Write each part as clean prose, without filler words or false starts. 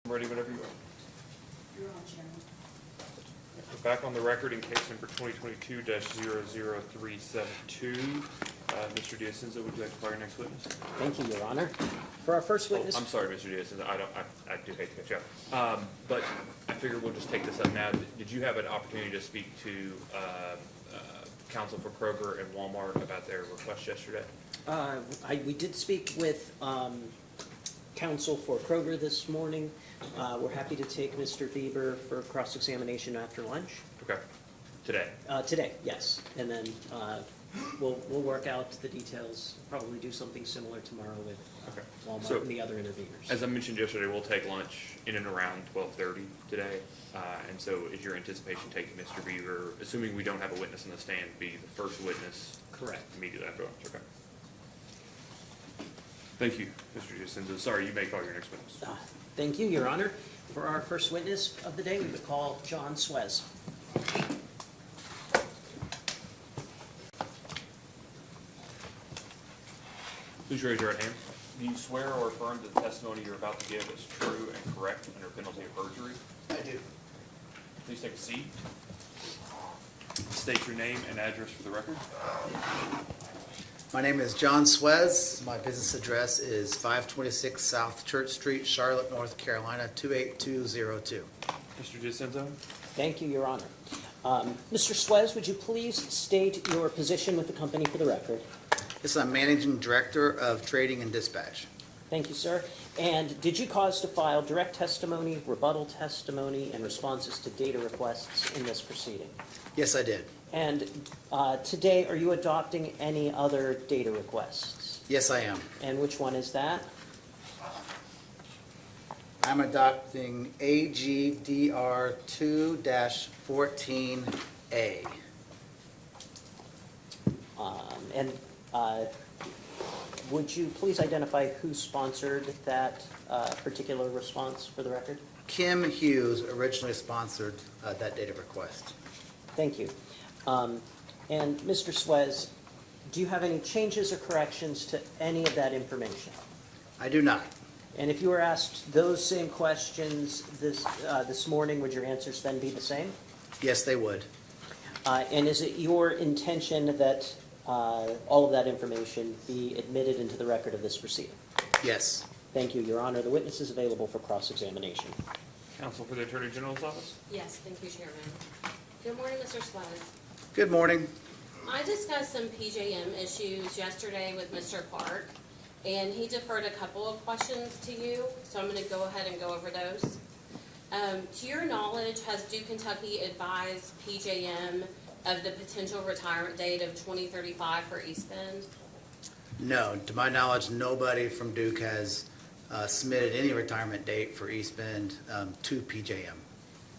Ready whenever you are. You're on, Chairman. We're back on the record in case number 2022-00372. Mr. Diaz-Senza, would you like to call your next witness? Thank you, Your Honor. For our first witness. I'm sorry, Mr. Diaz-Senza, I do hate to cut you off. But I figure we'll just take this up now. Did you have an opportunity to speak to counsel for Kroger and Walmart about their request yesterday? We did speak with counsel for Kroger this morning. We're happy to take Mr. Bieber for cross-examination after lunch. Okay. Today? Today, yes. And then we'll work out the details, probably do something similar tomorrow with Walmart and the other interveners. As I mentioned yesterday, we'll take lunch in and around 12:30 today. And so is your anticipation taking Mr. Bieber, assuming we don't have a witness on the stand, be the first witness? Correct. Immediately after lunch, okay. Thank you, Mr. Diaz-Senza. Sorry, you may call your next witness. Thank you, Your Honor. For our first witness of the day, we would call John Swez. Please raise your right hand. Do you swear or affirm that the testimony you're about to give is true and correct under penalty of perjury? I do. Please take a seat. State your name and address for the record. My name is John Swez. My business address is 526 South Church Street, Charlotte, North Carolina, 28202. Mr. Diaz-Senza? Thank you, Your Honor. Mr. Swez, would you please state your position with the company for the record? Yes, I'm Managing Director of Trading and Dispatch. Thank you, sir. And did you cause to file direct testimony, rebuttal testimony, and responses to data requests in this proceeding? Yes, I did. And today, are you adopting any other data requests? Yes, I am. And which one is that? I'm adopting AGDR 2-14A. Would you please identify who sponsored that particular response for the record? Kim Hughes originally sponsored that data request. Thank you. And Mr. Swez, do you have any changes or corrections to any of that information? I do not. And if you were asked those same questions this morning, would your answers then be the same? Yes, they would. And is it your intention that all of that information be admitted into the record of this proceeding? Yes. Thank you, Your Honor. The witness is available for cross-examination. Counsel for the Attorney General's office? Yes, thank you, Chairman. Good morning, Mr. Swez. Good morning. I discussed some PJM issues yesterday with Mr. Clark, and he deferred a couple of questions to you, so I'm going to go ahead and go over those. To your knowledge, has Duke Kentucky advised PJM of the potential retirement date of 2035 for East Bend? No. To my knowledge, nobody from Duke has submitted any retirement date for East Bend to PJM.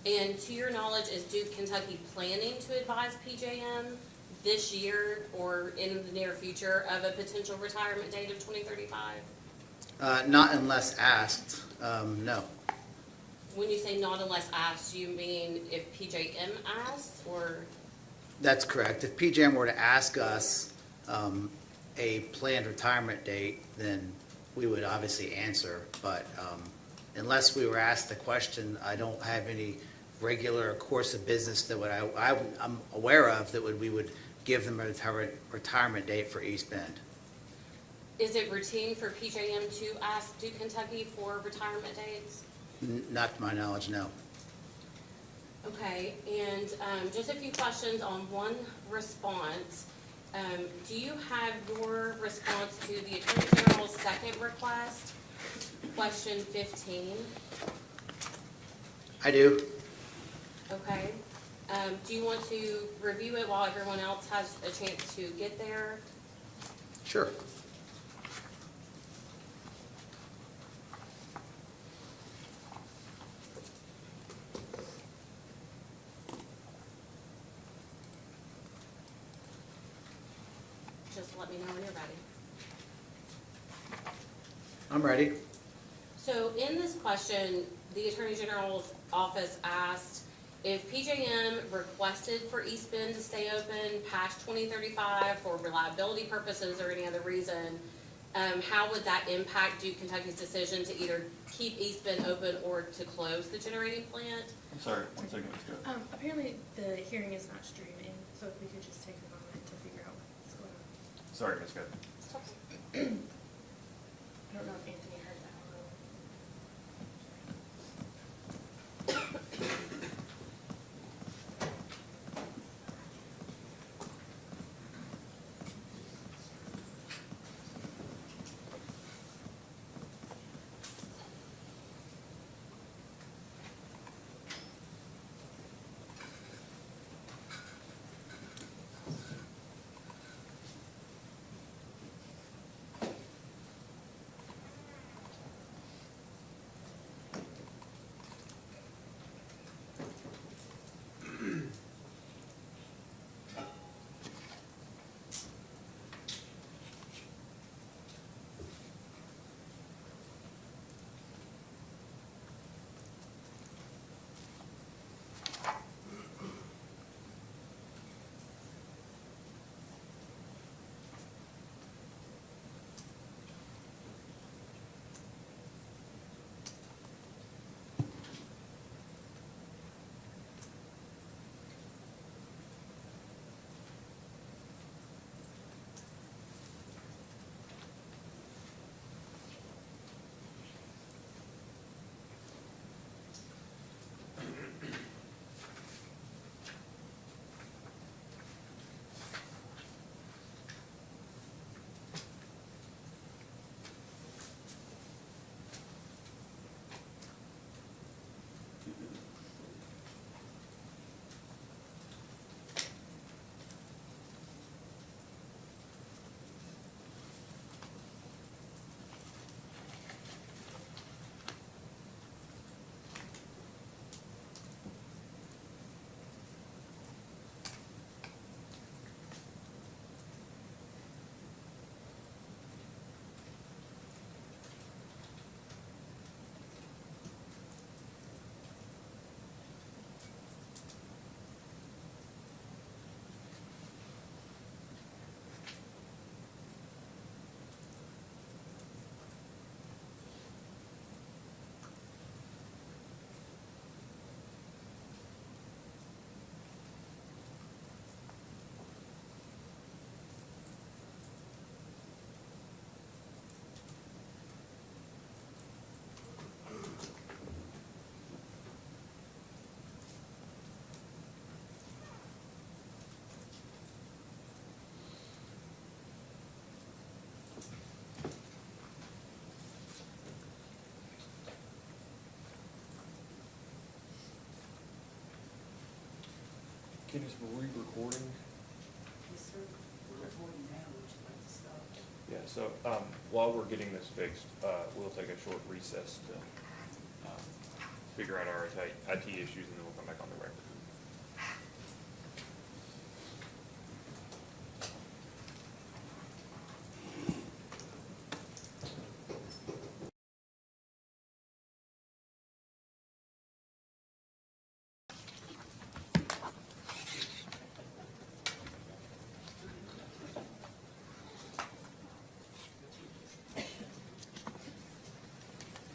And to your knowledge, is Duke Kentucky planning to advise PJM this year or in the near future of a potential retirement date of 2035? Not unless asked, no. When you say not unless asked, you mean if PJM asks, or? That's correct. If PJM were to ask us a planned retirement date, then we would obviously answer. But unless we were asked the question, I don't have any regular course of business that I'm aware of that we would give them a retirement date for East Bend. Is it routine for PJM to ask Duke Kentucky for retirement dates? Not to my knowledge, no. Okay, and just a few questions on one response. Do you have your response to the Attorney General's second request, question 15? I do. Okay. Do you want to review it while everyone else has a chance to get there? Sure. Just let me know when you're ready. I'm ready. So in this question, the Attorney General's office asked if PJM requested for East Bend to stay open past 2035 for reliability purposes or any other reason, how would that impact Duke Kentucky's decision to either keep East Bend open or to close the generating plant? I'm sorry, 1 second, let's go. Apparently the hearing is not streaming, so if we could just take a moment to figure out what's going on. Sorry, Ms. Good. I don't know if Anthony heard that. Kid, is re-recording? Yes, sir. We're recording now. Would you like to stop? Yeah, so, while we're getting this fixed, we'll take a short recess to, figure out our IT issues, and then we'll come back on the record.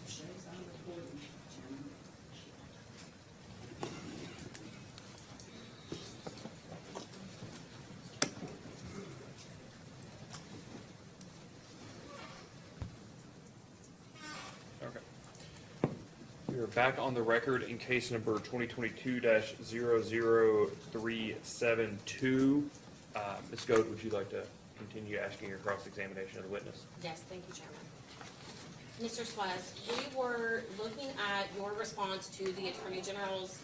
Shows I'm recording, Chairman. Okay. We are back on the record in case number 2022-00372. Ms. Goad, would you like to continue asking your cross-examination of the witness? Yes, thank you, Chairman. Mr. Swez, we were looking at your response to the Attorney General's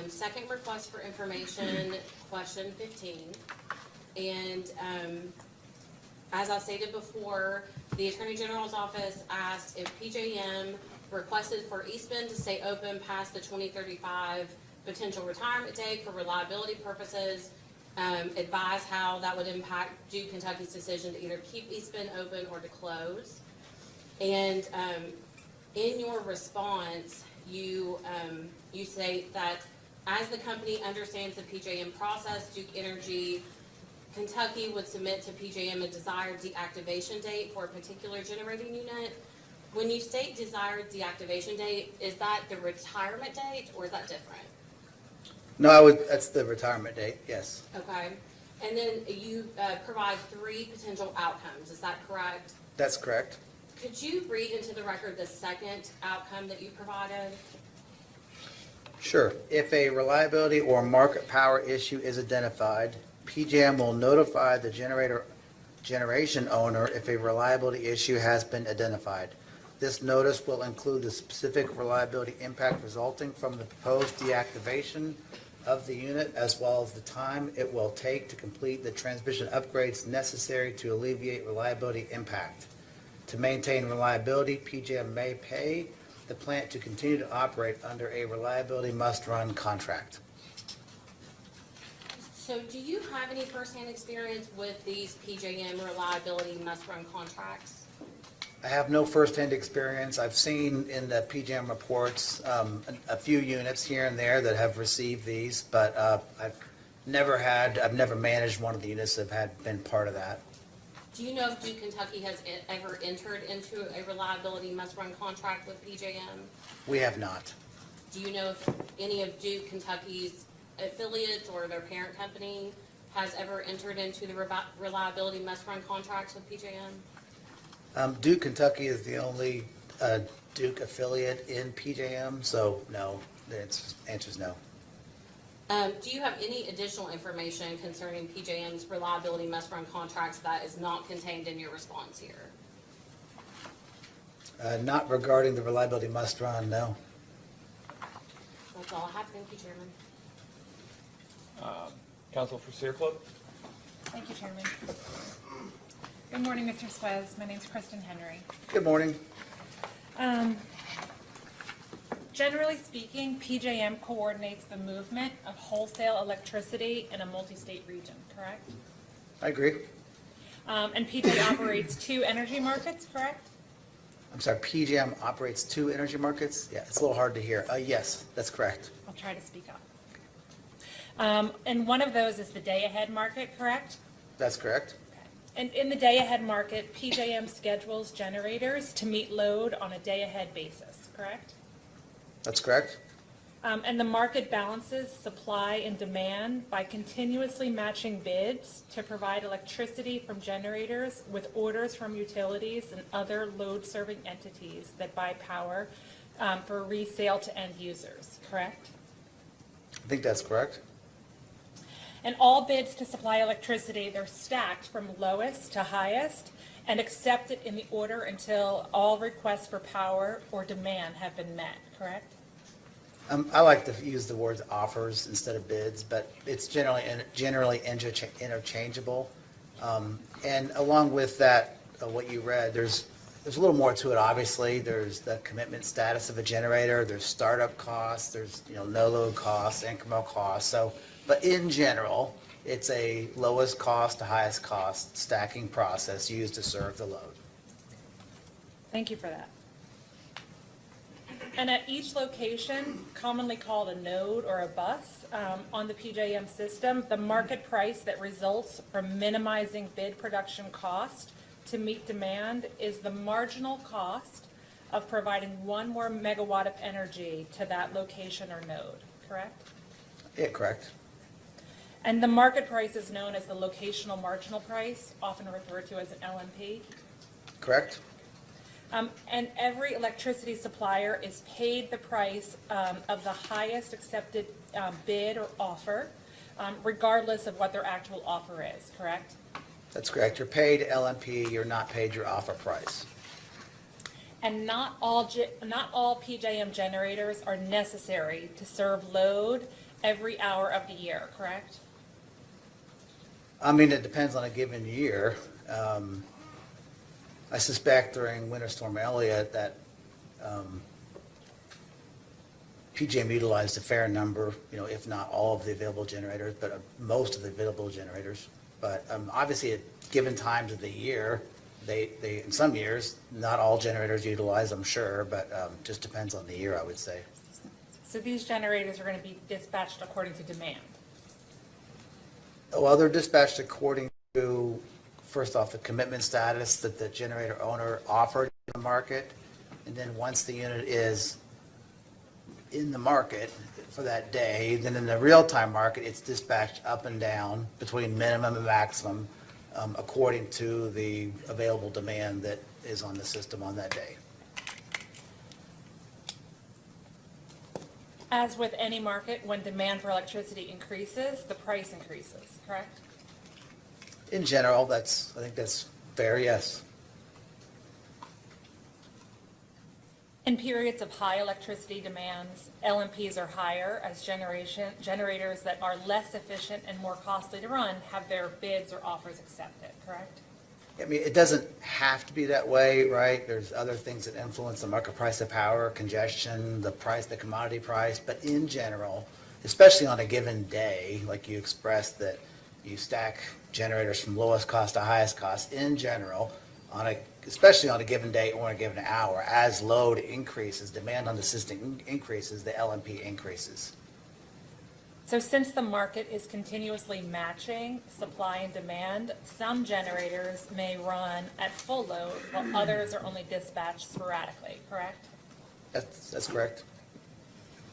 second request for information, question 15. And as I stated before, the Attorney General's office asked if PJM requested for East Bend to stay open past the 2035 potential retirement date for reliability purposes, advise how that would impact Duke Kentucky's decision to either keep East Bend open or to close. And in your response, you state that as the company understands the PJM process, Duke Energy Kentucky would submit to PJM a desired deactivation date for a particular generating unit. When you state desired deactivation date, is that the retirement date or is that different? No, that's the retirement date, yes. Okay, and then you provide 3 potential outcomes, is that correct? That's correct. Could you read into the record the second outcome that you provided? Sure. If a reliability or market power issue is identified, PJM will notify the generation owner if a reliability issue has been identified. This notice will include the specific reliability impact resulting from the proposed deactivation of the unit, as well as the time it will take to complete the transmission upgrades necessary to alleviate reliability impact. To maintain reliability, PJM may pay the plant to continue to operate under a reliability must-run contract. So do you have any firsthand experience with these PJM reliability must-run contracts? I have no firsthand experience. I've seen in the PJM reports a few units here and there that have received these, but I've never managed one of the units that have been part of that. Do you know if Duke Kentucky has ever entered into a reliability must-run contract with PJM? We have not. Do you know if any of Duke Kentucky's affiliates or their parent company has ever entered into the reliability must-run contracts with PJM? Duke Kentucky is the only Duke affiliate in PJM, so no, the answer is no. Do you have any additional information concerning PJM's reliability must-run contracts that is not contained in your response here? Not regarding the reliability must-run, no. That's all I have. Thank you, Chairman. Counsel for Sierra Club? Thank you, Chairman. Good morning, Mr. Swez. My name's Kristen Henry. Good morning. Generally speaking, PJM coordinates the movement of wholesale electricity in a multi-state region, correct? I agree. And PJM operates 2 energy markets, correct? I'm sorry, PJM operates 2 energy markets? Yeah, it's a little hard to hear. Yes, that's correct. I'll try to speak up. And one of those is the day-ahead market, correct? That's correct. And in the day-ahead market, PJM schedules generators to meet load on a day-ahead basis, correct? That's correct. And the market balances supply and demand by continuously matching bids to provide electricity from generators with orders from utilities and other load-serving entities that buy power for resale to end users, correct? I think that's correct. And all bids to supply electricity, they're stacked from lowest to highest and accepted in the order until all requests for power or demand have been met, correct? I like to use the words offers instead of bids, but it's generally interchangeable. And along with that, what you read, there's a little more to it, obviously. There's the commitment status of a generator, there's startup costs, there's no load costs, incremental costs. So, but in general, it's a lowest cost to highest cost stacking process used to serve the load. Thank you for that. And at each location, commonly called a node or a bus on the PJM system, the market price that results from minimizing bid production cost to meet demand is the marginal cost of providing 1 more megawatt of energy to that location or node, correct? Yeah, correct. And the market price is known as the locational marginal price, often referred to as an LMP. Correct. And every electricity supplier is paid the price of the highest accepted bid or offer, regardless of what their actual offer is, correct? That's correct. You're paid LMP, you're not paid your offer price. And not all PJM generators are necessary to serve load every hour of the year, correct? I mean, it depends on a given year. I suspect during Winter Storm Elliott that PJM utilized a fair number, if not all of the available generators, but most of the available generators. But obviously, at given times of the year, they in some years, not all generators utilize, I'm sure, but just depends on the year, I would say. So these generators are going to be dispatched according to demand. Well, they're dispatched according to, first off, the commitment status that the generator owner offered in the market. And then once the unit is in the market for that day, then in the real-time market, it's dispatched up and down between minimum and maximum according to the available demand that is on the system on that day. As with any market, when demand for electricity increases, the price increases, correct? In general, I think that's fair, yes. In periods of high electricity demands, LMPs are higher as generators that are less efficient and more costly to run have their bids or offers accepted, correct? I mean, it doesn't have to be that way, right? There's other things that influence the market price of power, congestion, the price, the commodity price. But in general, especially on a given day, like you expressed that you stack generators from lowest cost to highest cost, in general, especially on a given day or a given hour, as load increases, demand on the system increases, the LMP increases. So since the market is continuously matching supply and demand, some generators may run at full load while others are only dispatched sporadically, correct? That's correct.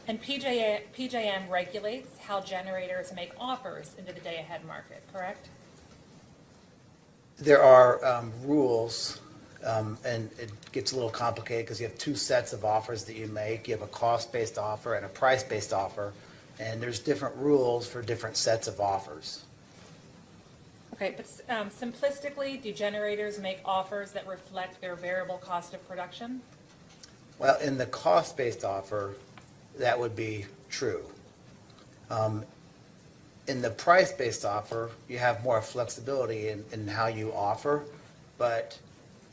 And PJM regulates how generators make offers into the day-ahead market, correct? There are rules, and it gets a little complicated because you have two sets of offers that you make. You have a cost-based offer and a price-based offer. And there's different rules for different sets of offers. Okay, but simplistically, do generators make offers that reflect their variable cost of production? Well, in the cost-based offer, that would be true. In the price-based offer, you have more flexibility in how you offer. But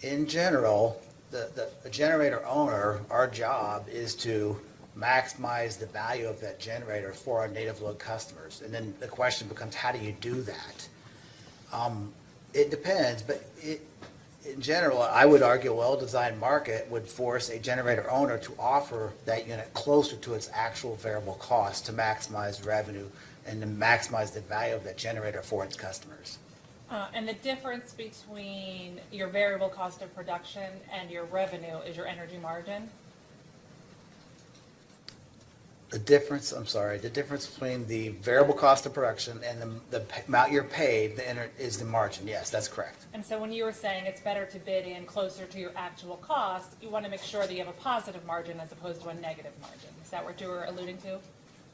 in general, the generator owner, our job is to maximize the value of that generator for our native load customers. And then the question becomes, how do you do that? It depends, but in general, I would argue a well-designed market would force a generator owner to offer that unit closer to its actual variable cost to maximize revenue and to maximize the value of that generator for its customers. And the difference between your variable cost of production and your revenue is your energy margin? The difference between the variable cost of production and the amount you're paid is the margin. Yes, that's correct. And so when you were saying it's better to bid in closer to your actual cost, you want to make sure that you have a positive margin as opposed to a negative margin. Is that what you were alluding to?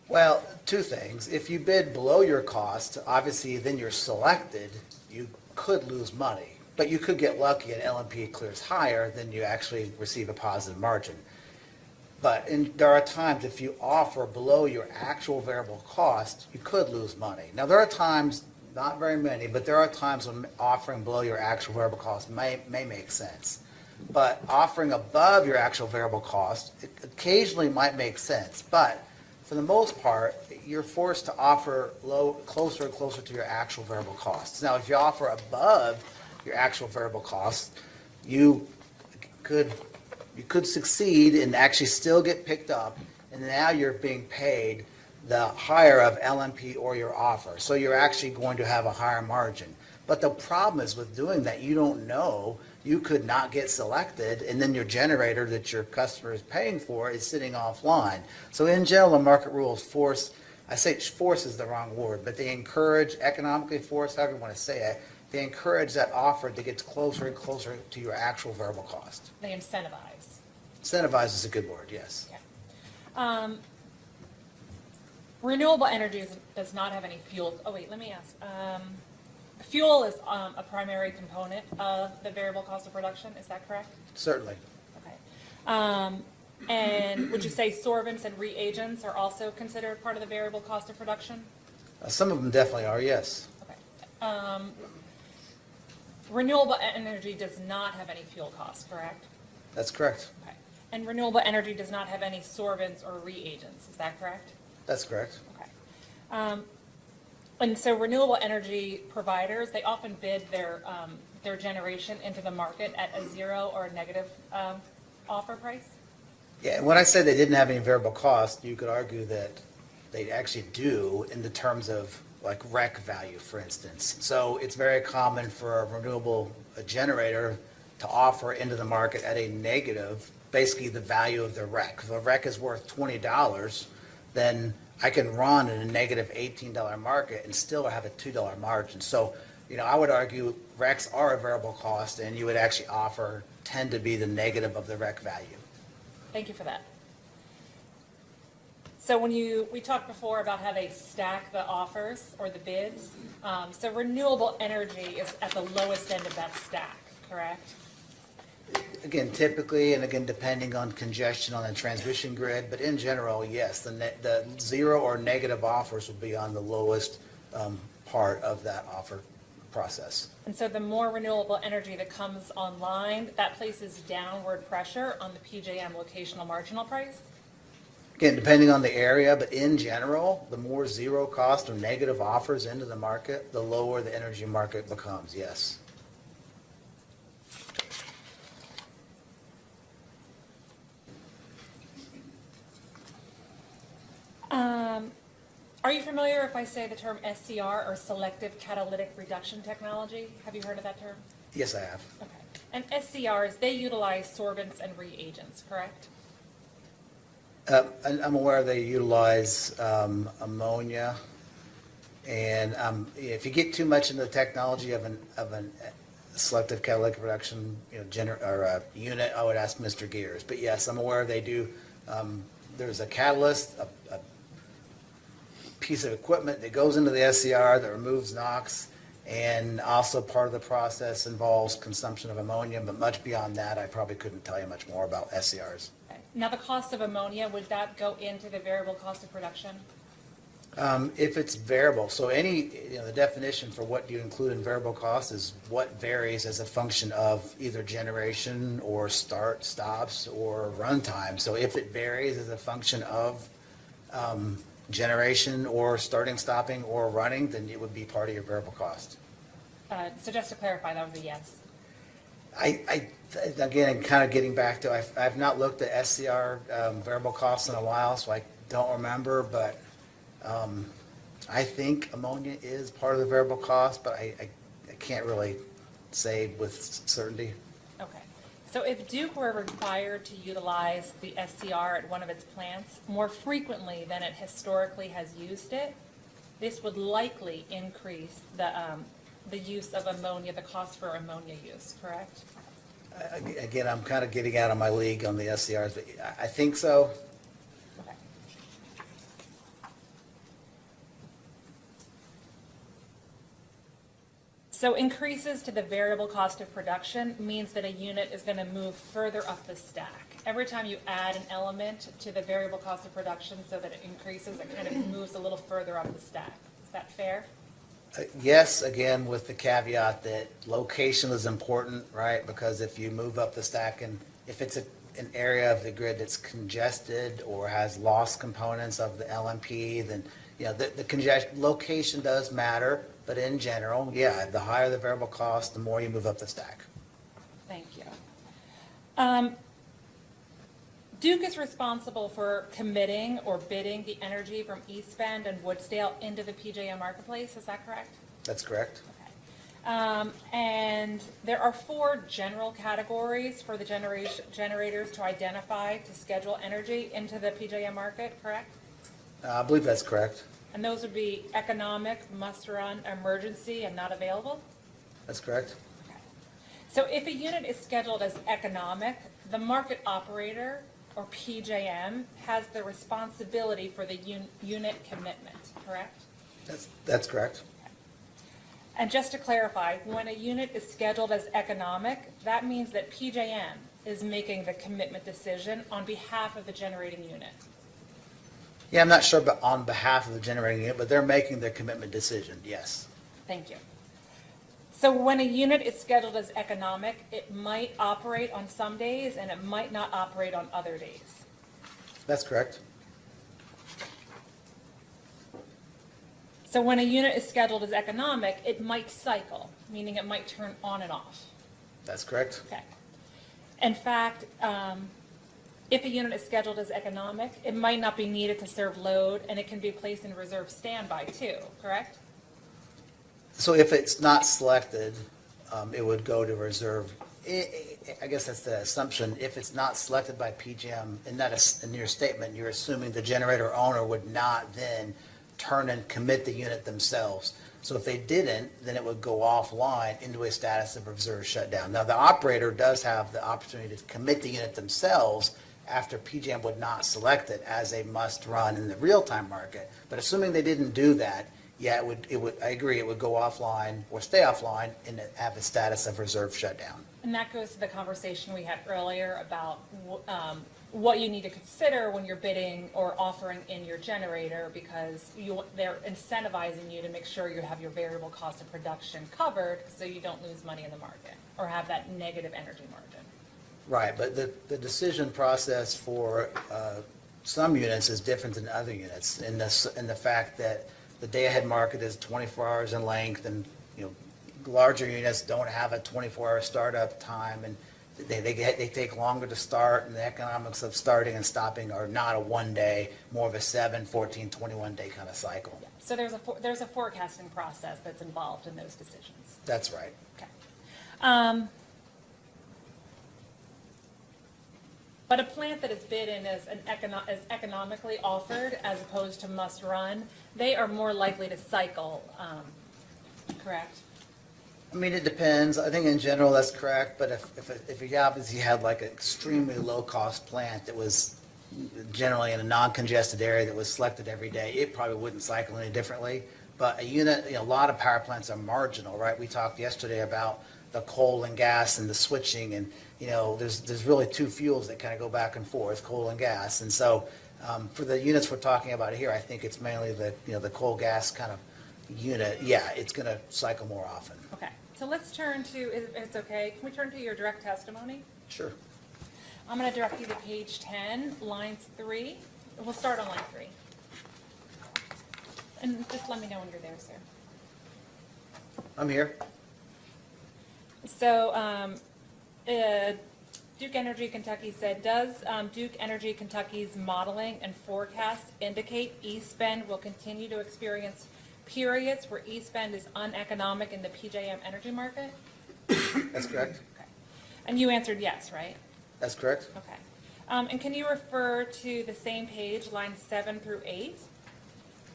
Well, two things. If you bid below your cost, obviously then you're selected, you could lose money. But you could get lucky and LMP clears higher, then you actually receive a positive margin. But there are times if you offer below your actual variable cost, you could lose money. Now, there are times, not very many, but there are times when offering below your actual variable cost may make sense. But offering above your actual variable cost occasionally might make sense. But for the most part, you're forced to offer closer and closer to your actual variable costs. Now, if you offer above your actual variable costs, you could succeed and actually still get picked up, and now you're being paid the higher of LMP or your offer. So you're actually going to have a higher margin. But the problem is with doing that, you don't know. You could not get selected, and then your generator that your customer is paying for is sitting offline. So in general, the market rules force, I say force is the wrong word, but they encourage, economically force, however you want to say it, they encourage that offer that gets closer and closer to your actual variable cost. They incentivize. Incentivize is a good word, yes. Yeah. Renewable energy does not have any fuel. Oh, wait, let me ask. Fuel is a primary component of the variable cost of production. Is that correct? Certainly. Okay. And would you say sorbents and reagents are also considered part of the variable cost of production? Some of them definitely are, yes. Okay. Renewable energy does not have any fuel costs, correct? That's correct. Okay. And renewable energy does not have any sorbents or reagents. Is that correct? That's correct. Okay. And so renewable energy providers, they often bid their generation into the market at a zero or a negative offer price? Yeah, when I say they didn't have any variable cost, you could argue that they actually do in the terms of like rec value, for instance. So it's very common for a renewable generator to offer into the market at a negative, basically the value of the rec. If a rec is worth $20, then I can run in a negative $18 market and still have a $2 margin. So, I would argue recs are a variable cost, and you would actually tend to be the negative of the rec value. Thank you for that. So we talked before about how they stack the offers or the bids. So renewable energy is at the lowest end of that stack, correct? Again, typically, and again, depending on congestion on the transmission grid, but in general, yes, the zero or negative offers will be on the lowest part of that offer process. And so the more renewable energy that comes online, that places downward pressure on the PJM locational marginal price? Again, depending on the area, but in general, the more zero cost or negative offers into the market, the lower the energy market becomes, yes. Are you familiar if I say the term SCR, or Selective Catalytic Reduction Technology? Have you heard of that term? Yes, I have. Okay. And SCRs, they utilize sorbents and reagents, correct? I'm aware they utilize ammonia, and if you get too much into the technology of an selective catalytic reduction unit, I would ask Mr. Gears. But yes, I'm aware they do. There's a catalyst, a piece of equipment that goes into the SCR that removes NOx, and also part of the process involves consumption of ammonia. But much beyond that, I probably couldn't tell you much more about SCRs. Okay. Now, the cost of ammonia, would that go into the variable cost of production? If it's variable, so the definition for what you include in variable cost is what varies as a function of either generation or stops or runtime. So if it varies as a function of generation or starting, stopping, or running, then it would be part of your variable cost. So just to clarify, that was a yes. Again, kind of getting back to, I've not looked at SCR variable costs in a while, so I don't remember, but I think ammonia is part of the variable cost, but I can't really say with certainty. Okay. So if Duke were required to utilize the SCR at one of its plants more frequently than it historically has used it, this would likely increase the use of ammonia, the cost for ammonia use, correct? Again, I'm kind of getting out of my league on the SCRs, but I think so. Okay. So increases to the variable cost of production means that a unit is going to move further up the stack. Every time you add an element to the variable cost of production so that it increases, it kind of moves a little further up the stack. Is that fair? Yes, again, with the caveat that location is important, right? Because if you move up the stack, and if it's an area of the grid that's congested or has lost components of the LMP, then the location does matter. But in general, yeah, the higher the variable cost, the more you move up the stack. Thank you. Duke is responsible for committing or bidding the energy from East Bend and Woodsdale into the PJM marketplace, is that correct? That's correct. Okay. And there are 4 general categories for the generators to identify to schedule energy into the PJM market, correct? I believe that's correct. And those would be economic, must-run, emergency, and not available? That's correct. Okay. So if a unit is scheduled as economic, the market operator, or PJM, has the responsibility for the unit commitment, correct? That's correct. And just to clarify, when a unit is scheduled as economic, that means that PJM is making the commitment decision on behalf of the generating unit. Yeah, I'm not sure but on behalf of the generating unit, but they're making their commitment decision, yes. Thank you. So when a unit is scheduled as economic, it might operate on some days and it might not operate on other days. That's correct. So when a unit is scheduled as economic, it might cycle, meaning it might turn on and off. That's correct. Okay. In fact, if a unit is scheduled as economic, it might not be needed to serve load, and it can be placed in reserve standby too, correct? So if it's not selected, it would go to reserve. I guess that's the assumption. If it's not selected by PJM, in your statement, you're assuming the generator owner would not then turn and commit the unit themselves. So if they didn't, then it would go offline into a status of reserve shutdown. Now, the operator does have the opportunity to commit the unit themselves after PJM would not select it as a must-run in the real-time market. But assuming they didn't do that, yeah, I agree, it would go offline or stay offline and have a status of reserve shutdown. And that goes to the conversation we had earlier about what you need to consider when you're bidding or offering in your generator, because they're incentivizing you to make sure you have your variable cost of production covered so you don't lose money in the market or have that negative energy margin. Right, but the decision process for some units is different than other units in the fact that the day-ahead market is 24 hours in length, and larger units don't have a 24-hour startup time, and they take longer to start, and the economics of starting and stopping are not a one-day, more of a 7, 14, 21-day kind of cycle. So there's a forecasting process that's involved in those decisions. That's right. Okay. But a plant that is bid in as economically offered as opposed to must run, they are more likely to cycle, correct? I mean, it depends. I think in general that's correct, but if you obviously had like an extremely low-cost plant that was generally in a non-congested area that was selected every day, it probably wouldn't cycle any differently. But a unit, a lot of power plants are marginal, right? We talked yesterday about the coal and gas and the switching, and there's really two fuels that kind of go back and forth, coal and gas. And so for the units we're talking about here, I think it's mainly the coal gas kind of unit. Yeah, it's going to cycle more often. Okay, so let's turn to, if it's okay, can we turn to your direct testimony? Sure. I'm going to direct you to page 10, lines 3. We'll start on line 3. And just let me know when you're there, sir. I'm here. So Duke Energy Kentucky said, does Duke Energy Kentucky's modeling and forecast indicate East Bend will continue to experience periods where East Bend is uneconomic in the PJM energy market? That's correct. Okay. And you answered yes, right? That's correct. Okay. And can you refer to the same page, lines 7 through 8?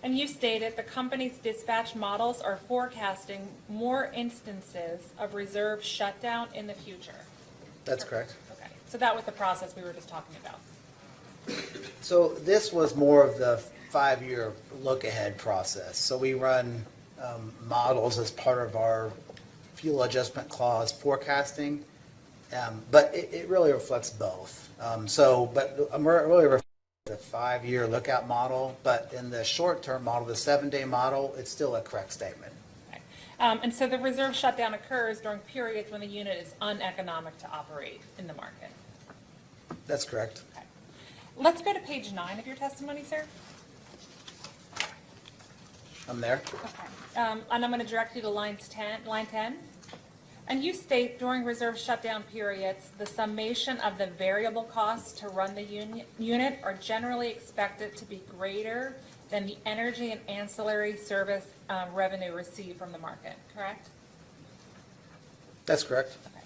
And you stated the company's dispatch models are forecasting more instances of reserve shutdown in the future. That's correct. Okay. So that was the process we were just talking about. So this was more of the 5-year look-ahead process. So we run models as part of our fuel adjustment clause forecasting, but it really reflects both. But I'm really referring to the 5-year lookout model, but in the short-term model, the 7-day model, it's still a correct statement. Okay. And so the reserve shutdown occurs during periods when the unit is uneconomic to operate in the market. That's correct. Okay. Let's go to page 9 of your testimony, sir. I'm there. Okay. And I'm going to direct you to line 10. And you state during reserve shutdown periods, the summation of the variable costs to run the unit are generally expected to be greater than the energy and ancillary service revenue received from the market, correct? That's correct. Okay.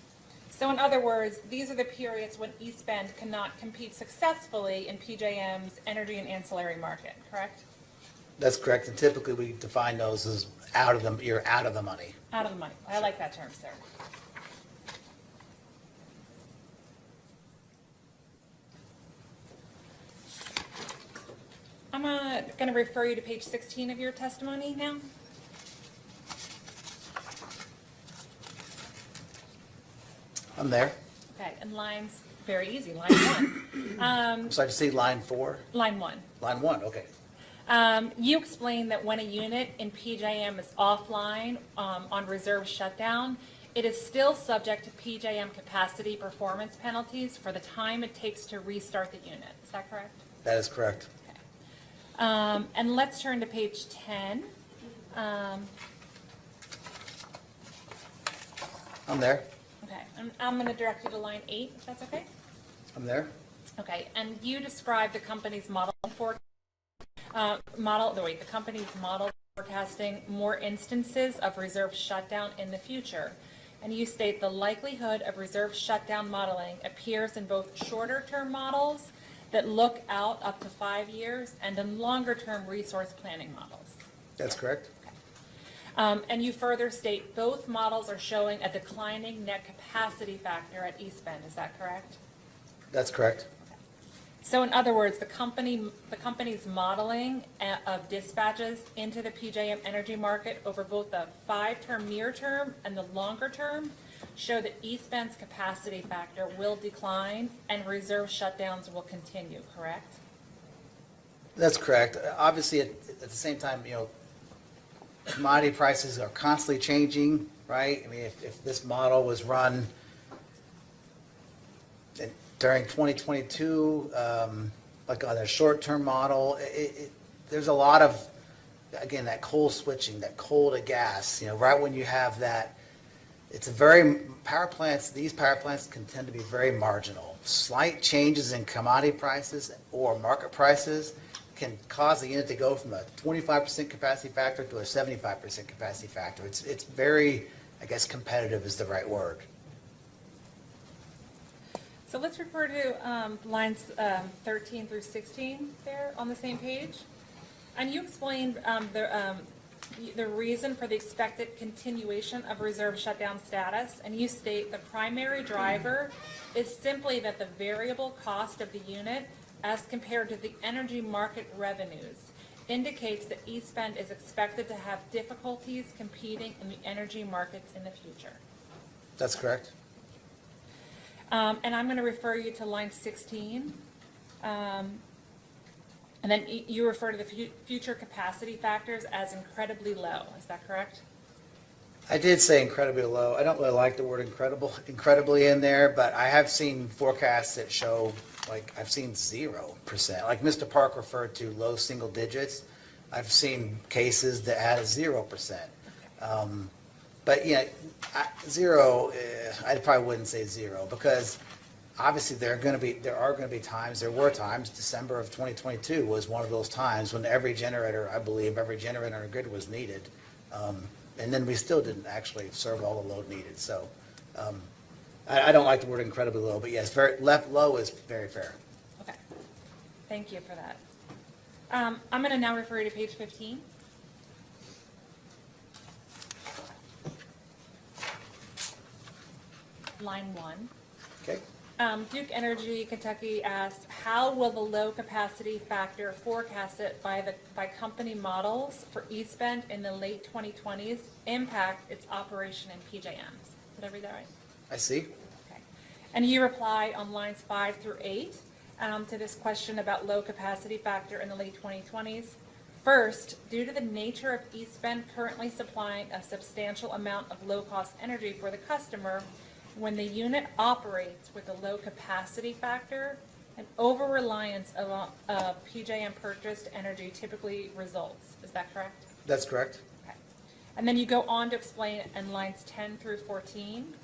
So in other words, these are the periods when East Bend cannot compete successfully in PJM's energy and ancillary market, correct? That's correct. And typically we define those as you're out of the money. Out of the money. I like that term, sir. I'm going to refer you to page 16 of your testimony now. I'm there. Okay, and lines, very easy, line 1. I'm sorry to see line 4. Line 1. Line 1, okay. You explained that when a unit in PJM is offline on reserve shutdown, it is still subject to PJM capacity performance penalties for the time it takes to restart the unit. Is that correct? That is correct. Okay. And let's turn to page 10. I'm there. Okay, I'm going to direct you to line 8, if that's okay? I'm there. Okay, and you described the company's the company's model forecasting more instances of reserve shutdown in the future. And you state the likelihood of reserve shutdown modeling appears in both shorter-term models that look out up to 5 years and in longer-term resource planning models. That's correct. And you further state both models are showing a declining net capacity factor at East Bend. Is that correct? That's correct. So in other words, the company's modeling of dispatches into the PJM energy market over both the 5-term near term and the longer term show that East Bend's capacity factor will decline and reserve shutdowns will continue, correct? That's correct. Obviously, at the same time, commodity prices are constantly changing, right? I mean, if this model was run during 2022, like on a short-term model, there's a lot of, again, that coal switching, that coal to gas, right when you have that, it's a very, these power plants can tend to be very marginal. Slight changes in commodity prices or market prices can cause the unit to go from a 25% capacity factor to a 75% capacity factor. It's very, I guess, competitive is the right word. So let's refer to lines 13 through 16 there on the same page. And you explained the reason for the expected continuation of reserve shutdown status, and you state the primary driver is simply that the variable cost of the unit as compared to the energy market revenues indicates that East Bend is expected to have difficulties competing in the energy markets in the future. That's correct. And I'm going to refer you to line 16. And then you refer to the future capacity factors as incredibly low. Is that correct? I did say incredibly low. I don't really like the word incredibly in there, but I have seen forecasts that show, like, I've seen 0%. Like Mr. Park referred to low single digits. I've seen cases that had a 0%. But zero, I probably wouldn't say zero, because obviously there are going to be times, December of 2022 was one of those times when every generator on the grid was needed. And then we still didn't actually serve all the load needed. So I don't like the word incredibly low, but yes, low is very fair. Okay. Thank you for that. I'm going to now refer you to page 15. Line 1. Okay. Duke Energy Kentucky asks, how will the low capacity factor forecasted by company models for East Bend in the late 2020s impact its operation in PJMs? Did I read that right? I see. Okay. And you reply on lines 5 through 8 to this question about low capacity factor in the late 2020s. First, due to the nature of East Bend currently supplying a substantial amount of low-cost energy for the customer, when the unit operates with a low capacity factor, an over-reliance of PJM purchased energy typically results. Is that correct? That's correct. Okay. And then you go on to explain in lines 10 through 14,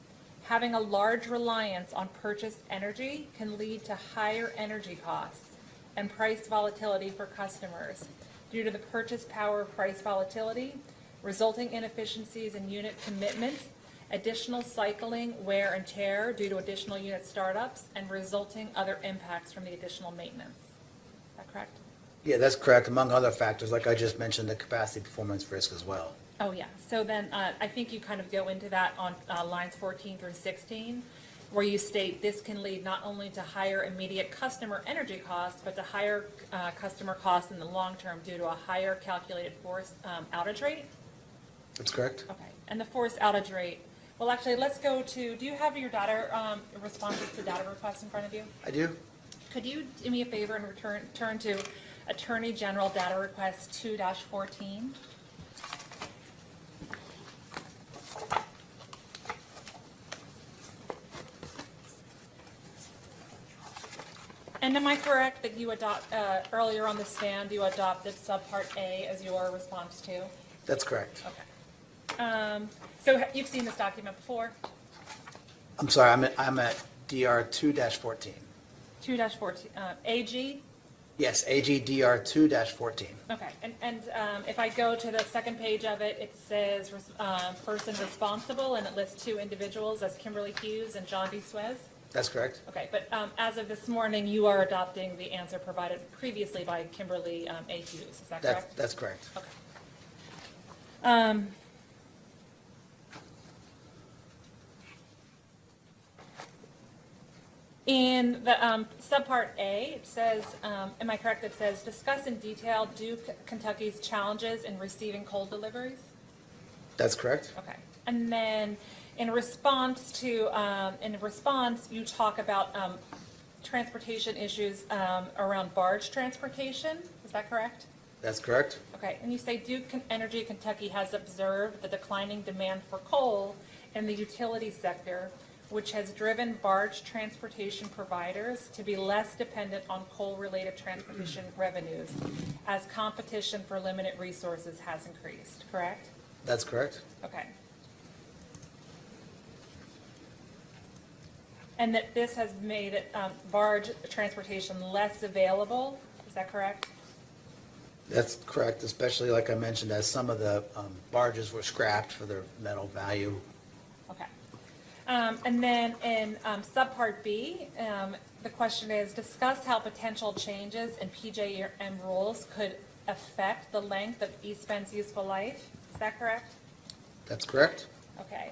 having a large reliance on purchased energy can lead to higher energy costs and price volatility for customers due to the purchase power price volatility, resulting inefficiencies in unit commitments, additional cycling, wear and tear due to additional unit startups, and resulting other impacts from the additional maintenance. Is that correct? Yeah, that's correct, among other factors, like I just mentioned, the capacity performance risk as well. Oh, yeah. So then I think you kind of go into that on lines 14 through 16, where you state this can lead not only to higher immediate customer energy costs, but to higher customer costs in the long term due to a higher calculated forced outage rate. That's correct. Okay. And the forced outage rate, well, actually, let's go to, do you have your data responses to data requests in front of you? I do. Could you do me a favor and turn to Attorney General Data Request 2-14? And am I correct that you earlier on the stand, you adopted subpart A as your response to? That's correct. Okay. So you've seen this document before? I'm sorry, I'm at DR 2-14. 2-14, AG Yes, AGDR 2-14. Okay, and if I go to the second page of it, it says person responsible, and it lists two individuals as Kimberly Hughes and John D. Suez. That's correct? Okay, but as of this morning, you are adopting the answer provided previously by Kimberly A. Hughes, is that correct? That's correct. Okay. In the subpart A, it says, am I correct, it says, discuss in detail Duke Kentucky's challenges in receiving coal deliveries? That's correct? Okay. And then in response, you talk about transportation issues around barge transportation. Is that correct? That's correct? Okay. And you say Duke Energy Kentucky has observed the declining demand for coal in the utility sector, which has driven barge transportation providers to be less dependent on coal-related transportation revenues as competition for limited resources has increased, correct? That's correct? Okay. And that this has made it, barge transportation less available, is that correct? That's correct, especially like I mentioned, as some of the barges were scrapped for their metal value. Okay. And then in subpart B, the question is, discuss how potential changes in PJM rules could affect the length of East Bend's useful life. Is that correct? That's correct? Okay.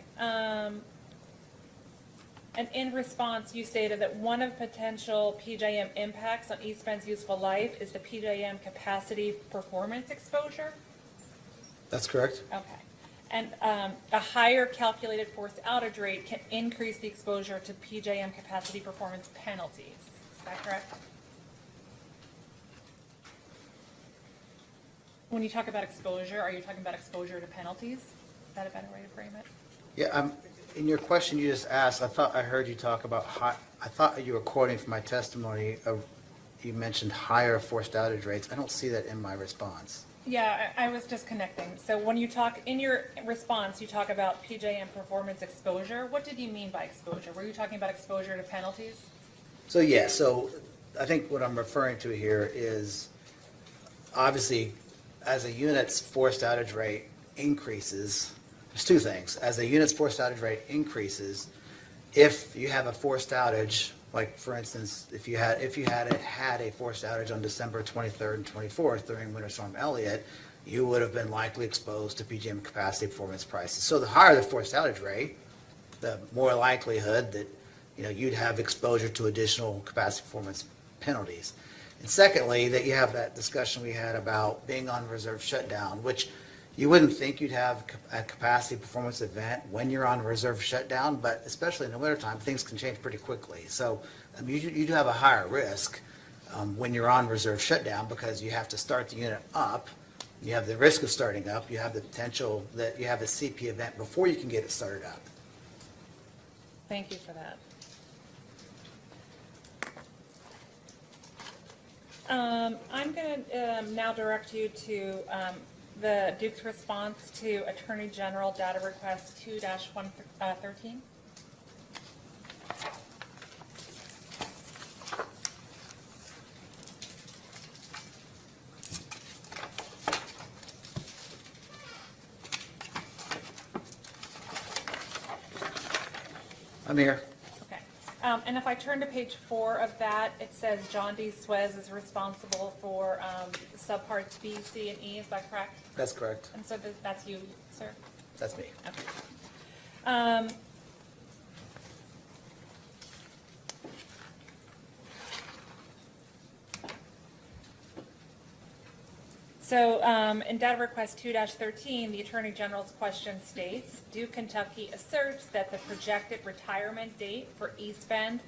And in response, you stated that one of potential PJM impacts on East Bend's useful life is the PJM capacity performance exposure? That's correct? Okay. And a higher calculated forced outage rate can increase the exposure to PJM capacity performance penalties. Is that correct? When you talk about exposure, are you talking about exposure to penalties? Is that a better way to frame it? Yeah, in your question you just asked, I thought I heard you talk about I thought you were quoting from my testimony, you mentioned higher forced outage rates. I don't see that in my response. Yeah, I was just connecting. So when you talk, in your response, you talk about PJM performance exposure. What did you mean by exposure? Were you talking about exposure to penalties? So yeah, so I think what I'm referring to here is obviously as a unit's forced outage rate increases, there's two things. As a unit's forced outage rate increases, if you have a forced outage, like for instance, if you had a forced outage on December 23rd and 24th during Winter Storm Elliott, you would have been likely exposed to PJM capacity performance prices. So the higher the forced outage rate, the more likelihood that you'd have exposure to additional capacity performance penalties. And secondly, that you have that discussion we had about being on reserve shutdown, which you wouldn't think you'd have a capacity performance event when you're on reserve shutdown, but especially in the wintertime, things can change pretty quickly. So you do have a higher risk when you're on reserve shutdown because you have to start the unit up. You have the risk of starting up. You have the potential that you have a CP event before you can get it started up. Thank you for that. I'm going to now direct you to the Duke's response to Attorney General Data Request 2-113. I'm here. Okay. And if I turn to page 4 of that, it says John D. Suez is responsible for subparts B, C, and E. Is that correct? That's correct. And so that's you, sir? That's me. Okay. So in data request 2-13, the Attorney General's question states, Duke Kentucky asserts that the projected retirement date for East Bend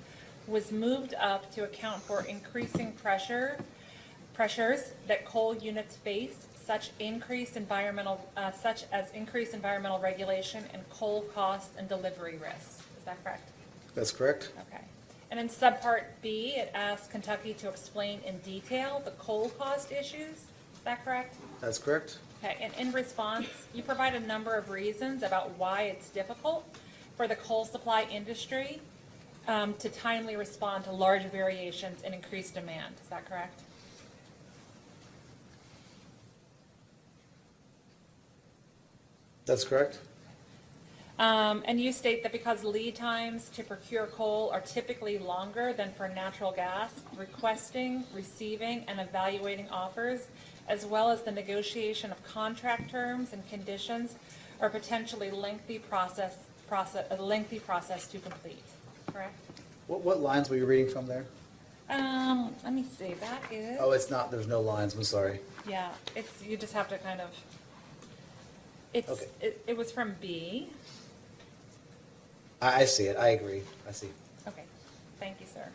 was moved up to account for increasing pressures that coal units face, such as increased environmental regulation and coal cost and delivery risks. Is that correct? That's correct. Okay. And in subpart B, it asks Kentucky to explain in detail the coal cost issues. Is that correct? That's correct. Okay, and in response, you provide a number of reasons about why it's difficult for the coal supply industry to timely respond to large variations in increased demand. Is that correct? That's correct. And you state that because lead times to procure coal are typically longer than for natural gas, requesting, receiving, and evaluating offers, as well as the negotiation of contract terms and conditions, are potentially a lengthy process to complete, correct? What lines were you reading from there? Let me see, that is. Oh, it's not, there's no lines, I'm sorry. Yeah, it's, you just have to kind of, it's, Okay. it was from B. I see it, I agree, I see. Okay, thank you, sir.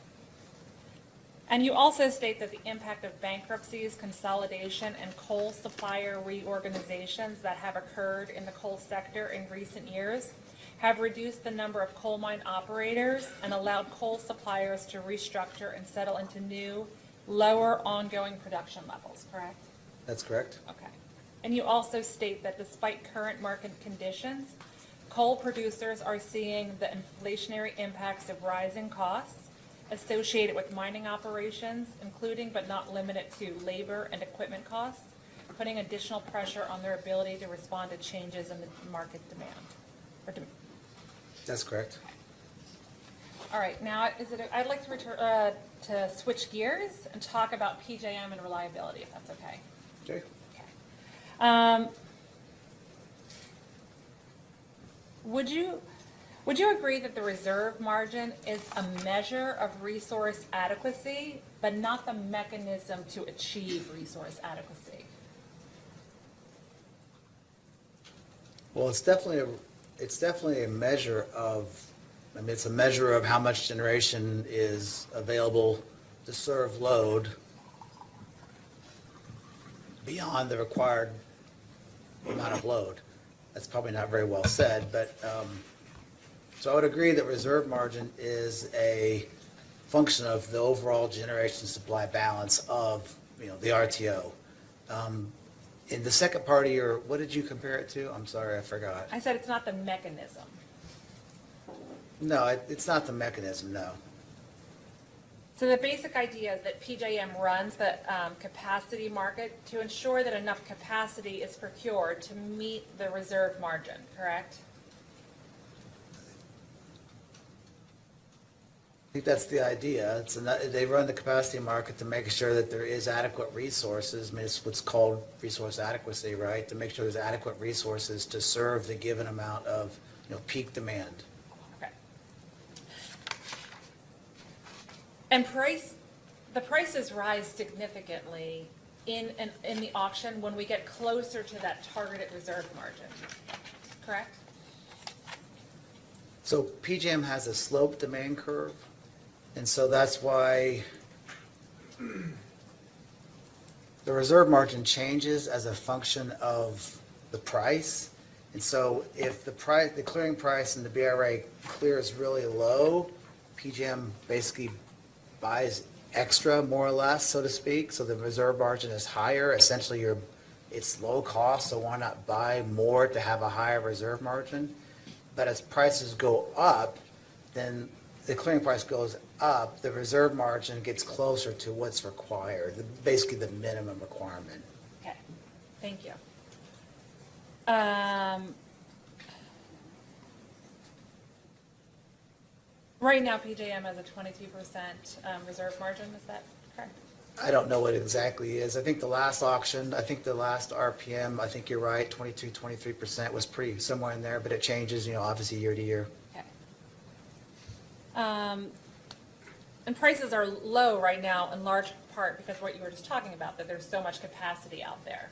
And you also state that the impact of bankruptcies, consolidation, and coal supplier reorganizations that have occurred in the coal sector in recent years have reduced the number of coal mine operators and allowed coal suppliers to restructure and settle into new, lower ongoing production levels, correct? That's correct. Okay. And you also state that despite current market conditions, coal producers are seeing the inflationary impacts of rising costs associated with mining operations, including but not limited to labor and equipment costs, putting additional pressure on their ability to respond to changes in the market demand. That's correct. All right, now I'd like to return to switch gears and talk about PJM and reliability, if that's okay. Okay. Would you agree that the reserve margin is a measure of resource adequacy, but not the mechanism to achieve resource adequacy? Well, it's definitely a measure of, I mean, it's a measure of how much generation is available to serve load beyond the required amount of load. That's probably not very well said, but, so I would agree that reserve margin is a function of the overall generation supply balance of, the RTO. In the second part of your, what did you compare it to? I'm sorry, I forgot. I said it's not the mechanism. No, it's not the mechanism, no. So the basic idea is that PJM runs the capacity market to ensure that enough capacity is procured to meet the reserve margin, correct? I think that's the idea. They run the capacity market to make sure that there is adequate resources. I mean, it's what's called resource adequacy, right? To make sure there's adequate resources to serve the given amount of, peak demand. Okay. And the prices rise significantly in the auction when we get closer to that targeted reserve margin, correct? So PJM has a sloped demand curve, and so that's why the reserve margin changes as a function of the price. And so if the clearing price in the BRA clears really low, PJM basically buys extra, more or less, so to speak. So the reserve margin is higher. Essentially, it's low cost, so why not buy more to have a higher reserve margin? But as prices go up, then the clearing price goes up, the reserve margin gets closer to what's required, basically the minimum requirement. Okay, thank you. Right now, PJM has a 22% reserve margin, is that correct? I don't know what it exactly is. I think the last auction, the last RPM, I think you're right, 22, 23% was pretty somewhere in there, but it changes, obviously year to year. Okay. And prices are low right now in large part because what you were just talking about, that there's so much capacity out there.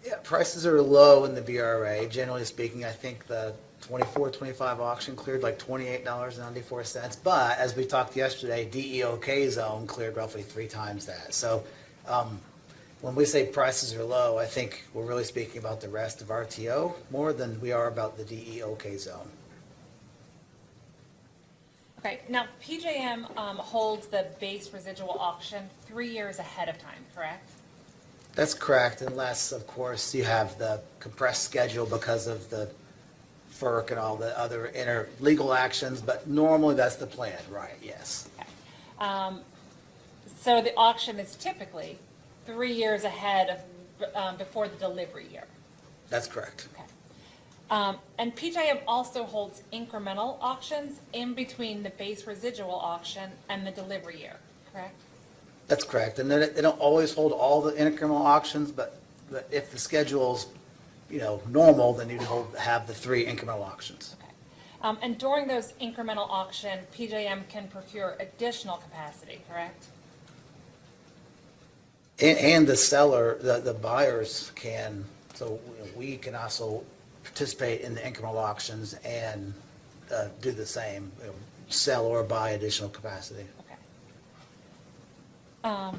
Yeah, prices are low in the BRA. Generally speaking, I think the 24-25 auction cleared like $28.94. But as we talked yesterday, DEOK zone cleared roughly 3 times that. So when we say prices are low, I think we're really speaking about the rest of RTO more than we are about the DEOK zone. Okay, now PJM holds the base residual auction 3 years ahead of time, correct? That's correct, unless, of course, you have the compressed schedule because of the FERC and all the other legal actions, but normally that's the plan, right, yes. Okay. So the auction is typically 3 years ahead of, before the delivery year. That's correct. Okay. And PJM also holds incremental auctions in between the base residual auction and the delivery year, correct? That's correct. And they don't always hold all the incremental auctions, but if the schedule's, normal, then you'd have the 3 incremental auctions. Okay. And during those incremental auction, PJM can procure additional capacity, correct? And the seller, the buyers can, so we can also participate in the incremental auctions and do the same, sell or buy additional capacity. Okay.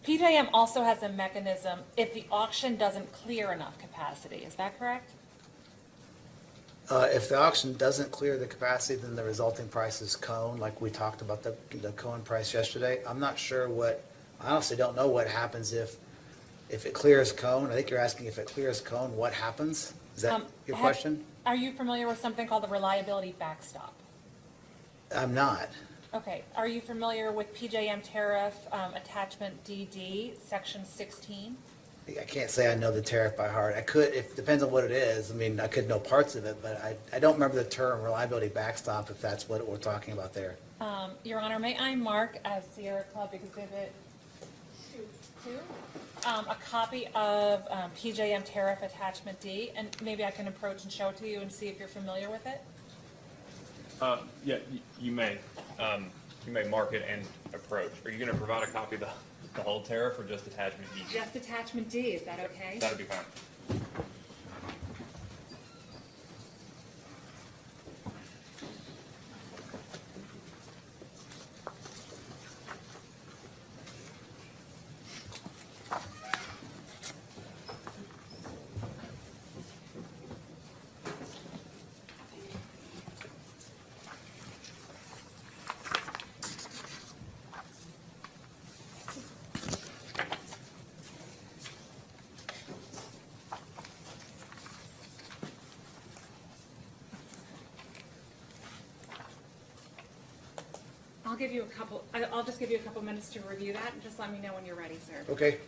PJM also has a mechanism if the auction doesn't clear enough capacity, is that correct? If the auction doesn't clear the capacity, then the resulting price is cone, like we talked about the cone price yesterday. I'm not sure I honestly don't know what happens if it clears cone. I think you're asking if it clears cone, what happens? Is that your question? Are you familiar with something called the reliability backstop? I'm not. Okay, are you familiar with PJM tariff attachment DD, section 16? I can't say I know the tariff by heart. I could, it depends on what it is. I mean, I could know parts of it, but I don't remember the term reliability backstop, if that's what we're talking about there. Your Honor, may I mark as Sierra Club Exhibit 2, a copy of PJM tariff attachment D, and maybe I can approach and show it to you and see if you're familiar with it? Yeah, you may. You may mark it and approach. Are you going to provide a copy of the whole tariff or just attachment D? Just attachment D, is that okay? That'd be fine. I'll just give you a couple minutes to review that, and just let me know when you're ready, sir. Okay.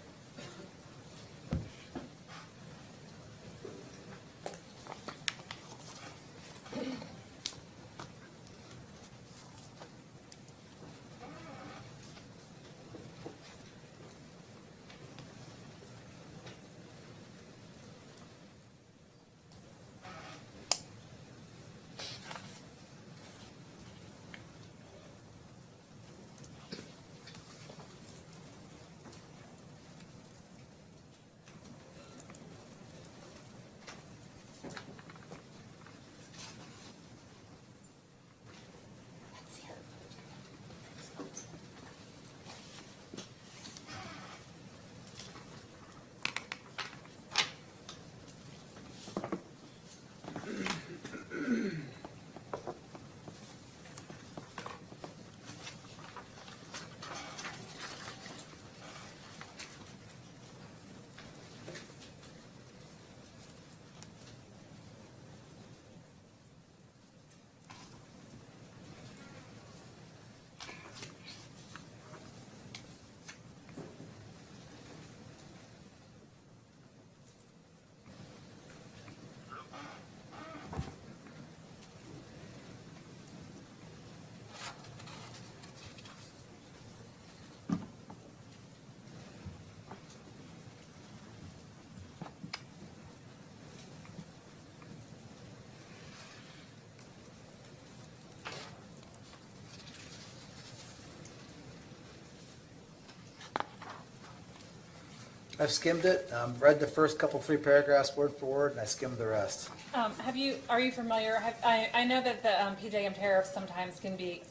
I've skimmed it, read the first 3 paragraphs word for word, and I skimmed the rest. Are you familiar, I know that the PJM tariffs sometimes can be,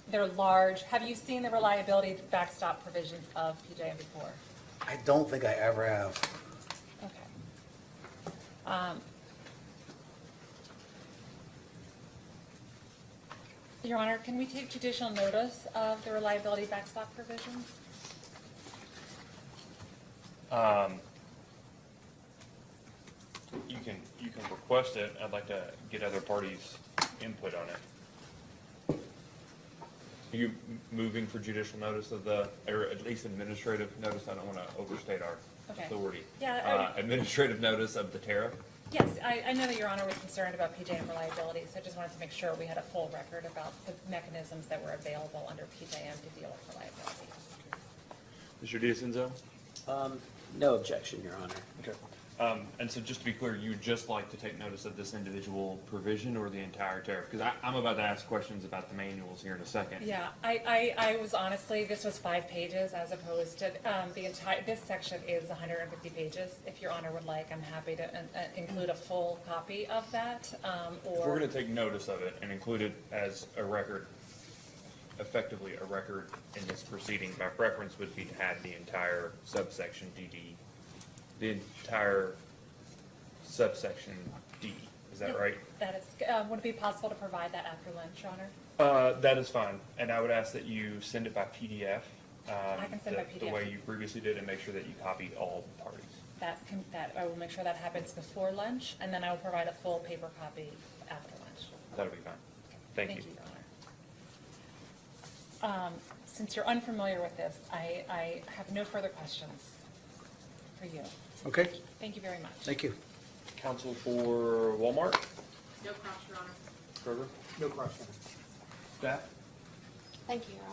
they're large. Have you seen the reliability backstop provisions of PJM before? I don't think I ever have. Okay. Your Honor, can we take judicial notice of the reliability backstop provisions? You can request it. I'd like to get other parties' input on it. Are you moving for judicial notice of the, or at least administrative notice? I don't want to overstate our Okay. authority. Yeah, Administrative notice of the tariff? Yes, I know that Your Honor was concerned about PJM reliability, so I just wanted to make sure we had a full record about the mechanisms that were available under PJM to deal with reliability. Mr. Diacenzo? No objection, Your Honor. Okay. And so just to be clear, you would just like to take notice of this individual provision or the entire tariff? Because I'm about to ask questions about the manuals here in a second. Yeah, I was honestly, this was 5 pages as opposed to, the entire, this section is 150 pages. If Your Honor would like, I'm happy to include a full copy of that, If we're or, going to take notice of it and include it as a record, effectively a record in this proceeding, my preference would be to have the entire subsection DD, the entire subsection D. Is that right? that is, would it be possible to provide that after lunch, Your Honor? That is fine, and I would ask that you send it by PDF. I can send by The PDF. way you previously did, and make sure that you copy all parties. That, I will make sure that happens before lunch, and then I will provide a full paper copy after lunch. That'll be fine. Thank you. Your Honor. Since you're unfamiliar with this, I have no further questions for you. Okay, Thank you very much. thank you. Counsel for Walmart? No cross, Your Honor. Kroger? No question. Staff? Thank you, Your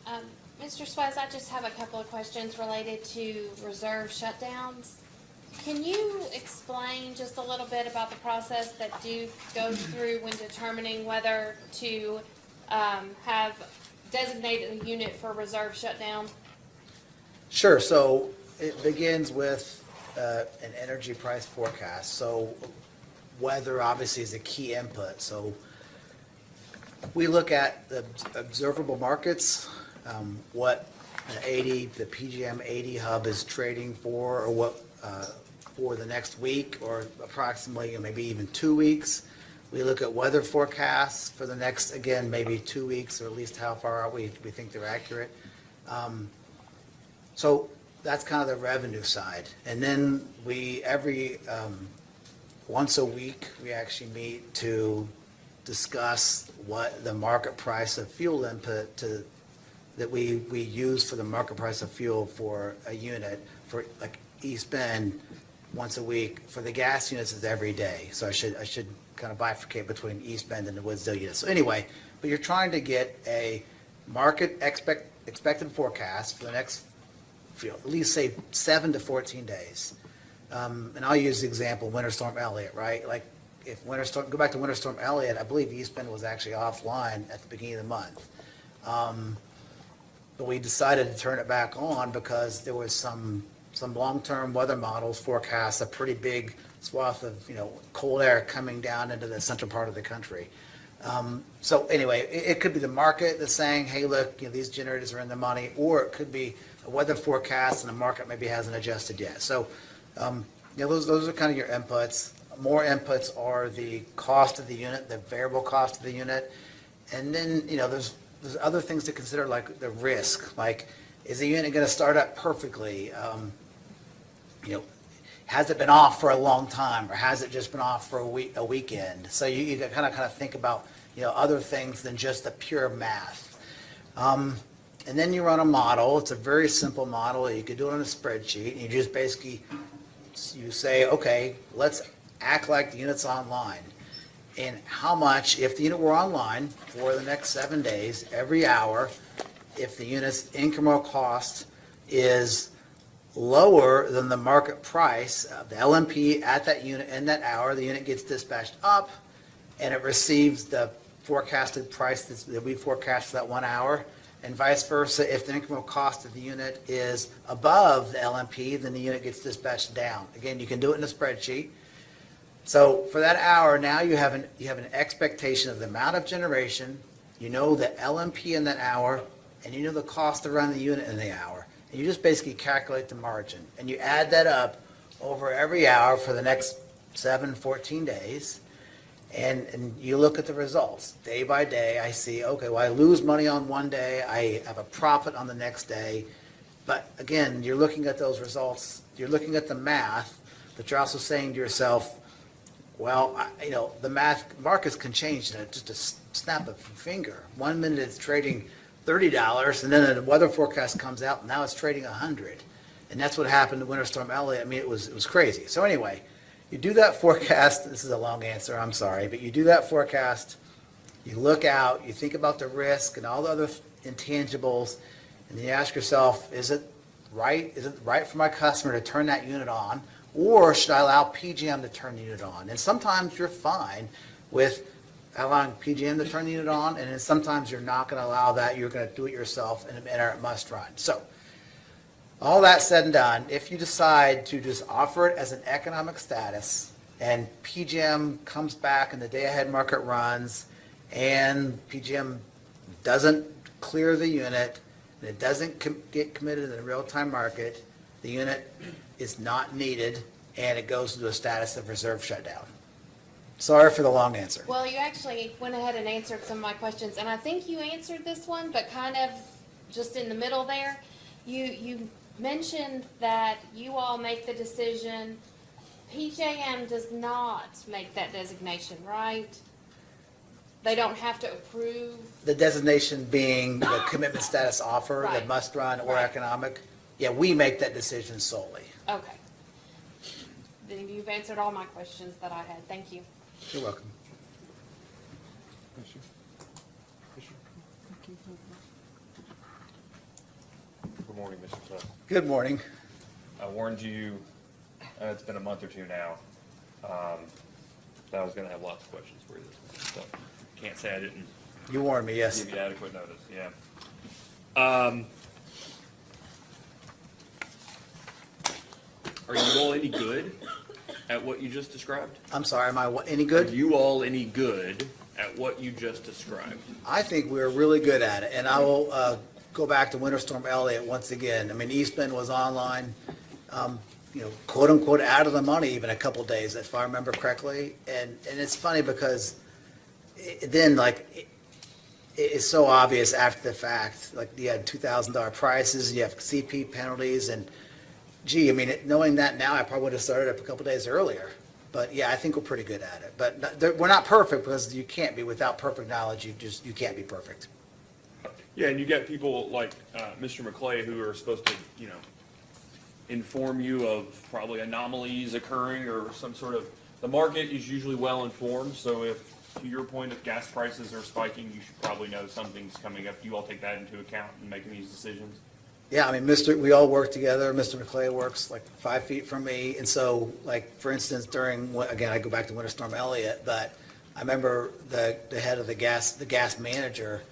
Honor. Mr. Swez, I just have a couple of questions related to reserve shutdowns. Can you explain just a little bit about the process that Duke goes through when determining whether to have designated a unit for reserve shutdown? Sure, so it begins with an energy price forecast. So weather obviously is a key input. So we look at the observable markets, what the PJM 80 hub is trading for, or what for the next week, or approximately maybe even 2 weeks. We look at weather forecasts for the next, again, maybe 2 weeks, or at least how far out we think they're accurate. So that's kind of the revenue side. And then every once a week, we actually meet to discuss what the market price of fuel input that we use for the market price of fuel for a unit for like East Bend once a week. For the gas units, is every day. So I should kind of bifurcate between East Bend and the Woodsdale units. So anyway, but you're trying to get a market expected forecast for the next, at least say 7 to 14 days. And I'll use the example Winter Storm Elliott, right? Like if go back to Winter Storm Elliott, I believe East Bend was actually offline at the beginning of the month. But we decided to turn it back on because there was some long-term weather models forecast a pretty big swath of, cold air coming down into the central part of the country. So anyway, it could be the market that's saying, hey, look, these generators are in the money, or it could be a weather forecast and the market maybe hasn't adjusted yet. So, those are kind of your inputs. More inputs are the cost of the unit, the variable cost of the unit. And then, there's other things to consider, like the risk. Like, is the unit going to start up perfectly? Has it been off for a long time, or has it just been off for a weekend? So you kind of think about other things than just the pure math. And then you run a model. It's a very simple model. You could do it on a spreadsheet, and you just basically you say, okay, let's act like the unit's online. And how much, if the unit were online for the next 7 days, every hour, if the unit's incremental cost is lower than the market price of the LMP at that unit in that hour, the unit gets dispatched up, and it receives the forecasted price that we forecast for that 1 hour, and vice versa. If the incremental cost of the unit is above the LMP, then the unit gets dispatched down. Again, you can do it in a spreadsheet. So for that hour, now you have an expectation of the amount of generation, the LMP in that hour, and the cost to run the unit in the hour. And you just basically calculate the margin, and you add that up over every hour for the next 14 days, and you look at the results. Day by day, I see, okay, well, I lose money on one day, I have a profit on the next day. But again, you're looking at those results, you're looking at the math, but you're also saying to yourself, well, the markets can change in just snap of a finger. 1 minute it's trading $30, and then the weather forecast comes out, and now it's trading 100. And that's what happened to Winter Storm Elliott. I mean, it was crazy. So anyway, you do that forecast. This is a long answer, I'm sorry, but you do that forecast, you look out, you think about the risk and all the other intangibles, and then you ask yourself, is it right for my customer to turn that unit on, or should I allow PJM to turn the unit on? And sometimes you're fine with allowing PJM to turn the unit on, and then sometimes you're not going to allow that. You're going to do it yourself and it must run. So all that said and done, if you decide to just offer it as an economic status and PJM comes back and the day-ahead market runs and PJM doesn't clear the unit and it doesn't get committed in the real-time market, the unit is not needed and it goes into a status of reserve shutdown. Sorry for the long answer. Well, you actually went ahead and answered some of my questions, and I think you answered this one, but kind of just in the middle there. You mentioned that you all make the decision. PJM does not make that designation, right? They don't have to approve. The designation being the commitment status offer, the Right. must run or Right. economic. Yeah, we make that decision solely. Okay. Then you've answered all my questions that I had. Thank you. You're welcome. Good morning, Mr. Smith. Good morning. I warned you, it's been a month or two now, that I was gonna have lots of questions for you this month, so can't say I didn't You warned me, yes. give you adequate notice, yeah. Are you all any good at what you just described? I'm sorry, am I any Are good? you all any good at what you just described? I think we're really good at it, and I will go back to Winter Storm Elliott once again. I mean, East Bend was online, quote unquote, out of the money even a couple days, if I remember correctly. And it's funny because it's so obvious after the fact. Like, you had $2,000 prices, you have CP penalties, and gee, I mean, knowing that now, I probably would have started up a couple days earlier. But yeah, I think we're pretty good at it. But we're not perfect because you can't be without perfect knowledge. You can't be perfect. Yeah, and you get people like Mr. McClay who are supposed to, inform you of probably anomalies occurring or some sort of, the market is usually well informed, so if, to your point, if gas prices are spiking, you should probably know something's coming up. Do you all take that into account in making these decisions? Yeah, I mean, we all work together. Mr. McClay works like 5 feet from me. And so, like, for instance, again, I go back to Winter Storm Elliott, but I remember the head of the gas manager,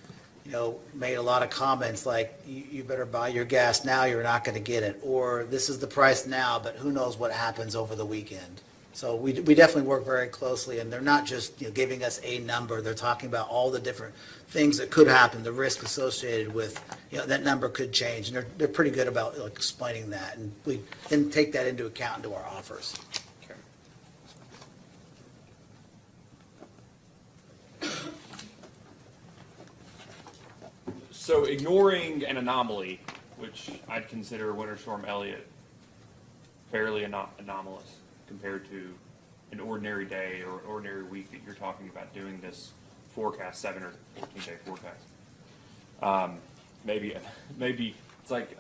made a lot of comments like, you better buy your gas now, you're not going to get it. Or this is the price now, but who knows what happens over the weekend. So we definitely work very closely, and they're not just giving us a number. They're talking about all the different things that could happen, the risk associated with that number could change, and they're pretty good about explaining that, and we then take that into account into our offers. Okay. So ignoring an anomaly, which I'd consider Winter Storm Elliott fairly anomalous compared to an ordinary day or an ordinary week that you're talking about doing this forecast, 7 or 14-day forecast. Maybe it's like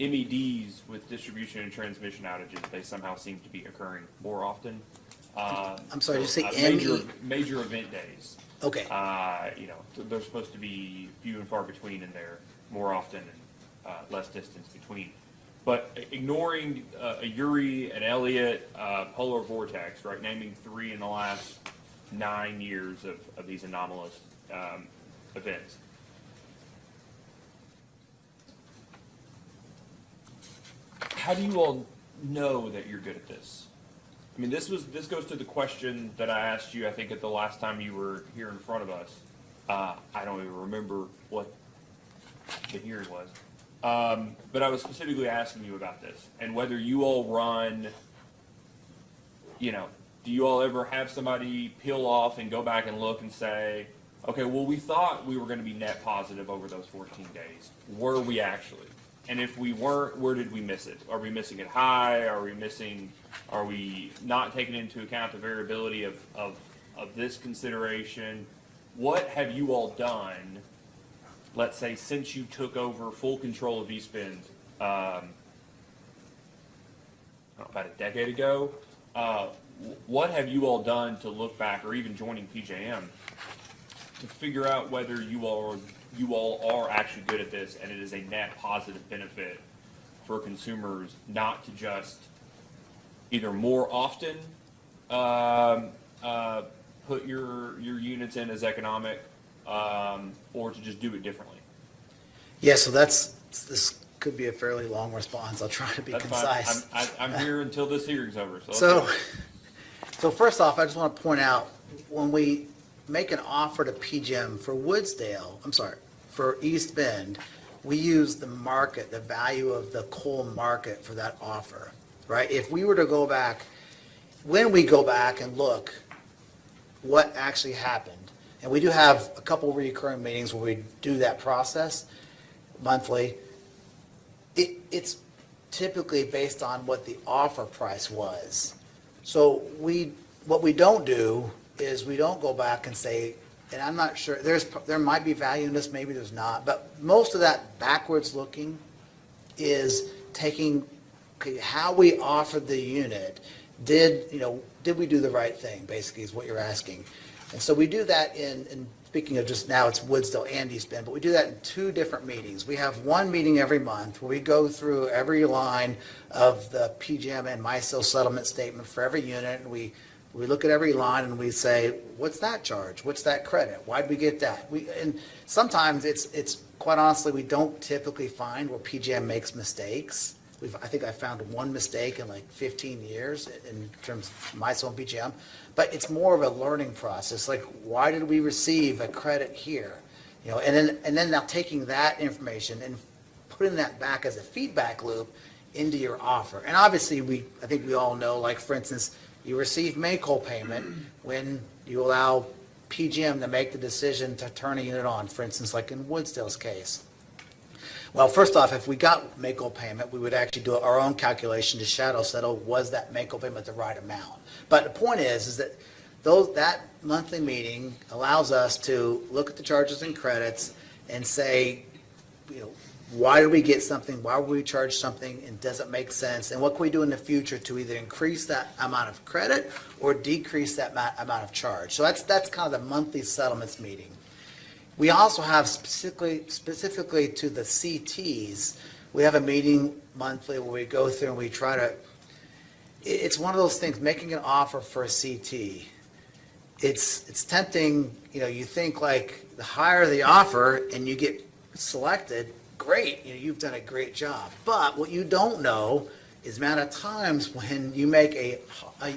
MEDs with distribution and transmission outages. They somehow seem to be occurring more often. I'm sorry, did you say major event days. Okay. They're supposed to be few and far between in there more often and less distance between. But ignoring a Uri, an Elliott, polar vortex, right? Naming 3 in the last 9 years of these anomalous events. How do you all know that you're good at this? I mean, this goes to the question that I asked you, I think, at the last time you were here in front of us. I don't even remember what the hearing was. But I was specifically asking you about this and whether you all run, do you all ever have somebody peel off and go back and look and say, okay, well, we thought we were going to be net positive over those 14 days. Were we actually? And if we weren't, where did we miss it? Are we missing it high? Are we not taking into account the variability of of this consideration, what have you all done, let's say, since you took over full control of East Bend, about a decade ago? What have you all done to look back, or even joining PJM, to figure out whether you all are actually good at this and it is a net positive benefit for consumers, not to just either more often put your units in as economic, or to just do it differently? Yeah, so this could be a fairly long response. I'll try to be That's concise. fine. I'm here until this hearing's over. So, let's So, go. so first off, I just want to point out, when we make an offer to PGM for for East Bend, we use the market, the value of the coal market for that offer, right? If we were to go back, when we go back and look what actually happened, and we do have a couple recurring meetings where we do that process monthly, it's typically based on what the offer price was. So what we don't do is we don't go back and say, and I'm not sure, there might be value in this, maybe there's not, but most of that backwards looking is taking, okay, how we offered the unit, did we do the right thing, basically, is what you're asking. And so we do that in speaking of just now, it's Woodsdale and East Bend, but we do that in 2 different meetings. We have one meeting every month where we go through every line of the PJM and MISO settlement statement for every unit, and we look at every line and we say, what's that charge? What's that credit? Why'd we get that? And sometimes it's quite honestly, we don't typically find where PJM makes mistakes. I think I found one mistake in like 15 years in terms of MISO and PJM, but it's more of a learning process. Like, why did we receive a credit here? And then now taking that information and putting that back as a feedback loop into your offer. And obviously, I think we all know, like, for instance, you receive make-whole payment when you allow PGM to make the decision to turn a unit on, for instance, like in Woodsdale's case. Well, first off, if we got make-whole payment, we would actually do our own calculation to shadow settle, was that make-whole payment the right amount? But the point is that that monthly meeting allows us to look at the charges and credits and say, why did we get something? Why would we charge something? And does it make sense? And what can we do in the future to either increase that amount of credit or decrease that amount of charge? So that's kind of the monthly settlements meeting. We also have specifically to the CTs, we have a meeting monthly where we go through and we try to, it's one of those things, making an offer for a CT. It's tempting, you think like the higher the offer and you get selected, great, you've done a great job. But what you don't know is the amount of times when you make a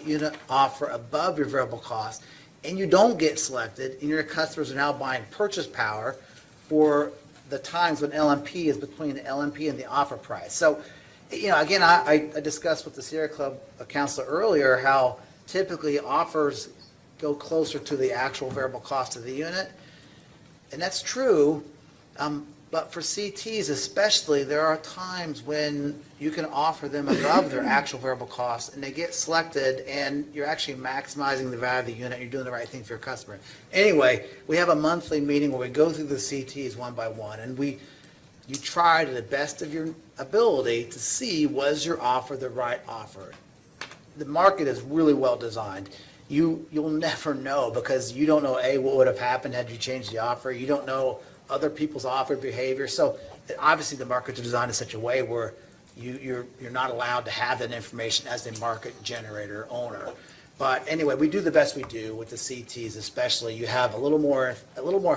unit offer above your variable cost and you don't get selected, and your customers are now buying purchase power for the times when LMP is between the LMP and the offer price. So, again, I discussed with the Sierra Club counselor earlier how typically offers go closer to the actual variable cost of the unit, and that's true. But for CTs especially, there are times when you can offer them above their actual variable costs and they get selected and you're actually maximizing the value of the unit. You're doing the right thing for your customer. Anyway, we have a monthly meeting where we go through the CTs one by one and you try to the best of your ability to see, was your offer the right offer? The market is really well designed. You'll never know because you don't know, what would have happened had you changed the offer. You don't know other people's offer behavior. So obviously the markets are designed in such a way where you're not allowed to have that information as a market generator owner. But anyway, we do the best we do with the CTs, especially. You have a little more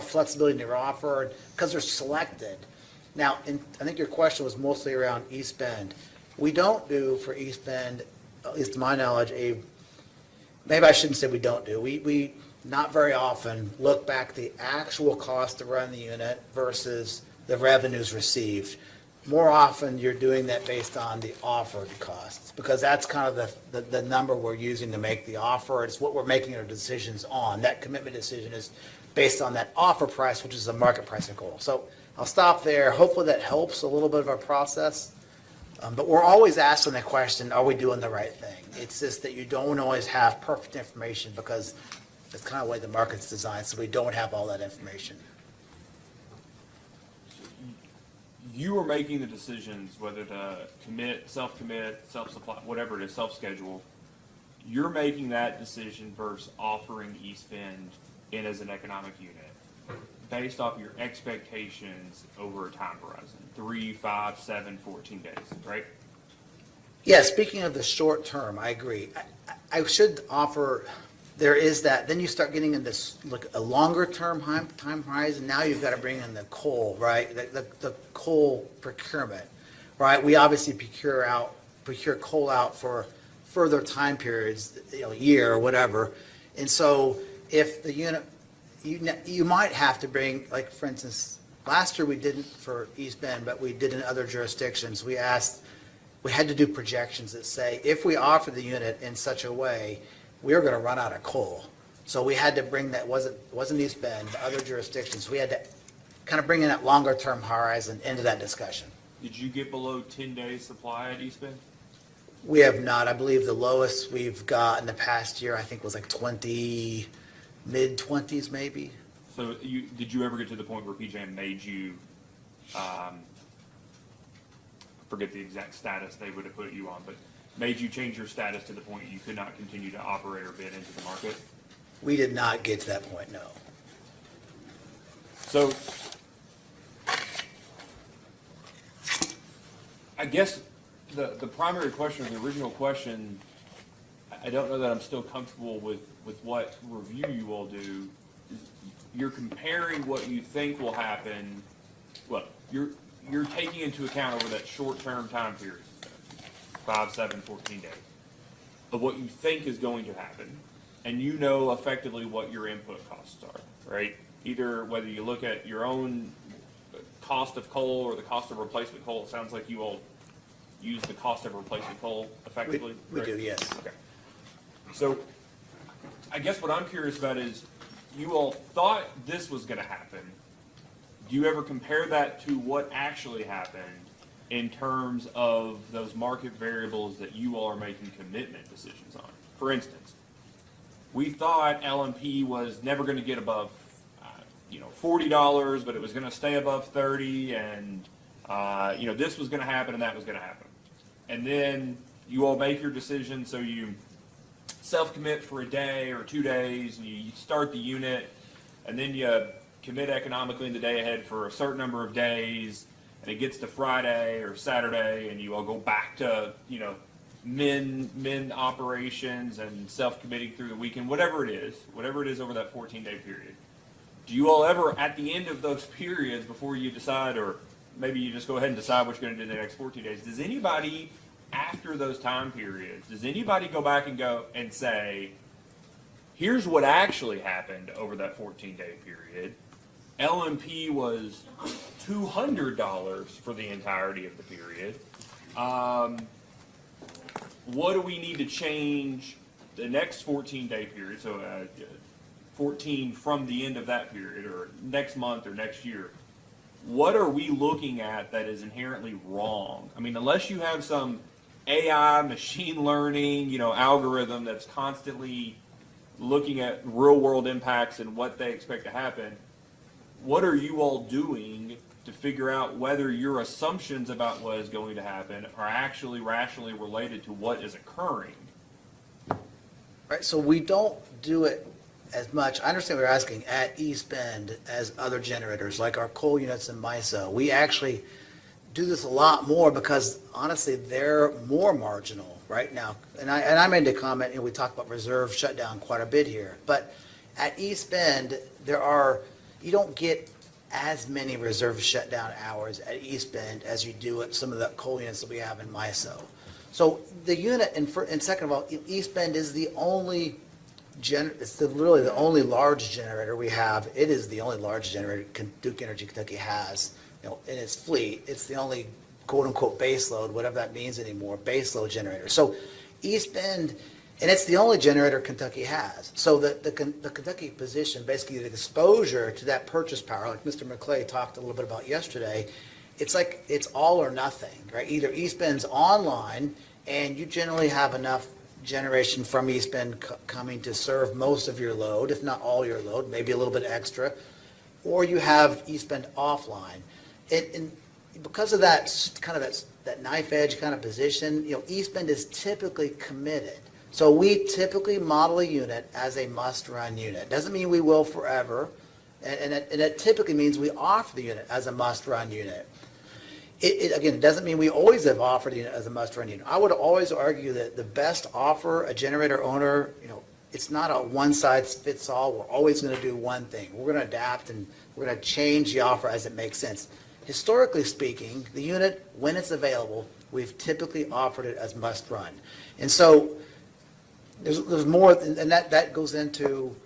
flexibility in your offer because they're selected. Now, I think your question was mostly around East Bend. We don't do for East Bend, at least to my knowledge, maybe I shouldn't say we don't do. We not very often look back the actual cost to run the unit versus the revenues received. More often, you're doing that based on the offered costs because that's kind of the number we're using to make the offer. It's what we're making our decisions on. That commitment decision is based on that offer price, which is the market price of coal. So I'll stop there. Hopefully that helps a little bit of our process. But we're always asking the question, are we doing the right thing? It's just that you don't always have perfect information because That's kind of the way the market's designed, so we don't have all that information. You are making the decisions whether to commit, self-supply, whatever it is, self-schedule. You're making that decision versus offering East Bend in as an economic unit based off your expectations over a time horizon, 3, 5, 7, 14 days, right? Yeah, speaking of the short term, I agree. I should offer, there is that, then you start getting into look, a longer term time horizon. Now you've got to bring in the coal, right? The coal procurement, right? We obviously procure coal out for further time periods, a year or whatever. And so if the unit, you might have to bring, like, for instance, last year we didn't for East Bend, but we did in other jurisdictions. We had to do projections that say, if we offer the unit in such a way, we're going to run out of coal. So we had to bring that, wasn't East Bend, but other jurisdictions. We had to kind of bring in that longer term horizon into that discussion. Did you get below 10 days supply at East Bend? We have not. I believe the lowest we've got in the past year, I think, was like mid-20s maybe. So did you ever get to the point where PJM made you, forget the exact status they would have put you on, but made you change your status to the point you could not continue to operate or bid into the market? We did not get to that point, no. So I guess the primary question, or the original question, I don't know that I'm still comfortable with what review you all do. You're comparing what you think will happen. Well, you're taking into account over that short-term time period, 5, 7, 14 days, of what you think is going to happen, and you know effectively what your input costs are, right? Either whether you look at your own cost of coal or the cost of replacement coal. It sounds like you all use the cost of replacement coal effectively. We right? do, yes. Okay. So I guess what I'm curious about is, you all thought this was going to happen. Do you ever compare that to what actually happened in terms of those market variables that you all are making commitment decisions on? For instance, we thought LMP was never going to get above, $40, but it was going to stay above 30, and this was going to happen and that was going to happen. And then you all make your decision, so you self-commit for a day or 2 days, and you start the unit, and then you commit economically in the day ahead for a certain number of days, and it gets to Friday or Saturday, and you all go back to, min operations and self-committing through the weekend, whatever it is over that 14-day period. Do you all ever, at the end of those periods, before you decide, or maybe you just go ahead and decide what you're going to do in the next 14 days, does anybody, after those time periods, does anybody go back and say, here's what actually happened over that 14-day period? LMP was $200 for the entirety of the period. What do we need to change the next 14-day period? So 14 from the end of that period, or next month or next year. What are we looking at that is inherently wrong? I mean, unless you have some AI, machine learning, algorithm that's constantly looking at real-world impacts and what they expect to happen, what are you all doing to figure out whether your assumptions about what is going to happen are actually rationally related to what is occurring? Right, so we don't do it as much, I understand what you're asking, at East Bend as other generators, like our coal units in MISO. We actually do this a lot more because, honestly, they're more marginal right now. And I made a comment, and we talked about reserve shutdown quite a bit here. But at East Bend, you don't get as many reserve shutdown hours at East Bend as you do at some of the coal units that we have in MISO. So the unit, and second of all, East Bend is the only really the only large generator we have. It is the only large generator Duke Energy Kentucky has, in its fleet. It's the only quote-unquote base load, whatever that means anymore, base load generator. So East Bend, and it's the only generator Kentucky has. So the Kentucky position, basically the exposure to that purchase power, like Mr. McClay talked a little bit about yesterday, it's like it's all or nothing, right? Either East Bend's online, and you generally have enough generation from East Bend coming to serve most of your load, if not all your load, maybe a little bit extra, or you have East Bend offline. And because of that, kind of that knife edge kind of position, East Bend is typically committed. So we typically model a unit as a must-run unit. Doesn't mean we will forever, and it typically means we offer the unit as a must-run unit. Again, it doesn't mean we always have offered the unit as a must-run unit. I would always argue that the best offer a generator owner, it's not a one-size-fits-all. We're always going to do one thing. We're going to adapt and we're going to change the offer as it makes sense. Historically speaking, the unit, when it's available, we've typically offered it as must-run. And so there's more, and that goes into,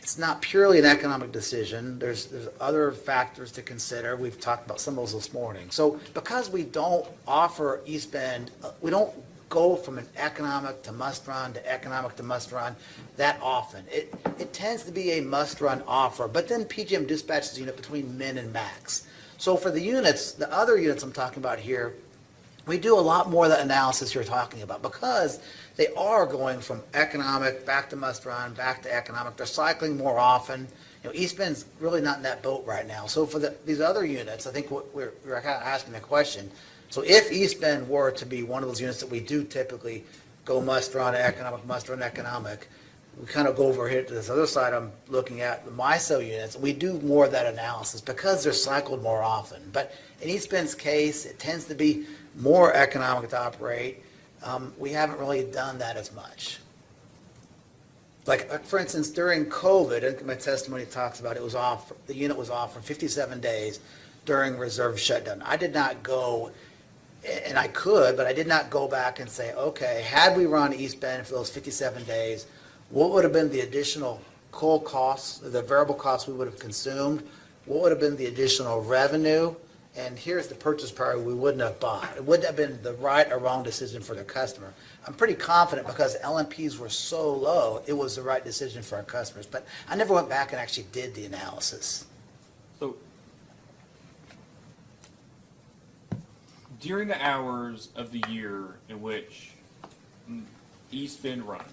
it's not purely an economic decision. There's other factors to consider. We've talked about some of those this morning. So because we don't offer East Bend, we don't go from an economic to must-run to economic to must-run that often. It tends to be a must-run offer, but then PJM dispatches the unit between min and max. So for the units, the other units I'm talking about here, we do a lot more of the analysis you're talking about because they are going from economic back to must-run, back to economic. They're cycling more often. East Bend's really not in that boat right now. So for these other units, I think we're kind of asking the question. So if East Bend were to be one of those units that we do typically go must-run economic, we kind of go over here to this other side. I'm looking at the MISO units. We do more of that analysis because they're cycled more often. But in East Bend's case, it tends to be more economic to operate. We haven't really done that as much. Like, for instance, during COVID, and my testimony talks about the unit was off for 57 days during reserve shutdown. I did not go, and I could, but I did not go back and say, okay, had we run East Bend for those 57 days, what would have been the additional coal costs, the variable costs we would have consumed? What would have been the additional revenue? And here's the purchase price we wouldn't have bought. It wouldn't have been the right or wrong decision for the customer. I'm pretty confident because LMPs were so low, it was the right decision for our customers. But I never went back and actually did the analysis. So during the hours of the year in which East Bend runs,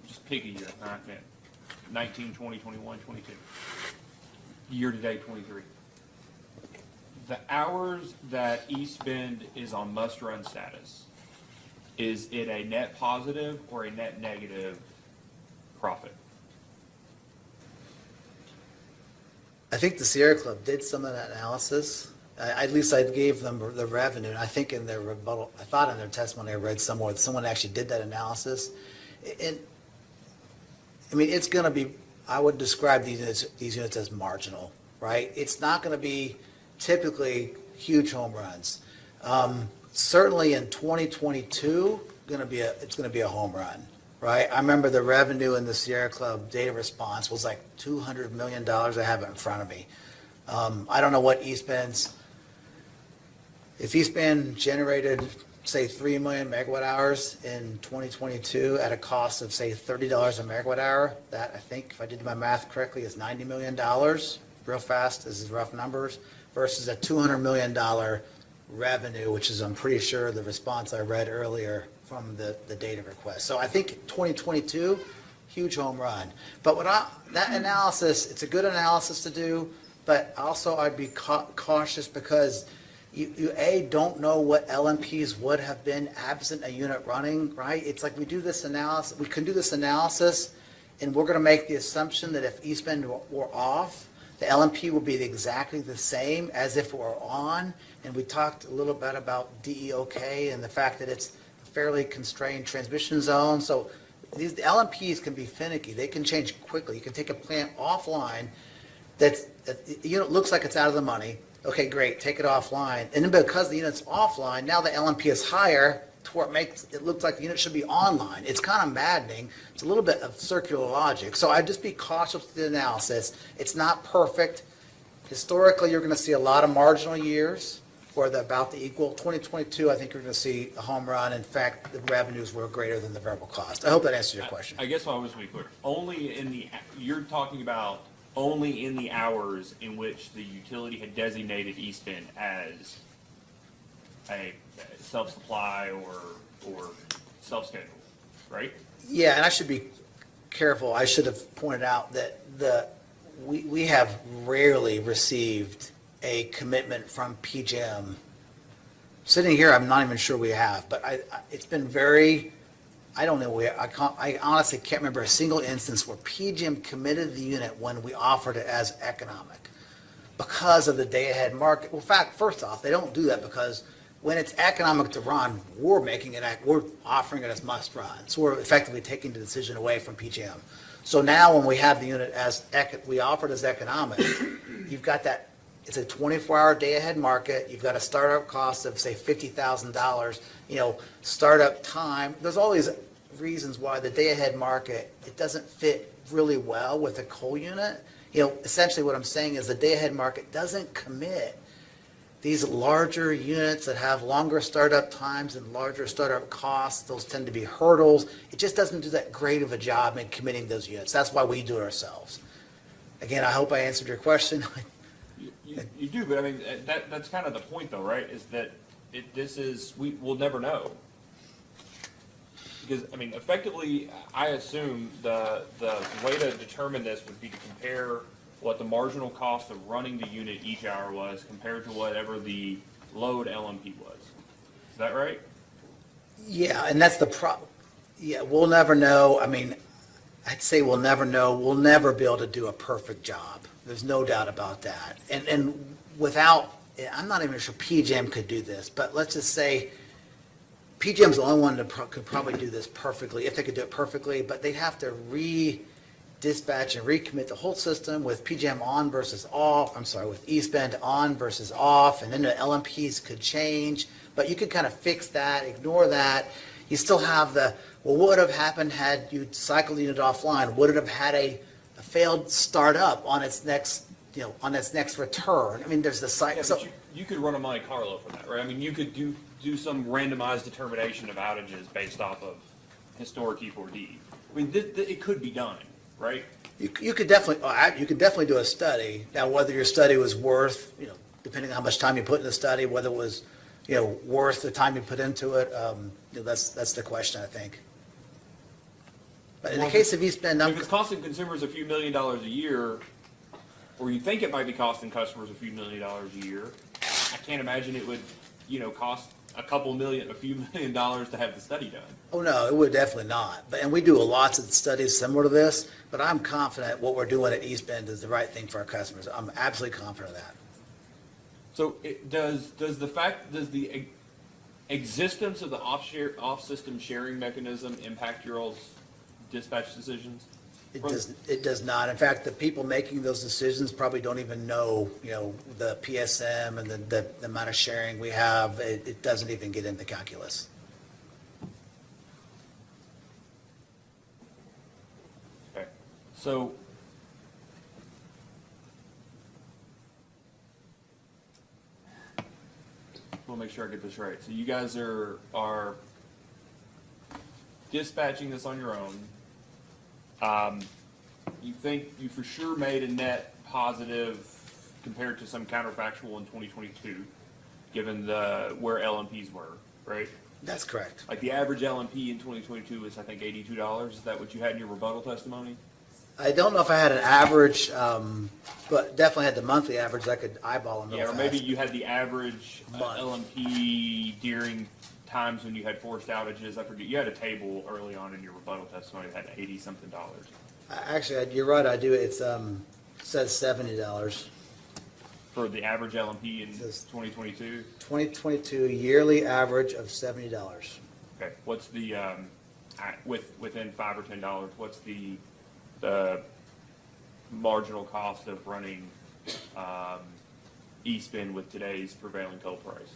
just pick a year, 19, 20, 21, 22, year-to-date 23. The hours that East Bend is on must-run status, is it a net positive or a net negative profit? I think the Sierra Club did some of that analysis. At least I gave them the revenue, and I think in their rebuttal, I thought in their testimony I read somewhere that someone actually did that analysis. And I mean, it's going to be, I would describe these units as marginal, right? It's not going to be typically huge home runs. Certainly in 2022, it's going to be a home run, right? I remember the revenue in the Sierra Club data response was like $200 million. I have it in front of me. I don't know what East Bend's, if East Bend generated, say, 3 million megawatt hours in 2022 at a cost of, say, $30 a megawatt hour, that I think, if I did my math correctly, is $90 million, real fast, this is rough numbers, versus a $200 million revenue, which is, I'm pretty sure, the response I read earlier from the data request. So I think 2022, huge home run. But that analysis, it's a good analysis to do, but also I'd be cautious because you don't know what LMPs would have been absent a unit running, right? It's like we can do this analysis, and we're going to make the assumption that if East Bend were off, the LMP will be exactly the same as if it were on. And we talked a little bit about DEOK and the fact that it's a fairly constrained transmission zone. So the LMPs can be finicky. They can change quickly. You can take a plant offline the unit looks like it's out of the money. Okay, great, take it offline. And then because the unit's offline, now the LMP is higher to where it looks like the unit should be online. It's kind of maddening. It's a little bit of circular logic. So I'd just be cautious with the analysis. It's not perfect. Historically, you're going to see a lot of marginal years where they're about to equal. 2022, I think you're going to see a home run. In fact, the revenues were greater than the variable cost. I hope that answers your question. I guess I was to be clear. You're talking about only in the hours in which the utility had designated East Bend as a self-supply or self-schedule. right? Yeah, and I should be careful. I should have pointed out that we have rarely received a commitment from PJM. Sitting here, I'm not even sure we have, but it's been very, I don't know, I honestly can't remember a single instance where PJM committed the unit when we offered it as economic because of the day-ahead market. Well, in fact, first off, they don't do that because when it's economic to run, we're offering it as must run. So we're effectively taking the decision away from PJM. So now when we have the unit we offer it as economic, you've got that, it's a 24-hour day-ahead market. You've got a startup cost of, say, $50,000, startup time. There's all these reasons why the day-ahead market, it doesn't fit really well with a coal unit. Essentially what I'm saying is the day-ahead market doesn't commit these larger units that have longer startup times and larger startup costs. Those tend to be hurdles. It just doesn't do that great of a job in committing those units. That's why we do it ourselves. Again, I hope I answered your question. You do, but I mean, that's kind of the point though, right? Is that we'll never know. Because, I mean, effectively, I assume the way to determine this would be to compare what the marginal cost of running the unit each hour was compared to whatever the load LMP was. Is that right? Yeah, and that's the problem. Yeah, we'll never know. I mean, I'd say we'll never know. We'll never be able to do a perfect job. There's no doubt about that. And without, I'm not even sure PJM could do this, but let's just say PJM's the only one that could probably do this perfectly, if they could do it perfectly, but they'd have to dispatch and recommit the whole system with PJM on versus off, with East Bend on versus off, and then the LMPs could change, but you could kind of fix that, ignore that. You still have what would have happened had you cycled the unit offline? Would it have had a failed startup on its next, on its next return? I mean, there's the cycle. Yeah, but you could run a Monte Carlo from that, right? I mean, you could do some randomized determination of outages based off of historic E4D. I mean, it could be done. Right? You could definitely do a study. Now, whether your study was worth, depending on how much time you put in the study, whether it was, worth the time you put into it, that's the question, I think. But in the case of East Bend, if it's costing consumers a few $1 million a year, or you think it might be costing customers a few $1 million a year, I can't imagine it would, cost a few $1 million to have the study done. Oh, no, it would definitely not. And we do lots of studies similar to this, but I'm confident what we're doing at East Bend is the right thing for our customers. I'm absolutely confident of that. So does the existence of the off-system sharing mechanism impact your all's dispatch decisions? It does not. In fact, the people making those decisions probably don't even know, the PSM and the amount of sharing we have. It doesn't even get into calculus. Okay. So we'll make sure I get this right. So you guys are dispatching this on your own. You think you for sure made a net positive compared to some counterfactual in 2022, given where LMPs were, right? That's correct. Like the average LMP in 2022 was, I think, $82. Is that what you had in your rebuttal testimony? I don't know if I had an average, but definitely had the monthly average. I could eyeball them real Yeah, or fast. maybe you had the average Month. LMP during times when you had forced outages. I forget. You had a table early on in your rebuttal testimony that had $80-something. Actually, you're right. I do. It's says $70. For the average LMP in Says- 2022? 2022 yearly average of $70. Okay. What's the, within $5 or $10, what's the marginal cost of running East Bend with today's prevailing coal price?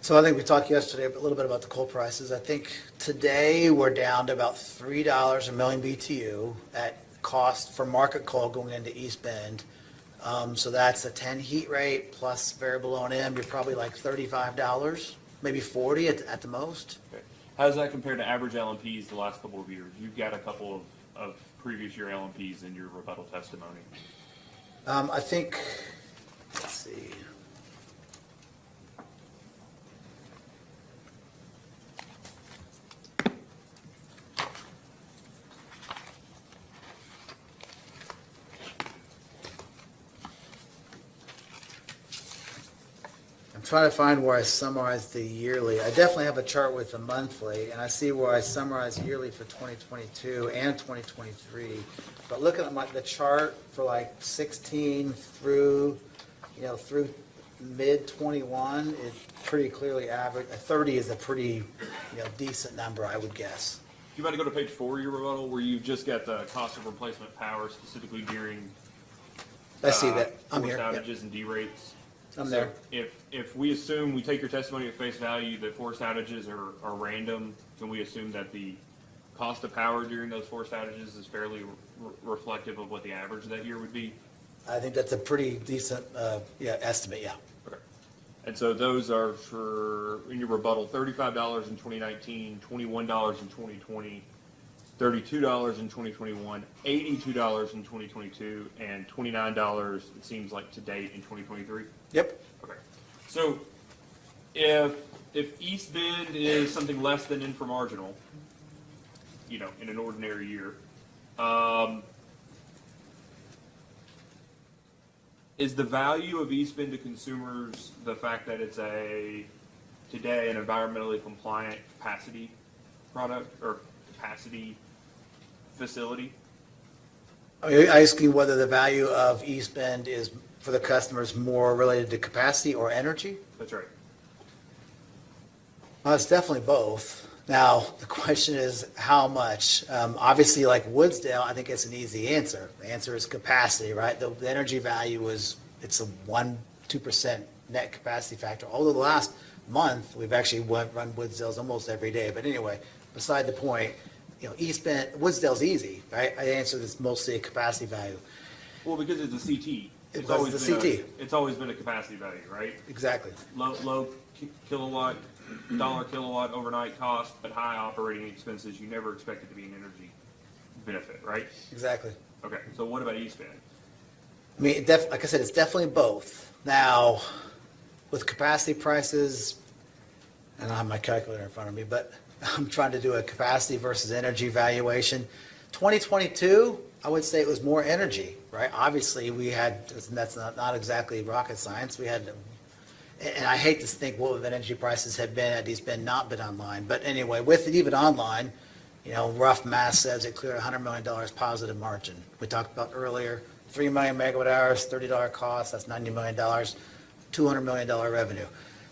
So I think we talked yesterday a little bit about the coal prices. I think today we're down to about $3 a million BTU at cost for market coal going into East Bend. So that's a 10 heat rate plus variable O&M. You're probably like $35, maybe 40 at the most. Okay. How does that compare to average LMPs the last couple of years? You've got a couple of previous year LMPs in your rebuttal testimony. I think, let's see. trying to find where I summarized the yearly. I definitely have a chart with the monthly, and I see where I summarize yearly for 2022 and 2023. But looking at the chart for like 16 through, through mid 21, it's pretty clearly average. 30 is a pretty, decent number, I would guess. You want to go to page 4 of your rebuttal, where you've just got the cost of replacement power specifically during I see that. I'm forced here. Yep. outages and derates. I'm So there. If we assume, we take your testimony at face value that forced outages are random, can we assume that the cost of power during those forced outages is fairly reflective of what the average that year would be? I think that's a pretty decent, estimate, yeah. Okay. And so those are for, in your rebuttal, $35 in 2019, $21 in 2020, $32 in 2021, $82 in 2022, and $29, it seems like, to date in 2023? Yep. Okay. So if East Bend is something less than inframarginal, in an ordinary year, is the value of East Bend to consumers the fact that it's today an environmentally compliant capacity product or capacity facility? I mean, asking whether the value of East Bend is, for the customers, more related to capacity or energy? That's right. Well, it's definitely both. Now, the question is how much? Obviously, like Woodsdale, I think it's an easy answer. The answer is capacity, right? The energy value it's a 1-2% net capacity factor. Although the last month, we've actually run Woodsdale's almost every day. But anyway, beside the point, East Bend, Woodsdale's easy, right? I answered it's mostly a capacity value. Well, because it's a CT. Because it's a CT. It's always been a capacity value, right? Exactly. Low kilowatt, dollar kilowatt overnight cost, but high operating expenses. You never expect it to be an energy benefit, right? Exactly. Okay, so what about East Bend? I mean, like I said, it's definitely both. Now, with capacity prices, and I don't have my calculator in front of me, but I'm trying to do a capacity versus energy valuation. 2022, I would say it was more energy, right? Obviously, we had, and that's not exactly rocket science, we had, and I hate to think what the energy prices had been had these not been online. But anyway, with it even online, rough math says it cleared $100 million positive margin. We talked about earlier, 3 million megawatt hours, $30 cost, that's $90 million, $200 million revenue.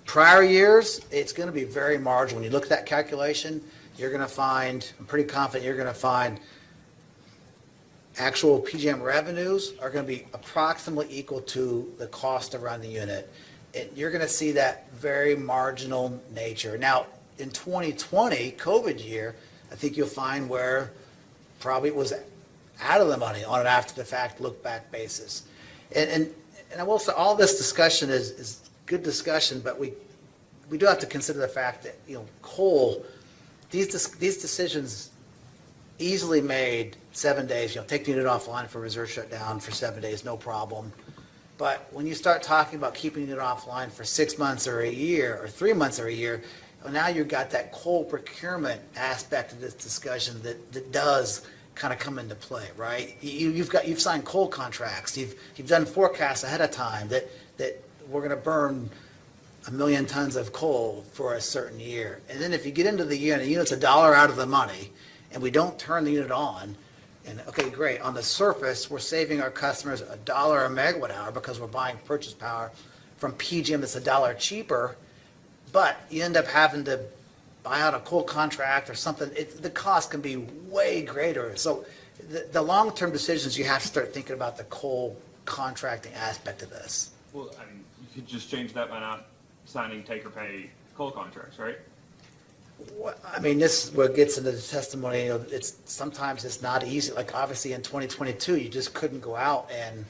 Prior years, it's going to be very marginal. When you look at that calculation, you're going to find, I'm pretty confident you're going to find actual PJM revenues are going to be approximately equal to the cost to run the unit. You're going to see that very marginal nature. Now, in 2020, COVID year, I think you'll find where probably it was out of the money on an after-the-fact, look-back basis. And I will say, all this discussion is good discussion, but we do have to consider the fact that, coal, these decisions easily made 7 days, take the unit offline for reserve shutdown for 7 days, no problem. But when you start talking about keeping it offline for 6 months or a year, or 3 months or a year, well, now you've got that coal procurement aspect of this discussion that does kind of come into play, right? You've signed coal contracts, you've done forecasts ahead of time that we're going to burn 1 million tons of coal for a certain year. And then if you get into the unit, the unit's $1 out of the money, and we don't turn the unit on, and okay, great, on the surface, we're saving our customers $1 a megawatt hour because we're buying purchase power from PJM that's $1 cheaper, but you end up having to buy out a coal contract or something. The cost can be way greater. So the long-term decisions, you have to start thinking about the coal contracting aspect of this. Well, I mean, you could just change that by not signing take-or-pay coal contracts, right? I mean, this is what gets into the testimony. Sometimes it's not easy. Like obviously in 2022, you just couldn't go out and.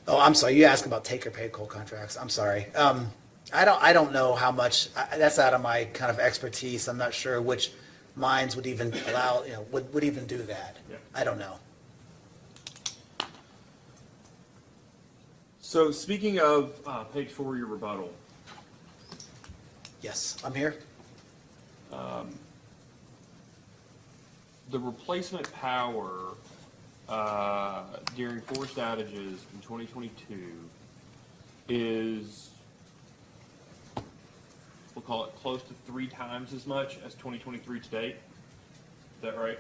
Oh, I'm sorry. You asked about take-or-pay coal contracts. I'm sorry. I don't know how much. That's out of my kind of expertise. I'm not sure which mines would even allow. Would even do that. Yeah. I don't know. So speaking of page 4 of your rebuttal, Yes, I'm here. the replacement power during forced outages in 2022 is call it close to 3 times as much as 2023 to date. Is that right?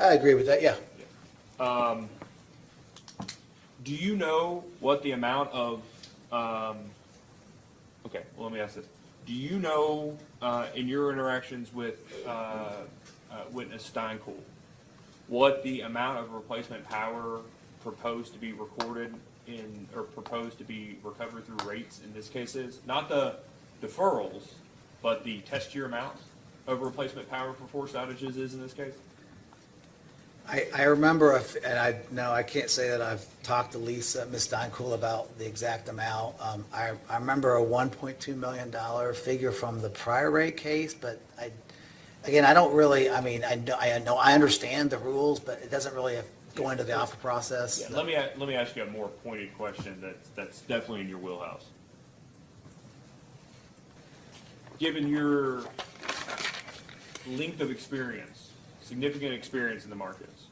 I agree with that, yeah. Do you know what the amount of, okay, well, let me ask this. Do you know, in your interactions with Witness Steinkuhl, what the amount of replacement power proposed to be recorded in, or proposed to be recovered through rates in this case is? Not the deferrals, but the test year amount of replacement power for forced outages is in this case? I remember, and I can't say that I've talked to Lisa, Ms. Steinkuhl, about the exact amount. I remember a $1.2 million figure from the prior rate case, but I don't really, I mean, I understand the rules, but it doesn't really go into the offer process. Yeah, let me ask you a more pointed question that's definitely in your wheelhouse. Given your length of experience, significant experience in the markets,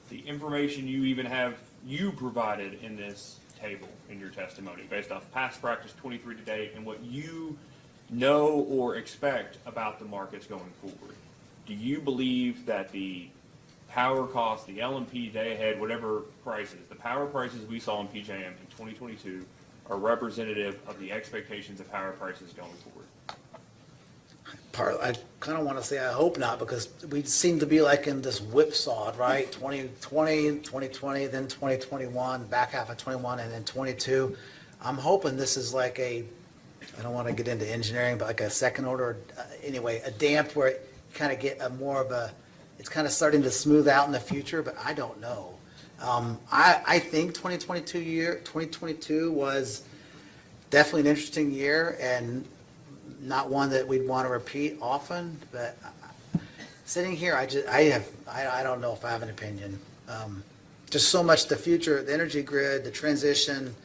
the information you provided in this table in your testimony based off past practice 23 to date and what you know or expect about the markets going forward, do you believe that the power costs, the LMP day ahead, whatever prices, the power prices we saw in PJM in 2022 are representative of the expectations of power prices going forward? I kind of want to say I hope not, because we seem to be like in this whipsaw, right? 2020, then 2021, back half of 21, and then 22. I'm hoping this is like I don't want to get into engineering, but like a second order, anyway, a damped where you kind of get it's kind of starting to smooth out in the future, but I don't know. I think 2022 was definitely an interesting year, and not one that we'd want to repeat often, but sitting here, I don't know if I have an opinion. Just so much the future, the energy grid, the transition.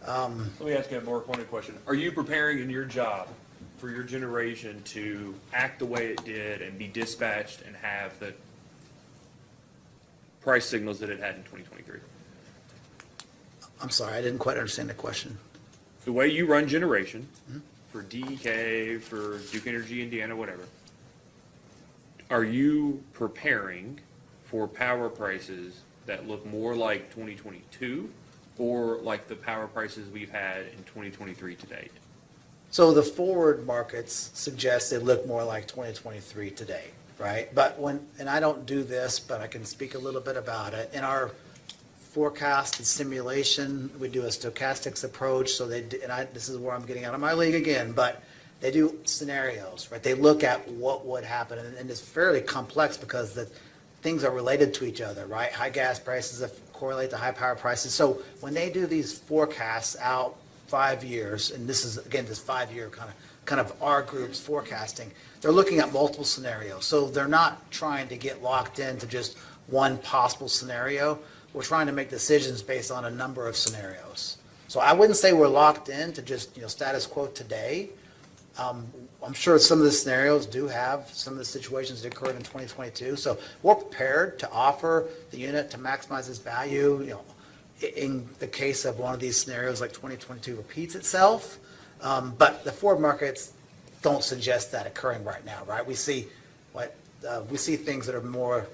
Let me ask you a more pointed question. Are you preparing in your job for your generation to act the way it did and be dispatched and have the price signals that it had in 2023? I'm sorry, I didn't quite understand the question. The way you run generation for DEK, for Duke Energy Indiana, whatever, are you preparing for power prices that look more like 2022 or like the power prices we've had in 2023 to date? So the forward markets suggest they look more like 2023 today, right? But and I don't do this, but I can speak a little bit about it. In our forecast and simulation, we do a stochastics approach. So this is where I'm getting out of my league again, but they do scenarios, right? They look at what would happen, and it's fairly complex because the things are related to each other, right? High gas prices correlate to high power prices. So when they do these forecasts out 5 years, and this is again this 5-year kind of our group's forecasting, they're looking at multiple scenarios. So they're not trying to get locked into just one possible scenario. We're trying to make decisions based on a number of scenarios. So I wouldn't say we're locked in to just status quo today. I'm sure some of the scenarios do have some of the situations that occurred in 2022. So we're prepared to offer the unit to maximize its value. In the case of one of these scenarios, like 2022 repeats itself, but the forward markets don't suggest that occurring right now, right? We see things that are more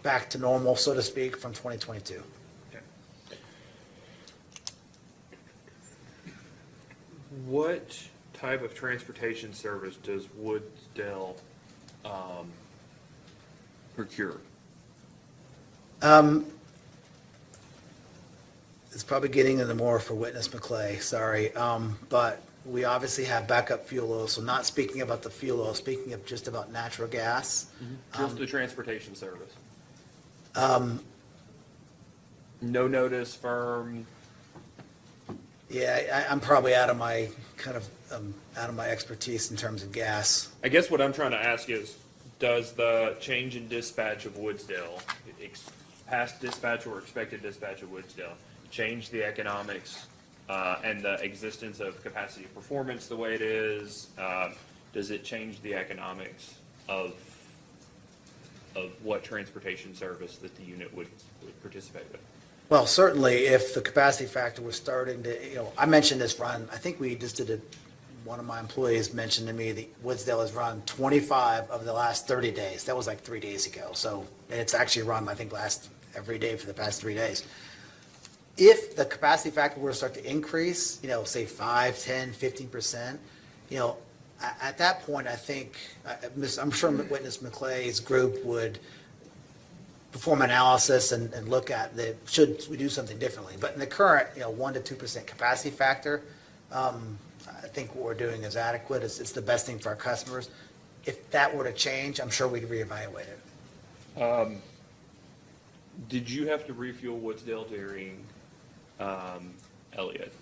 back to normal, so to speak, from 2022. Okay. What type of transportation service does Woodsdale procure? It's probably getting into more for Witness McClay, sorry. But we obviously have backup fuel oil, so not speaking about the fuel oil, speaking of just about natural gas. Just the transportation service. No notice firm. Yeah, I'm probably out of my expertise in terms of gas. I guess what I'm trying to ask is, does the change in dispatch of Woodsdale, past dispatch or expected dispatch of Woodsdale, change the economics and the existence of capacity performance the way it is? Does it change the economics of what transportation service that the unit would participate with? Well, certainly if the capacity factor was starting to, I mentioned this, Ron, I think we just did a one of my employees mentioned to me that Woodsdale has run 25 of the last 30 days. That was like 3 days ago. So, and it's actually run, I think, every day for the past 3 days. If the capacity factor were to start to increase, say 5, 10, 15%, at that point, I think, I'm sure Witness McClay's group would perform analysis and look at should we do something differently. But in the current, 1 to 2% capacity factor, I think what we're doing is adequate. It's the best thing for our customers. If that were to change, I'm sure we'd reevaluate it. Did you have to refuel Woodsdale during Elliott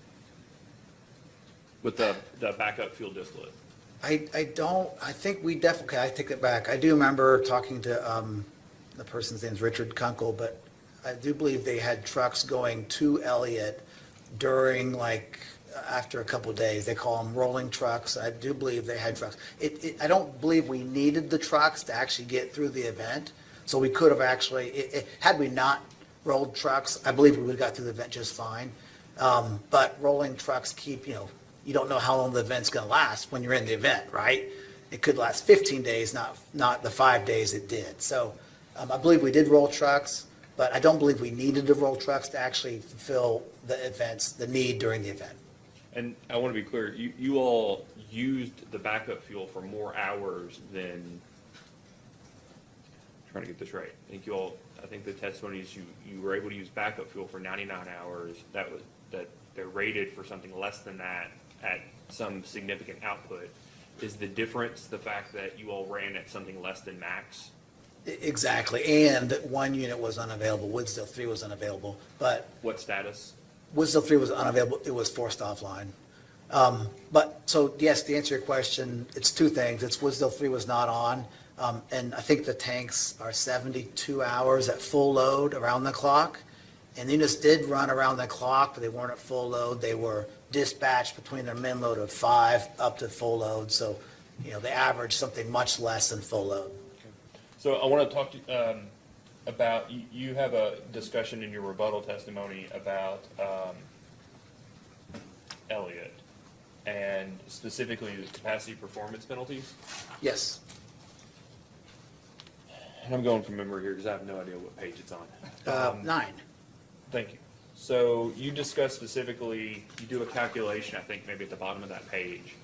with the backup fuel distillate? I think we definitely, I take it back. I do remember talking to, the person's name's Richard Kunkel, but I do believe they had trucks going to Elliott during after a couple of days. They call them rolling trucks. I do believe they had trucks. I don't believe we needed the trucks to actually get through the event. So we could have actually, had we not rolled trucks, I believe we would have got through the event just fine. But rolling trucks keep, you don't know how long the event's going to last when you're in the event, right? It could last 15 days, not the 5 days it did. So I believe we did roll trucks, but I don't believe we needed to roll trucks to actually fulfill the need during the event. And I want to be clear, you all used the backup fuel for more hours than, trying to get this right. I think the testimony is you were able to use backup fuel for 99 hours. That they're rated for something less than that at some significant output. Is the difference the fact that you all ran at something less than max? Exactly, and that one unit was unavailable. Woodsdale 3 was unavailable, but What status? Woodsdale 3 was unavailable. It was forced offline. But so yes, to answer your question, it's two things. It's Woodsdale 3 was not on, and I think the tanks are 72 hours at full load around the clock. And the units did run around the clock, but they weren't at full load. They were dispatched between their min load of 5 up to full load. So, they averaged something much less than full load. So I want to talk to about, you have a discussion in your rebuttal testimony about Elliott and specifically the capacity performance penalties. Yes. And I'm going from memory here because I have no idea what page it's on. 9. Thank you. So you discuss specifically, you do a calculation, I think maybe at the bottom of that page,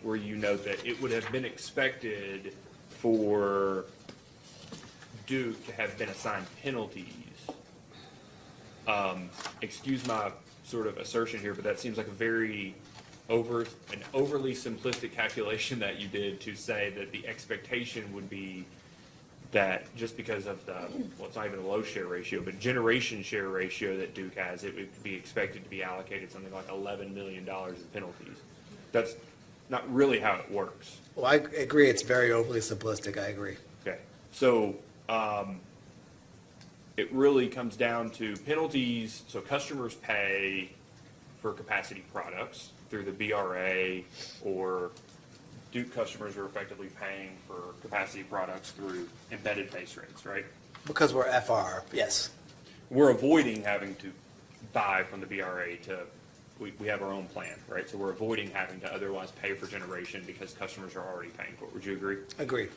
where you note that it would have been expected for Duke to have been assigned penalties. Excuse my sort of assertion here, but that seems like an overly simplistic calculation that you did to say that the expectation would be that just because of it's not even a low share ratio, but generation share ratio that Duke has, it would be expected to be allocated something like $11 million in penalties. That's not really how it works. Well, I agree. It's very overly simplistic. I agree. Okay, so it really comes down to penalties. So customers pay for capacity products through the BRA, or Duke customers are effectively paying for capacity products through embedded base rates, right? Because we're FR, yes. We're avoiding having to buy from the BRA we have our own plan, right? So we're avoiding having to otherwise pay for generation because customers are already paying for it. Would you agree? Agree.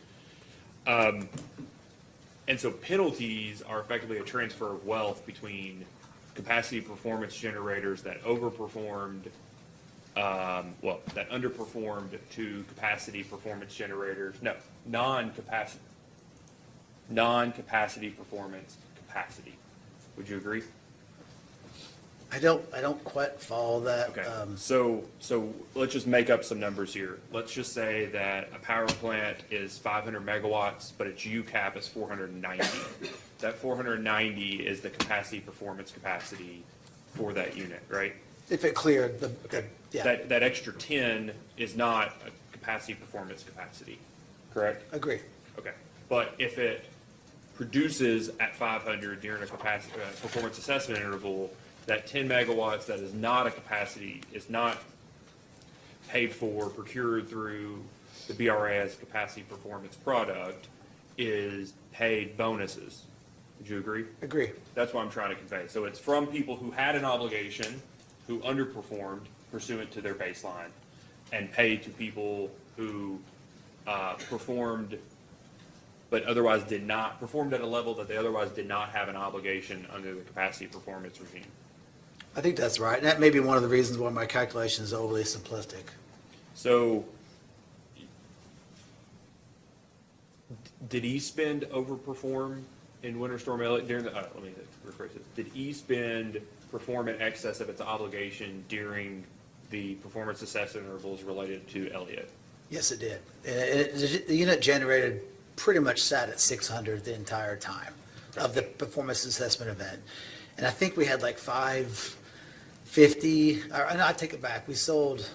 And so penalties are effectively a transfer of wealth between capacity performance generators that overperformed, that underperformed to capacity performance generators. No, non-capacity performance capacity. Would you agree? I don't quite follow that. Okay, so let's just make up some numbers here. Let's just say that a power plant is 500 megawatts, but its UCAP is 490. That 490 is the capacity performance capacity for that unit, right? If it cleared, yeah. That extra 10 is not a capacity performance capacity, correct? Agree. Okay, but if it produces at 500 during a capacity performance assessment interval, that 10 megawatts that is not a capacity, is not paid for, procured through the BRA as a capacity performance product, is paid bonuses. Would you agree? Agree. That's what I'm trying to convey. So it's from people who had an obligation, who underperformed pursuant to their baseline, and pay to people who performed, but otherwise did not, performed at a level that they otherwise did not have an obligation under the capacity performance regime. I think that's right. And that may be one of the reasons why my calculation is overly simplistic. So, did East Bend overperform in Winter Storm Elliott during the, let me rephrase this. Did East Bend perform in excess of its obligation during the performance assessment intervals related to Elliott? Yes, it did. The unit generated pretty much sat at 600 the entire time of the performance assessment event. And I think we had like 550, or no, I take it back. We sold,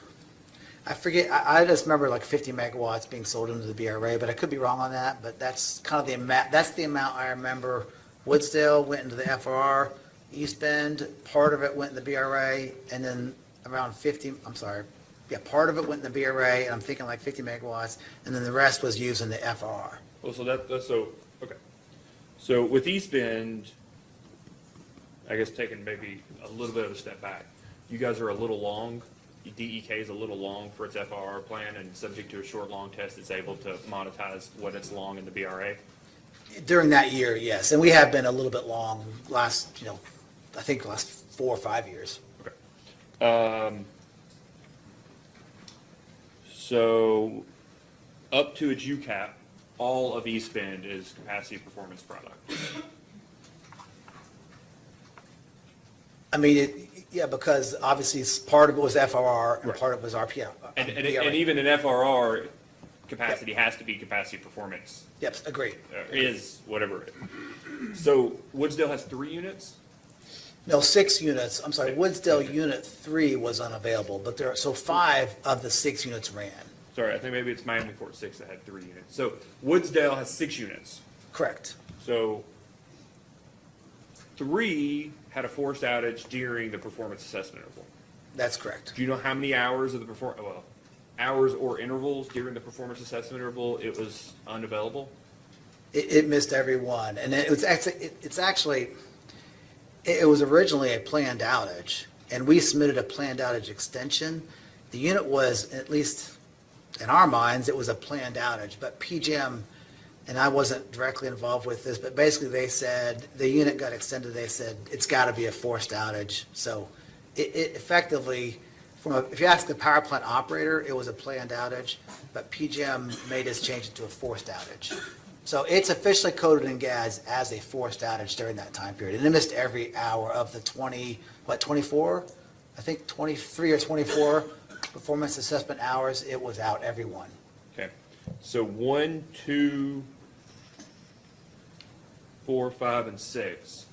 I forget, I just remember like 50 megawatts being sold into the BRA, but I could be wrong on that. But that's kind of the amount, that's the amount I remember. Woodsdale went into the FRR, East Bend, part of it went in the BRA, and then around 50, part of it went in the BRA, and I'm thinking like 50 megawatts, and then the rest was used in the FRR. Well, so that's so, okay. So with East Bend, I guess taking maybe a little bit of a step back, you guys are a little long. DEK is a little long for its FRR plan, and subject to a short long test, it's able to monetize what it's long in the BRA. During that year, yes, and we have been a little bit long last, I think the last 4 or 5 years. Okay. So up to its UCAP, all of East Bend is capacity performance product. I mean, because obviously part of it was FRR and Right. part of it was RPM. And BRA. even in FRR, capacity has to be capacity performance, Yep, agreed. is whatever it is. So Woodsdale has 3 units? No, 6 units. I'm sorry, Woodsdale Unit 3 was unavailable, but so 5 of the 6 units ran. Sorry, I think maybe it's Miami Fort 6 that had 3 units. So Woodsdale has 6 units. Correct. So 3 had a forced outage during the performance assessment interval. That's correct. Do you know how many hours of the hours or intervals during the performance assessment interval it was unavailable? It missed every one, and it was actually, it was originally a planned outage, and we submitted a planned outage extension. The unit was, at least in our minds, it was a planned outage, but PJM, and I wasn't directly involved with this, but basically they said, the unit got extended, they said, it's got to be a forced outage. So it effectively, if you ask the power plant operator, it was a planned outage, but PJM made us change it to a forced outage. So it's officially coded in GADS as a forced outage during that time period. And it missed every hour of the 24? I think 23 or 24 performance assessment hours, it was out every one. Okay. So 1, 2, 4, 5, and 6,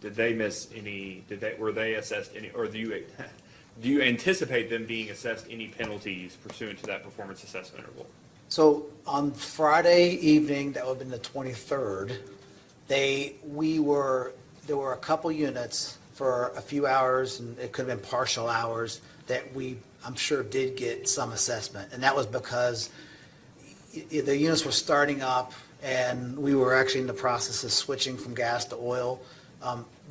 did they miss any, were they assessed any, or do you anticipate them being assessed any penalties pursuant to that performance assessment interval? So on Friday evening, that would have been the 23rd, there were a couple units for a few hours, and it could have been partial hours, that I'm sure did get some assessment. And that was because the units were starting up, and we were actually in the process of switching from gas to oil.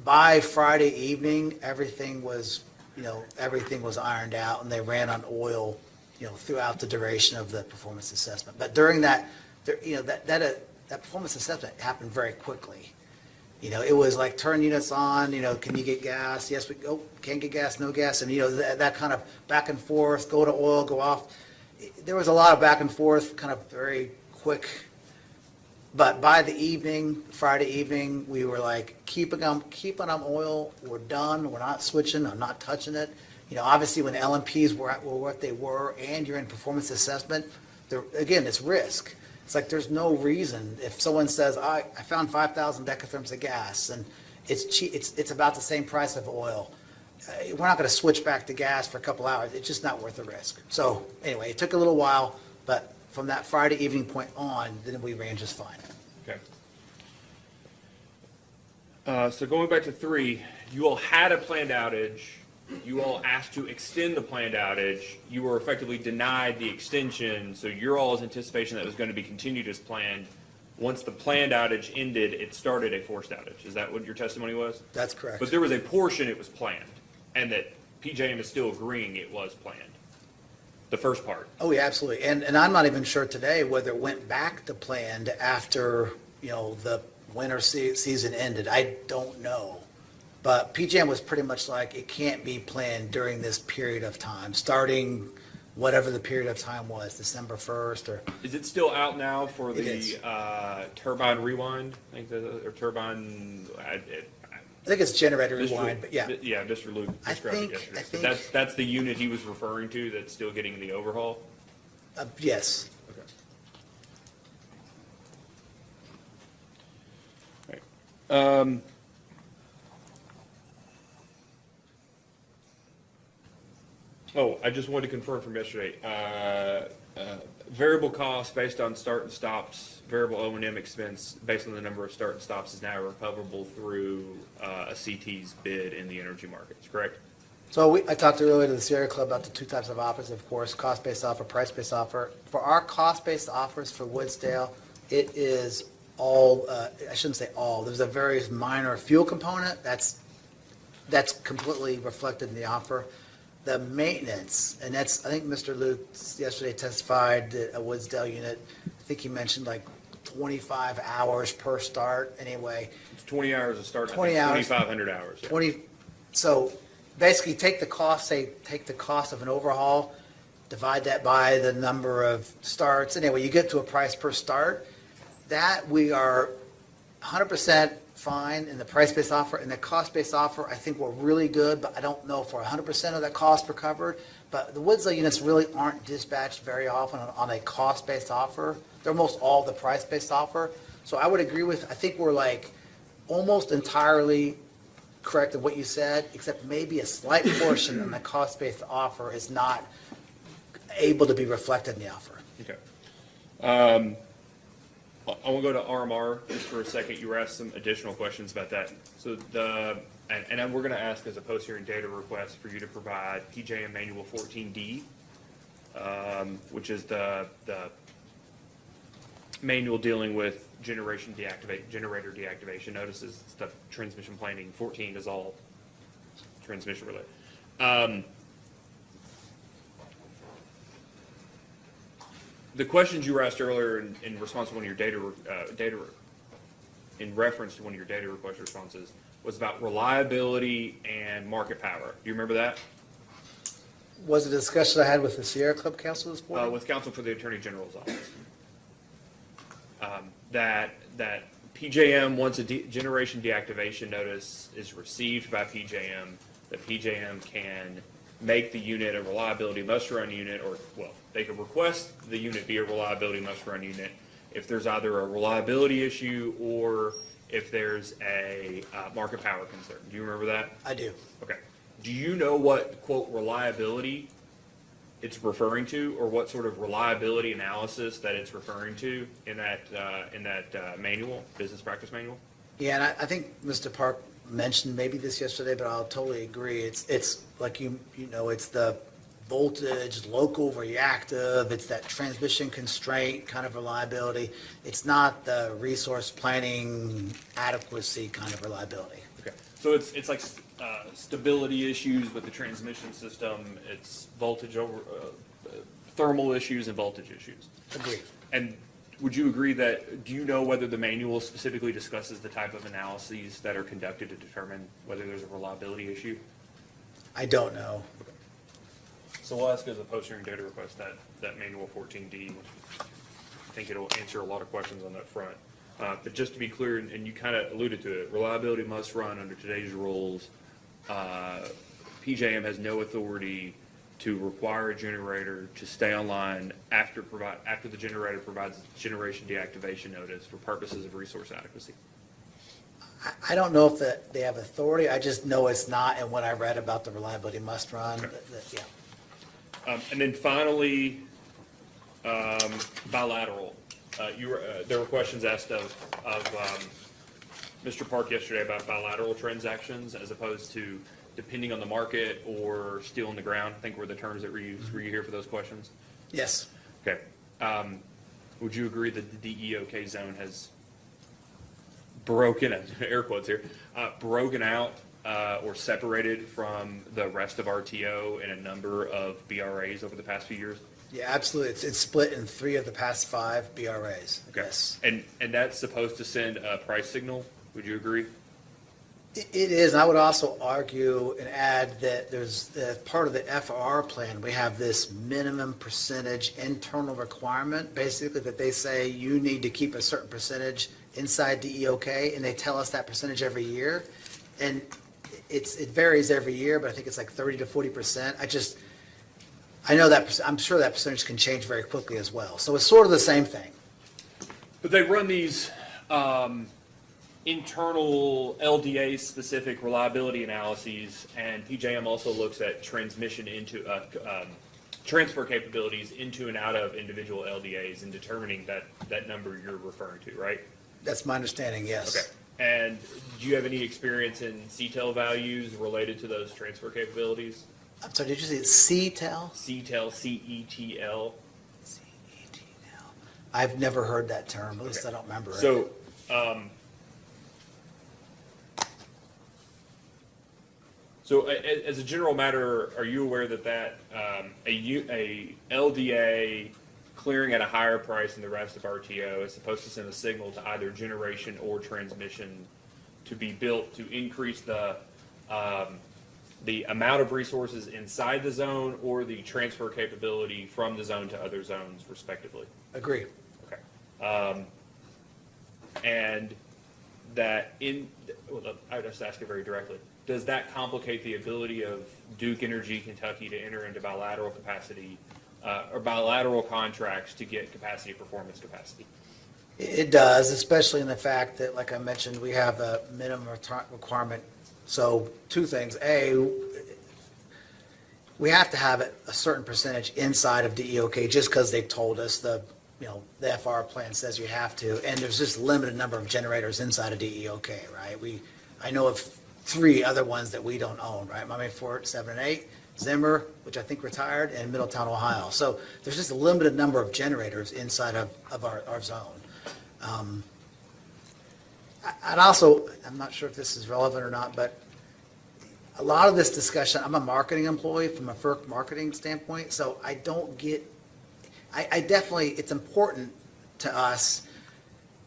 By Friday evening, everything was ironed out, and they ran on oil, throughout the duration of the performance assessment. But during that performance assessment happened very quickly. It was like turn units on, can you get gas? Yes, can't get gas, no gas. And, that kind of back and forth, go to oil, go off. There was a lot of back and forth, kind of very quick. But by the evening, Friday evening, we were like, keeping them oil, we're done, we're not switching, I'm not touching it. Obviously when LMPs were what they were and you're in performance assessment, again, it's risk. It's like there's no reason, if someone says, I found 5,000 decatherms of gas and it's cheap, it's about the same price of oil. We're not going to switch back to gas for a couple hours. It's just not worth the risk. So anyway, it took a little while, but from that Friday evening point on, then we ran just fine. Okay. So going back to 3, you all had a planned outage. You all asked to extend the planned outage. You were effectively denied the extension, so your all's anticipation that it was going to be continued as planned. Once the planned outage ended, it started a forced outage. Is that what your testimony was? That's correct. But there was a portion it was planned, and that PJM is still agreeing it was planned. the first part. Oh, yeah, absolutely. And I'm not even sure today whether it went back to planned after, the winter season ended. I don't know. But PJM was pretty much like, it can't be planned during this period of time, starting whatever the period of time was, December 1st or, Is it still out now for It is. the turbine rewind? I think or turbine. I think it's generator Mr. rewind, but yeah. Yeah, Mr. Luke I described it think- yesterday. I But think- that's the unit he was referring to that's still getting the overhaul? Yes. Okay. Oh, I just wanted to confirm from yesterday, variable cost based on start and stops, variable O&M expense based on the number of start and stops is now recoverable through a CT's bid in the energy markets, correct? So I talked earlier to the Sierra Club about the two types of offers, of course, cost-based offer, price-based offer. For our cost-based offers for Woodsdale, it is all, I shouldn't say all, there's a very minor fuel component that's completely reflected in the offer. The maintenance, and that's, I think Mr. Luke yesterday testified that a Woodsdale unit, I think he mentioned like 25 hours per start anyway. It's 20 hours to start, I 20 think hours. 2,500 hours. yeah. 20, so basically take the cost of an overhaul, divide that by the number of starts. Anyway, you get to a price per start. That we are 100% fine in the price-based offer. And the cost-based offer, I think we're really good, but I don't know if we're 100% of that cost recovered. But the Woodsdale units really aren't dispatched very often on a cost-based offer. They're almost all the price-based offer. So I would agree with, I think we're like almost entirely correct in what you said, except maybe a slight portion in the cost-based offer is not able to be reflected in the offer. Okay. I want to go to RMR just for a second. You were asked some additional questions about that. So and we're going to ask as a post-hearing data request for you to provide PJM Manual 14D, which is the manual dealing with generator deactivation notices, stuff, transmission planning. 14 is all transmission related. The questions you were asked earlier in response to one of your in reference to one of your data request responses was about reliability and market power. Do you remember that? Was it a discussion I had with the Sierra Club Council this morning? With counsel for the Attorney General's office. That PJM, once a generation deactivation notice is received by PJM, that PJM can make the unit a reliability must-run unit, or, well, they could request the unit be a reliability must-run unit if there's either a reliability issue or if there's a market power concern. Do you remember that? I do. Okay. Do you know what, quote, reliability it's referring to, or what sort of reliability analysis that it's referring to in that manual, business practice manual? Yeah, and I think Mr. Park mentioned maybe this yesterday, but I'll totally agree. It's like it's the voltage, local reactive, it's that transmission constraint kind of reliability. It's not the resource planning adequacy kind of reliability. Okay. So it's like stability issues with the transmission system, it's voltage over, thermal issues and voltage issues. Agreed. And would you agree that, do you know whether the manual specifically discusses the type of analyses that are conducted to determine whether there's a reliability issue? I don't know. So we'll ask as a post-hearing data request that manual 14D. I think it'll answer a lot of questions on that front. But just to be clear, and you kind of alluded to it, reliability must run under today's rules. PJM has no authority to require a generator to stay online after the generator provides generation deactivation notice for purposes of resource adequacy. I don't know if they have authority. I just know it's not, and what I read about the reliability must run, yeah. And then finally, bilateral. There were questions asked of Mr. Park yesterday about bilateral transactions as opposed to depending on the market or steel in the ground, I think were the terms that were used. Were you here for those questions? Yes. Okay. Would you agree that the DEOK zone has broken, air quotes here, broken out or separated from the rest of RTO in a number of BRAs over the past few years? Yeah, absolutely. It's split in 3 of the past 5 BRAs. Okay. Yes. And that's supposed to send a price signal, would you agree? It is, and I would also argue and add that there's, part of the FR plan, we have this minimum percentage internal requirement, basically, that they say you need to keep a certain percentage inside DEOK, and they tell us that percentage every year. And it varies every year, but I think it's like 30 to 40%. I know that, I'm sure that percentage can change very quickly as well. So it's sort of the same thing. But they run these internal LDA-specific reliability analyses, and PJM also looks at transmission into transfer capabilities into and out of individual LDAs and determining that number you're referring to, right? That's my understanding, yes. Okay. And do you have any experience in CTEL values related to those transfer capabilities? I'm sorry, did you say CTEL? CTEL, C-E-T-L. CETL. I've never heard that term, at least Okay. I don't remember it. So, as a general matter, are you aware that a LDA clearing at a higher price than the rest of RTO is supposed to send a signal to either generation or transmission to be built to increase the amount of resources inside the zone or the transfer capability from the zone to other zones respectively? Agree. Okay. And that I just ask it very directly. Does that complicate the ability of Duke Energy Kentucky to enter into bilateral capacity or bilateral contracts to get capacity performance capacity? It does, especially in the fact that, like I mentioned, we have a minimum requirement. So 2 things. A, we have to have a certain percentage inside of DEOK just because they told us the FR plan says you have to, and there's just a limited number of generators inside of DEOK, right? I know of 3 other ones that we don't own, right? Miami Fort 7 and 8, Zimmer, which I think retired, and Middletown, Ohio. So there's just a limited number of generators inside of our zone. I'd also, I'm not sure if this is relevant or not, but a lot of this discussion, I'm a marketing employee from a FERC marketing standpoint, so I don't get, I definitely, it's important to us,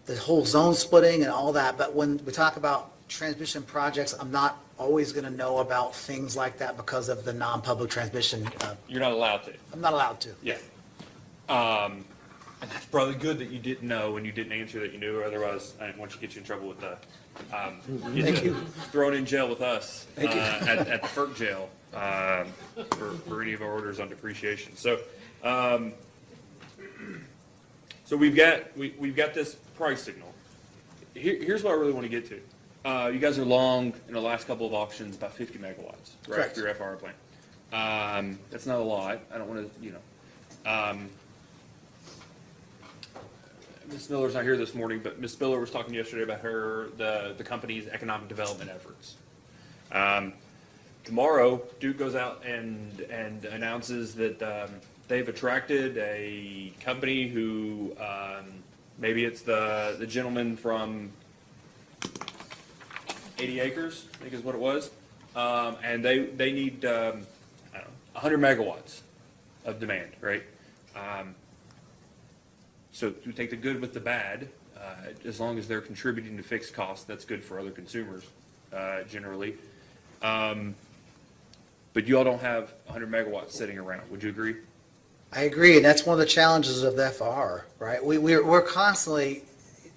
the whole zone splitting and all that, but when we talk about transmission projects, I'm not always going to know about things like that because of the non-public transmission. You're not allowed to. I'm not allowed to. Yeah. And that's probably good that you didn't know and you didn't answer that you knew, otherwise I didn't want you to get you in trouble with Thank you. thrown in jail with us Thank you. at the FERC jail for any of our orders on depreciation. So we've got this price signal. Here's what I really want to get to. You guys are long in the last couple of auctions about 50 megawatts, right? Correct. For your FR plant. That's not a lot. I don't want to, Ms. Miller's not here this morning, but Ms. Spiller was talking yesterday about the company's economic development efforts. Tomorrow, Duke goes out and announces that they've attracted a company who maybe it's the gentleman from 80 acres, I think is what it was, and they need I don't know, 100 megawatts of demand, right? So you take the good with the bad, as long as they're contributing to fixed costs, that's good for other consumers, generally. But you all don't have 100 megawatts sitting around, would you agree? I agree, and that's one of the challenges of the FR, right? We're constantly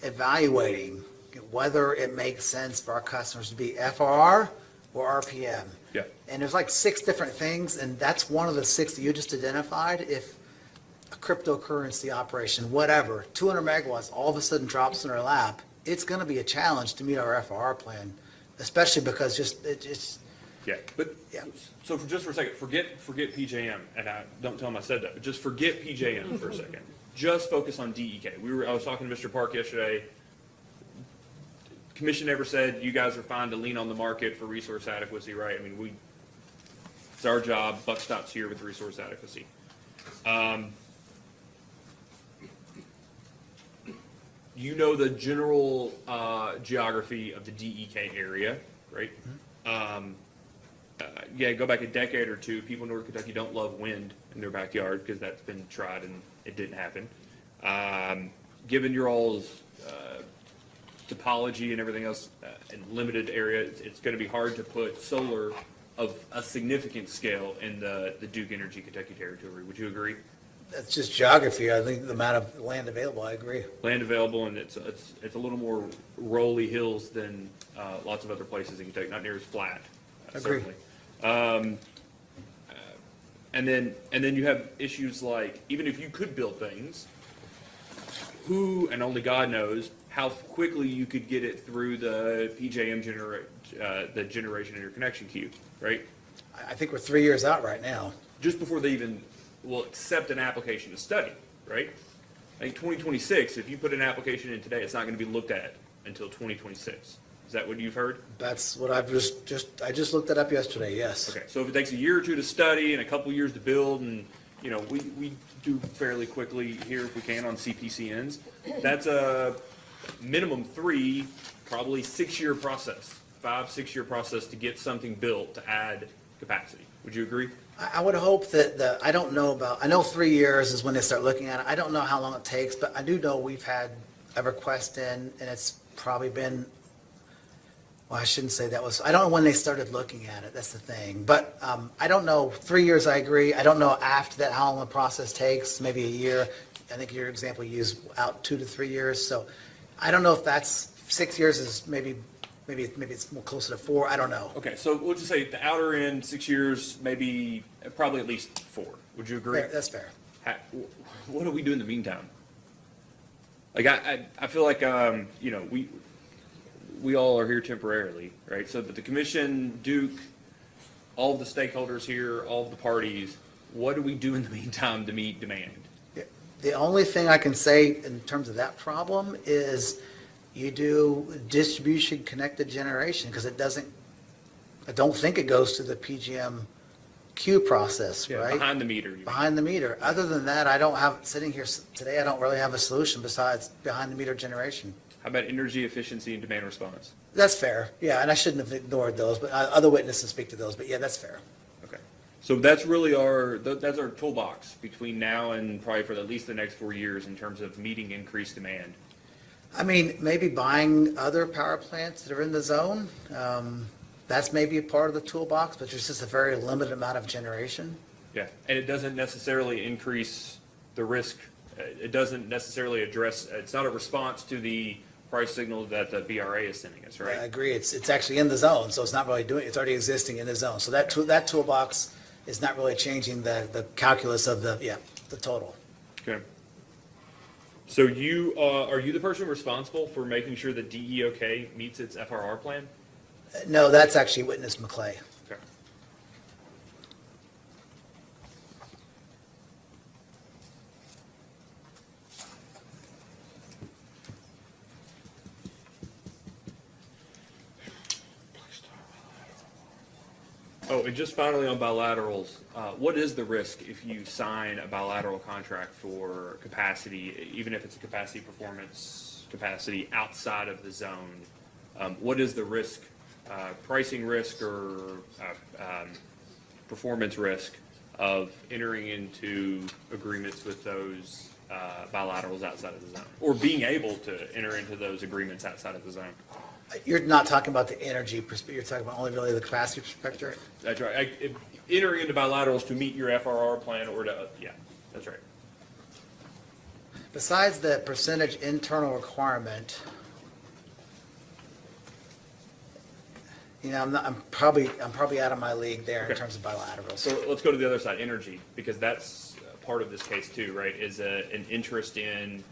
evaluating whether it makes sense for our customers to be FR or RPM. Yeah. And there's like 6 different things, and that's one of the 6 that you just identified. If a cryptocurrency operation, whatever, 200 megawatts all of a sudden drops in our lap, it's going to be a challenge to meet our FR plan, especially because it's Yeah, but, Yeah. so just for a second, forget PJM, and don't tell them I said that, but just forget PJM for a second. Just focus on DEK. I was talking to Mr. Park yesterday. Commission never said you guys are fine to lean on the market for resource adequacy, right? I mean, it's our job, buck stops here with resource adequacy. You know the general geography of the DEK area, right? Yeah, go back a decade or two, people in North Kentucky don't love wind in their backyard because that's been tried and it didn't happen. Given your all's topology and everything else in limited area, it's going to be hard to put solar of a significant scale in the Duke Energy Kentucky territory. Would you agree? That's just geography. I think the amount of land available, I agree. Land available, and it's a little more rolly hills than lots of other places in Kentucky, not near as flat. Agree. Certainly. And then you have issues like, even if you could build things, who and only God knows how quickly you could get it through the PJM the generation interconnection queue, right? I think we're 3 years out right now. Just before they even will accept an application to study, right? I think 2026, if you put an application in today, it's not going to be looked at until 2026. Is that what you've heard? That's what I just looked that up yesterday, yes. Okay, so if it takes a year or two to study and a couple years to build, and, you know, we do fairly quickly here if we can on CPCNs, that's a minimum 3, probably 6-year process, 5-6 year process to get something built to add capacity. Would you agree? I would hope that I don't know about, I know 3 years is when they start looking at it. I don't know how long it takes, but I do know we've had a request in, and it's probably been, well, I shouldn't say that was, I don't know when they started looking at it, that's the thing. But I don't know, 3 years, I agree. I don't know after that how long the process takes, maybe a year. I think your example you used out 2 to 3 years. So I don't know if that's, 6 years is maybe it's more closer to 4, I don't know. Okay, so we'll just say the outer end, 6 years, maybe, probably at least 4. Would you agree? That's fair. What do we do in the meantime? Like, I feel like, you know, we all are here temporarily, right? So, but the commission, Duke, all of the stakeholders here, all of the parties, what do we do in the meantime to meet demand? The only thing I can say in terms of that problem is you do distribution connected generation, because it doesn't, I don't think it goes to the PGM queue process, Yeah, right? behind the meter. You mean. Behind the meter. Other than that, I don't have, sitting here today, I don't really have a solution besides behind the meter generation. How about energy efficiency and demand response? That's fair, yeah, and I shouldn't have ignored those, but other witnesses speak to those, but yeah, that's fair. Okay. So that's really that's our toolbox between now and probably for at least the next 4 years in terms of meeting increased demand. I mean, maybe buying other power plants that are in the zone, that's maybe a part of the toolbox, but there's just a very limited amount of generation. Yeah, and it doesn't necessarily increase the risk. It doesn't necessarily address, it's not a response to the price signal that the BRA is sending us, I right? agree, it's actually in the zone, so it's not really doing, it's already existing in the zone. So that toolbox is not really changing the calculus of the total. Okay. So are you the person responsible for making sure that DEOK meets its FRR plan? No, that's actually Witness McClay. Okay. Oh, and just finally on bilaterals, what is the risk if you sign a bilateral contract for capacity, even if it's a capacity performance capacity outside of the zone? What is the risk, pricing risk or performance risk of entering into agreements with those bilaterals outside of the zone? Or being able to enter into those agreements outside of the zone? You're not talking about the energy perspective, you're talking about only really the capacity perspective? That's right. Entering into bilaterals to meet your FRR plan or to, yeah, that's right. Besides the percentage internal requirement, you know, I'm probably out of my league there in Okay. terms of bilaterals. So let's go to the other side, energy, because that's part of this case too, right? Is an interest in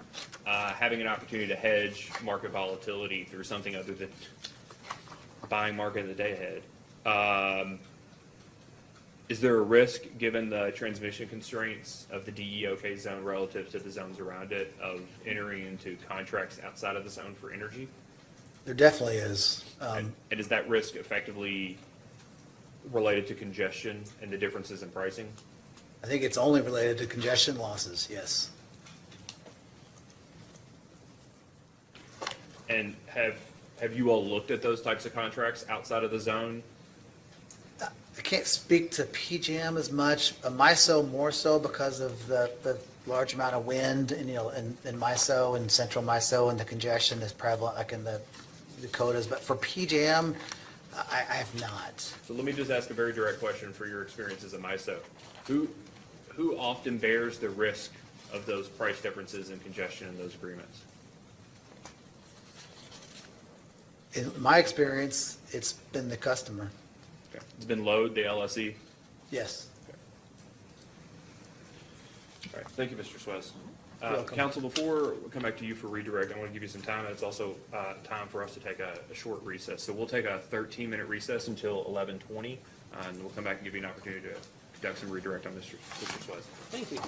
having an opportunity to hedge market volatility through something other than buying market of the day ahead. Is there a risk, given the transmission constraints of the DEOK zone relative to the zones around it, of entering into contracts outside of the zone for energy? There definitely is. And is that risk effectively related to congestion and the differences in pricing? I think it's only related to congestion losses, yes. And have you all looked at those types of contracts outside of the zone I can't speak to PJM as much, MISO more so because of the large amount of wind and, in MISO and central MISO, and the congestion is prevalent like in the Dakotas. But for PJM, I have not. So let me just ask a very direct question for your experience as a MISO. Who often bears the risk of those price differences and congestion in those agreements? In my experience, it's been the customer. Okay. It's been LOAD, the LSE? Yes. All right, thank you, Mr. Suez. You're welcome. Council, before we come back to you for redirect, I want to give you some time. It's also time for us to take a short recess. So we'll take a 13-minute recess until 11:20, and we'll come back and give you an opportunity to conduct some redirect on Mr. Suez. Thank you.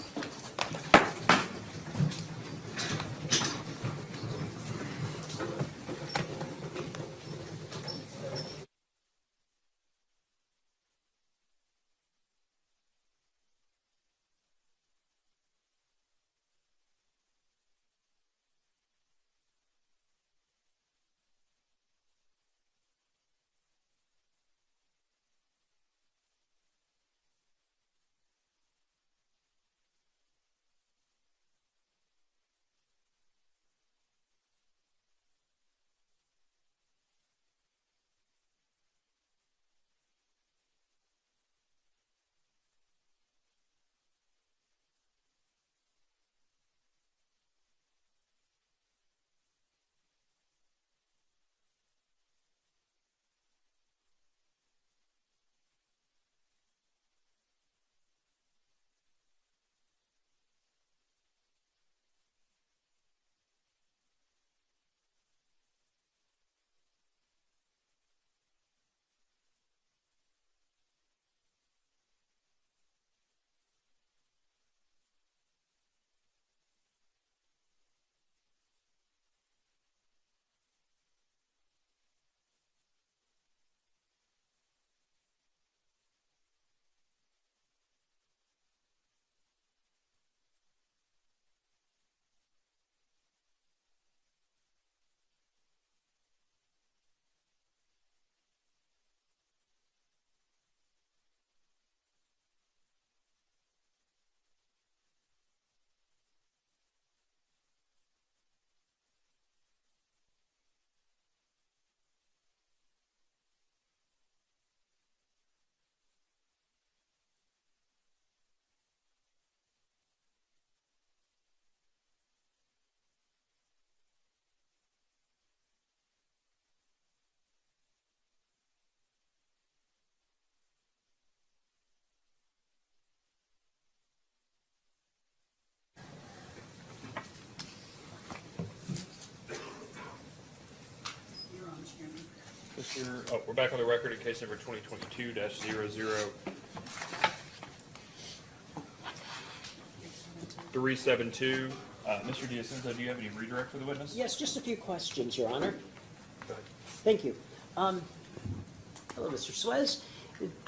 You're on, Chairman. We're back on the record in case number 2022-00-372. Mr. Diacenzo, do you have any redirect for the witness? Yes, just a few questions, Your Honor. Go ahead. Thank you. Hello, Mr. Suez.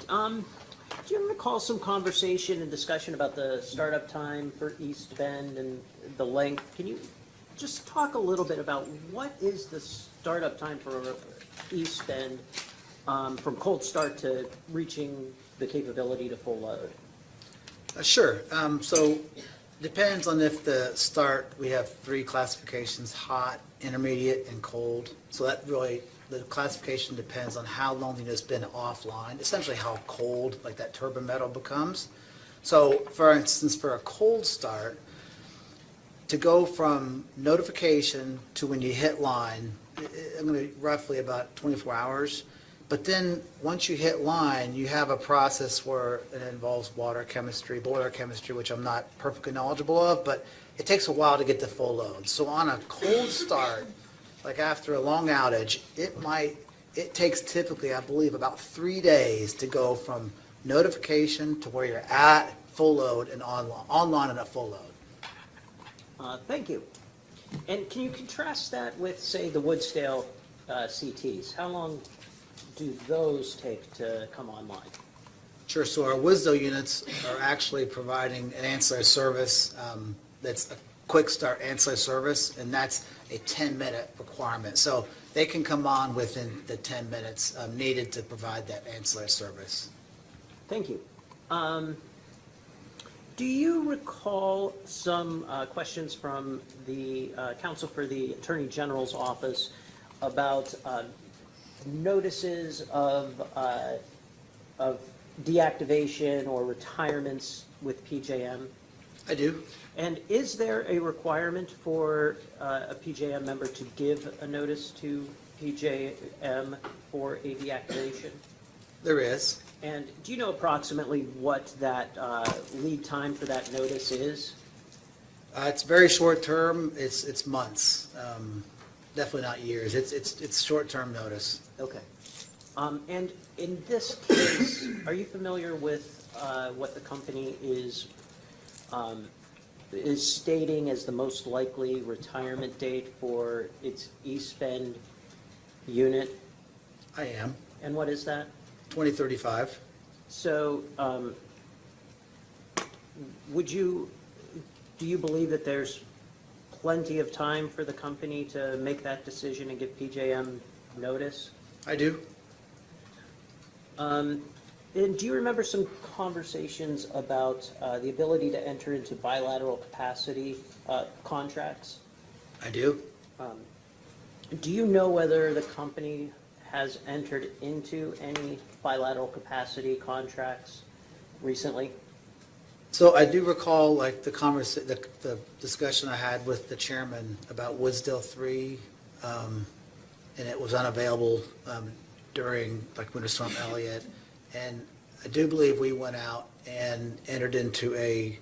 Do you recall some conversation and discussion about the startup time for East Bend and the length? Can you just talk a little bit about what is the startup time for East Bend from cold start to reaching the capability to full load? Sure. So depends on if the start, we have 3 classifications, hot, intermediate, and cold. So that really, the classification depends on how long the unit's been offline, essentially how cold, like that turbine metal becomes. So for instance, for a cold start, to go from notification to when you hit line, I'm going to roughly about 24 hours. But then, once you hit line, you have a process where it involves water chemistry, boiler chemistry, which I'm not perfectly knowledgeable of, but it takes a while to get to full load. So on a cold start, like after a long outage, it takes typically, I believe, about 3 days to go from notification to where you're at full load and online and at full load. Thank you. And can you contrast that with, say, the Woodsdale CTs? How long do those take to come online? Sure, so our Wisdo units are actually providing an ancillary service that's a quick start ancillary service, and that's a 10-minute requirement. So they can come on within the 10 minutes needed to provide that ancillary service. Thank you. Do you recall some questions from the counsel for the Attorney General's office about notices of deactivation or retirements with PJM? I do. And is there a requirement for a PJM member to give a notice to PJM for a deactivation? There is. And do you know approximately what that lead time for that notice is? It's very short term. It's months. Definitely not years. It's short-term notice. Okay. And in this case, are you familiar with what the company is stating as the most likely retirement date for its East Bend unit? I am. And what is that? 2035. So, do you believe that there's plenty of time for the company to make that decision and give PJM notice? I do. And do you remember some conversations about the ability to enter into bilateral capacity contracts? I do. Do you know whether the company has entered into any bilateral capacity contracts recently? So I do recall like the discussion I had with the chairman about Woodsdale 3, and it was unavailable during like Winter Storm Elliott. And I do believe we went out and entered into a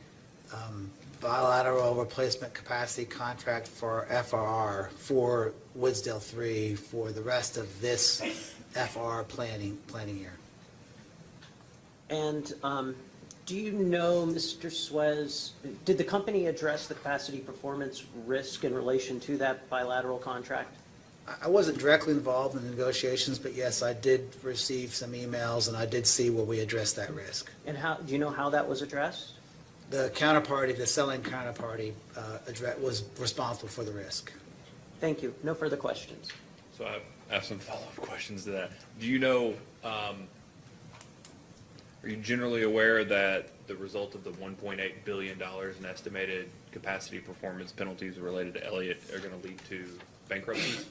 bilateral replacement capacity contract for FRR for Woodsdale 3 for the rest of this FRR planning year. And do you know, Mr. Suez, did the company address the capacity performance risk in relation to that bilateral contract? I wasn't directly involved in the negotiations, but yes, I did receive some emails and I did see where we addressed that risk. And do you know how that was addressed? The counterparty, the selling counterparty, was responsible for the risk. Thank you. No further questions. So I have some follow-up questions to that. Do you know, are you generally aware that the result of the $1.8 billion in estimated capacity performance penalties related to Elliott are going to lead to bankruptcies?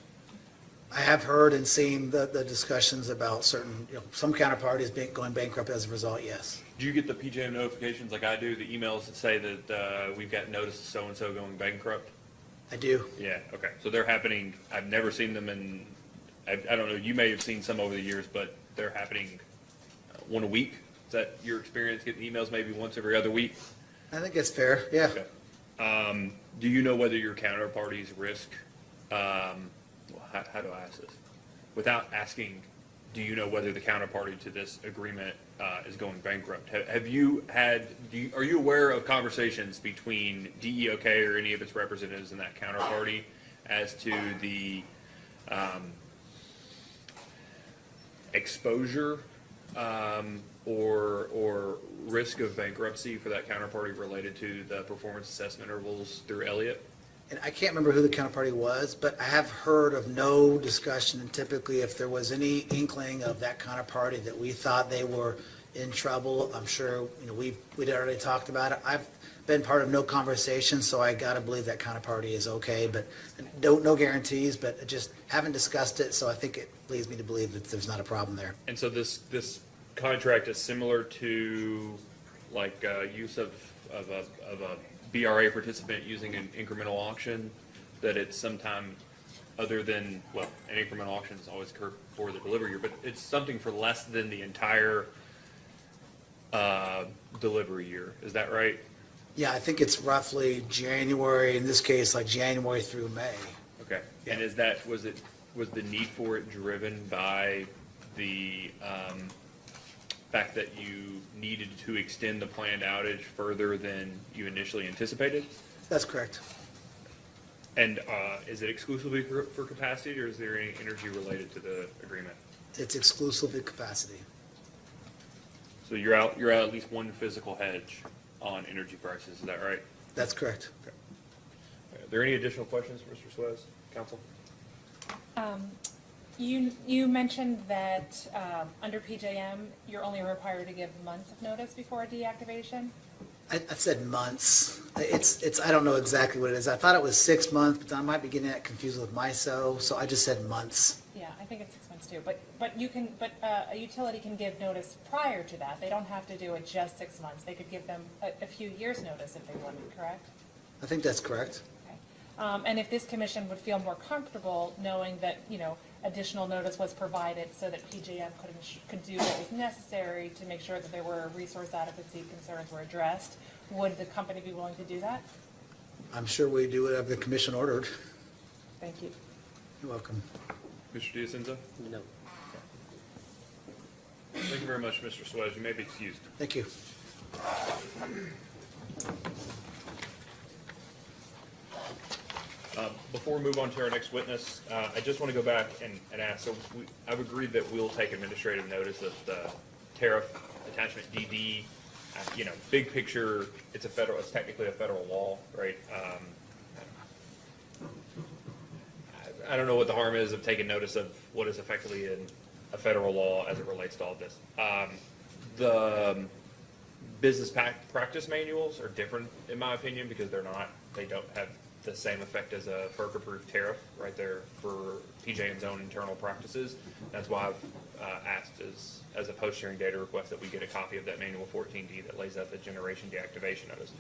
I have heard and seen the discussions about certain, some counterparties going bankrupt as a result, yes. Do you get the PJM notifications like I do, the emails that say that we've got notice of so-and-so going bankrupt? I do. Yeah, okay. So they're happening, I've never seen them in, I don't know, you may have seen some over the years, but they're happening one a week? Is that your experience, getting emails maybe once every other week? I think it's fair, yeah. Okay. Do you know whether your counterparty's risk, how do I ask this? Without asking, do you know whether the counterparty to this agreement is going bankrupt? Have you had, are you aware of conversations between DEOK or any of its representatives in that counterparty as to the exposure or risk of bankruptcy for that counterparty related to the performance assessment intervals through Elliott? And I can't remember who the counterparty was, but I have heard of no discussion, and typically if there was any inkling of that counterparty that we thought they were in trouble, I'm sure, we'd already talked about it. I've been part of no conversation, so I gotta believe that counterparty is okay, but no guarantees, but I just haven't discussed it, so I think it leads me to believe that there's not a problem there. And so this contract is similar to like use of a BRA participant using an incremental auction, that it's sometime other than, well, an incremental auction is always occurred for the delivery year, but it's something for less than the entire delivery year. Is that right? Yeah, I think it's roughly January, in this case, like January through May. Okay. Yeah. And was the need for it driven by the fact that you needed to extend the planned outage further than you initially anticipated? That's correct. And is it exclusively for capacity, or is there any energy related to the agreement? It's exclusively capacity. So you're out at least one physical hedge on energy prices, is that right? That's correct. Okay. Are there any additional questions, Mr. Suez, counsel? You mentioned that under PJM, you're only required to give months of notice before a deactivation? I said months. It's, I don't know exactly what it is. I thought it was 6 months, but I might be getting that confused with MISO, so I just said months. Yeah, I think it's 6 months too, but a utility can give notice prior to that. They don't have to do it just 6 months. They could give them a few years' notice if they wanted, correct? I think that's correct. Okay. And if this commission would feel more comfortable knowing that, additional notice was provided so that PJM could do what was necessary to make sure that there were resource adequacy concerns were addressed, would the company be willing to do that? I'm sure we do whatever the commission ordered. Thank you. You're welcome. Mr. Diacenzo? No. Thank you very much, Mr. Suez. You may be excused. Thank you. Before we move on to our next witness, I just want to go back and ask, so I've agreed that we'll take administrative notice of the tariff attachment DD. Big picture, it's technically a federal law, right? I don't know what the harm is of taking notice of what is effectively a federal law as it relates to all of this. The business practice manuals are different, in my opinion, because they don't have the same effect as a FERC-approved tariff, right there for PJM's own internal practices. That's why I've asked as a post-hearing data request that we get a copy of that manual 14D that lays out the generation deactivation notice.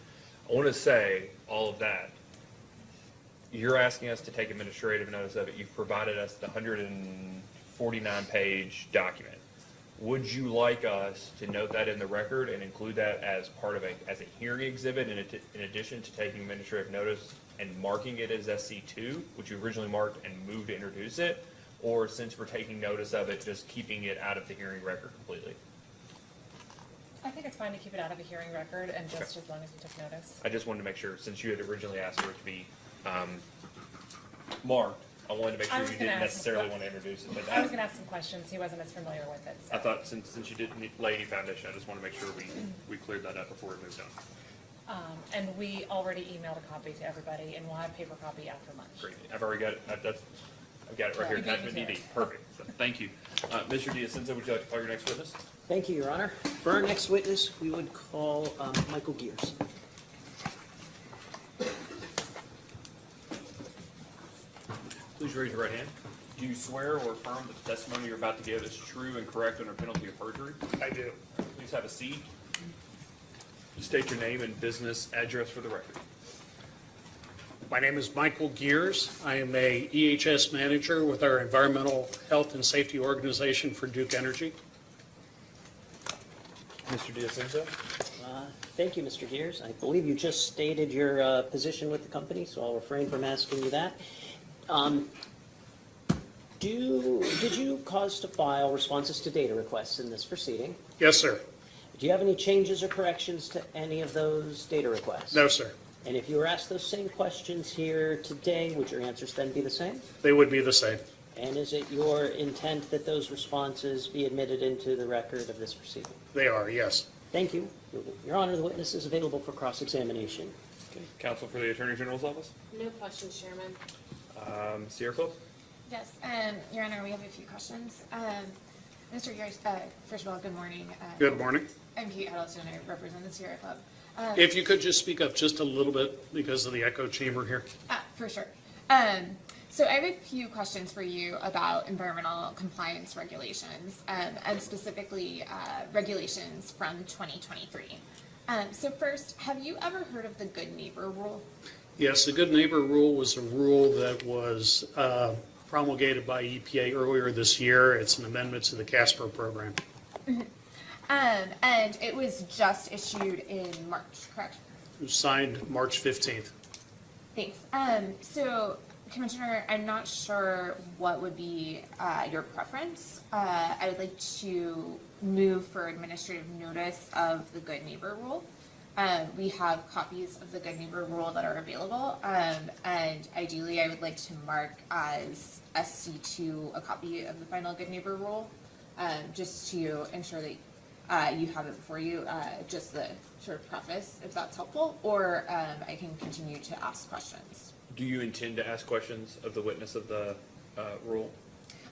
I want to say all of that. You're asking us to take administrative notice of it. You've provided us the 149-page document. Would you like us to note that in the record and include that as part of as a hearing exhibit in addition to taking administrative notice and marking it as SC2, which you originally marked and moved to introduce it? Or since we're taking notice of it, just keeping it out of the hearing record completely? I think it's fine to keep it out of a hearing record and just as long as you took notice. I just wanted to make sure, since you had originally asked for it to be marked, I wanted to make sure you didn't necessarily want to introduce it. But I was going to ask some questions. He wasn't as familiar with it. So. I thought since you didn't lay any foundation, I just want to make sure we cleared that up before we moved on. And we already emailed a copy to everybody, and we'll have paper copy after lunch. Great. I've already got it. I've got it right here. You beat me Attachment to DD. it. Perfect. So, thank you. Mr. Diacenzo, would you like to call your next witness? Thank you, Your Honor. For our next witness, we would call Michael Gears. Please raise your right hand. Do you swear or affirm that the testimony you're about to give is true and correct under penalty of perjury? I do. Please have a seat. State your name and business address for the record. My name is Michael Gears. I am a EHS manager with our Environmental Health and Safety Organization for Duke Energy. Mr. Diacenzo? Thank you, Mr. Gears. I believe you just stated your position with the company, so I'll refrain from asking you that. Did you cause to file responses to data requests in this proceeding? Yes, sir. Do you have any changes or corrections to any of those data requests? No, sir. And if you were asked those same questions here today, would your answers then be the same? They would be the same. And is it your intent that those responses be admitted into the record of this proceeding? They are, yes. Thank you. Your Honor, the witness is available for cross-examination. Okay. Counsel for the Attorney General's office? No questions, Chairman. Sierra Club? Yes, Your Honor, we have a few questions. Mr. Gears, first of all, good morning. Good morning. I'm Kate Huddleston, I represent the Sierra Club. If you could just speak up just a little bit because of the echo chamber here. For sure. So I have a few questions for you about environmental compliance regulations, and specifically regulations from 2023. So first, have you ever heard of the Good Neighbor Rule? Yes, the Good Neighbor Rule was a rule that was promulgated by EPA earlier this year. It's an amendment to the CSAPR program. Mm-hmm. And it was just issued in March, correct? It was signed March 15th. Thanks. So, Commissioner, I'm not sure what would be your preference. I would like to move for administrative notice of the Good Neighbor Rule. We have copies of the Good Neighbor Rule that are available, and ideally I would like to mark as SC2 a copy of the final Good Neighbor Rule, just to ensure that you have it before you, just the sort of preface, if that's helpful, or I can continue to ask questions. Do you intend to ask questions of the witness of the rule?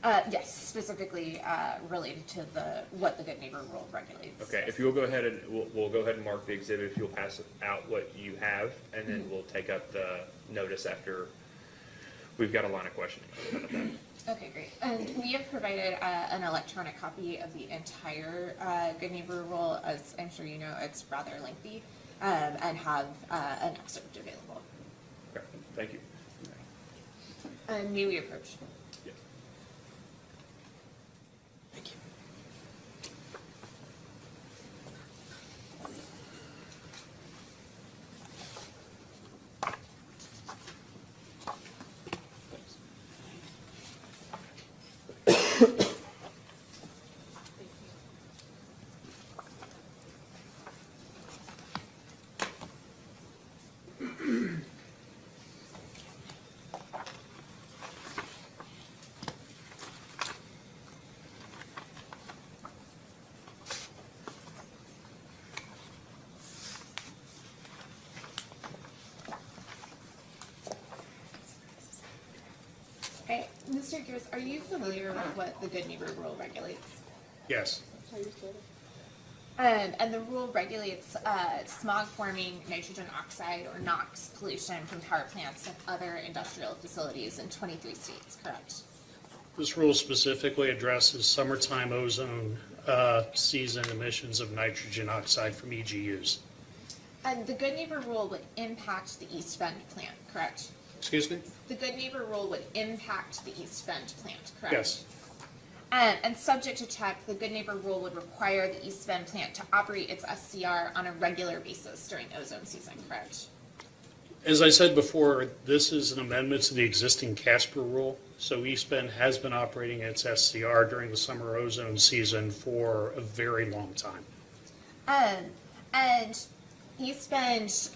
Yes, specifically related to what the Good Neighbor Rule regulates. Okay, if you'll go ahead and, we'll go ahead and mark the exhibit, if you'll pass out what you have, and then we'll take up the notice after we've got a line of questioning. How about that? Okay, great. And we have provided an electronic copy of the entire Good Neighbor Rule. As I'm sure you know, it's rather lengthy, and have an excerpt available. Okay, thank you. And may we approach? Yes. Thank you. Okay, Mr. Gears, are you familiar with what the Good Neighbor Rule regulates? Yes. And the rule regulates smog-forming nitrogen oxide, or NOx, pollution from power plants and other industrial facilities in 23 states, correct? This rule specifically addresses summertime ozone season emissions of nitrogen oxide from EGUs. And the Good Neighbor Rule would impact the East Bend plant, correct? Excuse me? The Good Neighbor Rule would impact the East Bend plant, correct? Yes. And subject to check, the Good Neighbor Rule would require the East Bend plant to operate its SCR on a regular basis during ozone season, correct? As I said before, this is an amendment to the existing Casper rule. So East Bend has been operating its SCR during the summer ozone season for a very long time. And East Bend,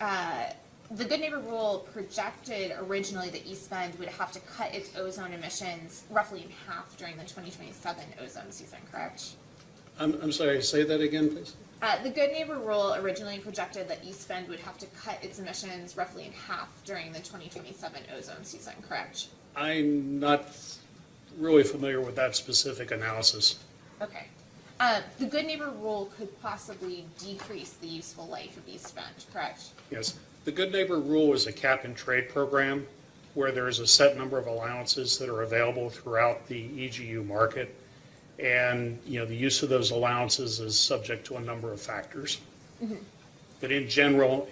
the Good Neighbor Rule projected originally that East Bend would have to cut its ozone emissions roughly in half during the 2027 ozone season, correct? I'm sorry, say that again, please? The Good Neighbor Rule originally projected that East Bend would have to cut its emissions roughly in half during the 2027 ozone season, correct? I'm not really familiar with that specific analysis. Okay. The Good Neighbor Rule could possibly decrease the useful life of East Bend, correct? Yes. The Good Neighbor Rule is a cap and trade program where there is a set number of allowances that are available throughout the EGU market. And, you know, the use of those allowances is subject to a number of factors. Mm-hmm. But in general,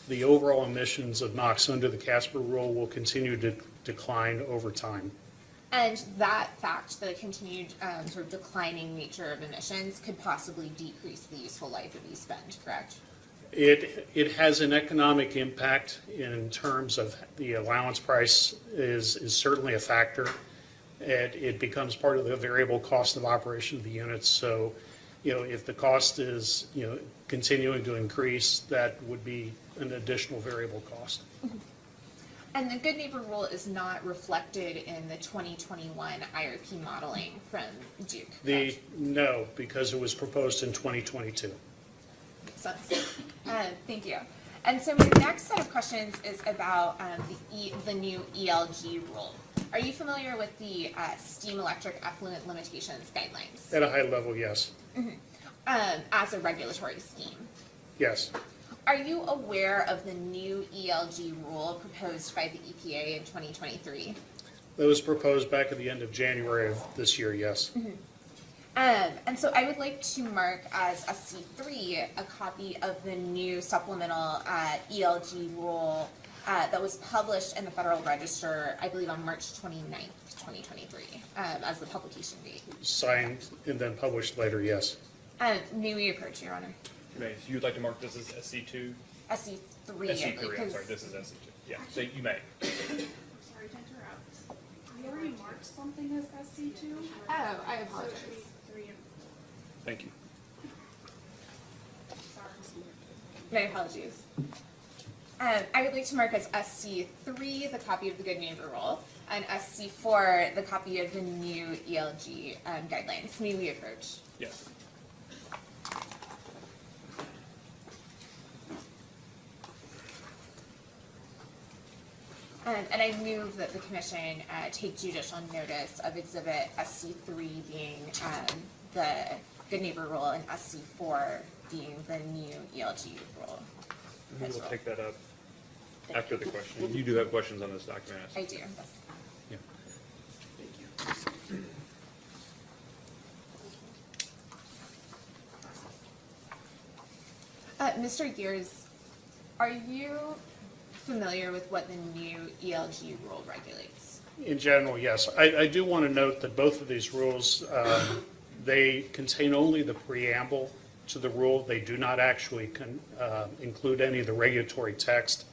the overall emissions of NOx under the Casper Rule will continue to decline over time. And that fact, the continued sort of declining nature of emissions, could possibly decrease the useful life of East Bend, correct? It has an economic impact in terms of the allowance price is certainly a factor. It becomes part of the variable cost of operation of the units. So, you know, if the cost is, you know, continuing to increase, that would be an additional variable cost. And the Good Neighbor Rule is not reflected in the 2021 IRP modeling from Duke, correct? No, because it was proposed in 2022. Makes sense. Thank you. And so my next set of questions is about the new ELG rule. Are you familiar with the steam electric effluent limitations guidelines? At a high level, yes. As a regulatory scheme? Yes. Are you aware of the new ELG rule proposed by the EPA in 2023? That was proposed back at the end of January of this year, yes. And so I would like to mark as a C3 a copy of the new supplemental ELG rule that was published in the Federal Register, I believe on March 29th, 2023, as the publication date. Signed and then published later, yes. May we approach, Your Honor? So you'd like to mark this as SC2? SC3. SC3, I'm because- sorry, this is SC2. Yeah, so you may. Sorry to interrupt. We already marked something as SC2. Oh, I apologize. So it should be 3 and Thank you. sorry. My apologies. I would like to mark as SC3 the copy of the Good Neighbor Rule, and SC4 the copy of the new ELG guidelines. May we approach? Yes. And I move that the commission take judicial notice of Exhibit SC3 being the Good Neighbor Rule and SC4 being the new ELG rule. We will take that up after the question. You do have questions on this document? I do, yes. Yeah. Mr. Gears, are you familiar with what the new ELG rule regulates? In general, yes. I do want to note that both of these rules, they contain only the preamble to the rule. They do not actually include any of the regulatory text.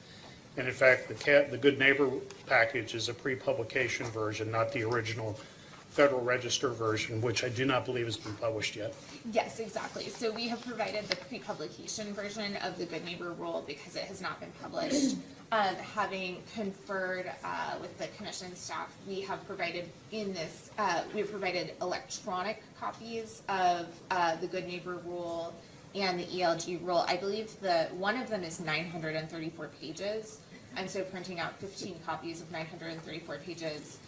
And in fact, the Good Neighbor package is a pre-publication version, not the original Federal Register version, which I do not believe has been published yet. Yes, exactly. So we have provided the pre-publication version of the Good Neighbor rule because it has not been published. Having conferred with the commission staff, we have provided electronic copies of the Good Neighbor rule and the ELG rule. I believe one of them is 934 pages, and so printing out 15 copies of 934 pages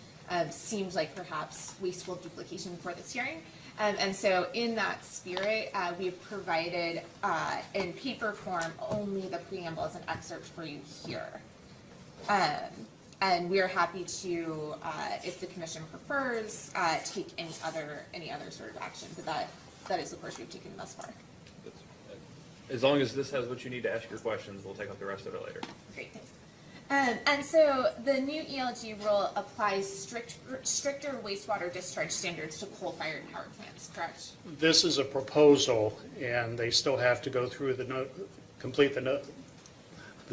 seems like perhaps wasteful duplication for this hearing. And so in that spirit, we've provided in paper form only the preamble as an excerpt for you here. And we're happy to, if the commission prefers, take any other sort of action, but that is the course we've taken thus far. As long as this has what you need to ask your questions, we'll take up the rest of it later. Great, thanks. And so the new ELG rule applies stricter wastewater discharge standards to coal-fired power plants, correct? This is a proposal, and they still have to go through complete the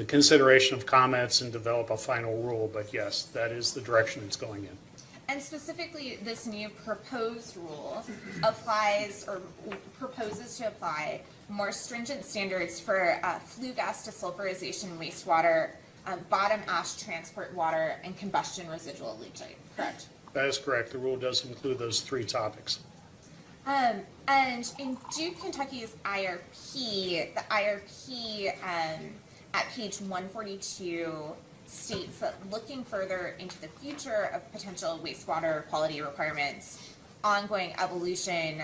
consideration of comments and develop a final rule, but yes, that is the direction it's going in. And specifically, this new proposed rule applies or proposes to apply more stringent standards for flue gas desulfurization wastewater, bottom ash transport water, and combustion residual leachate, correct? That is correct. The rule does include those three topics. And in Duke Kentucky's IRP, the IRP at page 142 states that looking further into the future of potential wastewater quality requirements, ongoing evolution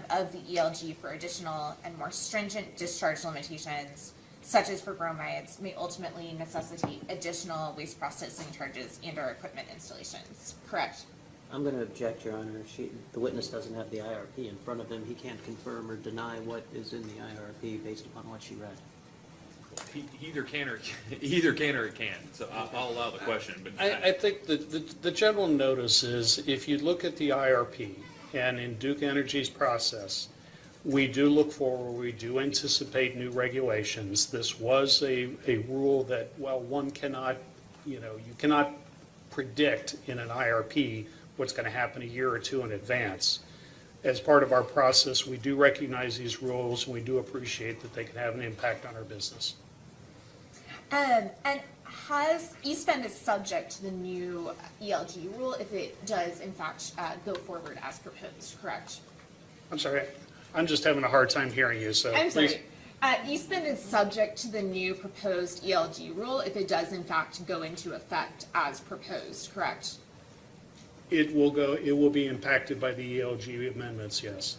of the ELG for additional and more stringent discharge limitations, such as for bromides, may ultimately necessitate additional waste processing charges and/or equipment installations, correct? I'm going to object, Your Honor. The witness doesn't have the IRP in front of him. He can't confirm or deny what is in the IRP based upon what she read. He either can or it can't. So I'll allow the question. But I think the general notice is if you look at the IRP and in Duke Energy's process, we do look forward, we do anticipate new regulations. This was a rule that, well, one cannot, you cannot predict in an IRP what's going to happen a year or two in advance. As part of our process, we do recognize these rules, and we do appreciate that they can have an impact on our business. And has East Bend is subject to the new ELG rule if it does in fact go forward as proposed, correct? I'm sorry, I'm just having a hard time hearing you, so I'm please. sorry. East Bend is subject to the new proposed ELG rule if it does in fact go into effect as proposed, correct? It will be impacted by the ELG amendments, yes.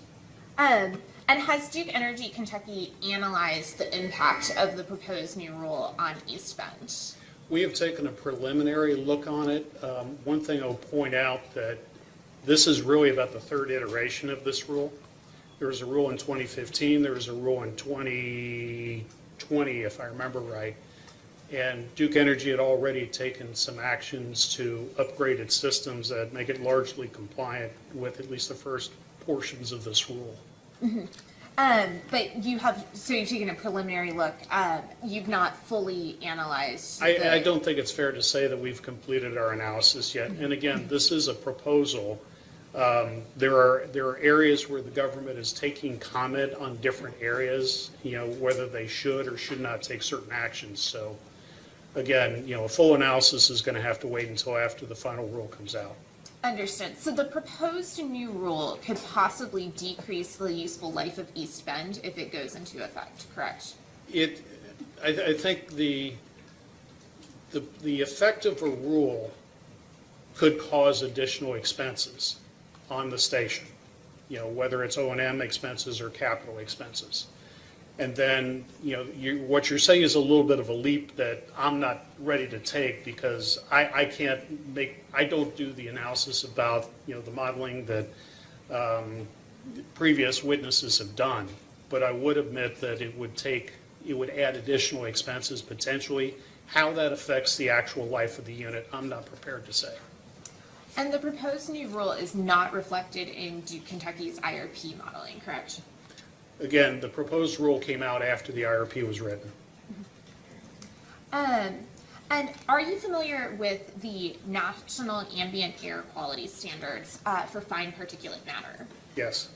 And has Duke Energy Kentucky analyzed the impact of the proposed new rule on East Bend? We have taken a preliminary look on it. One thing I'll point out that this is really about the third iteration of this rule. There was a rule in 2015, there was a rule in 2020, if I remember right. And Duke Energy had already taken some actions to upgrade its systems that make it largely compliant with at least the first portions of this rule. Mm-hmm. But you've taken a preliminary look. You've not fully analyzed. I don't think it's fair to say that we've completed our analysis yet. And again, this is a proposal. There are areas where the government is taking comment on different areas, whether they should or should not take certain actions. So again, a full analysis is going to have to wait until after the final rule comes out. Understood. So the proposed new rule could possibly decrease the useful life of East Bend if it goes into effect, correct? I think the effect of a rule could cause additional expenses on the station, whether it's O&M expenses or capital expenses. And then, what you're saying is a little bit of a leap that I'm not ready to take because I don't do the analysis about, the modeling that previous witnesses have done. But I would admit that it would add additional expenses potentially. How that affects the actual life of the unit, I'm not prepared to say. And the proposed new rule is not reflected in Duke Kentucky's IRP modeling, correct? Again, the proposed rule came out after the IRP was written. And are you familiar with the National Ambient Air Quality Standards for fine particulate matter? Yes.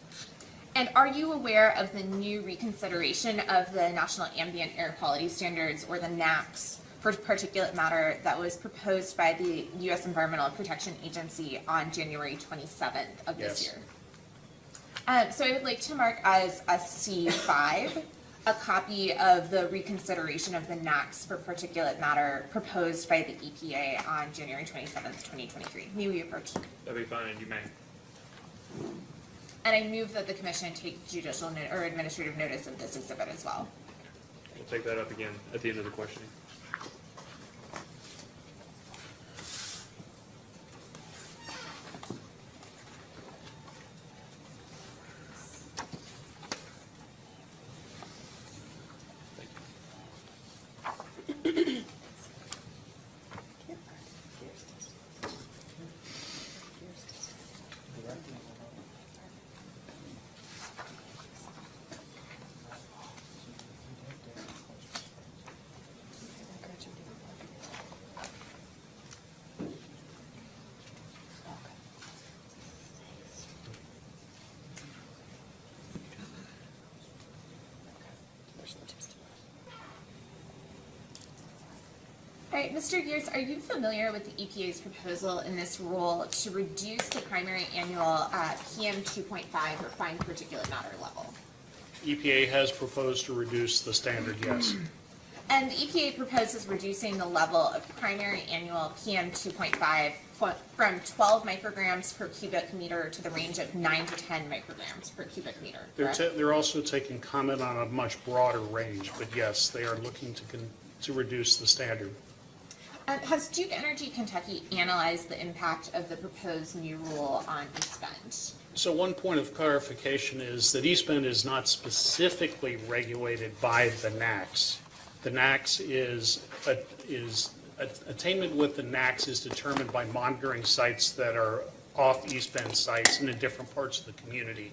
And are you aware of the new reconsideration of the National Ambient Air Quality Standards, or the NAAQS, for particulate matter that was proposed by the U.S. Environmental Protection Agency on January 27th of this Yes. year? So I would like to mark as a C5 a copy of the reconsideration of the NAAQS for particulate matter proposed by the EPA on January 27th, 2023. May we approach? That'd be fine, you may. And I move that the commission take judicial or administrative notice of this exhibit as well. We'll take that up again at the end of the questioning. All right, Mr. Gears, are you familiar with the EPA's proposal in this rule to reduce the primary annual PM 2.5 or fine particulate matter level? EPA has proposed to reduce the standard, yes. And the EPA proposes reducing the level of primary annual PM 2.5 from 12 micrograms per cubic meter to the range of 9 to 10 micrograms per cubic meter. They're also taking comment on a much broader range, but yes, they are looking to reduce the standard. Has Duke Energy Kentucky analyzed the impact of the proposed new rule on East Bend? So one point of clarification is that East Bend is not specifically regulated by the NAAQS. The NAAQS is attainment with the NAAQS is determined by monitoring sites that are off East Bend sites and in different parts of the community.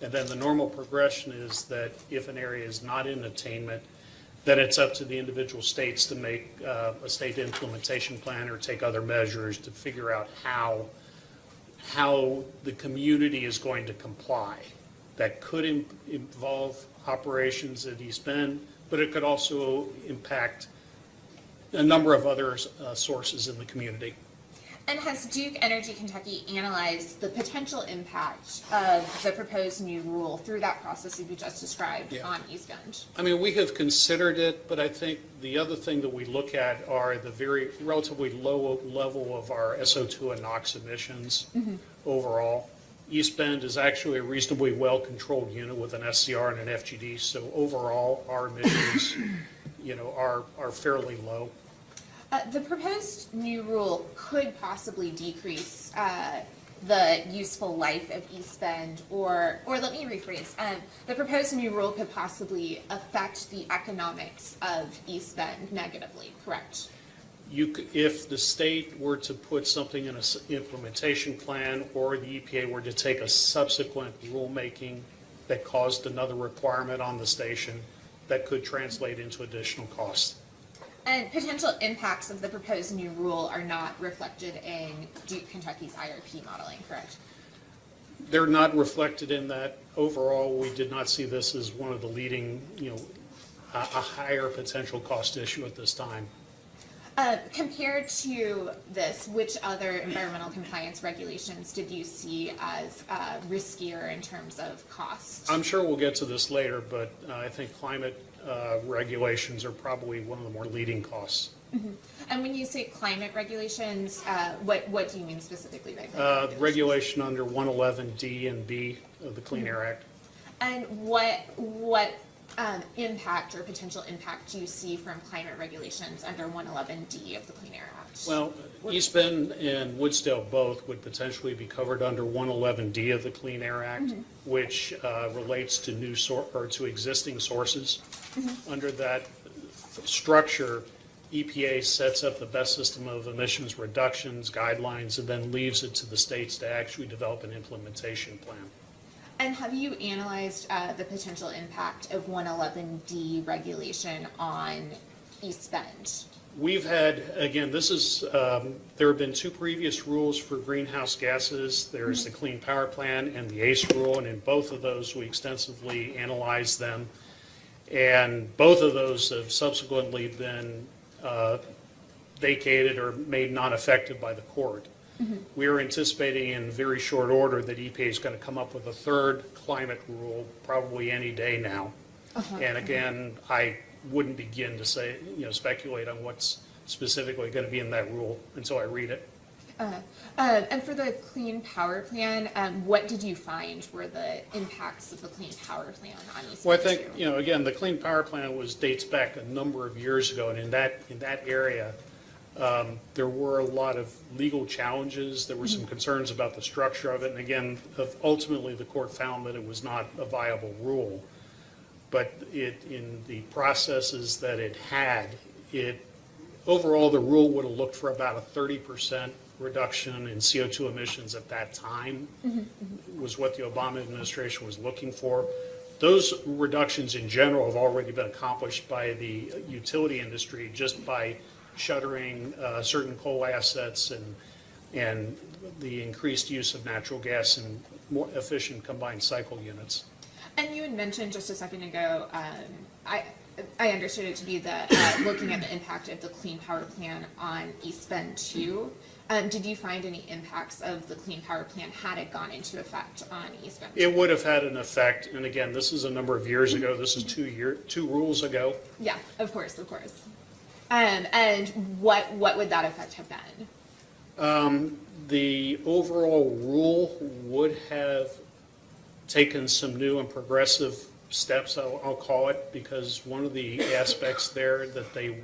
And then the normal progression is that if an area is not in attainment, then it's up to the individual states to make a state implementation plan or take other measures to figure out how the community is going to comply. That could involve operations at East Bend, but it could also impact a number of other sources in the community. And has Duke Energy Kentucky analyzed the potential impact of the proposed new rule through that process that you just described on East Bend? I mean, we have considered it, but I think the other thing that we look at are the very relatively low level of our SO2 and NOx emissions overall. East Bend is actually a reasonably well-controlled unit with an SCR and an FGD, so overall our emissions, are fairly low. The proposed new rule could possibly decrease the useful life of East Bend, or let me rephrase, the proposed new rule could possibly affect the economics of East Bend negatively, correct? If the state were to put something in an implementation plan, or the EPA were to take a subsequent rulemaking that caused another requirement on the station, that could translate into additional costs. And potential impacts of the proposed new rule are not reflected in Duke Kentucky's IRP modeling, correct? They're not reflected in that. Overall, we did not see this as one of the leading, a higher potential cost issue at this time. Compared to this, which other environmental compliance regulations did you see as riskier in terms of costs? I'm sure we'll get to this later, but I think climate regulations are probably one of the more leading costs. And when you say climate regulations, what do you mean specifically by climate regulations? Regulation under 111D and B of the Clean Air Act. And what impact or potential impact do you see from climate regulations under 111D of the Clean Air Act? Well, East Bend and Woodsdale both would potentially be covered under 111D of the Clean Air Act, which relates to to existing sources. Under that structure, EPA sets up the best system of emissions reductions, guidelines, and then leaves it to the states to actually develop an implementation plan. And have you analyzed the potential impact of 111D regulation on East Bend? We've had, again, this is, there have been two previous rules for greenhouse gases. There's the Clean Power Plan and the ACE rule, and in both of those, we extensively analyzed them. And both of those have subsequently been vacated or made non-effective by the court. We are anticipating in very short order that EPA is going to come up with a third climate rule, probably any day now. And again, I wouldn't begin to say, speculate on what's specifically going to be in that rule until I read it. And for the Clean Power Plan, what did you find were the impacts of the Clean Power Plan on East Well, I Bend think, too? again, the Clean Power Plan dates back a number of years ago, and in that area, there were a lot of legal challenges. There were some concerns about the structure of it, and again, ultimately, the court found that it was not a viable rule. But in the processes that it had, overall, the rule would have looked for about a 30% reduction in CO2 emissions at that time, was what the Obama administration was looking for. Those reductions in general have already been accomplished by the utility industry just by shuttering certain coal assets and the increased use of natural gas and more efficient combined cycle units. And you had mentioned just a second ago, I understood it to be the looking at the impact of the Clean Power Plan on East Bend too. Did you find any impacts of the Clean Power Plan had it gone into effect on East Bend? It would have had an effect, and again, this is a number of years ago. This is 2 rules ago. Yeah, of course. And what would that effect have been? The overall rule would have taken some new and progressive steps, I'll call it, because one of the aspects there that they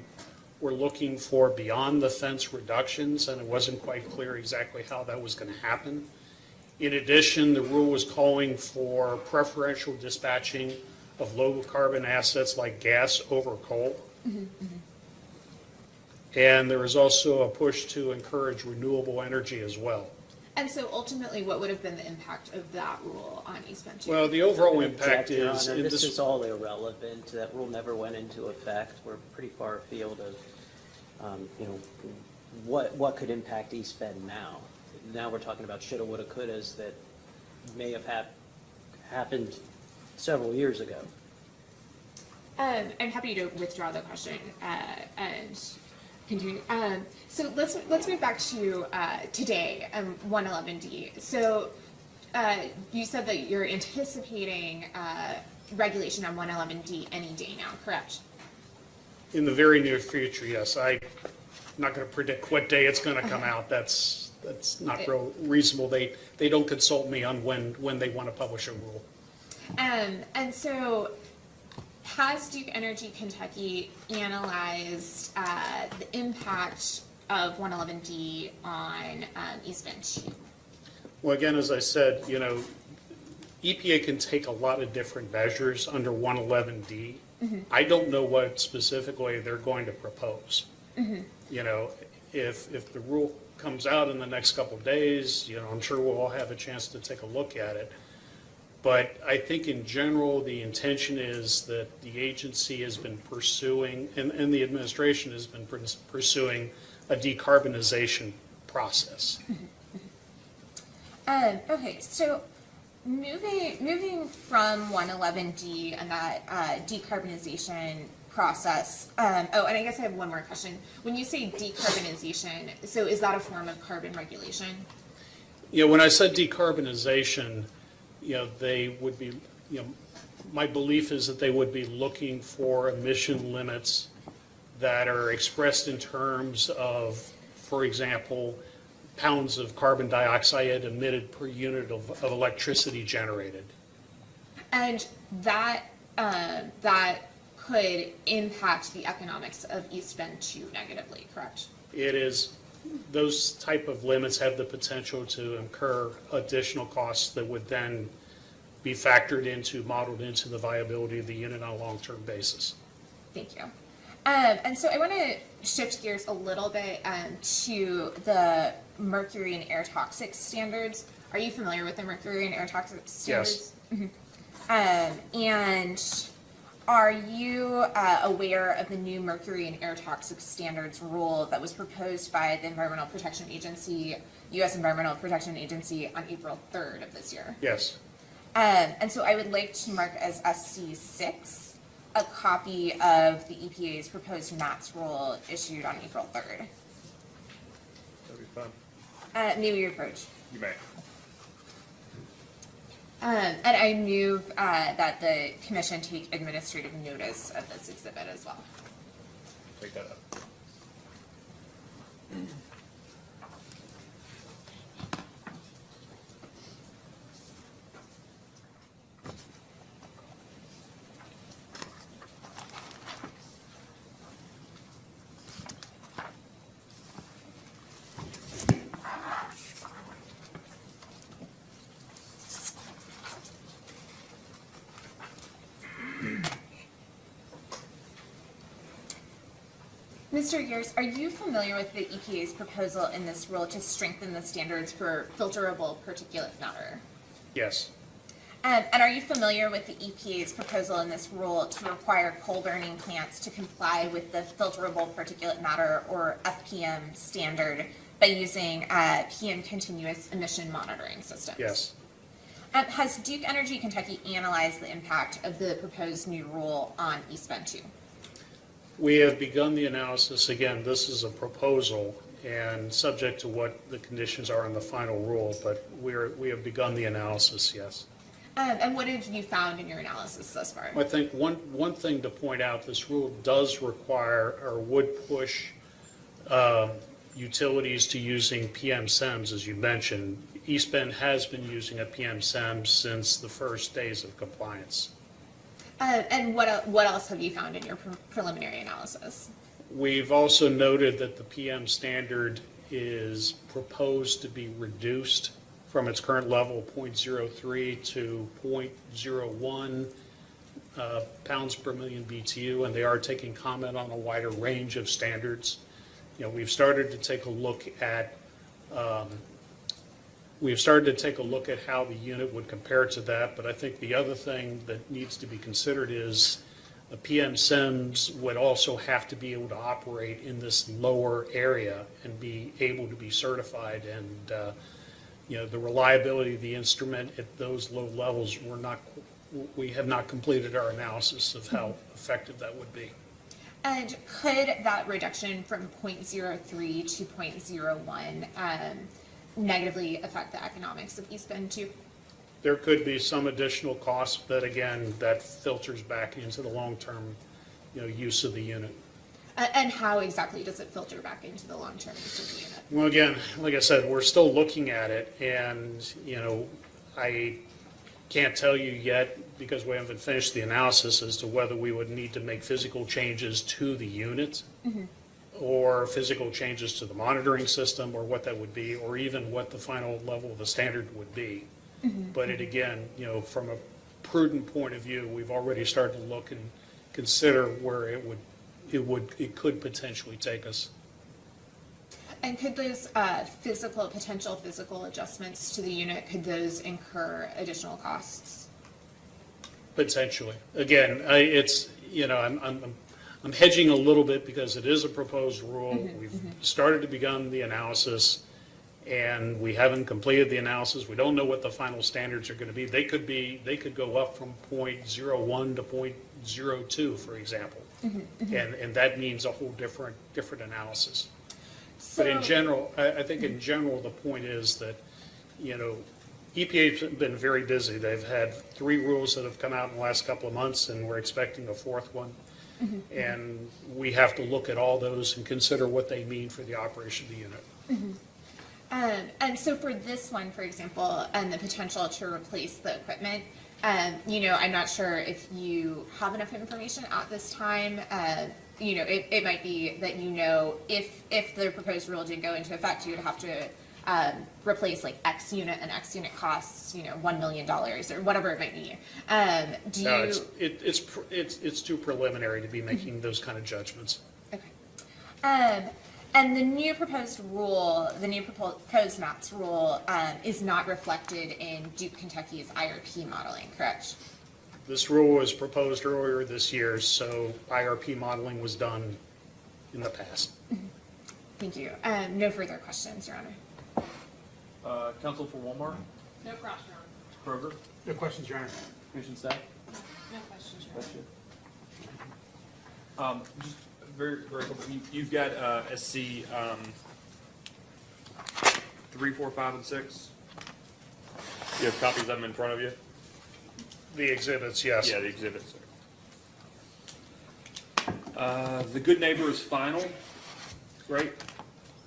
were looking for beyond the fence reductions, and it wasn't quite clear exactly how that was going to happen. In addition, the rule was calling for preferential dispatching of low carbon assets like gas over coal. And there was also a push to encourage renewable energy as well. And so ultimately, what would have been the impact of that rule on East Bend too? Well, the overall Object, impact Your is, Honor, in this this, is all irrelevant. That rule never went into effect. We're pretty far afield of, what could impact East Bend now. Now we're talking about shoulda, woulda, couldas that may have happened several years ago. I'm happy to withdraw the question and continue. So let's move back to today, 111D. So you said that you're anticipating regulation on 111D any day now, correct? in the very near future, yes. I'm not going to predict what day it's going to come out. That's not real reasonable. They don't consult me on when they want to publish a rule. And so has Duke Energy Kentucky analyzed the impact of 111D on East Bend 2? Well, again, as I said, EPA can take a lot of different measures under 111D. Mm-hmm. I don't know what specifically they're going to propose. Mm-hmm. If the rule comes out in the next couple of days, I'm sure we'll all have a chance to take a look at it. But I think in general, the intention is that the agency has been pursuing, and the administration has been pursuing a decarbonization process. Okay, so moving from 111D and that decarbonization process. And I guess I have one more question. When you say decarbonization, so is that a form of carbon regulation? When I said decarbonization, they would be, My belief is that they would be looking for emission limits that are expressed in terms of, for example, pounds of carbon dioxide emitted per unit of electricity generated. And that, that could impact the economics of East Bend 2 negatively, correct? It is, those type of limits have the potential to incur additional costs that would then be factored into, modeled into the viability of the unit on a long-term basis. Thank you. And so I want to shift gears a little bit to the mercury and air toxic standards. Are you familiar with the mercury and air toxic standards? Yes. And are you aware of the new mercury and air toxic standards rule that was proposed by the Environmental Protection Agency, U.S. Environmental Protection Agency, on April 3rd of this year? Yes. And so I would like to mark as SC6 a copy of the EPA's proposed MATS rule issued on April 3rd. That'd be fun. May we approach? You may. And I move that the commission take administrative notice of this exhibit as well. Take that up. Mr. Gears, are you familiar with the EPA's proposal in this rule to strengthen the standards for filterable particulate matter? Yes. And are you familiar with the EPA's proposal in this rule to require coal burning plants to comply with the filterable particulate matter, or FPM, standard by using PM continuous emission monitoring systems? Yes. Has Duke Energy Kentucky analyzed the impact of the proposed new rule on East Bend 2? We have begun the analysis. Again, this is a proposal and subject to what the conditions are in the final rule, but we have begun the analysis, yes. And what have you found in your analysis thus far? I think one thing to point out, this rule does require, or would push utilities to using PM-SEMS, as you mentioned. East Bend has been using a PM-SEMS since the first days of compliance. And what else have you found in your preliminary analysis? We've also noted that the PM standard is proposed to be reduced from its current level, 0.03 to 0.01 pounds per million BTU, and they are taking comment on a wider range of standards. You know, we've started to take a look at how the unit would compare to that, but I think the other thing that needs to be considered is a PM-SEMS would also have to be able to operate in this lower area and be able to be certified, and you know, the reliability of the instrument at those low levels, we have not completed our analysis of how effective that would be. And could that reduction from 0.03 to 0.01 negatively affect the economics of East Bend 2? There could be some additional costs, but again, that filters back into the long-term, you know, use of the unit. And how exactly does it filter back into the long-term use of the unit? Well, again, like I said, we're still looking at it, and, you know, I can't tell you yet, because we haven't finished the analysis, as to whether we would need to make physical changes to the unit, or physical changes to the monitoring system, or what that would be, or even what the final level of the standard would be. But it, again, you know, from a prudent point of view, we've already started to look and consider where it could potentially take us. And could those potential physical adjustments to the unit, could those incur additional costs? Potentially. Again, it's, you know, I'm hedging a little bit because it is a proposed rule. We've started to begin the analysis, and we haven't completed the analysis. We don't know what the final standards are going to be. They could go up from 0.01 to 0.02, for example. And that means a whole different analysis. But in general, I think in general, the point is that, you know, EPA's been very busy. They've had 3 rules that have come out in the last couple of months, and we're expecting a 4th one. And we have to look at all those and consider what they mean for the operation of the unit. And so for this one, for example, and the potential to replace the equipment, I'm not sure if you have enough information at this time. It might be that if the proposed rule did go into effect, you would have to replace like X unit, and X unit costs $1 million or whatever it might be. No, it's too preliminary to be making those kind of judgments. Okay. And the new proposed rule, the new proposed MAPS rule, is not reflected in Duke Kentucky's IRP modeling, correct? This rule was proposed earlier this year, so IRP modeling was done in the past. Thank you. No further questions, Your Honor. Counsel for Walmart, No cross, Your Honor. Kroger, No questions, Your Honor. Commission staff. No questions, Your Honor. Just very, very quick, you've got, SC, 3, 4, 5, and 6? You have copies of them in front of you? The exhibits, yes. Yeah, the exhibits. The Good Neighbor is final, right?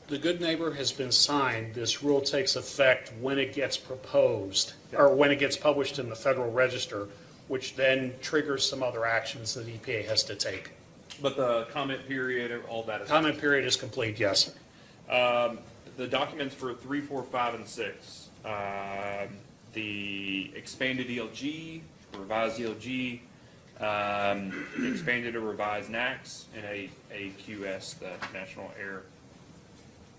The Good Neighbor has been signed. This rule takes effect when it gets proposed, or when it gets published in the Federal Register, which then triggers some other actions that EPA has to take. But the comment period, all that is. Comment period is complete, yes. The documents for 3, 4, 5, and 6, the expanded ELG, revised ELG, expanded or revised NACS, and AQS, the National Air,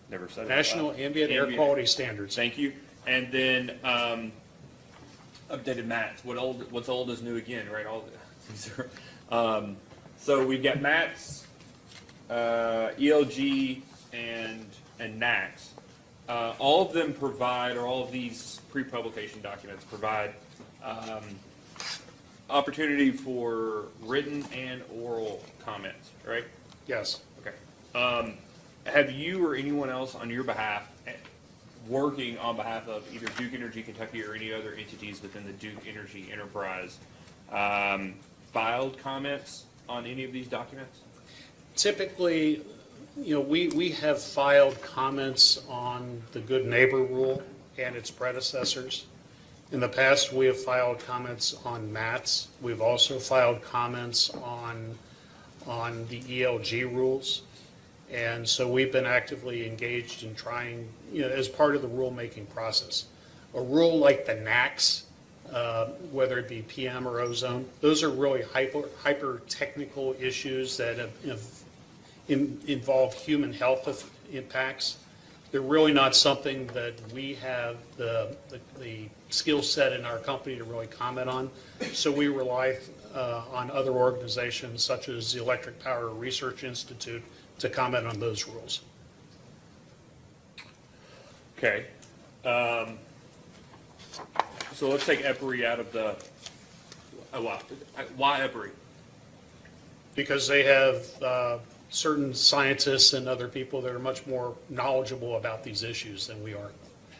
never said it. National Ambient Air Quality Standards. Thank you. And then updated MATs. What's old is new again, right? All these are. So we've got MATs, ELG, and NACS. All of them provide, or all of these pre-publication documents provide opportunity for written and oral comments, right? Yes. Okay. Have you or anyone else on your behalf, working on behalf of either Duke Energy Kentucky or any other entities within the Duke Energy enterprise, filed comments on any of these documents? Typically, we have filed comments on the Good Neighbor rule and its predecessors. In the past, we have filed comments on MATS. We've also filed comments on the ELG rules. And so we've been actively engaged in trying, as part of the rulemaking process. A rule like the NACS, whether it be PM or ozone, those are really hyper technical issues that involve human health impacts. They're really not something that we have the skill set in our company to really comment on. So we rely on other organizations such as the Electric Power Research Institute to comment on those rules. Okay. So let's take EPRI out of the, why EPRI? Because they have certain scientists and other people that are much more knowledgeable about these issues than we are.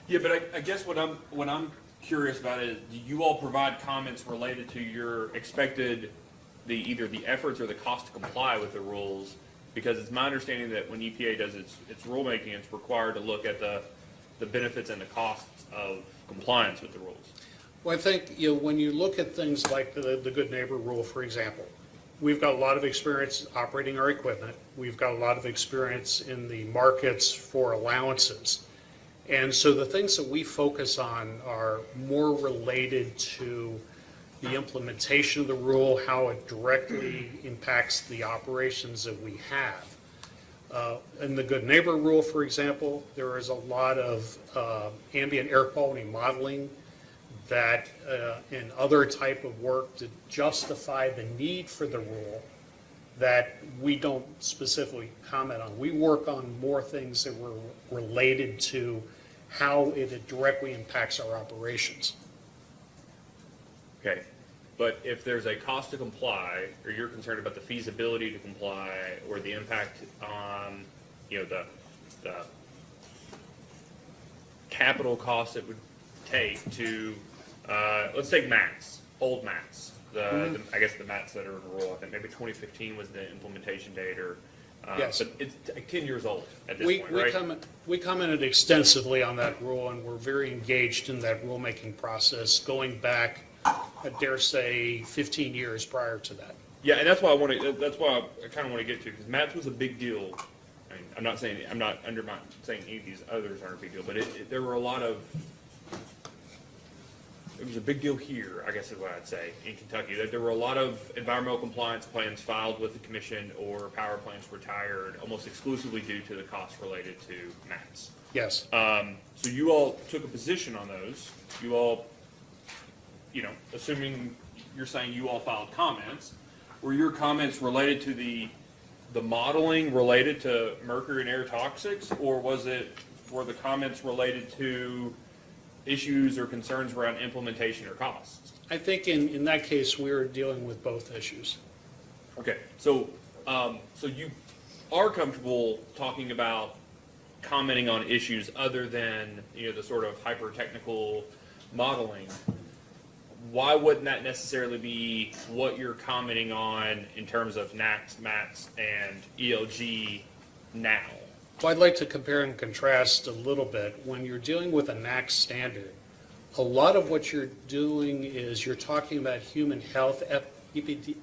Yeah, but I guess what I'm curious about is, do you all provide comments related to your expected, either the efforts or the cost to comply with the rules? Because it's my understanding that when EPA does its rulemaking, it's required to look at the benefits and the costs of compliance with the rules. Well, I think, when you look at things like the Good Neighbor rule, for example, we've got a lot of experience operating our equipment. We've got a lot of experience in the markets for allowances. And so the things that we focus on are more related to the implementation of the rule, how it directly impacts the operations that we have. In the Good Neighbor rule, for example, there is a lot of ambient air quality modeling that and other type of work to justify the need for the rule that we don't specifically comment on. We work on more things that were related to how it directly impacts our operations. Okay, but if there's a cost to comply, or you're concerned about the feasibility to comply, or the impact on, the capital costs it would take to, let's take mats, old mats. I guess the mats that are in the rule, I think maybe 2015 was the implementation date, or, Yes. but it's 10 years old at this We, point, we right? we commented extensively on that rule, and we're very engaged in that rulemaking process, going back, I dare say, 15 years prior to that. Yeah, and that's why I kind of want to get to, because mats was a big deal. I mean, I'm not saying any of these others aren't a big deal, but there were a lot of, it was a big deal here, I guess is what I'd say, in Kentucky. That there were a lot of environmental compliance plans filed with the commission, or power plants retired almost exclusively due to the costs related to mats. Yes. So you all took a position on those. You all, assuming you're saying you all filed comments, were your comments related to the modeling related to mercury and air toxics, or were the comments related to issues or concerns around implementation or costs? I think in that case, we were dealing with both issues. Okay, so you are comfortable talking about commenting on issues other than, the sort of hyper-technical modeling. Why wouldn't that necessarily be what you're commenting on in terms of NACS, MATS, and ELG now? Well, I'd like to compare and contrast a little bit. When you're dealing with a NACS standard, a lot of what you're doing is you're talking about human health, EPD,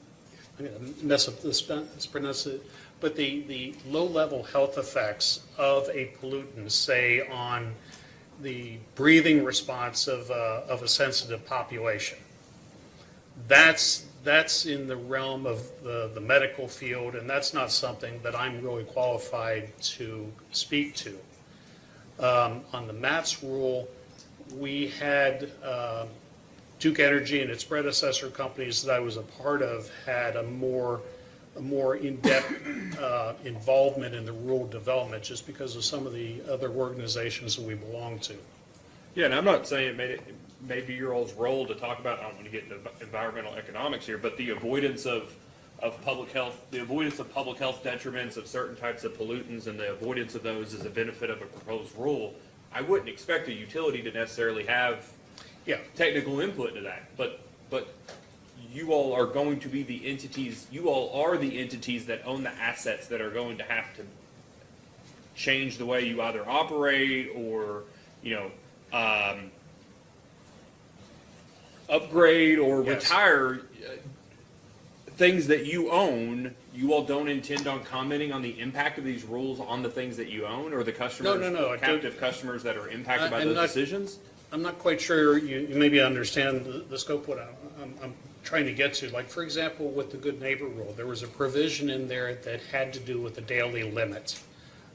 I'm going to mess up this pronunciation, but the low-level health effects of a pollutant, say on the breathing response of a sensitive population. That's in the realm of the medical field, and that's not something that I'm really qualified to speak to. On the MATS rule, we had Duke Energy and its predecessor companies that I was a part of had a more in-depth involvement in the rule development, just because of some of the other organizations that we belong to. Yeah, and I'm not saying it may be your all's role to talk about, I don't want to get into environmental economics here, but the avoidance of public health detriments of certain types of pollutants, and the avoidance of those as a benefit of a proposed rule. I wouldn't expect a utility to necessarily have technical input into that, but you all are going to be the entities, you all are the entities that own the assets that are going to have to change the way you either operate or, upgrade or retire things that you own. You all don't intend on commenting on the impact of these rules on the things that you own, or the customers, No. captive customers that are impacted by those decisions? I'm not quite sure you maybe understand the scope of what I'm trying to get to. Like, for example, with the Good Neighbor rule, there was a provision in there that had to do with the daily limit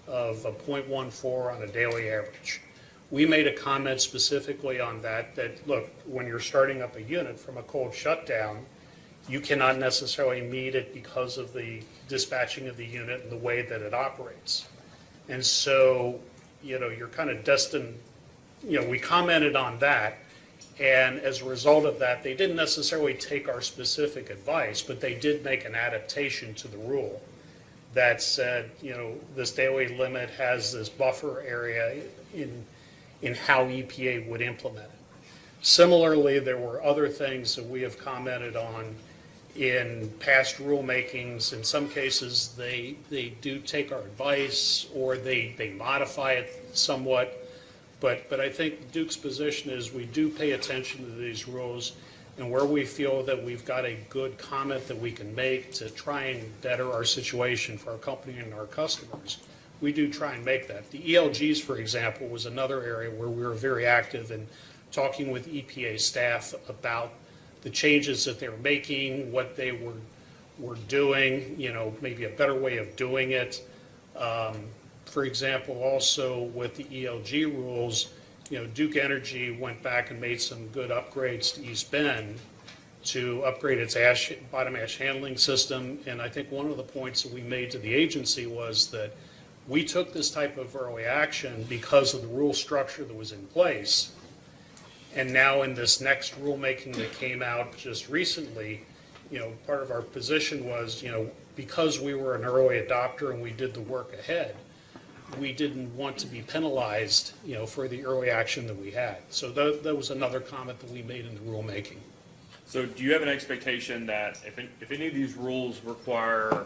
of a 0.14 on a daily average. We made a comment specifically on that, look, when you're starting up a unit from a cold shutdown, you cannot necessarily meet it because of the dispatching of the unit and the way that it operates. And so, you're kind of destined, we commented on that. And as a result of that, they didn't necessarily take our specific advice, but they did make an adaptation to the rule that said, this daily limit has this buffer area in how EPA would implement it. Similarly, there were other things that we have commented on in past rulemakings. In some cases, they do take our advice, or they modify it somewhat. But I think Duke's position is we do pay attention to these rules, and where we feel that we've got a good comment that we can make to try and better our situation for our company and our customers, we do try and make that. The ELGs, for example, was another area where we were very active in talking with EPA staff about the changes that they were making, what they were doing, maybe a better way of doing it. For example, also with the ELG rules, Duke Energy went back and made some good upgrades to East Bend to upgrade its bottom ash handling system. And I think one of the points that we made to the agency was that we took this type of early action because of the rule structure that was in place. And now in this next rulemaking that came out just recently, part of our position was, because we were an early adopter and we did the work ahead, we didn't want to be penalized, for the early action that we had. So that was another comment that we made in the rulemaking. So do you have an expectation that if any of these rules require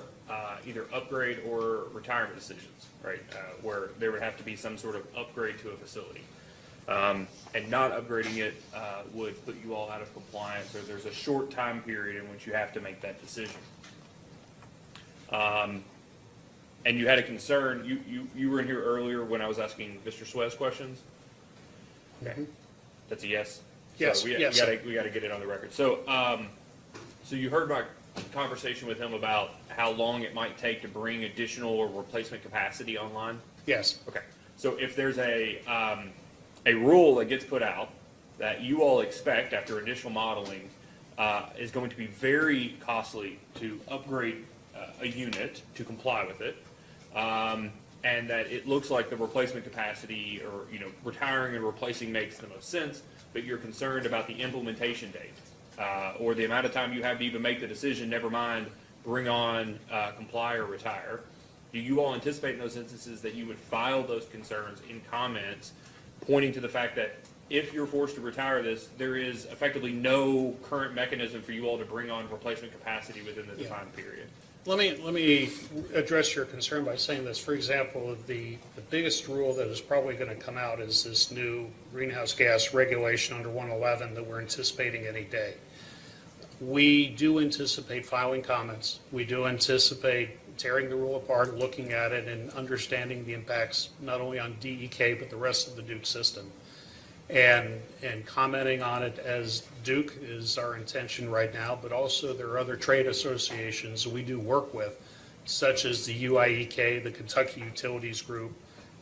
either upgrade or retirement decisions, right, where there would have to be some sort of upgrade to a facility, and not upgrading it would put you all out of compliance, or there's a short time period in which you have to make that decision? And you had a concern, you were in here earlier when I was asking Mr. Suez questions? Okay, that's a yes? Yes, So yes. we gotta get it on the record. So, so you heard my conversation with him about how long it might take to bring additional or replacement capacity online? Yes. Okay, so if there's a rule that gets put out that you all expect after initial modeling is going to be very costly to upgrade a unit to comply with it, and that it looks like the replacement capacity or, retiring and replacing makes the most sense, but you're concerned about the implementation date, or the amount of time you have to even make the decision, never mind bring on, comply or retire. Do you all anticipate in those instances that you would file those concerns in comments, pointing to the fact that if you're forced to retire this, there is effectively no current mechanism for you all to bring on replacement capacity within the defined period? Let me address your concern by saying this. For example, the biggest rule that is probably going to come out is this new greenhouse gas regulation under 111 that we're anticipating any day. We do anticipate filing comments. We do anticipate tearing the rule apart, looking at it, and understanding the impacts not only on DEK but the rest of the Duke system. And commenting on it as Duke is our intention right now, but also there are other trade associations we do work with, such as the UIEK, the Kentucky Utilities Group,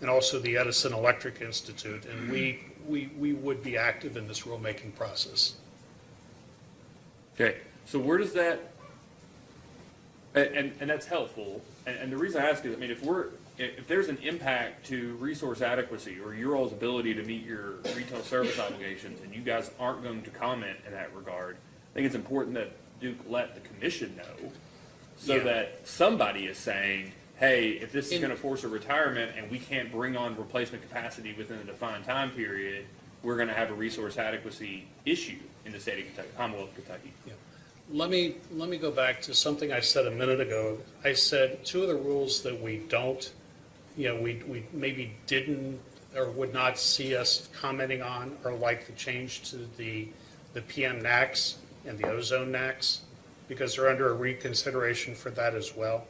and also the Edison Electric Institute, and we would be active in this rulemaking process. Okay, so where does that, and that's helpful, and the reason I ask is, if there's an impact to resource adequacy or your all's ability to meet your retail service obligations, and you guys aren't going to comment in that regard, I think it's important that Duke let the commission know, so Yeah. that somebody is saying, hey, if this is gonna force a retirement and we can't bring on replacement capacity within a defined time period, we're gonna have a resource adequacy issue in the state of Kentucky, Commonwealth of Kentucky. Yeah. Let me go back to something I said a minute ago. I said two of the rules that we don't, we maybe didn't or would not see us commenting on are like the change to the PM NACs and the ozone NACs, because they're under a reconsideration for that as well.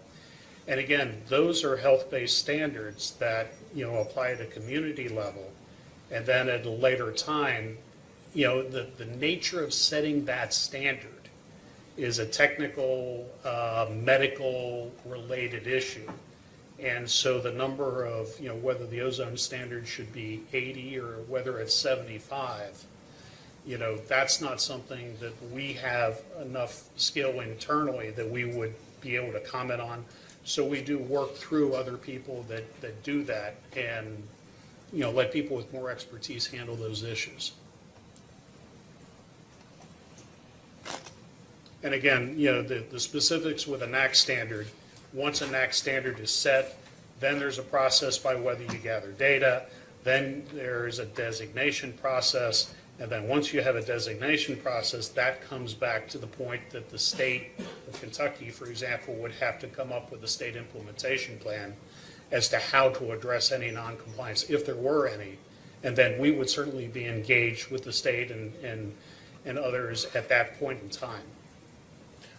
And again, those are health-based standards that, apply at a community level. And then at a later time, the nature of setting that standard is a technical, medical-related issue. And so the number of, whether the ozone standard should be 80 or whether it's 75, that's not something that we have enough skill internally that we would be able to comment on. So we do work through other people that do that and, let people with more expertise handle those issues. And again, the specifics with a NAC standard, once a NAC standard is set, then there's a process by whether you gather data, then there's a designation process, and then once you have a designation process, that comes back to the point that the state of Kentucky, for example, would have to come up with a state implementation plan as to how to address any noncompliance, if there were any. And then we would certainly be engaged with the state and others at that point in time.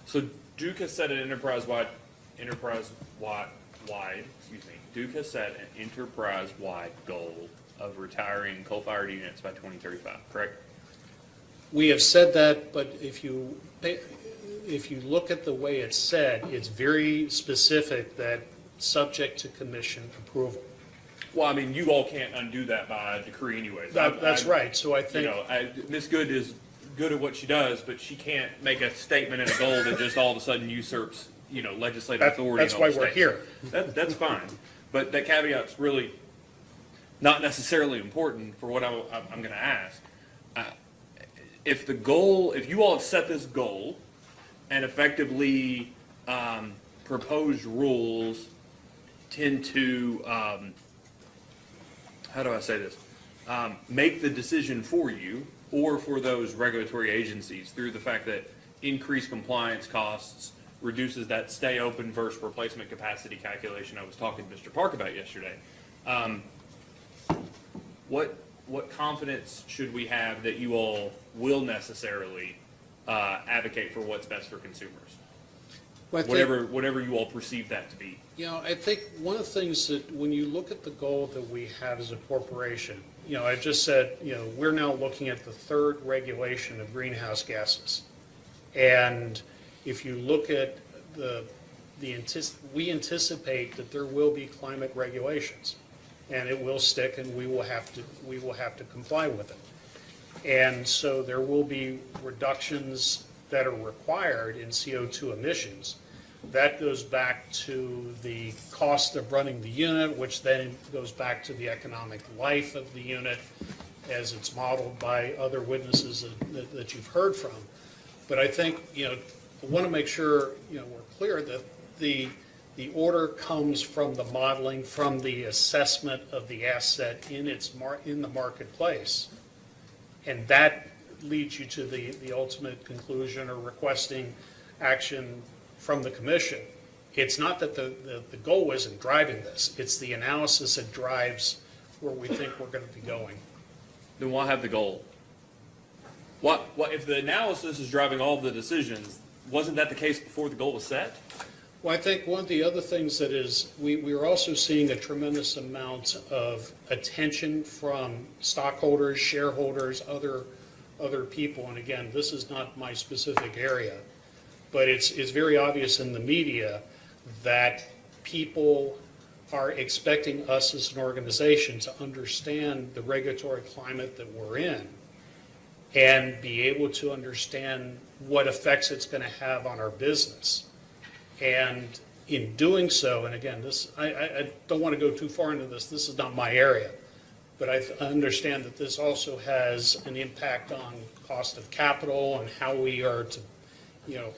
So Duke has set an enterprise-wide, Duke has set an enterprise-wide goal of retiring coal-fired units by 2035, correct? We have said that, but if you look at the way it's said, it's very specific that subject to commission approval. Well, you all can't undo that by decree anyways. That's right, so I think. Ms. Good is good at what she does, but she can't make a statement and a goal that just all of a sudden usurps, legislative authority. That's why we're here. That's fine, but that caveat's really not necessarily important for what I'm gonna ask. If you all have set this goal and effectively proposed rules tend to how do I say this? Make the decision for you or for those regulatory agencies through the fact that increased compliance costs reduces that stay open versus replacement capacity calculation I was talking to Mr. Park about yesterday. What confidence should we have that you all will necessarily advocate for what's best for consumers? Well, I think- Whatever you all perceive that to be. You know, I think one of the things that, when you look at the goal that we have as a corporation, you know, I just said, you know, we're now looking at the third regulation of greenhouse gases. And if you look at we anticipate that there will be climate regulations, and it will stick, and we will have to comply with it. And so there will be reductions that are required in CO2 emissions. That goes back to the cost of running the unit, which then goes back to the economic life of the unit as it's modeled by other witnesses that you've heard from. But I think, you know, I want to make sure, you know, we're clear that the order comes from the modeling, from the assessment of the asset in the marketplace. And that leads you to the ultimate conclusion or requesting action from the commission. It's not that the goal isn't driving this, it's the analysis that drives where we think we're going to be going. Then why have the goal? What if the analysis is driving all of the decisions? Wasn't that the case before the goal was set? Well, I think one of the other things that is, we are also seeing a tremendous amount of attention from stockholders, shareholders, other people. And again, this is not my specific area, but it's very obvious in the media that people are expecting us as an organization to understand the regulatory climate that we're in and be able to understand what effects it's going to have on our business. And in doing so, and again, I don't want to go too far into this is not my area, but I understand that this also has an impact on cost of capital and how we are to, you know,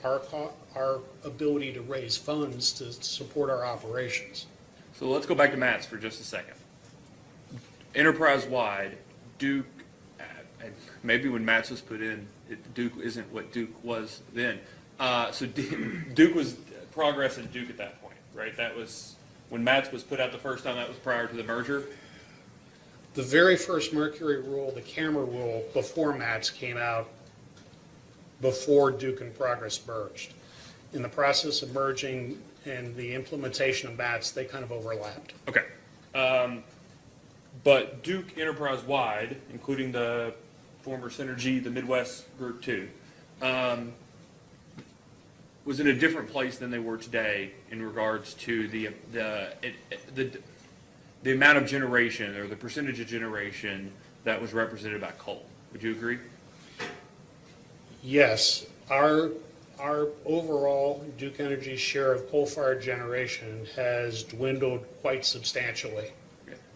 our ability to raise funds to support our operations. So let's go back to Matt's for just a second. Enterprise-wide, Duke, and maybe when Matt's was put in, Duke isn't what Duke was then. So Duke was Progress and Duke at that point, right? That was, when Matt's was put out the first time, that was prior to the merger? The very first Mercury rule, the camera rule, before Matt's came out, before Duke and Progress merged. In the process of merging and the implementation of Matt's, they kind of overlapped. Okay. But Duke enterprise-wide, including the former Synergy, the Midwest Group 2, was in a different place than they were today in regards to the amount of generation or the percentage of generation that was represented by coal. Would you agree? Yes, our overall Duke Energy's share of coal-fired generation has dwindled quite substantially.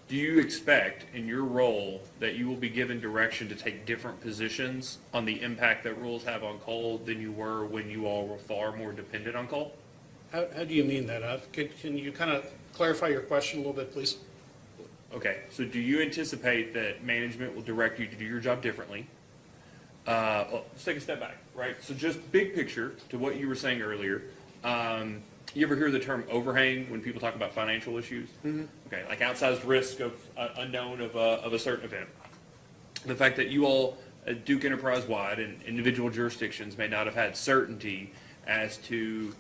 Do you expect in your role that you will be given direction to take different positions on the impact that rules have on coal than you were when you all were far more dependent on coal? How do you mean that? Can you kind of clarify your question a little bit, please? Okay, so do you anticipate that management will direct you to do your job differently? Well, let's take a step back, right? So just big picture to what you were saying earlier. You ever hear the term overhang when people talk about financial issues? Mm-hmm. Okay, like outsized risk of unknown of a certain event. The fact that you all, Duke enterprise-wide and individual jurisdictions may not have had certainty as to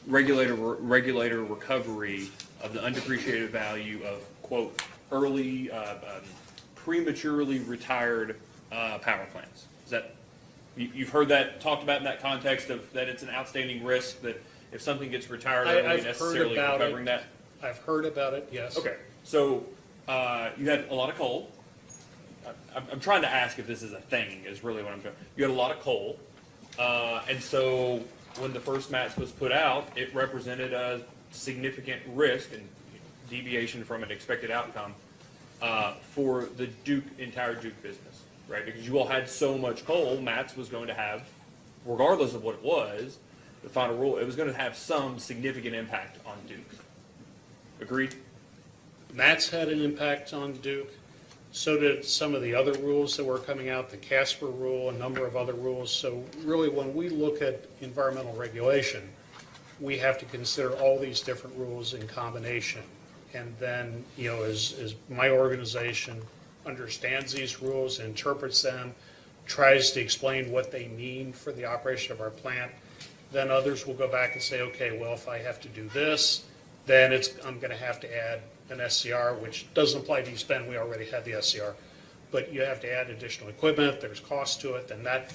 regulator recovery of the undepreciated value of, quote, early, prematurely retired power plants. Is that, you've heard that talked about in that context of that it's an outstanding risk that if something gets retired early, necessarily recovering that? I've heard about it, yes. Okay, so you had a lot of coal. I'm trying to ask if this is a thing, is really what I'm trying. You had a lot of coal, and so when the first match was put out, it represented a significant risk and deviation from an expected outcome for the entire Duke business, right? Because you all had so much coal, Matt's was going to have, regardless of what it was, the final rule, it was going to have some significant impact on Duke. Agreed? That's had an impact on Duke. So did some of the other rules that were coming out, the Casper rule, a number of other rules. So really, when we look at environmental regulation, we have to consider all these different rules in combination. And then, as my organization understands these rules, interprets them, tries to explain what they mean for the operation of our plant, then others will go back and say, okay, well, if I have to do this, then I'm going to have to add an SCR, which doesn't apply to East Bend. We already had the SCR. But you have to add additional equipment, there's cost to it, then that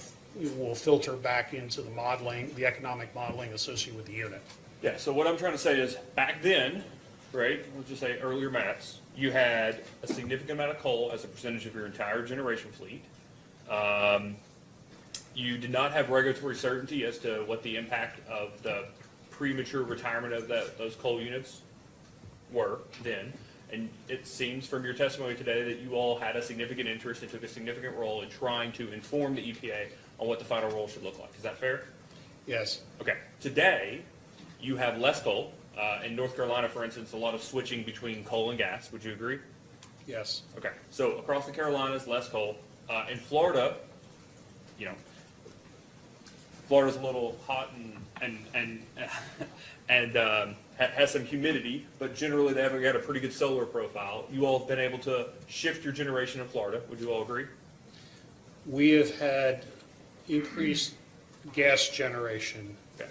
will filter back into the modeling, the economic modeling associated with the unit. Yeah, so what I'm trying to say is, back then, right, let's just say earlier maps, you had a significant amount of coal as a percentage of your entire generation fleet. You did not have regulatory certainty as to what the impact of the premature retirement of those coal units were then. And it seems from your testimony today that you all had a significant interest and took a significant role in trying to inform the EPA on what the final rule should look like. Is that fair? Yes. Okay. Today, you have less coal. In North Carolina, for instance, a lot of switching between coal and gas. Would you agree? Yes. Okay. So across the Carolinas, less coal. In Florida, Florida's a little hot and has some humidity, but generally they haven't got a pretty good solar profile. You all have been able to shift your generation in Florida. Would you all agree? We have had increased gas generation Okay.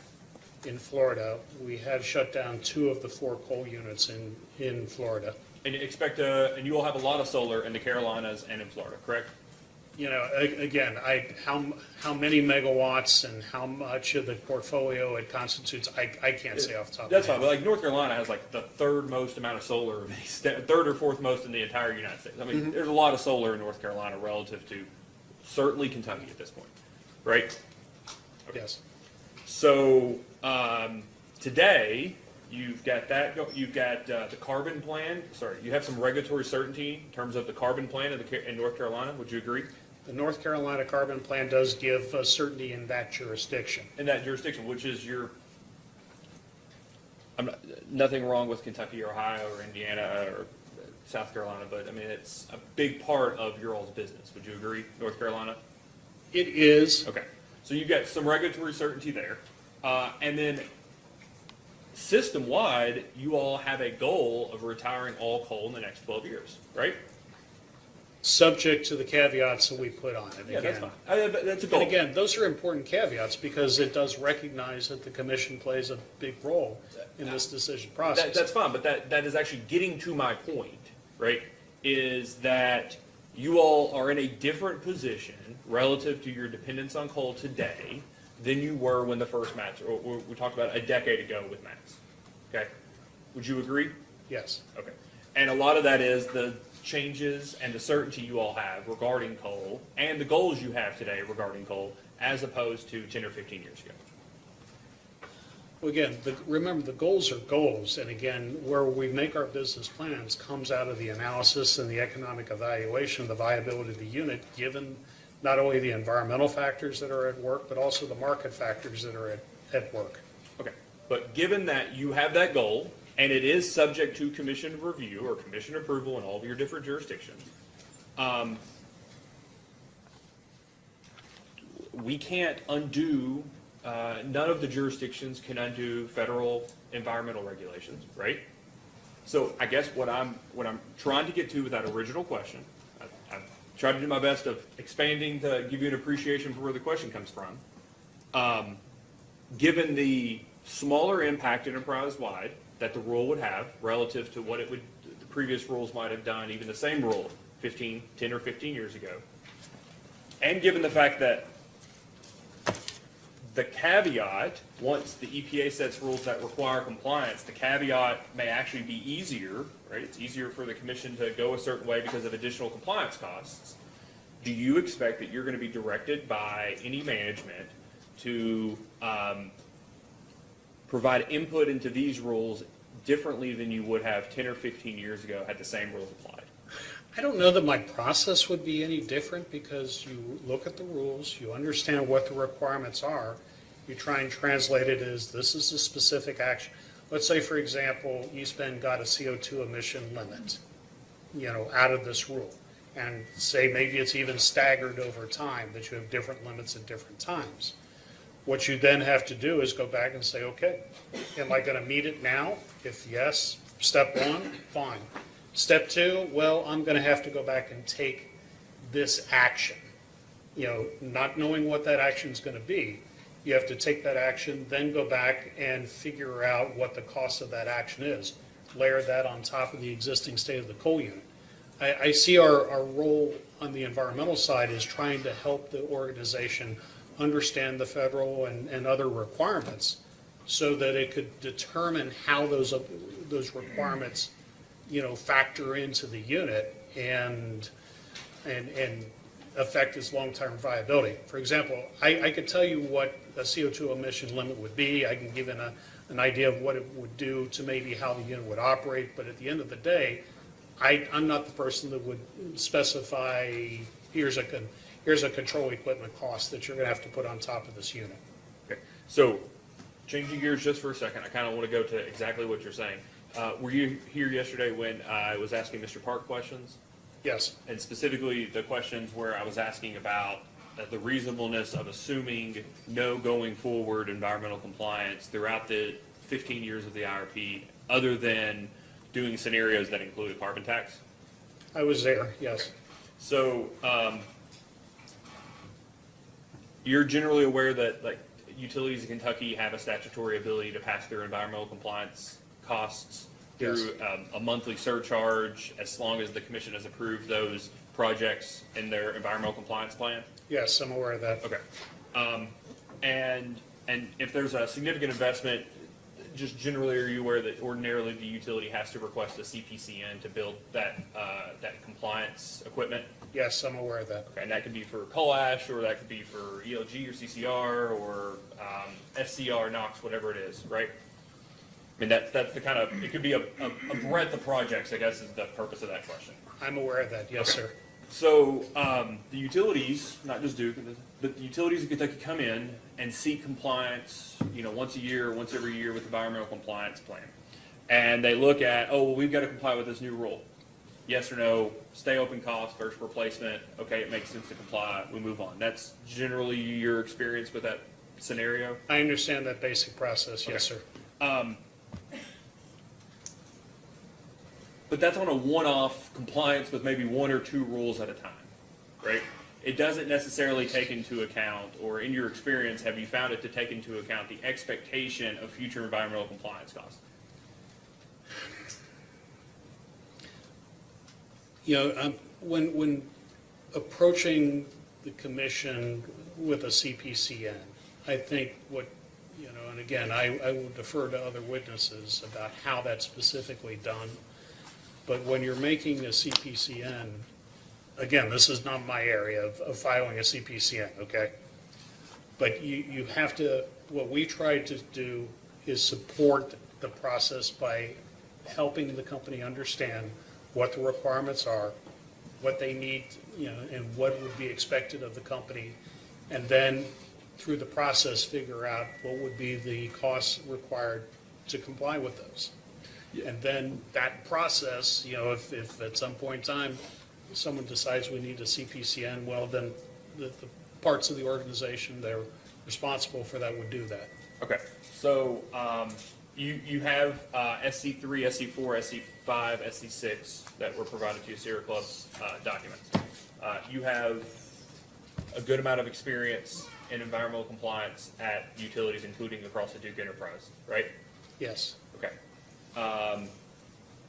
in Florida. We have shut down 2 of the 4 coal units in Florida. And you expect and you all have a lot of solar in the Carolinas and in Florida, correct? Again, how many megawatts and how much of the portfolio it constitutes, I can't say off the top of my head. That's fine, but like North Carolina has like the 3rd most amount of solar, of any 3rd or 4th most in the entire United States. I mean, there's a lot of solar in North Carolina relative to certainly Kentucky at this point, right? Yes. So today you've got the carbon plan. Sorry, you have some regulatory certainty in terms of the carbon plan in North Carolina. Would you agree? The North Carolina Carbon Plan does give certainty in that jurisdiction. In that jurisdiction, which is nothing wrong with Kentucky or Ohio or Indiana or South Carolina, but I mean, it's a big part of your all's business. Would you agree, North Carolina? It is. Okay. So you've got some regulatory certainty there. And then system-wide, you all have a goal of retiring all coal in the next 12 years, right? Subject to the caveats that we put on it. Yeah, that's Again, fine. That's a goal. And again, those are important caveats because it does recognize that the commission plays a big role in this decision process. That's fine, but that is actually getting to my point, right? Is that you all are in a different position relative to your dependence on coal today than you were when the first MATS, or we talked about a decade ago with MATS. Okay? Would you agree? Yes. Okay. And a lot of that is the changes and the certainty you all have regarding coal and the goals you have today regarding coal as opposed to 10 or 15 years ago. Well, again, remember, the goals are goals, and again, where we make our business plans comes out of the analysis and the economic evaluation of the viability of the unit, given not only the environmental factors that are at work, but also the market factors that are at work. Okay. But given that you have that goal, and it is subject to commission review or commission approval in all of your different jurisdictions, we can't undo, none of the jurisdictions can undo federal environmental regulations, right? So I guess what I'm trying to get to with that original question, I've tried to do my best of expanding to give you an appreciation for where the question comes from. Given the smaller impact enterprise-wide that the rule would have relative to what the previous rules might have done, even the same rule 10 or 15 years ago, and given the fact that the caveat, once the EPA sets rules that require compliance, the caveat may actually be easier, right? It's easier for the commission to go a certain way because of additional compliance costs. Do you expect that you're going to be directed by any management to provide input into these rules differently than you would have 10 or 15 years ago had the same rules applied? I don't know that my process would be any different because you look at the rules, you understand what the requirements are, you try and translate it as this is a specific action. let's say, for example, East Bend got a CO2 emission limit, out of this rule. And say maybe it's even staggered over time, that you have different limits at different times. What you then have to do is go back and say, okay, am I going to meet it now? If yes, step one, fine. Step two, well, I'm going to have to go back and take this action. Not knowing what that action is going to be, you have to take that action, then go back and figure out what the cost of that action is. Layer that on top of the existing state of the coal unit. I see our role on the environmental side is trying to help the organization understand the federal and other requirements so that it could determine how those requirements, factor into the unit and affect its long-term viability. For example, I could tell you what a CO2 emission limit would be. I can give an idea of what it would do to maybe how the unit would operate, but at the end of the day, I'm not the person that would specify, here's a control equipment cost that you're going to have to put on top of this unit. Okay, so changing gears just for a second, I kind of want to go to exactly what you're saying. Were you here yesterday when I was asking Mr. Park questions? Yes. And specifically the questions where I was asking about the reasonableness of assuming no going forward environmental compliance throughout the 15 years of the IRP, other than doing scenarios that include a carbon tax? I was there, yes. So, you're generally aware that utilities in Kentucky have a statutory ability to pass through environmental compliance costs through a monthly surcharge, as long as the commission has approved those projects in their environmental compliance plan? Yes, I'm aware of that. Okay. And if there's a significant investment, just generally, are you aware that ordinarily the utility has to request a CPCN to build that compliance equipment? Yes, I'm aware of that. Okay, and that could be for coal ash, or that could be for ELG or CCR or SCR, NOx, whatever it is, right? I mean, that's the kind of, it could be a breadth of projects, I guess, is the purpose of that question. I'm aware of that, yes, sir. So the utilities, not just Duke, but the utilities in Kentucky come in and seek compliance, once a year, once every year with the environmental compliance plan. And they look at, oh, well, we've got to comply with this new rule. Yes or no, stay open cost versus replacement. Okay, it makes sense to comply. We move on. That's generally your experience with that scenario? I understand that basic process, yes, sir. But that's on a one-off compliance with maybe one or two rules at a time, right? It doesn't necessarily take into account, or in your experience, have you found it to take into account the expectation of future environmental compliance costs? When approaching the commission with a CPCN, I think and again, I will defer to other witnesses about how that's specifically done. But when you're making a CPCN, again, this is not my area of filing a CPCN, okay? But you have to, what we try to do is support the process by helping the company understand what the requirements are, what they need, and what would be expected of the company, and then through the process figure out what would be the costs required to comply with those. And then that process, if at some point in time someone decides we need a CPCN, well, then the parts of the organization that are responsible for that would do that. Okay, so you have SC3, SC4, SC5, SC6 that were provided to you, Sierra Club's documents. You have a good amount of experience in environmental compliance at utilities, including across the Duke enterprise, right? Yes. Okay.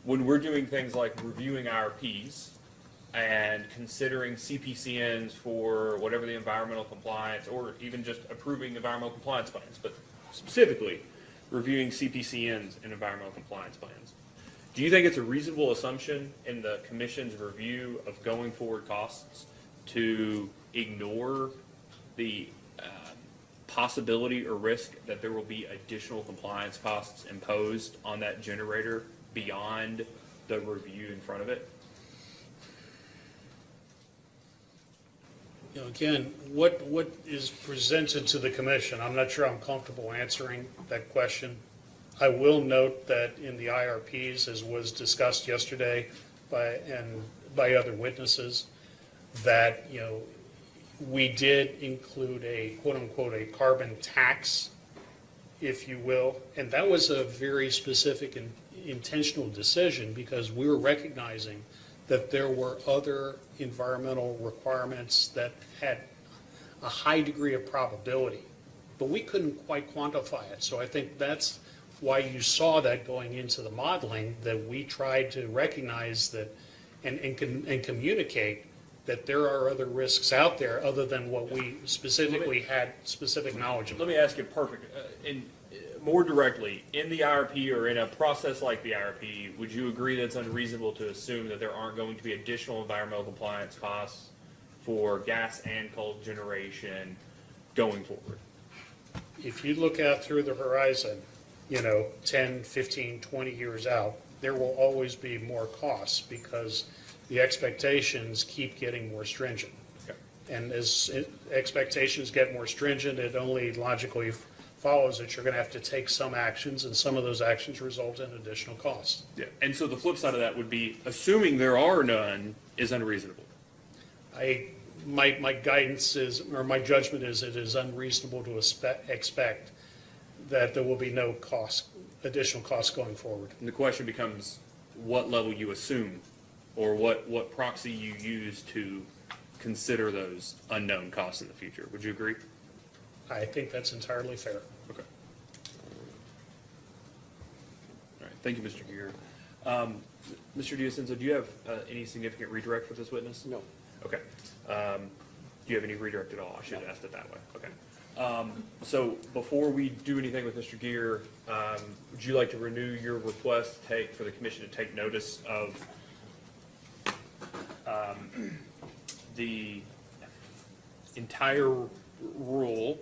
When we're doing things like reviewing IRPs and considering CPCNs for whatever the environmental compliance, or even just approving environmental compliance plans, but specifically reviewing CPCNs and environmental compliance plans, do you think it's a reasonable assumption in the commission's review of going forward costs to ignore the possibility or risk that there will be additional compliance costs imposed on that generator beyond the review in front of it? Again, what is presented to the commission, I'm not sure I'm comfortable answering that question. I will note that in the IRPs, as was discussed yesterday by other witnesses, that, we did include a quote-unquote a carbon tax, if you will, and that was a very specific and intentional decision because we were recognizing that there were other environmental requirements that had a high degree of probability, but we couldn't quite quantify it. So I think that's why you saw that going into the modeling, that we tried to recognize that and communicate that there are other risks out there other than what we specifically had specific knowledge of. Let me ask you more directly, in the IRP or in a process like the IRP, would you agree that it's unreasonable to assume that there aren't going to be additional environmental compliance costs for gas and coal generation going forward? If you look out through the horizon, 10, 15, 20 years out, there will always be more costs because the expectations keep getting more stringent. Okay. And as expectations get more stringent, it only logically follows that you're going to have to take some actions, and some of those actions result in additional costs. Yeah. And so the flip side of that would be assuming there are none is unreasonable. My guidance is, or my judgment is, it is unreasonable to expect that there will be no additional costs going forward. And the question becomes what level you assume or what proxy you use to consider those unknown costs in the future. Would you agree? I think that's entirely fair. Okay. All right. Thank you, Mr. Gear. Mr. D'Asenzo, do you have any significant redirect for this witness? No. Okay. Do you have any redirect at all? I should have asked it that way. Okay. So before we do anything with Mr. Gear, would you like to renew your request for the commission to take notice of the entire rule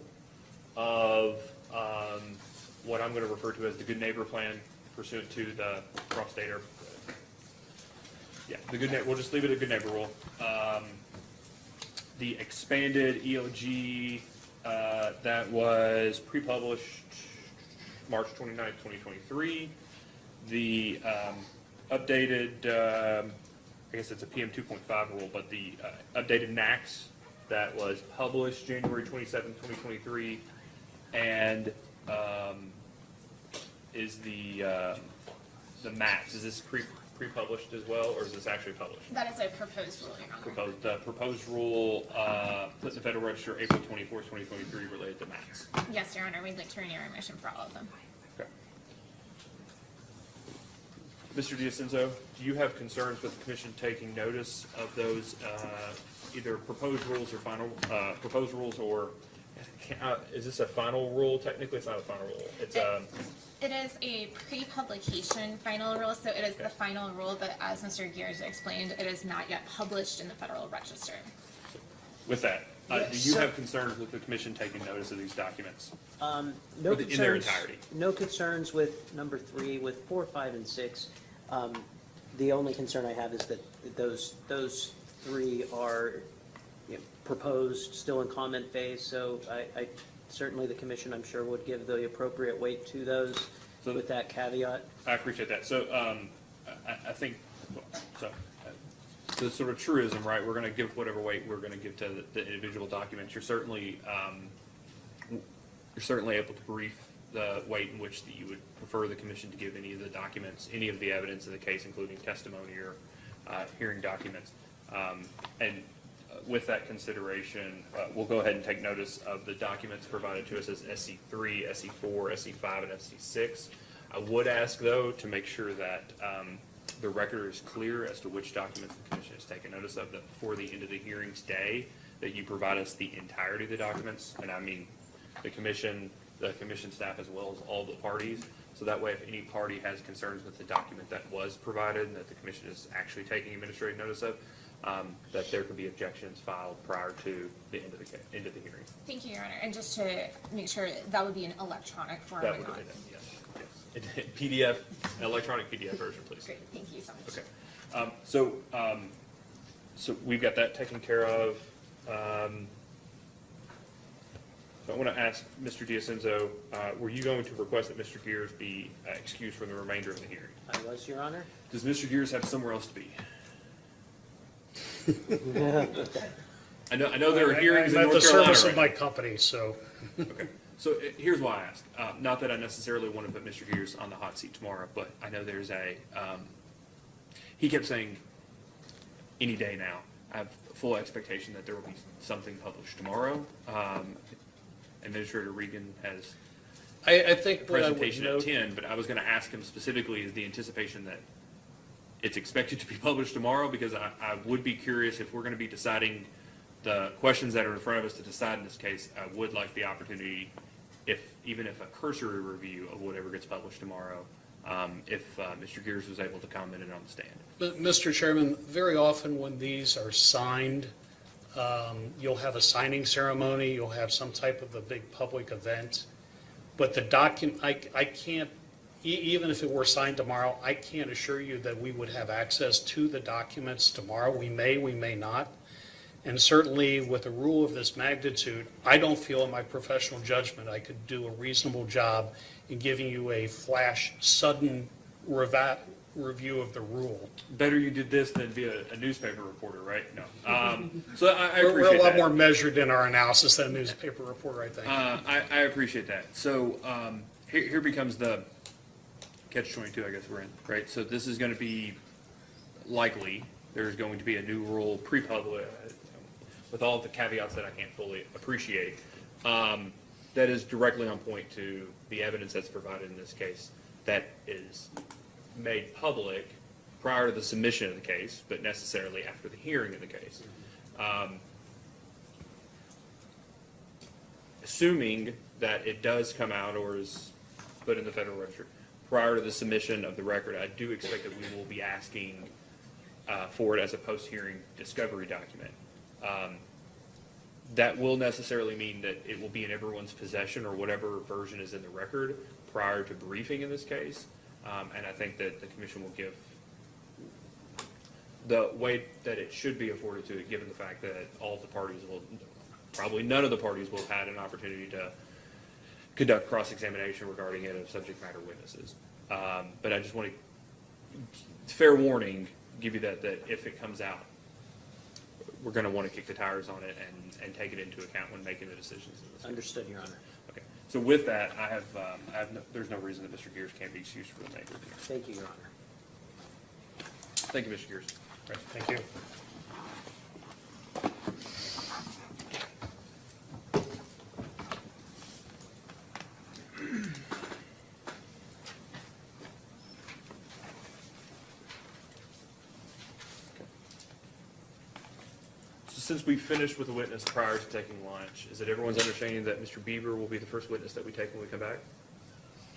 of what I'm going to refer to as the Good Neighbor Plan pursuant to the cross-state we'll just leave it a Good Neighbor rule. The expanded ELG that was pre-published March 29th, 2023. The updated, I guess it's a PM 2.5 rule, but the updated NACS that was published January 27th, 2023, and is the MATS, is this pre-published as well, or is this actually published? That is a proposed rule, Your Honor. The proposed rule put in the Federal Register April 24th, 2023 related to MATS. Yes, Your Honor, we'd like to renew our motion for all of them. Okay. Mr. D'Asenzo, do you have concerns with the commission taking notice of those either proposed rules or final proposed rules, or is this a final rule? Technically, it's not a final rule. It's It is a pre-publication final rule, so it is the final rule, but as Mr. Gears explained, it is not yet published in the Federal Register. with that. Yeah, Do you so- have concerns with the commission taking notice of these documents? No Or in their concerns. entirety? No concerns with number 3, with 4, 5, and 6. The only concern I have is that those 3 are proposed, still in comment phase, so I certainly the commission, I'm sure, would give the appropriate weight to those So- with that caveat. I appreciate that. So, I think, the sort of truism, right, we're gonna give whatever weight we're gonna give to the individual documents. You're certainly able to brief the weight in which you would prefer the commission to give any of the documents, any of the evidence in the case, including testimony or hearing documents. And with that consideration, we'll go ahead and take notice of the documents provided to us as SC3, SC4, SC5, and SC6. I would ask, though, to make sure that the record is clear as to which documents the commission has taken notice of, that before the end of the hearing today, that you provide us the entirety of the documents, and I mean the commission staff as well as all the parties, so that way if any party has concerns with the document that was provided and that the commission is actually taking administrative notice of, that there could be objections filed prior to the end of the hearing. Thank you, Your Honor. And just to make sure, that would be an electronic form That and would not. be it, yes. PDF, an electronic PDF version, please. Great, thank you so much. Okay. So we've got that taken care of. So I want to ask Mr. Diacenzo, were you going to request that Mr. Gears be excused from the remainder of the hearing? I was, Your Honor. Does Mr. Gears have somewhere else to be? I know there are hearings in I'm at the North Carolina service right of now. my company, so. Okay, so here's why I ask. Not that I necessarily want to put Mr. Gears on the hot seat tomorrow, but I know there's he kept saying any day now. I have full expectation that there will be something published tomorrow. Administrator Regan has I think a what I would presentation at note, 10, but I was going to ask him specifically, is the anticipation that it's expected to be published tomorrow? Because I would be curious if we're going to be deciding the questions that are in front of us to decide in this case. I would like the opportunity, even if a cursory review of whatever gets published tomorrow, if Mr. Gears was able to comment it on the stand. but, Mr. Chairman, very often when these are signed, you'll have a signing ceremony, you'll have some type of a big public event. But the document, I can't, even if it were signed tomorrow, I can't assure you that we would have access to the documents tomorrow. We may not. And certainly with a rule of this magnitude, I don't feel in my professional judgment I could do a reasonable job in giving you a flash, sudden review of the rule. Better you did this than be a newspaper reporter, right? No. So I We're appreciate a lot that. more measured in our analysis than a newspaper reporter, I think. I appreciate that. So here becomes the catch-22, I guess we're in, right? So this is going to be likely, there's going to be a new rule pre-public, with all of the caveats that I can't fully appreciate, that is directly on point to the evidence that's provided in this case that is made public prior to the submission of the case, but necessarily after the hearing of the case. Assuming that it does come out or is put in the Federal Register prior to the submission of the record, I do expect that we will be asking for it as a post-hearing discovery document. That will necessarily mean that it will be in everyone's possession or whatever version is in the record prior to briefing in this case. And I think that the commission will give the way that it should be afforded to it, given the fact that all of the parties will, probably none of the parties will have had an opportunity to conduct cross-examination regarding it of subject matter witnesses. But I just want to, fair warning, give you that if it comes out, we're going to want to kick the tires on it and take it into account when making the decisions in this. Understood, Your Honor. Okay. So with that, there's no reason that Mr. Gears can't be excused for the remainder of the hearing. Thank you, Your Honor. Thank you, Mr. Gears. Right, thank you. So since we finished with the witness prior to taking lunch, is it everyone's understanding that Mr. Bieber will be the first witness that we take when we come back?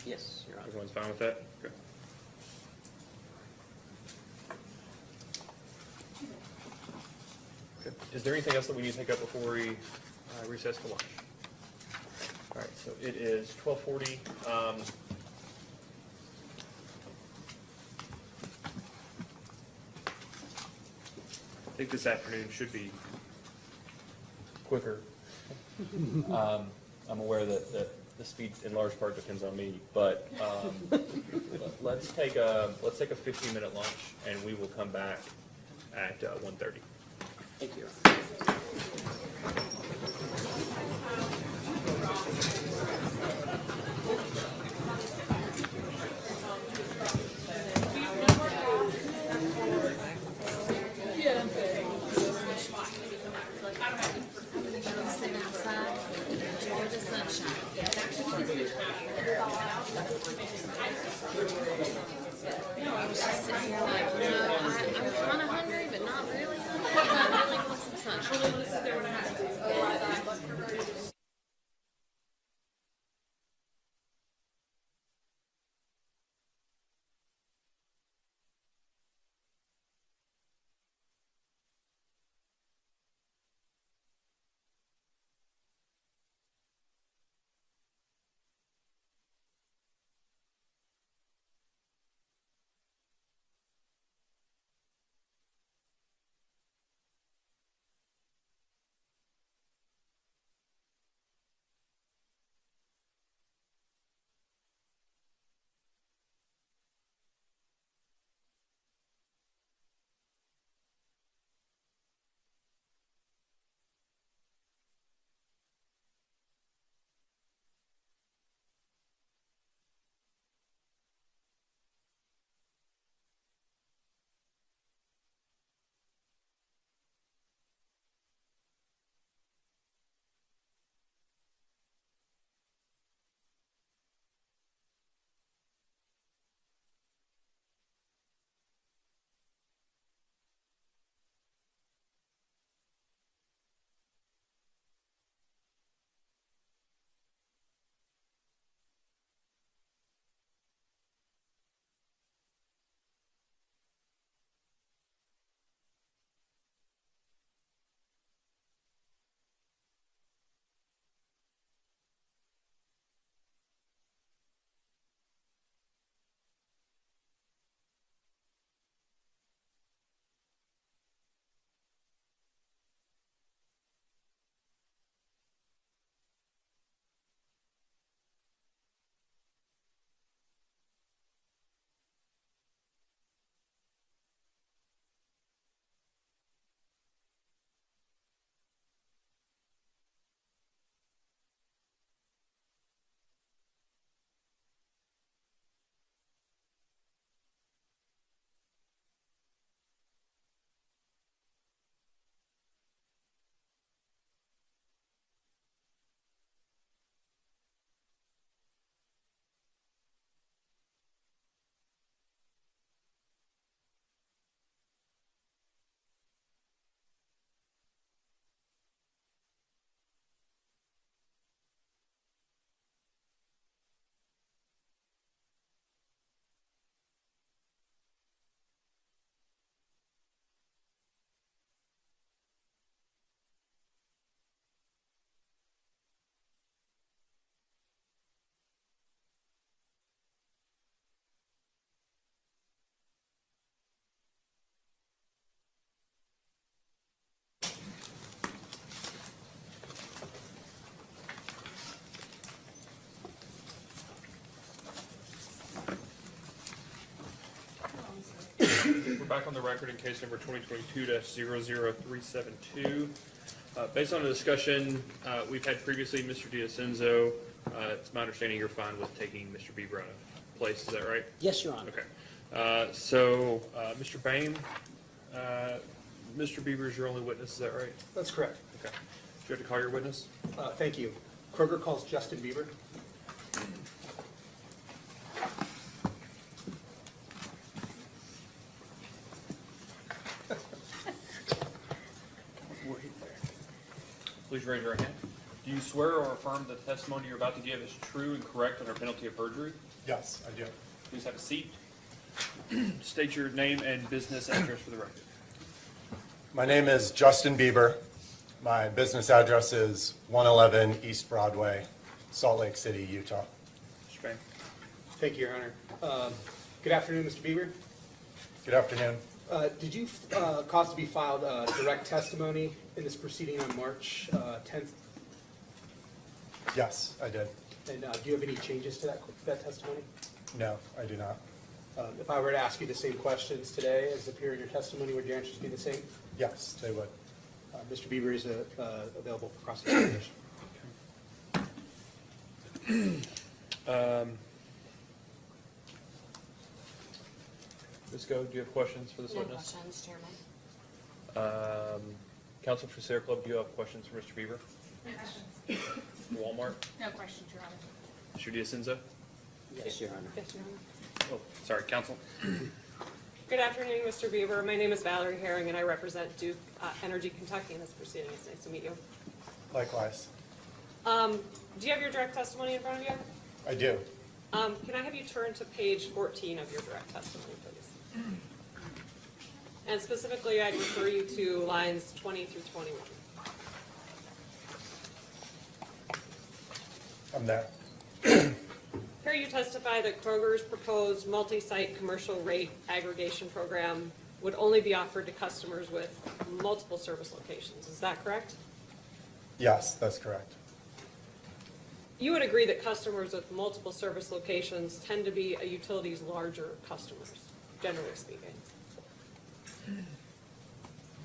Yes, Your Honor. Everyone's fine with that? Okay. Okay. Is there anything else that we need to take up before we recess for lunch? All right, so it is 12:40. I think this afternoon should be quicker. I'm aware that the speed in large part depends on me, but let's take a 15-minute lunch, and we will come back at 1:30. Thank you, Your Honor. Sitting outside, enjoy the sunshine. I was just sitting here like, I'm kind of hungry, but not really hungry. I really want some sunshine. back on the record in case number 2022-00372. Based on the discussion we've had previously, Mr. Diacenzo, it's my understanding you're fine with taking Mr. Bieber out of place, is that right? Yes, Your Honor. Okay. So, Mr. Bain, Mr. Bieber is your only witness, is that right? That's correct. Okay. Do you have to call your witness? Thank you. Kroger calls Justin Bieber. Please raise your hand. Do you swear or affirm the testimony you're about to give is true and correct under penalty of perjury? Yes, I do. Please have a seat. State your name and business address for the record. My name is Justin Bieber. My business address is 111 East Broadway, Salt Lake City, Utah. Mr. Bain. Thank you, Your Honor. Good afternoon, Mr. Bieber. Good afternoon. Did you cause to be filed direct testimony in this proceeding on March 10th? Yes, I did. And do you have any changes to that testimony? No, I do not. If I were to ask you the same questions today as appear in your testimony, would your answers be the same? Yes, they would. Mr. Bieber is available for cross-examination. Ms. Go, do you have questions for this No witness? questions, Chairman. Counsel for Sierra Club, do you have questions for Mr. Bieber? No questions. Walmart? No questions, Your Honor. Mr. Diacenzo? Yes, Your Honor. Yes, Your Honor. Oh, sorry, counsel. Good afternoon, Mr. Bieber. My name is Valerie Herring, and I represent Duke Energy Kentucky in this proceeding. It's nice to meet you. Likewise. Do you have your direct testimony in front of you? I do. Can I have you turn to page 14 of your direct testimony, please? And specifically, I'd refer you to lines 20 through 21. I'm there. Here you testify that Kroger's proposed multi-site commercial rate aggregation program would only be offered to customers with multiple service locations. Is that correct? Yes, that's correct. You would agree that customers with multiple service locations tend to be a utility's larger customers, generally speaking.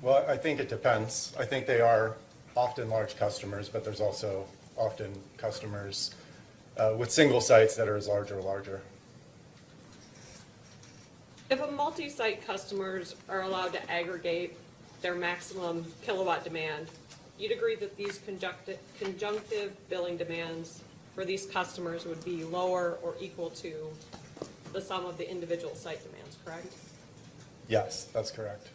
Well, I think it depends. I think they are often large customers, but there's also often customers with single sites that are as large or larger. If a multi-site customers are allowed to aggregate their maximum kilowatt demand, you'd agree that these conjunctive billing demands for these customers would be lower or equal to the sum of the individual site demands, correct? Yes, that's correct.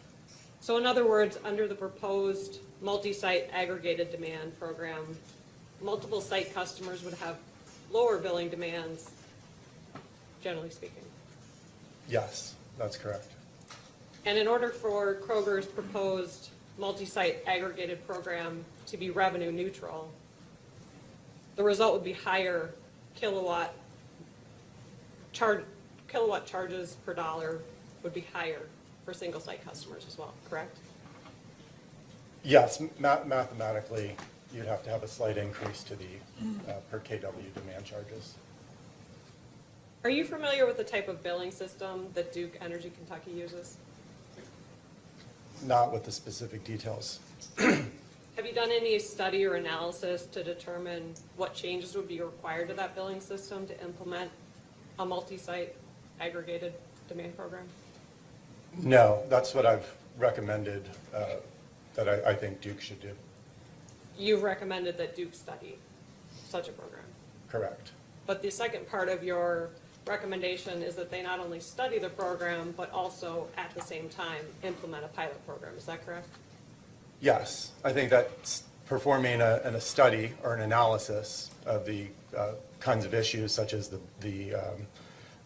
So in other words, under the proposed multi-site aggregated demand program, multiple site customers would have lower billing demands, generally speaking. Yes, that's correct. And in order for Kroger's proposed multi-site aggregated program to be revenue neutral, the result would be higher kilowatt charges per dollar would be higher for single site customers as well, correct? Yes, mathematically, you'd have to have a slight increase to the per kW demand charges. Are you familiar with the type of billing system that Duke Energy Kentucky uses? Not with the specific details. Have you done any study or analysis to determine what changes would be required to that billing system to implement a multi-site aggregated demand program? No, that's what I've recommended that I think Duke should do. You've recommended that Duke study such a program. Correct. But the second part of your recommendation is that they not only study the program, but also at the same time implement a pilot program. Is that correct? Yes, I think that performing a study or an analysis of the kinds of issues such as the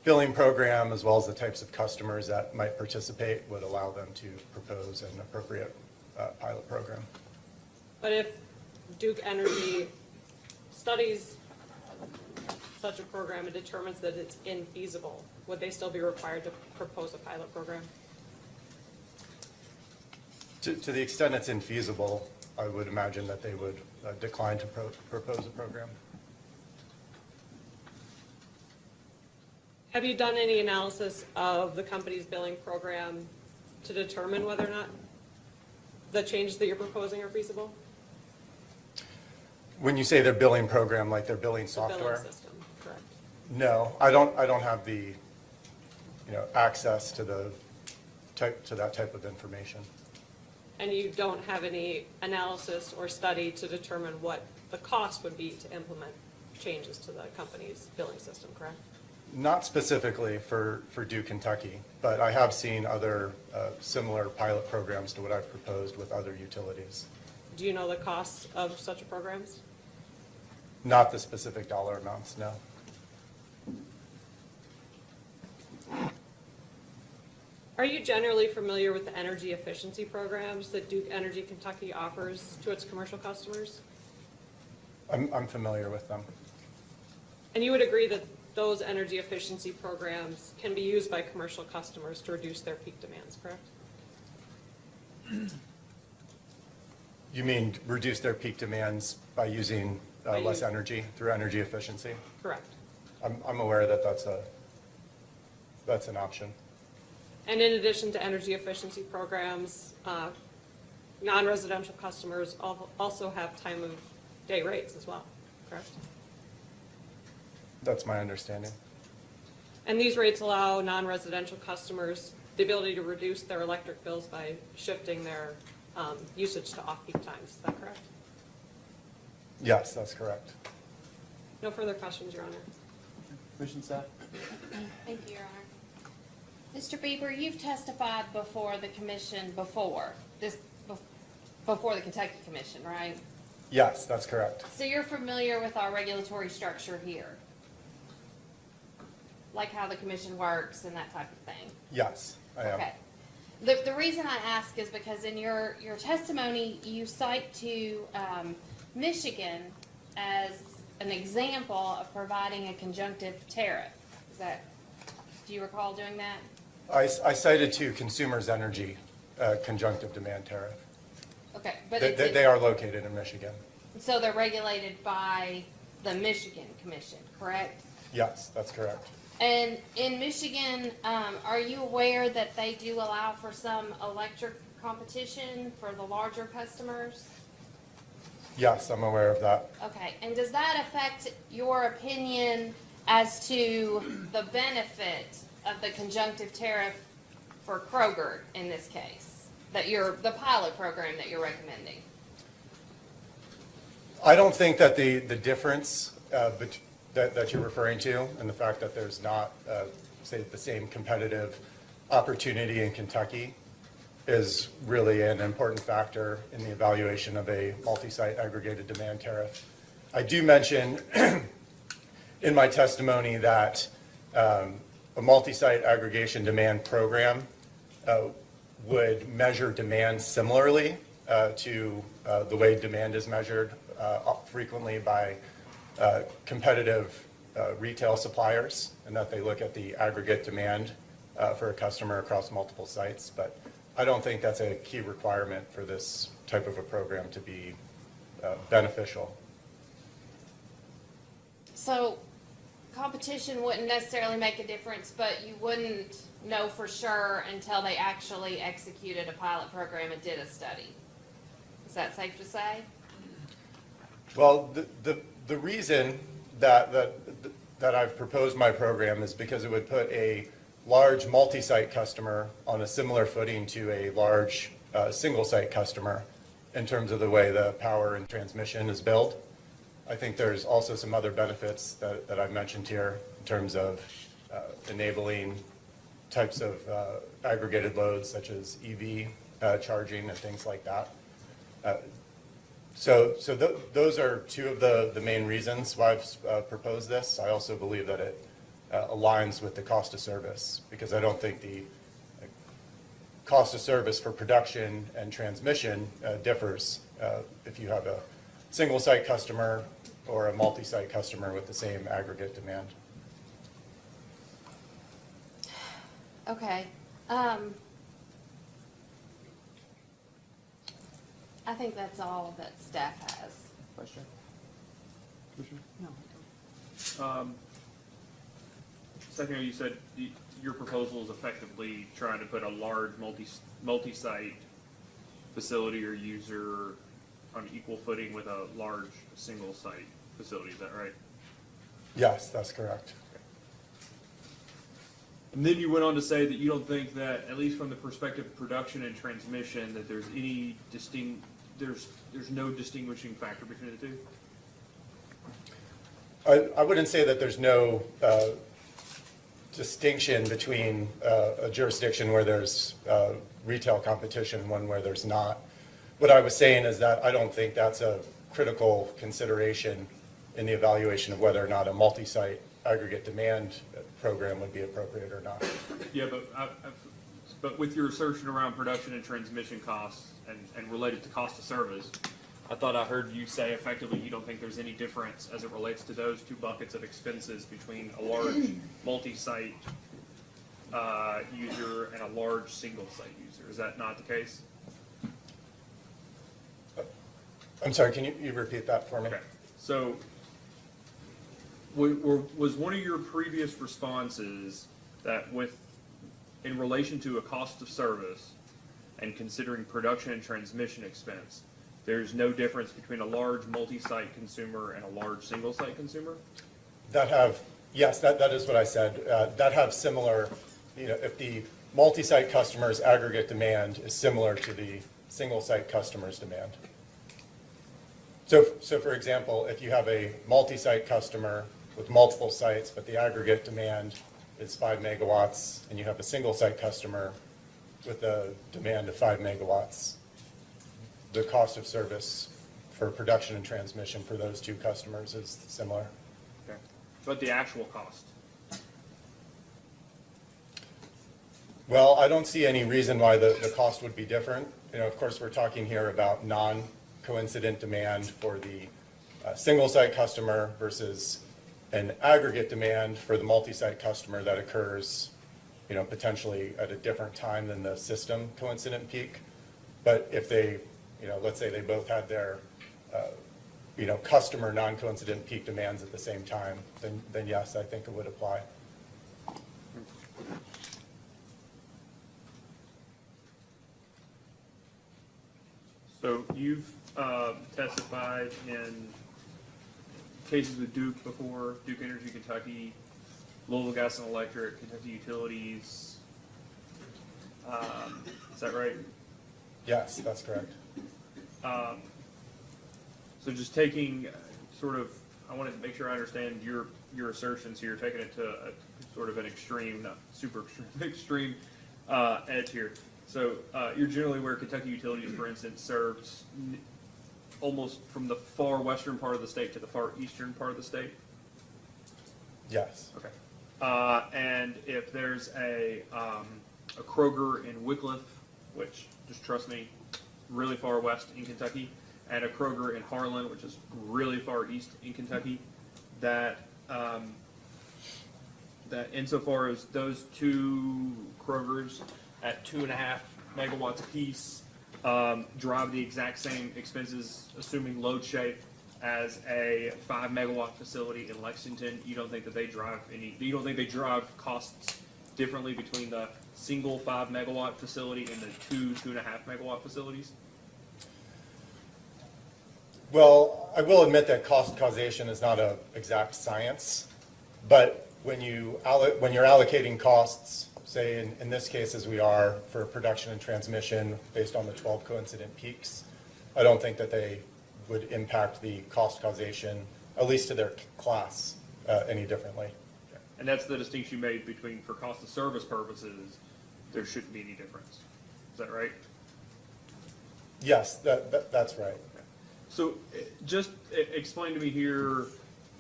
billing program as well as the types of customers that might participate would allow them to propose an appropriate pilot program. But if Duke Energy studies such a program and determines that it's infeasible, would they still be required to propose a pilot program? To the extent it's infeasible, I would imagine that they would decline to propose a program. Have you done any analysis of the company's billing program to determine whether or not the changes that you're proposing are feasible? When you say their billing program, like their billing The billing software? system, correct. No, I don't have the, access to that type of information. And you don't have any analysis or study to determine what the cost would be to implement changes to the company's billing system, correct? Not specifically for Duke, Kentucky, but I have seen other similar pilot programs to what I've proposed with other utilities. Do you know the costs of such programs? Not the specific dollar amounts, no. Are you generally familiar with the energy efficiency programs that Duke Energy Kentucky offers to its commercial customers? I'm familiar with them. And you would agree that those energy efficiency programs can be used by commercial customers to reduce their peak demands, correct? You mean reduce their peak demands by using less energy through energy efficiency? Correct. I'm aware that that's an option. And in addition to energy efficiency programs, non-residential customers also have time of day rates as well, correct? That's my understanding. And these rates allow non-residential customers the ability to reduce their electric bills by shifting their usage to off-peak times. Is that correct? Yes, that's correct. No further questions, Your Honor. Commission staff? Thank you, Your Honor. Mr. Bieber, you've testified before the commission before the Kentucky Commission, right? Yes, that's correct. So you're familiar with our regulatory structure here? Like how the commission works and that type of thing? Yes, I am. Okay. The reason I ask is because in your testimony, you cite to Michigan as an example of providing a conjunctive tariff. Do you recall doing that? I cited to Consumers Energy conjunctive demand tariff. Okay, but They are located in Michigan. so they're regulated by the Michigan Commission, correct? Yes, that's correct. And in Michigan, are you aware that they do allow for some electric competition for the larger customers? Yes, I'm aware of that. Okay, and does that affect your opinion as to the benefit of the conjunctive tariff for Kroger in this case? The pilot program that you're recommending? I don't think that the difference that you're referring to and the fact that there's not, say, the same competitive opportunity in Kentucky is really an important factor in the evaluation of a multi-site aggregated demand tariff. I do mention in my testimony that a multi-site aggregation demand program would measure demand similarly to the way demand is measured frequently by competitive retail suppliers, and that they look at the aggregate demand for a customer across multiple sites. But I don't think that's a key requirement for this type of a program to be beneficial. So competition wouldn't necessarily make a difference, but you wouldn't know for sure until they actually executed a pilot program and did a study. Is that safe to say? Well, the reason that I've proposed my program is because it would put a large multi-site customer on a similar footing to a large single-site customer in terms of the way the power and transmission is billed. I think there's also some other benefits that I've mentioned here in terms of enabling types of aggregated loads such as EV charging and things like that. So those are two of the main reasons why I've proposed this. I also believe that it aligns with the cost of service, because I don't think the cost of service for production and transmission differs if you have a single site customer or a multi-site customer with the same aggregate demand. Okay. I think that's all that staff has. Question? No. Secondly, you said your proposal is effectively trying to put a large multi-site facility or user on equal footing with a large single-site facility, is that right? Yes, that's correct. And then you went on to say that you don't think that, at least from the perspective of production and transmission, that there's any there's no distinguishing factor between the two? I wouldn't say that there's no distinction between a jurisdiction where there's retail competition and one where there's not. What I was saying is that I don't think that's a critical consideration in the evaluation of whether or not a multi-site aggregate demand program would be appropriate or not. Yeah, but with your assertion around production and transmission costs and related to cost of service, I thought I heard you say effectively you don't think there's any difference as it relates to those two buckets of expenses between a large multi-site user and a large single-site user. Is that not the case? I'm sorry, can you repeat that for me? Okay. So was one of your previous responses that in relation to a cost of service and considering production and transmission expense, there's no difference between a large multi-site consumer and a large single-site consumer? Yes, that is what I said. That have similar, if the multi-site customer's aggregate demand is similar to the single-site customer's demand. So for example, if you have a multi-site customer with multiple sites, but the aggregate demand is 5 megawatts, and you have a single-site customer with a demand of 5 megawatts, the cost of service for production and transmission for those two customers is similar. Okay. But the actual cost? Well, I don't see any reason why the cost would be different. Of course, we're talking here about non-coincident demand for the single-site customer versus an aggregate demand for the multi-site customer that occurs, potentially at a different time than the system coincident peak. But if they, let's say they both had their, customer non-coincident peak demands at the same time, then yes, I think it would apply. So you've testified in cases with Duke before, Duke Energy Kentucky, Louisville Gas and Electric, Kentucky Utilities. Is that right? Yes, that's correct. So just taking I want to make sure I understand your assertions here, taking it to a sort of an extreme, not super extreme edge here. So you're generally where Kentucky Utilities, for instance, serves almost from the far western part of the state to the far eastern part of the state? Yes. Okay. And if there's a Kroger in Wickliffe, which, just trust me, really far west in Kentucky, and a Kroger in Harlan, which is really far east in Kentucky, that insofar as those two Krogers at 2.5 megawatts apiece drive the exact same expenses, assuming load shape, as a 5 megawatt facility in Lexington, you don't think that they drive you don't think they drive costs differently between the single 5 megawatt facility and the 2.5 megawatt facilities? Well, I will admit that cost causation is not an exact science, but when you're allocating costs, say in this case as we are for production and transmission based on the 12 coincident peaks, I don't think that they would impact the cost causation, at least to their class, any differently. Okay. And that's the distinction you made between, for cost of service purposes, there shouldn't be any difference. Is that right? Yes, that's right. Okay. So just explain to me here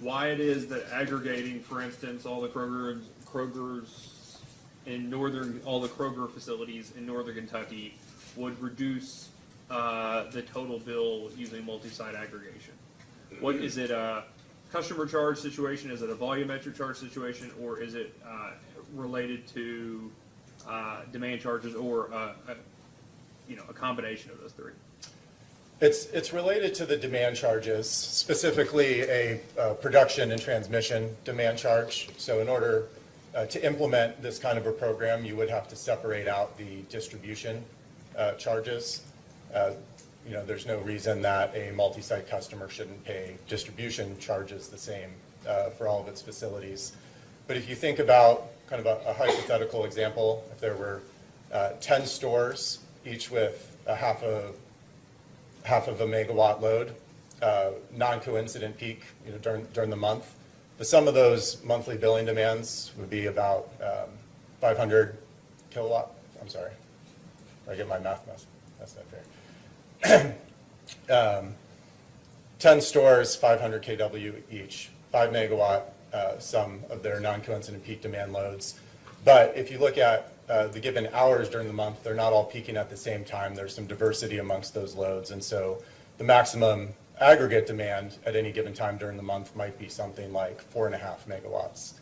why it is that aggregating, for instance, all the Krogers in all the Kroger facilities in northern Kentucky would reduce the total bill using multi-site aggregation. What is it, a customer charge situation? Is it a volumetric charge situation, or is it related to demand charges, or a combination of those three? It's related to the demand charges, specifically a production and transmission demand charge. So in order to implement this kind of a program, you would have to separate out the distribution charges. You know, there's no reason that a multi-site customer shouldn't pay distribution charges the same for all of its facilities. But if you think about kind of a hypothetical example, if there were 10 stores, each with a half of a megawatt load, non-coincident peak, you know, during the month, the sum of those monthly billing demands would be about 500 kilowatt. I'm sorry, I get my math messed up here. 10 stores, 500 kW each, 5 megawatt sum of their non-coincident peak demand loads. But if you look at the given hours during the month, they're not all peaking at the same time. There's some diversity amongst those loads. And so the maximum aggregate demand at any given time during the month might be something like 4.5 megawatts.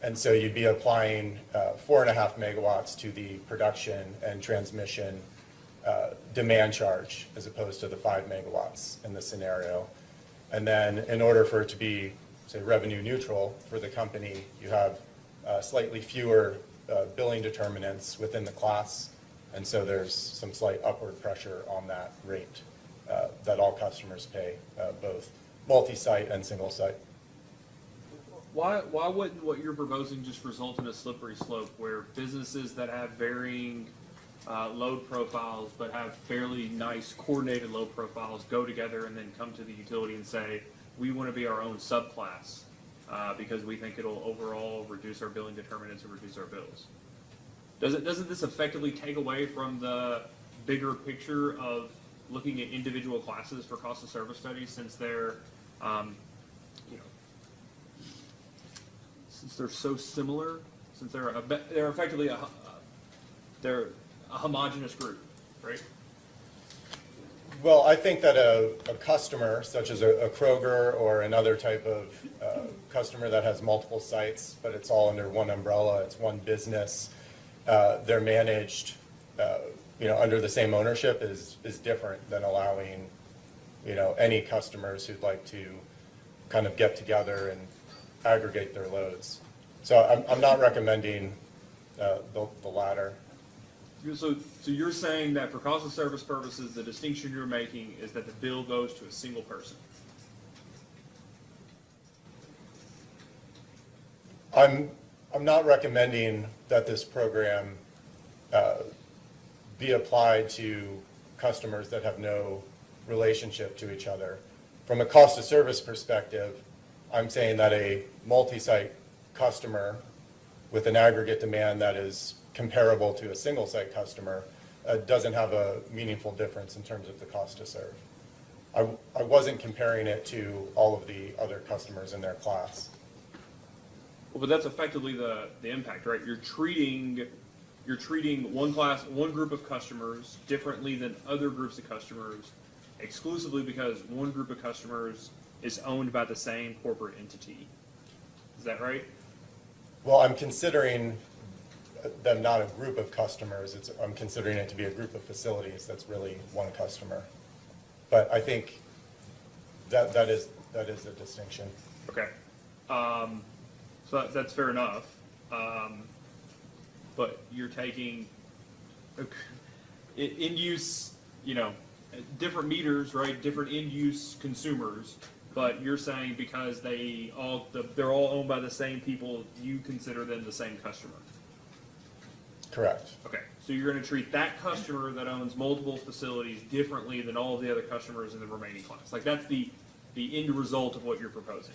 And so you'd be applying 4.5 megawatts to the production and transmission demand charge as opposed to the 5 megawatts in this scenario. And then in order for it to be, say, revenue neutral for the company, you have slightly fewer billing determinants within the class. And so there's some slight upward pressure on that rate that all customers pay, both multi-site and single-site. Why wouldn't what you're proposing just result in a slippery slope where businesses that have varying load profiles but have fairly nice coordinated load profiles go together and then come to the utility and say, we want to be our own subclass because we think it'll overall reduce our billing determinants and reduce our bills? Doesn't this effectively take away from the bigger picture of looking at individual classes for cost of service studies, since they're since they're so similar, since they're effectively they're a homogeneous group, right? Well, I think that a customer, such as a Kroger or another type of customer that has multiple sites, but it's all under one umbrella, it's one business, they're managed under the same ownership is different than allowing, any customers who'd like to kind of get together and aggregate their loads. So I'm not recommending the latter. So you're saying that for cost of service purposes, the distinction you're making is that the bill goes to a single person? I'm not recommending that this program be applied to customers that have no relationship to each other. From a cost of service perspective, I'm saying that a multi-site customer with an aggregate demand that is comparable to a single site customer doesn't have a meaningful difference in terms of the cost to serve. I wasn't comparing it to all of the other customers in their class. Well, but that's effectively the impact, right? You're treating one group of customers differently than other groups of customers exclusively because one group of customers is owned by the same corporate entity. Is that right? Well, I'm considering them not a group of customers. I'm considering it to be a group of facilities that's really one customer. But I think that is a distinction. Okay. So that's fair enough. But you're taking in use, different meters, right? Different in use consumers. But you're saying because they're all owned by the same people, you consider them the same customer. Correct. Okay, so you're going to treat that customer that owns multiple facilities differently than all of the other customers in the remaining class. Like that's the end result of what you're proposing.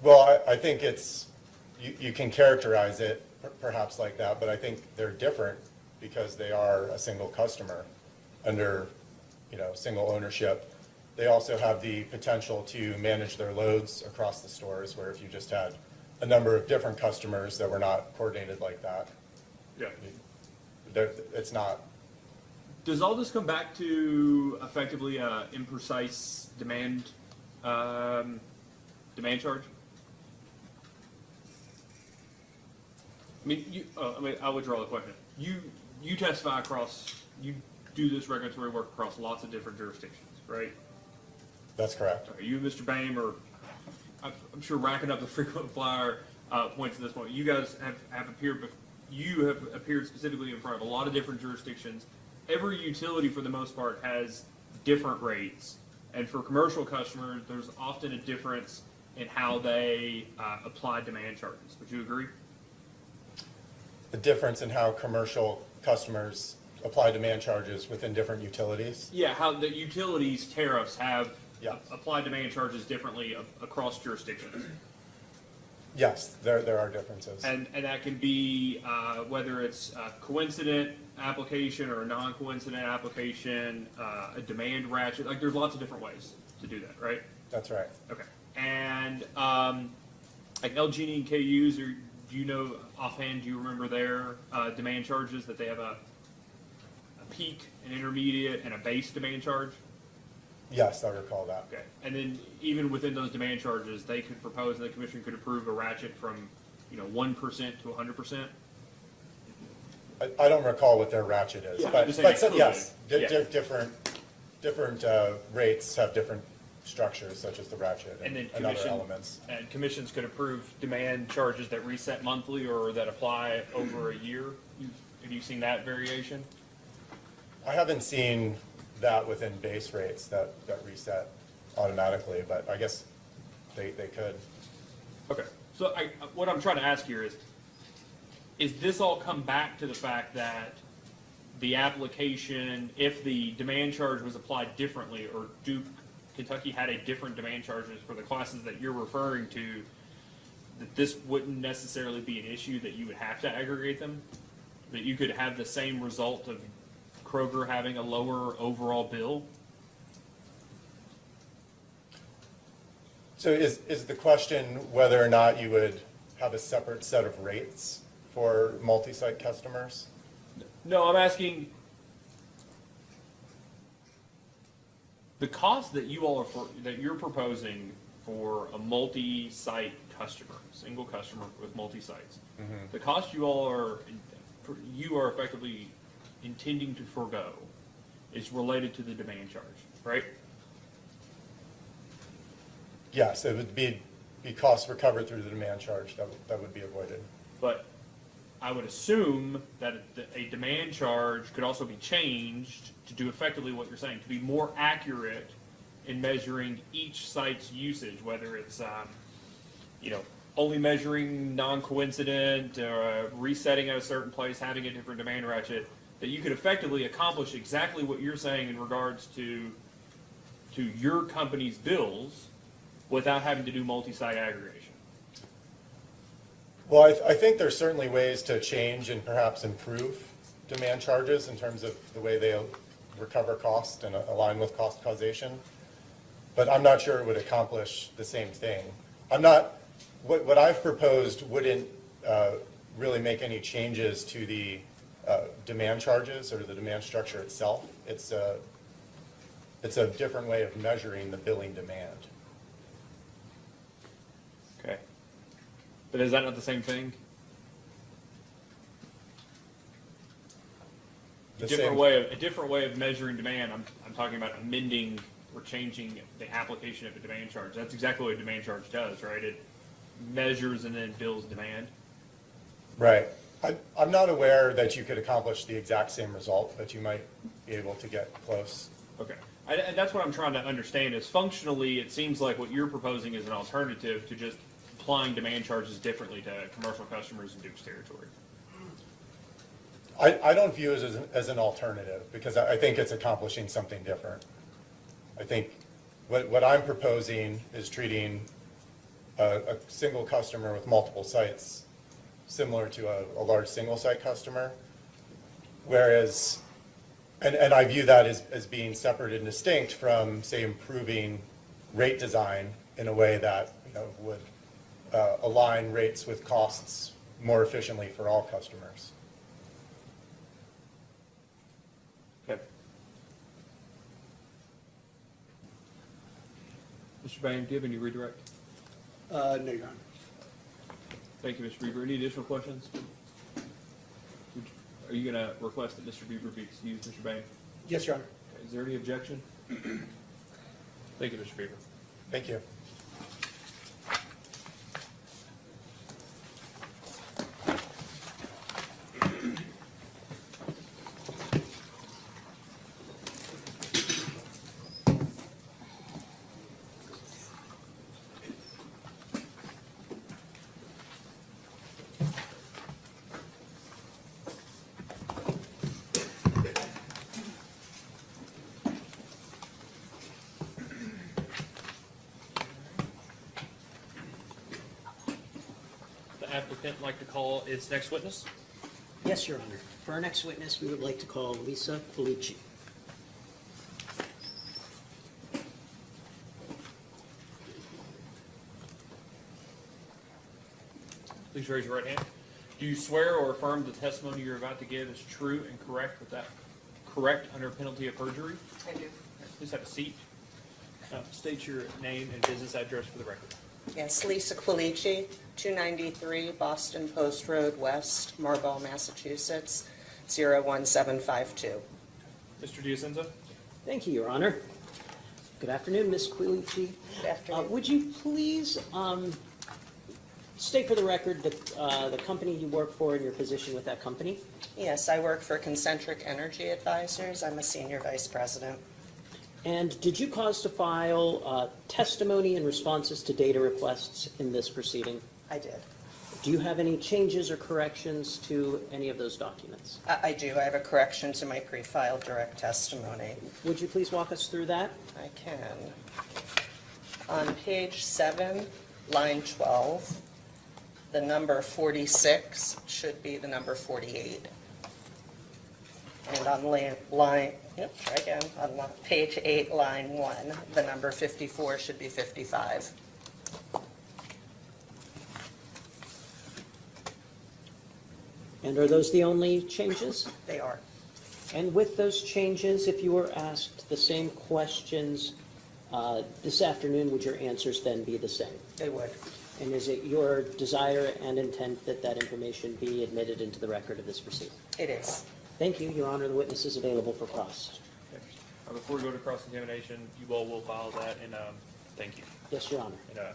Well, I think you can characterize it perhaps like that, but I think they're different because they are a single customer under, single ownership. They also have the potential to manage their loads across the stores, where if you just had a number of different customers that were not coordinated like that, yeah, it's not. Does all this come back to effectively imprecise demand charge? I withdraw the question. You testify you do this regulatory work across lots of different jurisdictions, right? That's correct. You and Mr. Boehm are, I'm sure, racking up the frequent flyer points at this point. You guys have appeared, you have appeared specifically in front of a lot of different jurisdictions. Every utility, for the most part, has different rates. And for commercial customers, there's often a difference in how they apply demand charges. Would you agree? The difference in how commercial customers apply demand charges within different utilities. Yeah, how the utilities tariffs have Yeah. applied demand charges differently across jurisdictions. Yes, there are differences. And that can be whether it's a coincident application or a non-coincident application, a demand ratchet. Like there's lots of different ways to do that, right? That's right. Okay. And like LG&E and KUs, or do you know offhand? Do you remember their demand charges that they have a peak, an intermediate, and a base demand charge? Yes, I recall that. Okay. And then even within those demand charges, they could propose and the commission could approve a ratchet from 1% to 100%. I don't recall what their ratchet is, Yeah, I'm but, just saying but it so, could. yes, Yeah. different rates have different structures, such as the ratchet And then and other elements. and commissions could approve demand charges that reset monthly or that apply over a year. Have you seen that variation? I haven't seen that within base rates that reset automatically, but I guess they could. Okay. So what I'm trying to ask here is this all come back to the fact that the application, if the demand charge was applied differently, or Duke, Kentucky had a different demand charges for the classes that you're referring to, that this wouldn't necessarily be an issue that you would have to aggregate them? That you could have the same result of Kroger having a lower overall bill? So is the question whether or not you would have a separate set of rates for multi-site customers? No, I'm asking the cost that that you're proposing for a multi-site customer, single customer with multi-sites. The cost you are effectively intending to forego is related to the demand charge, right? Yes, it would be costs recovered through the demand charge that would be avoided. But I would assume that a demand charge could also be changed to do effectively what you're saying, to be more accurate in measuring each site's usage, whether it's only measuring non-coincident, resetting at a certain place, having a different demand ratchet, that you could effectively accomplish exactly what you're saying in regards to your company's bills without having to do multi-site aggregation. Well, I think there's certainly ways to change and perhaps improve demand charges in terms of the way they recover cost and align with cost causation. But I'm not sure it would accomplish the same thing. What I've proposed wouldn't really make any changes to the demand charges or the demand structure itself. It's a different way of measuring the billing demand. Okay. But is that not the same thing? A different way of measuring demand. I'm talking about amending or changing the application of a demand charge. That's exactly what a demand charge does, right? It measures and then bills demand. Right. I'm not aware that you could accomplish the exact same result, but you might be able to get close. Okay. And that's what I'm trying to understand is functionally, it seems like what you're proposing is an alternative to just applying demand charges differently to commercial customers in Duke's territory. I don't view it as an alternative because I think it's accomplishing something different. I think what I'm proposing is treating a single customer with multiple sites similar to a large single site customer, whereas, and I view that as being separate and distinct from, say, improving rate design in a way that would align rates with costs more efficiently for all customers. Okay. Mr. Bain, do you have any redirect? No, Your Honor. Thank you, Mr. Bieber. Any additional questions? Are you going to request that Mr. Bieber be excused, Mr. Bain? Yes, Your Honor. Okay. Is there any objection? Thank you, Mr. Bieber. Thank you. applicant like to call its next witness? Yes, Your Honor. For our next witness, we would like to call Lisa Felici. Please raise your right hand. Do you swear or affirm the testimony you're about to give is true and correct under penalty of perjury? I do. Please have a seat. State your name and business address for the record. Yes, Lisa Quilici, 293 Boston Post Road West, Marlborough, Massachusetts, 01752. Mr. Diacenza? Thank you, Your Honor. Good afternoon, Ms. Quilici. Good afternoon. Would you please state for the record the company you work for and your position with that company? Yes, I work for Concentric Energy Advisors. I'm a senior vice president. And did you cause to file testimony and responses to data requests in this proceeding? I did. Do you have any changes or corrections to any of those documents? I do. I have a correction to my pre-filed direct testimony. Would you please walk us through that? I can. On page 7, line 12, the number 46 should be the number 48. And on page 8, line 1, the number 54 should be 55. And are those the only changes? They are. And with those changes, if you were asked the same questions this afternoon, would your answers then be the same? They would. And is it your desire and intent that that information be admitted into the record of this proceeding? It is. Thank you, Your Honor. The witness is available for cross. Before we go to cross-examination, you all will file that in, thank you, Yes, Your Honor. in a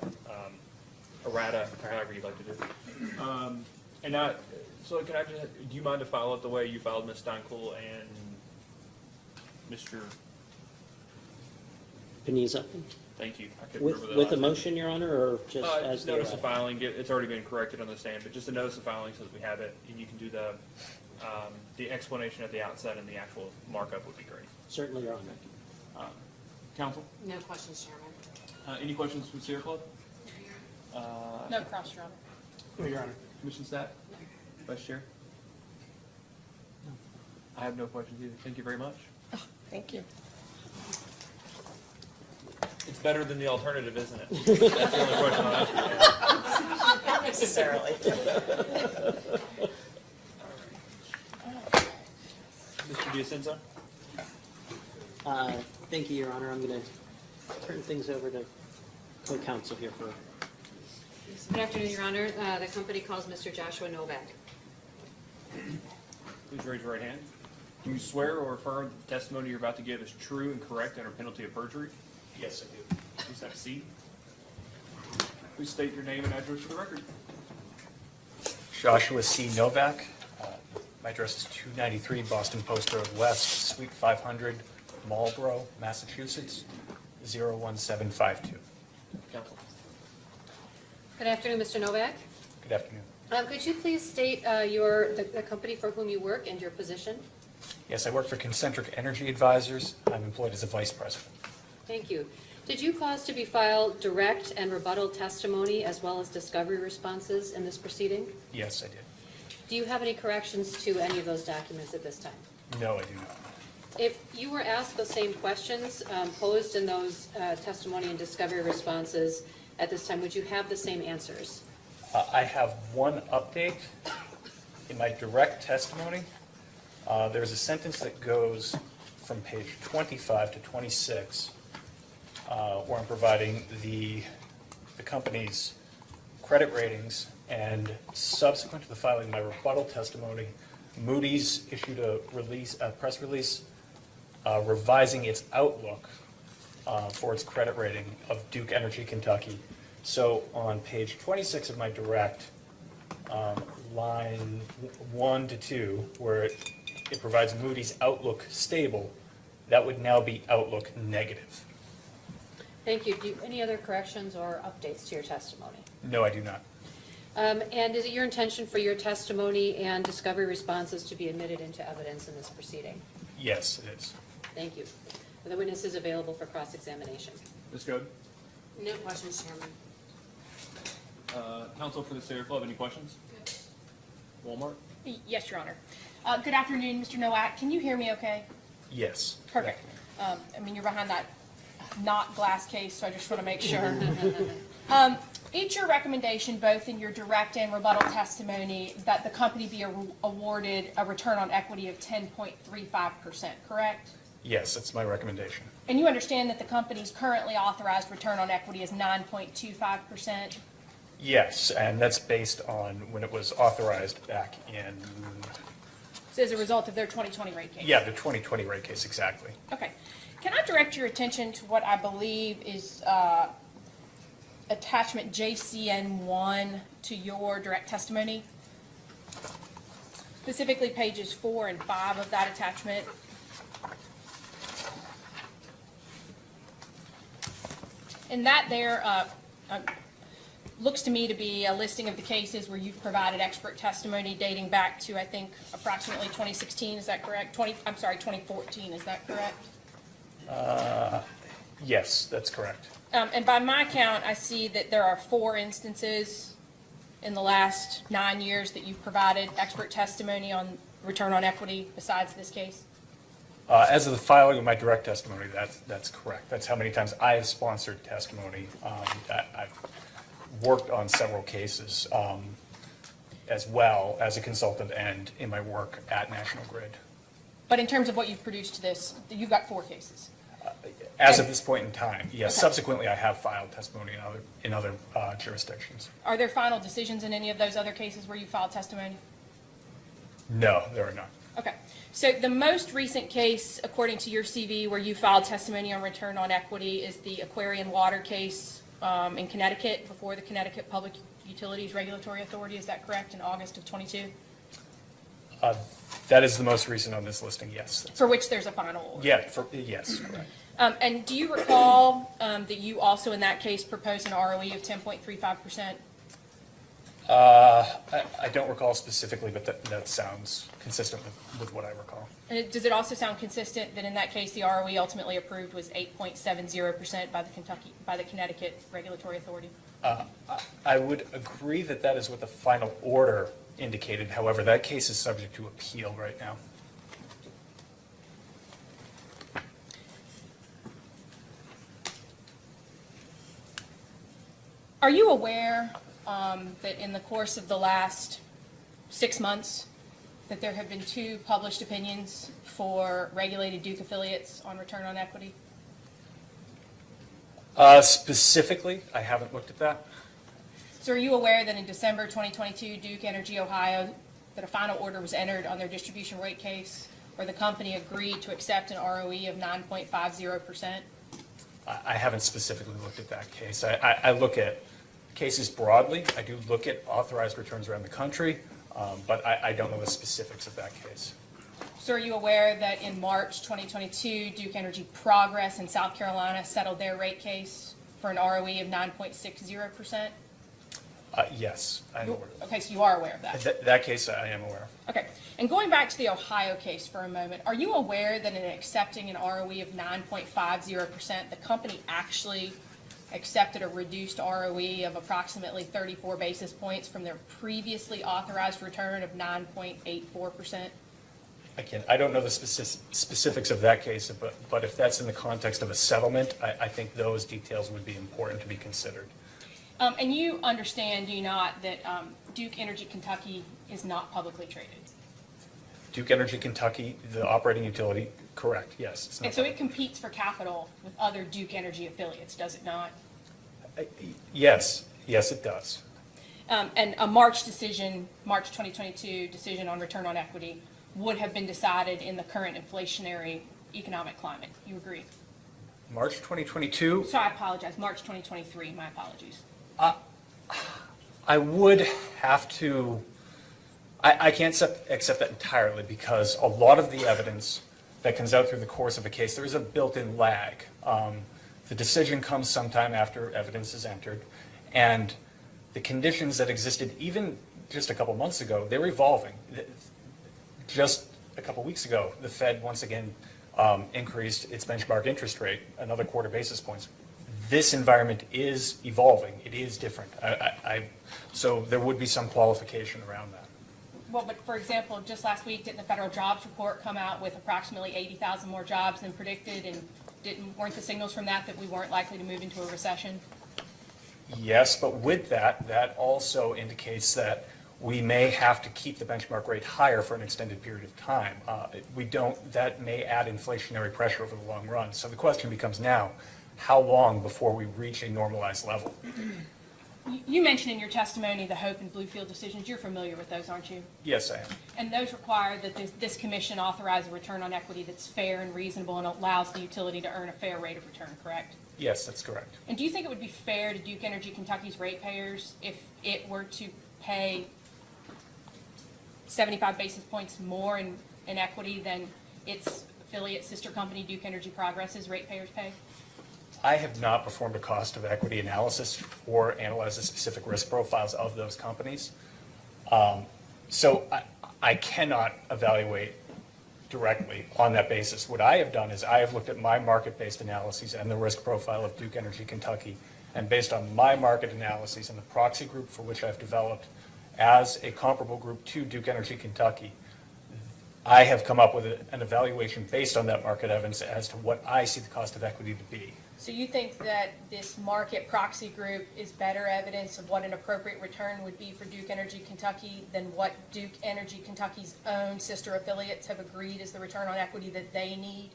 errata, or however you'd like to do it. So can I just, do you mind to file it the way you filed Ms. Steinkuhl and Mr. Paniza? Thank you. I couldn't remember the With a last name. motion, Your Honor, or just as Just the notice of errata? filing, it's already been corrected on the stand, but just a notice of filing so that we have it, and you can do the explanation at the outset and the actual markup would be great. Certainly, Your Honor. Counsel, No questions, Chairman. any questions from Sierra Club? No cross, Your Honor. No, Your Honor. Commission staff? Vice Chair? I have no questions either. Thank you very much. Thank you. It's better than the alternative, isn't it? That's the only question I'll ask you. Not necessarily. Mr. Diacenza? Thank you, Your Honor. I'm going to turn things over to co-counsel here for... Good afternoon, Your Honor. The company calls Mr. Joshua Novak. Please raise your right hand. Do you swear or affirm that the testimony you're about to give is true and correct under penalty of perjury? Yes, I do. Please have a seat. Please state your name and address for the record. Joshua C. Novak. My address is 293 Boston Post Road West, Suite 500, Marlborough, Massachusetts, 01752. Counsel. Good afternoon, Mr. Novak. Good afternoon. Could you please state the company for whom you work and your position? Yes, I work for Concentric Energy Advisors. I'm employed as a vice president. Thank you. Did you cause to be filed direct and rebuttal testimony as well as discovery responses in this proceeding? Yes, I did. Do you have any corrections to any of those documents at this time? No, I do not. If you were asked the same questions posed in those testimony and discovery responses at this time, would you have the same answers? I have one update in my direct testimony. There's a sentence that goes from page 25 to 26 where I'm providing the company's credit ratings, and subsequent to the filing of my rebuttal testimony, Moody's issued a press release revising its outlook for its credit rating of Duke Energy Kentucky. So on page 26 of my direct, line 1 to 2, where it provides Moody's outlook stable, that would now be outlook negative. Thank you. Any other corrections or updates to your testimony? No, I do not. And is it your intention for your testimony and discovery responses to be admitted into evidence in this proceeding? Yes, it is. Thank you. The witness is available for cross-examination. Ms. Goode? No questions, Chairman. Counsel for the Sierra Club, any questions? Walmart? Yes, Your Honor. Good afternoon, Mr. Nowak. Can you hear me okay? Yes. Perfect. I mean, you're behind that not glass case, so I just want to make sure. It's your recommendation, both in your direct and rebuttal testimony, that the company be awarded a return on equity of 10.35%, correct? Yes, that's my recommendation. And you understand that the company's currently authorized return on equity is 9.25%? Yes, and that's based on when it was authorized back in, So as a result of their 2020 rate case? yeah, the 2020 rate case, exactly. Okay. Can I direct your attention to what I believe is attachment JCN1 to your direct testimony? Specifically pages 4 and 5 of that attachment. And that there looks to me to be a listing of the cases where you've provided expert testimony dating back to, I think, approximately 2016, is that correct? 2014, is that correct? Yes, that's correct. And by my count, I see that there are 4 instances in the last 9 years that you've provided expert testimony on return on equity besides this case? As of the filing of my direct testimony, that's correct. That's how many times I have sponsored testimony. I've worked on several cases as well as a consultant and in my work at National Grid. But in terms of what you've produced to this, you've got 4 cases? As of this point in time, yes. Okay. Subsequently, I have filed testimony in other jurisdictions. Are there final decisions in any of those other cases where you filed testimony? No, there are not. Okay. So the most recent case, according to your CV, where you filed testimony on return on equity is the Aquarian Water case in Connecticut before the Connecticut Public Utilities Regulatory Authority. Is that correct, in August of 22? That is the most recent on this listing, yes. For which there's a final order? Yeah, yes, correct. And do you recall that you also in that case proposed an ROE of 10.35%? I don't recall specifically, but that sounds consistent with what I recall. And does it also sound consistent that in that case the ROE ultimately approved was 8.70% by the Connecticut Regulatory Authority? I would agree that that is what the final order indicated. However, that case is subject to appeal right now. Are you aware that in the course of the last 6 months that there have been 2 published opinions for regulated Duke affiliates on return on equity? Specifically, I haven't looked at that. So are you aware that in December 2022, Duke Energy Ohio, that a final order was entered on their distribution rate case where the company agreed to accept an ROE of 9.50%? I haven't specifically looked at that case. I look at cases broadly. I do look at authorized returns around the country, but I don't know the specifics of that case. So are you aware that in March 2022, Duke Energy Progress in South Carolina settled their rate case for an ROE of 9.60%? Yes, I'm aware of that. Okay, so you are aware of that? That case I am aware of. Okay, and going back to the Ohio case for a moment, are you aware that in accepting an ROE of 9.50%, the company actually accepted a reduced ROE of approximately 34 basis points from their previously authorized return of 9.84%? Again, I don't know the specifics of that case, but if that's in the context of a settlement, I think those details would be important to be considered. And you understand, do you not, that Duke Energy Kentucky is not publicly traded? Duke Energy Kentucky, the operating utility, correct, yes. It's not And so it competes for capital with other Duke Energy affiliates, does it not? Yes, it does. And a March 2022 decision on return on equity would have been decided in the current inflationary economic climate. You agree? March 2022? So I apologize, March 2023, my apologies. I would have to, I can't accept that entirely because a lot of the evidence that comes out through the course of a case, there is a built-in lag. The decision comes sometime after evidence is entered, and the conditions that existed even just a couple months ago, they're evolving. Just a couple weeks ago, the Fed once again increased its benchmark interest rate another quarter basis points. this environment is evolving. It is different. So there would be some qualification around that. Well, but for example, just last week, didn't the federal jobs report come out with approximately 80,000 more jobs than predicted? And weren't the signals from that we weren't likely to move into a recession? Yes, but with that, that also indicates that we may have to keep the benchmark rate higher for an extended period of time. That may add inflationary pressure over the long run. So the question becomes now, how long before we reach a normalized level? You mentioned in your testimony the Hope and Bluefield decisions. You're familiar with those, aren't you? Yes, I am. And those require that this commission authorize a return on equity that's fair and reasonable and allows the utility to earn a fair rate of return, correct? Yes, that's correct. And do you think it would be fair to Duke Energy Kentucky's ratepayers if it were to pay 75 basis points more in equity than its affiliate sister company, Duke Energy Progress's ratepayers pay? I have not performed a cost of equity analysis or analyzed the specific risk profiles of those companies. So I cannot evaluate directly on that basis. What I have done is I have looked at my market-based analyses and the risk profile of Duke Energy Kentucky, and based on my market analyses and the proxy group for which I've developed as a comparable group to Duke Energy Kentucky, I have come up with an evaluation based on that market evidence as to what I see the cost of equity to be. So you think that this market proxy group is better evidence of what an appropriate return would be for Duke Energy Kentucky than what Duke Energy Kentucky's own sister affiliates have agreed is the return on equity that they need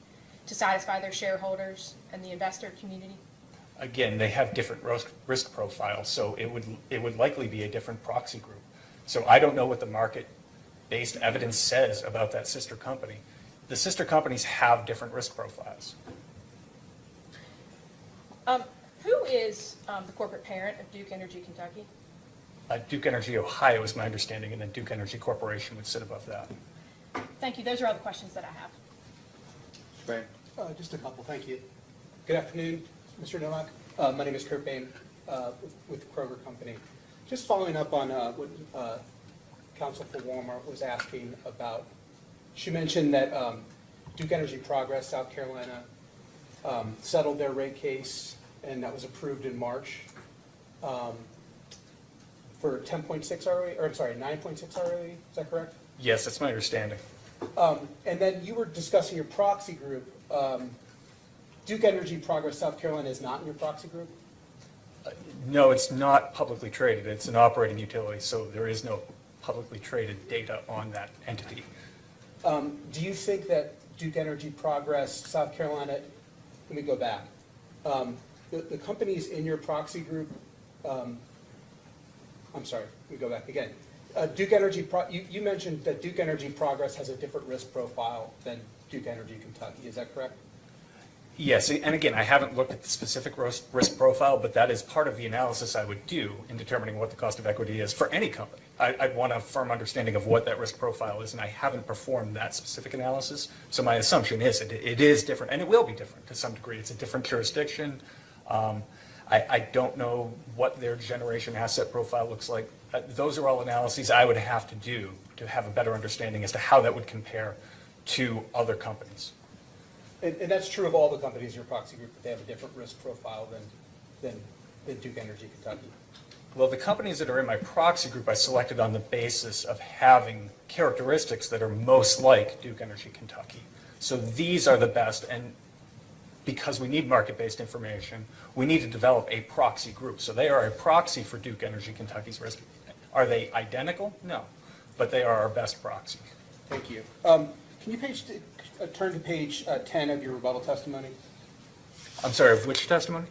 to satisfy their shareholders and the investor community? Again, they have different risk profiles, so it would likely be a different proxy group. So I don't know what the market-based evidence says about that sister company. The sister companies have different risk profiles. Who is the corporate parent of Duke Energy Kentucky? Duke Energy Ohio is my understanding, and then Duke Energy Corporation would sit above that. Thank you. Those are all the questions that I have. Just a couple, thank you. Good afternoon, Mr. Nowak. My name is Kurt Bain with the Kroger Company. Just following up on what Counsel for Walmart was asking about. She mentioned that Duke Energy Progress, South Carolina, settled their rate case, and that was approved in March for 10.6 ROE, or I'm sorry, 9.6 ROE, is that correct? Yes, that's my understanding. And then you were discussing your proxy group. Duke Energy Progress South Carolina is not in your proxy group? No, it's not publicly traded. It's an operating utility, so there is no publicly traded data on that entity. Do you think that Duke Energy Progress South Carolina, let me go back. The companies in your proxy group, I'm sorry, let me go back again. Duke Energy, you mentioned that Duke Energy Progress has a different risk profile than Duke Energy Kentucky, is that correct? Yes, and again, I haven't looked at the specific risk profile, but that is part of the analysis I would do in determining what the cost of equity is for any company. I'd want a firm understanding of what that risk profile is, and I haven't performed that specific analysis. So my assumption is it is different, and it will be different to some degree. It's a different jurisdiction. I don't know what their generation asset profile looks like. Those are all analyses I would have to do to have a better understanding as to how that would compare to other companies. And that's true of all the companies in your proxy group, that they have a different risk profile than Duke Energy Kentucky. Well, the companies that are in my proxy group I selected on the basis of having characteristics that are most like Duke Energy Kentucky. So these are the best, and because we need market-based information, we need to develop a proxy group. So they are a proxy for Duke Energy Kentucky's risk. Are they identical? No, but they are our best proxy. Thank you. Can you turn to page 10 of your rebuttal testimony? I'm sorry, of which testimony?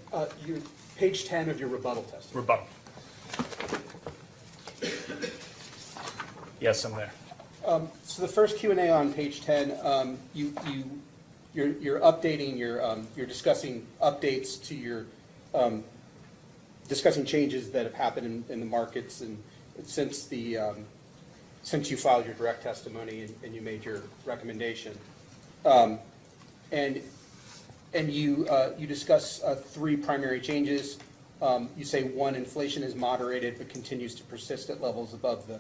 Your page 10 of your rebuttal testimony. Rebuttal. Yes, I'm there. So the first Q&A on page 10, you're updating you're discussing updates to your discussing changes that have happened in the markets and since you filed your direct testimony and you made your recommendation, and you discuss three primary changes. You say 1, inflation is moderated but continues to persist at levels above the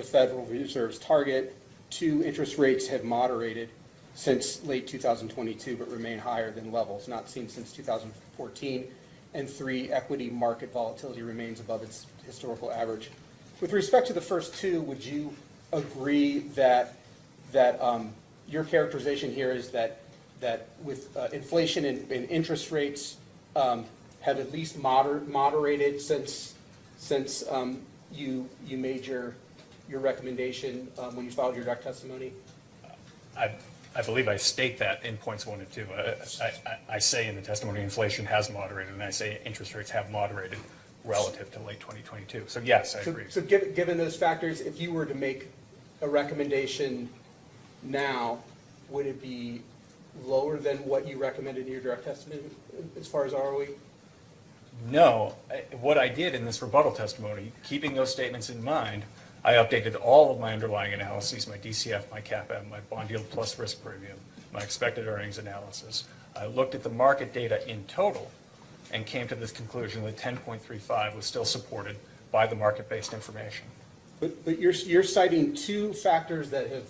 Federal Reserve's target. 2, interest rates have moderated since late 2022 but remain higher than levels not seen since 2014. and 3, equity market volatility remains above its historical average. With respect to the first two, would you agree that your characterization here is that with inflation and interest rates have at least moderated since you made your recommendation when you filed your direct testimony? I believe I state that in points 1 and 2. I say in the testimony inflation has moderated, and I say interest rates have moderated relative to late 2022. So yes, I agree. So given those factors, if you were to make a recommendation now, would it be lower than what you recommended in your direct testimony as far as ROE? No. What I did in this rebuttal testimony, keeping those statements in mind, I updated all of my underlying analyses, my DCF, my CAPM, my bond yield plus risk premium, my expected earnings analysis. I looked at the market data in total and came to this conclusion that 10.35 was still supported by the market-based information. But you're citing two factors that have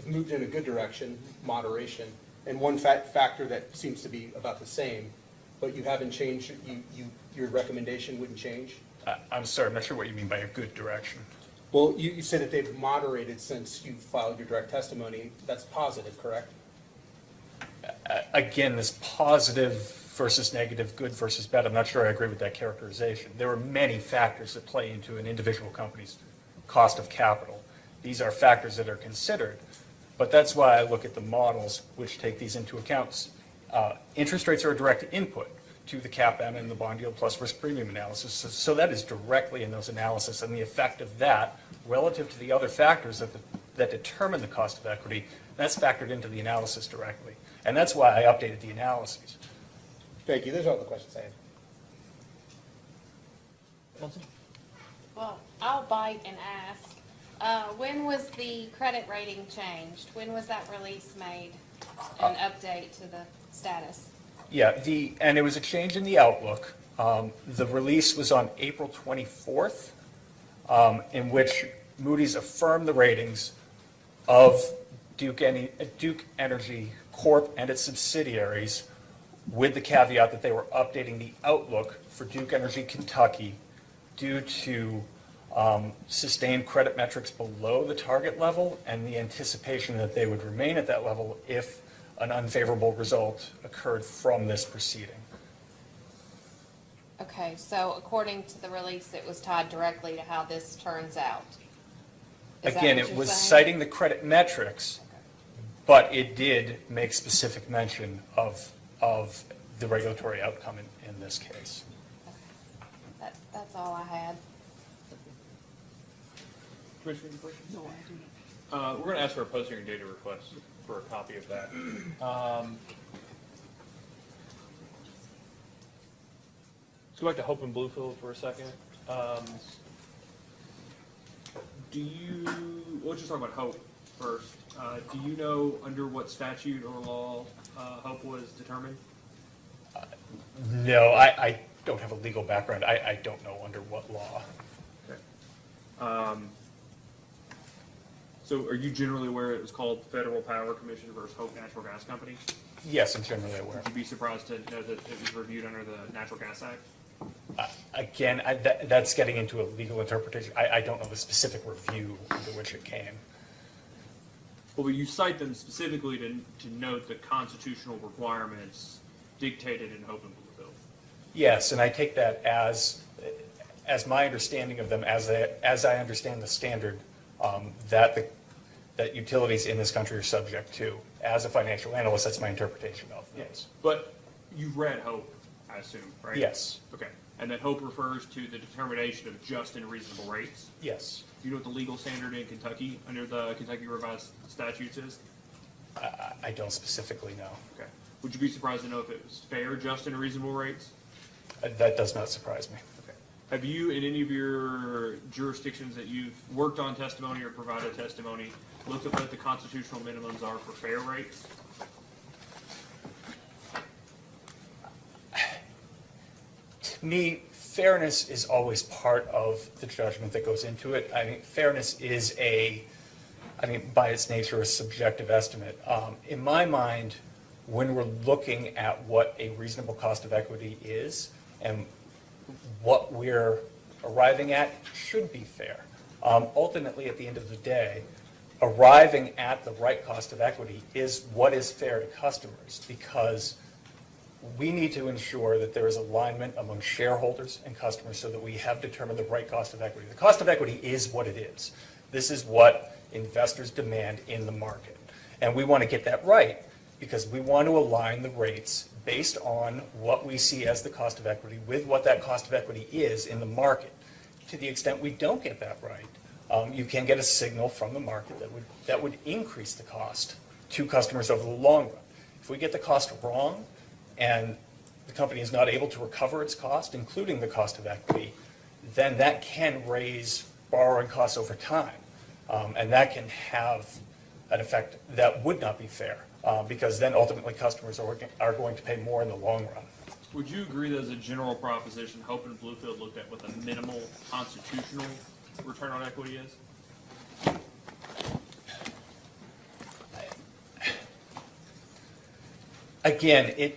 moved in a good direction, moderation, and one factor that seems to be about the same, but you haven't changed, your recommendation wouldn't change? I'm sorry, I'm not sure what you mean by a good direction. Well, you said that they've moderated since you filed your direct testimony. That's positive, correct? Again, this positive versus negative, good versus bad, I'm not sure I agree with that characterization. There are many factors that play into an individual company's cost of capital. These are factors that are considered, but that's why I look at the models which take these into account. Interest rates are a direct input to the CAPM and the bond yield plus risk premium analysis. So that is directly in those analysis, and the effect of that relative to the other factors that determine the cost of equity, that's factored into the analysis directly. And that's why I updated the analyses. Thank you. Those are all the questions I have. Well, I'll bite and ask. When was the credit rating changed? When was that release made? An update to the status? Yeah, and it was a change in the outlook. The release was on April 24th, in which Moody's affirmed the ratings of Duke Energy Corp. And its subsidiaries, with the caveat that they were updating the outlook for Duke Energy Kentucky due to sustained credit metrics below the target level and the anticipation that they would remain at that level if an unfavorable result occurred from this proceeding. Okay, so according to the release, it was tied directly to how this turns out. Is that Again, what it you're was saying? citing the credit metrics, but it did make specific mention of the regulatory outcome in this case. That's all I had. Commissioner, any questions? No, I do not. We're going to ask for a post-hearing data request for a copy of that. Let's go back to Hope and Bluefield for a second. Let's just talk about Hope first. Do you know under what statute or law Hope was determined? No, I don't have a legal background. I don't know under what law. Okay. So are you generally aware it was called Federal Power Commission versus Hope Natural Gas Company? Yes, I'm generally aware. Would you be surprised to know that it was reviewed under the Natural Gas Act? Again, that's getting into a legal interpretation. I don't know the specific review under which it came. Well, you cite them specifically to note the constitutional requirements dictated in Hope and Bluefield. Yes, and I take that as my understanding of them, as I understand the standard that utilities in this country are subject to. As a financial analyst, that's my interpretation of those. Yes, but you've read Hope, I assume, right? Yes. Okay, and that Hope refers to the determination of just and reasonable rates? Yes. Do you know what the legal standard in Kentucky, under the Kentucky Revised Statutes is? I don't specifically know. Okay. Would you be surprised to know if it was fair, just, and reasonable rates? That does not surprise me. Okay. Have you, in any of your jurisdictions that you've worked on testimony or provided testimony, looked at what the constitutional minimums are for fair rates? To me, fairness is always part of the judgment that goes into it. I mean, fairness is by its nature, a subjective estimate. In my mind, when we're looking at what a reasonable cost of equity is, And what we're arriving at should be fair. Ultimately, at the end of the day, arriving at the right cost of equity is what is fair to customers, because we need to ensure that there is alignment among shareholders and customers so that we have determined the right cost of equity. The cost of equity is what it is. This is what investors demand in the market. And we want to get that right because we want to align the rates based on what we see as the cost of equity with what that cost of equity is in the market. To the extent we don't get that right, you can get a signal from the market that would increase the cost to customers over the long run. If we get the cost wrong and the company is not able to recover its cost, including the cost of equity, then that can raise borrowing costs over time. And that can have an effect that would not be fair, because then ultimately customers are going to pay more in the long run. Would you agree that as a general proposition, Hope and Bluefield looked at what the minimal constitutional return on equity is? Again,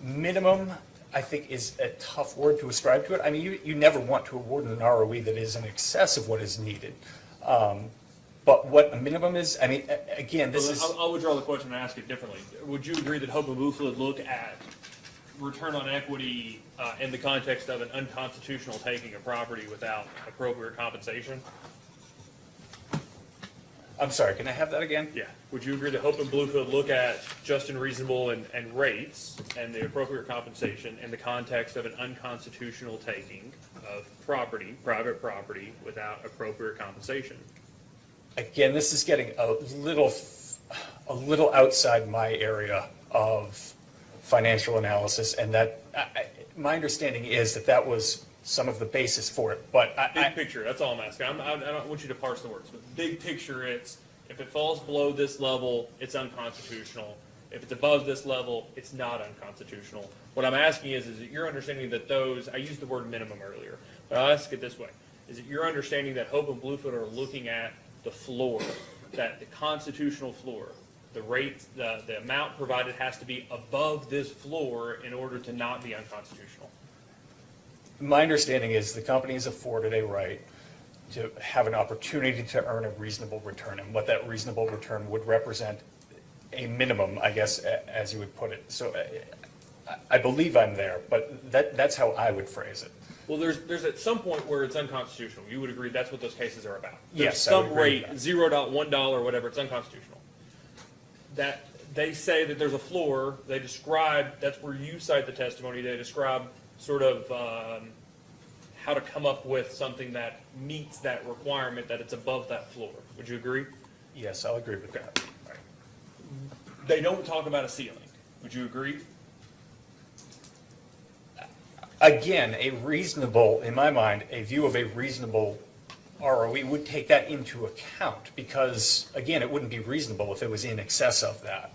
minimum, I think, is a tough word to ascribe to it. I mean, you never want to award an ROE that is in excess of what is needed. But what a minimum is, I mean, again, this is... I'll withdraw the question and ask it differently. Would you agree that Hope and Bluefield look at return on equity in the context of an unconstitutional taking of property without appropriate compensation? I'm sorry, can I have that again? Yeah. Would you agree that Hope and Bluefield look at just and reasonable and rates and the appropriate compensation in the context of an unconstitutional taking of property, private property, without appropriate compensation? Again, this is getting a little outside my area of financial analysis, and that my understanding is that was some of the basis for it. But big picture, that's all I'm asking. I don't want you to parse the words, but big picture, it's if it falls below this level, it's unconstitutional. If it's above this level, it's not unconstitutional. What I'm asking is it your understanding that those, I used the word minimum earlier, but I'll ask it this way. Is it your understanding that Hope and Bluefield are looking at the floor, that the constitutional floor, the rate, the amount provided has to be above this floor in order to not be unconstitutional? my understanding is the company is afforded a right to have an opportunity to earn a reasonable return, and what that reasonable return would represent a minimum, I guess, as you would put it. So I believe I'm there, but that's how I would phrase it. Well, there's at some point where it's unconstitutional. You would agree that's what those cases are about. Yes, There's I would some agree rate, with $0, $1, whatever, it's unconstitutional. That they say that there's a floor. They describe, that's where you cite the testimony. They describe sort of how to come up with something that meets that requirement, that it's above that floor. Would you agree? Yes, I'll agree with that. Right. They don't talk about a ceiling. Would you agree? Again, a reasonable, in my mind, a view of a reasonable ROE would take that into account, because, again, it wouldn't be reasonable if it was in excess of that.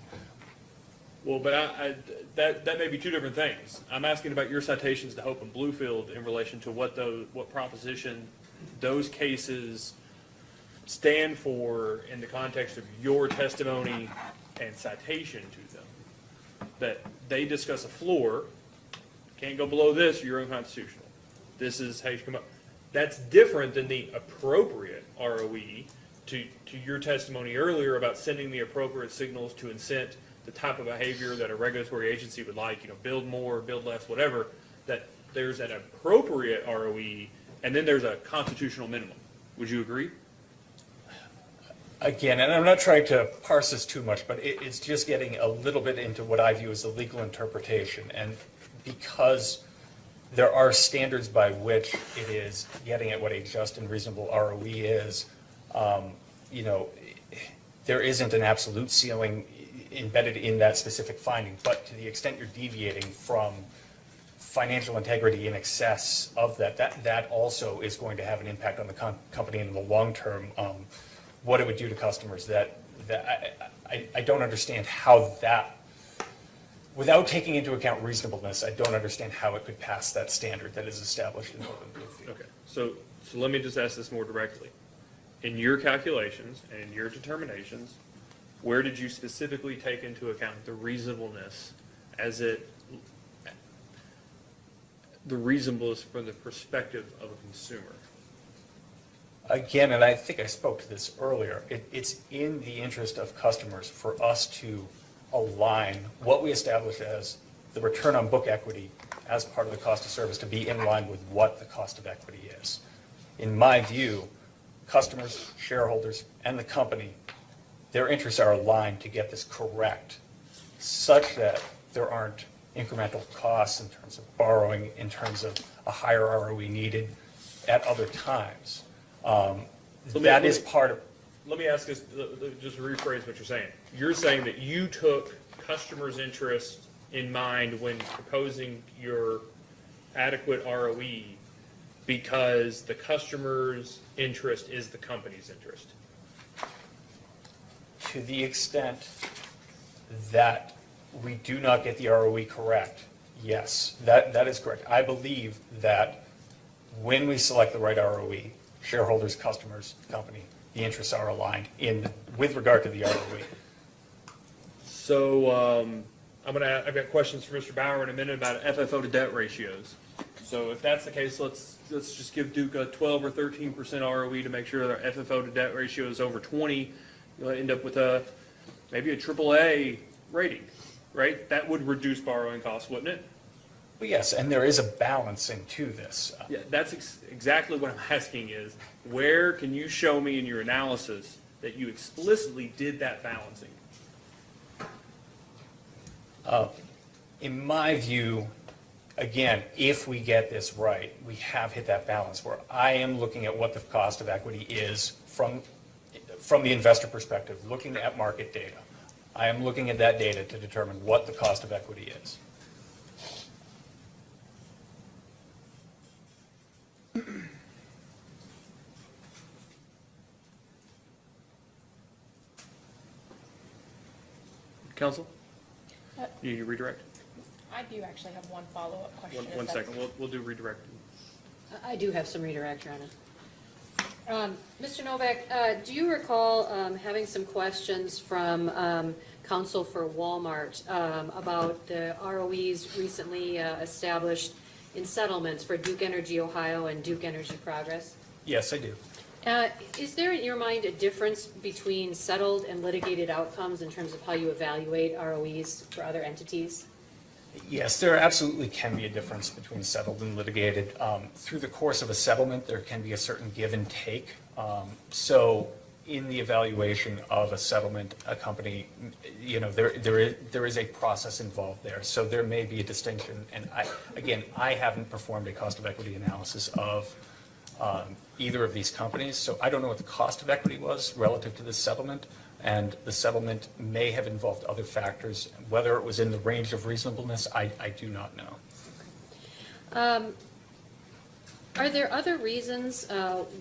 Well, but that may be two different things. I'm asking about your citations to Hope and Bluefield in relation to what proposition those cases stand for in the context of your testimony and citation to them. That they discuss a floor, can't go below this, you're unconstitutional. This is how you come up. That's different than the appropriate ROE to your testimony earlier about sending the appropriate signals to incent the type of behavior that a regulatory agency would like, build more, build less, whatever, that there's an appropriate ROE and then there's a constitutional minimum. Would you agree? Again, and I'm not trying to parse this too much, but it's just getting a little bit into what I view as the legal interpretation. And because there are standards by which it is getting at what a just and reasonable ROE is, there isn't an absolute ceiling embedded in that specific finding, but to the extent you're deviating from financial integrity in excess of that that also is going to have an impact on the company in the long term, what it would do to customers. That I don't understand how that, without taking into account reasonableness, I don't understand how it could pass that standard that is established in Hope and Bluefield. Okay, so let me just ask this more directly. In your calculations and in your determinations, where did you specifically take into account the reasonableness as it, the reasonableness from the perspective of a consumer? Again, and I think I spoke to this earlier, it's in the interest of customers for us to align what we establish as the return on book equity as part of the cost of service to be in line with what the cost of equity is. In my view, customers, shareholders, and the company, their interests are aligned to get this correct, such that there aren't incremental costs in terms of borrowing, in terms of a higher ROE needed at other times. That is part of. Let me ask this, just rephrase what you're saying. You're saying that you took customers' interest in mind when proposing your adequate ROE because the customer's interest is the company's interest. To the extent that we do not get the ROE correct, yes, that is correct. I believe that when we select the right ROE, shareholders, customers, company, the interests are aligned with regard to the ROE. So I've got questions for Mr. Bauer in a minute about FFO to debt ratios. So if that's the case, let's just give Duke a 12 or 13% ROE to make sure that our FFO to debt ratio is over 20. You'll end up with maybe a AAA rating, right? That would reduce borrowing costs, wouldn't it? Well, yes, and there is a balancing to this. Yeah, that's exactly what I'm asking is, where can you show me in your analysis that you explicitly did that balancing? In my view, again, if we get this right, we have hit that balance where I am looking at what the cost of equity is from the investor perspective, looking at market data. I am looking at that data to determine what the cost of equity is. Counsel? You redirect? I do actually have one follow-up question. One second, we'll do redirect. I do have some redirect, Your Honor. Mr. Novak, do you recall having some questions from counsel for Walmart about the ROEs recently established in settlements for Duke Energy Ohio and Duke Energy Progress? Yes, I do. Is there in your mind a difference between settled and litigated outcomes in terms of how you evaluate ROEs for other entities? Yes, there absolutely can be a difference between settled and litigated. Through the course of a settlement, there can be a certain give and take. So in the evaluation of a settlement, a company, there is a process involved there. So there may be a distinction. And I haven't performed a cost of equity analysis of either of these companies. So I don't know what the cost of equity was relative to this settlement. And the settlement may have involved other factors. Whether it was in the range of reasonableness, I do not know. Are there other reasons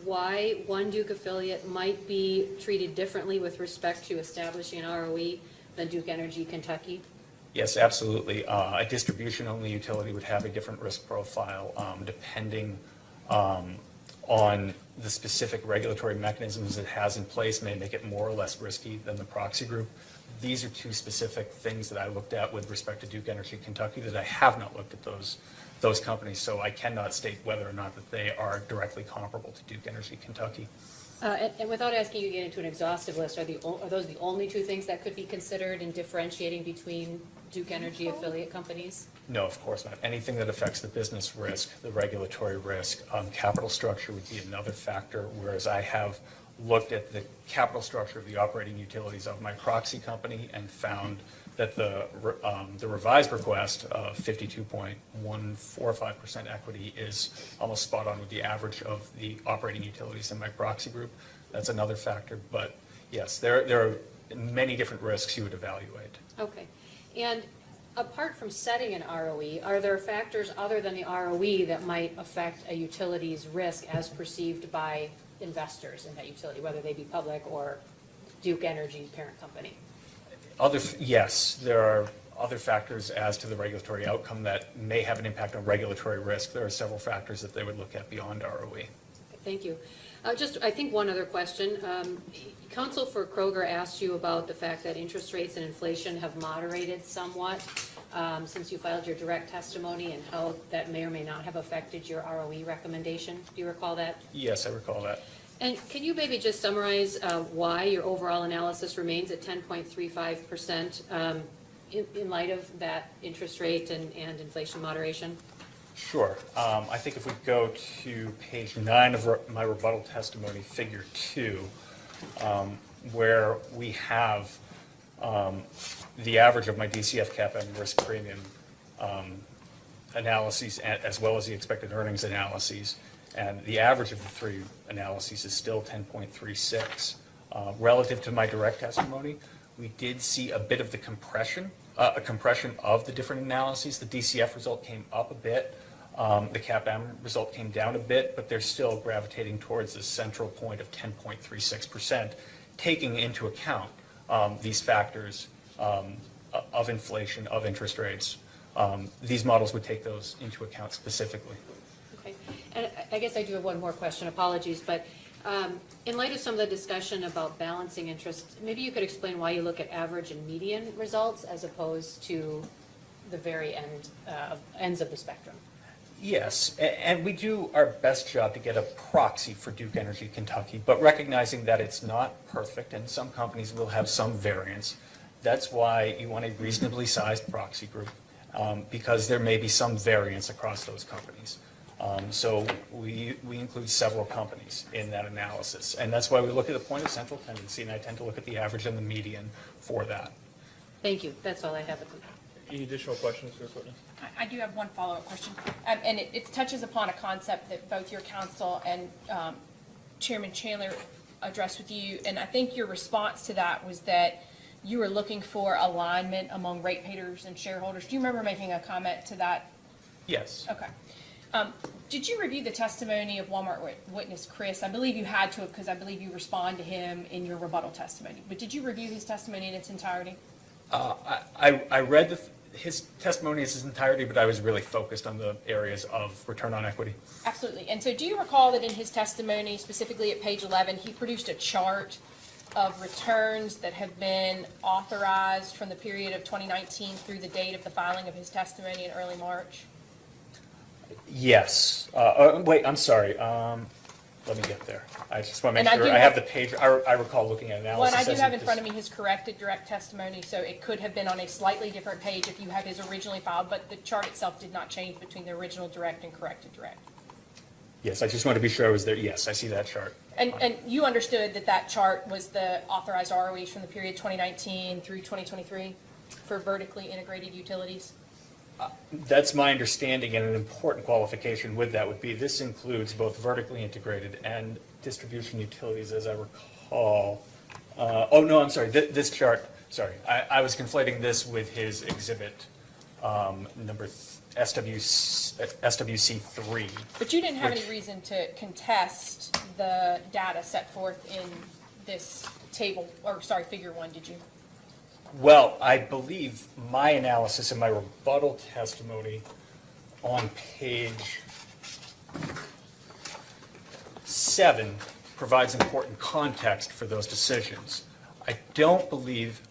why one Duke affiliate might be treated differently with respect to establishing an ROE than Duke Energy Kentucky? Yes, absolutely. A distribution-only utility would have a different risk profile depending on the specific regulatory mechanisms it has in place may make it more or less risky than the proxy group. These are two specific things that I looked at with respect to Duke Energy Kentucky that I have not looked at those companies, so I cannot state whether or not that they are directly comparable to Duke Energy Kentucky. And without asking you to get into an exhaustive list, are those the only two things that could be considered in differentiating between Duke Energy affiliate companies? No, of course not. Anything that affects the business risk, the regulatory risk, capital structure would be another factor, whereas I have looked at the capital structure of the operating utilities of my proxy company and found that the revised request of 52.145% equity is almost spot on with the average of the operating utilities in my proxy group. That's another factor, but yes, there are many different risks you would evaluate. Okay. And apart from setting an ROE, are there factors other than the ROE that might affect a utility's risk as perceived by investors in that utility, whether they be public or Duke Energy's parent company? Yes, there are other factors as to the regulatory outcome that may have an impact on regulatory risk. There are several factors that they would look at beyond ROE. Thank you. I think one other question. Counsel for Kroger asked you about the fact that interest rates and inflation have moderated somewhat. since you filed your direct testimony and how that may or may not have affected your ROE recommendation. Do you recall that? Yes, I recall that. And can you maybe just summarize why your overall analysis remains at 10.35% in light of that interest rate and inflation moderation? Sure. I think if we go to page 9 of my rebuttal testimony, figure 2, where we have the average of my DCF cap and risk premium analyses, as well as the expected earnings analyses. And the average of the three analyses is still 10.36. Relative to my direct testimony, we did see a bit of the compression of the different analyses. The DCF result came up a bit. The CAPM result came down a bit, but they're still gravitating towards the central point of 10.36%, taking into account these factors of inflation, of interest rates. These models would take those into account specifically. Okay, and I guess I do have one more question, apologies, but in light of some of the discussion about balancing interest, maybe you could explain why you look at average and median results as opposed to the very ends of the spectrum. Yes, and we do our best job to get a proxy for Duke Energy Kentucky, but recognizing that it's not perfect and some companies will have some variance. That's why you want a reasonably sized proxy group, because there may be some variance across those companies. So we include several companies in that analysis, and that's why we look at the point of central tendency, and I tend to look at the average and the median for that. Thank you, that's all I have. Any additional questions, Ms. Whitney? I do have one follow-up question, and it touches upon a concept that both your counsel and Chairman Chandler addressed with you, and I think your response to that was that you were looking for alignment among ratepayers and shareholders. Do you remember making a comment to that? Yes. Okay. Did you review the testimony of Walmart witness Chris? I believe you had to have, because I believe you respond to him in your rebuttal testimony. But did you review his testimony in its entirety? I read his testimony in its entirety, but I was really focused on the areas of return on equity. Absolutely. And so do you recall that in his testimony, specifically at page 11, he produced a chart of returns that have been authorized from the period of 2019 through the date of the filing of his testimony in early March? Yes. Wait, I'm sorry. Let me get there. I just want to make And sure I have the page. I recall looking at analysis. Well, and I do have in front of me his corrected direct testimony, so it could have been on a slightly different page if you have his originally filed, but the chart itself did not change between the original direct and corrected direct. Yes, I just want to be sure I was there. Yes, I see that chart. And you understood that that chart was the authorized ROEs from the period 2019 through 2023 for vertically integrated utilities? That's my understanding, and an important qualification with that would be this includes both vertically integrated and distribution utilities, as I recall. Oh, no, I'm sorry. This chart, sorry. I was conflating this with his exhibit number SWC3. But you didn't have any reason to contest the data set forth in this table, or sorry, figure 1, did you? Well, I believe my analysis and my rebuttal testimony on page 7 provides important context for those decisions. I don't believe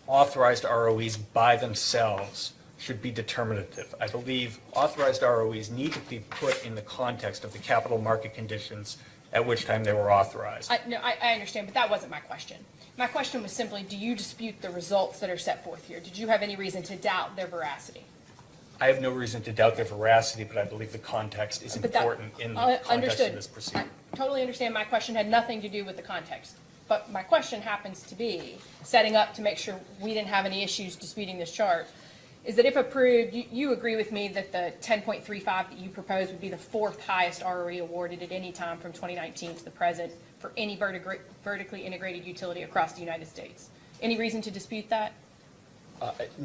authorized ROEs by themselves should be determinative. I believe authorized ROEs need to be put in the context of the capital market conditions at which time they were authorized. I understand, but that wasn't my question. My question was simply, do you dispute the results that are set forth here? Did you have any reason to doubt their veracity? I have no reason to doubt their veracity, but I believe the context is important in the context of this proceeding. I totally understand. My question had nothing to do with the context. But my question happens to be, setting up to make sure we didn't have any issues disputing this chart, is that if approved, you agree with me that the 10.35 that you propose would be the 4th highest ROE awarded at any time from 2019 to the present for any vertically integrated utility across the United States. Any reason to dispute that?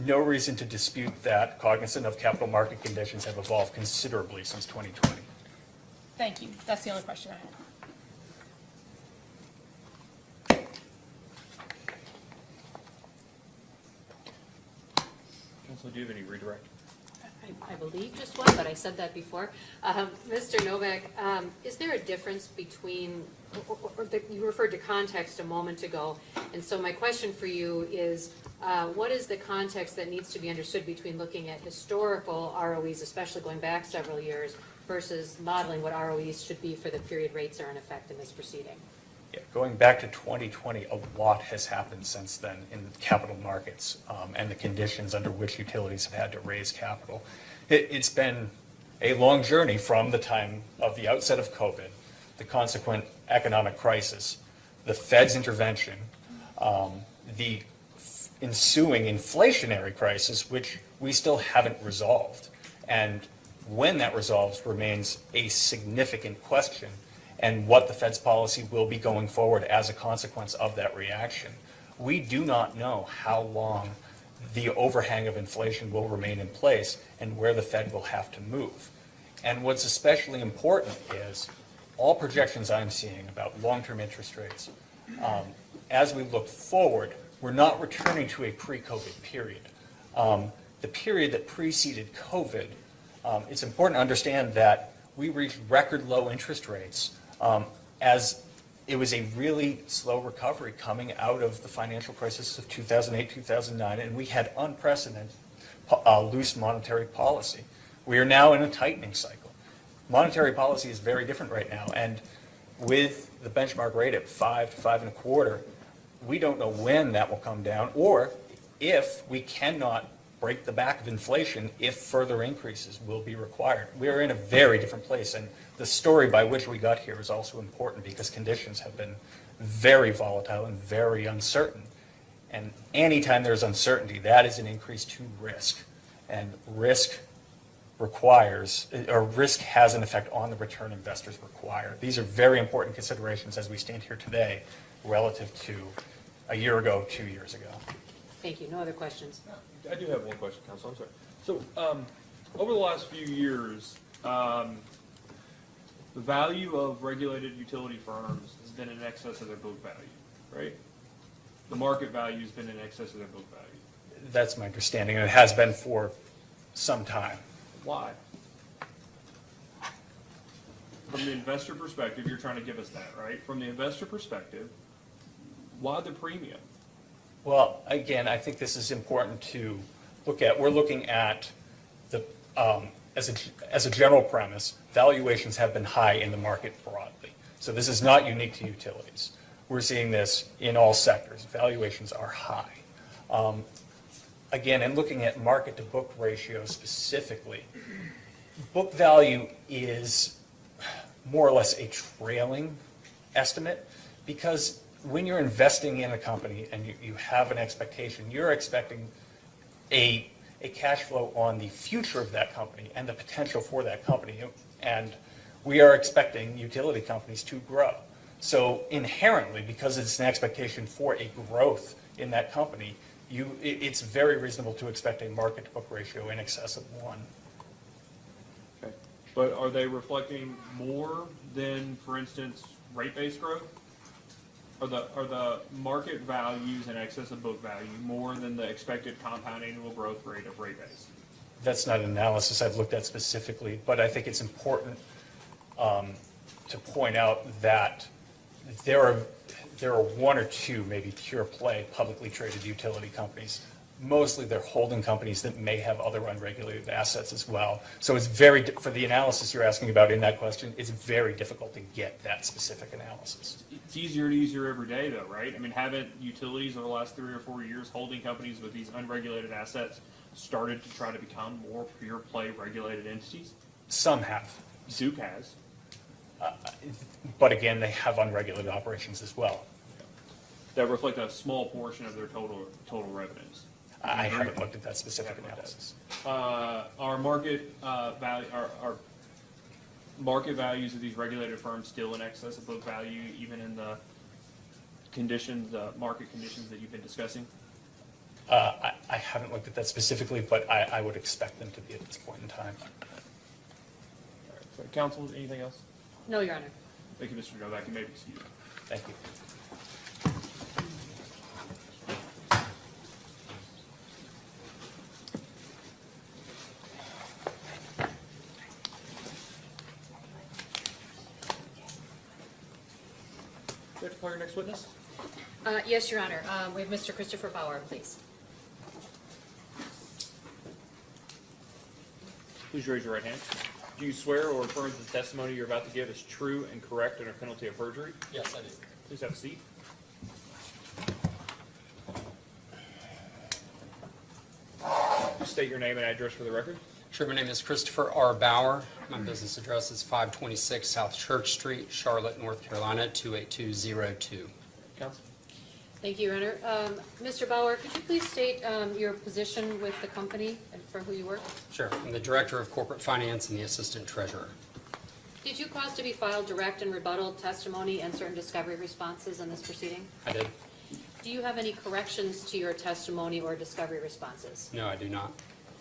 No reason to dispute that. Cognizant of capital market conditions have evolved considerably since 2020. Thank you. That's the only question I had. Council, do you have any redirect? I believe just one, but I said that before. Mr. Novak, is there a difference between, you referred to context a moment ago, and so my question for you is, what is the context that needs to be understood between looking at historical ROEs, especially going back several years, versus modeling what ROEs should be for the period rates are in effect in this proceeding? Yeah, going back to 2020, a lot has happened since then in capital markets and the conditions under which utilities have had to raise capital. It's been a long journey from the time of the outset of COVID, the consequent economic crisis, the Fed's intervention, the ensuing inflationary crisis, which we still haven't resolved. And when that resolves remains a significant question, and what the Fed's policy will be going forward as a consequence of that reaction. We do not know how long the overhang of inflation will remain in place and where the Fed will have to move. And what's especially important is all projections I'm seeing about long-term interest rates, as we look forward, we're not returning to a pre-COVID period. The period that preceded COVID, it's important to understand that we reached record low interest rates as it was a really slow recovery coming out of the financial crisis of 2008, 2009, and we had unprecedented loose monetary policy. We are now in a tightening cycle. Monetary policy is very different right now, and with the benchmark rate at 5 to 5.25, we don't know when that will come down, or if we cannot break the back of inflation, if further increases will be required. We are in a very different place, and the story by which we got here is also important because conditions have been very volatile and very uncertain. And anytime there's uncertainty, that is an increase to risk. And risk requires, or risk has an effect on the return investors require. These are very important considerations as we stand here today relative to a year ago, 2 years ago. Thank you. No other questions? I do have one question, Council. I'm sorry. So, over the last few years, the value of regulated utility firms has been in excess of their book value, right? The market value has been in excess of their book value. That's my understanding, and it has been for some time. Why? From the investor perspective, you're trying to give us that, right? From the investor perspective, why the premium? Well, again, I think this is important to look at. We're looking at the, as a general premise, valuations have been high in the market broadly. So this is not unique to utilities. We're seeing this in all sectors. Valuations are high. Again, in looking at market to book ratio specifically, book value is more or less a trailing estimate because when you're investing in a company and you have an expectation, you're expecting a cash flow on the future of that company and the potential for that company. And we are expecting utility companies to grow. So inherently, because it's an expectation for a growth in that company, it's very reasonable to expect a market to book ratio in excess of 1. Okay. But are they reflecting more than, for instance, rate-based growth? Are the market values in excess of book value more than the expected compound annual growth rate of rate base? That's not an analysis I've looked at specifically, but I think it's important to point out that there are one or two maybe pure play publicly traded utility companies. Mostly they're holding companies that may have other unregulated assets as well. So it's for the analysis you're asking about in that question, it's very difficult to get that specific analysis. It's easier and easier every day though, right? I mean, haven't utilities over the last 3 or 4 years holding companies with these unregulated assets started to try to become more pure play regulated entities? Some have. Duke has. But again, they have unregulated operations as well. That reflect a small portion of their total revenues. I haven't looked at that specific analysis. Are market market values of these regulated firms still in excess of book value, even in the conditions, the market conditions that you've been discussing? I haven't looked at that specifically, but I would expect them to be at this point in time. All right. So, Council, anything else? No, Your Honor. Thank you, Mr. Novak. You may be excused. Thank you. Would you like to call your next witness? Yes, Your Honor. We have Mr. Christopher Bauer, please. Please raise your right hand. Do you swear or affirm that the testimony you're about to give is true and correct under penalty of perjury? Yes, I do. Please have a seat. State your name and address for the record. Sure, my name is Christopher R. Bauer. My business address is 526 South Church Street, Charlotte, North Carolina, 28202. Counsel. Thank you, Your Honor. Mr. Bauer, could you please state your position with the company and for who you work? Sure, I'm the Director of Corporate Finance and the Assistant Treasurer. Did you cause to be filed direct and rebuttal testimony and certain discovery responses in this proceeding? I did. Do you have any corrections to your testimony or discovery responses? No, I do not.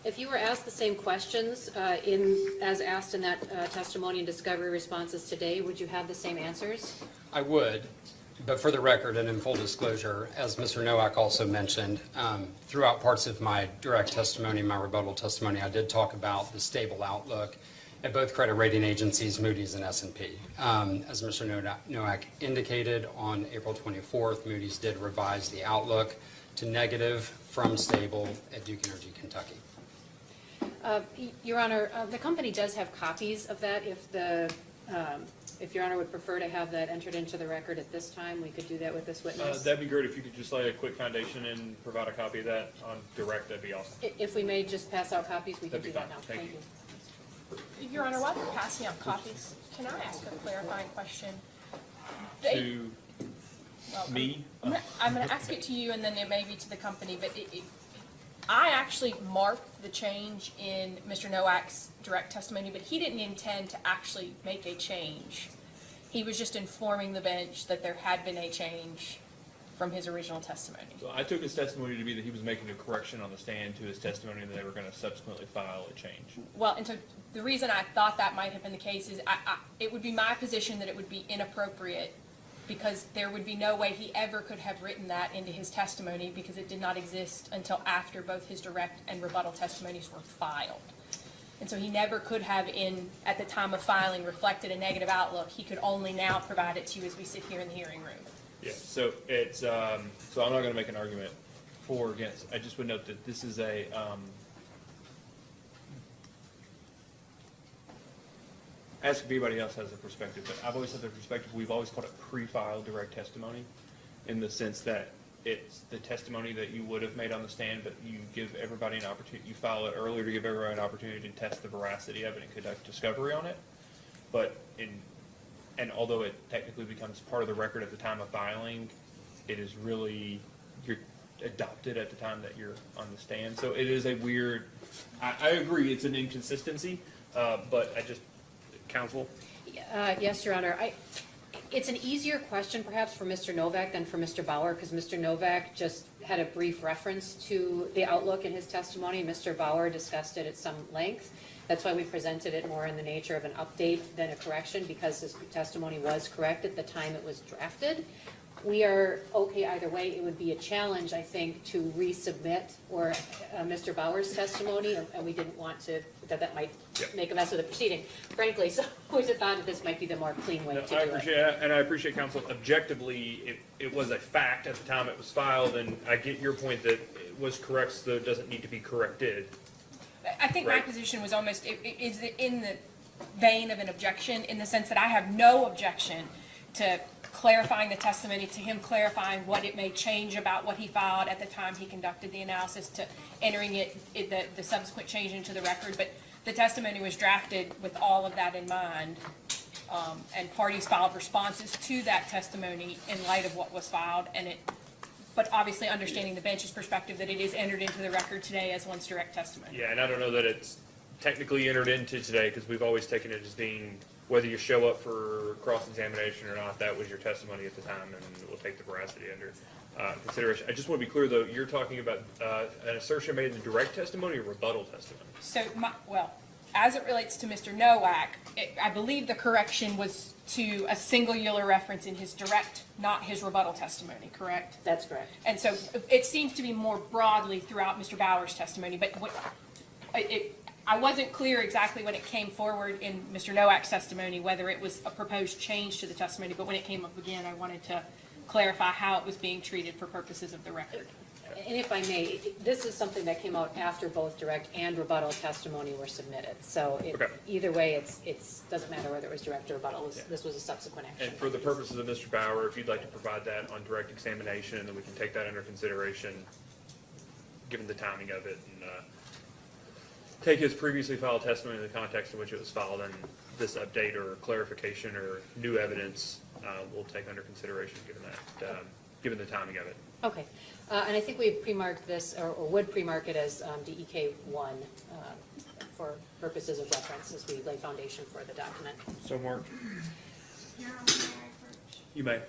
If you were asked the same questions as asked in that testimony and discovery responses today, would you have the same answers? I would, but for the record and in full disclosure, as Mr. Nowak also mentioned, throughout parts of my direct testimony, my rebuttal testimony, I did talk about the stable outlook at both credit rating agencies, Moody's and S&P. As Mr. Nowak indicated, on April 24th, Moody's did revise the outlook to negative from stable at Duke Energy Kentucky. Your Honor, the company does have copies of that. If Your Honor would prefer to have that entered into the record at this time, we could do that with this witness. That'd be great if you could just lay a quick foundation and provide a copy of that on direct. That'd be awesome. If we may just pass out copies, we can That'd be do that fine. now. Thank you. Your Honor, while you're passing out copies, can I ask a clarifying question? To Well, me? I'm gonna ask it to you and then it may be to the company, but I actually marked the change in Mr. Nowak's direct testimony, but he didn't intend to actually make a change. He was just informing the bench that there had been a change from his original testimony. So I took his testimony to be that he was making a correction on the stand to his testimony and that they were going to subsequently file a change. Well, and so the reason I thought that might have been the case is it would be my position that it would be inappropriate because there would be no way he ever could have written that into his testimony because it did not exist until after both his direct and rebuttal testimonies were filed. And so he never could have at the time of filing, reflected a negative outlook. He could only now provide it to you as we sit here in the hearing room. Yeah, so it's, so I'm not going to make an argument for or against. I just would note that this is a, ask if anybody else has a perspective, but I've always had the perspective, we've always called it pre-file direct testimony in the sense that it's the testimony that you would have made on the stand, but you give everybody an opportunity, you file it earlier to give everyone an opportunity to test the veracity of it and conduct discovery on it. But and although it technically becomes part of the record at the time of filing, it is really, you're adopted at the time that you're on the stand. So it is a weird, I agree, it's an inconsistency, but I just, counsel? Yes, Your Honor. It's an easier question perhaps for Mr. Novak than for Mr. Bauer because Mr. Novak just had a brief reference to the outlook in his testimony. Mr. Bauer discussed it at some length. That's why we presented it more in the nature of an update than a correction because his testimony was correct at the time it was drafted. We are okay either way. It would be a challenge, I think, to resubmit or Mr. Bauer's testimony, and we didn't want to, that might make a mess of the proceeding, frankly. So we just thought that this might be the more clean way to do it. And I appreciate counsel. Objectively, it was a fact at the time it was filed, and I get your point that it was correct, so it doesn't need to be corrected. I think my position was almost, is in the vein of an objection in the sense that I have no objection to clarifying the testimony, to him clarifying what it may change about what he filed at the time he conducted the analysis, to entering the subsequent change into the record. But the testimony was drafted with all of that in mind, and parties filed responses to that testimony in light of what was filed, but obviously understanding the bench's perspective that it is entered into the record today as one's direct testimony. Yeah, and I don't know that it's technically entered into today because we've always taken it as being, whether you show up for cross-examination or not, that was your testimony at the time, and we'll take the veracity under consideration. I just want to be clear, though, you're talking about an assertion made in the direct testimony or rebuttal testimony? So, as it relates to Mr. Nowak, I believe the correction was to a singular reference in his direct, not his rebuttal testimony, correct? That's correct. And so it seems to be more broadly throughout Mr. Bauer's testimony, but I wasn't clear exactly when it came forward in Mr. Nowak's testimony, whether it was a proposed change to the testimony, but when it came up again, I wanted to clarify how it was being treated for purposes of the record. And if I may, this is something that came out after both direct and rebuttal testimony were submitted. So Okay. either way, it's, doesn't matter whether it was direct or rebuttal, this was a subsequent action. And for the purposes of Mr. Bauer, if you'd like to provide that on direct examination, then we can take that under consideration, given the timing of it, and take his previously filed testimony in the context in which it was filed, and this update or clarification or new evidence, we'll take under consideration, given the timing of it. Okay, and I think we pre-marked this, or would pre-mark it as DEK 1 for purposes of reference as we lay foundation for the document. So, Mark, Your Honor, may I approach? you may.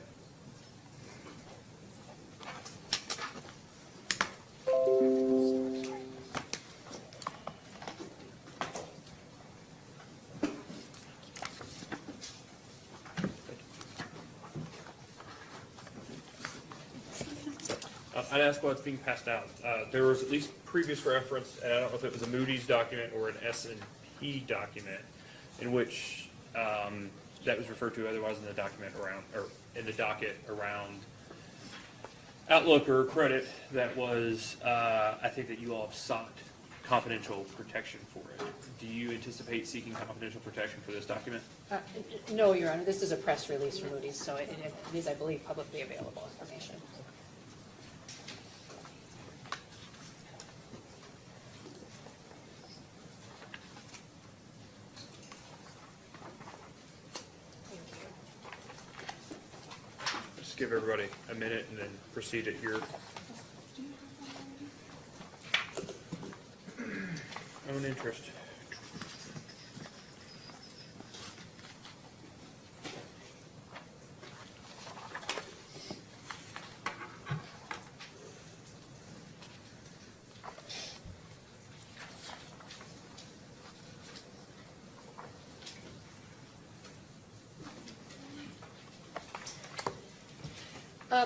I'd ask while it's being passed out. There was at least previous reference, and I don't know if it was a Moody's document or an S&P document, in which that was referred to otherwise in the document around, or in the docket around outlook or credit that was, I think that you all have sought confidential protection for it. Do you anticipate seeking confidential protection for this document? No, Your Honor, this is a press release from Moody's, so it is, I believe, publicly available information. Just give everybody a minute and then proceed at your own interest.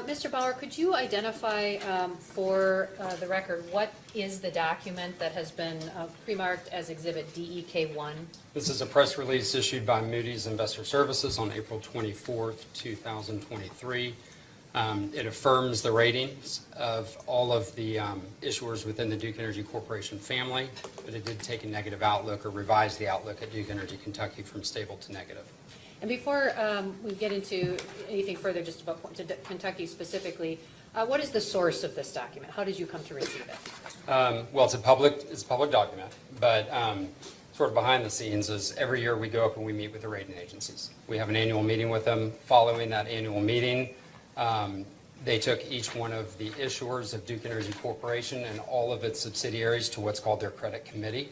Mr. Bauer, could you identify for the record, what is the document that has been pre-marked as Exhibit DEK 1? This is a press release issued by Moody's Investor Services on April 24th, 2023. It affirms the ratings of all of the issuers within the Duke Energy Corporation family, but it did take a negative outlook or revise the outlook at Duke Energy Kentucky from stable to negative. And before we get into anything further, just about Kentucky specifically, what is the source of this document? How did you come to receive it? Well, it's a public document, but sort of behind the scenes is every year we go up and we meet with the rating agencies. We have an annual meeting with them. Following that annual meeting, they took each one of the issuers of Duke Energy Corporation and all of its subsidiaries to what's called their credit committee.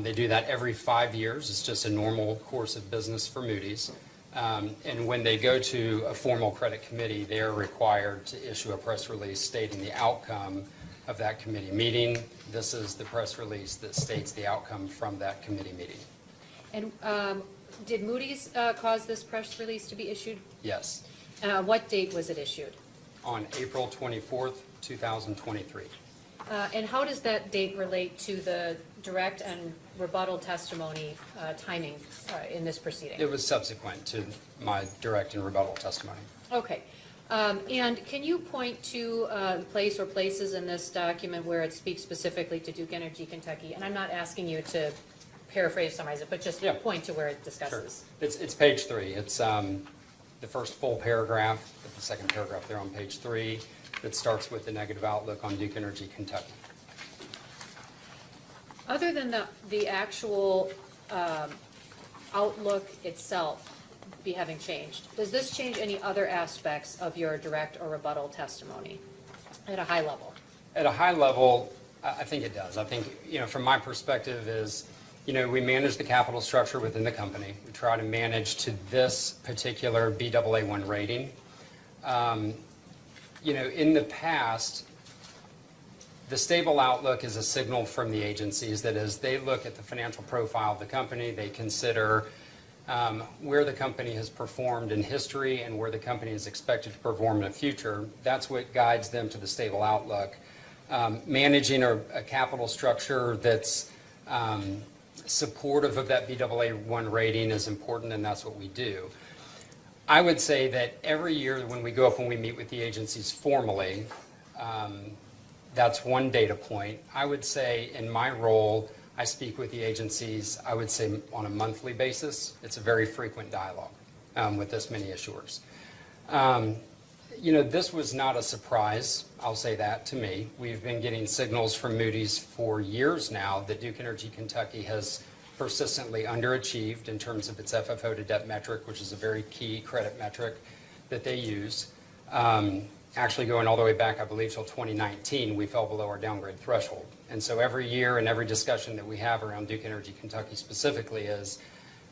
They do that every 5 years. It's just a normal course of business for Moody's. And when they go to a formal credit committee, they are required to issue a press release stating the outcome of that committee meeting. This is the press release that states the outcome from that committee meeting. And did Moody's cause this press release to be issued? Yes. What date was it issued? On April 24th, 2023. And how does that date relate to the direct and rebuttal testimony timing in this proceeding? It was subsequent to my direct and rebuttal testimony. Okay. And can you point to the place or places in this document where it speaks specifically to Duke Energy Kentucky? And I'm not asking you to paraphrase, summarize it, but just point to where it discusses. Sure. It's page 3. It's the first full paragraph, the second paragraph there on page 3, that starts with the negative outlook on Duke Energy Kentucky. Other than the actual outlook itself be having changed, does this change any other aspects of your direct or rebuttal testimony at a high level? At a high level, I think it does. I think, from my perspective is, we manage the capital structure within the company. We try to manage to this particular Baa1 rating. In the past, the stable outlook is a signal from the agencies that as they look at the financial profile of the company, they consider where the company has performed in history and where the company is expected to perform in the future. That's what guides them to the stable outlook. Managing a capital structure that's supportive of that Baa1 rating is important, and that's what we do. I would say that every year when we go up and we meet with the agencies formally, That's one data point. I would say in my role, I speak with the agencies, I would say on a monthly basis. It's a very frequent dialogue with this many issuers. This was not a surprise, I'll say that, to me. We've been getting signals from Moody's for years now that Duke Energy Kentucky has persistently underachieved in terms of its FFO to debt metric, which is a very key credit metric that they use. Actually going all the way back, I believe, till 2019, we fell below our downgrade threshold. And so every year and every discussion that we have around Duke Energy Kentucky specifically is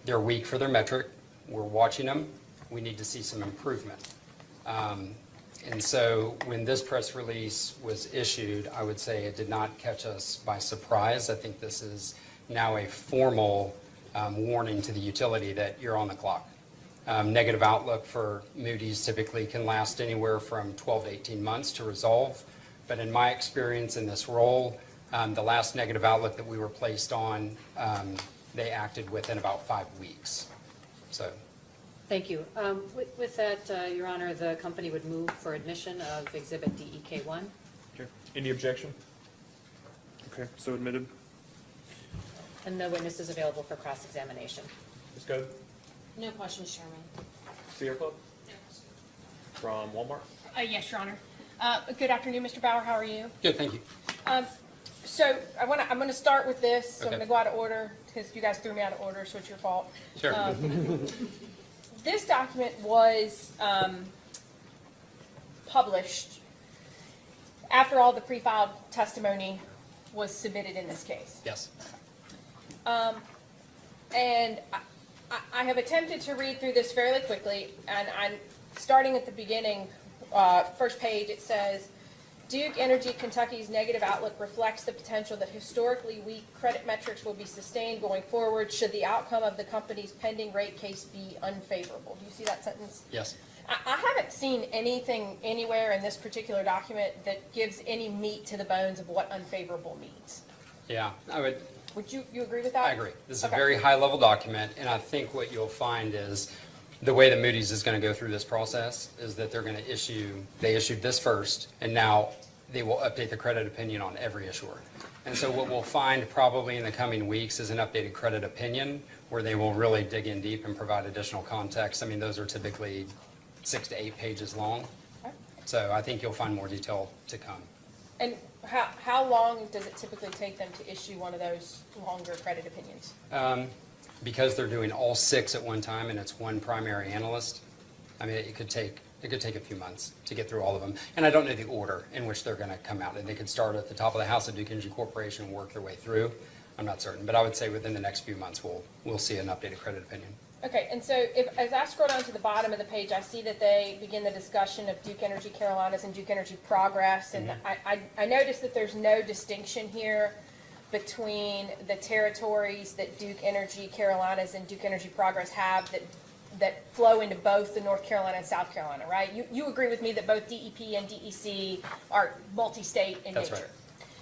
they're weak for their metric. We're watching them. We need to see some improvement. And so when this press release was issued, I would say it did not catch us by surprise. I think this is now a formal warning to the utility that you're on the clock. Negative outlook for Moody's typically can last anywhere from 12 to 18 months to resolve. But in my experience in this role, the last negative outlook that we were placed on, they acted within about 5 weeks. So. Thank you. With that, Your Honor, the company would move for admission of Exhibit DEK1. Okay. Any objection? Okay, so admitted. And the witness is available for cross-examination. Ms. Go. No questions, Chairman. Sierra Club? From Walmart? Yes, Your Honor. Good afternoon, Mr. Bauer. How are you? Good, thank you. So I'm going to start with this. So Okay. I'm going to go out of order because you guys threw me out of order, so it's your fault. Sure. This document was published after all the pre-filed testimony was submitted in this case. Yes. And I have attempted to read through this fairly quickly, and I'm starting at the beginning. First page, it says, Duke Energy Kentucky's negative outlook reflects the potential that historically weak credit metrics will be sustained going forward should the outcome of the company's pending rate case be unfavorable. Do you see that sentence? Yes. I haven't seen anything anywhere in this particular document that gives any meat to the bones of what unfavorable means. Yeah, I would. Would you agree with that? I agree. This is Okay. a very high-level document, and I think what you'll find is the way that Moody's is going to go through this process is that they're going to they issued this first, and now they will update the credit opinion on every issuer. And so what we'll find probably in the coming weeks is an updated credit opinion where they will really dig in deep and provide additional context. I mean, those are typically 6 to 8 pages long. So I think you'll find more detail to come. And how long does it typically take them to issue one of those longer credit opinions? Because they're doing all 6 at one time and it's one primary analyst, I mean, it could take a few months to get through all of them. And I don't know the order in which they're going to come out. And they could start at the top of the house at Duke Energy Corporation and work their way through. I'm not certain, but I would say within the next few months we'll see an updated credit opinion. Okay, and so as I scroll down to the bottom of the page, I see that they begin the discussion of Duke Energy Carolinas and Duke Energy Progress. And I noticed that there's no distinction here between the territories that Duke Energy Carolinas and Duke Energy Progress have that flow into both the North Carolina and South Carolina, right? You agree with me that both DEP and DEC are multi-state in That's nature?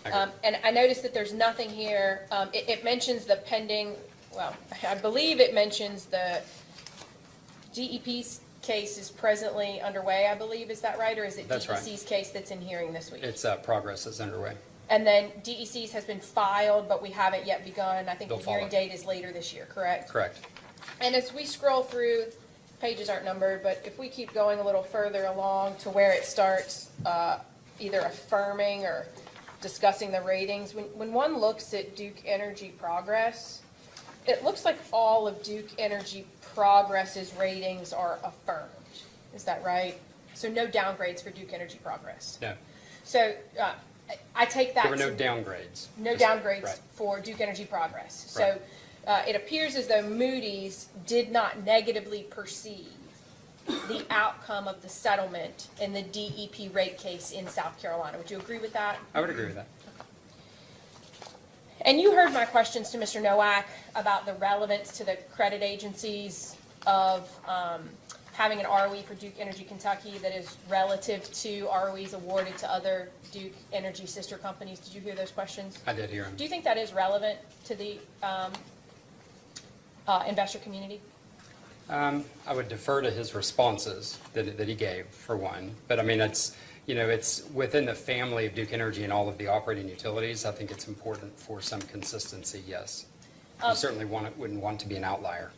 right. And I noticed that there's nothing here. It mentions the pending, well, I believe it mentions the DEP's case is presently underway, I believe. Is that right? Or is it That's right. DEC's case that's in hearing this week? It's Progress is underway. And then DEC's has been filed, but we haven't yet begun. I think They'll the hearing follow. date is later this year, correct? Correct. And as we scroll through, pages aren't numbered, but if we keep going a little further along to where it starts either affirming or discussing the ratings, when one looks at Duke Energy Progress, it looks like all of Duke Energy Progress's ratings are affirmed. Is that right? So no downgrades for Duke Energy Progress. No. So I take that There were no to- downgrades. no downgrades Right. for Duke Energy Progress. Right. So it appears as though Moody's did not negatively perceive the outcome of the settlement in the DEP rate case in South Carolina. Would you agree with that? I would agree with that. And you heard my questions to Mr. Nowak about the relevance to the credit agencies of having an ROE for Duke Energy Kentucky that is relative to ROEs awarded to other Duke Energy sister companies. Did you hear those questions? I did hear him. Do you think that is relevant to the investor community? I would defer to his responses that he gave, for one. But I mean, you know, it's within the family of Duke Energy and all of the operating utilities. I think it's important for some consistency, yes. You certainly wouldn't want to be an outlier.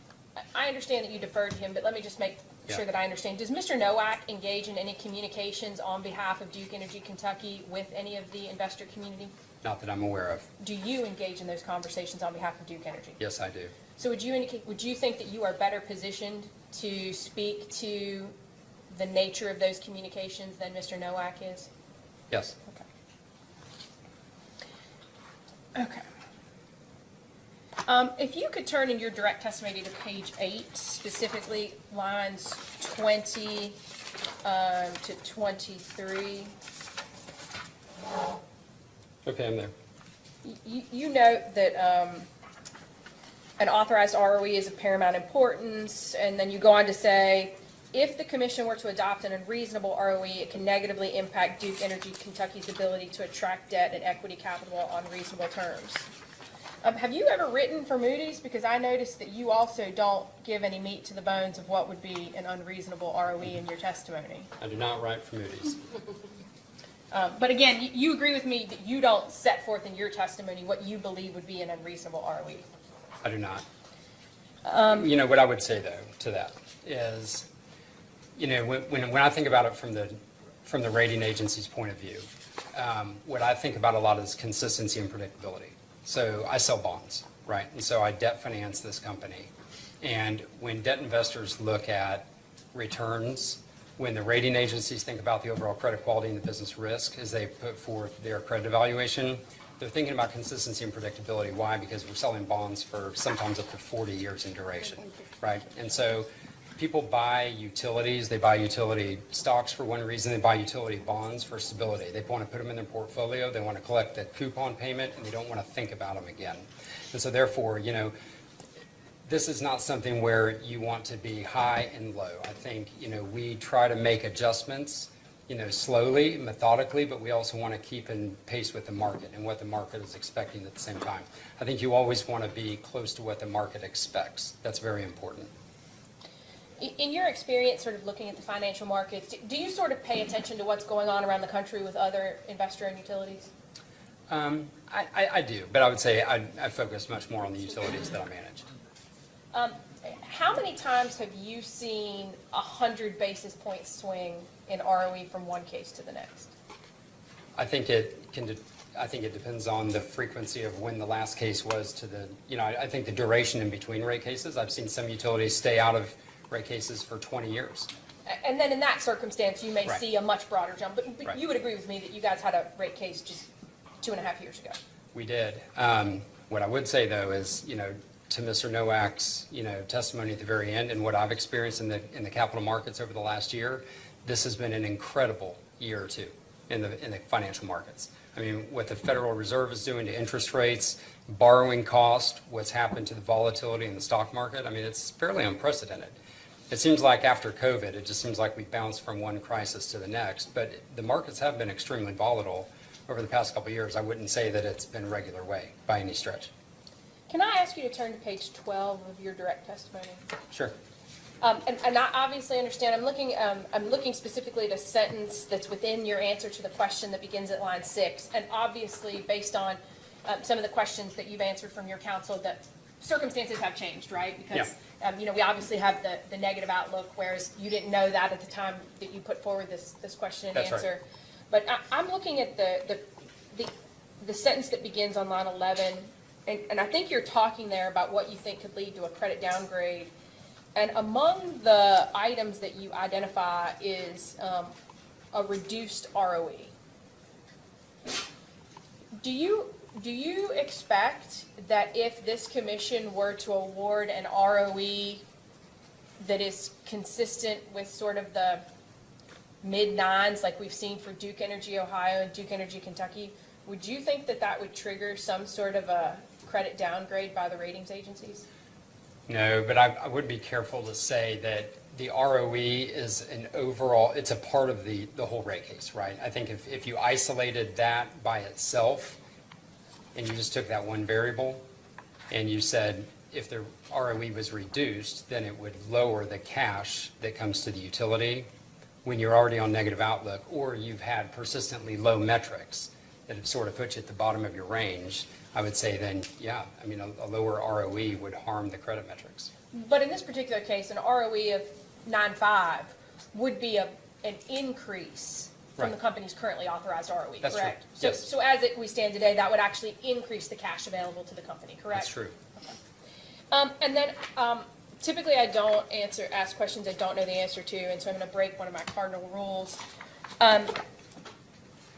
I understand that you deferred to him, but let me just make sure Yeah. that I understand. Does Mr. Nowak engage in any communications on behalf of Duke Energy Kentucky with any of the investor community? Not that I'm aware of. Do you engage in those conversations on behalf of Duke Energy? Yes, I do. So would you think that you are better positioned to speak to the nature of those communications than Mr. Nowak is? Yes. Okay. If you could turn in your direct testimony to page 8, specifically lines 20 to 23. Okay, I'm there. You note that an authorized ROE is of paramount importance, and then you go on to say, if the commission were to adopt an unreasonable ROE, it can negatively impact Duke Energy Kentucky's ability to attract debt and equity capital on reasonable terms. Have you ever written for Moody's? Because I noticed that you also don't give any meat to the bones of what would be an unreasonable ROE in your testimony. I do not write for Moody's. But again, you agree with me that you don't set forth in your testimony what you believe would be an unreasonable ROE. I do not. You know, what I would say, though, to that is, you know, when I think about it from the rating agency's point of view, what I think about a lot is consistency and predictability. So I sell bonds, right? And so I debt finance this company. And when debt investors look at returns, when the rating agencies think about the overall credit quality and the business risk as they put forth their credit evaluation, they're thinking about consistency and predictability. Why? Because we're selling bonds for sometimes up to 40 years in duration, right? And so people buy utilities, they buy utility stocks for one reason, they buy utility bonds for stability. They want to put them in their portfolio, they want to collect the coupon payment, and they don't want to think about them again. And so therefore, you know, this is not something where you want to be high and low. I think, you know, we try to make adjustments, you know, slowly, methodically, but we also want to keep in pace with the market and what the market is expecting at the same time. I think you always want to be close to what the market expects. That's very important. In your experience sort of looking at the financial markets, do you sort of pay attention to what's going on around the country with other investor-owned utilities? I do, but I would say I focus much more on the utilities that I manage. How many times have you seen 100 basis point swing in ROE from one case to the next? I think it depends on the frequency of when the last case was to the, you know, I think the duration in between rate cases. I've seen some utilities stay out of rate cases for 20 years. And then in that circumstance, you may Right. see a much broader jump. But Right. you would agree with me that you guys had a rate case just 2.5 years ago. We did. What I would say, though, is, you know, to Mr. Nowak's, you know, testimony at the very end and what I've experienced in the capital markets over the last year, this has been an incredible year or two in the financial markets. I mean, what the Federal Reserve is doing to interest rates, borrowing cost, what's happened to the volatility in the stock market, I mean, it's fairly unprecedented. It seems like after COVID, it just seems like we bounced from one crisis to the next, but the markets have been extremely volatile over the past couple of years. I wouldn't say that it's been regular way by any stretch. Can I ask you to turn to page 12 of your direct testimony? Sure. And I obviously understand, I'm looking specifically at a sentence that's within your answer to the question that begins at line 6. And obviously, based on some of the questions that you've answered from your counsel, that circumstances have changed, right? Because, you know, we obviously have the negative outlook, whereas you didn't know that at the time that you put forward this question and That's answer. right. But I'm looking at the sentence that begins on line 11, and I think you're talking there about what you think could lead to a credit downgrade. And among the items that you identify is a reduced ROE. Do you expect that if this commission were to award an ROE that is consistent with sort of the mid-nines like we've seen for Duke Energy Ohio and Duke Energy Kentucky, would you think that that would trigger some sort of a credit downgrade by the ratings agencies? No, but I would be careful to say that the ROE is an overall, it's a part of the whole rate case, right? I think if you isolated that by itself and you just took that one variable and you said if the ROE was reduced, then it would lower the cash that comes to the utility. when you're already on negative outlook, or you've had persistently low metrics that have sort of put you at the bottom of your range, I would say then, yeah, I mean, a lower ROE would harm the credit metrics. But in this particular case, an ROE of 9.5 would be an increase from Right. the company's currently authorized ROE, That's true, correct? yes. So as we stand today, that would actually increase the cash available to the company, correct? That's true. And then typically I don't ask questions I don't know the answer to, and so I'm going to break one of my cardinal rules.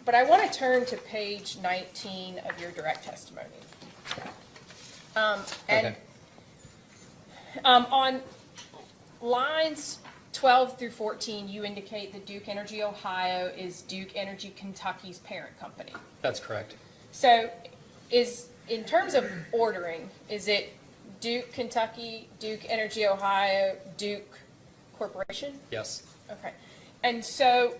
But I want to turn to page 19 of your direct testimony. And on lines 12 through 14, you indicate that Duke Energy Ohio is Duke Energy Kentucky's parent company. That's correct. So in terms of ordering, is it Duke Kentucky, Duke Energy Ohio, Duke Corporation? Yes. Okay. And so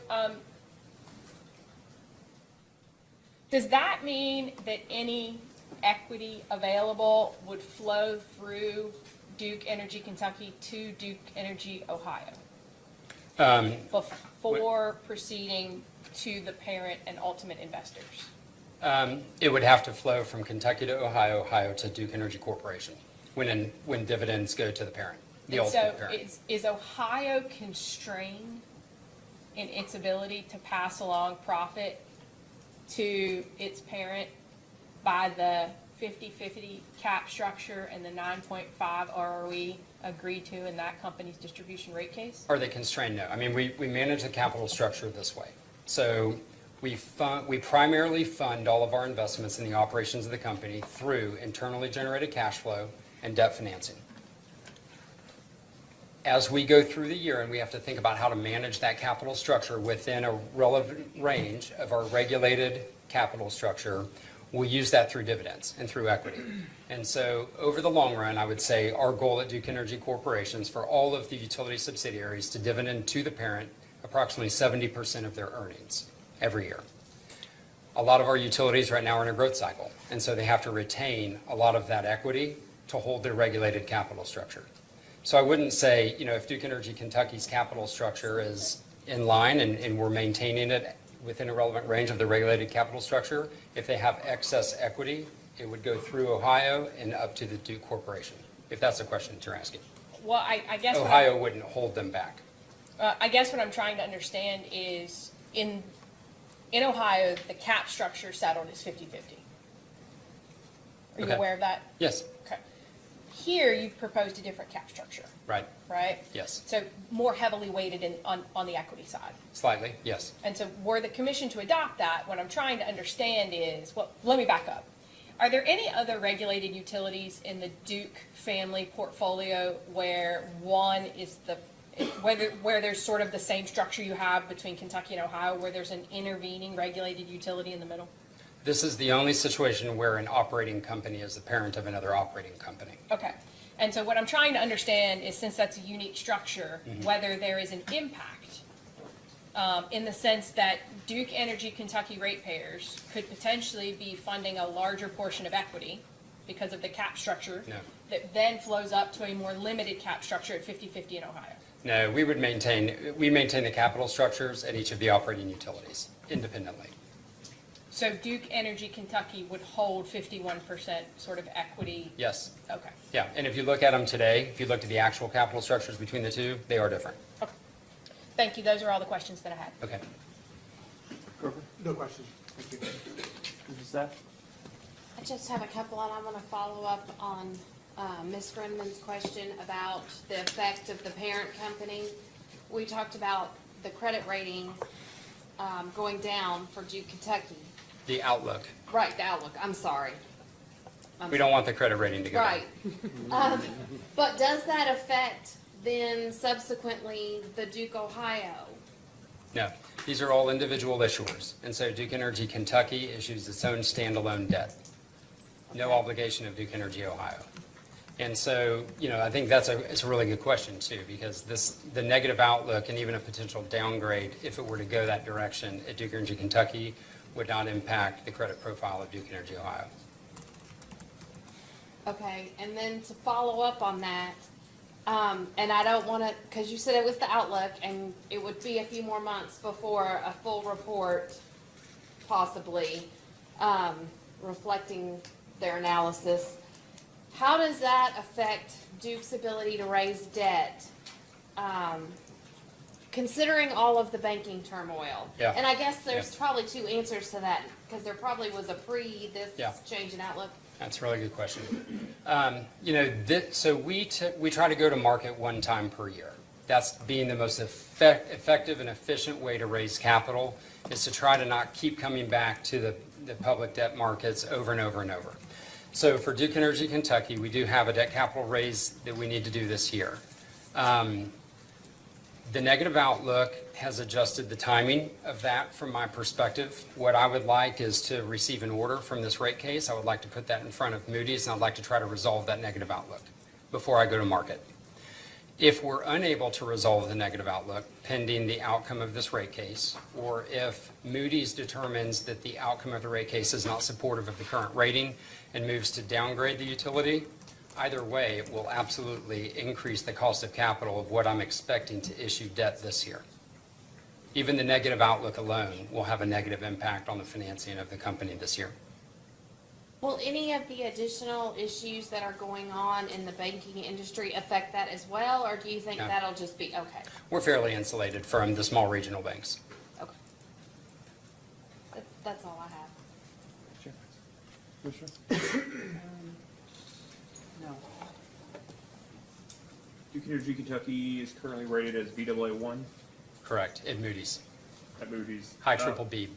does that mean that any equity available would flow through Duke Energy Kentucky to Duke Energy Ohio before proceeding to the parent and ultimate investors? It would have to flow from Kentucky to Ohio, Ohio to Duke Energy Corporation when dividends go to the parent, the And ultimate so parent. is Ohio constrained in its ability to pass along profit to its parent by the 50-50 cap structure and the 9.5 ROE agreed to in that company's distribution rate case? Are they constrained? No. I mean, we manage the capital structure this way. So we primarily fund all of our investments in the operations of the company through internally generated cash flow and debt financing. As we go through the year and we have to think about how to manage that capital structure within a relevant range of our regulated capital structure, we use that through dividends and through equity. And so over the long run, I would say our goal at Duke Energy Corporation is for all of the utility subsidiaries to dividend to the parent approximately 70% of their earnings every year. A lot of our utilities right now are in a growth cycle, and so they have to retain a lot of that equity to hold their regulated capital structure. So I wouldn't say, if Duke Energy Kentucky's capital structure is in line and we're maintaining it within a relevant range of the regulated capital structure, if they have excess equity, it would go through Ohio and up to the Duke Corporation, if that's the question that you're asking. Well, I guess Ohio wouldn't hold them back. I guess what I'm trying to understand is in Ohio, the cap structure settled is 50-50. Are you Okay. aware of that? Yes. Okay. Here, you've proposed a different cap structure, Right. right? Yes. So more heavily weighted on the equity side. Slightly, yes. And so were the commission to adopt that, what I'm trying to understand is, well, let me back up. Are there any other regulated utilities in the Duke family portfolio where one is where there's sort of the same structure you have between Kentucky and Ohio, where there's an intervening regulated utility in the middle? This is the only situation where an operating company is the parent of another operating company. Okay. And so what I'm trying to understand is, since that's a unique structure, Mhm. whether there is an impact in the sense that Duke Energy Kentucky ratepayers could potentially be funding a larger portion of equity because of the cap structure No. that then flows up to a more limited cap structure at 50-50 in Ohio. No, we maintain the capital structures at each of the operating utilities independently. So Duke Energy Kentucky would hold 51% sort of equity? Yes. Okay. Yeah, and if you look at them today, if you look at the actual capital structures between the two, they are different. Thank you. Those are all the questions that I had. Okay. No questions. Thank you. Mrs. Staff? I just have a couple, and I'm going to follow up on Ms. Grundman's question about the effect of the parent company. We talked about the credit rating going down for Duke Kentucky. The outlook. Right, the outlook. I'm sorry. We don't want the credit rating to go down. Right. But does that affect then subsequently the Duke Ohio? No, these are all individual issuers, and so Duke Energy Kentucky issues its own standalone debt. No obligation of Duke Energy Ohio. And so, I think it's a really good question too, because the negative outlook and even a potential downgrade, if it were to go that direction at Duke Energy Kentucky, would not impact the credit profile of Duke Energy Ohio. Okay, and then to follow up on that, And I don't wanna, cause you said it was the outlook, and it would be a few more months before a full report, possibly, reflecting their analysis. How does that affect Duke's ability to raise debt? Considering all of the banking turmoil. Yeah. And I guess there's probably two answers to that, because there probably was a Yeah. this change in outlook. That's a really good question. So we try to go to market one time per year. That's being the most effective and efficient way to raise capital, is to try to not keep coming back to the public debt markets over and over and over. So for Duke Energy Kentucky, we do have a debt capital raise that we need to do this year. The negative outlook has adjusted the timing of that from my perspective. What I would like is to receive an order from this rate case. I would like to put that in front of Moody's, and I'd like to try to resolve that negative outlook before I go to market. If we're unable to resolve the negative outlook pending the outcome of this rate case, or if Moody's determines that the outcome of the rate case is not supportive of the current rating and moves to downgrade the utility, either way, it will absolutely increase the cost of capital of what I'm expecting to issue debt this year. Even the negative outlook alone will have a negative impact on the financing of the company this year. Will any of the additional issues that are going on in the banking industry affect that as well, or do you think No. that'll just be, okay? We're fairly insulated from the small regional banks. Okay. That's all I have. No. Duke Energy Kentucky is currently rated as BAA1 Correct, at Moody's. at Moody's. High triple B,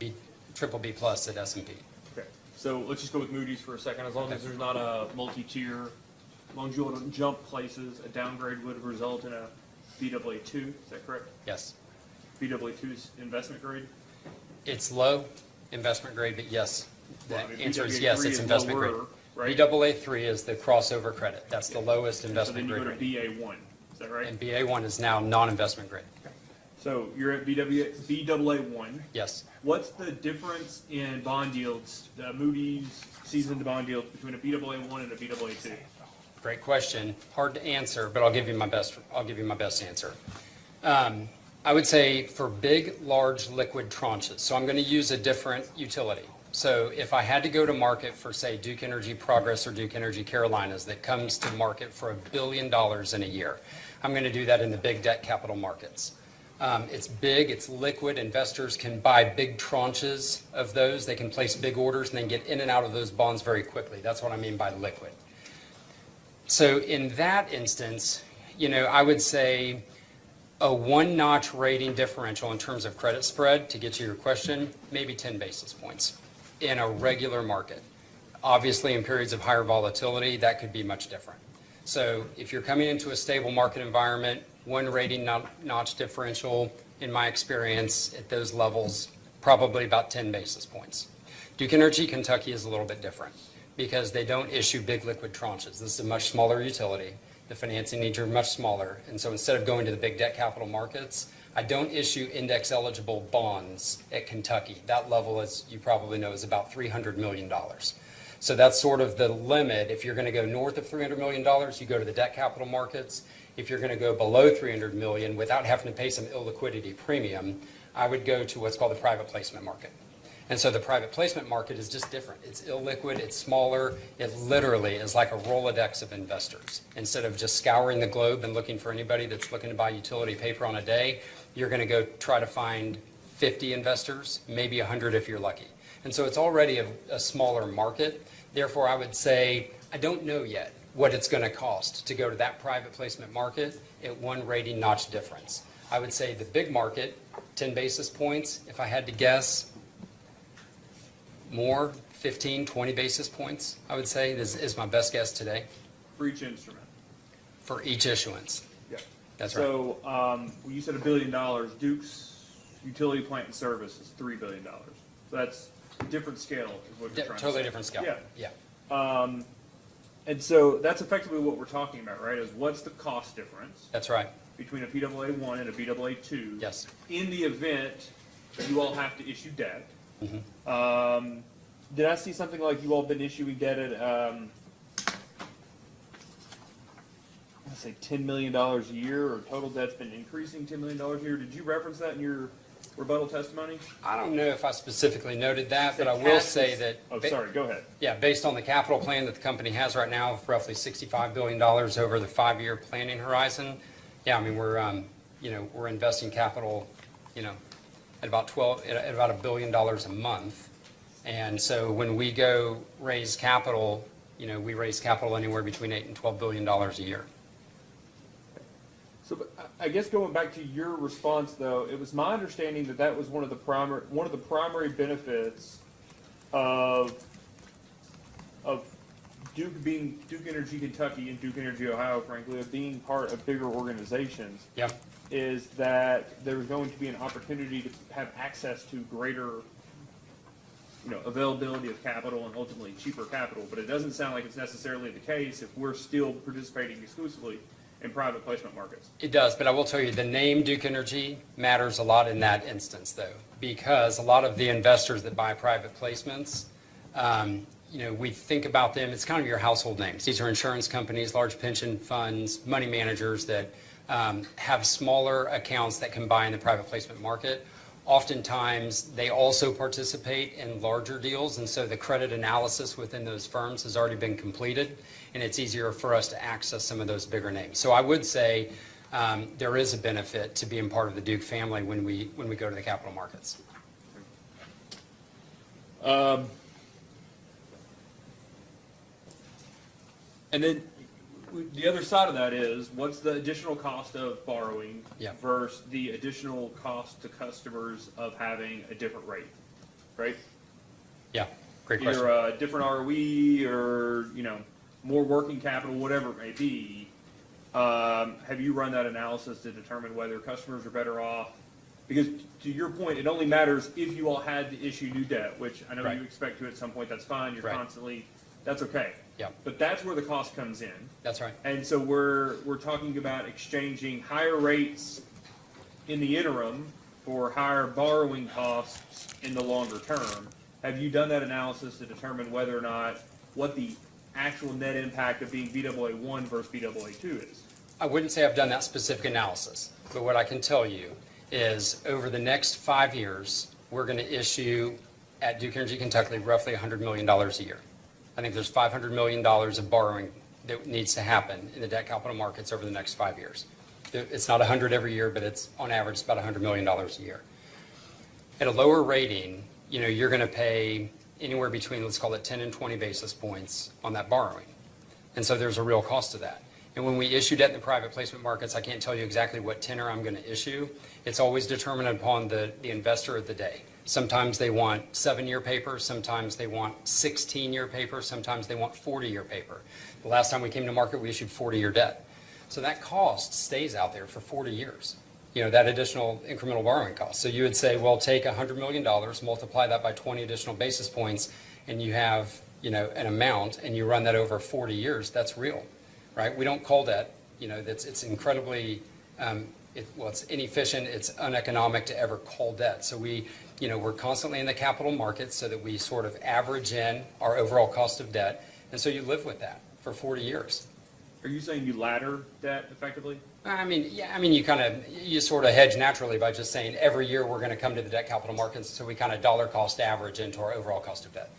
triple B plus at S&P. Okay, so let's just go with Moody's for a second. As long as there's not a multi-tier, as long as you don't jump places, a downgrade would result in a BAA2, is that correct? Yes. BAA2 is investment grade? It's low investment grade, but yes, the Well, I mean, answer is BAA3 yes, it's is investment grade. lower, right? BAA3 is the crossover credit. That's the lowest So then investment you grade go to rating. BA1, is that right? And BA1 is now non-investment grade. So you're at BAA1. Yes. What's the difference in bond yields, Moody's seasoned bond yields between a BAA1 and a BAA2? Great question. Hard to answer, but I'll give you my best answer. I would say for big, large liquid tranches, so I'm going to use a different utility. So if I had to go to market for, say, Duke Energy Progress or Duke Energy Carolinas that comes to market for $1 billion in a year, I'm going to do that in the big debt capital markets. It's big, it's liquid, investors can buy big tranches of those, they can place big orders and then get in and out of those bonds very quickly. That's what I mean by liquid. So in that instance, I would say a one-notch rating differential in terms of credit spread, to get to your question, maybe 10 basis points in a regular market. Obviously, in periods of higher volatility, that could be much different. So if you're coming into a stable market environment, one rating notch differential, in my experience, at those levels, probably about 10 basis points. Duke Energy Kentucky is a little bit different because they don't issue big liquid tranches. This is a much smaller utility. The financing needs are much smaller. And so instead of going to the big debt capital markets, I don't issue index eligible bonds at Kentucky. That level, as you probably know, is about $300 million. So that's sort of the limit. If you're going to go north of $300 million, you go to the debt capital markets. If you're going to go below $300 million without having to pay some illiquidity premium, I would go to what's called the private placement market. And so the private placement market is just different. It's illiquid, it's smaller. It literally is like a Rolodex of investors. Instead of just scouring the globe and looking for anybody that's looking to buy utility paper on a day, you're going to go try to find 50 investors, maybe 100 if you're lucky. And so it's already a smaller market. Therefore, I would say I don't know yet what it's going to cost to go to that private placement market at one rating notch difference. I would say the big market, 10 basis points. If I had to guess, more, 15, 20 basis points, I would say, is my best guess today. For each instrument? For each issuance. Yeah. That's right. So, when you said $1 billion, Duke's utility plant and service is $3 billion. So that's a different scale is what you're trying to say. Totally different scale. Yeah. Yeah. And so that's effectively what we're talking about, right? Is what's the cost difference? That's right. Between a BAA1 and a BAA2. Yes. In the event you all have to issue debt. Mm-hmm. Did I see something like you all been issuing debt at, let's say $10 million a year, or total debt's been increasing $10 million a year. Did you reference that in your rebuttal testimony? I don't know if I specifically noted that, but I will say that. Oh, sorry, go ahead. Yeah, based on the capital plan that the company has right now of roughly $65 billion over the 5-year planning horizon, yeah, I mean, we're investing capital, at about $1 billion a month. And so when we go raise capital, we raise capital anywhere between $8 and $12 billion a year. So, but I guess going back to your response, though, it was my understanding that that was one of the primary benefits of Duke Energy Kentucky and Duke Energy Ohio, frankly, of being part of bigger organizations. Yeah. Is that there was going to be an opportunity to have access to greater, availability of capital and ultimately cheaper capital. But it doesn't sound like it's necessarily the case if we're still participating exclusively in private placement markets. It does, but I will tell you, the name Duke Energy matters a lot in that instance, though, because a lot of the investors that buy private placements, we think about them, it's kind of your household names. These are insurance companies, large pension funds, money managers that have smaller accounts that can buy in the private placement market. Oftentimes, they also participate in larger deals, and so the credit analysis within those firms has already been completed, and it's easier for us to access some of those bigger names. So I would say there is a benefit to being part of the Duke family when we go to the capital markets. And then the other side of that is, what's the additional cost of borrowing versus the additional cost to customers of having a different rate, right? Yeah, great question. Either a different ROE or, more working capital, whatever it may be. Have you run that analysis to determine whether customers are better off? Because to your point, it only matters if you all had to issue new debt, which I know you expect to at some point. That's fine. You're constantly, that's okay. Yeah. But that's where the cost comes in. That's right. And so we're talking about exchanging higher rates in the interim for higher borrowing costs in the longer term. Have you done that analysis to determine whether or not what the actual net impact of being BAA1 versus BAA2 is? I wouldn't say I've done that specific analysis, but what I can tell you is over the next 5 years, we're going to issue at Duke Energy Kentucky roughly $100 million a year. I think there's $500 million of borrowing that needs to happen in the debt capital markets over the next 5 years. It's not 100 every year, but it's on average about $100 million a year. At a lower rating, you're going to pay anywhere between, let's call it 10 and 20 basis points on that borrowing. And so there's a real cost to that. And when we issue debt in the private placement markets, I can't tell you exactly what tenor I'm going to issue. It's always determined upon the investor of the day. Sometimes they want 7-year paper, sometimes they want 16-year paper, sometimes they want 40-year paper. The last time we came to market, we issued 40-year debt. So that cost stays out there for 40 years, that additional incremental borrowing cost. So you would say, well, take $100 million, multiply that by 20 additional basis points, and you have, an amount, and you run that over 40 years, that's real, right? We don't call that, it's incredibly, it's inefficient, it's uneconomic to ever call debt. So we're constantly in the capital markets so that we sort of average in our overall cost of debt. And so you live with that for 40 years. Are you saying you ladder debt effectively? You sort of hedge naturally by just saying every year we're going to come to the debt capital markets, so we kind of dollar cost average into our overall cost of debt.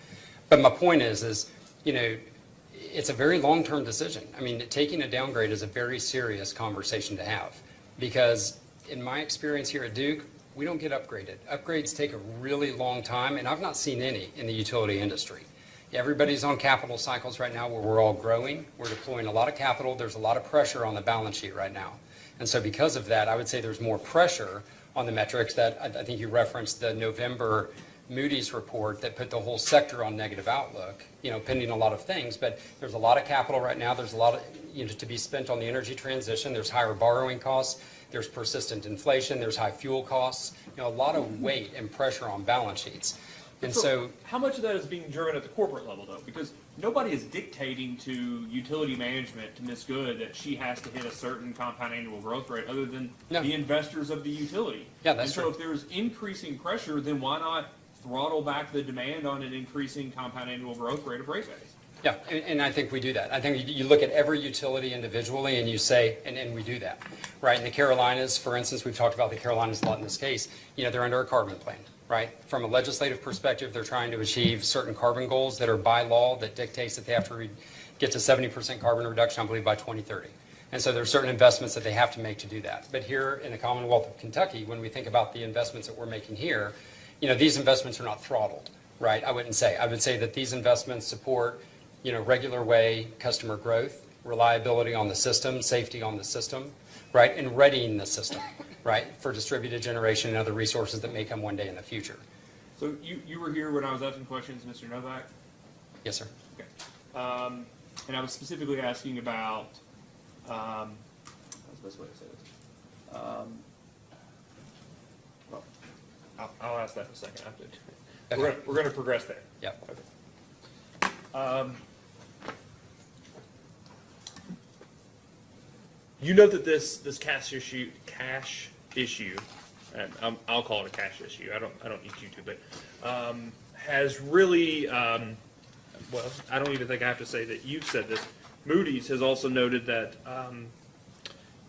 But my point is it's a very long-term decision. Taking a downgrade is a very serious conversation to have because in my experience here at Duke, we don't get upgraded. Upgrades take a really long time, and I've not seen any in the utility industry. Everybody's on capital cycles right now where we're all growing. We're deploying a lot of capital. There's a lot of pressure on the balance sheet right now. And so because of that, I would say there's more pressure on the metrics that I think you referenced the November Moody's report that put the whole sector on negative outlook, pending a lot of things. But there's a lot of capital right now. There's a lot of, to be spent on the energy transition. There's higher borrowing costs. There's persistent inflation. There's high fuel costs. A lot of weight and pressure on balance sheets. And so how much of that is being driven at the corporate level, though? Because nobody is dictating to utility management, to Ms. Good, that she has to hit a certain compound annual growth rate other than the investors of the utility. Yeah, that's true. And so if there's increasing pressure, then why not throttle back the demand on an increasing compound annual growth rate of rate base? Yeah, and I think we do that. I think you look at every utility individually and you say, and we do that, right? In the Carolinas, for instance, we've talked about the Carolinas a lot in this case, they're under a carbon plan, right? From a legislative perspective, they're trying to achieve certain carbon goals that are by law that dictates that they have to get to 70% carbon reduction, I believe, by 2030. And so there are certain investments that they have to make to do that. But here in the Commonwealth of Kentucky, when we think about the investments that we're making here, these investments are not throttled, right? I would say that these investments support regular way customer growth, reliability on the system, safety on the system, right, and readying the system, right, for distributed generation and other resources that may come one day in the future. So you were here when I was asking questions, Mr. Novak? Yes, sir. Okay. And I was specifically asking about, what's the best way to say this? Well, I'll ask that in a second. Okay. We're going to progress there. Yep. Okay. You know that this cash issue, and I'll call it a cash issue. I don't need you to, but has really well, I don't even think I have to say that you've said this. Moody's has also noted that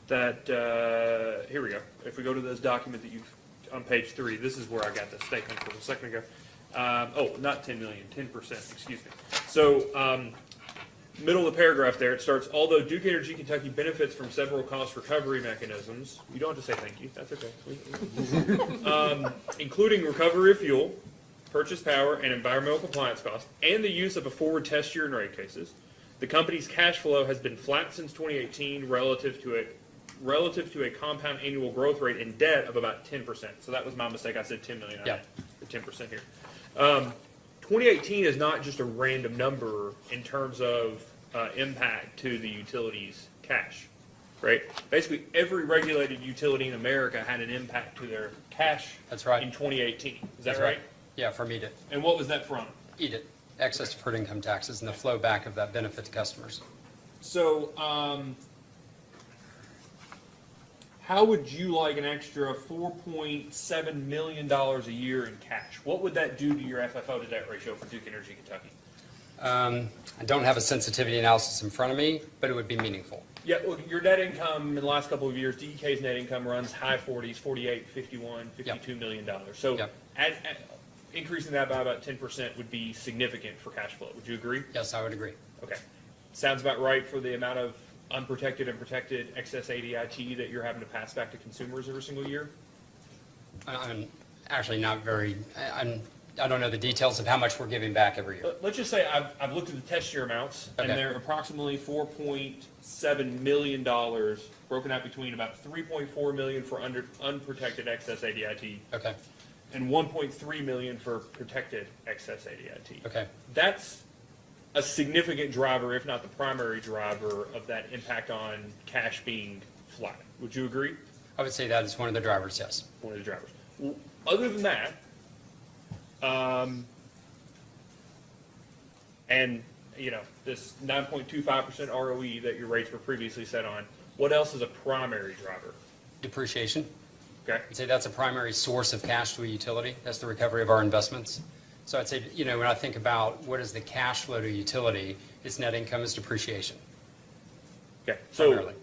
here we go. If we go to this document that you've on page 3, this is where I got the statement from a second ago. Not 10 million, 10%. Excuse me. So. Middle of the paragraph there, it starts, although Duke Energy Kentucky benefits from several cost recovery mechanisms, you don't have to say thank you, that's okay. Including recovery of fuel, purchase power, and environmental compliance costs, and the use of a forward test year in rate cases, the company's cash flow has been flat since 2018 relative to a compound annual growth rate in debt of about 10%. So that was my mistake, I said 10 million, yeah. The 10% here. 2018 is not just a random number in terms of impact to the utilities cash, right? Basically, every regulated utility in America had an impact to their cash. That's right. In 2018. Is that That's right? Yeah, from EDIT. And what was that from? EDIT, excess deferred income taxes, and the flow back of that benefit to customers. So, how would you like an extra $4.7 million a year in cash? What would that do to your FFO to debt ratio for Duke Energy Kentucky? I don't have a sensitivity analysis in front of me, but it would be meaningful. Yeah, well, your net income in the last couple of years, DEK's net income runs high 40s, 48, 51, $52 million. So increasing that by about 10% would be significant for cash flow. Would you agree? Yes, I would agree. Okay. Sounds about right for the amount of unprotected and protected excess ADIT that you're having to pass back to consumers every single year? I'm actually not very, I don't know the details of how much we're giving back every year. Let's just say I've looked at the test year amounts, and they're approximately $4.7 million, broken out between about $3.4 million for unprotected excess ADIT. Okay. And $1.3 million for protected excess ADIT. Okay. That's a significant driver, if not the primary driver, of that impact on cash being flat. Would you agree? I would say that is one of the drivers, yes. One of the drivers. Well, other than that, and this 9.25% ROE that your rates were previously set on, what else is a primary driver? Depreciation. Okay. I'd say that's a primary source of cash to a utility. That's the recovery of our investments. So I'd say, when I think about what is the cash flow to a utility, its net income is depreciation. Okay. Primarily.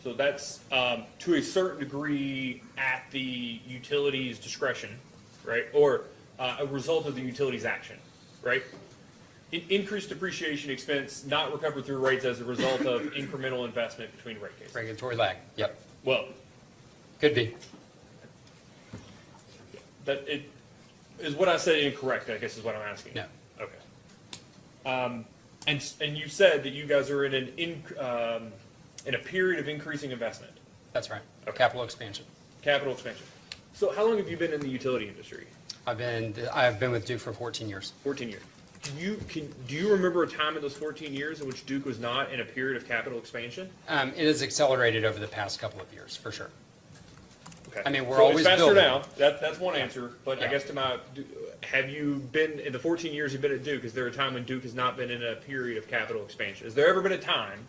So that's to a certain degree at the utility's discretion, right? Or a result of the utility's action, right? Increased depreciation expense not recovered through rates as a result of incremental investment between rate cases. Regulatory lag. Yep. Well, could be. That it is what I said incorrect, I guess is what I'm asking. No. Okay. And you said that you guys are in a period of increasing investment. That's right. Okay. Capital expansion. Capital expansion. So how long have you been in the utility industry? I've been with Duke for 14 years. 14 years. Do you remember a time in those 14 years in which Duke was not in a period of capital expansion? It has accelerated over the past couple of years, for sure. Okay. I mean, we're so always it's faster building. now. That's one answer. But I guess have you been in the 14 years you've been at Duke? Is there a time when Duke has not been in a period of capital expansion? Has there ever been a time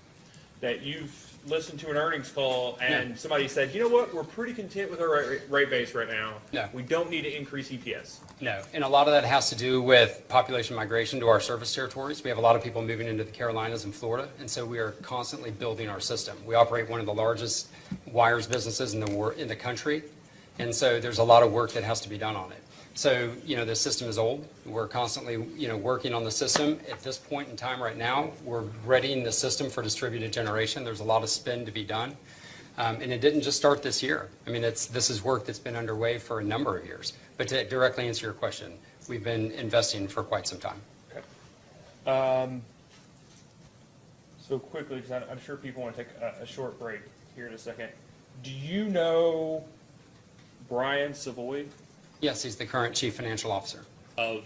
that you've listened to an earnings call and somebody said, you know what, we're pretty content with our rate base right now. No. We don't need to increase EPS. No, and a lot of that has to do with population migration to our service territories. We have a lot of people moving into the Carolinas and Florida, and so we are constantly building our system. We operate one of the largest wires businesses in the country, and so there's a lot of work that has to be done on it. So, the system is old. We're constantly, working on the system. At this point in time right now, we're readying the system for distributed generation. There's a lot of spend to be done. And it didn't just start this year. I mean, this is work that's been underway for a number of years. But to directly answer your question, we've been investing for quite some time. Okay. So quickly, because I'm sure people want to take a short break here in a second. Do you know Brian Savoy? Yes, he's the current chief financial officer of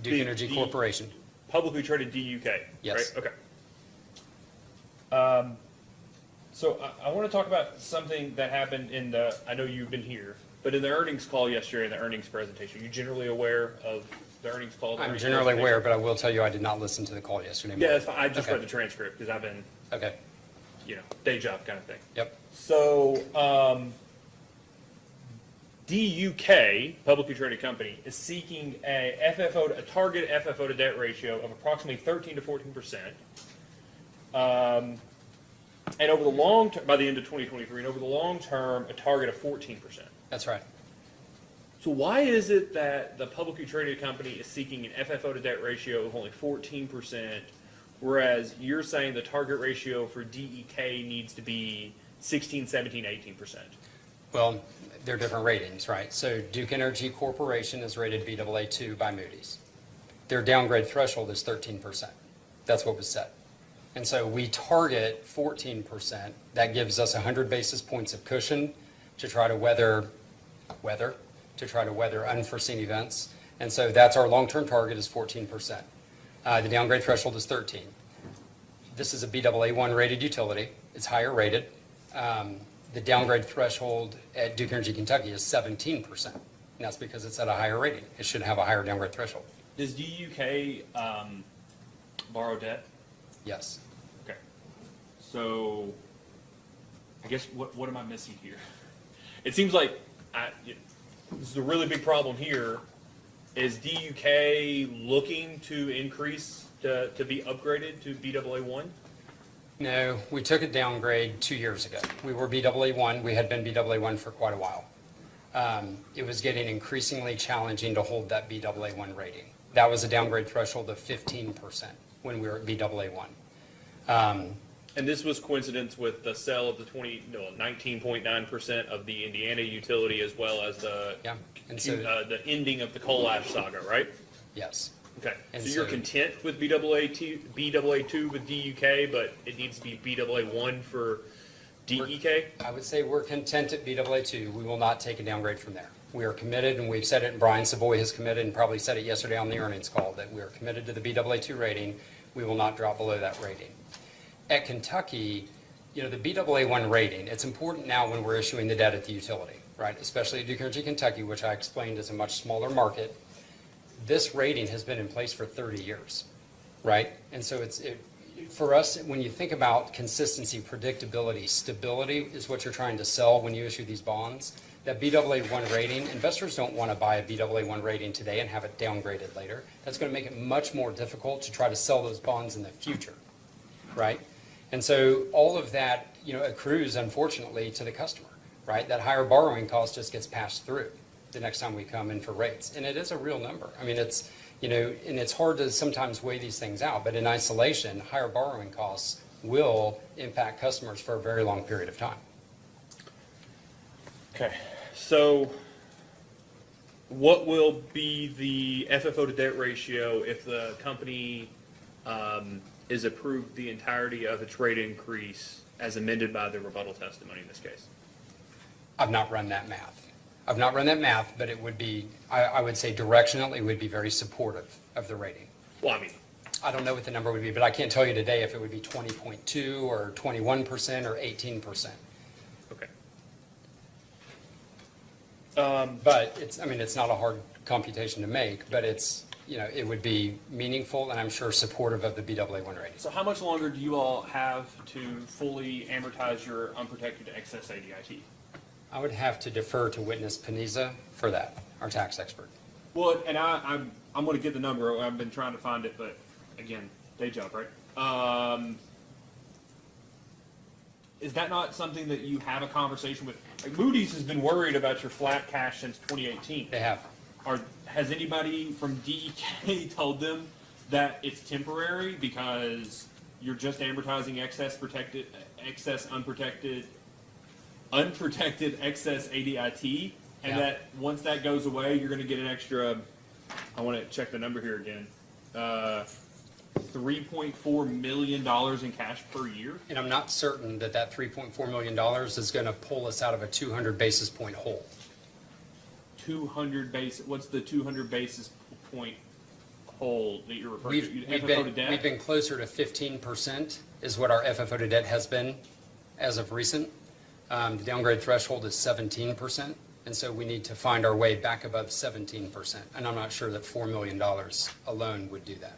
Duke Energy Corporation. Publicly traded DUK. Yes. Right? Okay. So I want to talk about something that happened I know you've been here, but in the earnings call yesterday, in the earnings presentation, are you generally aware of the earnings call? I'm generally aware, but I will tell you I did not listen to the call yesterday. Yeah, that's fine. I just read the transcript because I've been, day job kind of thing. Yep. So, DUK, publicly traded company, is seeking a target FFO to debt ratio of approximately 13 to 14%. And over the long term, by the end of 2023, and over the long term, a target of 14%. That's right. So why is it that the publicly traded company is seeking an FFO to debt ratio of only 14%, whereas you're saying the target ratio for DEK needs to be 16, 17, 18%? Well, they're different ratings, right? So Duke Energy Corporation is rated Baa2 by Moody's. Their downgrade threshold is 13%. That's what was set. And so we target 14%. That gives us 100 basis points of cushion to try to weather unforeseen events. And so that's our long-term target is 14%. The downgrade threshold is 13. This is a Baa1 rated utility. It's higher rated. The downgrade threshold at Duke Energy Kentucky is 17%. And that's because it's at a higher rating. It should have a higher downgrade threshold. Does DUK borrow debt? Yes. Okay. So, I guess what am I missing here? It seems like this is a really big problem here. Is DUK looking to increase to be upgraded to Baa1? No, we took a downgrade 2 years ago. We were Baa1. We had been Baa1 for quite a while. It was getting increasingly challenging to hold that Baa1 rating. That was a downgrade threshold of 15% when we were at Baa1. And this was coincidence with the sale of the 19.9% of the Indiana utility, as well as the ending of the coal ash saga, right? Yes. Okay. And so you're content with Baa2 with DUK, but it needs to be Baa1 for DEK? I would say we're content at Baa2. We will not take a downgrade from there. We are committed, and we've said it, and Brian Savoy has committed, and probably said it yesterday on the earnings call, that we are committed to the Baa2 rating. We will not drop below that rating. At Kentucky, the Baa1 rating, it's important now when we're issuing the debt at the utility, right? Especially at Duke Energy Kentucky, which I explained is a much smaller market. This rating has been in place for 30 years, right? And so for us, when you think about consistency, predictability, stability is what you're trying to sell when you issue these bonds. That Baa1 rating, investors don't want to buy a Baa1 rating today and have it downgraded later. That's going to make it much more difficult to try to sell those bonds in the future, right? And so all of that, accrues, unfortunately, to the customer, right? That higher borrowing cost just gets passed through the next time we come in for rates. And it is a real number. I mean, it's, and it's hard to sometimes weigh these things out, but in isolation, higher borrowing costs will impact customers for a very long period of time. Okay. So what will be the FFO to debt ratio if the company is approved the entirety of its rate increase as amended by the rebuttal testimony in this case? I've not run that math. But it would be, I would say directionally, it would be very supportive of the rating. Well, I mean, I don't know what the number would be, but I can't tell you today if it would be 20.2 or 21% or 18%. Okay. But it's not a hard computation to make, but it's, it would be meaningful and I'm sure supportive of the BAA1 rating. So how much longer do you all have to fully amortize your unprotected excess ADIT? I would have to defer to witness Paniza for that, our tax expert. Well, and I'm going to get the number. I've been trying to find it, but again, day job, right? Is that not something that you have a conversation with? Like Moody's has been worried about your flat cash since 2018. They have. Has anybody from DEK told them that it's temporary because you're just amortizing unprotected excess ADIT, and Yeah. that once that goes away, you're going to get an extra, I want to check the number here again, $3.4 million in cash per year? And I'm not certain that that $3.4 million is going to pull us out of a 200 basis point hole. What's the 200 basis point hole that you're referring to? We've FFO to debt? been closer to 15% is what our FFO to debt has been as of recent. The downgrade threshold is 17%, and so we need to find our way back above 17%. And I'm not sure that $4 million alone would do that.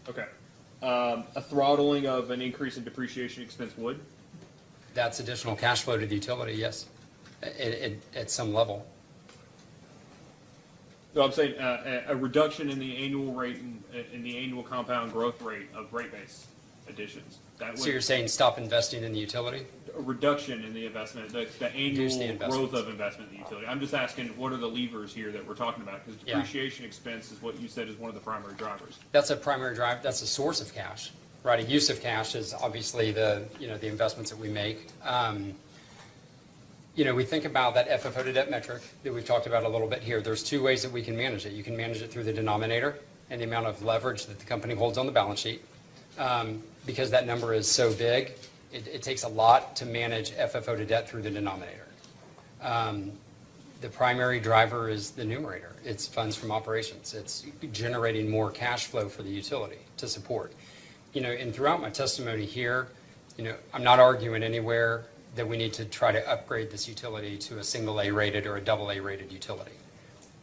Okay. A throttling of an increase in depreciation expense would? That's additional cash flow to the utility, yes, at some level. So I'm saying a reduction in the annual rate, in the annual compound growth rate of rate base additions. That So you're saying stop investing in the utility? A reduction in the investment, the Reduce the annual investments. growth of investment in the utility. I'm just asking, what are the levers here that we're talking about? Because Yeah. depreciation expense is what you said is one of the primary drivers. That's a primary drive, that's a source of cash, right? A use of cash is obviously the investments that we make. We think about that FFO to debt metric that we've talked about a little bit here. There's two ways that we can manage it. You can manage it through the denominator and the amount of leverage that the company holds on the balance sheet. Because that number is so big, it takes a lot to manage FFO to debt through the denominator. The primary driver is the numerator. It's funds from operations. It's generating more cash flow for the utility to support. And throughout my testimony here, I'm not arguing anywhere that we need to try to upgrade this utility to a single A rated or a double A rated utility.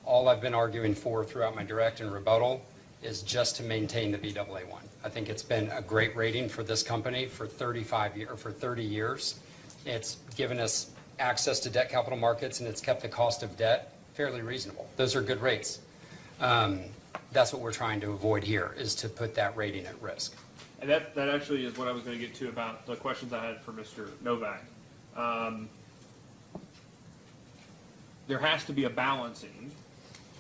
All I've been arguing for throughout my direct and rebuttal is just to maintain the BAA1. I think it's been a great rating for this company for 30 years. It's given us access to debt capital markets, and it's kept the cost of debt fairly reasonable. Those are good rates. That's what we're trying to avoid here, is to put that rating at risk. And that actually is what I was going to get to about the questions I had for Mr. Novak. There has to be a balancing,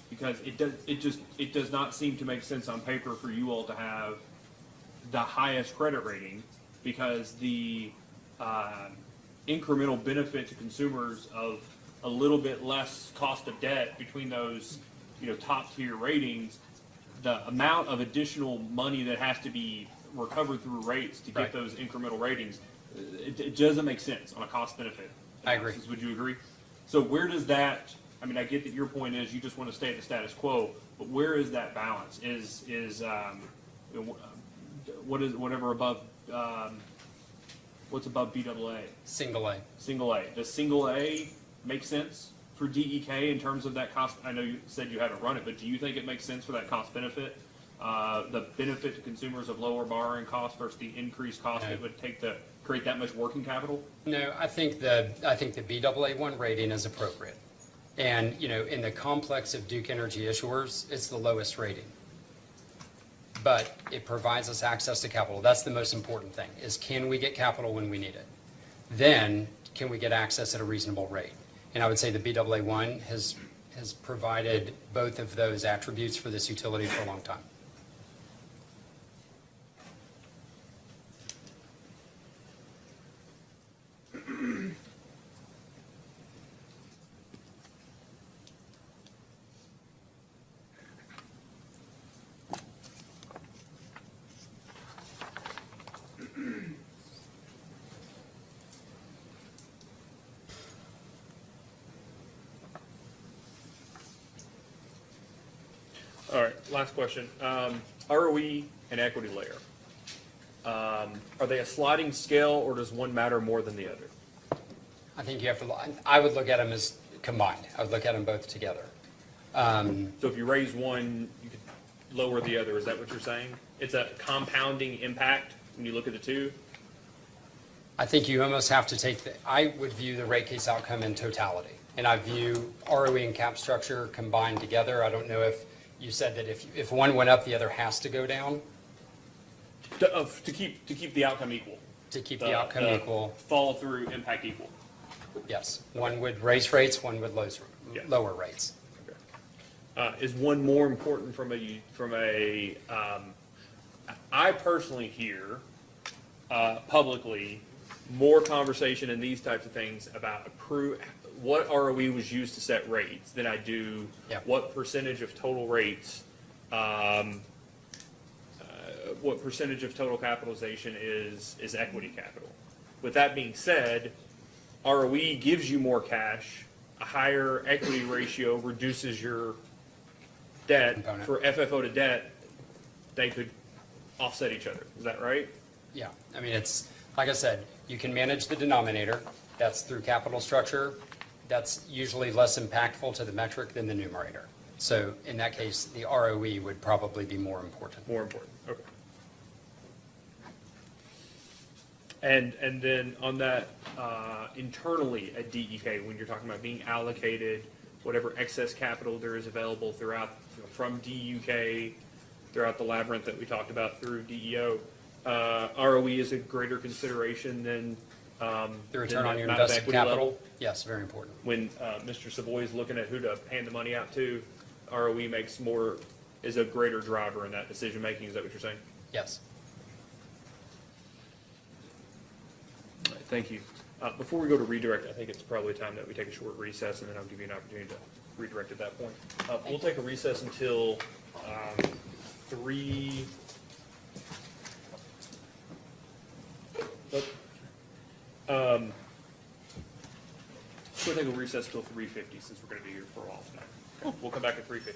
because it does not seem to make sense on paper for you all to have the highest credit rating, because the incremental benefit to consumers of a little bit less cost of debt between those top tier ratings, the amount of additional money that has to be recovered through rates to get Right. those incremental ratings, it doesn't make sense on a cost benefit I agree. analysis. Would you agree? So where does that, I mean, I get that your point is you just want to stay at the status quo, but where is that balance? What is whatever above, what's above BAA? Single A. Single A. Does single A make sense for DEK in terms of that cost? I know you said you haven't run it, but do you think it makes sense for that cost benefit? The benefit to consumers of lower borrowing costs versus the increased cost it would take to create that much working capital? No, I think the BAA1 rating is appropriate. And, in the complex of Duke Energy issuers, it's the lowest rating. But it provides us access to capital. That's the most important thing, is can we get capital when we need it? Then, can we get access at a reasonable rate? And I would say the BAA1 has provided both of those attributes for this utility for a long time. All right, last question. ROE and equity layer. Are they a sliding scale, or does one matter more than the other? I think you have to, I would look at them as combined. I would look at them both together. So if you raise one, you could lower the other. Is that what you're saying? It's a compounding impact when you look at the two? I think you almost have to take I would view the rate case outcome in totality. And I view ROE and cap structure combined together. I don't know if you said that if one went up, the other has to go down. To keep the outcome equal. To keep the outcome equal. Follow through impact equal. Yes. One would raise rates, one would lower rates. Is one more important I personally hear publicly more conversation in these types of things about what ROE was used to set rates than I do what percentage of total rates, what percentage of total capitalization is equity capital. With that being said, ROE gives you more cash, a higher equity ratio reduces your debt. Component. For FFO to debt, they could offset each other. Is that right? Yeah. I mean, it's, like I said, you can manage the denominator. That's through capital structure. That's usually less impactful to the metric than the numerator. So in that case, the ROE would probably be more important. More important, okay. And then on that, internally at DEK, when you're talking about being allocated, whatever excess capital there is available from DUK, throughout the labyrinth that we talked about through DEO, ROE is a greater consideration than the return on your amount of invested equity capital? level? Yes, very important. When Mr. Savoy is looking at who to hand the money out to, ROE is a greater driver in that decision making. Is that what you're saying? Yes. All right, thank you. Before we go to redirect, I think it's probably time that we take a short recess, and then I'll give you an opportunity to redirect at that point. We'll take a recess until 3. We'll take a recess until 3:50 since we're going to be here for a while tonight. Okay. We'll come back at 3:50.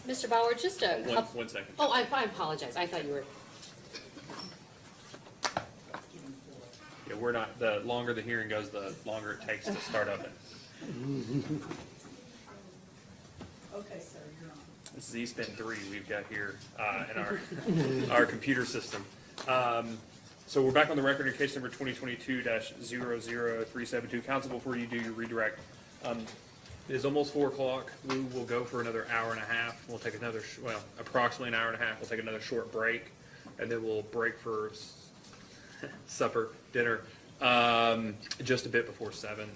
Mr. Bauer, just a couple. 1 second. Oh, I apologize. I thought you were. Yeah, we're not. The longer the hearing goes, the longer it takes to start up it. Okay, sir, you're on. This is eSpin 3 we've got here in our computer system. So we're back on the record in case number 2022-00372. Council, before you do your redirect, It is almost 4 o'clock. We will go for another hour and a half. We'll take another, approximately an hour and a half. We'll take another short break, and then we'll break for supper, dinner, just a bit before 7.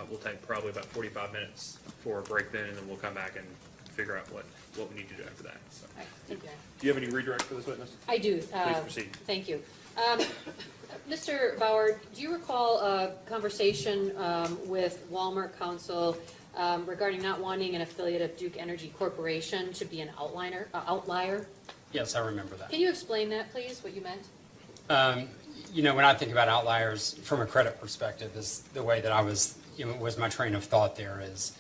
We'll take probably about 45 minutes for a break then, and then we'll come back and figure out what we need to do after that. So. All right, thank you. Do you have any redirect for this witness? I do. Please proceed. Thank you. Mr. Bauer, do you recall a conversation with Walmart Council regarding not wanting an affiliate of Duke Energy Corporation to be an outlier? Yes, I remember that. Can you explain that, please, what you meant? When I think about outliers from a credit perspective, is the way that I was my train of thought there is,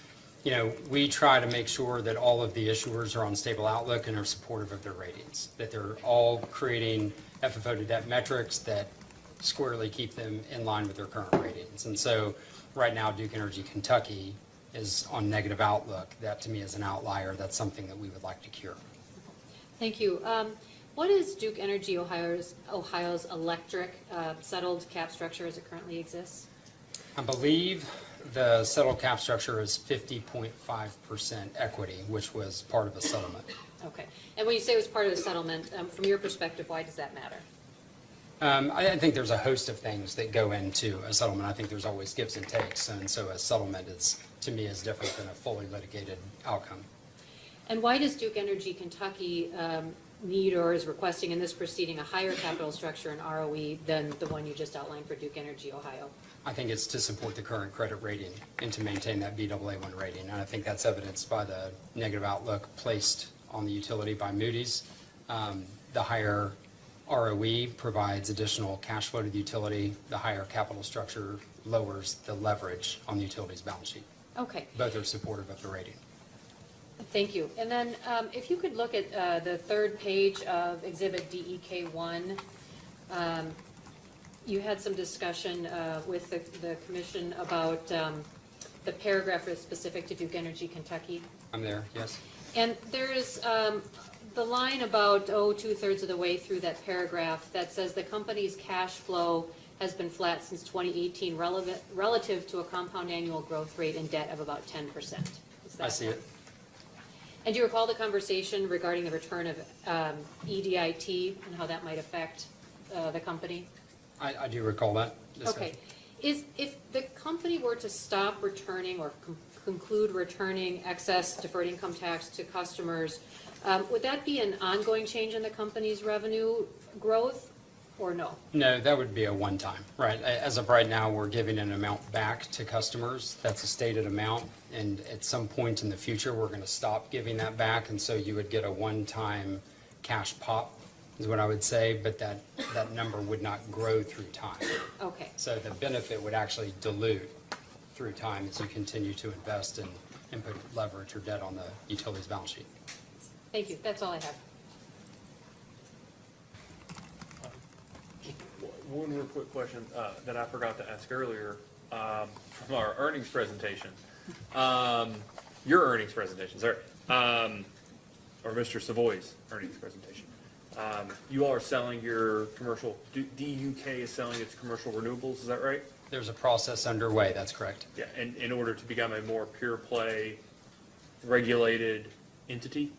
we try to make sure that all of the issuers are on stable outlook and are supportive of their ratings, that they're all creating FFO to debt metrics that squarely keep them in line with their current ratings. And so right now, Duke Energy Kentucky is on negative outlook. That to me is an outlier. That's something that we would like to cure. Thank you. What is Duke Energy Ohio's electric settled cap structure as it currently exists? I believe the settled cap structure is 50.5% equity, which was part of a settlement. Okay. And when you say it was part of the settlement, from your perspective, why does that matter? I think there's a host of things that go into a settlement. I think there's always gives and takes, and so a settlement is, to me, is different than a fully litigated outcome. And why does Duke Energy Kentucky need or is requesting in this proceeding a higher capital structure and ROE than the one you just outlined for Duke Energy Ohio? I think it's to support the current credit rating and to maintain that Baa1 rating. And I think that's evidenced by the negative outlook placed on the utility by Moody's. The higher ROE provides additional cash flow to the utility. The higher capital structure lowers the leverage on the utility's balance sheet. Okay. Both are supportive of the rating. Thank you. And then if you could look at the third page of Exhibit DEK1, you had some discussion with the commission about the paragraph that's specific to Duke Energy Kentucky. I'm there, yes. And there is the line about, 2/3 of the way through that paragraph that says the company's cash flow has been flat since 2018 relative to a compound annual growth rate in debt of about 10%. I see it. And do you recall the conversation regarding the return of EDIT and how that might affect the company? I do recall that discussion. Okay. If the company were to stop returning or conclude returning excess deferred income tax to customers, would that be an ongoing change in the company's revenue growth or no? No, that would be a one-time, right? As of right now, we're giving an amount back to customers. That's a stated amount. And at some point in the future, we're going to stop giving that back. And so you would get a one-time cash pop is what I would say, but that number would not grow through time. Okay. So the benefit would actually dilute through time as you continue to invest and put leverage or debt on the utility's balance sheet. Thank you. That's all I have. One real quick question that I forgot to ask earlier from our earnings presentation. Your earnings presentation, sorry, or Mr. Savoy's earnings presentation. You all are selling your commercial, DUK is selling its commercial renewables, is that right? There's a process underway, that's correct. Yeah, and in order to become a more pure play regulated entity?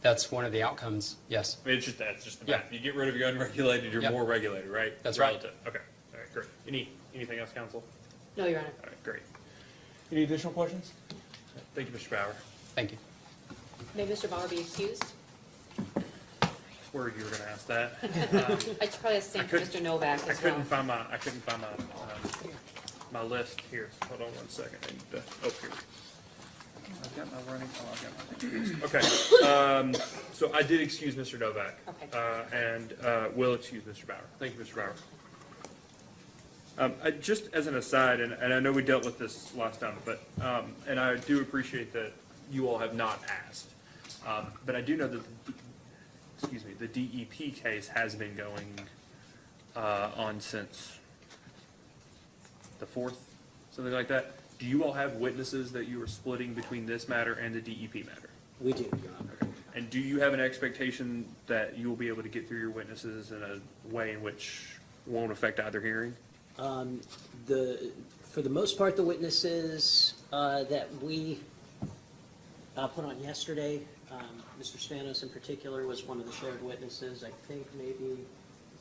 That's one of the outcomes, yes. I mean, that's just the math. You get rid of your unregulated, you're more regulated, right? That's right. Relative. Okay, all right, great. Anything else, council? No, Your Honor. All right, great. Any additional questions? Thank you, Mr. Bauer. Thank you. May Mr. Bauer be excused? I was worried you were going to ask that. I should probably have to thank Mr. Novak as well. I couldn't find my list here. Hold on one second. Here. I've got my running. Okay. So I did excuse Mr. Novak. Okay. And will excuse Mr. Bauer. Thank you, Mr. Bauer. Just as an aside, and I know we dealt with this last time, but and I do appreciate that you all have not asked, but I do know that the DEP case has been going on since the 4th, something like that. Do you all have witnesses that you are splitting between this matter and the DEP matter? We do, Your Honor. Okay. And do you have an expectation that you will be able to get through your witnesses in a way in which won't affect either hearing? For the most part, the witnesses that we put on yesterday. Mr. Spanos in particular was one of the shared witnesses. I think maybe,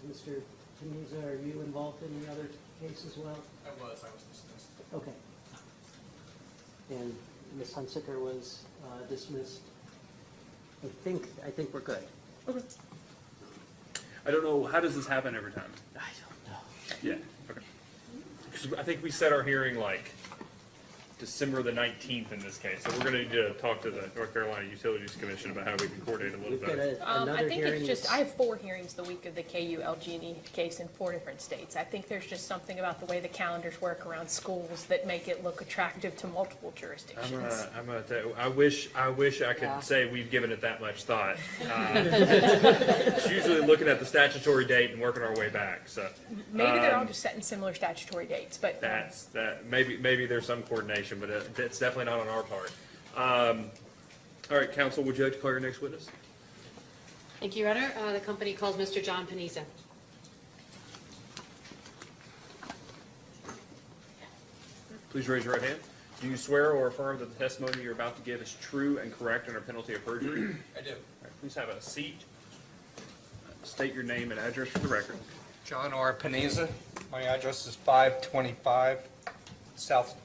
Mr. Panizza, are you involved in the other case as well? I was dismissed. Okay. And Ms. Hunsicker was dismissed. I think we're good. Okay. I don't know, how does this happen every time? I don't know. Yeah, okay. 'Cause I think we set our hearing like December the 19th in this case, so we're gonna need to talk to the North Carolina Utilities Commission about how we can coordinate a little We've got better. I another think hearing. it's just, I have 4 hearings the week of the KU LG&E case in 4 different states. I think there's just something about the way the calendars work around schools that make it look attractive to multiple jurisdictions. I wish I Yeah. could say we've given it that much thought. It's usually looking at the statutory date and working our way back, so. Maybe they're all just setting similar statutory dates, but. Maybe there's some coordination, but it's definitely not on our part. All right, counsel, would you like to call your next witness? Thank you, Your Honor. The company calls Mr. John Panizza. Please raise your right hand. Do you swear or affirm that the testimony you're about to give is true and correct under penalty of perjury? I do. All right, please have a seat. State your name and address for the record. John R. Panizza. My address is 525 South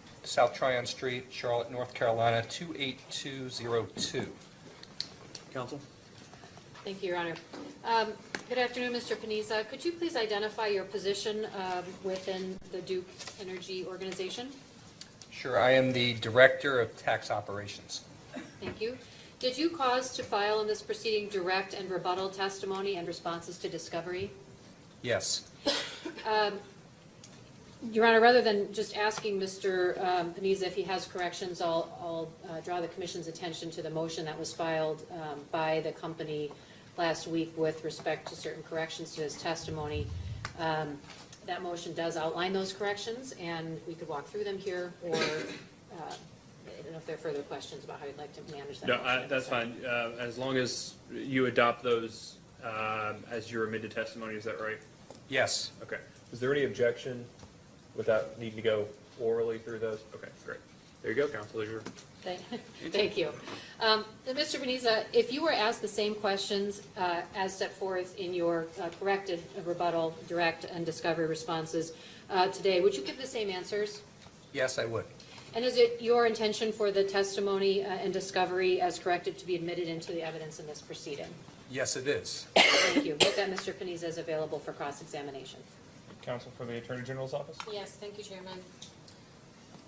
Tryon Street, Charlotte, North Carolina, 28202. Counsel? Thank you, Your Honor. Good afternoon, Mr. Panizza. Could you please identify your position within the Duke Energy Organization? Sure, I am the Director of Tax Operations. Thank you. Did you cause to file in this proceeding direct and rebuttal testimony and responses to discovery? Yes. Your Honor, rather than just asking Mr. Panizza if he has corrections, I'll draw the Commission's attention to the motion that was filed by the company last week with respect to certain corrections to his testimony. That motion does outline those corrections, and we could walk through them here, or I don't know if there are further questions about how you'd like to manage that. No, motion. that's fine. As long as you adopt those as your amended testimony, is that right? Yes. Okay. Is there any objection without needing to go orally through those? Okay, great. There you go, counsel. There's your. Thank you. Mr. Panizza, if you were asked the same questions as set forth in your corrected rebuttal, direct, and discovery responses today, would you give the same answers? Yes, I would. And is it your intention for the testimony and discovery as corrected to be admitted into the evidence in this proceeding? Yes, it is. Thank you. Note that Mr. Panizza is available for cross-examination. Counsel for the Attorney General's office? Yes, thank you, Chairman.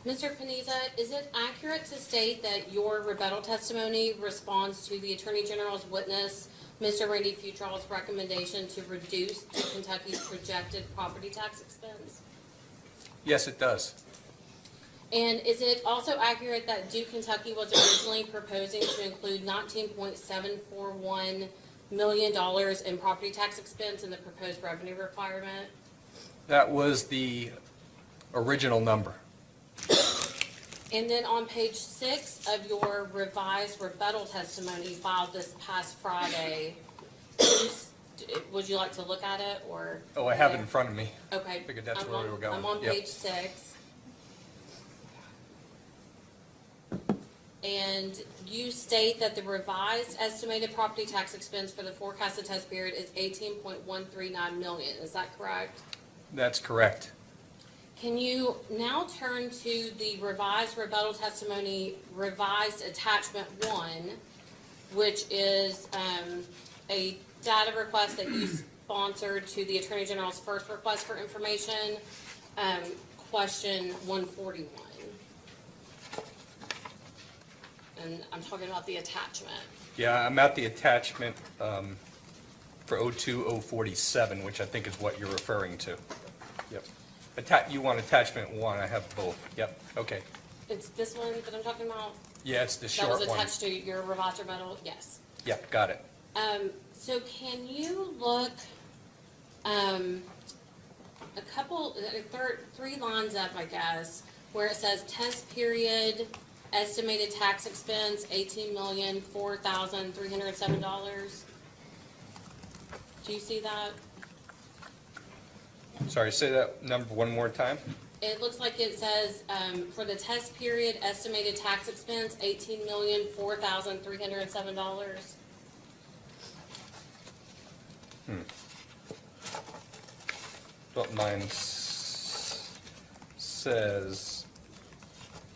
Mr. Panizza, is it accurate to state that your rebuttal testimony responds to the Attorney General's witness, Mr. Randy Futrall's recommendation to reduce Kentucky's projected property tax expense? Yes, it does. And is it also accurate that Duke Kentucky was originally proposing to include $19.741 million in property tax expense in the proposed revenue requirement? That was the original number. And then on page 6 of your revised rebuttal testimony filed this past Friday, would you like to look at it, or? Oh, I have it in front of me. Okay. Figured that's I'm where we on- were going. I'm on Yep. page 6. And you state that the revised estimated property tax expense for the forecasted test period is $18.139 million. Is that correct? That's correct. Can you now turn to the revised rebuttal testimony, revised attachment 1, which is a data request that you sponsored to the Attorney General's first request for information, question 141. And I'm talking about the attachment. Yeah, I'm at the attachment for 02047, which I think is what you're referring to. Yep. You want attachment 1, I have both. Yep, okay. It's this one that I'm talking about? Yeah, it's the short That was one. attached to your revised rebuttal? Yes. Yep, got it. So can you look a couple, 3 lines up, I guess, where it says test period, estimated tax expense, $18,004,307. Do you see that? Sorry, say that number one more time. It looks like it says, for the test period, estimated tax expense, $18,004,307. But mine says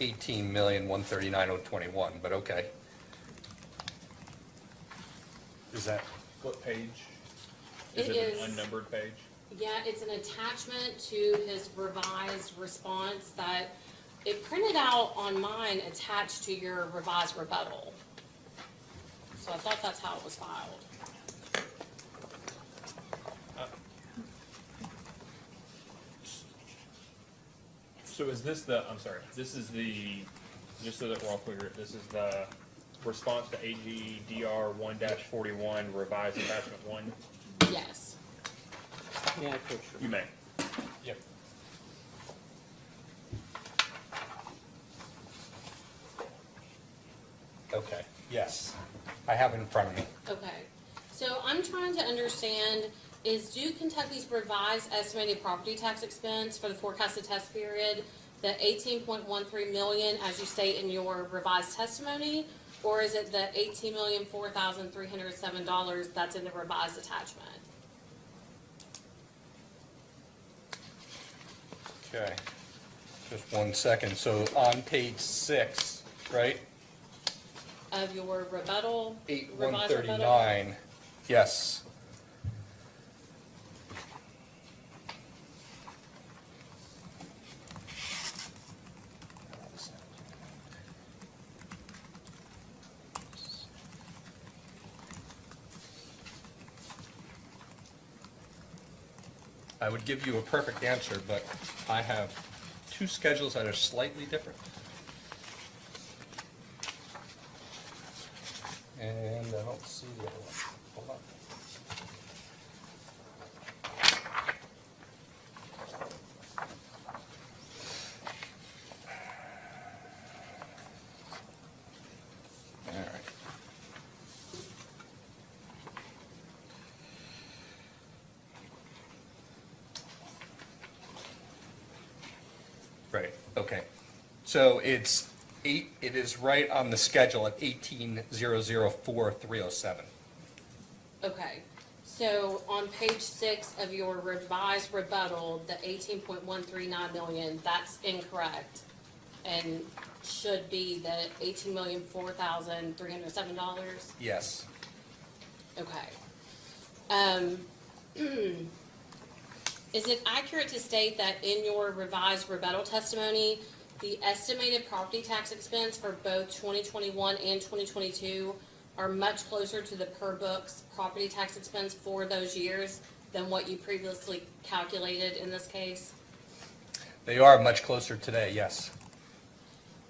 18,139,021, but okay. Is that, What page? Is It it is- an unnumbered page? Yeah, it's an attachment to his revised response that it printed out on mine attached to your revised rebuttal. So I thought that's how it was filed. So is this the, I'm sorry, this is the, just so that we're all clear, this is the response to AGDR 1-41 revised attachment 1? Yes. Yeah, for sure. You may. yep. Okay, yes. I have it in front of me. Okay. So I'm trying to understand, is Duke Kentucky's revised estimated property tax expense for the forecasted test period the 18.13 million as you state in your revised testimony? Or is it the $18,004,307 that's in the revised attachment? Okay, just 1 second. So on page 6, right? Of your rebuttal? revised rebuttal? 8139, yes. I would give you a perfect answer, but I have 2 schedules that are slightly different. And I don't see the other one. Hold on. All right. Right, okay. So it is right on the schedule at 18,004,307. Okay, so on page 6 of your revised rebuttal, the 18.139 million, that's incorrect. And should be the $18,004,307? Yes. Okay. Is it accurate to state that in your revised rebuttal testimony, the estimated property tax expense for both 2021 and 2022 are much closer to the per books property tax expense for those years than what you previously calculated in this case? They are much closer today, yes.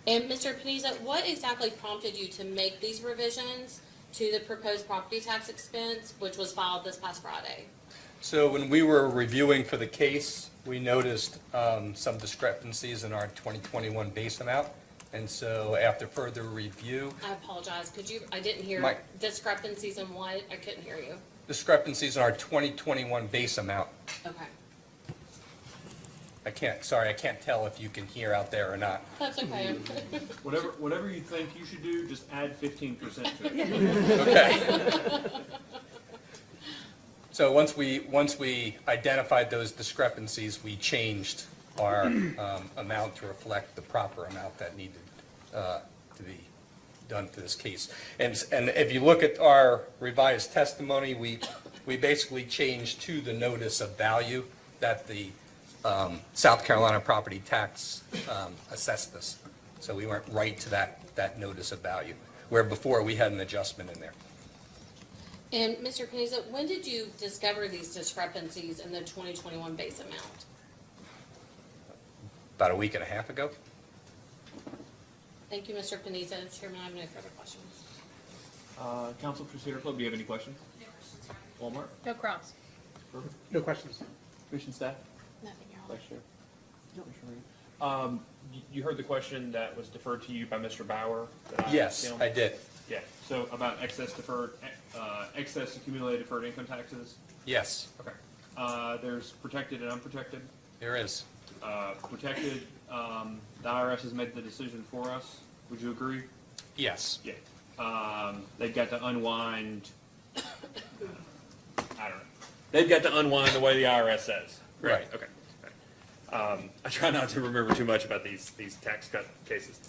And Mr. Panizza, what exactly prompted you to make these revisions to the proposed property tax expense, which was filed this past Friday? So when we were reviewing for the case, we noticed some discrepancies in our 2021 base amount. And so after further review, I apologize, I didn't hear My- discrepancies in what? I couldn't hear you. discrepancies in our 2021 base amount. Okay, I can't tell if you can hear out there or not. that's okay. Whatever you think you should do, just add 15% to it. Okay. So once we identified those discrepancies, we changed our amount to reflect the proper amount that needed to be done for this case. And if you look at our revised testimony, we basically changed to the notice of value that the South Carolina property tax assessed us. So we went right to that notice of value, where before we had an adjustment in there. And Mr. Panizza, when did you discover these discrepancies in the 2021 base amount? About a week and a half ago. Thank you, Mr. Panizza. Chairman, I have no further questions. Council for Cedar Club, do you have any questions? Walmart? No cross. Perfect. No questions. Commission staff? Nothing, Your Honor. Vice Chair? Commissioner Reed? You heard the question that was deferred to you by Mr. Bauer? that Yes, filmed? I did. Yeah, so about excess accumulated deferred income taxes? Yes, Okay. There's protected and unprotected? there is. Protected, the IRS has made the decision for us. Would you agree? Yes. Yeah. They've got to unwind, I don't know. They've got to unwind the way the IRS says. Right. Okay. I try not to remember too much about these tax cut cases.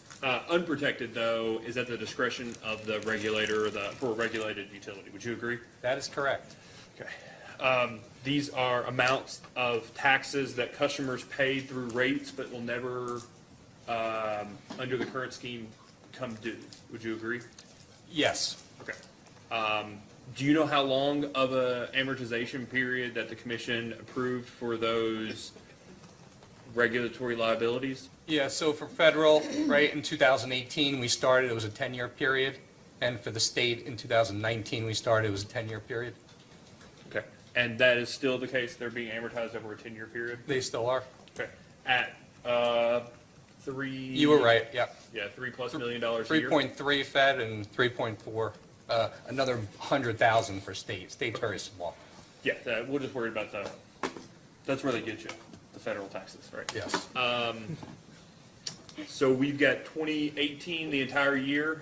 Unprotected, though, is at the discretion of the regulator or for a regulated utility. Would you agree? That is correct. Okay. These are amounts of taxes that customers pay through rates but will never, under the current scheme, come due. Would you agree? Yes. Okay. Do you know how long of a amortization period that the commission approved for those regulatory liabilities? Yeah, so for federal, right, in 2018, we started, it was a 10-year period. And for the state, in 2019, we started, it was a 10-year period. Okay. And that is still the case? They're being amortized over a 10-year period? They still are. Okay. At three... You were right, yeah. Yeah, $3+ million a year? 3.3 Fed and 3.4, another 100,000 for state. State's very small. Yeah, we're just worried about that's where they get you, the federal taxes, right? Yes. So we've got 2018, the entire year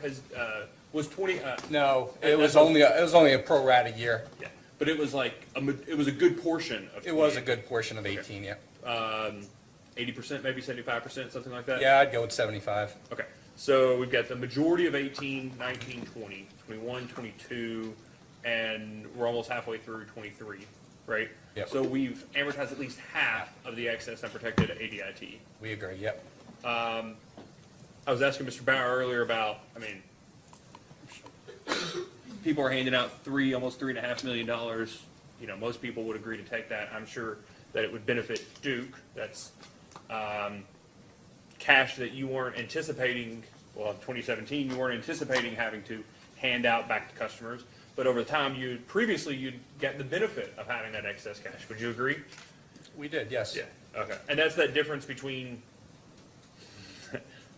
was 20. No, it was only a pro rata year. Yeah, but it was like it was a good portion of. It was a good portion of 18, yeah. 80%, maybe 75%, something like that. Yeah, I'd go with 75. Okay, so we've got the majority of 18, 19, 20, 21, 22, and we're almost halfway through 23, right? Yep. So we've amortized at least half of the excess unprotected ADIT. We agree, yep. I was asking Mr. Bauer earlier about, I mean, people are handing out almost $3.5 million. You know, most people would agree to take that. I'm sure that it would benefit Duke. That's cash that you weren't anticipating, well, in 2017, you weren't anticipating having to hand out back to customers. But over the time, you'd get the benefit of having that excess cash. Would you agree? We did, yes. Yeah, okay. And that's that difference between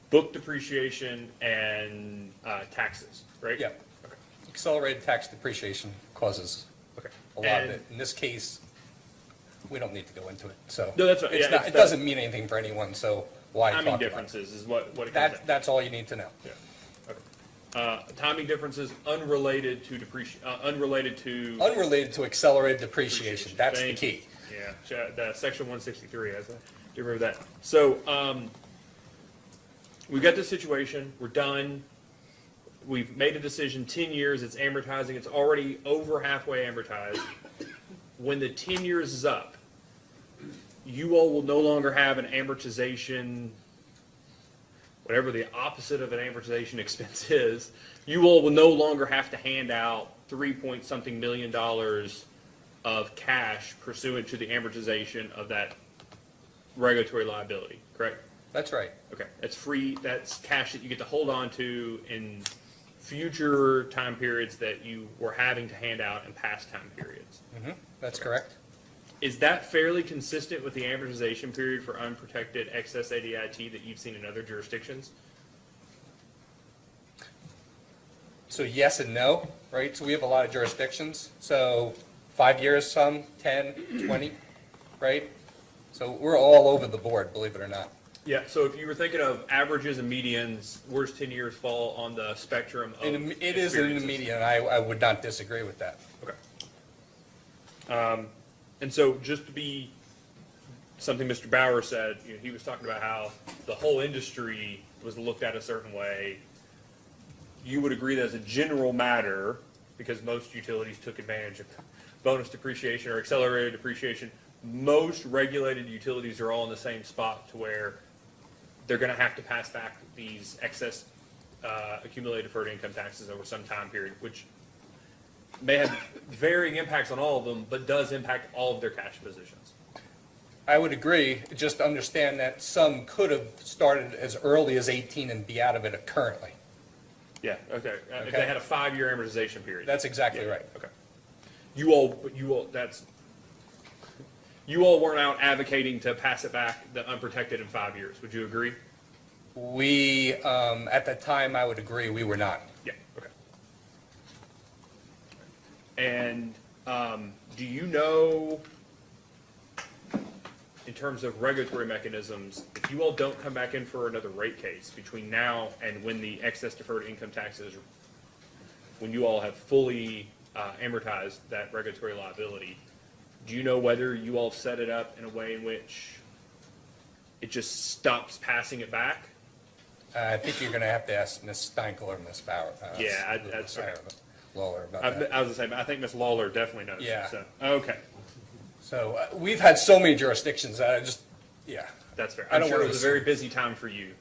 book depreciation and taxes, right? Yeah. Okay. Accelerated tax depreciation causes a lot of it. In this case, we don't need to go into it, so. No, that's right. It's Yeah, not, it doesn't mean anything for anyone, so why talk Timing about it? differences is what it comes That, down to. that's all you need to know. Yeah. Okay. Timing differences unrelated to unrelated to accelerated depreciation. That's the Thank key. you. Yeah, the section 163 has that. Do you remember that? So, we've got this situation, we're done. We've made a decision, 10 years, it's amortizing, it's already over halfway amortized. When the 10 years is up, you all will no longer have an amortization, whatever the opposite of an amortization expense is. You all will no longer have to hand out $3-point-something million of cash pursuant to the amortization of that regulatory liability, correct? That's right. Okay, that's free, that's cash that you get to hold on to in future time periods that you were having to hand out in past time periods. That's correct. Is that fairly consistent with the amortization period for unprotected excess ADIT that you've seen in other jurisdictions? So yes and no, right? So we have a lot of jurisdictions. So 5 years, some, 10, 20, right? So we're all over the board, believe it or not. Yeah, so if you were thinking of averages and medians, where's 10 years fall on the spectrum of It is in the median, I would not disagree with that. Okay. And so just to be something Mr. Bauer said, you know, he was talking about how the whole industry was looked at a certain way. You would agree that as a general matter, because most utilities took advantage of bonus depreciation or accelerated depreciation, most regulated utilities are all in the same spot to where they're going to have to pass back these excess accumulated deferred income taxes over some time period, which may have varying impacts on all of them, but does impact all of their cash positions. I would agree, just understand that some could have started as early as 18 and be out of it currently. Yeah, okay. If they had a 5-year amortization period. That's exactly right. Okay. You all weren't out advocating to pass it back, the unprotected, in 5 years. Would you agree? We, at that time, I would agree, we were not. Yeah, okay. And do you know in terms of regulatory mechanisms, if you all don't come back in for another rate case between now and when the excess deferred income taxes, when you all have fully amortized that regulatory liability, do you know whether you all set it up in a way in which it just stops passing it back? I think you're going to have to ask Ms. Steinkel or Ms. Bauer. Yeah, that's right. Lawler about I that. was going to say, I think Ms. Lawler definitely knows. Yeah. So, okay. So we've had so many jurisdictions that I just, yeah. That's fair. I I'm don't sure it wanna was a assume. very busy time for you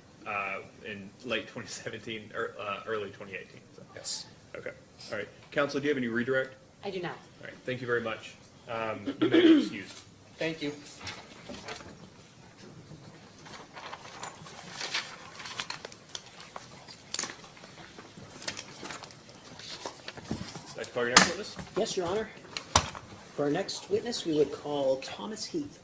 in late 2017 or early 2018. So. Yes. Okay. All right. Council, do you have any redirect? I do not. All right. Thank you very much. You may be excused. Thank you. Like to call your next witness? Yes, Your Honor. For our next witness, we would call Thomas Heath.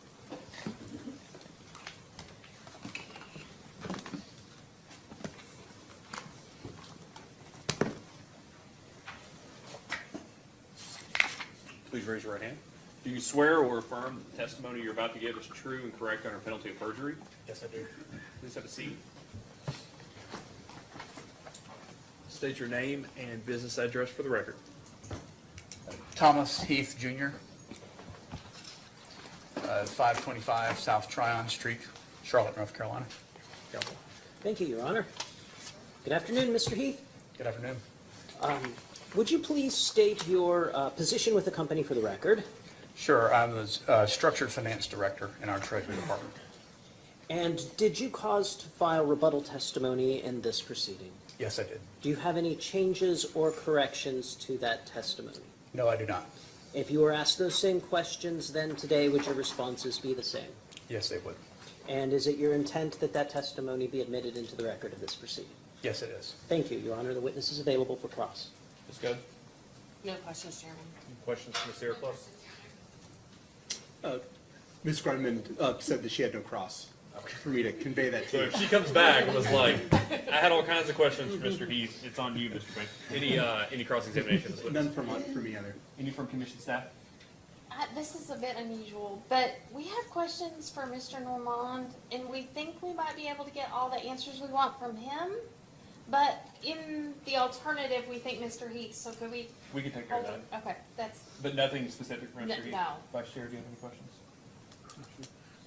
Please raise your right hand. Do you swear or affirm the testimony you're about to give is true and correct under penalty of perjury? Yes, I do. Please have a seat. State your name and business address for the record. Thomas Heath Jr., 525 South Tryon Street, Charlotte, North Carolina. Thank you, Your Honor. Good afternoon, Mr. Heath. Good afternoon. Would you please state your position with the company for the record? Sure, I'm the Structured Finance Director in our Treasury Department. And did you cause to file rebuttal testimony in this proceeding? Yes, I did. Do you have any changes or corrections to that testimony? No, I do not. If you were asked those same questions then today, would your responses be the same? Yes, they would. And is it your intent that that testimony be admitted into the record of this proceeding? Yes, it is. Thank you, Your Honor. The witness is available for cross. Ms. Good? No questions, Chairman. Any questions from Ms. Sierra-Plus? Ms. Grunman said that she had no cross for me to convey that So to you. if she comes back and was like, I had all kinds of questions for Mr. Heath, it's on you, Mr. Quinn. Any cross-examination? of this witness? None from me either. Any from commission staff? This is a bit unusual, but we have questions for Mr. Normand, and we think we might be able to get all the answers we want from him. But in the alternative, we think Mr. Heath, so could we? We can take care of that. Okay, that's, But nothing specific for Mr. Heath? no. Vice Chair, do you have any questions?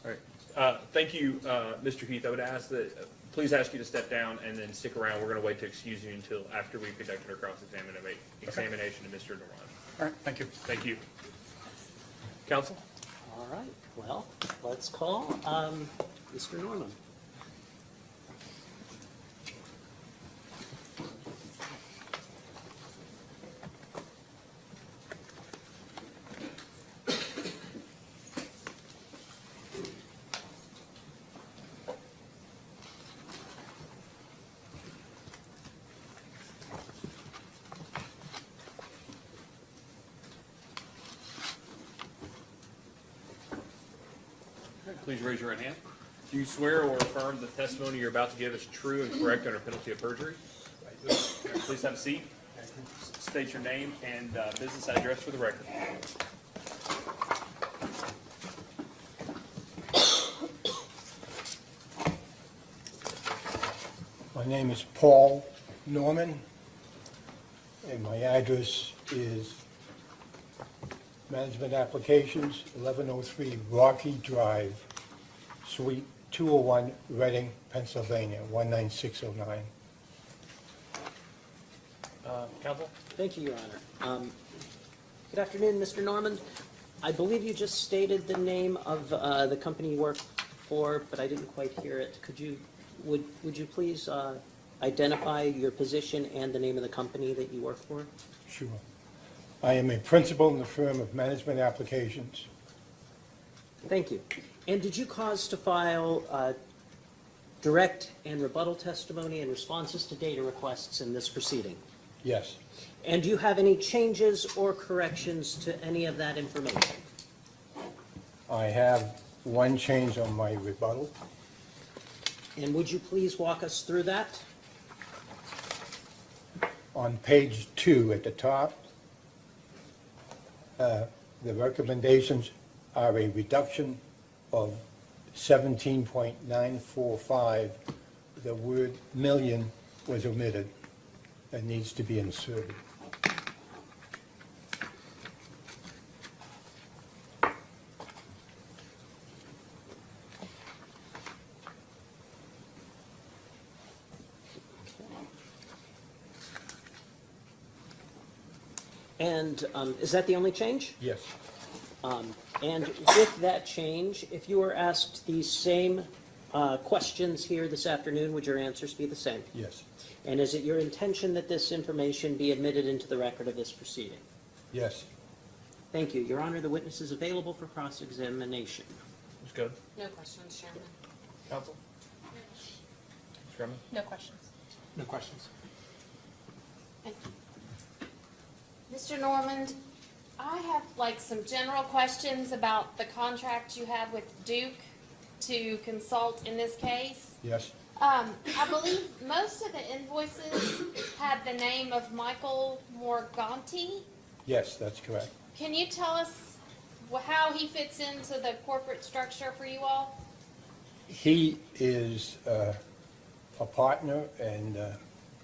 All right. Thank you, Mr. Heath. I would ask that, please ask you to step down and then stick around. We're going to wait to excuse you until after we've conducted our cross-examination of Mr. Normand. All right, thank you. Thank you. Counsel? All right, well, let's call Mr. Norman. Please raise your right hand. Do you swear or affirm the testimony you're about to give is true and correct under penalty of perjury? Please have a seat. State your name and business address for the record. My name is Paul Norman, and my address is Management Applications, 1103 Rocky Drive, Suite 201, Reading, Pennsylvania, 19609. Counsel? Thank you, Your Honor. Good afternoon, Mr. Norman. I believe you just stated the name of the company you work for, but I didn't quite hear it. Would you please identify your position and the name of the company that you work for? Sure. I am a principal in the firm of Management Applications. Thank you. And did you cause to file direct and rebuttal testimony and responses to data requests in this proceeding? Yes. And do you have any changes or corrections to any of that information? I have one change on my rebuttal. And would you please walk us through that? On page 2 at the top, the recommendations are a reduction of 17.945, the word million was omitted. That needs to be inserted. And is that the only change? Yes. And with that change, if you were asked these same questions here this afternoon, would your answers be the same? Yes. And is it your intention that this information be admitted into the record of this proceeding? Yes. Thank you. Your Honor, the witness is available for cross-examination. Ms. Goode? No questions, Chairman. Counsel? Ms. Grumman? No questions. No questions. Thank you. Mr. Normand, I have like some general questions about the contract you had with Duke to consult in this case. Yes. I believe most of the invoices had the name of Michael Morganti. Yes, that's correct. Can you tell us how he fits into the corporate structure for you all? He is a partner, and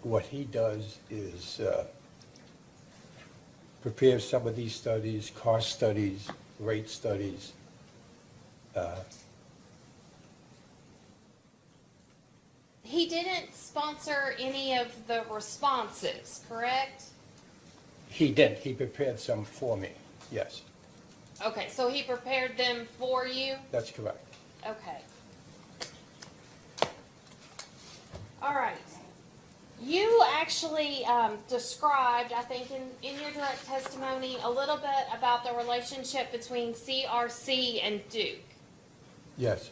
what he does is prepare some of these studies, cost studies, rate studies. He didn't sponsor any of the responses, correct? He did. He prepared some for me. Yes, Okay, so he prepared them for you? that's correct. Okay. All right. You actually described, I think, in your direct testimony, a little bit about the relationship between CRC and Duke. Yes.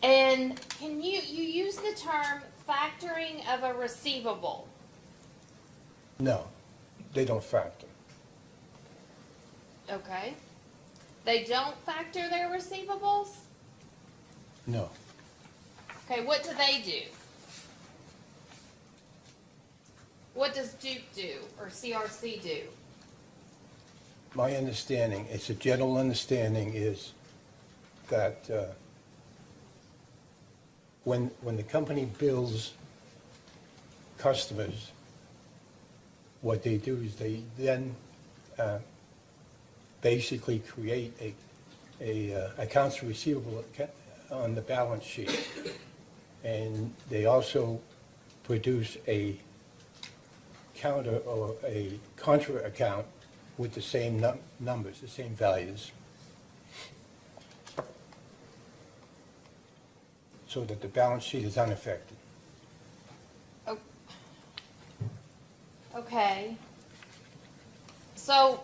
And can you use the term factoring of a receivable? No, they don't factor. Okay. They don't factor their receivables? No. Okay, what do they do? What does Duke do, or CRC do? My understanding, it's a general understanding, is that when the company bills customers, what they do is they then basically create a accounts receivable on the balance sheet. And they also produce a counter or a contra account with the same numbers, the same values. So that the balance sheet is unaffected. Okay. So,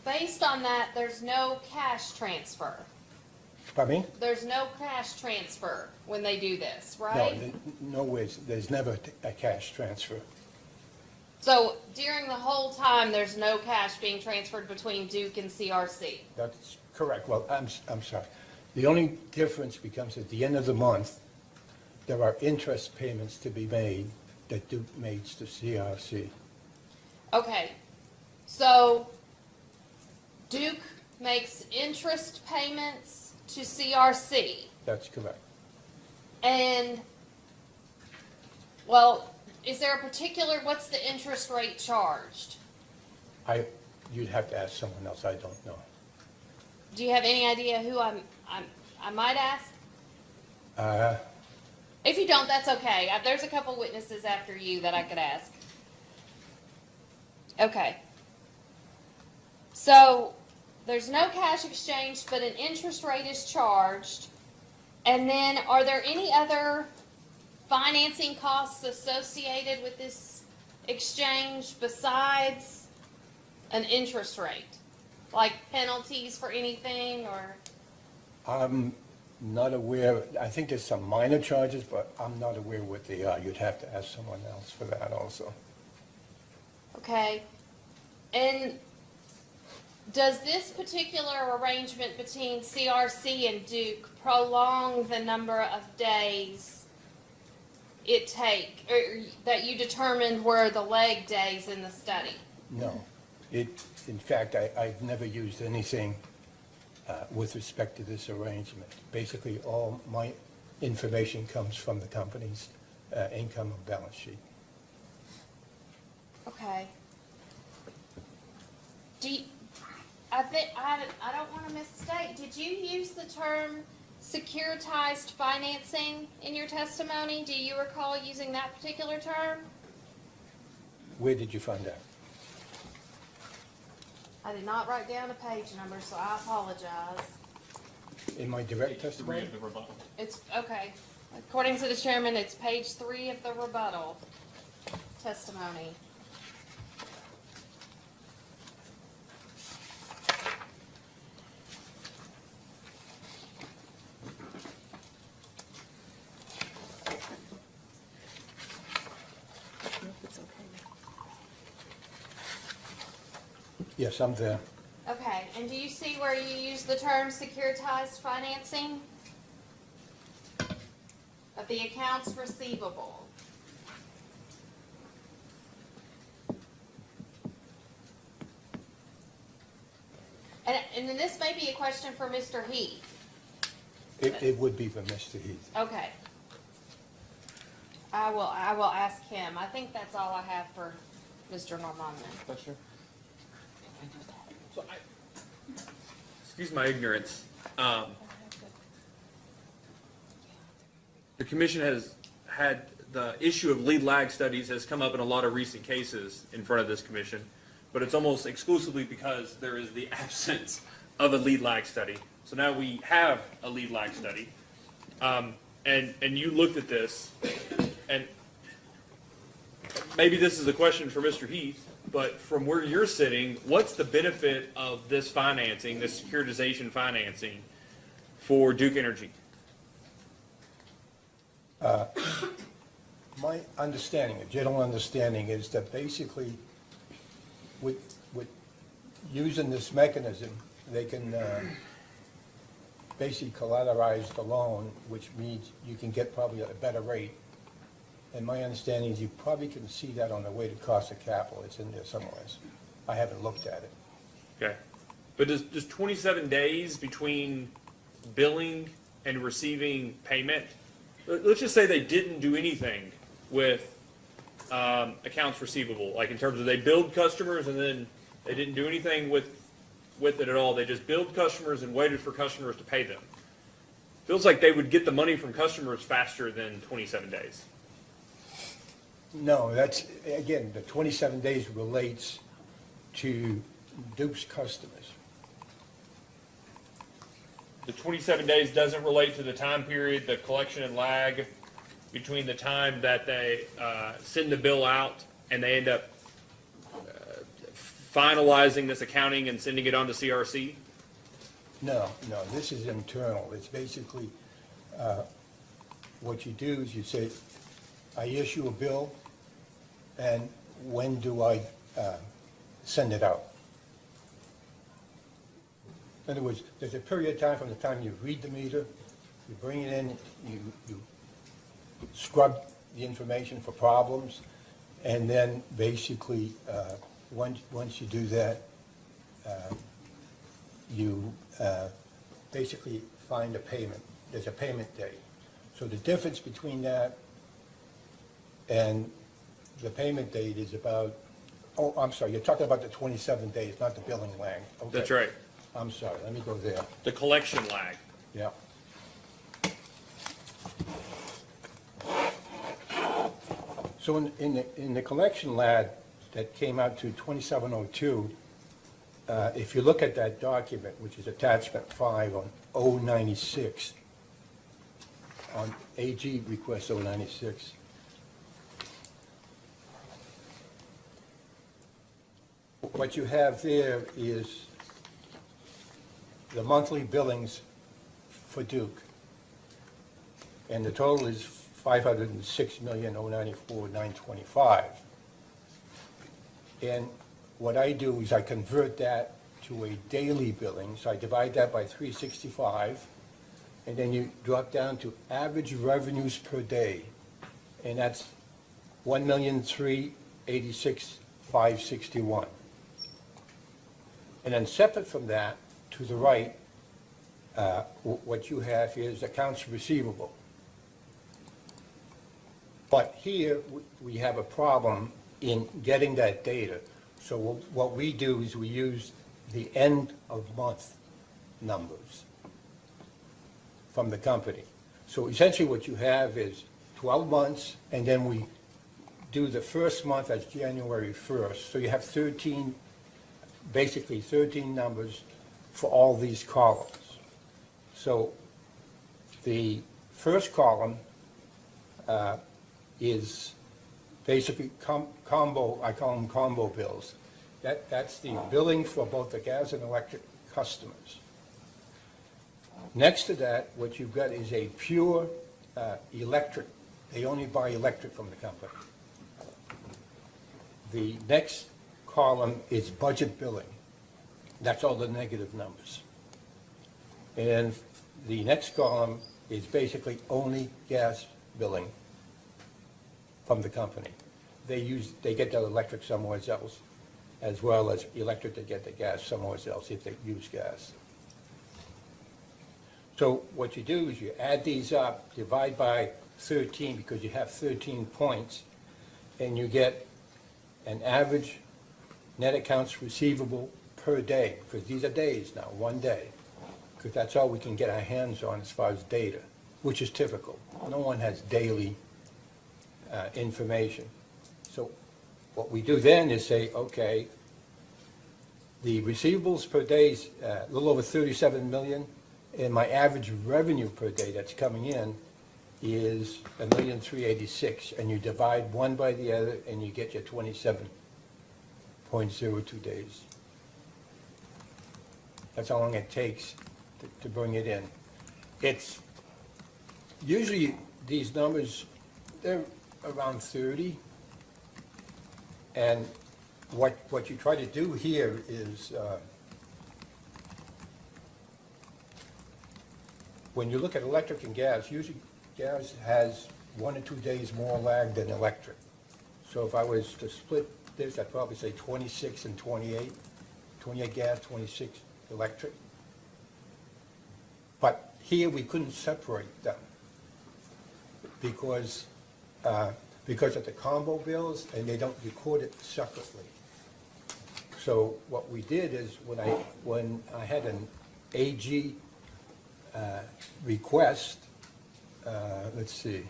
based on that, there's no cash transfer. Pardon me? There's no cash transfer when they do this, No, right? no ways, there's never a cash transfer. So, during the whole time, there's no cash being transferred between Duke and CRC? That's correct. Well, I'm sorry. The only difference becomes at the end of the month, there are interest payments to be made that Duke makes to CRC. Okay. So, Duke makes interest payments to CRC. That's correct. And, well, is there a particular, what's the interest rate charged? You'd have to ask someone else, I don't know. Do you have any idea who I might ask? If you don't, that's okay. There's a couple witnesses after you that I could ask. Okay. So, there's no cash exchange, but an interest rate is charged. And then, are there any other financing costs associated with this exchange besides an interest rate? Like penalties for anything, or? I'm not aware, I think there's some minor charges, but I'm not aware what they are. You'd have to ask someone else for that also. Okay. And does this particular arrangement between CRC and Duke prolong the number of days it take, or that you determined were the leg days in the study? No. In fact, I've never used anything with respect to this arrangement. Basically, all my information comes from the company's income and balance sheet. Okay. I don't want to misstate. Did you use the term securitized financing in your testimony? Do you recall using that particular term? Where did you find that? I did not write down a page number, so I apologize. In my direct testimony? It's, okay. According to the chairman, it's page 3 of the rebuttal testimony. Yes, I'm there. Okay, and do you see where you use the term securitized financing of the accounts receivable? And then this may be a question for Mr. Heath. It would be for Mr. Heath. Okay. I will ask him. I think that's all I have for Mr. Normandin. So excuse my ignorance. The commission has had the issue of lead lag studies has come up in a lot of recent cases in front of this commission, but it's almost exclusively because there is the absence of a lead lag study. So now we have a lead lag study, and you looked at this, and maybe this is a question for Mr. Heath. But from where you're sitting, what's the benefit of this financing, this securitization financing for Duke Energy? My understanding, a general understanding, is that basically with using this mechanism, they can basically collateralize the loan, which means you can get probably a better rate. And my understanding is you probably can see that on the weighted cost of capital. It's in there somewhere. I haven't looked at it. Okay. But does 27 days between billing and receiving payment, let's just say they didn't do anything with accounts receivable, like in terms of they billed customers and then they didn't do anything with it at all. They just billed customers and waited for customers to pay them. Feels like they would get the money from customers faster than 27 days. No, that's, again, the 27 days relates to Duke's customers. The 27 days doesn't relate to the time period, the collection and lag between the time that they send the bill out and they end up finalizing this accounting and sending it on to CRC? No, this is internal. It's basically, what you do is you say, I issue a bill, and when do I send it out? In other words, there's a period of time from the time you read the meter, you bring it in, you scrub the information for problems, and then basically, once you do that, you basically find a payment. There's a payment date. So the difference between that and the payment date is about, oh, I'm sorry, you're talking about the 27 days, not the billing lag. Okay. That's right. I'm sorry, let me go there. The collection lag. Yeah. So in the collection lag that came out to 2702, if you look at that document, which is attachment 5 on 096, on AG request 096, what you have there is the monthly billings for Duke. And the total is $506,094,925. And what I do is I convert that to a daily billing, so I divide that by 365, and then you drop down to average revenues per day, and that's 1,386,561. And then separate from that, to the right, what you have here is accounts receivable. But here, we have a problem in getting that data. So what we do is we use the end of month numbers from the company. So essentially what you have is 12 months, and then we do the first month as January 1st. So you have 13, basically 13 numbers for all these columns. So the first column is basically combo, I call them combo bills. That's the billing for both the gas and electric customers. Next to that, what you've got is a pure electric. They only buy electric from the company. The next column is budget billing. That's all the negative numbers. And the next column is basically only gas billing from the company. They get their electric somewhere else, as well as electric, they get the gas somewhere else if they use gas. So what you do is you add these up, divide by 13, because you have 13 points, and you get an average net accounts receivable per day, because these are days now, one day, because that's all we can get our hands on as far as data, which is typical. No one has daily information. So what we do then is say, okay, the receivables per day is a little over 37 million, and my average revenue per day that's coming in is 1,386,000, and you divide one by the other, and you get your 27.02 days. That's how long it takes to bring it in. It's usually these numbers, they're around 30, and what you try to do here is when you look at electric and gas, usually gas has 1 or 2 days more lag than electric. So if I was to split this, I'd probably say 26 and 28, 28 gas, 26 electric. But here we couldn't separate them because of the combo bills, and they don't record it separately. So what we did is when I had an AG request, let's see,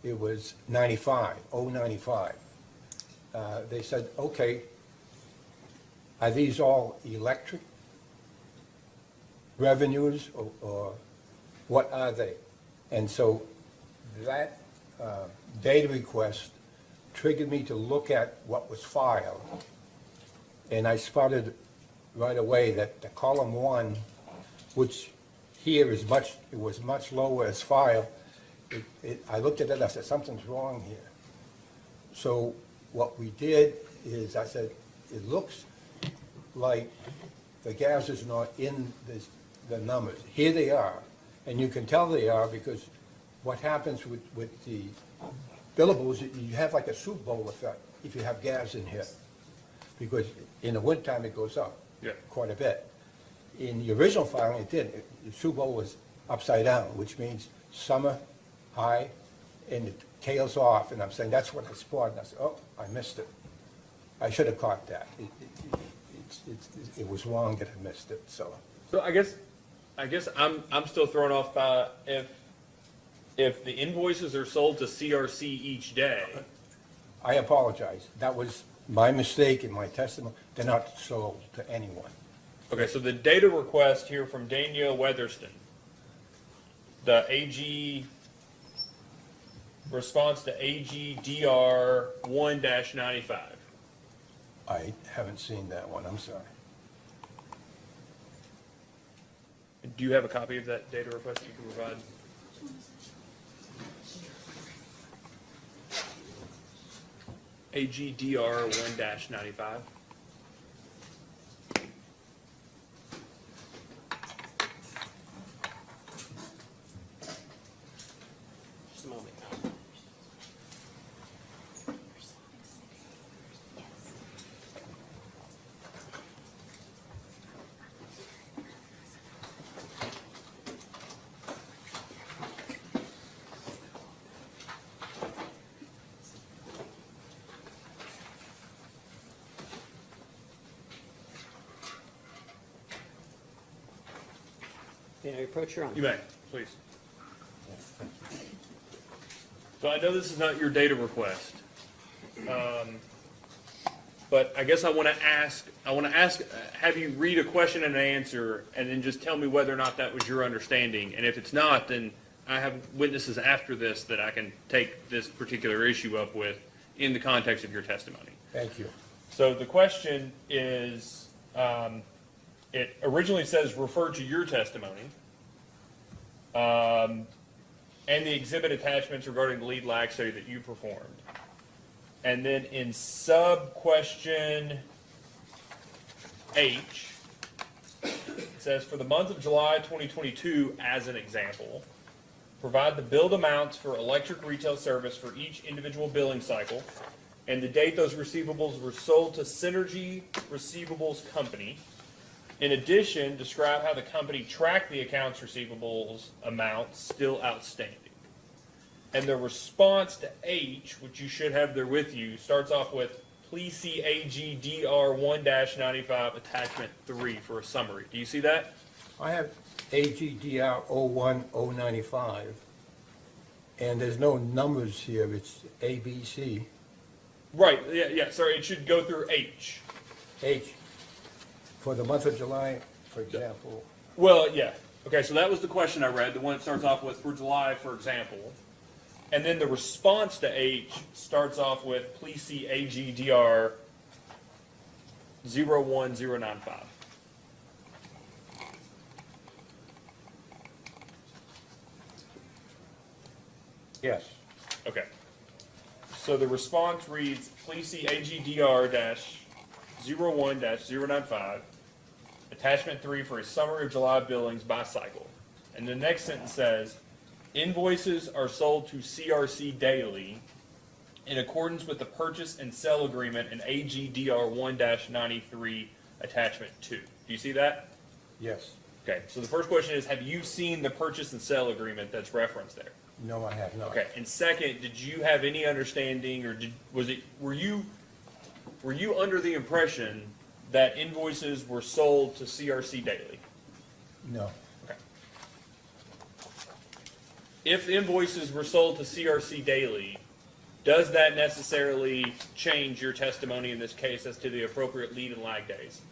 it was 095. They said, okay, are these all electric revenues or what are they? And so that data request triggered me to look at what was filed. And I spotted right away that the column 1, which here is it was much lower as filed. I looked at it and I said, something's wrong here. So what we did is I said, it looks like the gas is not in the numbers. Here they are, and you can tell they are because what happens with the billables, you have like a Super Bowl effect if you have gas in here, because in the wintertime it goes up quite a bit. In the original filing, it did. The Super Bowl was upside down, which means summer high, and it tails off. And I'm saying that's what I spotted. And I said, oh, I missed it. I should have caught that. It was wrong that I missed it. So I guess I'm still thrown off by if the invoices are sold to CRC each day. I apologize. That was my mistake in my testimony. They're not sold to anyone. Okay, so the data request here from Danielle Weatherston, the AG response to AGDR 1-95. I haven't seen that one. I'm sorry. Do you have a copy of that data request you can provide? AGDR 1-95. Just a moment. May I approach your honor? You may, please. So I know this is not your data request, but I guess I want to ask, have you read a question and an answer, and then just tell me whether or not that was your understanding. And if it's not, then I have witnesses after this that I can take this particular issue up with in the context of your testimony. Thank you. So the question is, it originally says refer to your testimony, and the exhibit attachments regarding the lead lag study that you performed. And then in sub-question H, it says, for the month of July 2022, as an example, provide the billed amounts for electric retail service for each individual billing cycle and the date those receivables were sold to Synergy Receivables Company. In addition, describe how the company tracked the accounts receivables amounts still outstanding. And the response to H, which you should have there with you, starts off with, please see AGDR 1-95 attachment 3 for a summary. Do you see that? I have AGDR 01095, and there's no numbers here, it's ABC. Right, yeah, sorry, it should go through H. H, for the month of July, for example. Well, yeah. Okay, so that was the question I read, the one that starts off with, for July, for example. And then the response to H starts off with, please see AGDR 01095. Yes. Okay. So the response reads, please see AGDR-01-095, attachment 3 for a summary of July billings by cycle. And the next sentence says, invoices are sold to CRC daily in accordance with the purchase and sale agreement in AGDR 1-93 attachment 2. Do you see that? Yes. Okay, so the first question is, have you seen the purchase and sale agreement that's referenced there? No, I have not. Okay, and second, did you have any understanding, or were you under the impression that invoices were sold to CRC daily? No. Okay. If invoices were sold to CRC daily, does that necessarily change your testimony in this case as to the appropriate lead and lag days?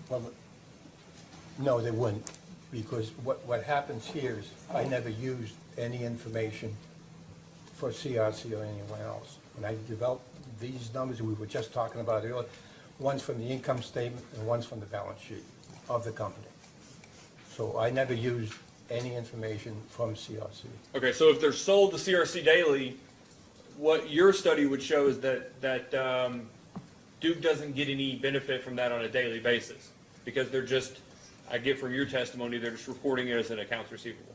Well, no, they wouldn't, because what happens here is I never used any information for CRC or anyone else. When I developed these numbers we were just talking about earlier, one's from the income statement and one's from the balance sheet of the company. So I never used any information from CRC. Okay, so if they're sold to CRC daily, what your study would show is that Duke doesn't get any benefit from that on a daily basis, because they're just, I get from your testimony, they're just reporting it as an accounts receivable.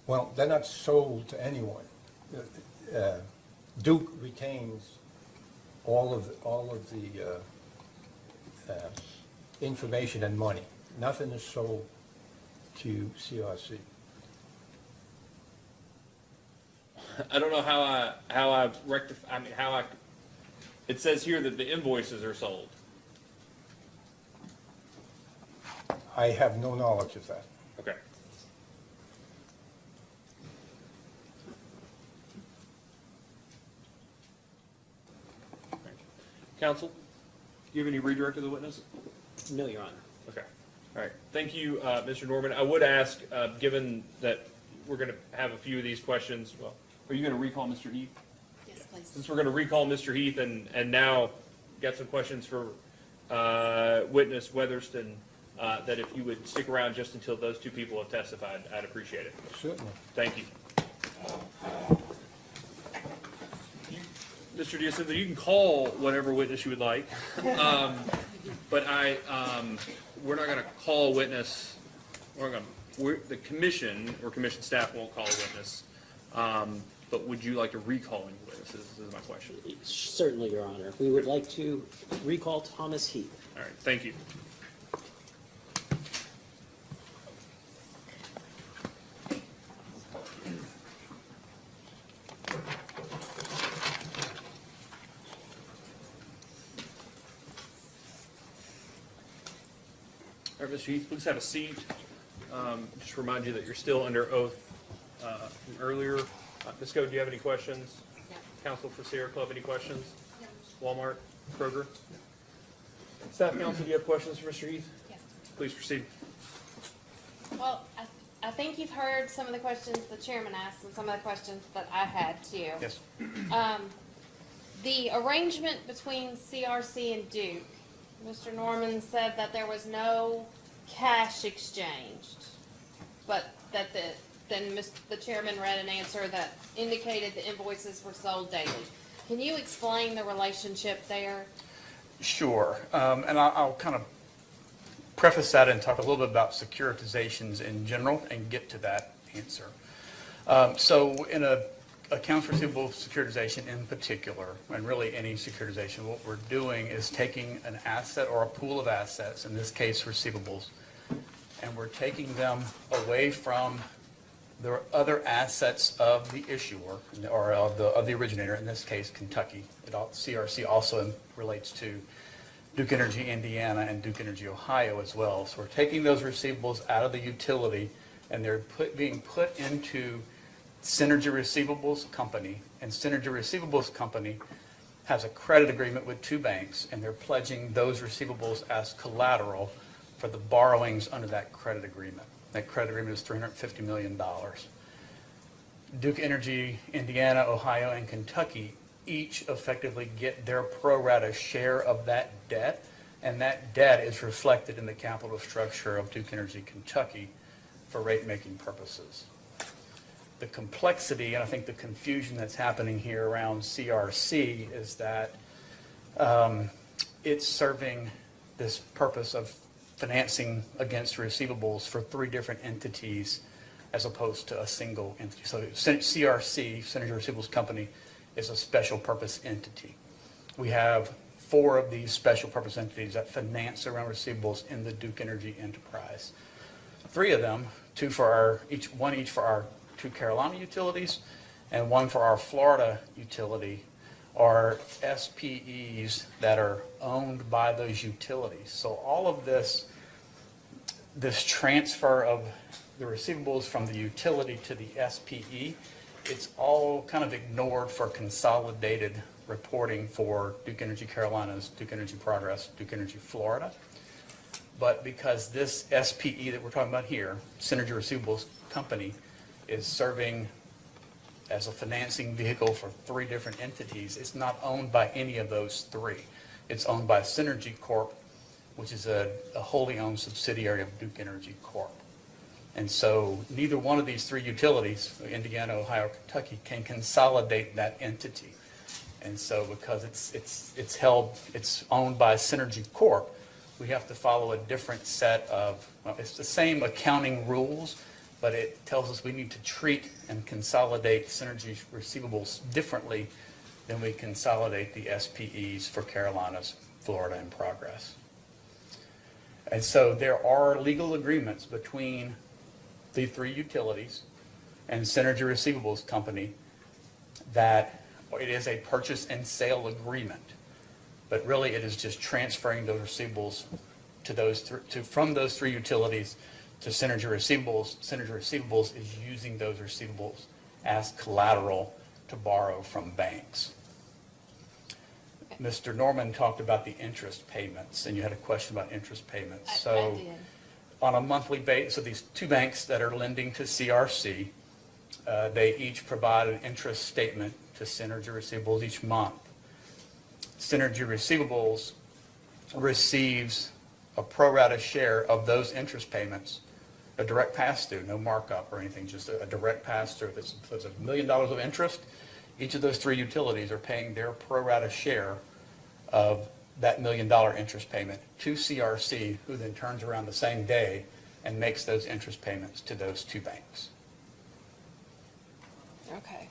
Well, they're not sold to anyone. Duke retains all of the information and money. Nothing is sold to CRC. I don't know how I rectify, it says here that the invoices are sold. I have no knowledge of that. Okay. Counsel, do you have any redirect of the witness? No, Your Honor. Okay. All right. Thank you, Mr. Norman. I would ask, given that we're going to have a few of these questions, well, are you going to recall Mr. Heath? Yes, please. Since we're going to recall Mr. Heath and now got some questions for witness Weatherston, that if you would stick around just until those two people have testified, I'd appreciate it. Certainly. Thank you. Mr. D'Acinza, you can call whatever witness you would like, but we're not going to call a witness. The commission or commission staff won't call a witness. But would you like to recall any witnesses? This is my question. Certainly, Your Honor. We would like to recall Thomas Heath. All right. Thank you. All All right, Mr. Heath, please have a seat. Just remind you that you're still under oath from earlier. Ms. Go, do you have any questions? No. Counsel for Sierra Club, any questions? Walmart, Kroger? Staff counsel, do you have questions for Mr. Heath? Yes. Please proceed. Well, I think you've heard some of the questions the chairman asked and some of the questions that I had too. Yes. The arrangement between CRC and Duke, Mr. Norman said that there was no cash exchanged, but that the chairman read an answer that indicated the invoices were sold daily. Can you explain the relationship there? Sure, and I'll kind of preface that and talk a little bit about securitizations in general and get to that answer. So in a accounts receivable securitization in particular, and really any securitization, what we're doing is taking an asset or a pool of assets, in this case receivables, and we're taking them away from the other assets of the issuer, or of the originator, in this case Kentucky. CRC also relates to Duke Energy Indiana and Duke Energy Ohio as well. So we're taking those receivables out of the utility, and they're being put into Synergy Receivables Company, and Synergy Receivables Company has a credit agreement with two banks, and they're pledging those receivables as collateral for the borrowings under that credit agreement. That credit agreement is $350 million. Duke Energy, Indiana, Ohio, and Kentucky each effectively get their pro rata share of that debt, and that debt is reflected in the capital structure of Duke Energy Kentucky for rate-making purposes. The complexity, and I think the confusion that's happening here around CRC is that it's serving this purpose of financing against receivables for three different entities as opposed to a single entity. So CRC, Synergy Receivables Company, is a special purpose entity. We have 4 of these special purpose entities that finance around receivables in the Duke Energy enterprise. 3 of them, one each for our 2 Carolina utilities and 1 for our Florida utility, are SPEs that are owned by those utilities. So all of this transfer of the receivables from the utility to the SPE, it's all kind of ignored for consolidated reporting for Duke Energy Carolinas, Duke Energy Progress, Duke Energy Florida. But because this SPE that we're talking about here, Synergy Receivables Company, is serving as a financing vehicle for 3 different entities, it's not owned by any of those 3. It's owned by Synergy Corp, which is a wholly owned subsidiary of Duke Energy Corp. And so neither one of these 3 utilities, Indiana, Ohio, Kentucky, can consolidate that entity. And so because it's owned by Synergy Corp, we have to follow a different set of, well, it's the same accounting rules, but it tells us we need to treat and consolidate Synergy receivables differently than we consolidate the SPEs for Carolinas, Florida, and Progress. And so there are legal agreements between the 3 utilities and Synergy Receivables Company that it is a purchase and sale agreement, but really it is just transferring those receivables to from those 3 utilities to Synergy Receivables. Synergy Receivables is using those receivables as collateral to borrow from banks. Mr. Norman talked about the interest payments, and you had a question about interest payments. I did. On a monthly basis, so these 2 banks that are lending to CRC, they each provide an interest statement to Synergy Receivables each month. Synergy Receivables receives a pro rata share of those interest payments, a direct pass-through, no markup or anything, just a direct pass-through. If there's $1 million of interest, each of those 3 utilities are paying their pro rata share of that $1 million interest payment to CRC, who then turns around the same day and makes those interest payments to those 2 banks. Okay.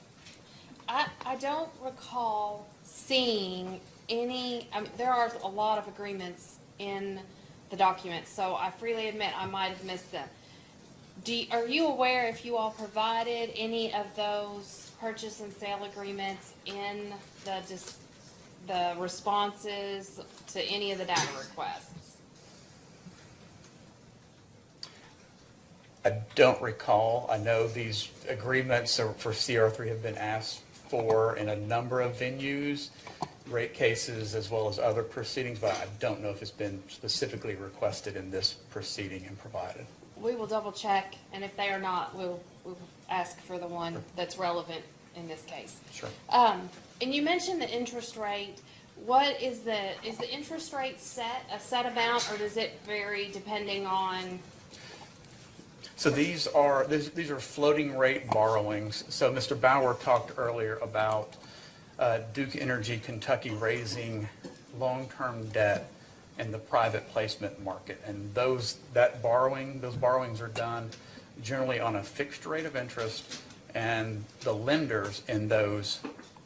I don't recall seeing any, there are a lot of agreements in the document, so I freely admit I might have missed them. Are you aware if you all provided any of those purchase and sale agreements in the responses to any of the data requests? I don't recall. I know these agreements for CR3 have been asked for in a number of venues, rate cases as well as other proceedings, but I don't know if it's been specifically requested in this proceeding and provided. We will double check, and if they are not, we'll ask for the one that's relevant in this case. Sure. And you mentioned the interest rate. What is the interest rate a set amount, or does it vary depending on? So these are floating rate borrowings. So Mr. Bauer talked earlier about Duke Energy Kentucky raising long-term debt in the private placement market. And those borrowings are done generally on a fixed rate of interest, and the lenders in those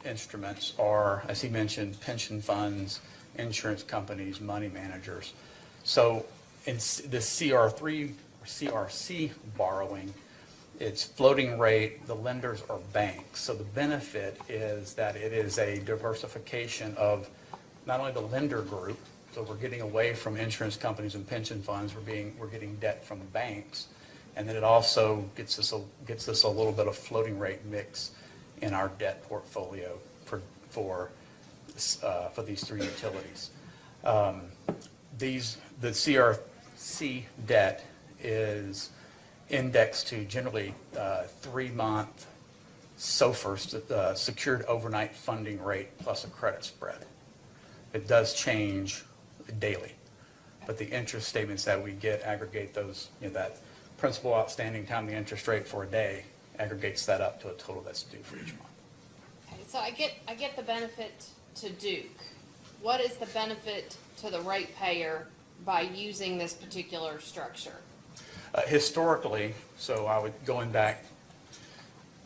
instruments are, as he mentioned, pension funds, insurance companies, money managers. So in the CR3 or CRC borrowing, it's floating rate, the lenders are banks. So the benefit is that it is a diversification of not only the lender group, so we're getting away from insurance companies and pension funds, we're getting debt from banks, and then it also gets us a little bit of floating rate mix in our debt portfolio for these three utilities. The CRC debt is indexed to generally 3-month SOFR, secured overnight funding rate plus a credit spread. It does change daily, but the interest statements that we get aggregate those, that principal outstanding time the interest rate for a day aggregates that up to a total that's due for each month. Okay, so I get the benefit to Duke. What is the benefit to the ratepayer by using this particular structure? Historically, so going back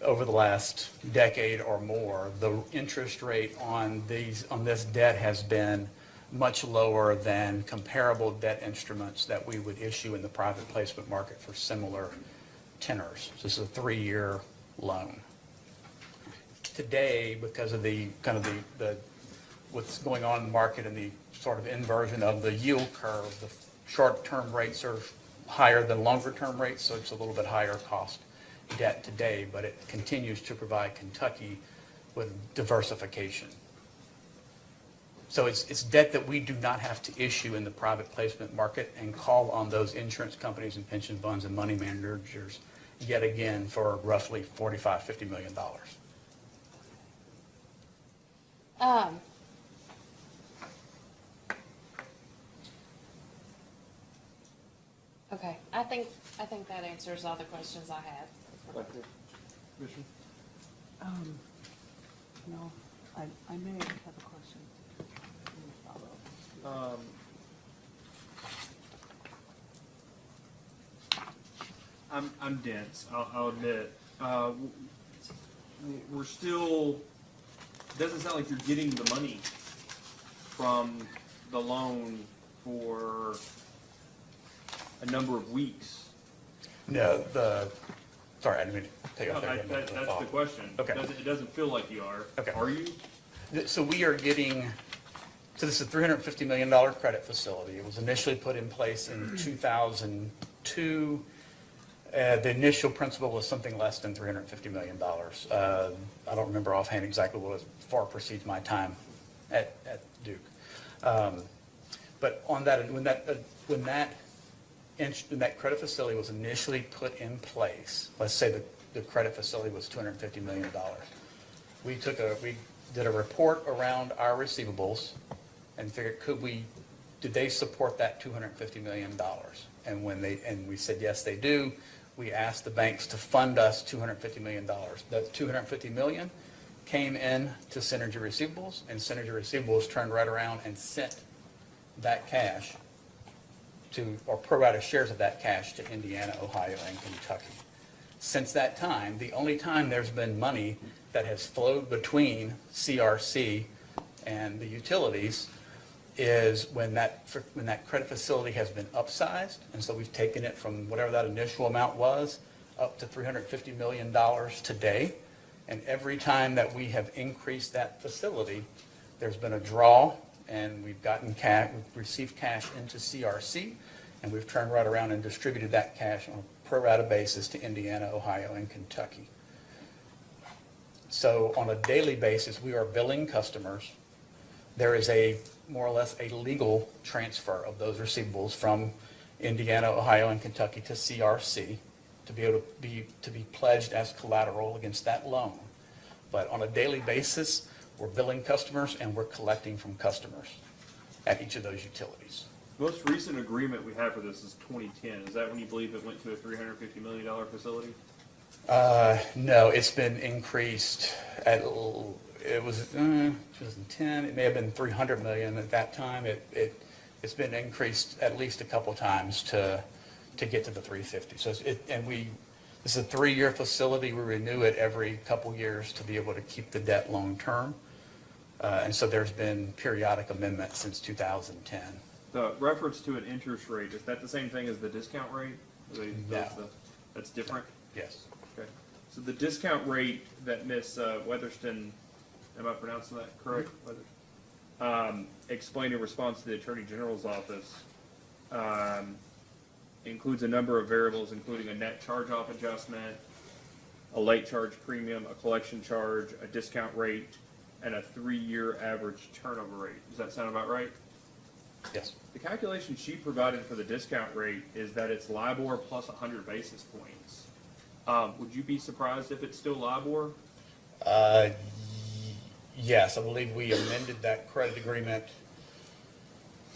over the last decade or more, the interest rate on this debt has been much lower than comparable debt instruments that we would issue in the private placement market for similar tenors. So this is a 3-year loan. Today, because of the what's going on in the market and the sort of inversion of the yield curve, the short-term rates are higher than longer-term rates, so it's a little bit higher cost debt today, but it continues to provide Kentucky with diversification. So it's debt that we do not have to issue in the private placement market and call on those insurance companies and pension funds and money managers yet again for roughly $45–50 million. Okay, I think that answers all the questions I had. No, I may have a question. I'm dense, I'll admit. We're still, doesn't sound like you're getting the money from the loan for a number of weeks. No, sorry, I didn't mean to take off there. That's the question. Okay. It doesn't feel like you are. Okay. Are you? So we are getting, so this is a $350 million credit facility. It was initially put in place in 2002. The initial principal was something less than $350 million. I don't remember offhand exactly what it far precedes my time at Duke. But on that, when that credit facility was initially put in place, let's say the credit facility was $250 million. We did a report around our receivables and figured, did they support that $250 million? And we said, yes, they do. We asked the banks to fund us $250 million. That $250 million came in to Synergy Receivables, and Synergy Receivables turned right around and sent that cash or pro rata shares of that cash to Indiana, Ohio, and Kentucky. Since that time, the only time there's been money that has flowed between CRC and the utilities is when that credit facility has been upsized, and so we've taken it from whatever that initial amount was up to $350 million today. And every time that we have increased that facility, there's been a draw, and we've received cash into CRC, and we've turned right around and distributed that cash on a pro rata basis to Indiana, Ohio, and Kentucky. So on a daily basis, we are billing customers. There is more or less a legal transfer of those receivables from Indiana, Ohio, and Kentucky to CRC to be able to be pledged as collateral against that loan. But on a daily basis, we're billing customers and we're collecting from customers at each of those utilities. The most recent agreement we have for this is 2010. Is that when you believe it went to a $350 million facility? No, it's been increased it was 2010, it may have been 300 million at that time. It's been increased at least a couple times to get to the 350. So this is a 3-year facility. We renew it every couple years to be able to keep the debt long term. And so there's been periodic amendments since 2010. The reference to an interest rate, is that the same thing as the discount rate? No. That's different? Yes. Okay. So the discount rate that Ms. Weatherston, am I pronouncing that correct? Explained in response to the Attorney General's office, includes a number of variables, including a net charge-off adjustment, a late charge premium, a collection charge, a discount rate, and a 3-year average turnover rate. Does that sound about right? Yes. The calculation she provided for the discount rate is that it's LIBOR plus 100 basis points. Would you be surprised if it's still LIBOR? Yes, I believe we amended that credit agreement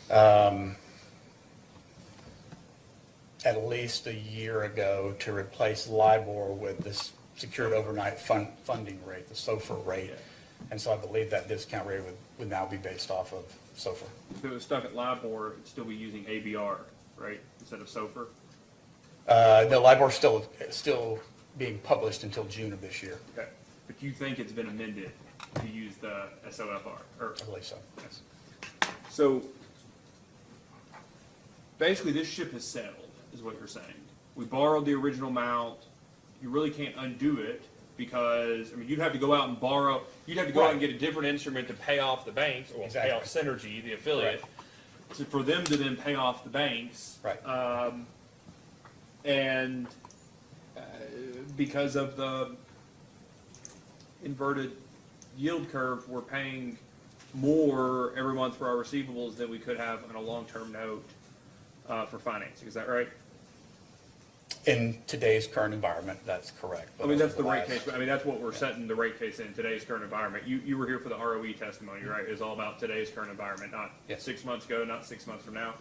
at least a year ago to replace LIBOR with this secured overnight funding rate, the SOFR rate. And so I believe that discount rate would now be based off of SOFR. If it was stuck at LIBOR, it'd still be using ABR, right, instead of SOFR? No, LIBOR still being published until June of this year. Okay, but you think it's been amended to use the SOFR? I believe so, yes. So, basically, this ship has sailed, is what you're saying. We borrowed the original amount. You really can't undo it because, I mean, you'd have to go out and borrow, you'd have to go out and get a different instrument to pay off the banks, or pay off Synergy, the affiliate, for them to then pay off the banks. Right. And because of the inverted yield curve, we're paying more every month for our receivables than we could have on a long-term note for financing. Is that right? In today's current environment, that's correct. I mean, that's the rate case. I mean, that's what we're setting the rate case in today's current environment. You were here for the ROE testimony, right? It's all about today's current environment, not 6 months ago, not 6 months from now.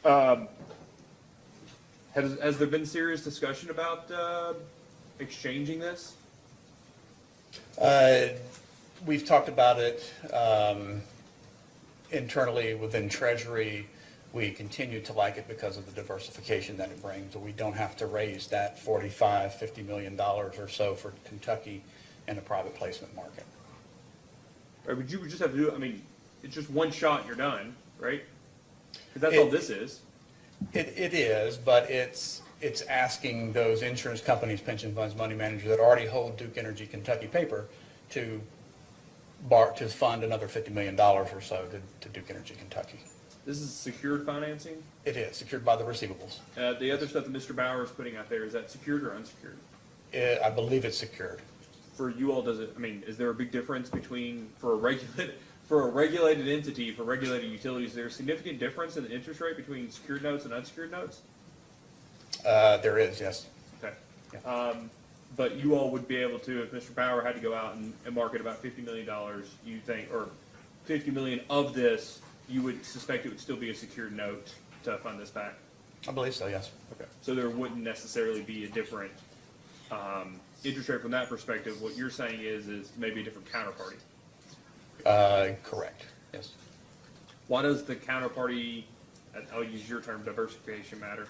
Yeah. Has there been serious discussion about exchanging this? We've talked about it internally within Treasury. We continue to like it because of the diversification that it brings. We don't have to raise that $50 million or so for Kentucky in a private placement market. Or would you just have to do, I mean, it's just one shot and you're done, right? Because that's all this is. It is, but it's asking those insurance companies, pension funds, money managers that already hold Duke Energy Kentucky paper to fund another $50 million or so to Duke Energy Kentucky. This is secured financing? It is, secured by the receivables. The other stuff that Mr. Bauer is putting out there, is that secured or unsecured? I believe it's secured. For you all, does it, I mean, is there a big difference between, for a regulated entity, for regulated utilities, is there a significant difference in the interest rate between secured notes and unsecured notes? There is, yes. Okay. But you all would be able to, if Mr. Bauer had to go out and market about $50 million, you think, or $50 million of this, you would suspect it would still be a secured note to fund this back? I believe so, yes. Okay. So there wouldn't necessarily be a different interest rate from that perspective. What you're saying is maybe a different counterparty. Correct, yes. Why does the counterparty, I'll use your term, diversification matter?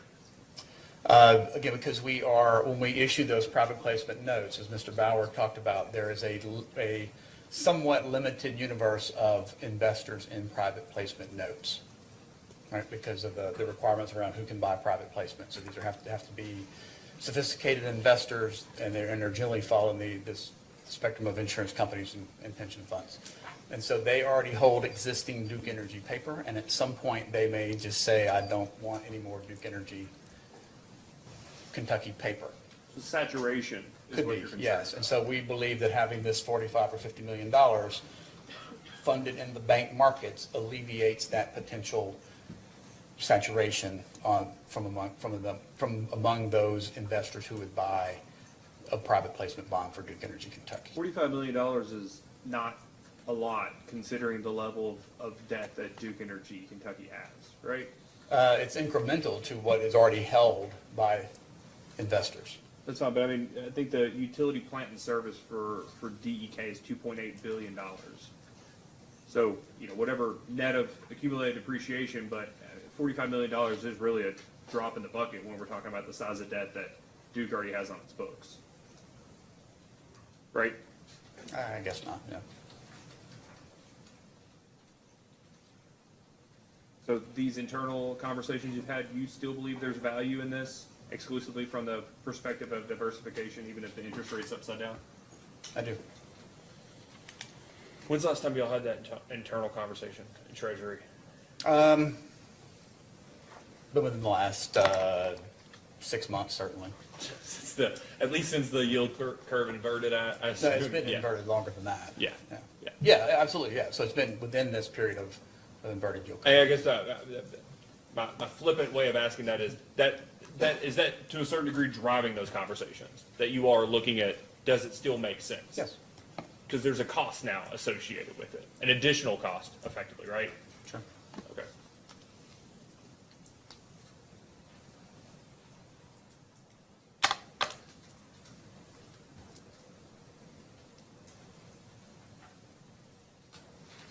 Again, because when we issue those private placement notes, as Mr. Bauer talked about, there is a somewhat limited universe of investors in private placement notes, right? Because of the requirements around who can buy private placements. So these have to be sophisticated investors, and they're generally following this spectrum of insurance companies and pension funds. And so they already hold existing Duke Energy paper, and at some point, they may just say, I don't want any more Duke Energy Kentucky paper. Saturation is Could what be, you're concerned yes. And about. so we believe that having this $45 or $50 million funded in the bank markets alleviates that potential saturation from among those investors who would buy a private placement bond for Duke Energy Kentucky. $45 million is not a lot considering the level of debt that Duke Energy Kentucky has, right? It's incremental to what is already held by investors. That's fine, but I mean, I think the utility plant and service for DEK is $2.8 billion. So, you know, whatever net of accumulated depreciation, but $45 million is really a drop in the bucket when we're talking about the size of debt that Duke already has on its books. Right? I guess not, yeah. So these internal conversations you've had, you still believe there's value in this exclusively from the perspective of diversification, even if the interest rate's upside down? I do. When's the last time y'all had that internal conversation in Treasury? But within the last 6 months, certainly. At least since the yield curve inverted, I No, assume. it's been Yeah. inverted longer than that. Yeah. Yeah, Yeah. yeah, absolutely, yeah. So it's been within this period of inverted yield curve. Hey, I guess my flippant way of asking that is that to a certain degree driving those conversations that you are looking at, does it still make sense? Yes. Because there's a cost now associated with it, an additional cost effectively, right? Sure. Okay.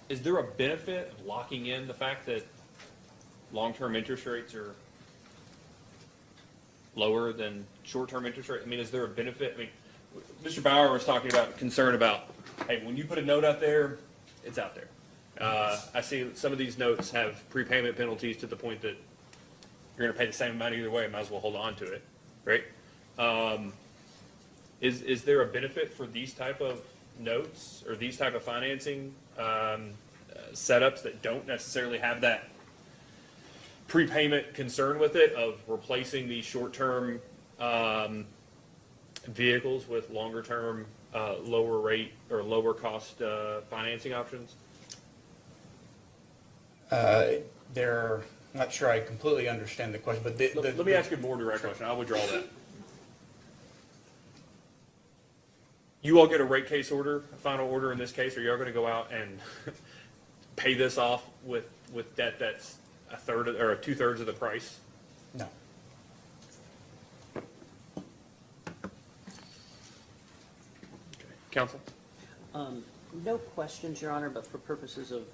Is there a benefit of locking in the fact that long-term interest rates are lower than short-term interest rate? I mean, is there a benefit? I mean, Mr. Bauer was talking about concern about, hey, when you put a note out there, it's out there. I see some of these notes have prepayment penalties to the point that you're gonna pay the same amount either way, might as well hold on to it, right? Is there a benefit for these type of notes or these type of financing setups that don't necessarily have that prepayment concern with it of replacing these short-term vehicles with longer-term lower rate or lower cost financing options? They're not sure I completely understand the question, but Let me ask you a more direct question. I'll withdraw that. You all get a rate case order, a final order in this case, or you're going to go out and pay this off with debt that's a third or 2/3 of the price? No. Counsel? No questions, Your Honor, but for purposes of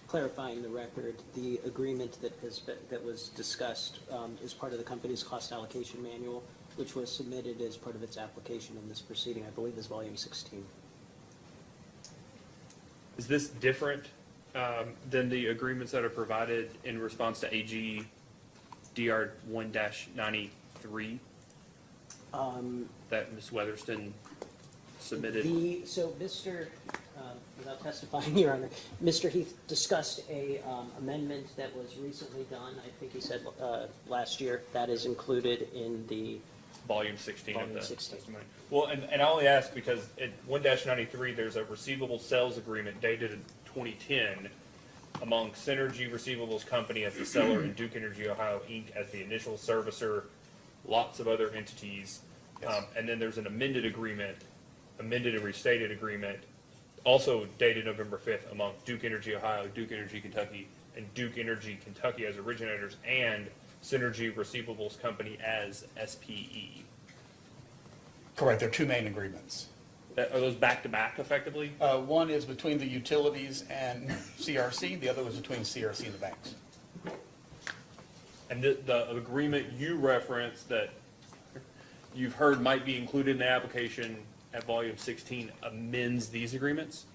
clarifying the record, the agreement that was discussed is part of the company's cost allocation manual, which was submitted as part of its application in this proceeding, I believe is volume 16. Is this different than the agreements that are provided in response to AG DR 1-93 that Ms. Weatherston submitted? So Mr., without testifying, Your Honor, Mr. Heath discussed a amendment that was recently done, I think he said last year, that is included in the Volume 16 of Volume the 16. testimony. Well, and I only ask because at 1-93, there's a receivable sales agreement dated in 2010 among Synergy Receivables Company as the seller and Duke Energy Ohio Inc. as the initial servicer, lots of other entities. Yes. And then there's an amended agreement, amended and restated agreement, also dated November 5th among Duke Energy Ohio, Duke Energy Kentucky, and Duke Energy Kentucky as originators, and Synergy Receivables Company as SPE. Correct, there are two main agreements. Are those back-to-back effectively? One is between the utilities and CRC, the other was between CRC and the banks. And the agreement you referenced that you've heard might be included in the application at volume 16 amends these agreements?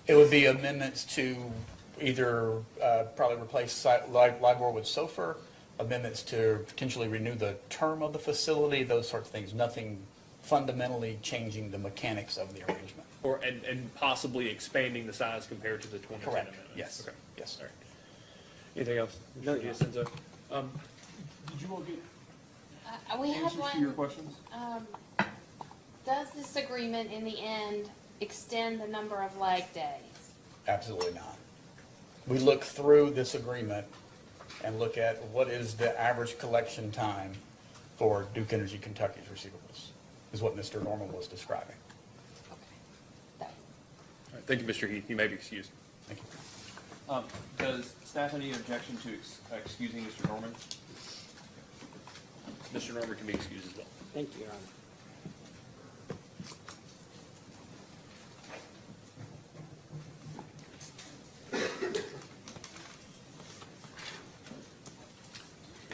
It would be amendments to either probably replace LIBOR with SOFR, amendments to potentially renew the term of the facility, those sorts of things. Nothing fundamentally changing the mechanics of the arrangement. Or, and possibly expanding the size compared to the 2010 Correct. amendment? Yes. Okay. Yes. All right. Anything else? No, Mr. Giacinzo? Did you all get We had answers to your one, questions? does this agreement in the end extend the number of leg days? Absolutely not. We look through this agreement and look at what is the average collection time for Duke Energy Kentucky's receivables, is what Mr. Norman was describing. All right, thank you, Mr. Heath. You may be excused. Thank you. Does staff have any objection to excusing Mr. Norman? Mr. Norman can be excused as well. Thank you, Your Honor.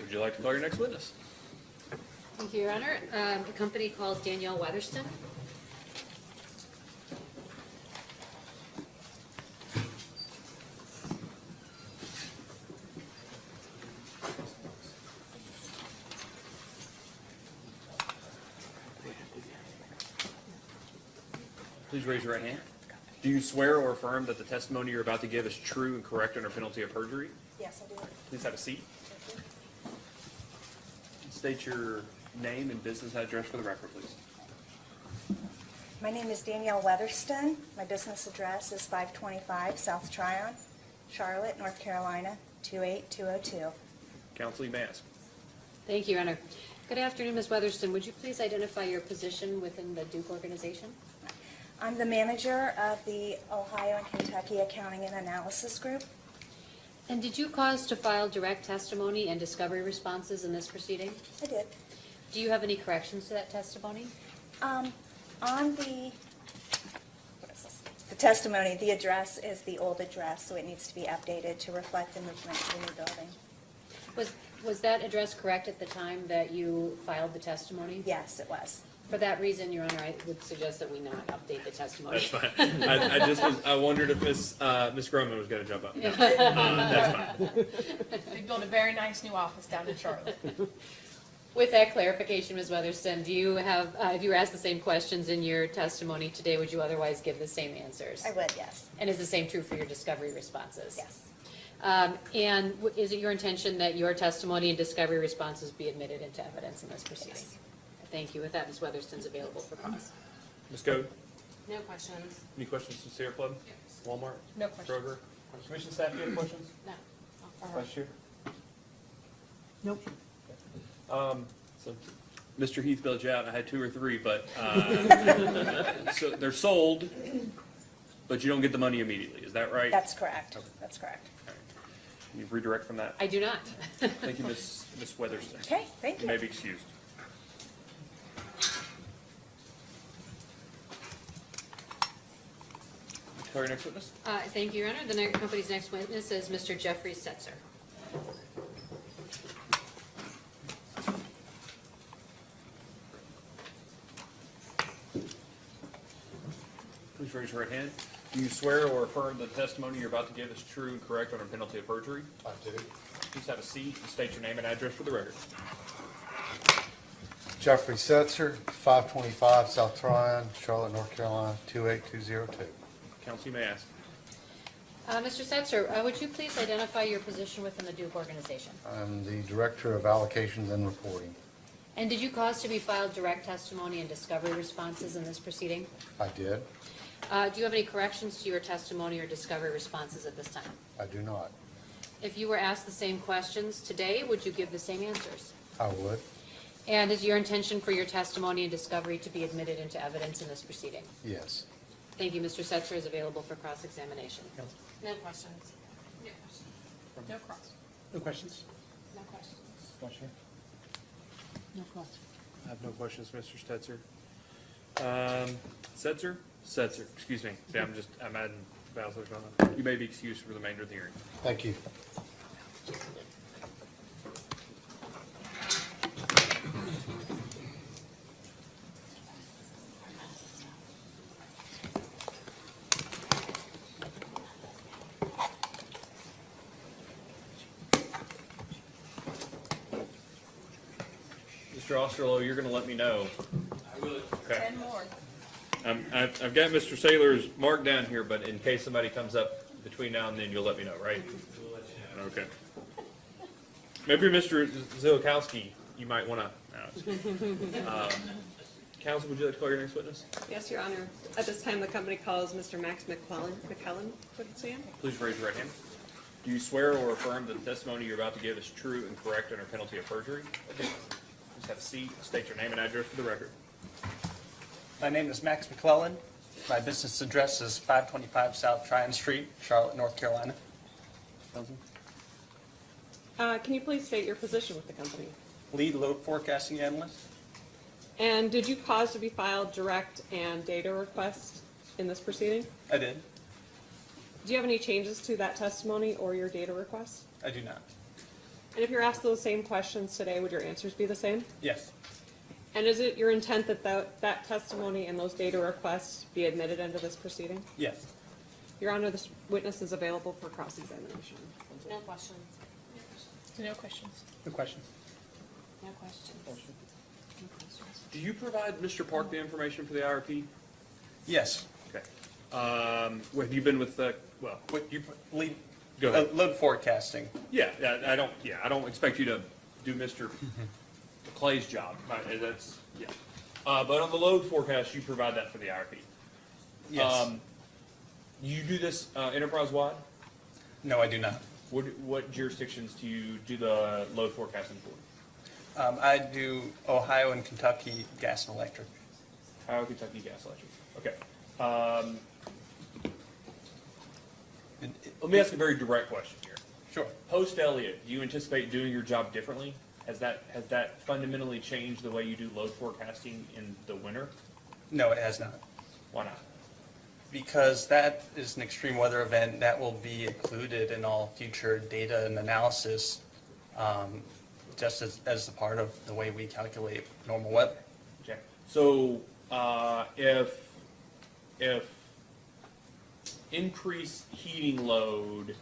Would you like to call your next witness? Thank you, Your Honor. The company calls Danielle Weatherston. Please raise your right hand. Do you swear or affirm that the testimony you're about to give is true and correct under penalty of perjury? Yes, I do. Please have a seat. State your name and business address for the record, please. My name is Danielle Weatherston. My business address is 525 South Tryon, Charlotte, North Carolina, 28202. Counsel, you may ask. Thank you, Your Honor. Good afternoon, Ms. Weatherston. Would you please identify your position within the Duke organization? I'm the manager of the Ohio and Kentucky Accounting and Analysis Group. And did you cause to file direct testimony and discovery responses in this proceeding? I did. Do you have any corrections to that testimony? On the testimony, the address is the old address, so it needs to be updated to reflect the movement to the new building. Was that address correct at the time that you filed the testimony? Yes, it was. For that reason, Your Honor, I would suggest that we not update the testimony. That's fine. I wondered if Ms. Groman was going to jump up. No. That's fine. They built a very nice new office down in Charlotte. With that clarification, Ms. Weatherston, do you have, if you were asked the same questions in your testimony today, would you otherwise give the same answers? I would, yes. And is the same true for your discovery responses? Yes. And is it your intention that your testimony and discovery responses be admitted into evidence in this proceeding? Yes. Thank you. With that, Ms. Weatherston's available for cross. Ms. Code, No questions. any questions from Sierra Club? Walmart? No questions. Kroger? Commission staff, you have questions? No. Vice Chair? Nope. So, Mr. Heath bailed you out. I had 2 or 3, but, so they're sold, but you don't get the money immediately. Is that right? That's correct. That's correct. Can you redirect from that? I do not. Thank you, Ms. Weatherston. Okay, thank You you. may be excused. Call your next witness. Thank you, Your Honor. The company's next witness is Mr. Jeffrey Setzer. Please raise your right hand. Do you swear or affirm the testimony you're about to give is true and correct under penalty of perjury? I do. Please have a seat and state your name and address for the record. Jeffrey Setzer, 525 South Tryon, Charlotte, North Carolina, 28202. Counsel, you may ask. Mr. Setzer, would you please identify your position within the Duke organization? I'm the Director of Allocations and Reporting. And did you cause to be filed direct testimony and discovery responses in this proceeding? I did. Do you have any corrections to your testimony or discovery responses at this time? I do not. If you were asked the same questions today, would you give the same answers? I would. And is your intention for your testimony and discovery to be admitted into evidence in this proceeding? Yes. Thank you. Mr. Setzer is available for cross-examination. No questions. No cross. No questions? No questions. Vice Chair? No question. I have no questions, Mr. Stetzer. Setzer? Setzer, excuse me. See, I'm adding vowels. You may be excused for the remainder of the hearing. Thank you. Mr. Osterloh, you're going to let me know Okay. 10 more. I've got Mr. Saylor's mark down here, but in case somebody comes up between now and then, you'll let me know, right? Okay. Maybe Mr. Zilkowski, you might want to. Counsel, would you like to call your next witness? Yes, Your Honor. At this time, the company calls Mr. Max McClellan, would it stand? Please raise your right hand. Do you swear or affirm that the testimony you're about to give is true and correct under penalty of perjury? Okay. Please have a seat. State your name and address for the record. My name is Max McClellan. My business address is 525 South Tryon Street, Charlotte, North Carolina. Can you please state your position with the company? Lead load forecasting analyst. And did you cause to be filed direct and data requests in this proceeding? I did. Do you have any changes to that testimony or your data request? I do not. And if you're asked those same questions today, would your answers be the same? Yes. And is it your intent that that testimony and those data requests be admitted into this proceeding? Yes. Your Honor, this witness is available for cross-examination. No questions. No questions. No questions. No questions. Do you provide Mr. Park the information for the IRP? Yes. Okay. Have you been with well? What you lead? Go ahead. Load forecasting. Yeah, I don't. Yeah, I don't expect you to do Mr. Clay's job. That's yeah. But on the load forecast, you provide that for the IRP. Yes. You do this enterprise-wide? No, I do not. What jurisdictions do you do the load forecasting for? I do Ohio and Kentucky gas and electric. Ohio, Kentucky, gas, electric. Okay. Let me ask a very direct question here. Sure. Post Elliott, do you anticipate doing your job differently? Has that fundamentally changed the way you do load forecasting in the winter? No, it has not. Why not? Because that is an extreme weather event that will be included in all future data and analysis, just as a part of the way we calculate normal weather. Okay. So if increased heating load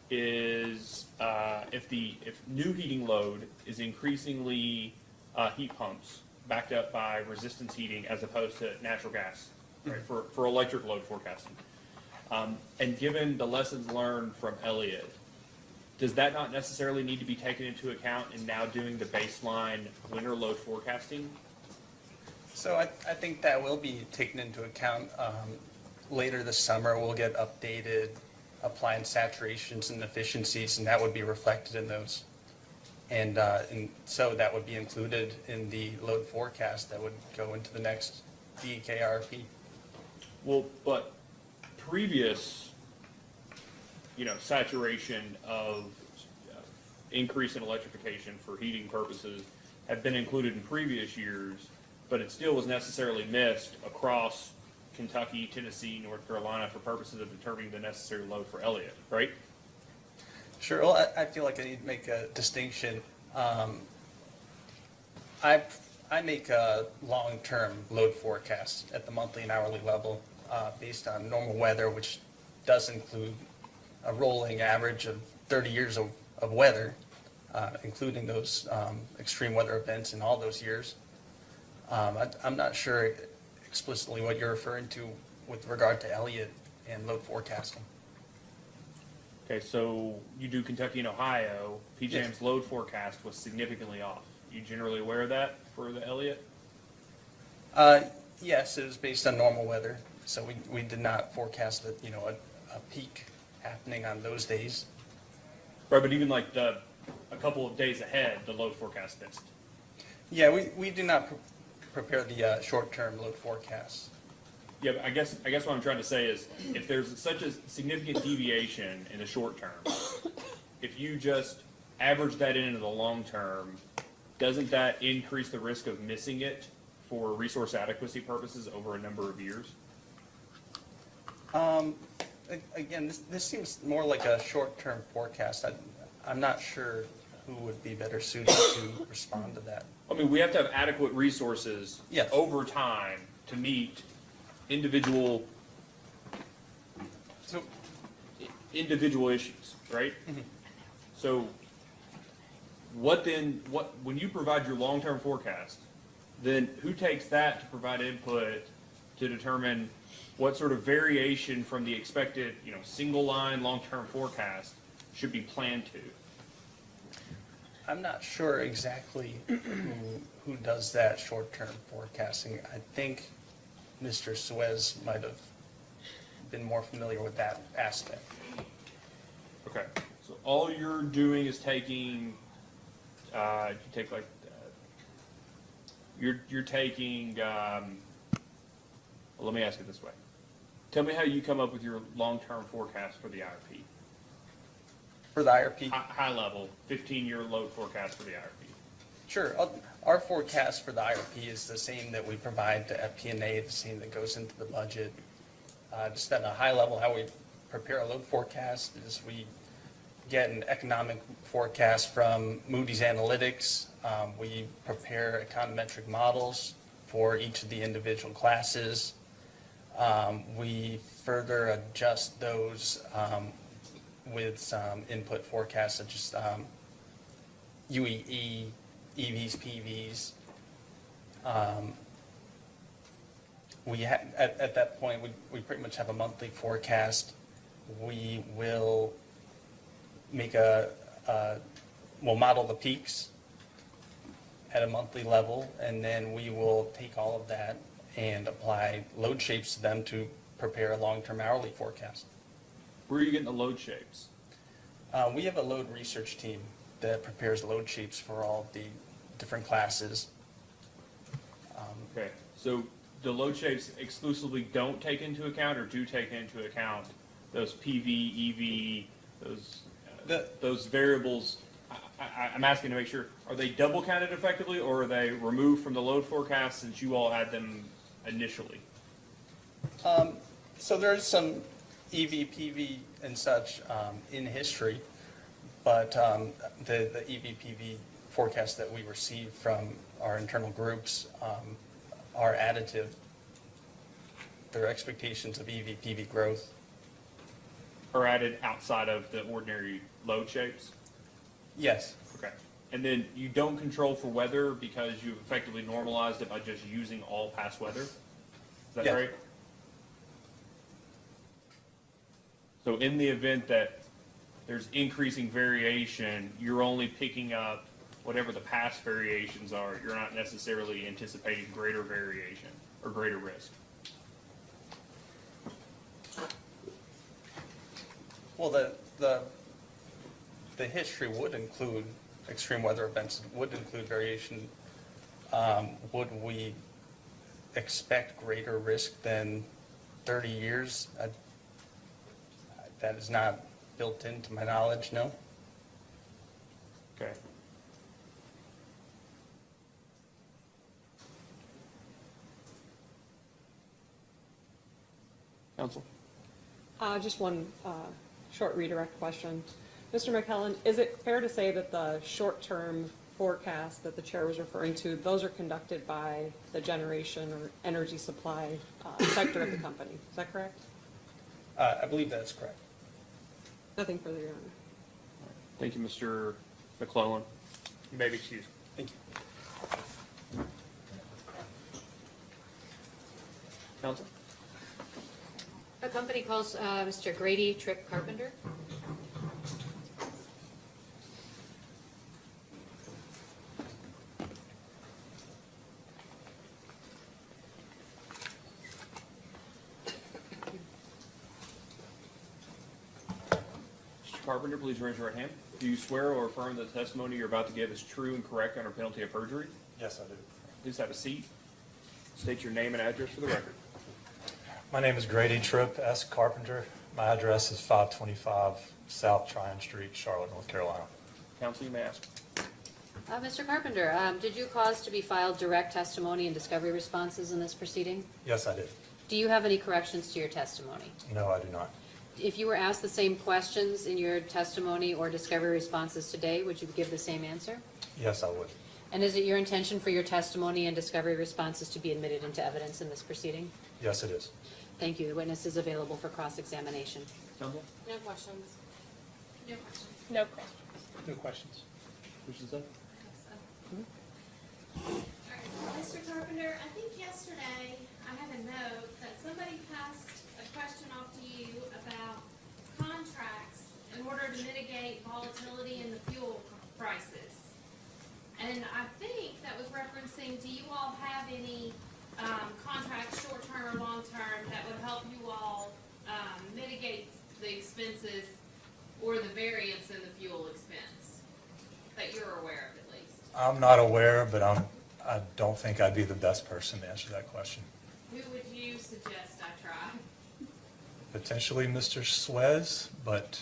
is if new heating load is increasingly heat pumps backed up by resistance heating as opposed to natural gas, right, for electric load forecasting, and given the lessons learned from Elliott, does that not necessarily need to be taken into account in now doing the baseline winter load forecasting? So I think that will be taken into account. Later this summer, we'll get updated appliance saturations and efficiencies, and that would be reflected in those. And so that would be included in the load forecast that would go into the next DEKRP. Well, but previous, saturation of increase in electrification for heating purposes have been included in previous years, but it still was necessarily missed across Kentucky, Tennessee, North Carolina for purposes of determining the necessary load for Elliott, right? Sure. Well, I feel like I need to make a distinction. I make a long-term load forecast at the monthly and hourly level based on normal weather, which does include a rolling average of 30 years of weather, including those extreme weather events in all those years. I'm not sure explicitly what you're referring to with regard to Elliott and load forecasting. Okay, so you do Kentucky and Ohio. PJM's load forecast was significantly off. You generally aware of that for the Elliott? Yes, it was based on normal weather, so we did not forecast a peak happening on those days. Right, but even like a couple of days ahead, the load forecast missed. Yeah, we do not prepare the short-term load forecasts. Yeah, but I guess what I'm trying to say is if there's such a significant deviation in the short term, if you just average that into the long term, doesn't that increase the risk of missing it for resource adequacy purposes over a number of years? Again, this seems more like a short-term forecast. I'm not sure who would be better suited to respond to that. I mean, we have to have adequate resources Yes. over time to meet individual issues, right? Mm-hmm. So when you provide your long-term forecast, then who takes that to provide input to determine what sort of variation from the expected, single line, long-term forecast should be planned to? I'm not sure exactly who does that short-term forecasting. I think Mr. Suez might have been more familiar with that aspect. Okay, so all you're doing is taking, you take like, you're taking, well, let me ask it this way. Tell me how you come up with your long-term forecast for the IRP. For the IRP? High level, 15-year load forecast for the IRP. Sure. Our forecast for the IRP is the same that we provide to FP&A, the same that goes into the budget. Just at a high level, how we prepare a load forecast is we get an economic forecast from Moody's Analytics. We prepare econometric models for each of the individual classes. We further adjust those with some input forecasts such as UEE, EVs, PVs. At that point, we pretty much have a monthly forecast. We will make we'll model the peaks at a monthly level, and then we will take all of that and apply load shapes to them to prepare a long-term hourly forecast. Where are you getting the load shapes? We have a load research team that prepares load shapes for all the different classes. Okay, so the load shapes exclusively don't take into account or do take into account those PV, EV, those variables? I'm asking to make sure, are they double counted effectively, or are they removed from the load forecast since you all had them initially? So there's some EV, PV, and such in history, but the EV, PV forecast that we receive from our internal groups are additive. Their expectations of EV, PV growth Are added outside of the ordinary load shapes? Yes. Okay. And then you don't control for weather because you've effectively normalized it by just using all past weather? Is that Yes. right? So in the event that there's increasing variation, you're only picking up whatever the past variations are. You're not necessarily anticipating greater variation or greater risk. Well, the history would include extreme weather events, would include variation. Would we expect greater risk than 30 years? That is not built into my knowledge, no. Okay. Council? Just one short redirect question. Mr. McKellen, is it fair to say that the short-term forecast that the chair was referring to, those are conducted by the generation or energy supply sector of the company? Is that correct? I believe that's correct. Nothing further, Your Honor. Thank you, Mr. McClellan. You may be excused. Thank you. Council? A company calls Mr. Grady Tripp Carpenter. Mr. Carpenter, please raise your right hand. Do you swear or affirm that the testimony you're about to give is true and correct under penalty of perjury? Yes, I do. Please have a seat. State your name and address for the record. My name is Grady Tripp S. Carpenter. My address is 525 South Tryon Street, Charlotte, North Carolina. Counsel, you may ask. Mr. Carpenter, did you cause to be filed direct testimony and discovery responses in this proceeding? Yes, I did. Do you have any corrections to your testimony? No, I do not. If you were asked the same questions in your testimony or discovery responses today, would you give the same answer? Yes, I would. And is it your intention for your testimony and discovery responses to be admitted into evidence in this proceeding? Yes, it is. Thank you. The witness is available for cross-examination. Counsel? No questions. No questions. No questions. No questions. Who's that? Mr. Carpenter, I think yesterday I had a note that somebody passed a question off to you about contracts in order to mitigate volatility in the fuel prices. And I think that was referencing, do you all have any contracts, short-term or long-term, that would help you all mitigate the expenses or the variance in the fuel expense that you're aware of at least? I'm not aware, but I don't think I'd be the best person to answer that question. Who would you suggest I try? Potentially Mr. Suez, but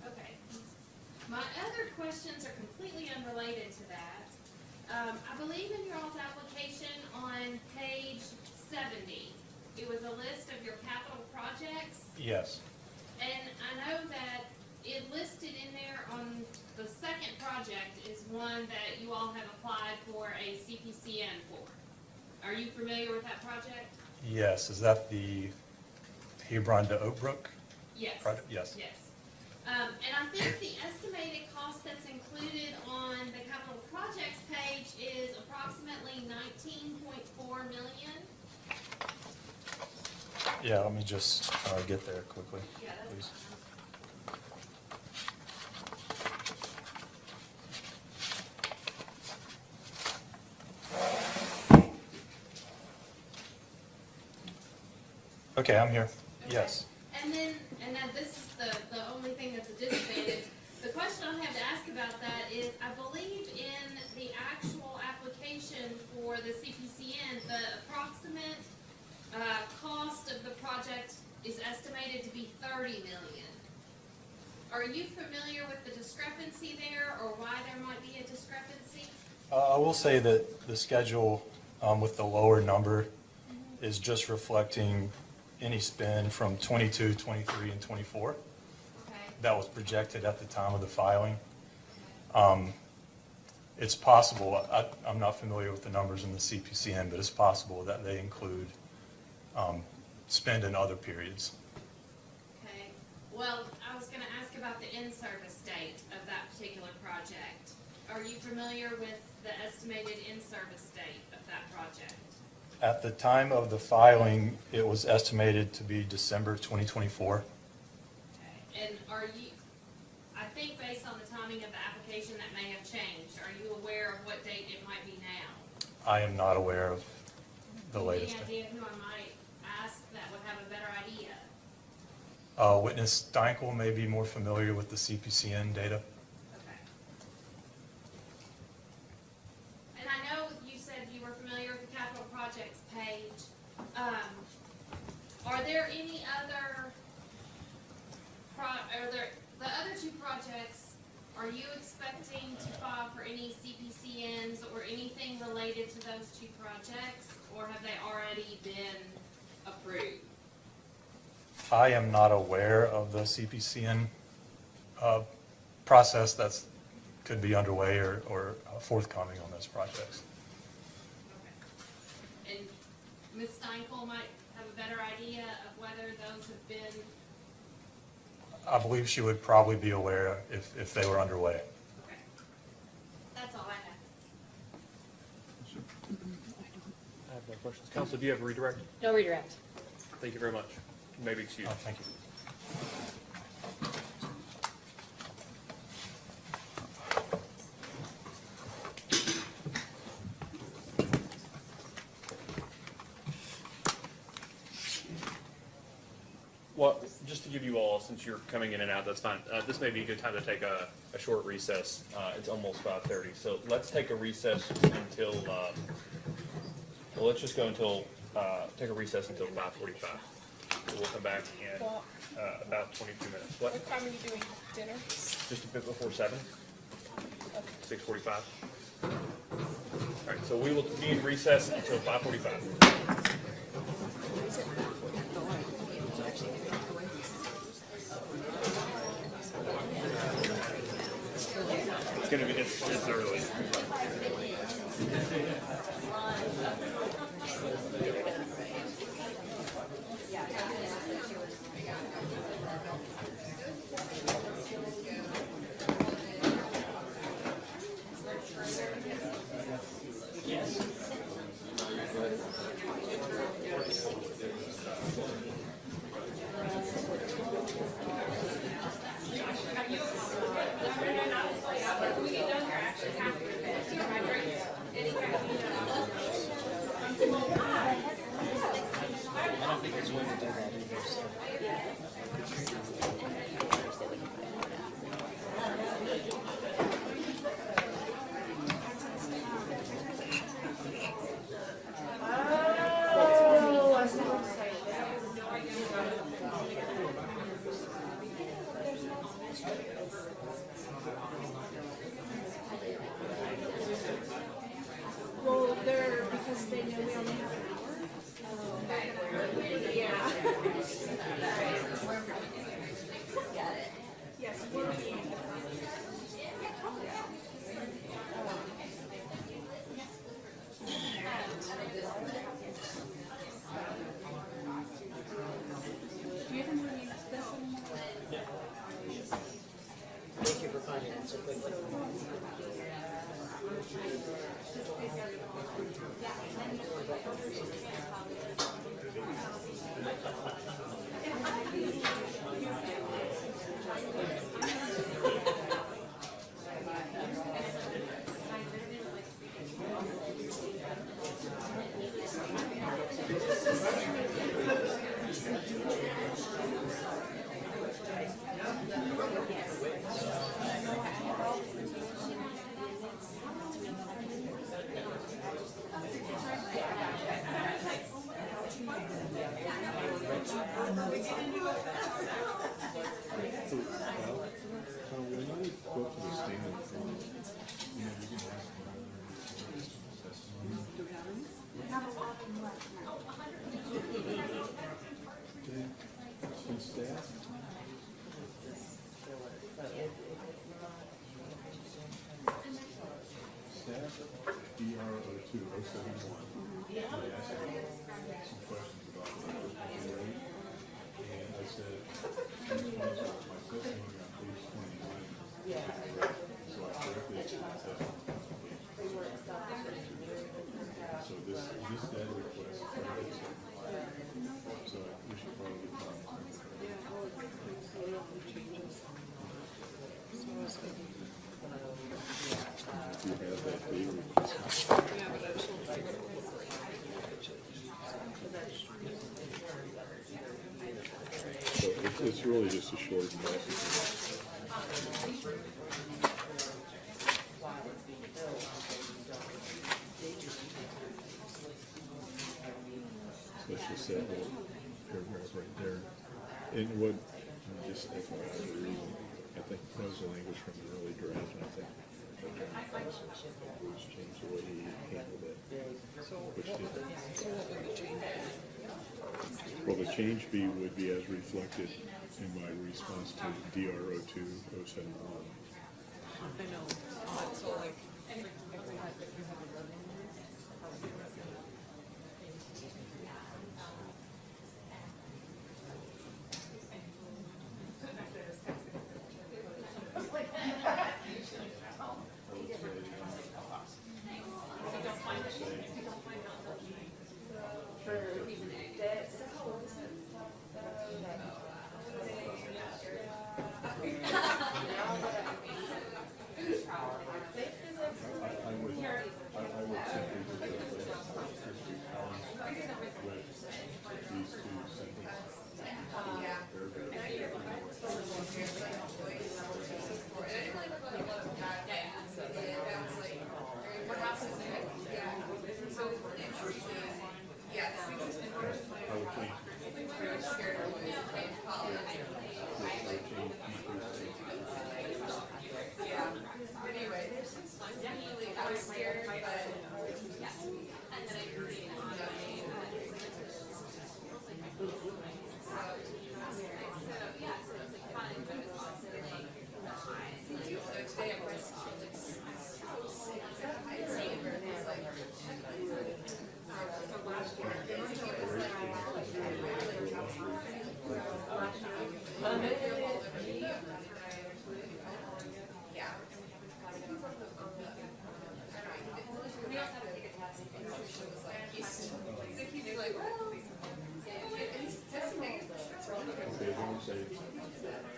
Okay. My other questions are completely unrelated to that. I believe in your all's application on page 70, it was a list of your capital projects. yes. And I know that it listed in there on the second project is one that you all have applied for a CPCN for. Are you familiar with that project? Yes, is that the Hebron to Oak Brook Yes. project? Yes. Yes. And I think the estimated cost that's included on the capital projects page is approximately 19.4 million. Yeah, let me just get there quickly, Yeah, that's please. Okay, I'm here. Yes. And then this is the only thing that's a disadvantage. The question I have to ask about that is, I believe in the actual application for the CPCN, the approximate cost of the project is estimated to be 30 million. Are you familiar with the discrepancy there, or why there might be a discrepancy? I will say that the schedule with the lower number is just reflecting any spend from 22, 23, and 24. Okay. That was projected at the time of the filing. It's possible, I'm not familiar with the numbers in the CPCN, but it's possible that they include spend in other periods. Okay. Well, I was gonna ask about the in-service date of that particular project. Are you familiar with the estimated in-service date of that project? At the time of the filing, it was estimated to be December 2024. Okay. And are you, I think based on the timing of the application, that may have changed. Are you aware of what date it might be now? I am not aware of the latest. Any idea who I might ask that would have a better idea? Witness Steinkel may be more familiar with the CPCN data. Okay. And I know you said you were familiar with the capital projects page. Are there any other, the other two projects, are you expecting to file for any CPCNs or anything related to those two projects? Or have they already been approved? I am not aware of the CPCN process that's could be underway or forthcoming on those projects. Okay. And Ms. Steinkel might have a better idea of whether those have been, I believe she would probably be aware if they were underway. okay. That's all I have. I have no questions. Council, do you have a redirect? No redirect. Thank you very much. You may be excused. Thank you. Well, just to give you all, since you're coming in and out, that's fine. This may be a good time to take a short recess. It's almost 5:30, so let's take a recess until, well, let's just go until, take a recess until 5:45. So we'll come back in about 22 minutes. What? What time are you doing dinner? Just a bit before 7? 6:45? All right, so we will be in recess until 5:45. It's gonna be, it's early. Do you ever need this anymore? Thank you for finding it so quickly. It's really just a short message. Let's just that little paragraph right there. And what, just FYI, the reason, I think that was the language from the early draft, and I think Bruce changed the way he handled it, which did. Well, the change B would be as reflected in my response to DRO 2071. I know, but so like, if you have a building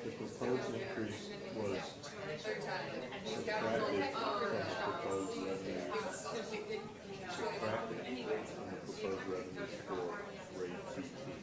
The proposed increase was subtracted from the proposed revenue. Subtracted from the proposed revenues for rate PT.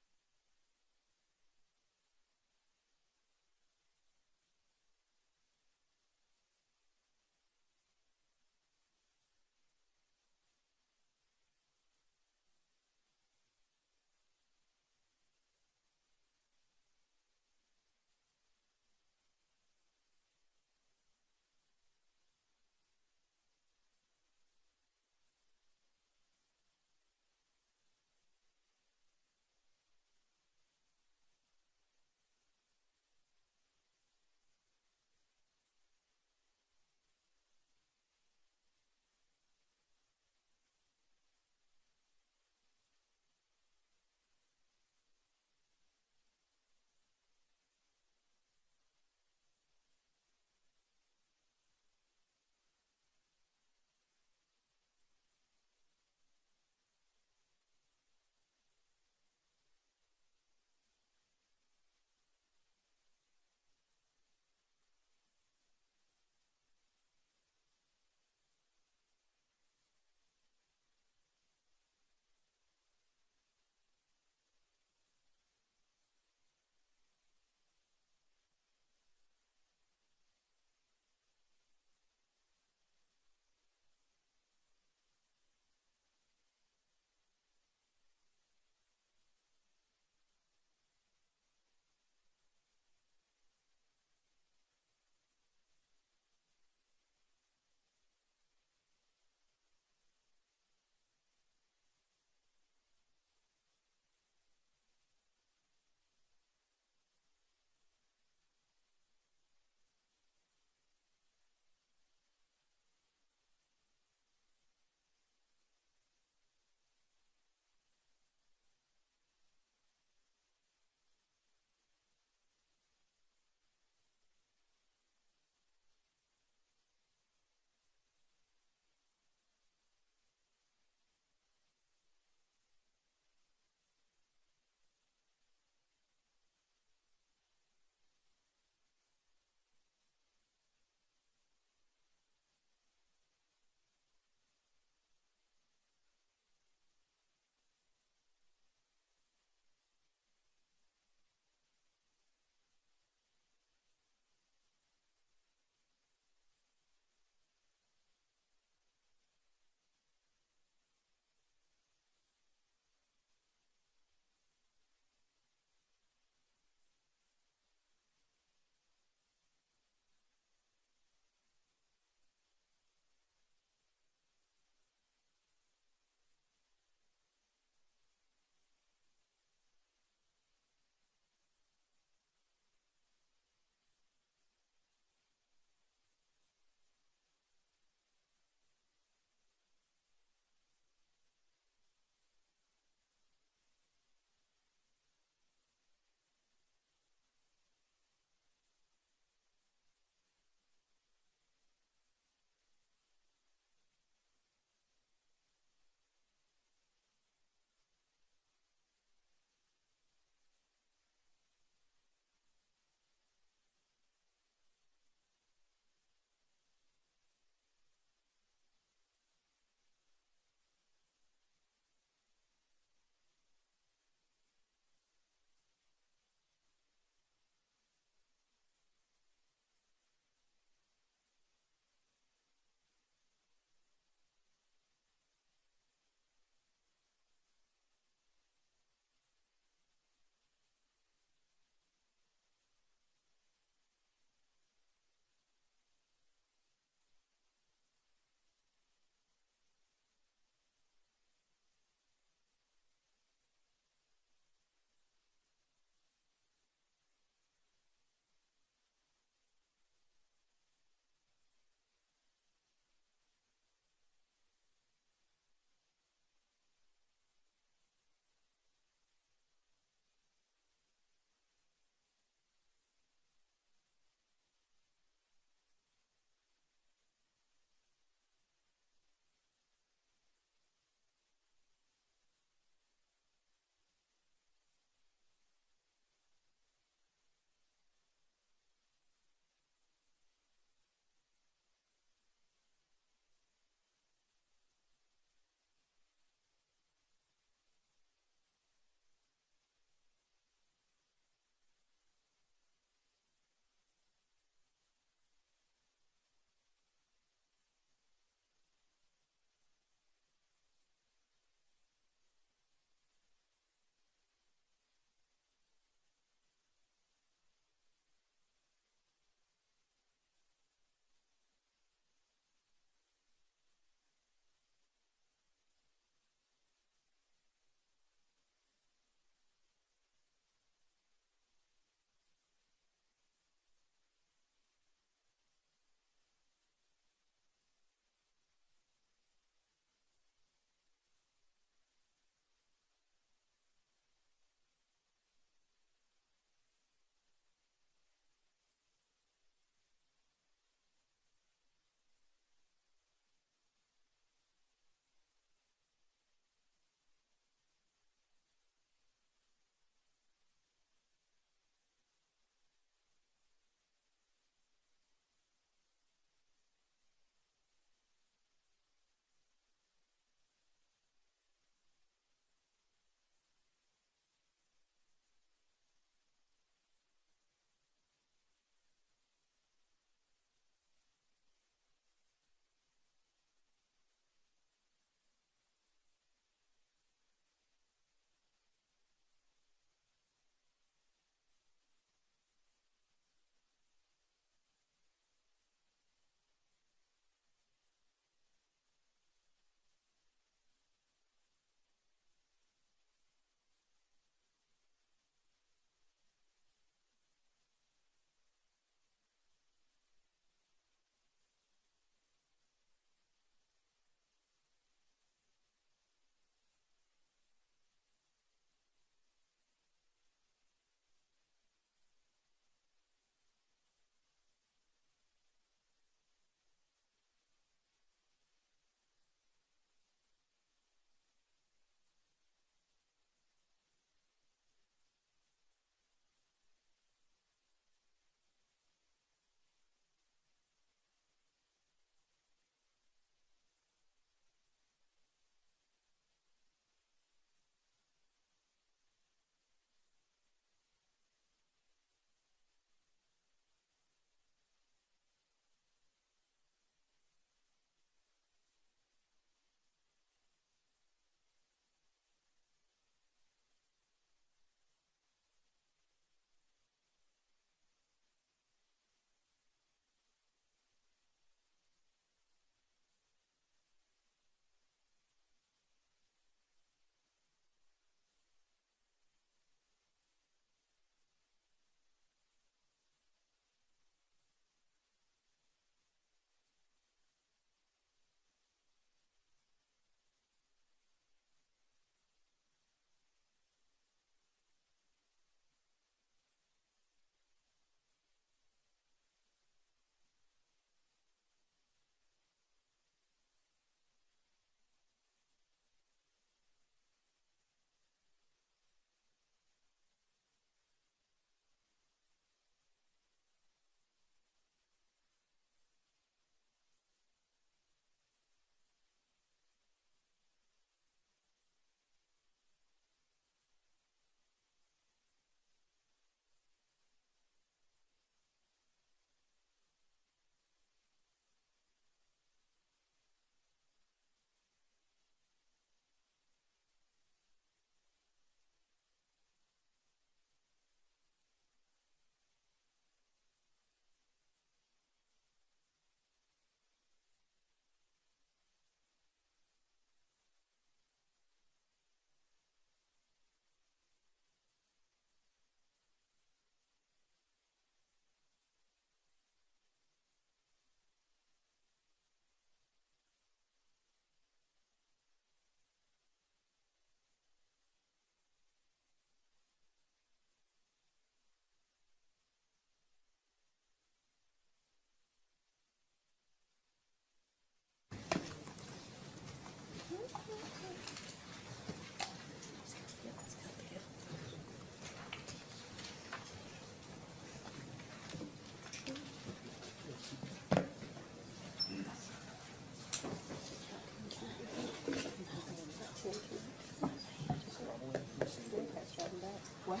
What?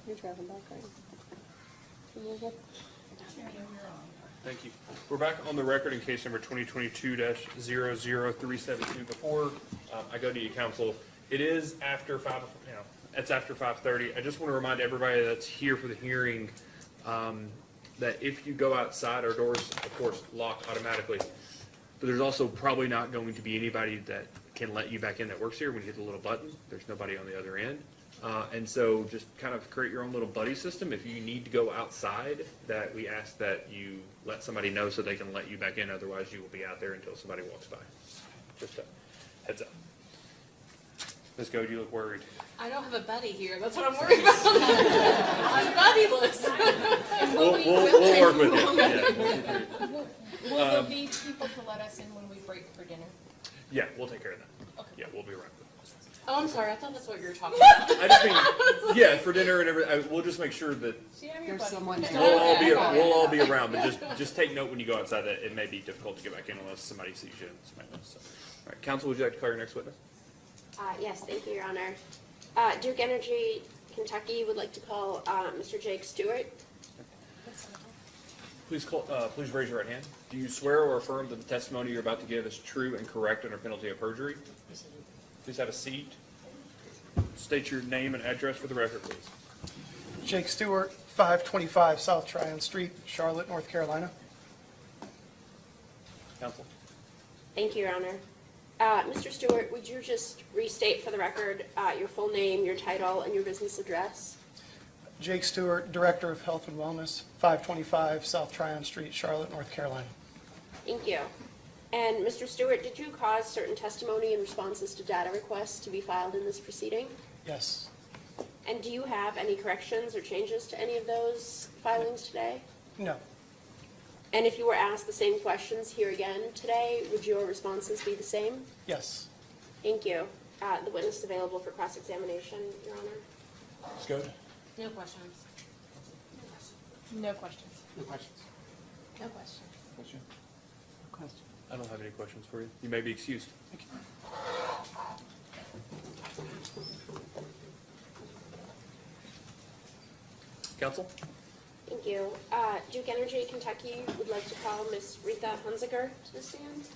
You're driving back, right? Thank you. We're back on the record in case number 2022-00372. Before I go to you, council, it is after 5, it's after 5:30. I just want to remind everybody that's here for the hearing that if you go outside, our doors, of course, lock automatically. But there's also probably not going to be anybody that can let you back in that works here. When you hit the little button, there's nobody on the other end. And so just kind of create your own little buddy system. If you need to go outside, that we ask that you let somebody know so they can let you back in. Otherwise, you will be out there until somebody walks by. Just a heads up. Ms. Goad, you look worried. I don't have a buddy here. That's what I'm worried about. I'm buddyless. We'll work with you. Yeah. Will there be people to let us in when we break for dinner? Yeah, we'll take care of that. Yeah, we'll be around. Oh, I'm sorry. I thought that's what you were talking about. I just mean, yeah, for dinner and everything. We'll just make sure that See, I'm your There's buddy. someone to- we'll all be around. But just take note when you go outside that it may be difficult to get back in unless somebody sees you. And somebody knows. So, all right, council, would you like to call your next witness? Yes, thank you, Your Honor. Duke Energy Kentucky would like to call Mr. Jake Stewart. Please raise your right hand. Do you swear or affirm that the testimony you're about to give is true and correct under penalty of perjury? Please have a seat. State your name and address for the record, please. Jake Stewart, 525 South Tryon Street, Charlotte, North Carolina. Counsel. Thank you, Your Honor. Mr. Stewart, would you just restate for the record your full name, your title, and your business address? Jake Stewart, Director of Health and Wellness, 525 South Tryon Street, Charlotte, North Carolina. Thank you. And Mr. Stewart, did you cause certain testimony and responses to data requests to be filed in this proceeding? Yes. And do you have any corrections or changes to any of those filings today? No. And if you were asked the same questions here again today, would your responses be the same? Yes. Thank you. The witness is available for cross-examination, Your Honor. Let's go. No questions. No questions. No questions. No questions. Question? Question. I don't have any questions for you. You may be excused. Thank you. Counsel? Thank you. Duke Energy Kentucky would like to call Ms. Rita Hunziker to the stand.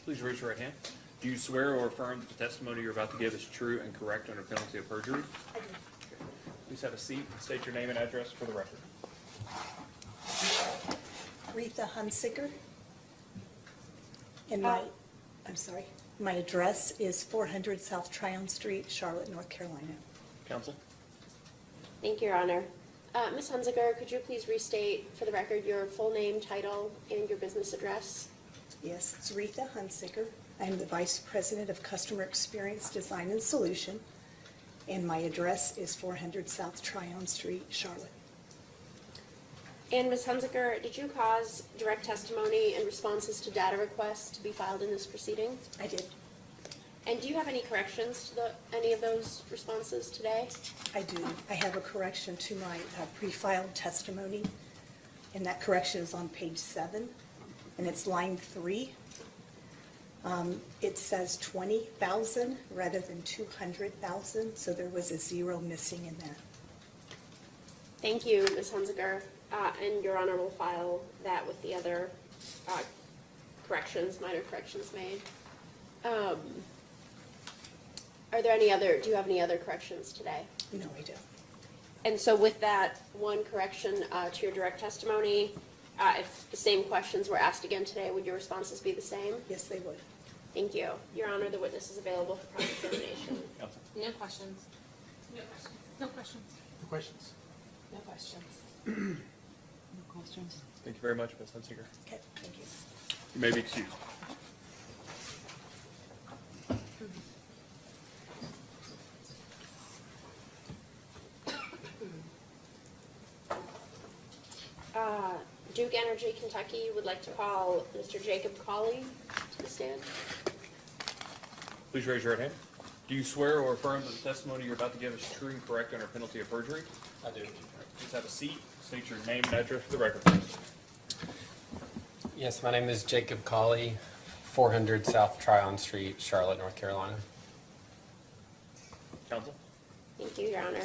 Please raise your right hand. Do you swear or affirm that the testimony you're about to give is true and correct under penalty of perjury? I do. Please have a seat and state your name and address for the record. Rita Hunziker. And my address is 400 South Tryon Street, Charlotte, North Carolina. Counsel? Thank you, Your Honor. Ms. Hunziker, could you please restate for the record your full name, title, and your business address? Yes, it's Rita Hunziker. I'm the Vice President of Customer Experience Design and Solution, and my address is 400 South Tryon Street, Charlotte. And Ms. Hunziker, did you cause direct testimony and responses to data requests to be filed in this proceeding? I did. And do you have any corrections to any of those responses today? I do. I have a correction to my pre-filed testimony, and that correction is on page 7, and it's line 3. It says 20,000 rather than 200,000, so there was a 0 missing in that. Thank you, Ms. Hunziker. And Your Honor will file that with the other minor corrections made. Do you have any other corrections today? No, I don't. And so with that one correction to your direct testimony, if the same questions were asked again today, would your responses be the same? Yes, they would. Thank you. Your Honor, the witness is available for cross-examination. No questions. No questions. No questions. No questions. No questions. No questions? Thank you very much, Ms. Hunziker. Okay, thank you. You may be excused. Duke Energy Energy Kentucky would like to call Mr. Jacob Colley to the stand. Please raise your right hand. Do you swear or affirm that the testimony you're about to give is true and correct under penalty of perjury? I do. Please have a seat. State your name and address for the record, please. Yes, my name is Jacob Colley, 400 South Tryon Street, Charlotte, North Carolina. Counsel? Thank you, Your Honor.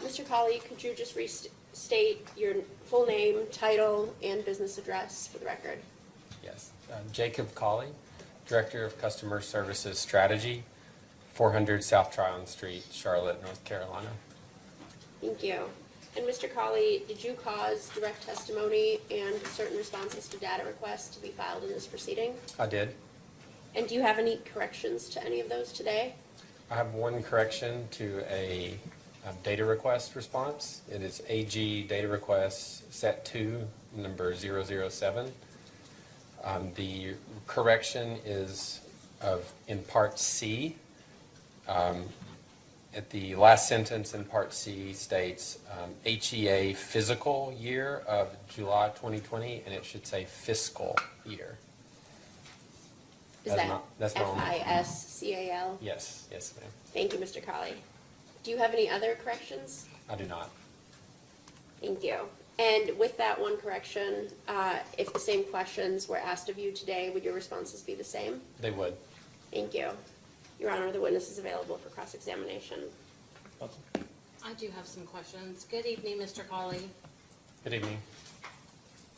Mr. Colley, could you just restate your full name, title, and business address for the record? Yes, Jacob Colley, Director of Customer Services Strategy, 400 South Tryon Street, Charlotte, North Carolina. Thank you. And Mr. Colley, did you cause direct testimony and certain responses to data requests to be filed in this proceeding? I did. And do you have any corrections to any of those today? I have one correction to a data request response. It is AG data request set 2, number 007. The correction is in part C. At the last sentence in part C states HEA physical year of July 2020, and it should say fiscal year. Is That's that my- that's my only- FISCAL? Yes, yes, ma'am. Thank you, Mr. Colley. Do you have any other corrections? I do not. Thank you. And with that one correction, if the same questions were asked of you today, would your responses be the same? They would. Thank you. Your Honor, the witness is available for cross-examination. I do have some questions. Good evening, Mr. Colley. Good evening.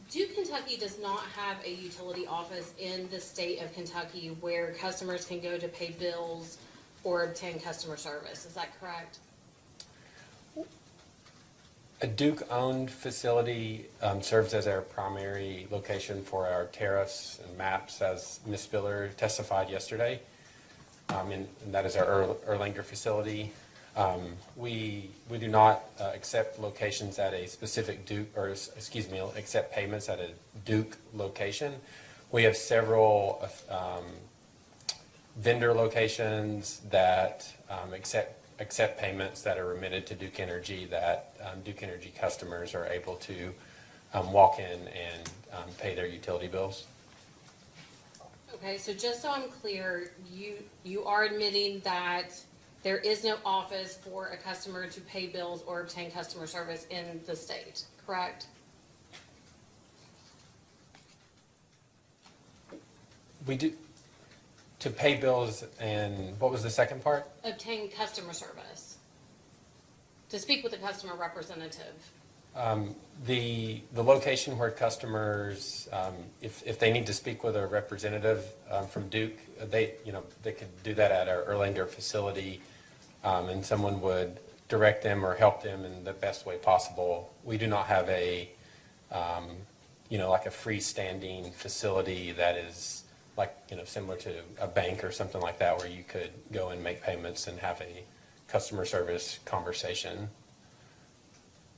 Duke Kentucky does not have a utility office in the state of Kentucky where customers can go to pay bills or obtain customer service. Is that correct? A Duke-owned facility serves as our primary location for our tariffs and maps, as Ms. Spiller testified yesterday. And that is our Erlanger facility. We do not accept locations at a specific Duke, or excuse me, accept payments at a Duke location. We have several vendor locations that accept payments that are remitted to Duke Energy, that Duke Energy customers are able to walk in and pay their utility bills. Okay, so just so I'm clear, you are admitting that there is no office for a customer to pay bills or obtain customer service in the state, correct? We do, to pay bills, and what was the second part? Obtain customer service. To speak with a customer representative. The location where customers, if they need to speak with a representative from Duke, they could do that at our Erlanger facility, and someone would direct them or help them in the best way possible. We do not have a, like a freestanding facility that is like, similar to a bank or something like that, where you could go and make payments and have a customer service conversation.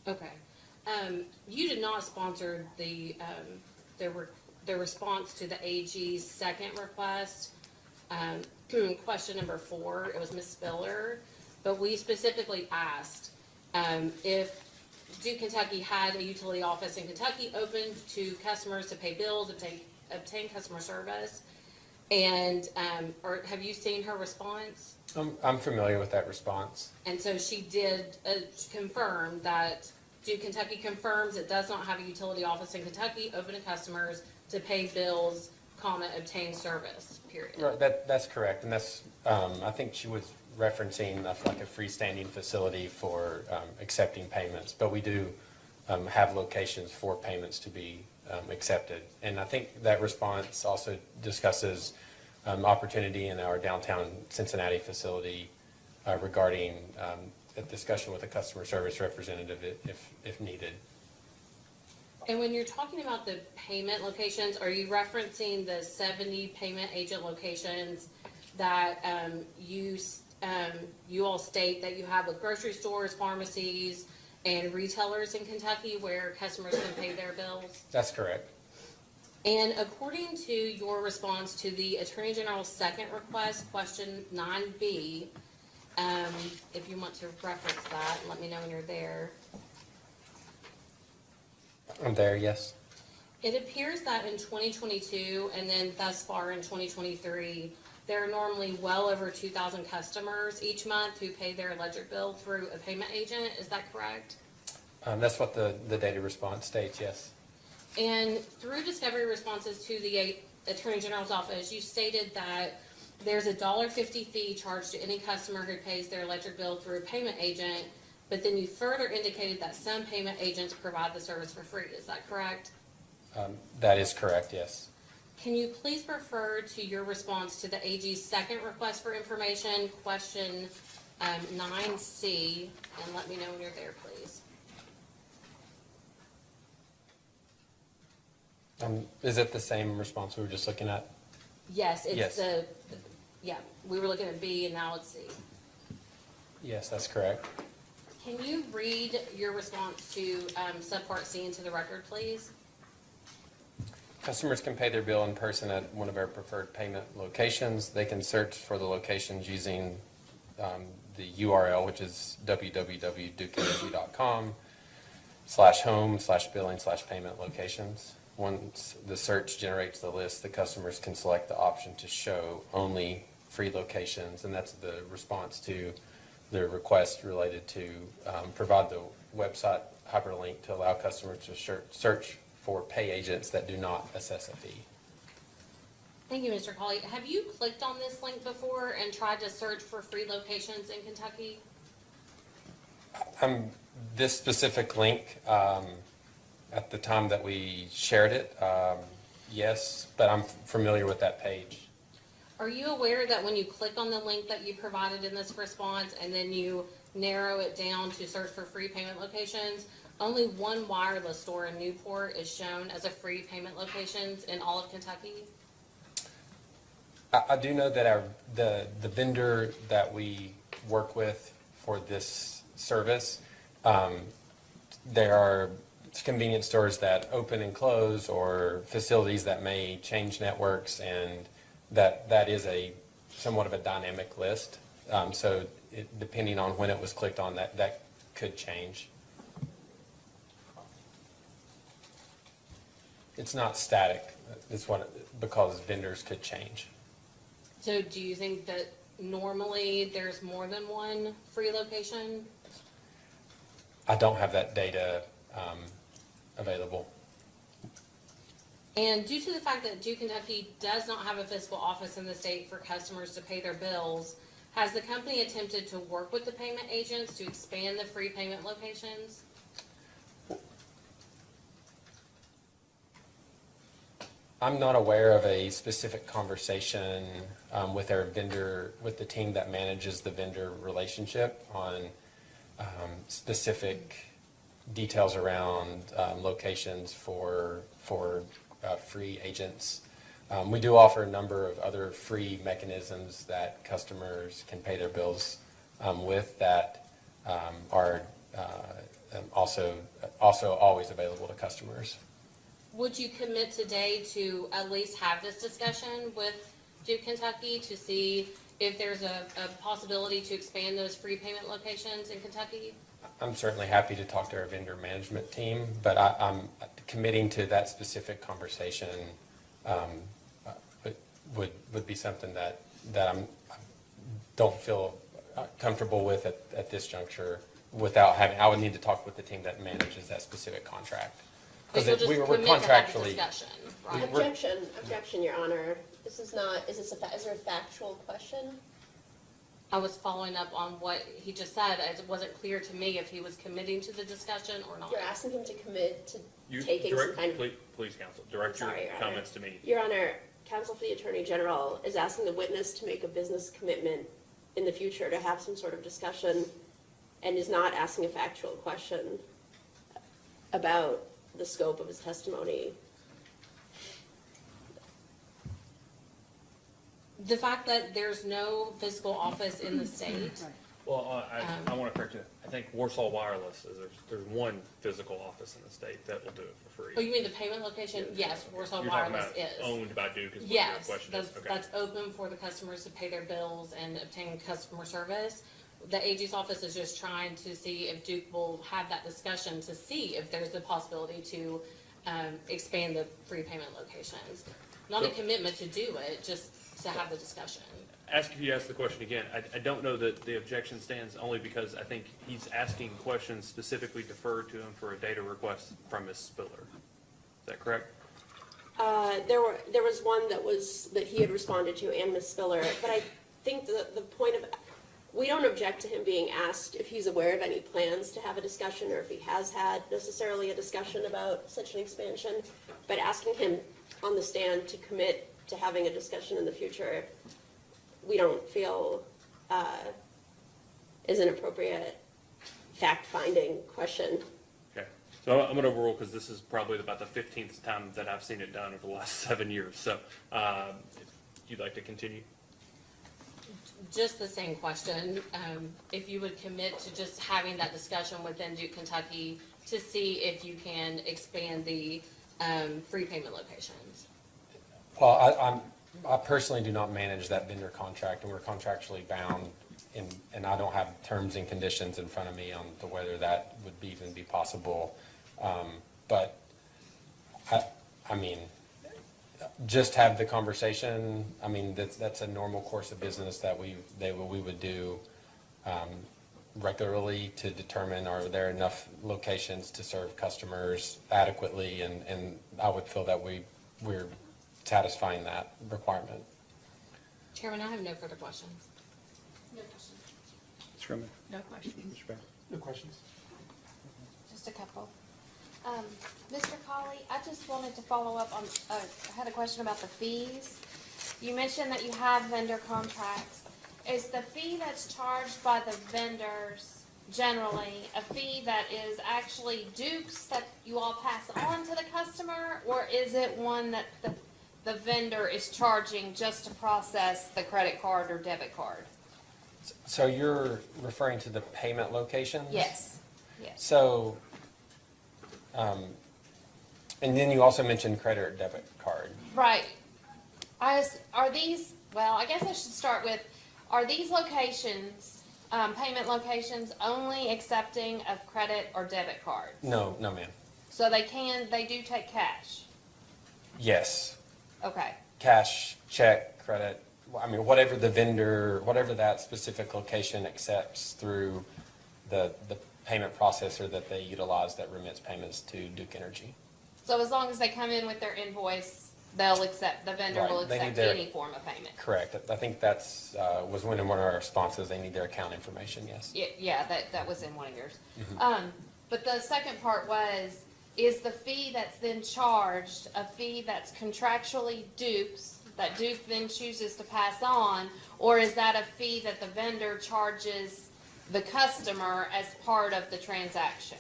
Okay. You did not sponsor the response to the AG's second request, question number 4. It was Ms. Spiller, but we specifically asked if Duke Kentucky had a utility office in Kentucky open to customers to pay bills, obtain customer service, and or have you seen her response? I'm familiar with that response. And so she did confirm that Duke Kentucky confirms it does not have a utility office in Kentucky open to customers to pay bills, obtain service, period. Right, that's correct, and that's, I think she was referencing like a freestanding facility for accepting payments, but we do have locations for payments to be accepted. And I think that response also discusses opportunity in our downtown Cincinnati facility regarding a discussion with a customer service representative if needed. And when you're talking about the payment locations, are you referencing the 70 payment agent locations that you all state that you have with grocery stores, pharmacies, and retailers in Kentucky where customers can pay their bills? That's correct. And according to your response to the Attorney General's second request, question 9B, if you want to reference that, and let me know when you're there. I'm there, yes. It appears that in 2022 and then thus far in 2023, there are normally well over 2,000 customers each month who pay their electric bill through a payment agent. Is that correct? That's what the data response states, yes. And through discovery responses to the Attorney General's office, you stated that there's a $1.50 fee charged to any customer who pays their electric bill through a payment agent, but then you further indicated that some payment agents provide the service for free. Is that correct? That is correct, yes. Can you please refer to your response to the AG's second request for information, question 9C, and let me know when you're there, please. Is it the same response we were just looking at? Yes, Yes. it's yeah, we were looking at B and now it's C. Yes, that's correct. Can you read your response to subpart C into the record, please? Customers can pay their bill in person at one of our preferred payment locations. They can search for the locations using the URL, which is www.dukeenergy.com/home/billing/payment locations. Once the search generates the list, the customers can select the option to show only free locations, and that's the response to the request related to provide the website hyperlink to allow customers to search for pay agents that do not assess a fee. Thank you, Mr. Colley. Have you clicked on this link before and tried to search for free locations in Kentucky? This specific link, at the time that we shared it, yes, but I'm familiar with that page. Are you aware that when you click on the link that you provided in this response and then you narrow it down to search for free payment locations, only one wireless store in Newport is shown as a free payment locations in all of Kentucky? I do know that the vendor that we work with for this service, there are convenience stores that open and close, or facilities that may change networks, and that is a somewhat of a dynamic list. So depending on when it was clicked on, that could change. It's not static. Because vendors could change. So do you think that normally there's more than one free location? I don't have that data available. And due to the fact that Duke Kentucky does not have a physical office in the state for customers to pay their bills, has the company attempted to work with the payment agents to expand the free payment locations? I'm not aware of a specific conversation with our vendor, with the team that manages the vendor relationship on specific details around locations for free agents. We do offer a number of other free mechanisms that customers can pay their bills with that are also always available to customers. Would you commit today to at least have this discussion with Duke Kentucky to see if there's a possibility to expand those free payment locations in Kentucky? I'm certainly happy to talk to our vendor management team, but I'm committing to that specific conversation would be something that I don't feel comfortable with at this juncture without having, I would need to talk with the team that manages that specific contract. Because we're contractually. Objection, Your Honor. This is not, is there a factual question? I was following up on what he just said. It wasn't clear to me if he was committing to the discussion or not. You're asking him to commit to You taking direct, some kind of... please, counsel, direct your comments to me. Your Honor, counsel for the Attorney General is asking the witness to make a business commitment in the future to have some sort of discussion and is not asking a factual question about the scope of his testimony. The fact that there's no physical office in the state. Well, I want to correct you. I think Warsaw Wireless there's one physical office in the state that will do it for free. Oh, you mean the payment location? Yes, Warsaw You're talking Wireless about is. owned by Duke is what Yes, your question is. Okay. that's open for the customers to pay their bills and obtain customer service. The AG's office is just trying to see if Duke will have that discussion to see if there's a possibility to expand the free payment locations. Not a commitment to do it, just to have the discussion. Ask if you ask the question again. I don't know that the objection stands only because I think he's asking questions specifically deferred to him for a data request from Ms. Spiller. Is that correct? There was one that he had responded to, and Ms. Spiller, but I think the point of, we don't object to him being asked if he's aware of any plans to have a discussion, or if he has had necessarily a discussion about such an expansion, but asking him on the stand to commit to having a discussion in the future, we don't feel is an appropriate fact-finding question. Okay. So I'm going to overrule because this is probably about the 15th time that I've seen it done over the last 7 years. So if you'd like to continue. Just the same question. If you would commit to just having that discussion within Duke, Kentucky to see if you can expand the free payment locations. Well, I personally do not manage that vendor contract, and we're contractually bound, and I don't have terms and conditions in front of me on to whether that would even be possible. But I mean, just have the conversation. I mean, that's a normal course of business that we would do regularly to determine are there enough locations to serve customers adequately, and I would feel that we're satisfying that requirement. Chairman, I have no further questions. No questions. Ms. Sherman? No questions. Mr. Brown? No questions? Just a couple. Mr. Colley, I just wanted to follow up on, I had a question about the fees. You mentioned that you have vendor contracts. Is the fee that's charged by the vendors generally a fee that is actually Duke's that you all pass on to the customer, or is it one that the vendor is charging just to process the credit card or debit card? So you're referring to the payment locations? Yes, yes. So, and then you also mentioned credit or debit card. Right. Are these, well, I guess I should start with, are these locations, payment locations, only accepting of credit or debit cards? No, ma'am. So they do take cash? Yes. Okay. Cash, check, credit, I mean, whatever the vendor, whatever that specific location accepts through the payment processor that they utilize that remits payments to Duke Energy. So as long as they come in with their invoice, they'll accept, the vendor Right. will They need accept their- any form of payment? Correct. I think that's, was one of our responses. They need their account information, yes. Yeah, that was in one of yours. Mhm. But the second part was, is the fee that's then charged a fee that's contractually Duke's, that Duke then chooses to pass on, or is that a fee that the vendor charges the customer as part of the transaction?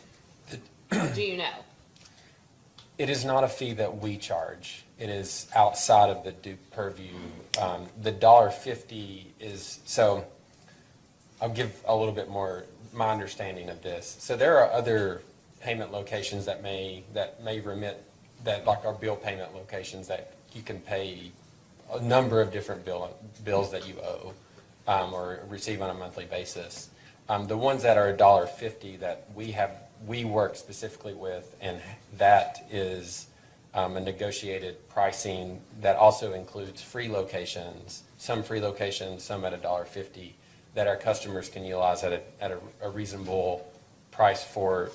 Do you know? It is not a fee that we charge. It is outside of the Duke purview. The $1.50 is, so I'll give a little bit more my understanding of this. So there are other payment locations that may remit, that like our bill payment locations that you can pay a number of different bills that you owe or receive on a monthly basis. The ones that are $1.50 that we work specifically with, and that is a negotiated pricing that also includes free locations, some free locations, some at $1.50, that our customers can utilize at a reasonable price for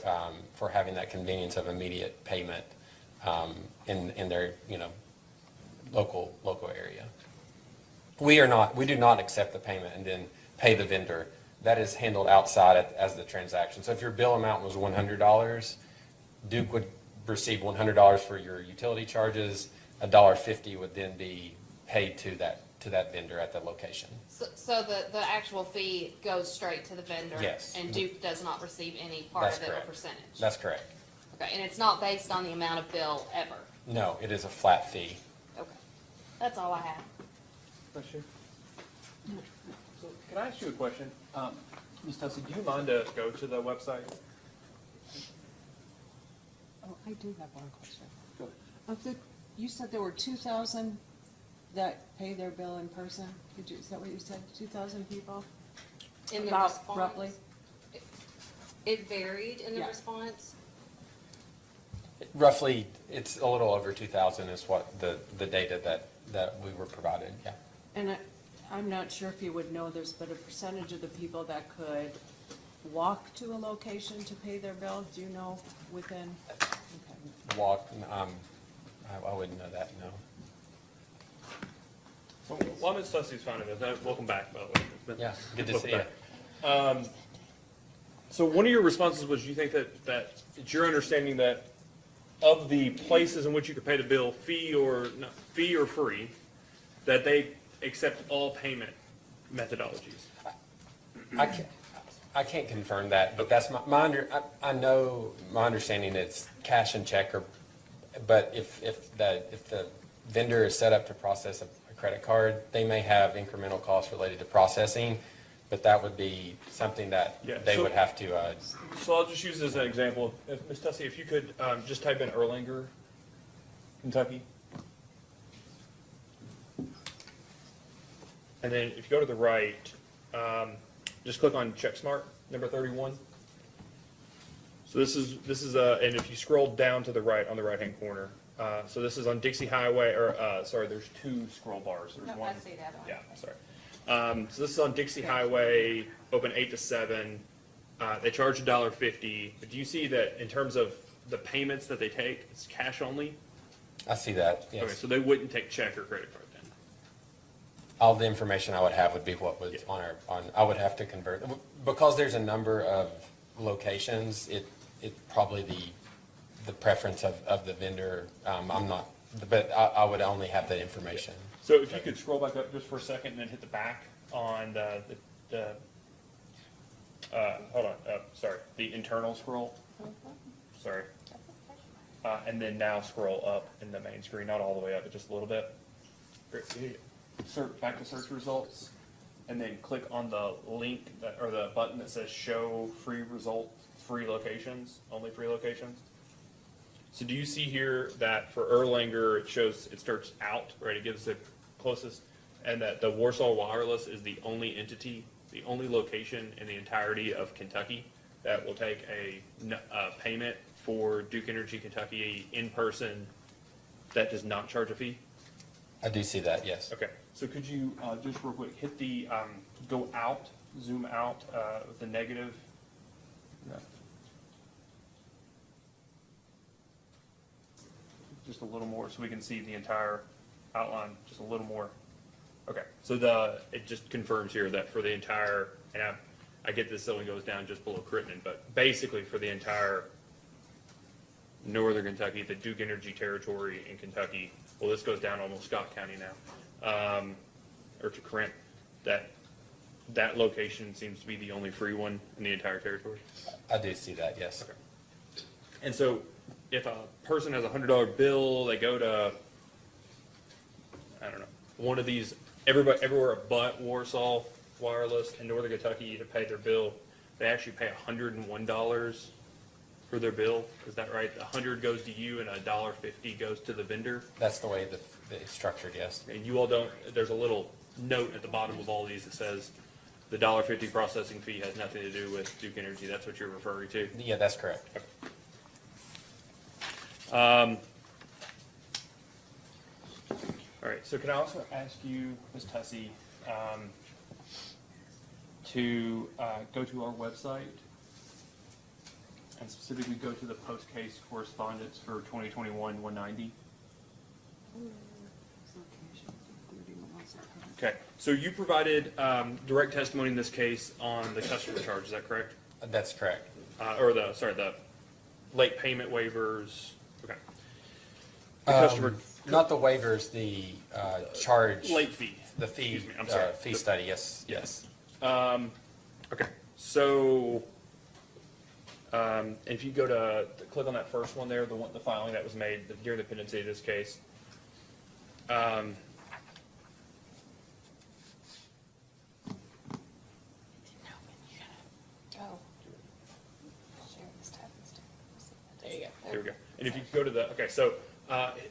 having that convenience of immediate payment in their local area. We do not accept the payment and then pay the vendor. That is handled outside as the transaction. So if your bill amount was $100, Duke would receive $100 for your utility charges. $1.50 would then be paid to that vendor at the location. So the actual fee goes straight to the vendor? Yes. And Duke does not receive any part That's of it or correct. percentage? That's correct. Okay, and it's not based on the amount of bill ever? No, it is a flat fee. Okay, that's all I have. Question? So, can I ask you a question? Ms. Tussey, do you mind to go to the website? Oh, I do have one question. You said there were 2,000 that pay their bill in person? Is that what you said? 2,000 people? In the About response? roughly? It varied in the Yeah. response. Roughly, it's a little over 2,000 is what the data that we were provided, yeah. And I'm not sure if you would know this, but a percentage of the people that could walk to a location to pay their bill, do you know within? Okay. Walk, I wouldn't know that, no. Well, Ms. Tussey's finding this. Welcome back, by the way. It's been- Yeah, good to welcome see you. back. So one of your responses was you think that it's your understanding that of the places in which you could pay the bill, fee or free, that they accept all payment methodologies. I can't confirm that, but that's I know, my understanding is cash and check, but if the vendor is set up to process a credit card, they may have incremental costs related to processing, but that would be something that Yeah, they so- would have to, So I'll just use this as an example. Ms. Tussey, if you could just type in Erlanger, Kentucky. And then if you go to the right, just click on CheckSmart, number 31. So this is and if you scroll down to the right on the right-hand corner, so this is on Dixie Highway, sorry, there's two scroll bars. There's No, one. I see that one. Yeah, sorry. So this is on Dixie Highway, open 8 to 7. They charge $1.50. But do you see that in terms of the payments that they take, it's cash only? I see that, yes. Okay, so they wouldn't take check or credit card then? All the information I would have would be what was I would have to convert, because there's a number of locations, it probably the preference of the vendor, I'm not, but I would only have that information. So if you could scroll back up just for a second and then hit the back on hold on, sorry, the internal scroll. Sorry. And then now scroll up in the main screen, not all the way up, but just a little bit. Back to search results, and then click on the link or the button that says show free locations, only free locations. So do you see here that for Erlanger, it starts out, right? It gives the closest, and that the Warsaw Wireless is the only entity, the only location in the entirety of Kentucky that will take a payment for Duke Energy Kentucky in person that does not charge a fee? I do see that, yes. Okay, so could you just real quick hit the go out, zoom out with the negative? No. Just a little more so we can see the entire outline, just a little more. Okay, so it just confirms here that for the entire, and I get this only goes down just below Crittenden, but basically for the entire northern Kentucky, the Duke Energy territory in Kentucky, well, this goes down almost Scott County now, or to Corinth, that location seems to be the only free one in the entire territory. I do see that, yes. Okay. And so if a person has a $100 bill, they go to, I don't know, one of these, everywhere but Warsaw Wireless in northern Kentucky to pay their bill, they actually pay $101 for their bill. Is that right? $100 goes to you and $1.50 goes to the vendor? That's the way that it's structured, yes. And you all don't, there's a little note at the bottom of all these that says the $1.50 processing fee has nothing to do with Duke Energy. That's what you're referring to? Yeah, that's correct. Okay. All right, so can I also ask you, Ms. Tussey, to go to our website and specifically go to the post-case correspondence for 2021-190? Okay, so you provided direct testimony in this case on the customer charge, is that correct? That's correct. The late payment waivers, okay. The customer. Not the waivers, the charge. Late fee. The fee, Excuse me, I'm sorry. fee study, yes, yes. Okay, so if you go to click on that first one there, the filing that was made during the pendency of this case. There you go. Here we go. And if you go to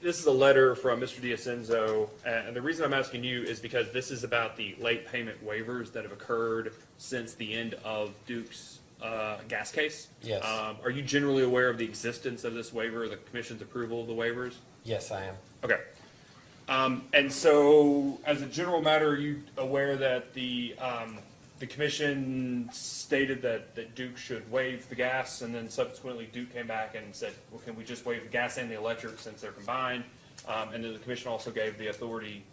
this is a letter from Mr. D'Acenzo, and the reason I'm asking you is because this is about the late payment waivers that have occurred since the end of Duke's gas case. Yes. Are you generally aware of the existence of this waiver, the commission's approval of the waivers? Yes, I am. Okay. And so, as a general matter, are you aware that the commission stated that Duke should waive the gas, and then subsequently Duke came back and said, well, can we just waive the gas and the electric since they're combined? And then the commission also gave the authority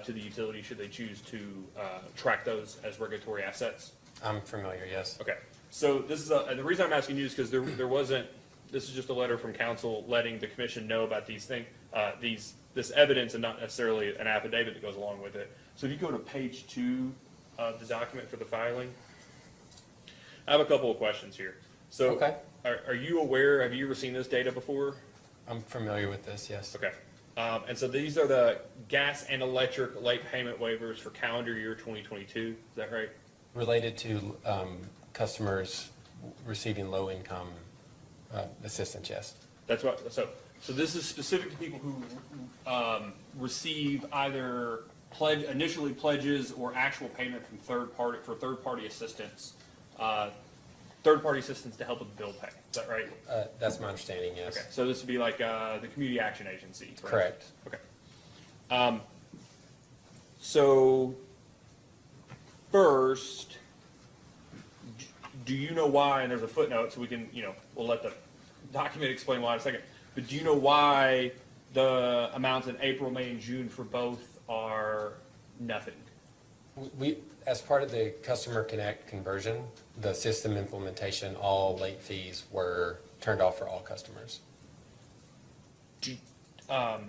to the utility should they choose to track those as regulatory assets? I'm familiar, yes. Okay. So this is, the reason I'm asking you is because there wasn't, this is just a letter from council letting the commission know about these things, this evidence and not necessarily an affidavit that goes along with it. So if you go to page 2 of the document for the filing, I have a couple of questions here. So Okay. Are you aware, have you ever seen this data before? I'm familiar with this, yes. Okay. And so these are the gas and electric late payment waivers for calendar year 2022, is that right? Related to customers receiving low-income assistance, yes. That's what, so this is specific to people who receive either initially pledges or actual payment from third-party assistance, third-party assistance to help with bill pay, is that right? That's my understanding, yes. Okay, so this would be like the Community Action Agency, for Correct. instance. Okay. So, first, do you know why, and there's a footnote, so we can, we'll let the document explain why in a second, but do you know why the amounts in April, May, and June for both are nothing? We, as part of the Customer Connect conversion, the system implementation, all late fees were turned off for all customers. So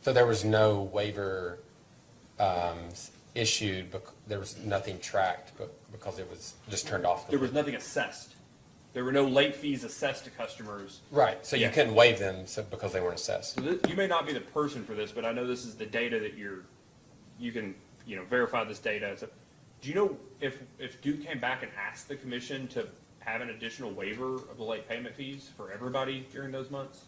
there was no waiver issued, but there was nothing tracked, but because it was just turned off. There was nothing assessed. There were no late fees assessed to customers. Right, so you couldn't waive them because they weren't assessed. So you may not be the person for this, but I know this is the data that you can verify this data. So, do you know if Duke came back and asked the commission to have an additional waiver of the late payment fees for everybody during those months?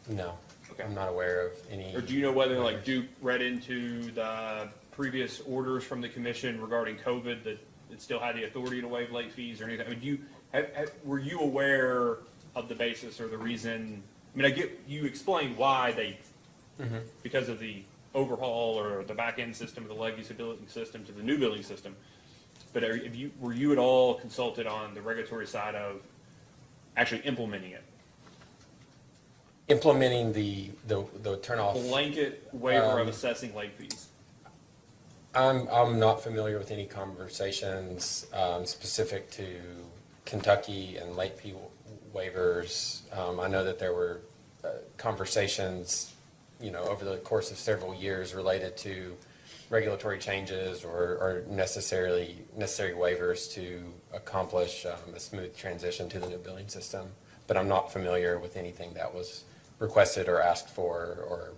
No, Okay. I'm not aware of any. Or do you know whether Duke read into the previous orders from the commission regarding COVID that it still had the authority to waive late fees or anything? I mean, were you aware of the basis or the reason? I mean, I get you explained why they, because of the overhaul or the back end system of the legacy billing system to the new billing system. But were you at all consulted on the regulatory side of actually implementing it? Implementing the turn-off. Blanket waiver of assessing late fees. I'm not familiar with any conversations specific to Kentucky and late fee waivers. I know that there were conversations, over the course of several years related to regulatory changes or necessary waivers to accomplish a smooth transition to the new billing system. But I'm not familiar with anything that was requested or asked for or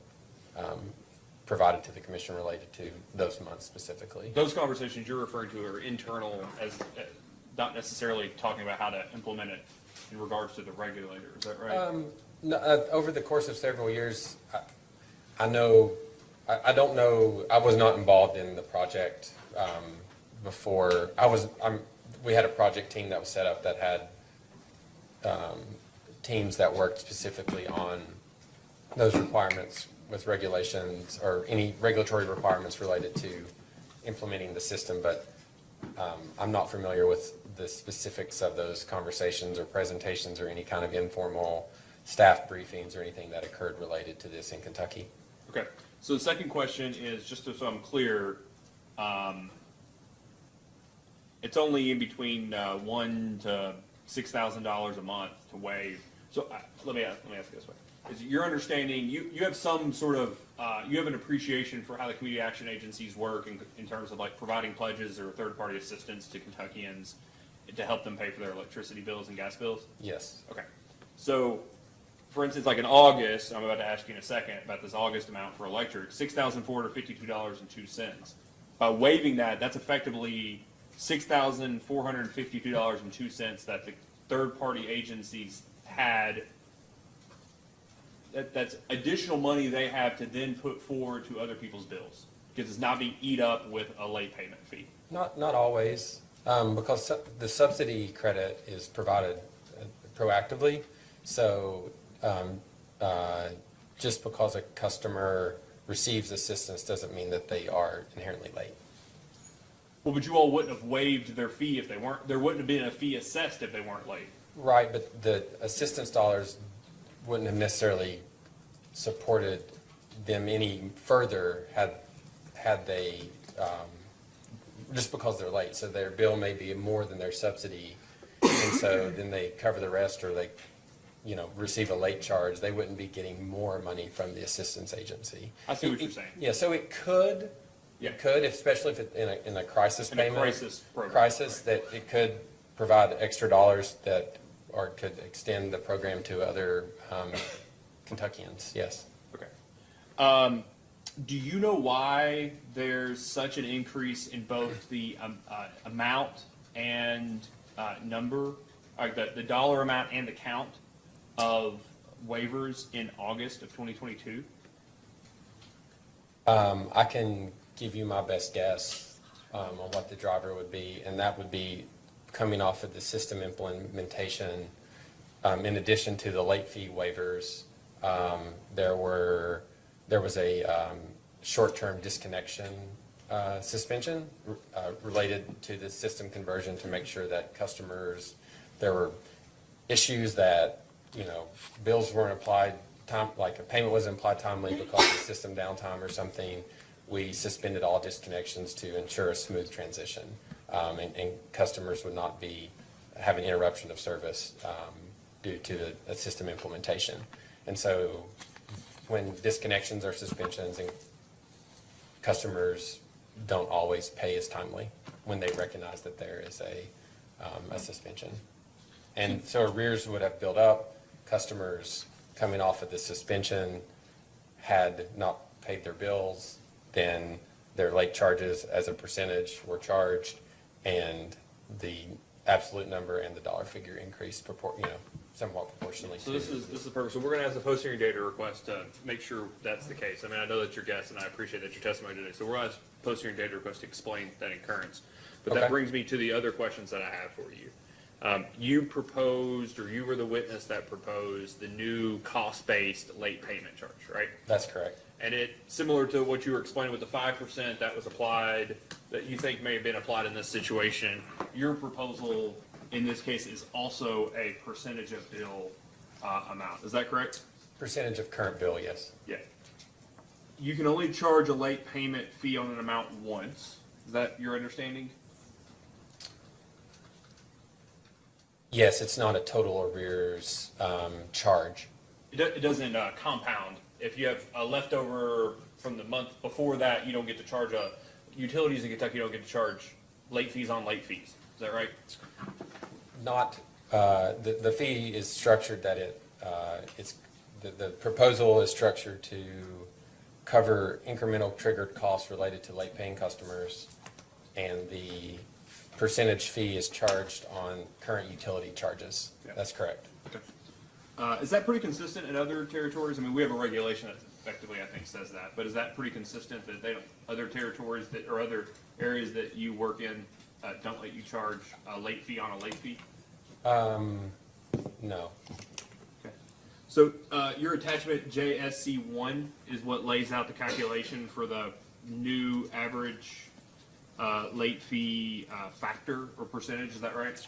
provided to the commission related to those months specifically. Those conversations you're referring to are internal, as not necessarily talking about how to implement it in regards to the regulator. Is that right? No, over the course of several years, I don't know. I was not involved in the project before. We had a project team that was set up that had teams that worked specifically on those requirements with regulations or any regulatory requirements related to implementing the system, but I'm not familiar with the specifics of those conversations or presentations or any kind of informal staff briefings or anything that occurred related to this in Kentucky. Okay. So the second question is, just so I'm clear, it's only in between $1,000 to $6,000 a month to waive. So let me ask it this way: is your understanding you have some sort of you have an appreciation for how the community action agencies work in terms of providing pledges or third-party assistance to Kentuckians to help them pay for their electricity bills and gas bills? Yes. Okay. So, for instance, in August, I'm about to ask you in a second about this August amount for electric, $6,452.02. By waiving that, that's effectively $6,452.02 that the third-party agencies had. That's additional money they have to then put forward to other people's bills. because it's not being eat up with a late payment fee. Not always, because the subsidy credit is provided proactively. So just because a customer receives assistance doesn't mean that they are inherently late. Well, but you all wouldn't have waived their fee if they weren't, there wouldn't have been a fee assessed if they weren't late. Right, but the assistance dollars wouldn't have necessarily supported them any further had they, just because they're late. So their bill may be more than their subsidy, and so then they cover the rest, or they, receive a late charge. They wouldn't be getting more money from the assistance agency. I see what you're saying. Yeah, so it could, especially if it's in a crisis In a payment. crisis program, Crisis, that it could provide extra dollars that, or could extend the program to other Kentuckians, yes. Okay. Do you know why there's such an increase in both the amount and number, the dollar amount and the count of waivers in August of 2022? I can give you my best guess on what the driver would be, and that would be coming off of the system implementation. In addition to the late fee waivers, there was a short-term disconnection suspension related to the system conversion to make sure that customers, there were issues that, bills weren't applied time, like a payment wasn't applied timely because of system downtime or something. We suspended all disconnections to ensure a smooth transition, and customers would not be having interruption of service due to a system implementation. And so when disconnections or suspensions, and customers don't always pay as timely when they recognize that there is a suspension. And so arrears would have built up. Customers coming off of the suspension had not paid their bills, then their late charges as a percentage were charged, and the absolute number and the dollar figure increased somewhat proportionally. So this is the purpose. So we're going to ask the post hearing data request to make sure that's the case. I mean, I know that's your guess, and I appreciate that your testimony today. So we're going to ask post hearing data request to explain that occurrence. But that brings me to the other questions that I have for you. You proposed, or you were the witness that proposed, the new cost-based late payment charge, right? That's correct. And it, similar to what you were explaining with the 5% that was applied, that you think may have been applied in this situation, your proposal in this case is also a percentage of bill amount. Is that correct? Percentage of current bill, yes. Yeah. You can only charge a late payment fee on an amount once. Is that your understanding? Yes, it's not a total arrears charge. It doesn't compound. If you have a leftover from the month before that, you don't get to charge utilities in Kentucky don't get to charge late fees on late fees. Is that right? Not, the fee is structured that the proposal is structured to cover incremental triggered costs related to late paying customers, and the percentage fee is charged on current utility charges. Yeah. That's correct. Okay. Is that pretty consistent in other territories? I mean, we have a regulation that effectively, I think, says that, but is that pretty consistent that other territories that, or other areas that you work in don't let you charge a late fee on a late fee? No. Okay. So your attachment JSC1 is what lays out the calculation for the new average late fee factor or percentage. Is that right?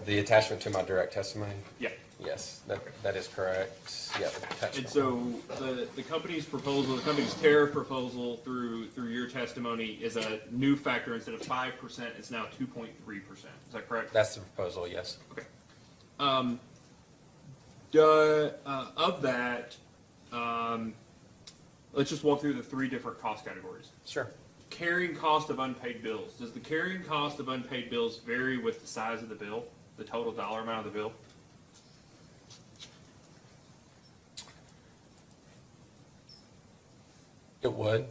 The attachment to my direct testimony? Yeah. Yes, that is correct. Yeah. And so the company's proposal, the company's tariff proposal through your testimony is a new factor. Instead of 5%, it's now 2.3%. Is that correct? That's the proposal, yes. Okay. Of that, let's just walk through the three different cost categories. Sure. Carrying cost of unpaid bills. Does the carrying cost of unpaid bills vary with the size of the bill, the total dollar amount of the bill? It would,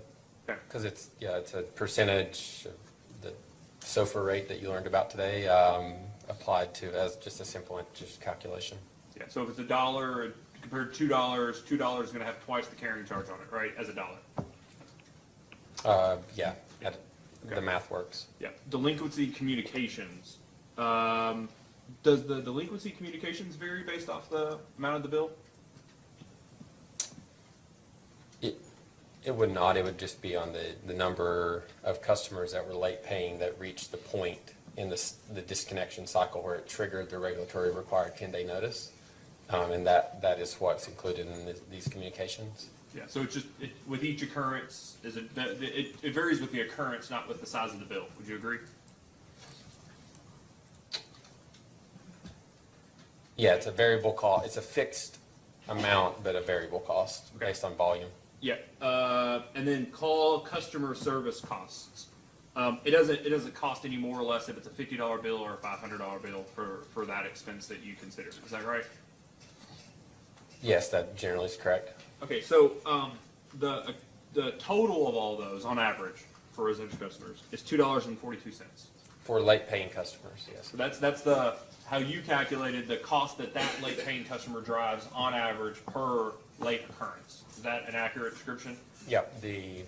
because it's a percentage of the SOFR rate that you learned about today applied to as just a simple interest calculation. Yeah, so if it's $1 compared to $2, $2 is going to have twice the carrying charge on it, right, as $1. Yeah, the math works. Yeah, delinquency communications. Does the delinquency communications vary based off the amount of the bill? It would not, it would just be on the number of customers that were late paying that reached the point in the disconnection cycle where it triggered the regulatory required 10-day notice. And that is what's included in these communications. Yeah, so it's just, with each occurrence, it varies with the occurrence, not with the size of the bill. Would you agree? Yeah, it's a variable cost, it's a fixed amount, but a variable cost based on volume. Yeah, and then call customer service costs. It doesn't cost any more or less if it's a $50 bill or a $500 bill for that expense that you consider. Is that right? Yes, that generally is correct. Okay, so the total of all those on average for residential customers is $2.42. For late paying customers, yes. So that's how you calculated the cost that late paying customer drives on average per late occurrence. Is that an accurate description? Yep, the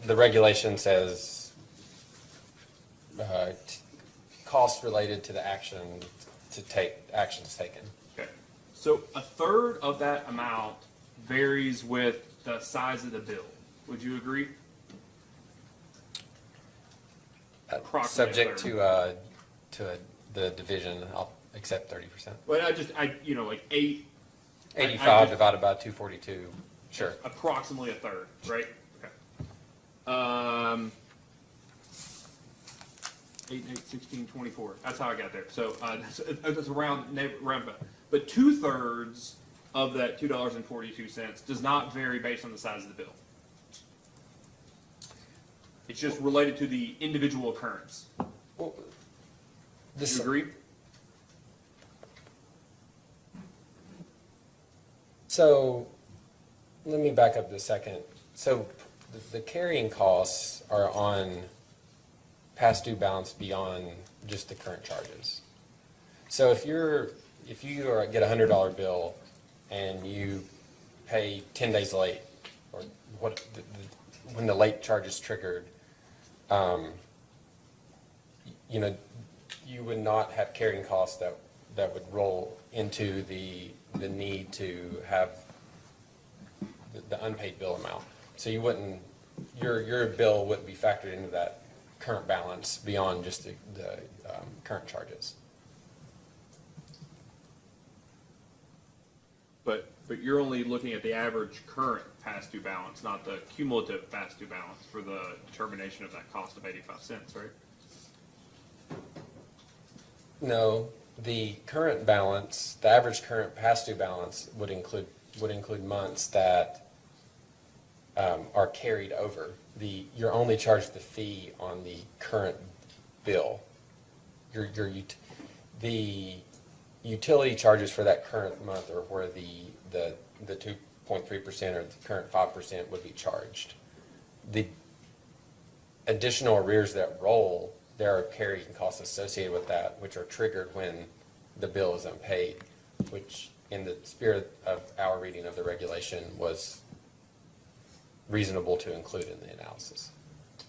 regulation says costs related to the actions taken. Okay, so a third of that amount varies with the size of the bill. Would you agree? Subject to the division, I'll accept 30%. Well, like 85 divided by 242, sure. Approximately a third, right? Okay. 8, 16, 24. That's how I got there. So that's around about. But 2/3 of that $2.42 does not vary based on the size of the bill. It's just related to the individual occurrence. Well, Do you agree? So, let me back up a second. So, the carrying costs are on past due balance beyond just the current charges. So if you get a $100 bill and you pay 10 days late, or when the late charge is triggered, you would not have carrying costs that would roll into the need to have the unpaid bill amount. So you wouldn't, your bill wouldn't be factored into that current balance beyond just the current charges. But you're only looking at the average current past due balance, not the cumulative past due balance for the determination of that cost of 85 cents, right? No, the current balance, the average current past due balance would include months that are carried over. You're only charged the fee on the current bill. The utility charges for that current month are where the 2.3% or the current 5% would be charged. The additional arrears that roll, there are carrying costs associated with that, which are triggered when the bill is unpaid, which in the spirit of our reading of the regulation was reasonable to include in the analysis.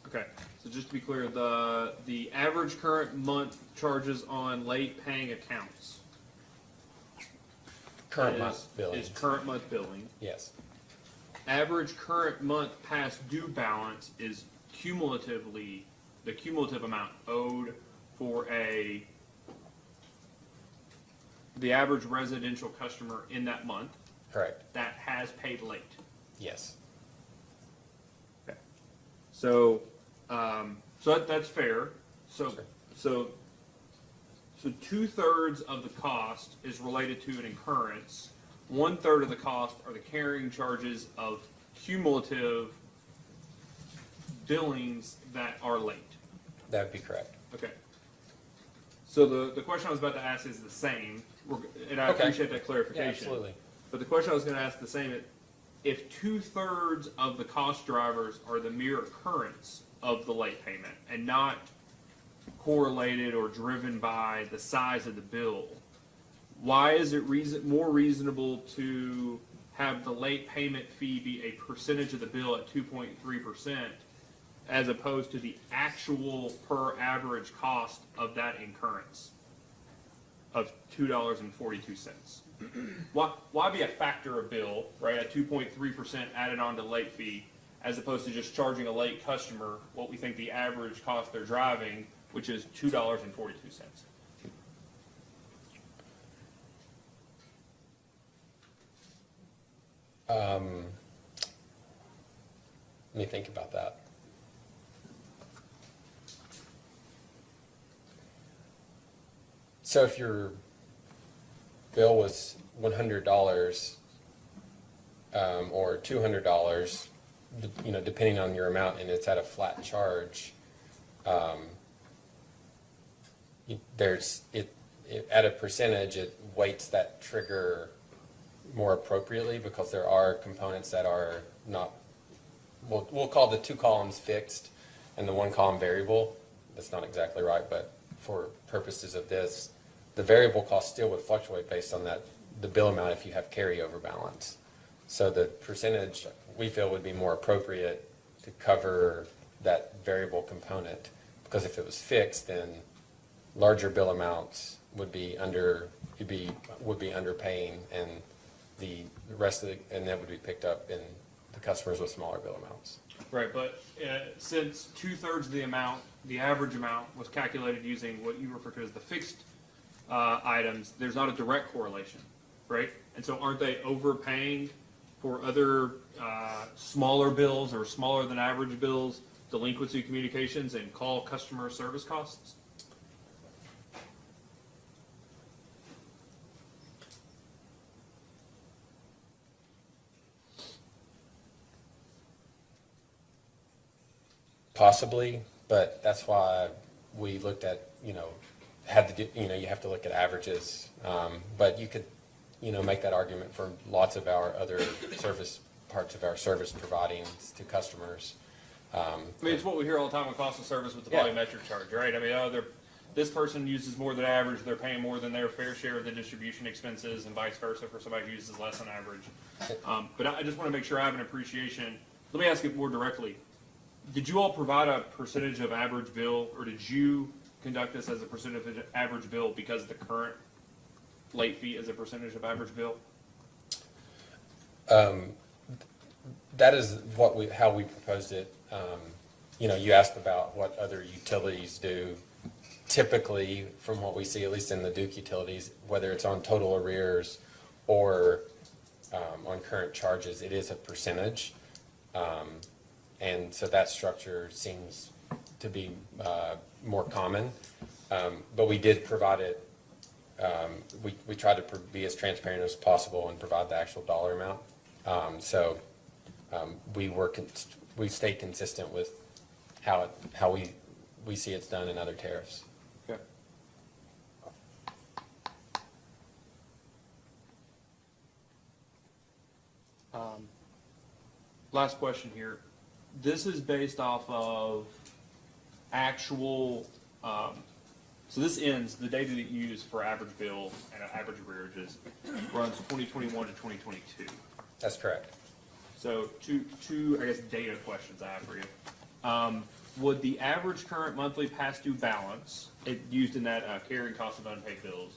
Okay, so just to be clear, the average current month charges on late paying accounts. Current month billing. Is current month billing. Yes. Average current month past due balance is the cumulative amount owed for the average residential customer in that month. Correct. That has paid late. Yes. Okay. So that's fair. So 2/3 of the cost is related to an occurrence. 1/3 of the cost are the carrying charges of cumulative billings that are late. That would be correct. Okay. So the question I was about to ask is the same, and I appreciate that clarification. Yeah, absolutely. But the question I was going to ask the same, if 2/3 of the cost drivers are the mere occurrence of the late payment and not correlated or driven by the size of the bill, why is it more reasonable to have the late payment fee be a percentage of the bill at 2.3% as opposed to the actual per average cost of that incurrence of $2.42. Why be a factor of bill, right, at 2.3% added on to late fee, as opposed to just charging a late customer what we think the average cost they're driving, which is $2.42? Let me think about that. So if your bill was $100 or $200, depending on your amount, and it's at a flat charge, at a percentage, it weights that trigger more appropriately, because there are components that are not, we'll call the 2 columns fixed and the 1 column variable. That's not exactly right, but for purposes of this, the variable cost still would fluctuate based on the bill amount if you have carryover balance. So the percentage we feel would be more appropriate to cover that variable component, because if it was fixed, then larger bill amounts would be underpaying, and the rest of and that would be picked up in the customers with smaller bill amounts. Right, but since 2/3 of the amount, the average amount, was calculated using what you refer to as the fixed items, there's not a direct correlation, right? And so aren't they overpaying for other smaller bills or smaller than average bills, delinquency communications, and call customer service costs? Possibly, but that's why we looked at, you have to look at averages. But you could, make that argument for lots of our other parts of our service providing to customers. I mean, it's what we hear all the time with cost of service with the volumetric charge, right? I mean, this person uses more than average, they're paying more than their fair share of the distribution expenses, and vice versa for somebody who uses less than average. But I just want to make sure I have an appreciation. Let me ask it more directly. Did you all provide a percentage of average bill, or did you conduct this as a percentage of average bill because the current late fee is a percentage of average bill? That is how we proposed it. You asked about what other utilities do. Typically, from what we see, at least in the Duke utilities, whether it's on total arrears or on current charges, it is a percentage. And so that structure seems to be more common. But we did provide it, we tried to be as transparent as possible and provide the actual dollar amount. We stayed consistent with how we see it's done in other tariffs. Okay. Last question here. This is based off of actual, so this ends, the data that you use for average bill and average arrearages runs 2021 to 2022. That's correct. So two, I guess, data questions I have for you. Would the average current monthly past due balance, used in that carrying cost of unpaid bills,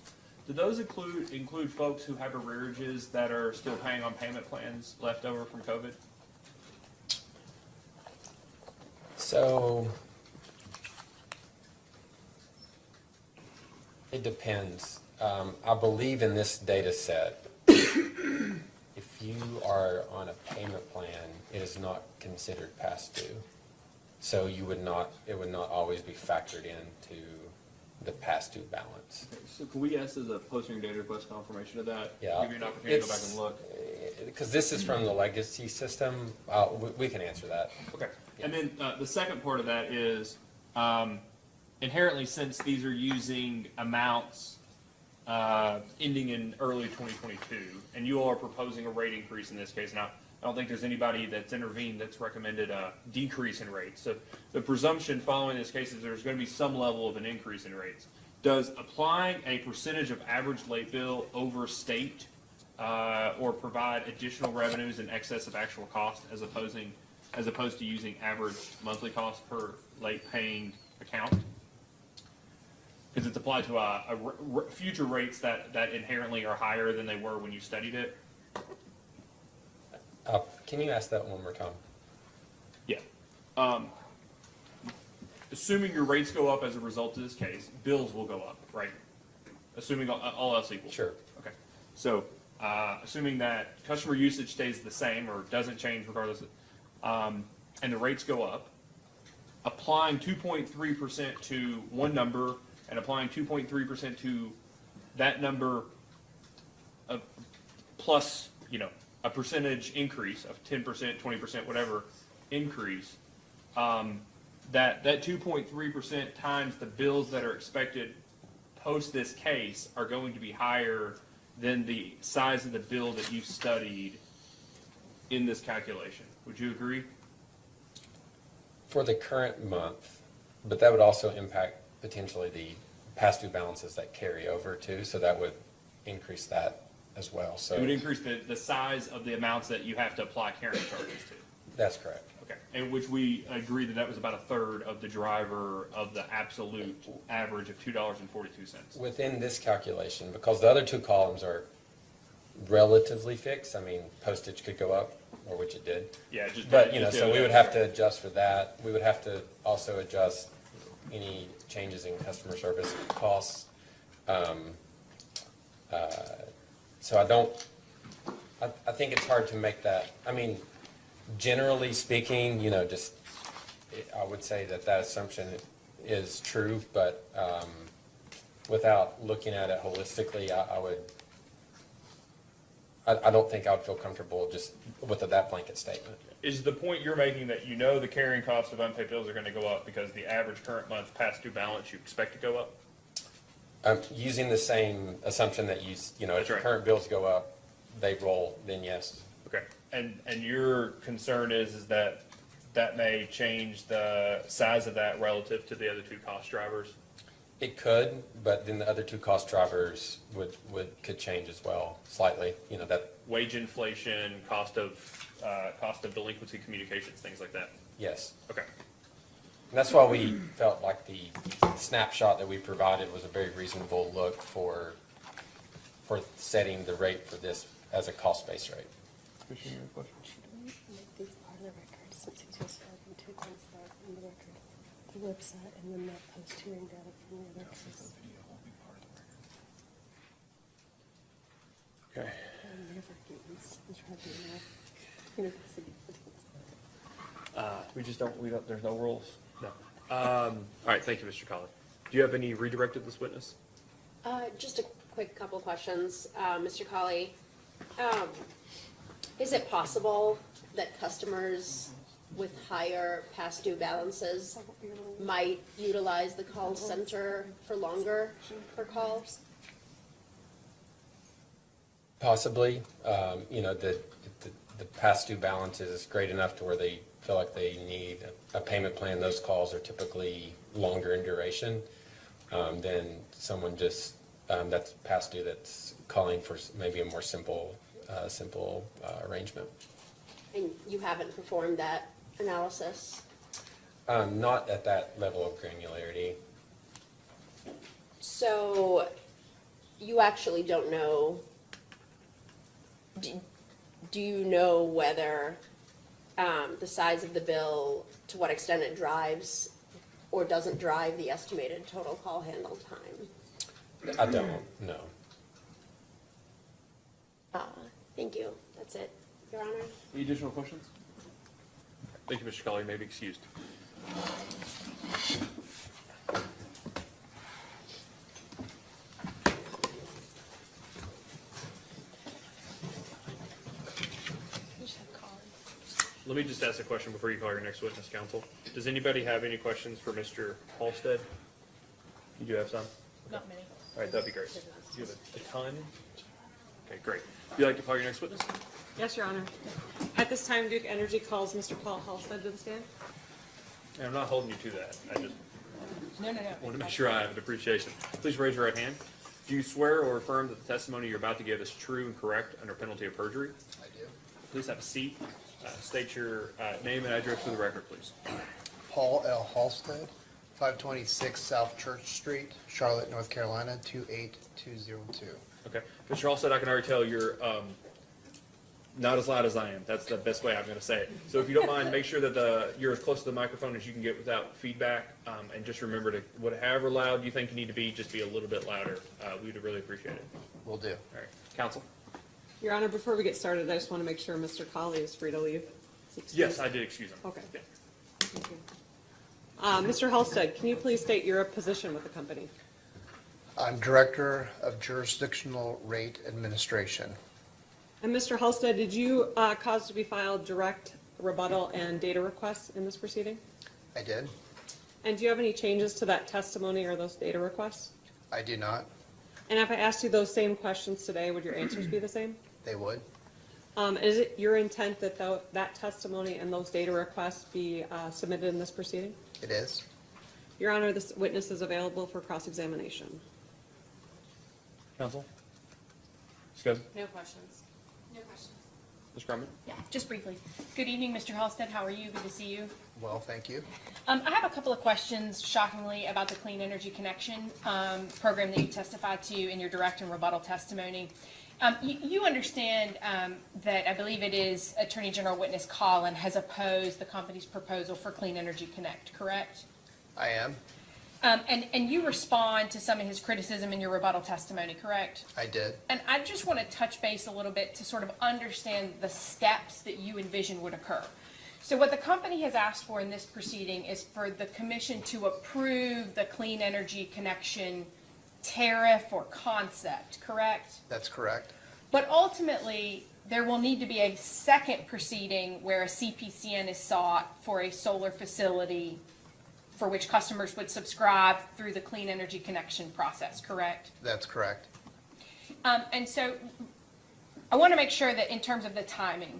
do those include folks who have arrearages that are still paying on payment plans left over from COVID? So it depends. I believe in this data set, if you are on a payment plan, it is not considered past due. So it would not always be factored into the past due balance. Okay, so can we ask as a posting data request confirmation of that? Yeah. Give you an opportunity to go back and look. Because this is from the legacy system, we can answer that. Okay. And then the second part of that is inherently, since these are using amounts ending in early 2022, and you all are proposing a rate increase in this case. Now, I don't think there's anybody that's intervened that's recommended a decrease in rates. So the presumption following this case is there's going to be some level of an increase in rates. Does applying a percentage of average late bill overstate or provide additional revenues in excess of actual cost as opposing as opposed to using average monthly cost per late paying account? Because it's applied to future rates that inherently are higher than they were when you studied it. Can you ask that one more time? Yeah. Assuming your rates go up as a result of this case, bills will go up, right? Assuming all else equal. Sure. Okay. So, assuming that customer usage stays the same or doesn't change regardless, and the rates go up, applying 2.3% to one number and applying 2.3% to that number plus, a percentage increase of 10%, 20%, whatever increase, that 2.3% times the bills that are expected post this case are going to be higher than the size of the bill that you studied in this calculation. Would you agree? For the current month, but that would also impact potentially the past due balances that carry over too, so that would increase that as well. So it would increase the size of the amounts that you have to apply carrying charges to. That's correct. Okay, and which we agreed that was about a third of the driver of the absolute average of $2.42. Within this calculation, because the other two columns are relatively fixed, I mean, postage could go up, or which it did. Yeah, just. But, so we would have to adjust for that. We would have to also adjust any changes in customer service costs. So I think it's hard to make that, I mean, generally speaking, I would say that assumption is true, but without looking at it holistically, I don't think I would feel comfortable just with that blanket statement. Is the point you're making that the carrying costs of unpaid bills are going to go up because the average current month past due balance you expect to go up? Using the same assumption that if right. current bills go up, they roll, then yes. Okay, and your concern is that may change the size of that relative to the other two cost drivers? It could, but then the other two cost drivers could change as well, slightly, that. Wage inflation, cost of delinquency communications, things like that? Yes. Okay. And that's why we felt like the snapshot that we provided was a very reasonable look for setting the rate for this as a cost-based rate. Make these part of the record, since he's just having two things there in the record. The website and then that post-hearing data from the other case. Okay. There's no rules? No. All right, thank you, Mr. Colley. Do you have any redirect of this witness? Just a quick couple of questions. Mr. Colley, is it possible that customers with higher past due balances might utilize the call center for longer for calls? Possibly, the past due balance is great enough to where they feel like they need a payment plan. Those calls are typically longer in duration than someone just that's past due that's calling for maybe a more simple arrangement. And you haven't performed that analysis? Not at that level of granularity. So you actually don't know, do you know whether the size of the bill, to what extent it drives or doesn't drive the estimated total call handle time? I don't know. Thank you. That's it, Your Honor. Any additional questions? Thank you, Mr. Colley. You may be excused. Let me just ask a question before you call your next witness, counsel. Does anybody have any questions for Mr. Halstead? You do have some? Not many. All right, that'd be great. Do you have a ton? Okay, great. Would you like to call your next witness? Yes, Your Honor. At this time, Duke Energy calls Mr. Paul Halstead to the stand. And I'm not holding you to that. I just No. want to make sure I have an appreciation. Please raise your right hand. Do you swear or affirm that the testimony you're about to give is true and correct under penalty of perjury? I do. Please have a seat. State your name and address for the record, please. Paul L. Halstead, 526 South Church Street, Charlotte, North Carolina, 28202. Okay. Mr. Halstead, I can already tell you're not as loud as I am. That's the best way I'm going to say it. So if you don't mind, make sure that you're as close to the microphone as you can get without feedback. And just remember to, however loud you think you need to be, just be a little bit louder. We would really appreciate it. Will do. All right. Counsel? Your Honor, before we get started, I just want to make sure Mr. Colley is free to leave. Yes, I did excuse him. Okay. Yeah. Thank you. Mr. Halstead, can you please state your position with the company? I'm Director of Jurisdictional Rate Administration. And Mr. Halstead, did you cause to be filed direct rebuttal and data requests in this proceeding? I did. And do you have any changes to that testimony or those data requests? I do not. And if I asked you those same questions today, would your answers be the same? They would. Is it your intent that that testimony and those data requests be submitted in this proceeding? It is. Your Honor, this witness is available for cross-examination. Counsel? Ms. No questions. No questions. Ms. Grumman? Yeah, just briefly. Good evening, Mr. Halstead. How are you? Good to see you. Well, thank you. I have a couple of questions, shockingly, about the Clean Energy Connection program that you testified to in your direct and rebuttal testimony. You understand that I believe it is Attorney General Witness Collin has opposed the company's proposal for Clean Energy Connect, correct? I am. And you respond to some of his criticism in your rebuttal testimony, correct? I did. And I just want to touch base a little bit to sort of understand the steps that you envision would occur. So what the company has asked for in this proceeding is for the commission to approve the Clean Energy Connection tariff or concept, correct? That's correct. But ultimately, there will need to be a second proceeding where a CPCN is sought for a solar facility for which customers would subscribe through the Clean Energy Connection process, correct? That's correct. And so I want to make sure that in terms of the timing,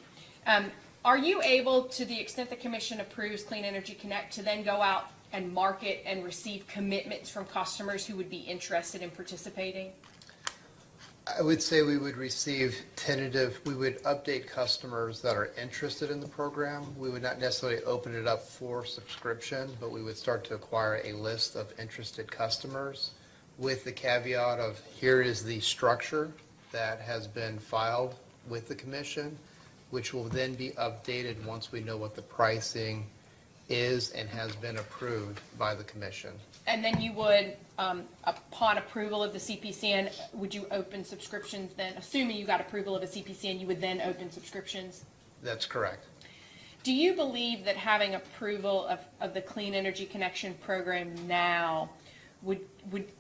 are you able, to the extent the commission approves Clean Energy Connect, to then go out and market and receive commitments from customers who would be interested in participating? I would say we would receive we would update customers that are interested in the program. We would not necessarily open it up for subscription, but we would start to acquire a list of interested customers with the caveat of here is the structure that has been filed with the commission, which will then be updated once we know what the pricing is and has been approved by the commission. And then you would, upon approval of the CPCN, would you open subscriptions then? Assuming you got approval of a CPCN, you would then open subscriptions? That's correct. Do you believe that having approval of the Clean Energy Connection program now would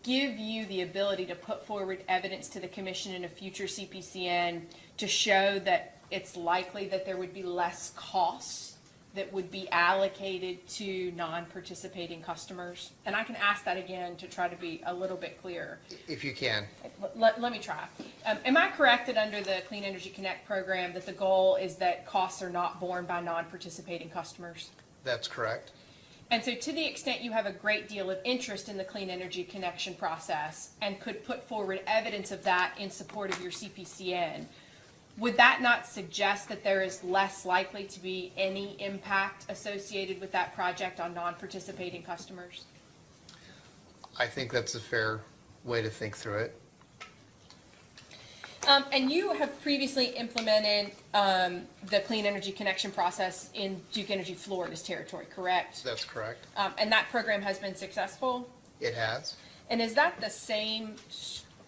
give you the ability to put forward evidence to the commission in a future CPCN to show that it's likely that there would be less costs that would be allocated to non-participating customers? And I can ask that again to try to be a little bit clearer. If you can. Let me try. Am I correct that under the Clean Energy Connect program that the goal is that costs are not borne by non-participating customers? That's correct. And so to the extent you have a great deal of interest in the Clean Energy Connection process and could put forward evidence of that in support of your CPCN, would that not suggest that there is less likely to be any impact associated with that project on non-participating customers? I think that's a fair way to think through it. And you have previously implemented the Clean Energy Connection process in Duke Energy Florida's territory, correct? That's correct. And that program has been successful? It has. And is that the same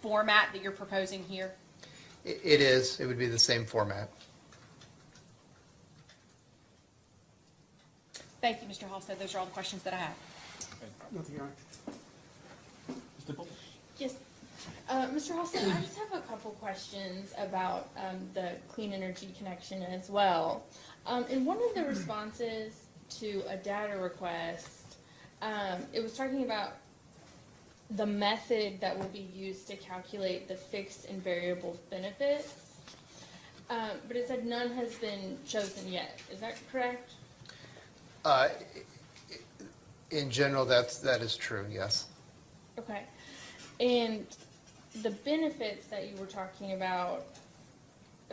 format that you're proposing here? It is. It would be the same format. Thank you, Mr. Halstead. Those are all the questions that I have. Nothing, Your Honor. Yes. Mr. Halstead, I just have a couple questions about the Clean Energy Connection as well. In one of the responses to a data request, it was talking about the method that will be used to calculate the fixed and variable benefits, but it said none has been chosen yet. Is that correct? In general, that is true, yes. Okay. And the benefits that you were talking about,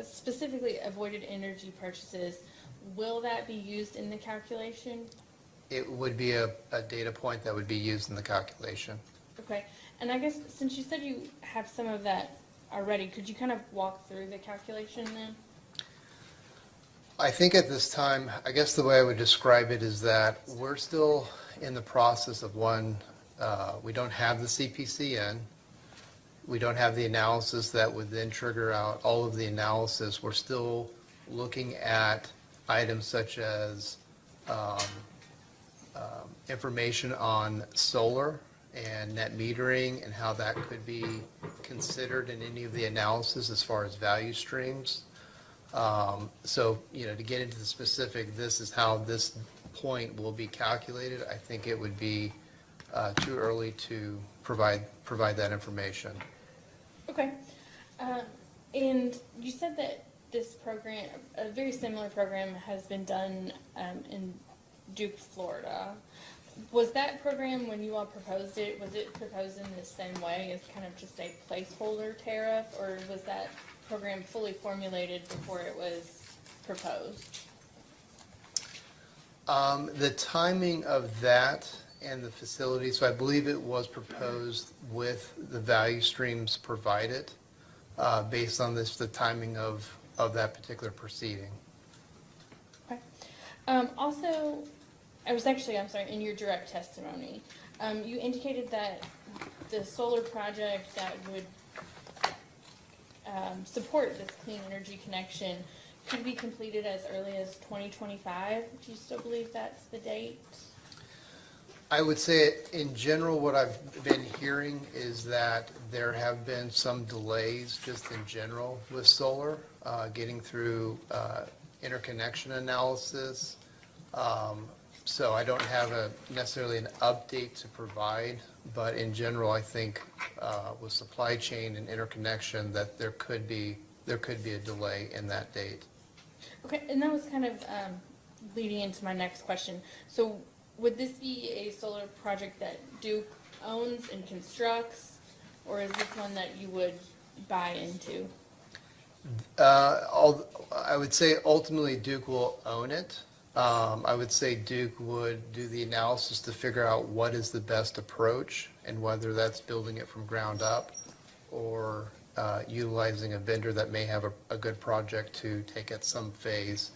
specifically avoided energy purchases, will that be used in the calculation? It would be a data point that would be used in the calculation. Okay, and I guess since you said you have some of that already, could you kind of walk through the calculation then? I think at this time, I guess the way I would describe it is that we're still in the process of we don't have the CPC in. We don't have the analysis that would then trigger out all of the analysis. We're still looking at items such as information on solar and net metering and how that could be considered in any of the analysis as far as value streams. So, to get into the specific, this is how this point will be calculated, I think it would be too early to provide that information. Okay, and you said that this program, a very similar program, has been done in Duke, Florida. Was that program, when you all proposed it, was it proposed in the same way as kind of just a placeholder tariff, or was that program fully formulated before it was proposed? The timing of that and the facility, so I believe it was proposed with the value streams provided based on the timing of that particular proceeding. Okay. Also, I'm sorry, in your direct testimony, you indicated that the solar project that would support this clean energy connection could be completed as early as 2025. Do you still believe that's the date? I would say in general, what I've been hearing is that there have been some delays just in general with solar, getting through interconnection analysis. So I don't have necessarily an update to provide, but in general, I think with supply chain and interconnection that there could be a delay in that date. Okay, and that was kind of leading into my next question. So would this be a solar project that Duke owns and constructs, or is this one that you would buy into? I would say ultimately Duke will own it. I would say Duke would do the analysis to figure out what is the best approach and whether that's building it from ground up or utilizing a vendor that may have a good project to take at some phase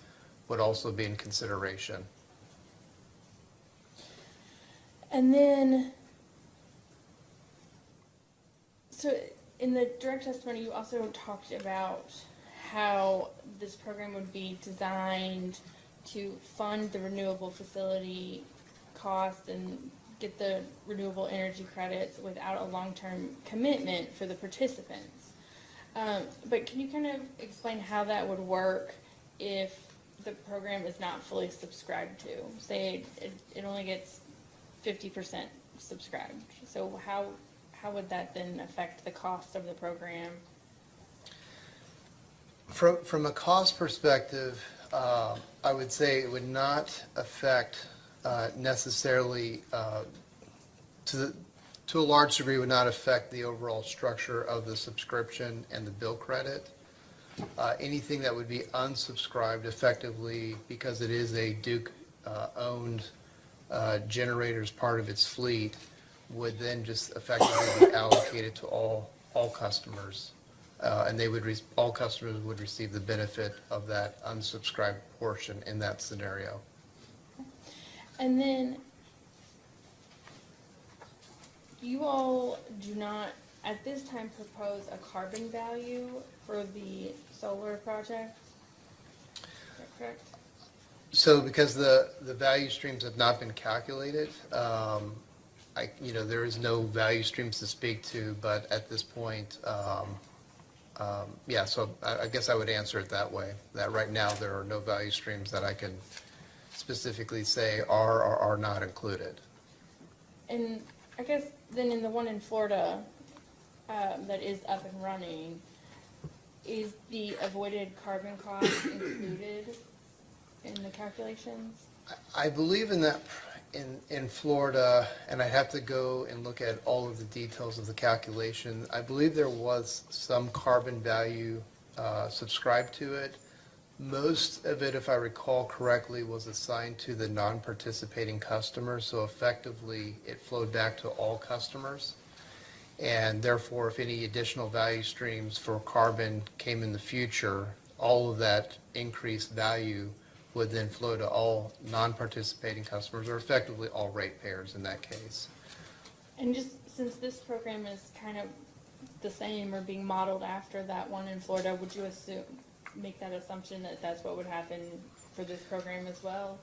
would also be in consideration. And then, so in the direct testimony, you also talked about how this program would be designed to fund the renewable facility cost and get the renewable energy credits without a long-term commitment for the participants. But can you kind of explain how that would work if the program is not fully subscribed to? Say it only gets 50% subscribed. So how would that then affect the cost of the program? From a cost perspective, I would say it would not affect necessarily, to a large degree, would not affect the overall structure of the subscription and the bill credit. Anything that would be unsubscribed effectively, because it is a Duke-owned generator as part of its fleet, would then just effectively be allocated to all customers. And all customers would receive the benefit of that unsubscribed portion in that scenario. And then you all do not, at this time, propose a carbon value for the solar project? Is that correct? So because the value streams have not been calculated, there is no value streams to speak to, but at this point, so I guess I would answer it that way, that right now there are no value streams that I can specifically say are or are not included. And I guess then in the one in Florida that is up and running, is the avoided carbon cost included in the calculations? I believe in that in Florida, and I'd have to go and look at all of the details of the calculation. I believe there was some carbon value subscribed to it, Most of it, if I recall correctly, was assigned to the non-participating customers, so effectively it flowed back to all customers. And therefore, if any additional value streams for carbon came in the future, all of that increased value would then flow to all non-participating customers, or effectively all ratepayers in that case. And just since this program is kind of the same or being modeled after that one in Florida, would you make that assumption that that's what would happen for this program as well?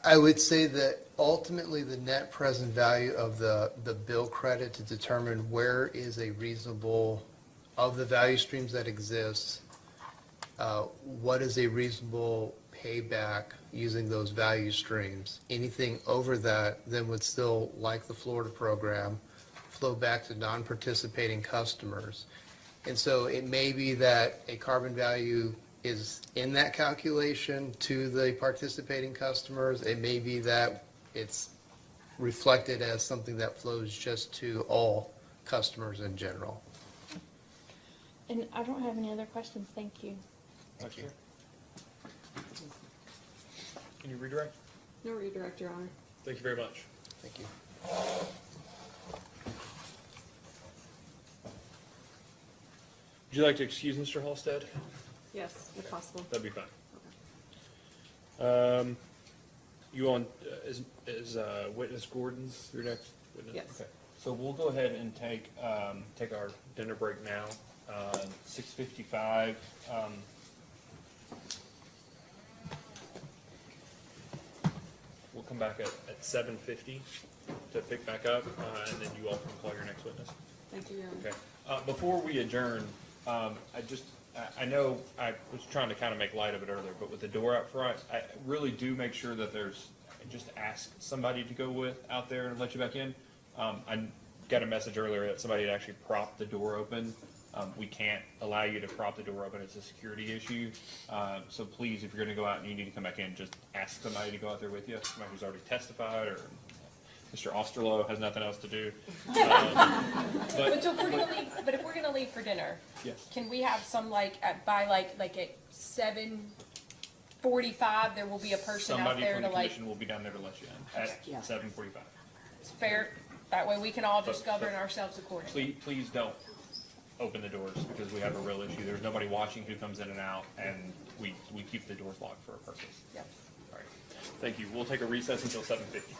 I would say that ultimately the net present value of the bill credit to determine where is a reasonable, of the value streams that exist, what is a reasonable payback using those value streams. Anything over that then would still, like the Florida program, flow back to non-participating customers. And so it may be that a carbon value is in that calculation to the participating customers. It may be that it's reflected as something that flows just to all customers in general. And I don't have any other questions. Thank you. Thank you. Can you redirect? No redirect, Your Honor. Thank you very much. Thank you. Would you like to excuse Mr. Halstead? Yes, if possible. That'd be fine. You on, is witness Gordon your next witness? Yes. Okay. So we'll go ahead and take our dinner break now, 6:55. We'll come back at 7:50 to pick back up, and then you all can call your next witness. Thank you, Your Honor. Okay. Before we adjourn, I know I was trying to kind of make light of it earlier, but with the door out front, I really do make sure that just ask somebody to go out there and let you back in. I got a message earlier that somebody had actually propped the door open. We can't allow you to prop the door open. It's a security issue. So please, if you're going to go out and you need to come back in, just ask somebody to go out there with you, somebody who's already testified, or Mr. Osterloh has nothing else to do. But if we're gonna leave for dinner, Yes. can we have some like at 7:45? There will be a person out Somebody there from to the like. commission will be down there to let you in at 7:45. It's fair. That way we can all just govern ourselves accordingly. Please don't open the doors, because we have a real issue. There's nobody watching who comes in and out, and we keep the doors locked for a purpose. Yep. All right. Thank you. We'll take a recess until 7:50.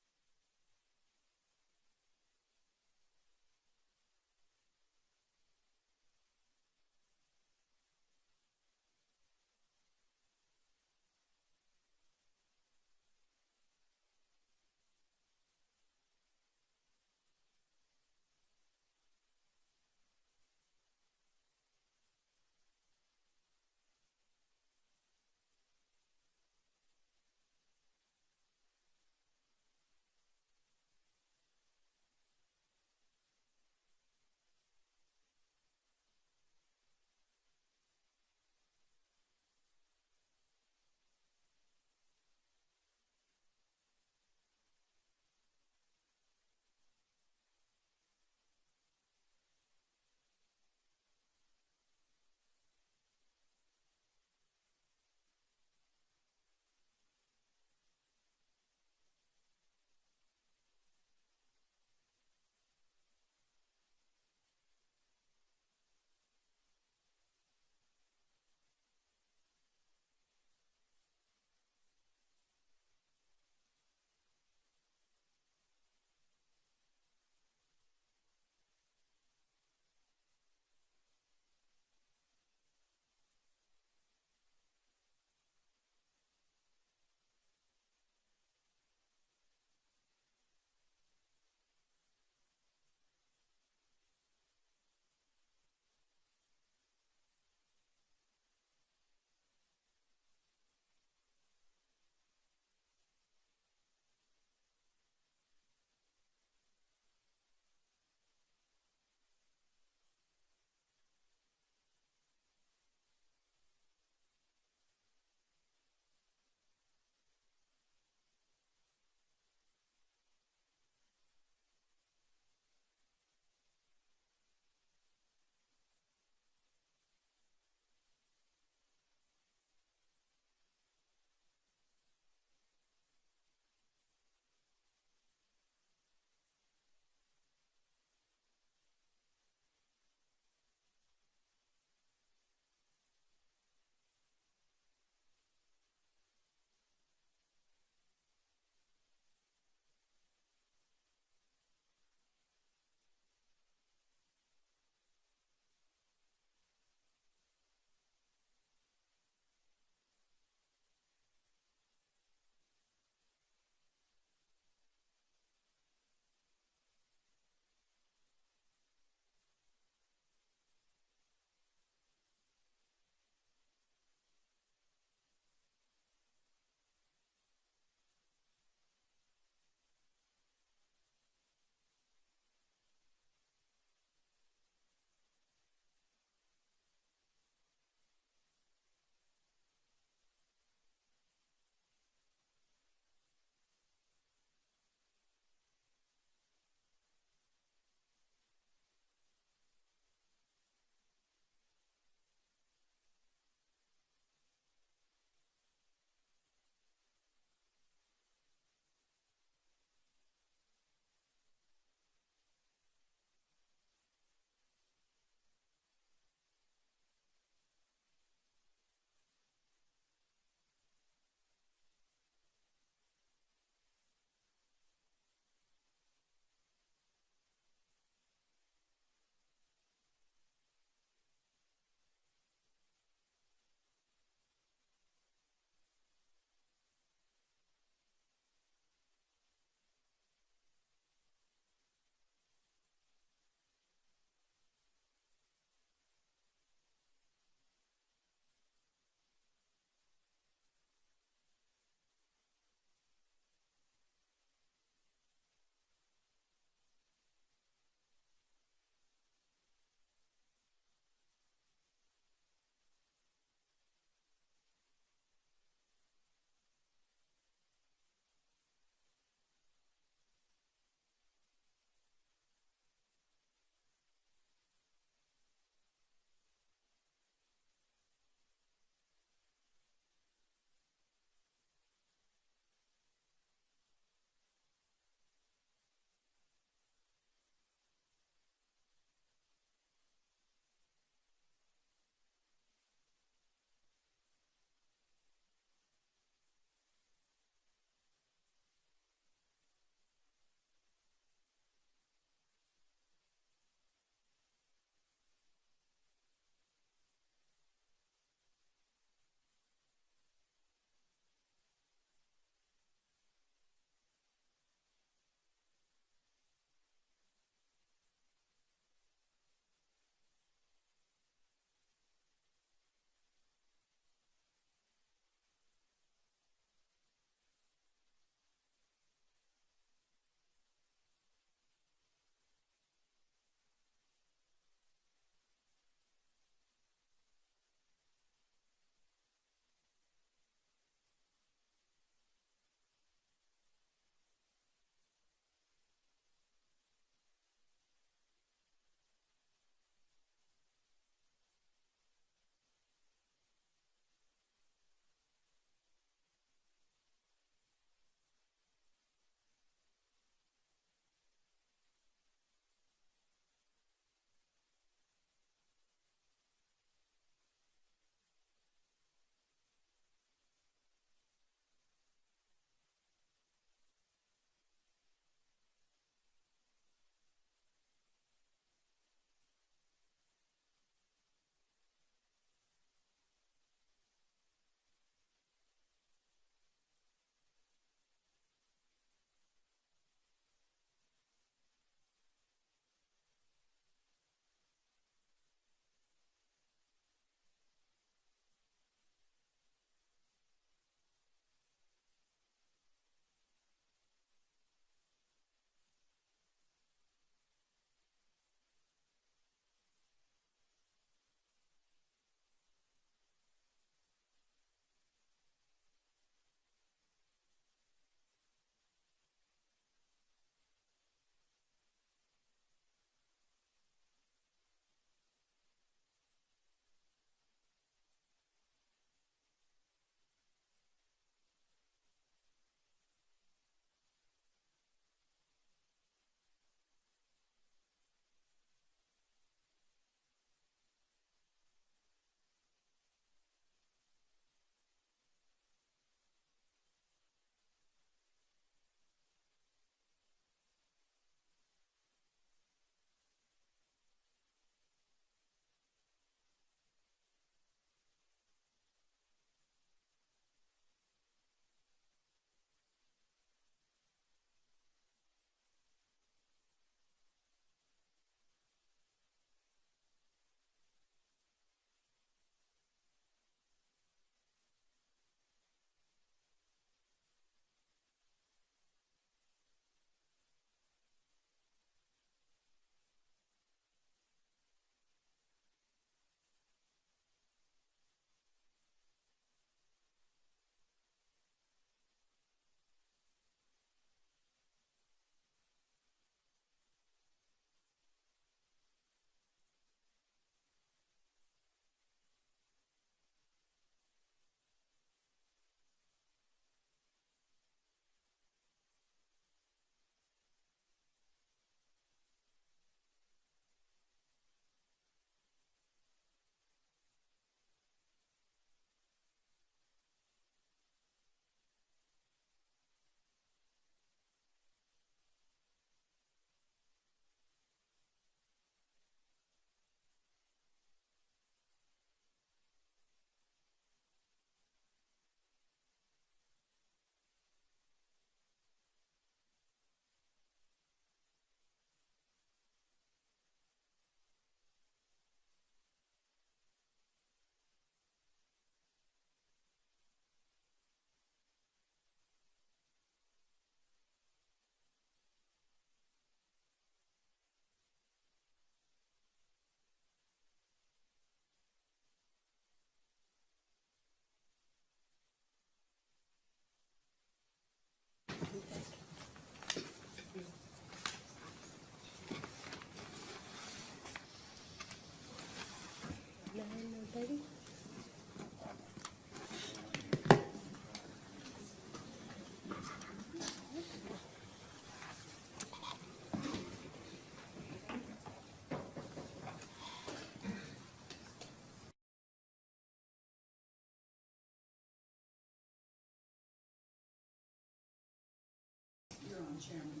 Chairman.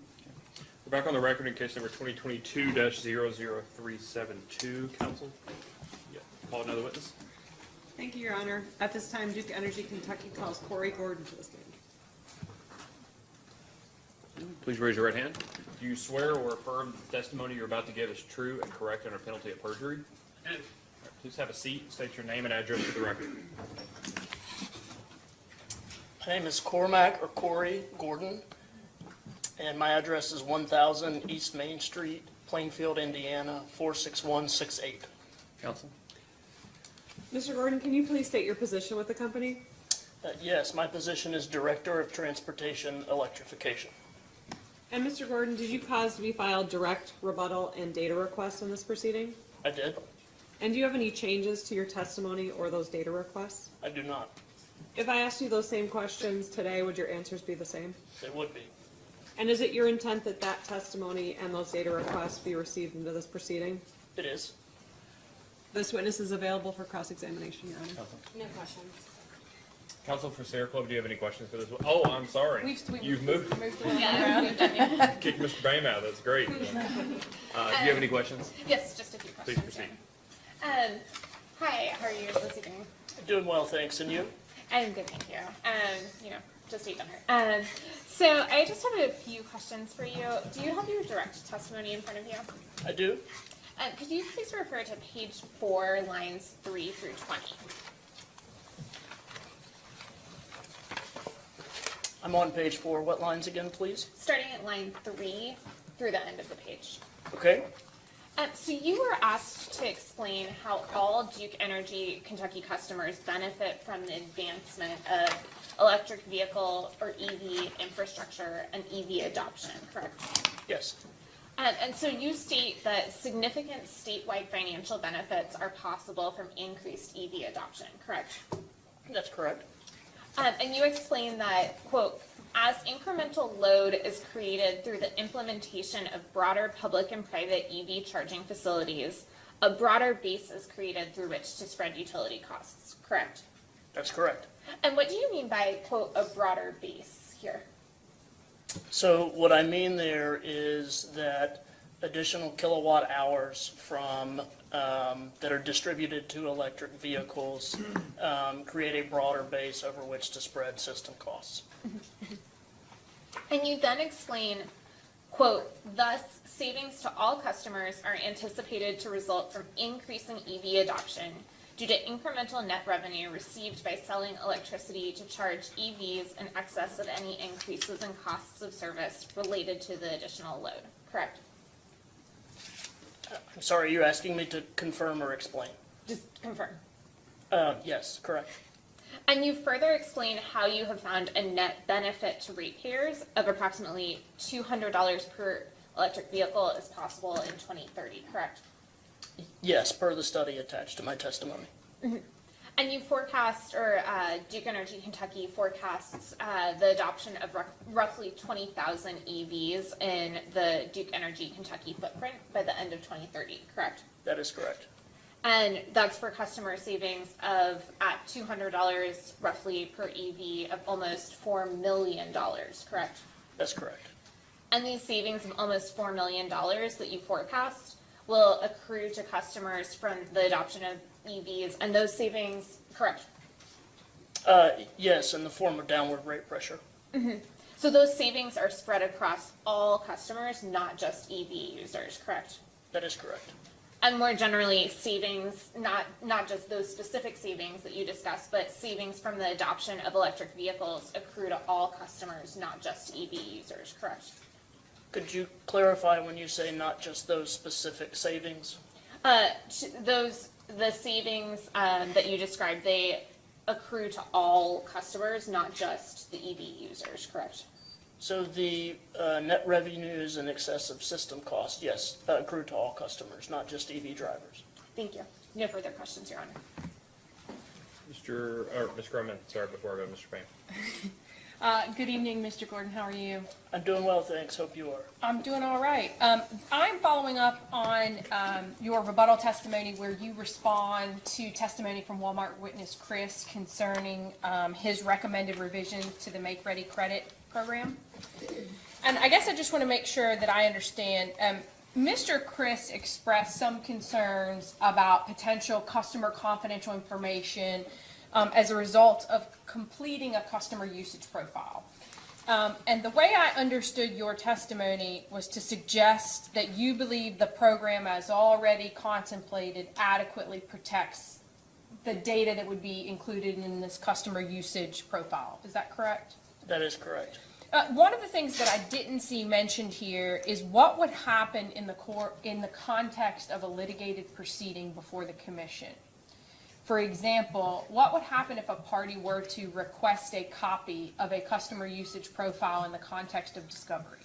We're back on the record in case number 2022-00372, council. Yeah, call another witness. Thank you, Your Honor. At this time, Duke Energy Kentucky calls Corey Gordon to the stand. Please raise your right hand. Do you swear or affirm the testimony you're about to give is true and correct under penalty of perjury? I do. Please have a seat. State your name and address for the record. My name is Corey Gordon, and my address is 1000 East Main Street, Plainfield, Indiana, 46168. Counsel? Mr. Gordon, can you please state your position with the company? Yes, my position is Director of Transportation Electrification. And Mr. Gordon, did you cause to be filed direct rebuttal and data requests in this proceeding? I did. And do you have any changes to your testimony or those data requests? I do not. If I asked you those same questions today, would your answers be the same? They would be. And is it your intent that that testimony and those data requests be received into this proceeding? It is. This witness is available for cross-examination, Your Honor. No questions. Counsel for Sierra Club, do you have any questions for this one? Oh, I'm sorry. You've moved. Yeah, we've done it. Kicked Mr. Bame out. That's great. Do you have any questions? Yes, just a few Please questions. proceed. Hi, how are you this evening? Doing well, thanks. And you? I'm good, thank you. Just ate dinner. So I just have a few questions for you. Do you have your direct testimony in front of you? I do. Could you please refer to page 4, lines 3 through 20? I'm on page 4. What lines again, please? Starting at line 3 through the end of the page. Okay. So you were asked to explain how all Duke Energy Kentucky customers benefit from the advancement of electric vehicle or EV infrastructure and EV adoption, correct? Yes. And so you state that significant statewide financial benefits are possible from increased EV adoption, correct? That's correct. And you explain that, quote, as incremental load is created through the implementation of broader public and private EV charging facilities, a broader base is created through which to spread utility costs, correct? That's correct. And what do you mean by, quote, a broader base here? So what I mean there is that additional kilowatt hours from that are distributed to electric vehicles create a broader base over which to spread system costs. And you then explain, quote, thus savings to all customers are anticipated to result from increasing EV adoption due to incremental net revenue received by selling electricity to charge EVs in excess of any increases in costs of service related to the additional load, correct? I'm sorry, you're asking me to confirm or explain? Just confirm. Yes, correct. And you further explain how you have found a net benefit to ratepayers of approximately $200 per electric vehicle is possible in 2030, correct? Yes, per the study attached to my testimony. Mm-hmm. And you forecast, or Duke Energy Kentucky forecasts the adoption of roughly 20,000 EVs in the Duke Energy Kentucky footprint by the end of 2030, correct? That is correct. And that's for customer savings of, at $200 roughly per EV, of almost $4 million, correct? That's correct. And these savings of almost $4 million that you forecast will accrue to customers from the adoption of EVs, and those savings, correct? Yes, in the form of downward rate pressure. Mm-hmm. So those savings are spread across all customers, not just EV users, correct? That is correct. And more generally, savings, not just those specific savings that you discussed, but savings from the adoption of electric vehicles accrue to all customers, not just EV users, correct? Could you clarify when you say not just those specific savings? The savings that you described, they accrue to all customers, not just the EV users, correct? So the net revenues in excess of system costs, yes, accrue to all customers, not just EV drivers. Thank you. No further questions, Your Honor. Ms. Groman, sorry, before I go to Mr. Payne. Good evening, Mr. Gordon. How are you? I'm doing well, thanks. Hope you are. I'm doing all right. I'm following up on your rebuttal testimony where you respond to testimony from Walmart witness Chris concerning his recommended revisions to the Make Ready Credit program. And I guess I just want to make sure that I understand. Mr. Chris expressed some concerns about potential customer confidential information as a result of completing a customer usage profile. And the way I understood your testimony was to suggest that you believe the program as already contemplated adequately protects the data that would be included in this customer usage profile. Is that correct? That is correct. One of the things that I didn't see mentioned here is what would happen in the context of a litigated proceeding before the commission. For example, what would happen if a party were to request a copy of a customer usage profile in the context of discovery?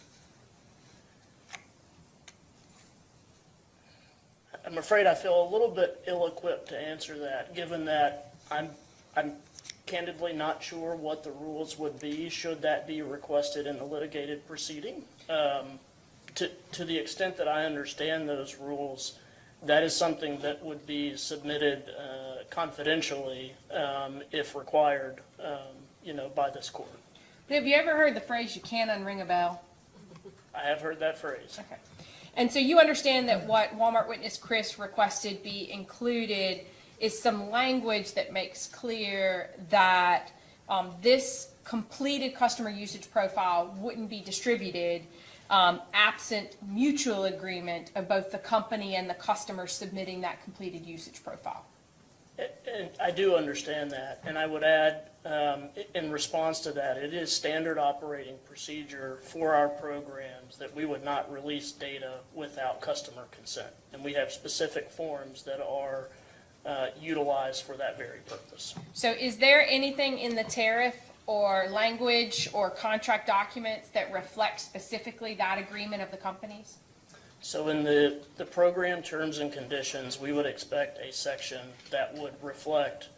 I'm afraid I feel a little bit ill-equipped to answer that, given that I'm candidly not sure what the rules would be should that be requested in a litigated proceeding. To the extent that I understand those rules, that is something that would be submitted confidentially if required, by this court. Have you ever heard the phrase, "you can't unring a bell"? I have heard that phrase. Okay. And so you understand that what Walmart witness Chris requested be included is some language that makes clear that this completed customer usage profile wouldn't be distributed absent mutual agreement of both the company and the customer submitting that completed usage profile. And I do understand that, and I would add, in response to that, it is standard operating procedure for our programs that we would not release data without customer consent. And we have specific forms that are utilized for that very purpose. So is there anything in the tariff or language or contract documents that reflect specifically that agreement of the companies? So in the program terms and conditions, we would expect a section that would reflect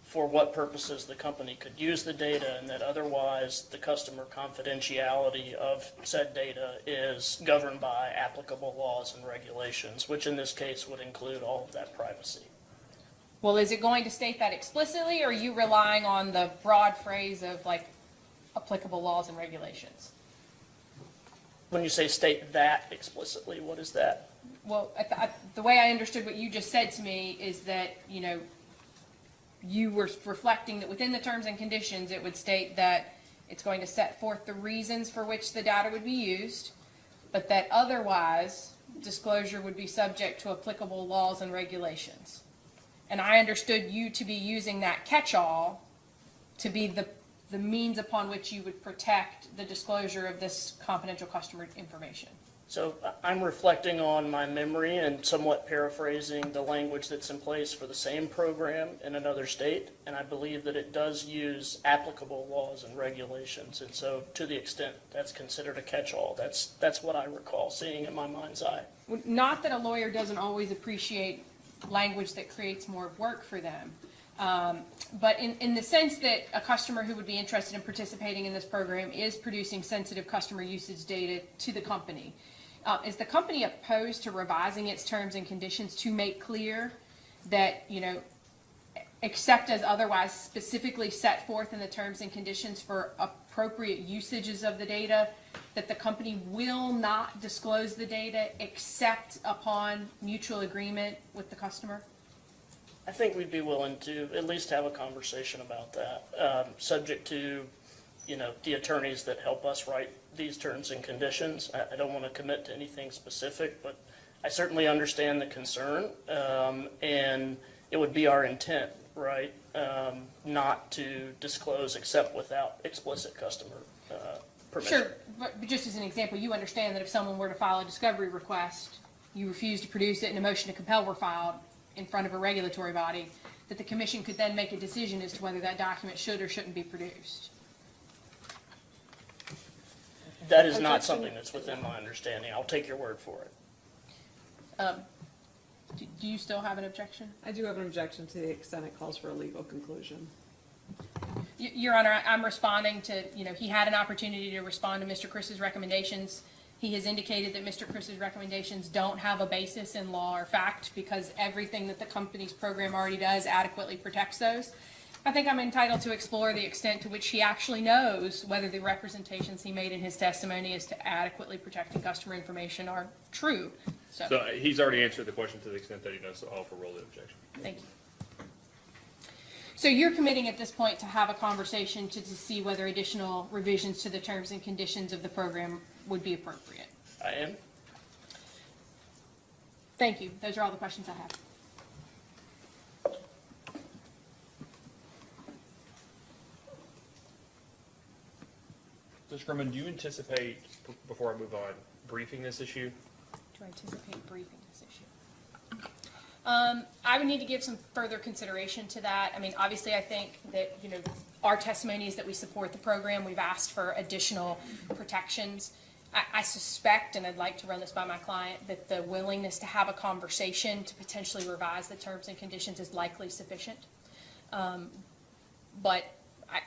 for what purposes the company could use the data, and that otherwise the customer confidentiality of said data is governed by applicable laws and regulations, which in this case would include all of that privacy. Well, is it going to state that explicitly, or are you relying on the broad phrase of like applicable laws and regulations? When you say state that explicitly, what is that? Well, the way I understood what you just said to me is that, you were reflecting that within the terms and conditions, it would state that it's going to set forth the reasons for which the data would be used, but that otherwise disclosure would be subject to applicable laws and regulations. And I understood you to be using that catch-all to be the means upon which you would protect the disclosure of this confidential customer information. So I'm reflecting on my memory and somewhat paraphrasing the language that's in place for the same program in another state, and I believe that it does use applicable laws and regulations. And so to the extent that's considered a catch-all, that's what I recall seeing in my mind's eye. Not that a lawyer doesn't always appreciate language that creates more work for them. But in the sense that a customer who would be interested in participating in this program is producing sensitive customer usage data to the company, is the company opposed to revising its terms and conditions to make clear that, except as otherwise specifically set forth in the terms and conditions for appropriate usages of the data, that the company will not disclose the data except upon mutual agreement with the customer? I think we'd be willing to at least have a conversation about that, subject to, the attorneys that help us write these terms and conditions. I don't want to commit to anything specific, but I certainly understand the concern, and it would be our intent, right, not to disclose except without explicit customer permission. Sure, but just as an example, you understand that if someone were to file a discovery request, you refuse to produce it, and a motion to compel were filed in front of a regulatory body, that the commission could then make a decision as to whether that document should or shouldn't be produced. That is not something that's within my understanding. I'll take your word for it. Do you still have an objection? I do have an objection to the extent it calls for a legal conclusion. Your Honor, I'm responding to, he had an opportunity to respond to Mr. Chris's recommendations. He has indicated that Mr. Chris's recommendations don't have a basis in law or fact because everything that the company's program already does adequately protects those. I think I'm entitled to explore the extent to which he actually knows whether the representations he made in his testimony as to adequately protecting customer information are true. So he's already answered the question to the extent that he knows, so I'll overrule the objection. Thank you. So you're committing at this point to have a conversation to see whether additional revisions to the terms and conditions of the program would be appropriate? I am. Thank you. Those are all the questions I have. Mr. Grumman, do you anticipate, before I move on, briefing this issue? Do I anticipate briefing this issue? I would need to give some further consideration to that. I mean, obviously, I think that, our testimony is that we support the program. We've asked for additional protections. I suspect, and I'd like to run this by my client, that the willingness to have a conversation to potentially revise the terms and conditions is likely sufficient. But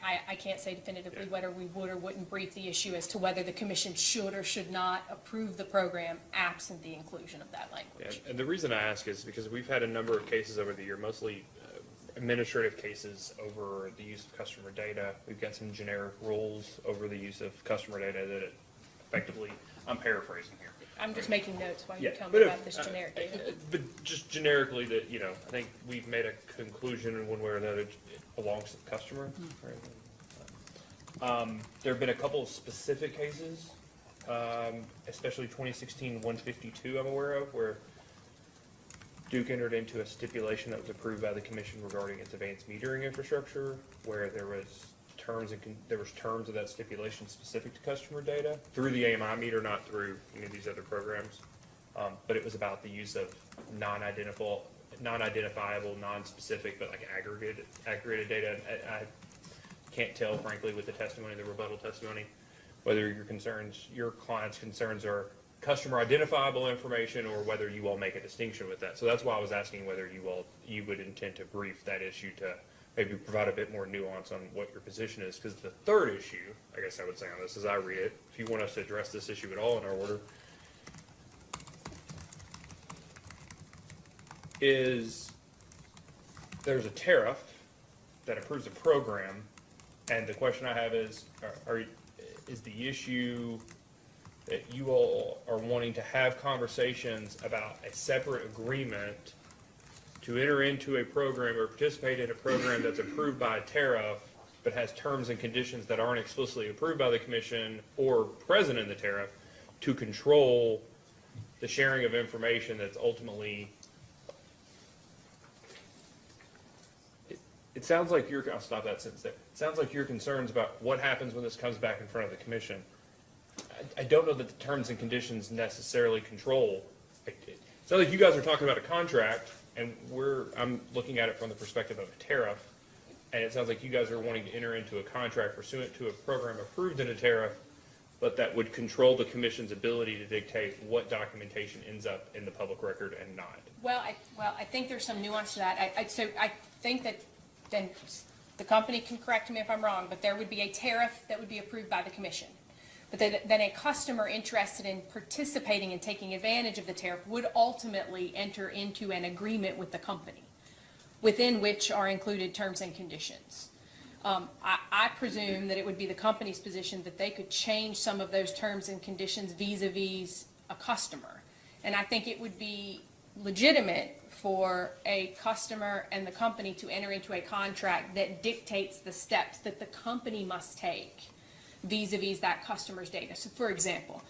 I can't say definitively whether we would or wouldn't brief the issue as to whether the commission should or should not approve the program absent the inclusion of that language. And the reason I ask is because we've had a number of cases over the year, mostly administrative cases over the use of customer data. We've got some generic rules over the use of customer data that effectively, I'm paraphrasing here. I'm just making notes while you tell me but about this generic data. But just generically that, I think we've made a conclusion in one way or another, it belongs to the customer. Right? There have been a couple of specific cases, especially 2016-152 I'm aware of, where Duke entered into a stipulation that was approved by the commission regarding its advanced metering infrastructure, where there was terms of that stipulation specific to customer data through the AMI meter, not through any of these other programs. But it was about the use of non-identifiable, non-specific, but like aggregated data. I can't tell, frankly, with the testimony, the rebuttal testimony, whether your client's concerns are customer identifiable information or whether you all make a distinction with that. So that's why I was asking whether you would intend to brief that issue to maybe provide a bit more nuance on what your position is. Because the third issue, I guess I would say on this as I read it, if you want us to address this issue at all in our order, is there's a tariff that approves a program, and the question I have is, is the issue that you all are wanting to have conversations about a separate agreement to enter into a program or participate in a program that's approved by a tariff but has terms and conditions that aren't explicitly approved by the commission or present in the tariff to control the sharing of information that's ultimately. It sounds like I'll stop that sentence there. It sounds like your concerns about what happens when this comes back in front of the commission. I don't know that the terms and conditions necessarily control. It sounds like you guys are talking about a contract, and I'm looking at it from the perspective of a tariff, and it sounds like you guys are wanting to enter into a contract pursuant to a program approved in a tariff, but that would control the commission's ability to dictate what documentation ends up in the public record and not. Well, I think there's some nuance to that. So I think that then the company can correct me if I'm wrong, but there would be a tariff that would be approved by the commission. But then a customer interested in participating and taking advantage of the tariff would ultimately enter into an agreement with the company, within which are included terms and conditions. I presume that it would be the company's position that they could change some of those terms and conditions vis-a-vis a customer. And I think it would be legitimate for a customer and the company to enter into a contract that dictates the steps that the company must take vis-a-vis that customer's data. So for example,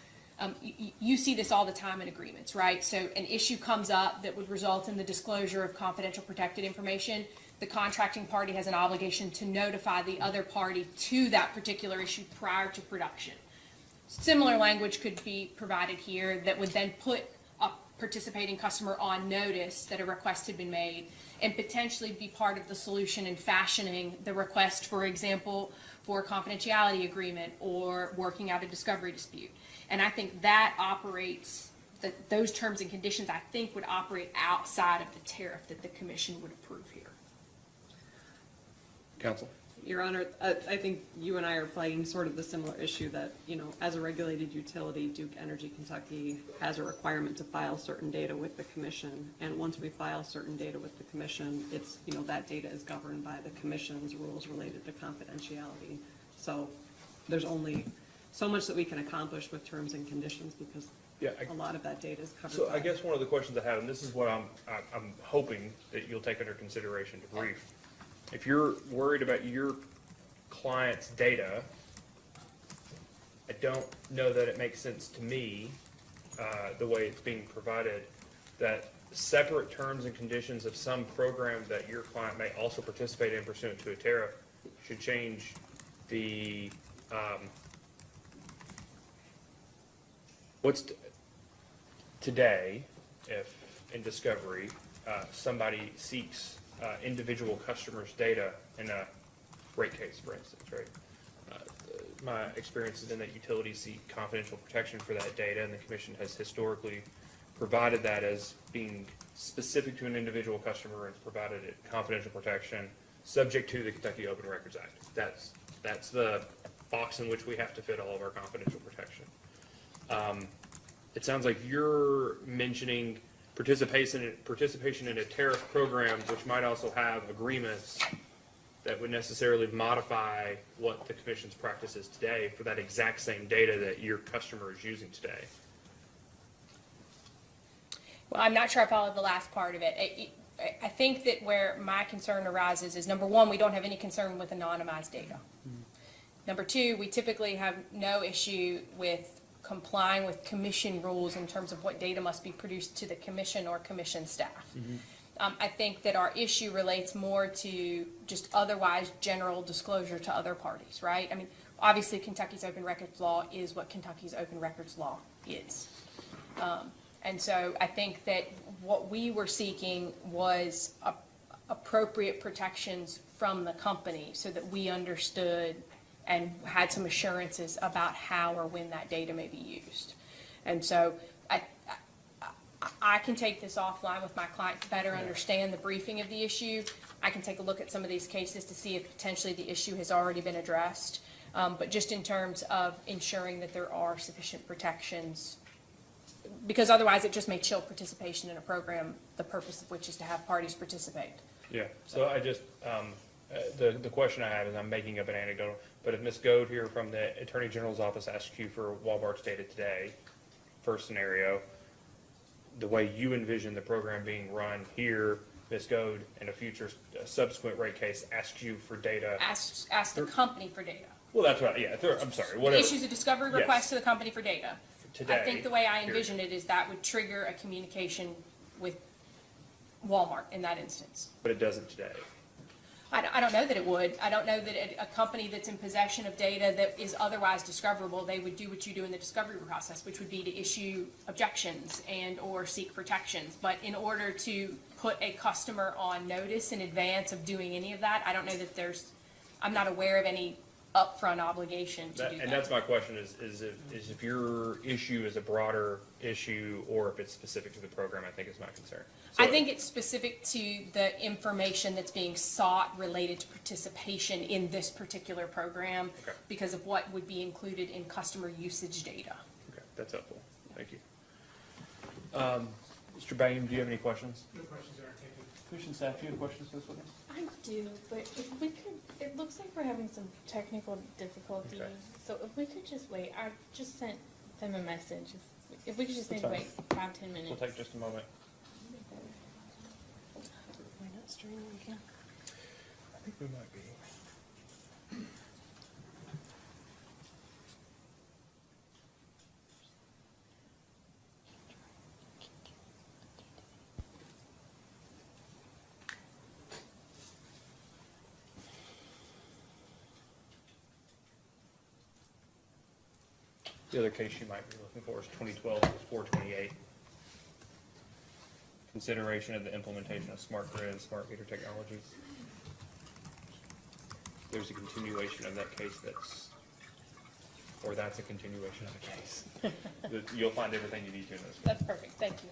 you see this all the time in agreements, right? So an issue comes up that would result in the disclosure of confidential protected information. The contracting party has an obligation to notify the other party to that particular issue prior to production. Similar language could be provided here that would then put a participating customer on notice that a request had been made and potentially be part of the solution in fashioning the request, for example, for a confidentiality agreement or working out a discovery dispute. And I think that operates, those terms and conditions, I think, would operate outside of the tariff that the commission would approve here. Counsel? Your Honor, I think you and I are flagging sort of the similar issue that, as a regulated utility, Duke Energy Kentucky has a requirement to file certain data with the commission. And once we file certain data with the commission, it's, that data is governed by the commission's rules related to confidentiality. So there's only so much that we can accomplish with terms and conditions because a lot of that data is covered. So I guess one of the questions I have, and this is what I'm hoping that you'll take under consideration to brief. If you're worried about your client's data, I don't know that it makes sense to me, the way it's being provided, that separate terms and conditions of some program that your client may also participate in pursuant to a tariff should change the, today, if in discovery, somebody seeks individual customers' data in a rate case, for instance, right? My experience has been that utilities seek confidential protection for that data, and the commission has historically provided that as being specific to an individual customer and provided it confidential protection subject to the Kentucky Open Records Act. That's the box in which we have to fit all of our confidential protection. It sounds like you're mentioning participation in a tariff program, which might also have agreements that would necessarily modify what the commission's practice is today for that exact same data that your customer is using today. Well, I'm not sure I followed the last part of it. I think that where my concern arises is, number one, we don't have any concern with anonymized data. Number two, we typically have no issue with complying with commission rules in terms of what data must be produced to the commission or commission staff. I think that our issue relates more to just otherwise general disclosure to other parties, right? I mean, obviously Kentucky's open records law is what Kentucky's open records law is. And so I think that what we were seeking was appropriate protections from the company so that we understood and had some assurances about how or when that data may be used. And so I can take this offline with my client to better understand the briefing of the issue. I can take a look at some of these cases to see if potentially the issue has already been addressed. But just in terms of ensuring that there are sufficient protections, because otherwise it just may chill participation in a program, the purpose of which is to have parties participate. Yeah, so I just, the question I have is, I'm making up an anecdote, but if Ms. Goad here from the Attorney General's office asks you for Walmart's data today, first scenario, the way you envision the program being run here, Ms. Goad in a future subsequent rate case asks you for data. Ask the company for data. Well, that's right, yeah, I'm sorry, whatever. Issues a discovery request to the company for data. Today, I think the way I envision it is that would trigger a communication with Walmart in that instance. But it doesn't today. I don't know that it would. I don't know that a company that's in possession of data that is otherwise discoverable, they would do what you do in the discovery process, which would be to issue objections and or seek protections. But in order to put a customer on notice in advance of doing any of that, I don't know that I'm not aware of any upfront obligation to do that. And that's my question is if your issue is a broader issue or if it's specific to the program, I think is my concern. So I think it's specific to the information that's being sought related to participation in this particular program because of what would be included in customer usage data. Okay, that's helpful. Thank you. Mr. Bain, do you have any questions? No questions are taken. Commission staff, do you have questions for this witness? I do, but if we could, it looks like we're having some technical difficulties. Okay. So if we could just wait, I just sent them a message. If we could just maybe What wait 5-10 minutes. We'll take just a moment. We're not streaming again. I think we might be. The other case you might be looking for is 2012-428. Consideration of the implementation of smart grid and smart meter technology. There's a continuation of that case that's a continuation of the case. You'll find everything you need to in this. That's perfect. Thank you.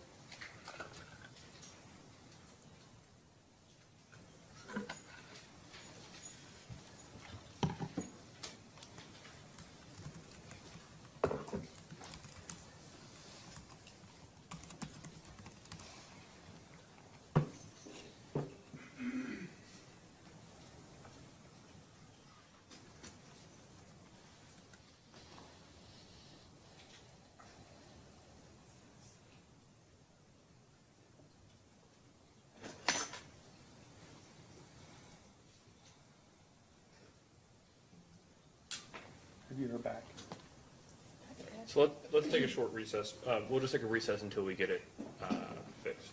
Computer back. So let's take a short recess. We'll just take a recess until we get it fixed.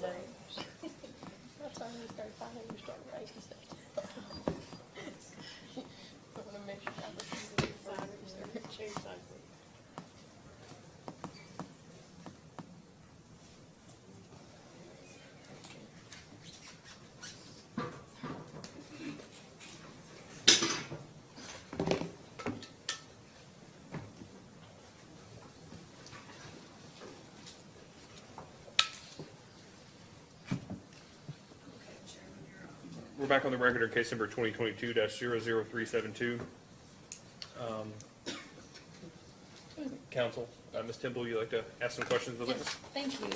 That's why we start finding we start writing stuff. I want to make sure I listen to the sign. We're back on the record on case number 2022-00372. Counsel, Ms. Temple, you'd like to ask some questions of the witness? Yes, thank you.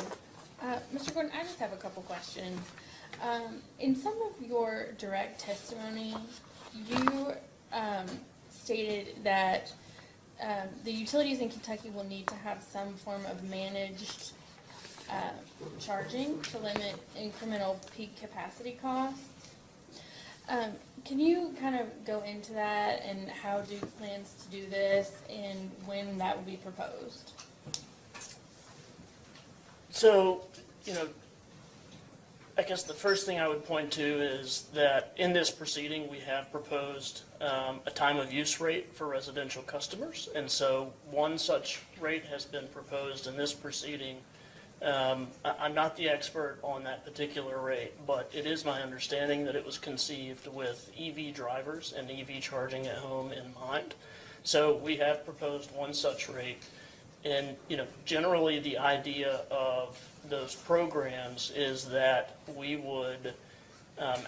Mr. Gordon, I just have a couple questions. In some of your direct testimony, you stated that the utilities in Kentucky will need to have some form of managed charging to limit incremental peak capacity costs. Can you kind of go into that and how Duke plans to do this and when that will be proposed? So, I guess the first thing I would point to is that in this proceeding, we have proposed a time of use rate for residential customers. And so one such rate has been proposed in this proceeding. I'm not the expert on that particular rate, but it is my understanding that it was conceived with EV drivers and EV charging at home in mind. So we have proposed one such rate. And, generally the idea of those programs is that we would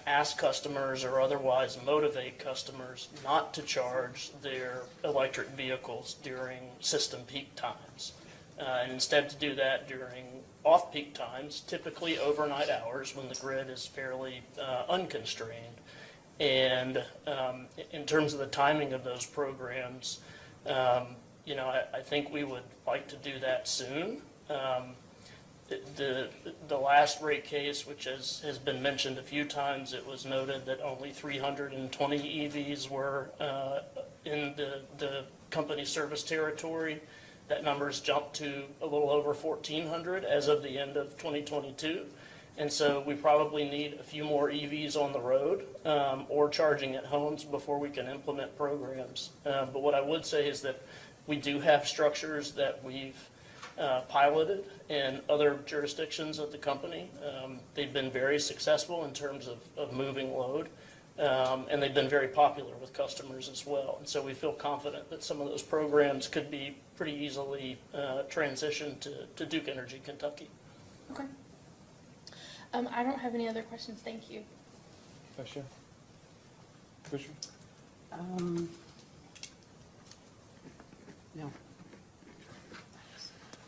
ask customers or otherwise motivate customers not to charge their electric vehicles during system peak times. And instead to do that during off-peak times, typically overnight hours when the grid is fairly unconstrained. And in terms of the timing of those programs, I think we would like to do that soon. The last rate case, which has been mentioned a few times, it was noted that only 320 EVs were in the company service territory. That number's jumped to a little over 1,400 as of the end of 2022. And so we probably need a few more EVs on the road or charging at homes before we can implement programs. But what I would say is that we do have structures that we've piloted in other jurisdictions of the company. They've been very successful in terms of moving load. And they've been very popular with customers as well. And so we feel confident that some of those programs could be pretty easily transitioned to Duke Energy Kentucky. Okay. I don't have any other questions. Thank you. Question? Commissioner? No.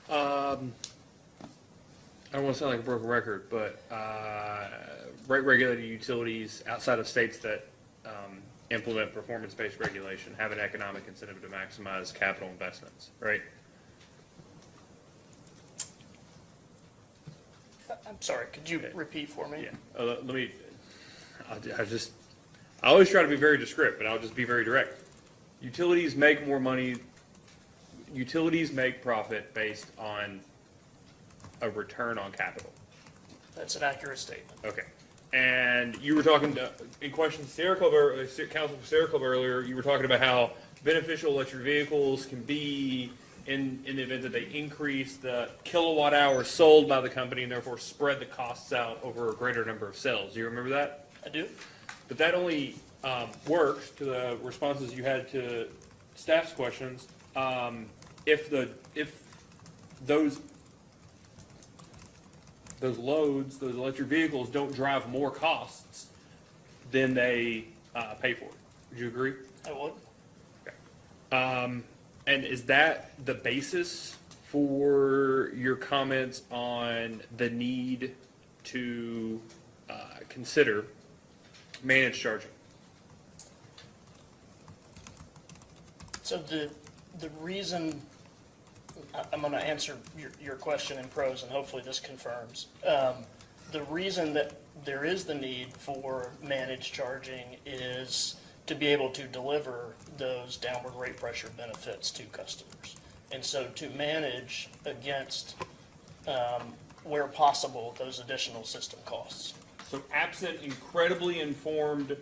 I don't want to sound like a broken record, but rate-regulated utilities outside of states that implement performance-based regulation have an economic incentive to maximize capital investments, right? I'm sorry, could you repeat for me? Yeah. I always try to be very descriptive, but I'll just be very direct. Utilities make more money. Utilities make profit based on a return on capital. That's an accurate statement. Okay. And you were talking in question to Sierra Club, Council for Sierra Club earlier, you were talking about how beneficial electric vehicles can be in the event that they increase the kilowatt hours sold by the company and therefore spread the costs out over a greater number of cells. Do you remember that? I do. But that only works to the responses you had to staff's questions if those loads, those electric vehicles don't drive more costs than they pay for. Would you agree? I would. Okay. And is that the basis for your comments on the need to consider managed charging? So the reason, I'm going to answer your question in prose, and hopefully this confirms. The reason that there is the need for managed charging is to be able to deliver those downward rate pressure benefits to customers. And so to manage against where possible, those additional system costs. So absent incredibly informed,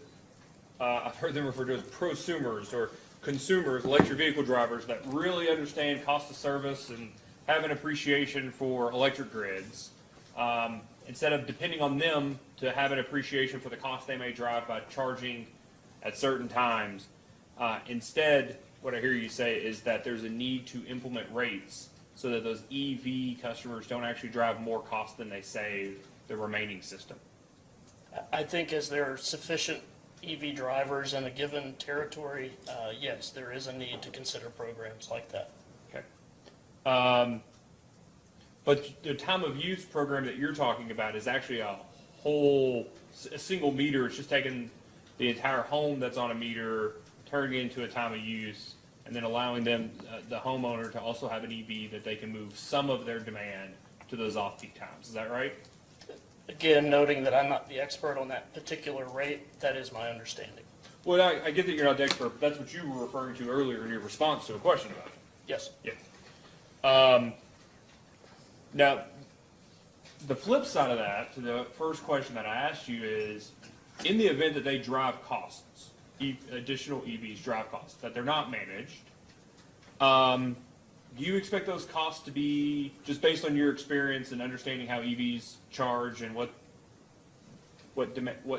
I've heard them referred to as prosumers or consumers, electric vehicle drivers that really understand cost of service and have an appreciation for electric grids, instead of depending on them to have an appreciation for the cost they may drive by charging at certain times, instead, what I hear you say is that there's a need to implement rates so that those EV customers don't actually drive more cost than they save the remaining system. I think as there are sufficient EV drivers in a given territory, yes, there is a need to consider programs like that. Okay. But the time of use program that you're talking about is actually a single meter. It's just taking the entire home that's on a meter, turning it into a time of use, and then allowing them, the homeowner, to also have an EV that they can move some of their demand to those off-peak times. Is that right? Again, noting that I'm not the expert on that particular rate, that is my understanding. Well, I get that you're not the expert, but that's what you were referring to earlier in your response to a question about it. Yes. Yeah. Now, the flip side of that, to the first question that I asked you is, in the event that they drive costs, additional EVs drive costs, that they're not managed, do you expect those costs to be, just based on your experience and understanding how EVs charge and what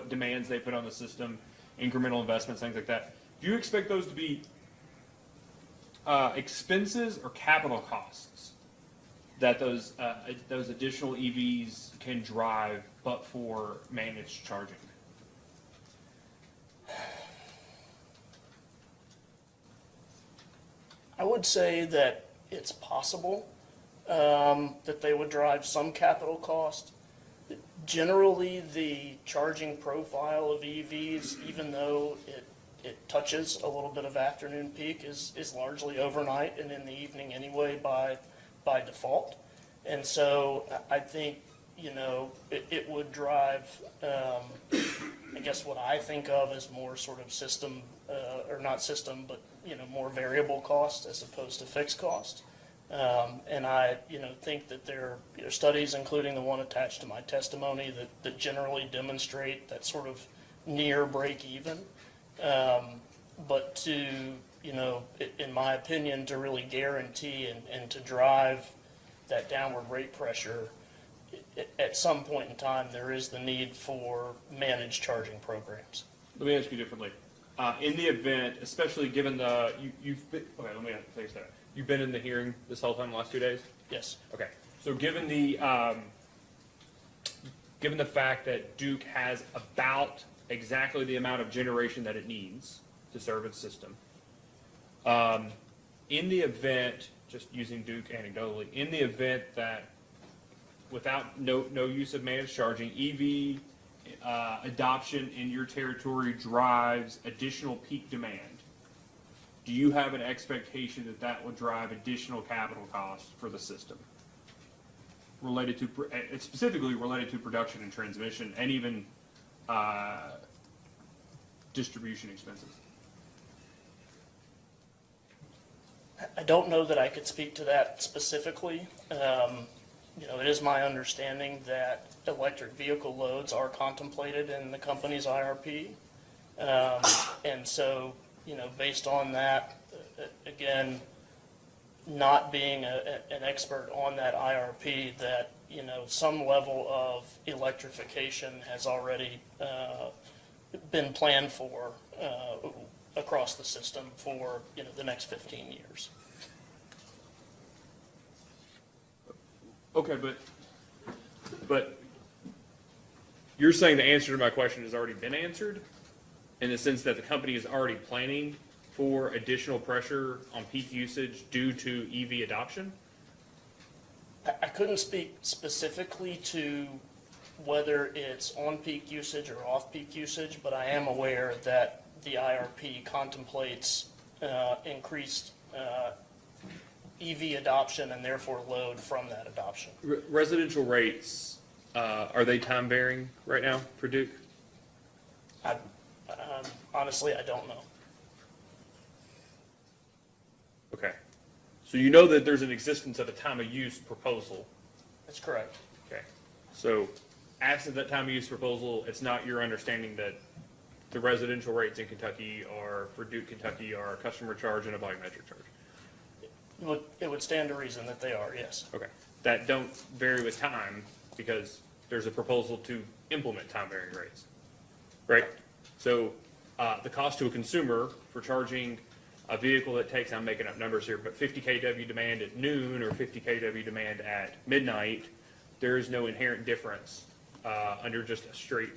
demands they put on the system, incremental investments, things like that, do you expect those to be expenses or capital costs that those additional EVs can drive but for managed charging? I would say that it's possible that they would drive some capital cost. Generally, the charging profile of EVs, even though it touches a little bit of afternoon peak, is largely overnight and in the evening anyway by default. And so I think, it would drive, I guess what I think of as more sort of system, or not system, but, more variable cost as opposed to fixed cost. And I, think that there are studies, including the one attached to my testimony, that generally demonstrate that sort of near break even. But to, in my opinion, to really guarantee and to drive that downward rate pressure, at some point in time, there is the need for managed charging programs. Let me ask you differently. In the event, especially given you've been, okay, let me say that. You've been in the hearing this whole time, the last 2 days? Yes. Okay. So given the fact that Duke has about exactly the amount of generation that it needs to serve its system, in the event, just using Duke anecdotally, in the event that without no use of managed charging, EV adoption in your territory drives additional peak demand, do you have an expectation that that would drive additional capital costs for the system? Related to, it's specifically related to production and transmission and even distribution expenses. I don't know that I could speak to that specifically. It is my understanding that electric vehicle loads are contemplated in the company's IRP. And so, based on that, again, not being an expert on that IRP, that, some level of electrification has already been planned for across the system for, the next 15 years. Okay, but you're saying the answer to my question has already been answered, in the sense that the company is already planning for additional pressure on peak usage due to EV adoption? I couldn't speak specifically to whether it's on-peak usage or off-peak usage, but I am aware that the IRP contemplates increased EV adoption and therefore load from that adoption. Residential rates, are they time varying right now for Duke? Honestly, I don't know. Okay. So you know that there's an existence of a time of use proposal. That's correct. Okay, so absent that time of use proposal, it's not your understanding that the residential rates in Kentucky are, for Duke, Kentucky, are a customer charge and a volumetric charge? It would stand to reason that they are, yes. Okay, that don't vary with time because there's a proposal to implement time varying rates, right? So, the cost to a consumer for charging a vehicle that takes, I'm making up numbers here, but 50 kW demand at noon or 50 kW demand at midnight, there is no inherent difference under just a straight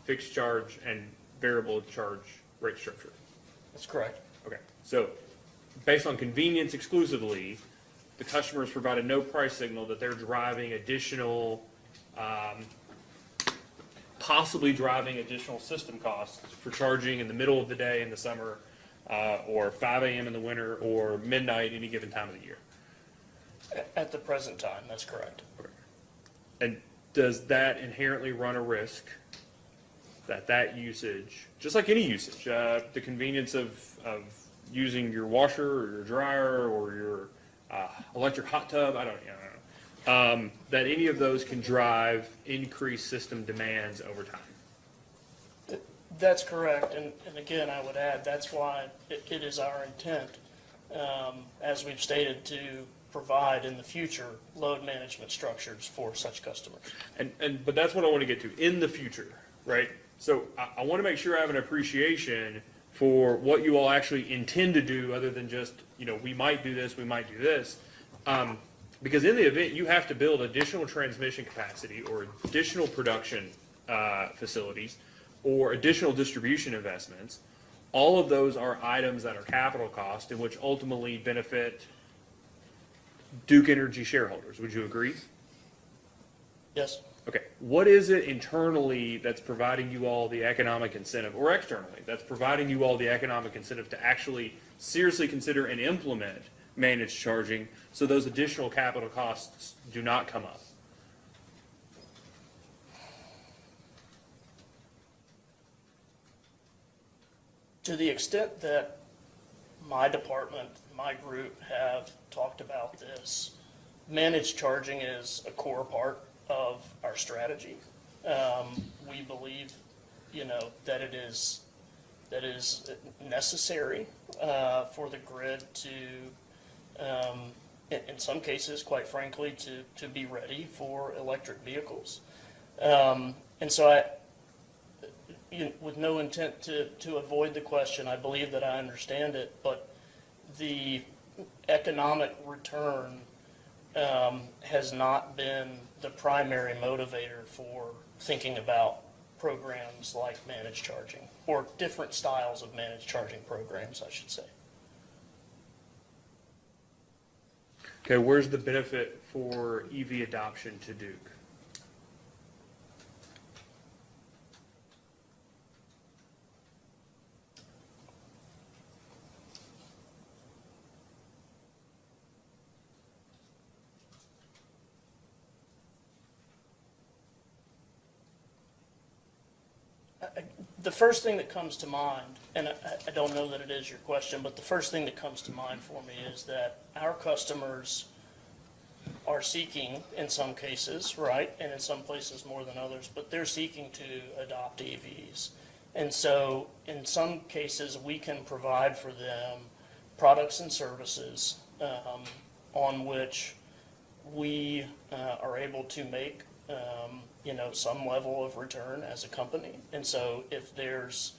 fixed charge and variable charge rate structure. That's correct. Okay, so based on convenience exclusively, the customers provided no price signal that they're driving additional, possibly driving additional system costs for charging in the middle of the day in the summer, or 5 a.m. in the winter, or midnight any given time of the year. At the present time, that's correct. Okay. And does that inherently run a risk that usage, just like any usage, the convenience of using your washer or your dryer or your electric hot tub, I don't know, that any of those can drive increased system demands over time? That's correct, and again, I would add, that's why it is our intent, as we've stated, to provide in the future load management structures for such customers. But that's what I want to get to, in the future, right? So I want to make sure I have an appreciation for what you all actually intend to do, other than just, we might do this, we might do this. Because in the event you have to build additional transmission capacity or additional production facilities or additional distribution investments, all of those are items that are capital cost and which ultimately benefit Duke Energy shareholders. Would you agree? Yes. Okay. What is it internally that's providing you all the economic incentive, or externally, that's providing you all the economic incentive to actually seriously consider and implement managed charging so those additional capital costs do not come up? To the extent that my department, my group have talked about this, managed charging is a core part of our strategy. We believe, that it is necessary for the grid to, in some cases, quite frankly, to be ready for electric vehicles. And so with no intent to avoid the question, I believe that I understand it, but the economic return has not been the primary motivator for thinking about programs like managed charging, or different styles of managed charging programs, I should say. Okay, where's the benefit for EV adoption to Duke? The first thing that comes to mind, and I don't know that it is your question, but the first thing that comes to mind for me is that our customers are seeking, in some cases, right, and in some places more than others, but they're seeking to adopt EVs. And so in some cases, we can provide for them products and services on which we are able to make some level of return as a company. And so if there's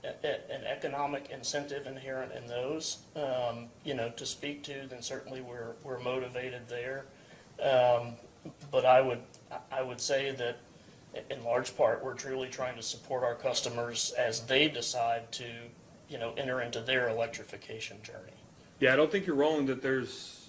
an economic incentive inherent in those, to speak to, then certainly we're motivated there. But I would say that in large part, we're truly trying to support our customers as they decide to, enter into their electrification journey. Yeah, I don't think you're wrong that there's,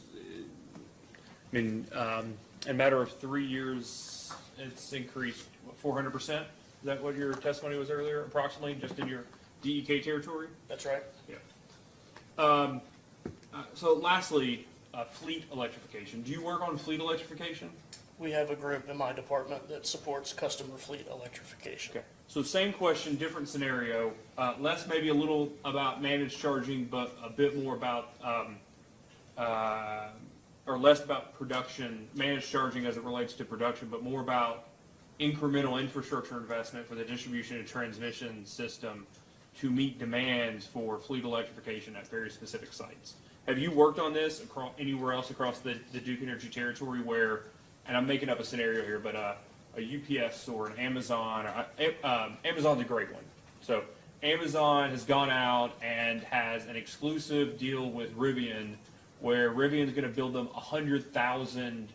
in a matter of 3 years, it's increased, 400%? Is that what your testimony was earlier, approximately, just in your DEK territory? That's right. Yeah. So lastly, fleet electrification. Do you work on fleet electrification? We have a group in my department that supports customer fleet electrification. Okay. So same question, different scenario. Less maybe a little about managed charging, but a bit more about or less about production, managed charging as it relates to production, but more about incremental infrastructure investment for the distribution and transmission system to meet demands for fleet electrification at very specific sites. Have you worked on this anywhere else across the Duke Energy territory where, and I'm making up a scenario here, but a UPS or an Amazon, Amazon's a great one. So Amazon has gone out and has an exclusive deal with Rivian where Rivian's going to build them 100,000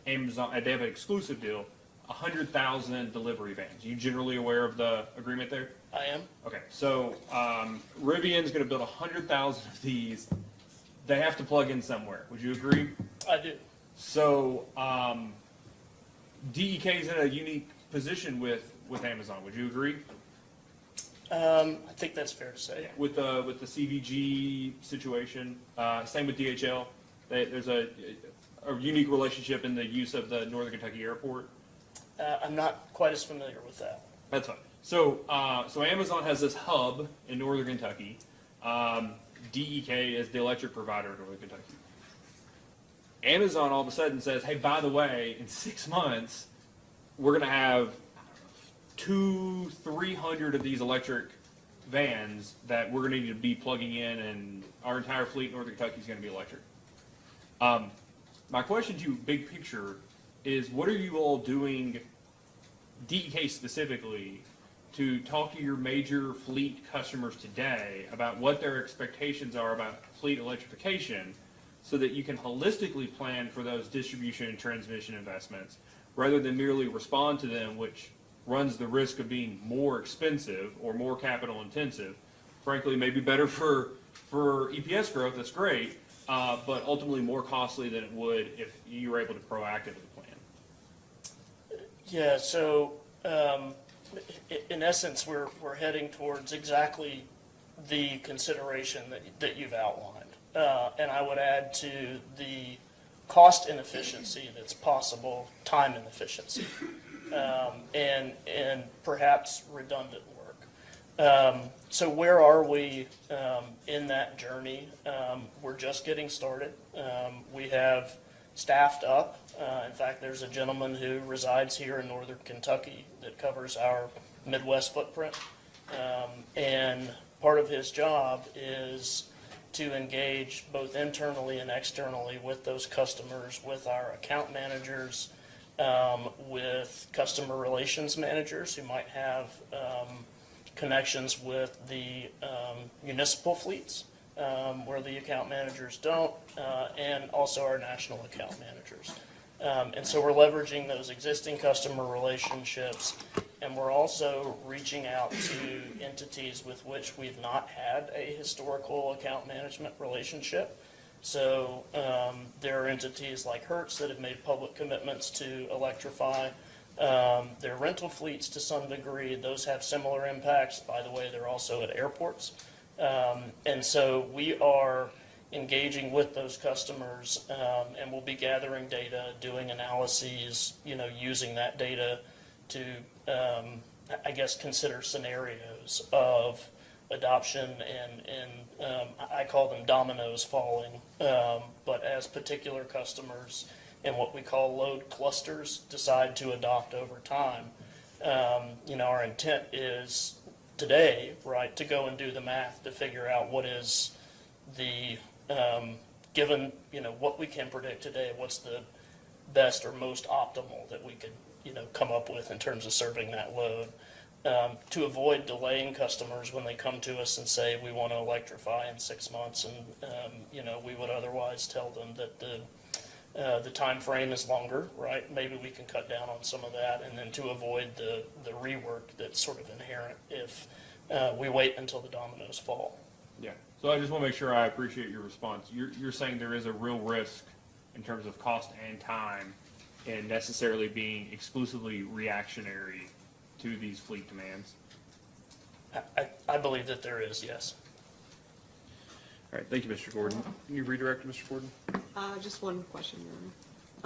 Amazon, they have an exclusive deal, 100,000 delivery vans. You generally aware of the agreement there? I am. Okay, so Rivian's going to build 100,000 of these. They have to plug in somewhere. Would you agree? I do. So DEK is in a unique position with Amazon. Would you agree? I think that's fair to say. With the CVG situation, same with DHL. There's a unique relationship in the use of the Northern Kentucky Airport. I'm not quite as familiar with that. That's fine. So Amazon has this hub in Northern Kentucky. DEK is the electric provider in Northern Kentucky. Amazon all of a sudden says, hey, by the way, in 6 months, we're going to have 200-300 of these electric vans that we're going to need to be plugging in, and our entire fleet in Northern Kentucky is going to be electric. My question to you, big picture, is what are you all doing, DEK specifically, to talk to your major fleet customers today about what their expectations are about fleet electrification so that you can holistically plan for those distribution and transmission investments rather than merely respond to them, which runs the risk of being more expensive or more capital intensive. Frankly, maybe better for EPS growth, that's great, but ultimately more costly than it would if you were able to proactively plan. Yeah, so in essence, we're heading towards exactly the consideration that you've outlined. And I would add to the cost inefficiency that's possible, time inefficiency, and perhaps redundant work. So where are we in that journey? We're just getting started. We have staffed up. In fact, there's a gentleman who resides here in Northern Kentucky that covers our Midwest footprint. And part of his job is to engage both internally and externally with those customers, with our account managers, with customer relations managers who might have connections with the municipal fleets where the account managers don't, and also our national account managers. And so we're leveraging those existing customer relationships, and we're also reaching out to entities with which we've not had a historical account management relationship. So there are entities like Hertz that have made public commitments to electrify their rental fleets to some degree. Those have similar impacts. By the way, they're also at airports. And so we are engaging with those customers, and we'll be gathering data, doing analyses, using that data to, I guess, consider scenarios of adoption and I call them dominoes falling, but as particular customers in what we call load clusters decide to adopt over time, our intent is today, right, to go and do the math to figure out what is the, given, what we can predict today, what's the best or most optimal that we could, come up with in terms of serving that load, to avoid delaying customers when they come to us and say, we want to electrify in 6 months, and, we would otherwise tell them that the time frame is longer, right? Maybe we can cut down on some of that, and then to avoid the rework that's sort of inherent if we wait until the dominoes fall. Yeah. So I just want to make sure I appreciate your response. You're saying there is a real risk in terms of cost and time in necessarily being exclusively reactionary to these fleet demands? I believe that there is, yes. All right, thank you, Mr. Gordon. Can you redirect, Mr. Gordon? Just one question, Your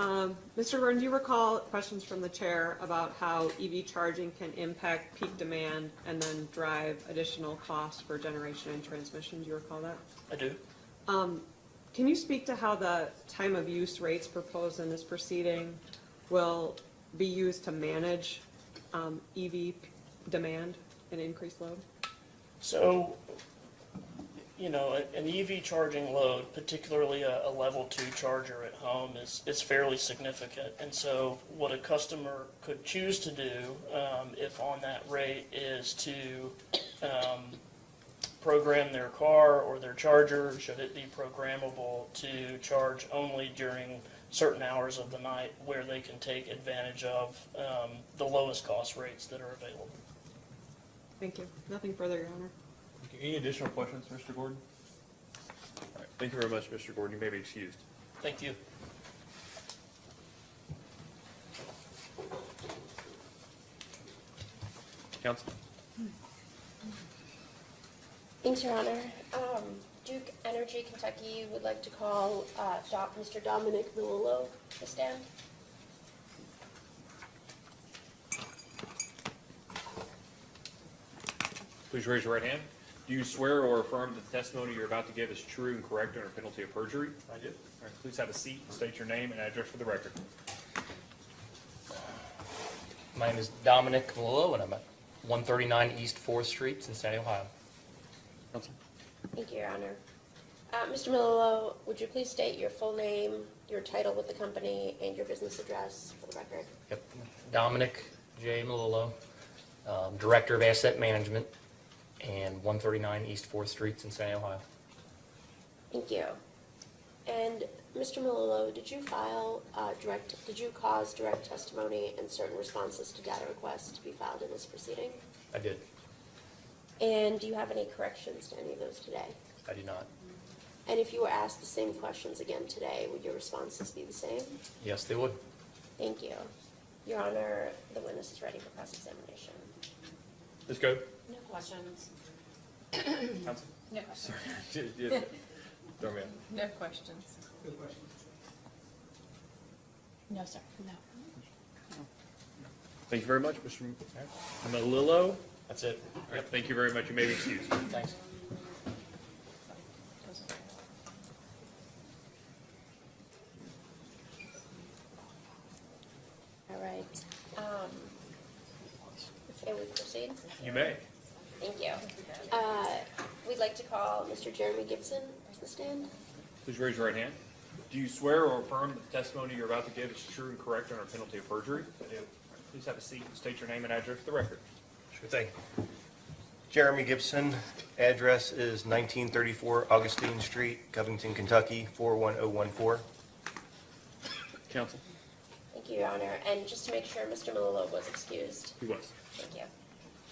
Honor. Mr. Gordon, do you recall questions from the chair about how EV charging can impact peak demand and then drive additional costs for generation and transmission? Do you recall that? I do. Can you speak to how the time of use rates proposed in this proceeding will be used to manage EV demand and increased load? So, you know, an EV charging load, particularly a level 2 charger at home, is fairly significant. And so what a customer could choose to do, if on that rate, is to program their car or their charger, should it be programmable to charge only during certain hours of the night where they can take advantage of the lowest cost rates that are available. Thank you. Nothing further, Your Honor. Any additional questions, Mr. Gordon? All right, thank you very much, Mr. Gordon. You may be excused. Thank you. Counsel? Thanks, Your Honor. Duke Energy Kentucky would like to call Mr. Dominic Milillo to stand. Please raise your right hand. Do you swear or affirm that the testimony you're about to give is true and correct under penalty of perjury? I do. All right, please have a seat and state your name and address for the record. My name is Dominic Melillo, and I'm at 139 East 4th Street, Cincinnati, Ohio. Counsel? Thank you, Your Honor. Mr. Milillo, would you please state your full name, your title with the company, and your business address for the record? Yep. Dominic J. Melillo, Director of Asset Management, and 139 East 4th Street, Cincinnati, Ohio. Thank you. And Mr. Milillo, did you cause direct testimony and certain responses to data requests to be filed in this proceeding? I did. And do you have any corrections to any of those today? I do not. And if you were asked the same questions again today, would your responses be the same? Yes, they would. Thank you. Your Honor, the witness is ready for cross-examination. Ms. Code? No questions. Counsel? No questions. Throw me out. No questions. No, sir, no. Thank you very much, Mr. Melillo. That's it. All right, thank you very much. You may be excused. Thanks. All right. May we proceed? You may. Thank you. We'd like to call Mr. Jeremy Gibson to the stand. Please raise your right hand. Do you swear or affirm that the testimony you're about to give is true and correct under penalty of perjury? I do. Please have a seat and state your name and address for the record. Sure thing. Jeremy Gibson, address is 1934 Augustine Street, Covington, Kentucky, 41014. Counsel? Thank you, Your Honor. And just to make sure, Mr. Milillo was excused. He was. Thank you.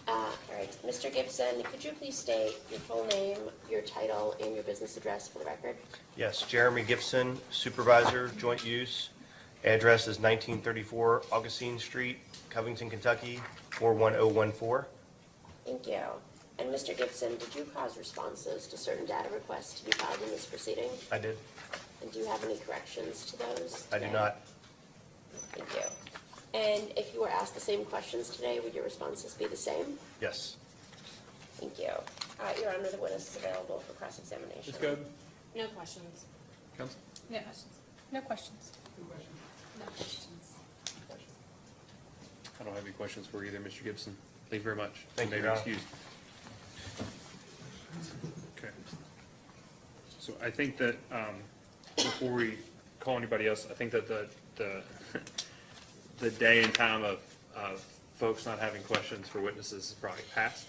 All right. Mr. Gibson, could you please state your full name, your title, and your business address for the record? Yes, Jeremy Gibson, Supervisor, Joint Use. Address is 1934 Augustine Street, Covington, Kentucky, 41014. Thank you. And Mr. Gibson, did you cause responses to certain data requests to be filed in this proceeding? I did. And do you have any corrections to those? I do today? not. Thank you. And if you were asked the same questions today, would your responses be the same? Yes. Thank you. Your Honor, the witness is available for cross-examination. Ms. Code? No questions. Counsel? No questions. No questions. No questions. I don't have any questions for you either, Mr. Gibson. Thank you very much. Thank you, may be Your Honor. excused. Okay. So I think that, before we call anybody else, I think that the day and time of folks not having questions for witnesses is probably past.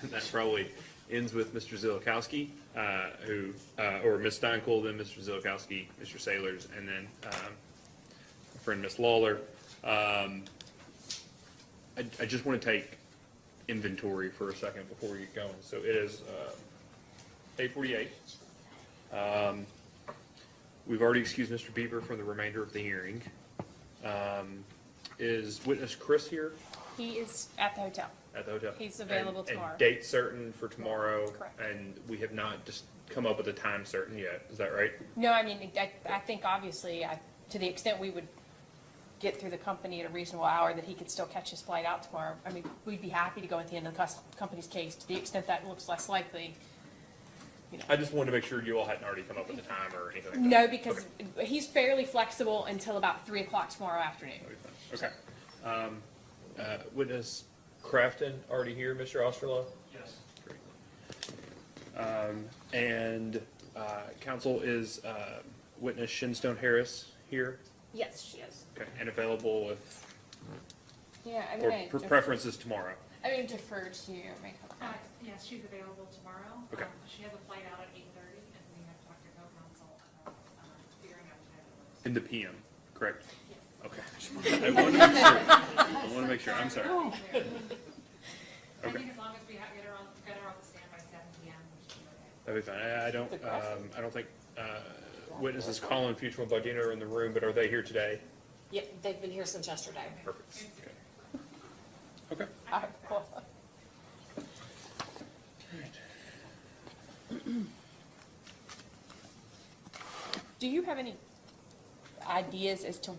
That probably ends with Mr. Zilkowski, or Ms. Steinkohl, then Mr. Zilkowski, Mr. Sailors, and then my friend Ms. Lawler. I just want to take inventory for a second before we get going. So it is 8:48. We've already excused Mr. Bieber from the remainder of the hearing. Is witness Chris here? He is at the hotel. At the hotel? He's available And tomorrow. date certain for tomorrow? Correct. And we have not just come up with a time certain yet, is that right? No, I mean, I think obviously, to the extent we would get through the company at a reasonable hour, that he could still catch his flight out tomorrow. I mean, we'd be happy to go at the end of the company's case to the extent that looks less likely. you know. I just wanted to make sure you all hadn't already come up with a time or anything like that. No, because he's fairly flexible until about 3 o'clock tomorrow afternoon. Okay. Witness Crafton already here, Mr. Osterloh? Yes. And counsel is witness Shinstone Harris here? Yes, she is. Okay, and available if, Yeah, I'm or gonna. preferences tomorrow? I'm gonna defer to make a call. Yes, she's available tomorrow. Okay. She has a flight out at 8:30, and we have talked to co-counsel about figuring out a time that works. In the PM, correct? Yes. Okay. I want to make sure, I'm sorry. I Okay. think as long as we get her on the stand by 7 PM, we should be okay. That'd be fine. I don't think witnesses Colin, Futrell, and Bodino are in the room, but are they here today? Yep, they've been here since yesterday. Perfect. Okay. Do you have any ideas as to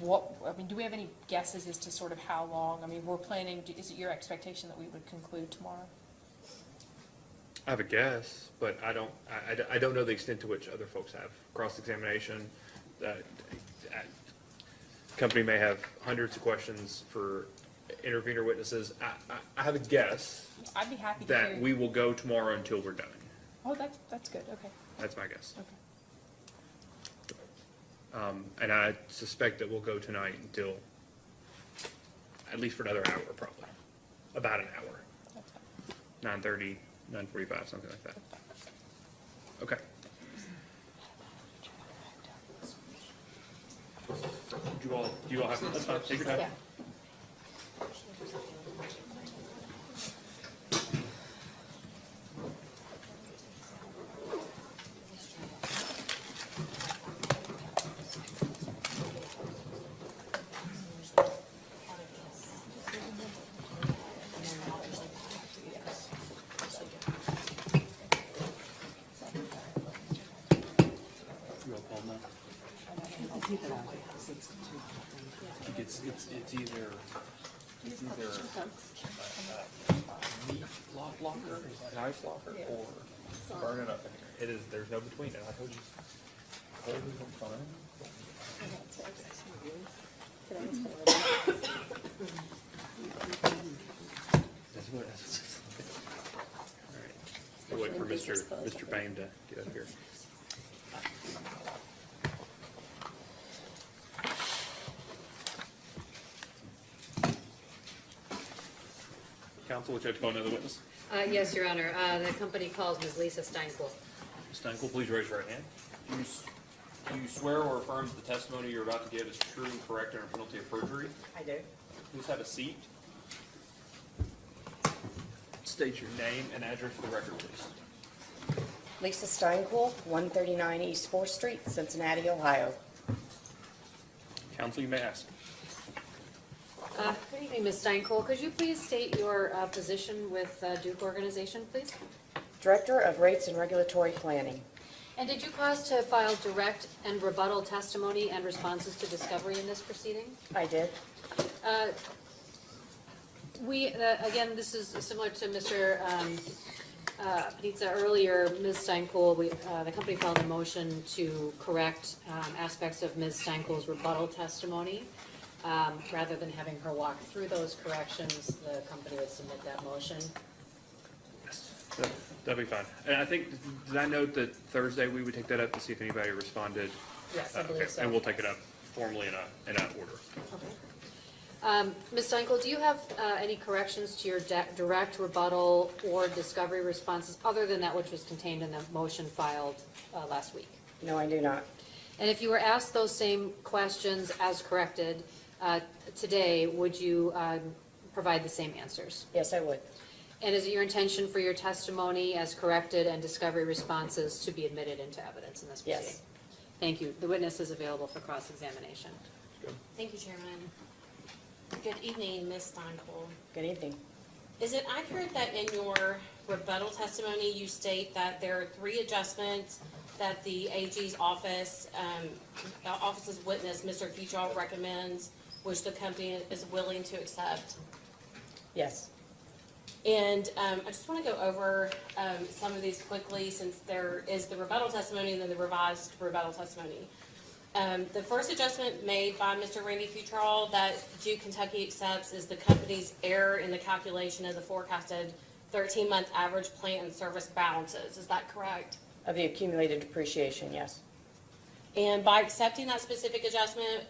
what, I mean, do we have any guesses as to sort of how long? I mean, we're planning, is it your expectation that we would conclude tomorrow? I have a guess, but I don't know the extent to which other folks have cross-examination. Company may have hundreds of questions for intervener witnesses. I have a guess I'd be happy to hear. that we will go tomorrow until we're done. Oh, that's good, okay. That's my guess. Okay. And I suspect that we'll go tonight until, at least for another hour, probably. About an hour. 9:30, 9:45, something like that. Okay. Do you all have, that's fine, take your time. It's either meat locker, an ice locker, or burn it up in here. It is, there's no between it, I told you. Cold isn't fun. That's what, all right. We'll wait for Mr. Bain to get up here. Counsel, would you like to call another witness? Yes, Your Honor. The company calls Ms. Lisa Steinkel. Ms. Steinkel, please raise your right hand. Do you swear or affirm that the testimony you're about to give is true, correct, and under penalty of perjury? I do. Please have a seat. State your name and address for the record, please. Lisa Steinkel, 139 East 4th Street, Cincinnati, Ohio. Counsel, you may ask. Good evening, Ms. Steinkel. Could you please state your position with Duke Organization, please? Director of Rates and Regulatory Planning. And did you cause to file direct and rebuttal testimony and responses to discovery in this proceeding? I did. Again, this is similar to Mr. Panizza earlier. Ms. Steinkel, the company filed a motion to correct aspects of Ms. Steinkel's rebuttal testimony. Rather than having her walk through those corrections, the company would submit that motion. That'll be fine. And I think, did I note that Thursday we would take that up to see if anybody responded? Yes, I believe Okay, so. and we'll take it up formally in that order. Ms. Steinkel, do you have any corrections to your direct rebuttal or discovery responses other than that which was contained in the motion filed last week? No, I do not. And if you were asked those same questions as corrected today, would you provide the same answers? Yes, I would. And is it your intention for your testimony as corrected and discovery responses to be admitted into evidence in this proceeding? Yes. Thank you. The witness is available for cross-examination. Thank you, Chairman. Good evening, Ms. Steinkel. Good evening. Is it accurate that in your rebuttal testimony, you state that there are 3 adjustments that the AG's office's witness, Mr. Futrell, recommends, which the company is willing to accept? Yes. And I just want to go over some of these quickly, since there is the rebuttal testimony and then the revised rebuttal testimony. The first adjustment made by Mr. Randy Futrall that Duke Kentucky accepts is the company's error in the calculation of the forecasted 13-month average plant and service balances. Is that correct? Of the accumulated depreciation, yes. And by accepting that specific adjustment,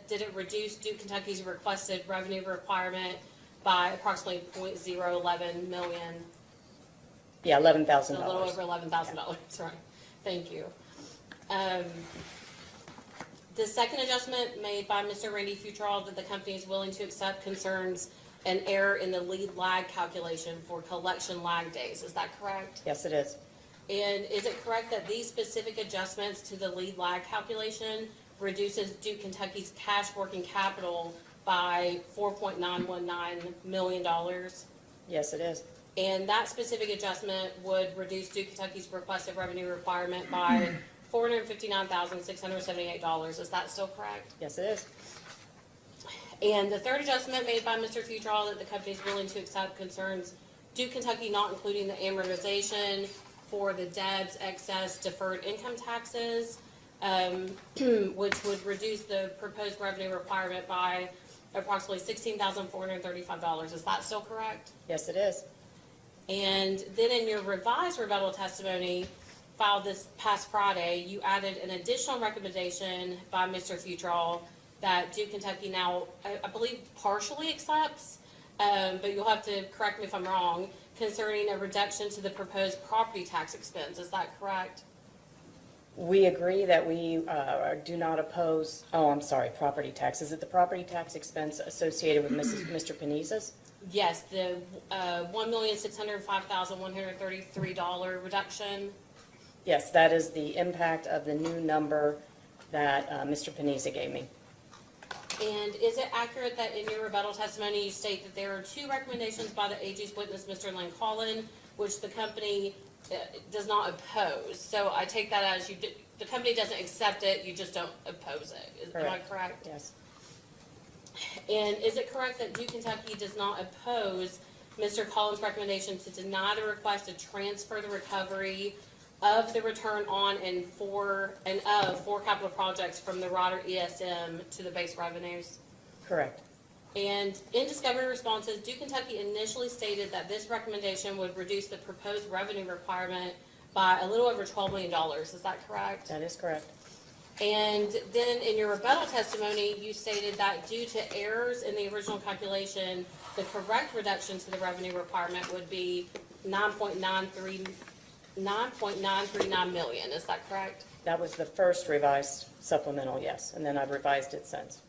did it reduce Duke Kentucky's requested revenue requirement by approximately .011 million? Yeah, $11,000. So a little over $11,000, right. Thank you. The second adjustment made by Mr. Randy Futrall that the company is willing to accept concerns an error in the lead lag calculation for collection lag days. Is that correct? Yes, it is. And is it correct that these specific adjustments to the lead lag calculation reduces Duke Kentucky's cash working capital by $4.919 million? Yes, it is. And that specific adjustment would reduce Duke Kentucky's requested revenue requirement by $459,678. Is that still correct? Yes, it is. And the third adjustment made by Mr. Futrall that the company is willing to accept concerns Duke Kentucky not including the amortization for the DEB's excess deferred income taxes, which would reduce the proposed revenue requirement by approximately $16,435. Is that still correct? Yes, it is. And then in your revised rebuttal testimony filed this past Friday, you added an additional recommendation by Mr. Futrall that Duke Kentucky now, I believe, partially accepts, but you'll have to correct me if I'm wrong, concerning a reduction to the proposed property tax expense. Is that correct? We agree that we do not oppose, property tax. Is it the property tax expense associated with Mr. Paniza's? Yes, the $1,605,133 reduction. Yes, that is the impact of the new number that Mr. Paniza gave me. And is it accurate that in your rebuttal testimony you state that there are two recommendations by the AG's witness, Mr. Lane Collin, which the company does not oppose? So I take that as the company doesn't accept it, you just don't oppose it. Am I correct? Yes. And is it correct that Duke Kentucky does not oppose Mr. Collins' recommendation to deny the request to transfer the recovery of the return on and of four capital projects from the Rider ESM to the base revenues? Correct. And in discovery responses, Duke Kentucky initially stated that this recommendation would reduce the proposed revenue requirement by a little over $12 million. Is that correct? That is correct. And then in your rebuttal testimony, you stated that due to errors in the original calculation, the correct reduction to the revenue requirement would be $9.939 million. Is that correct? That was the first revised supplemental, yes, and then I've revised it since.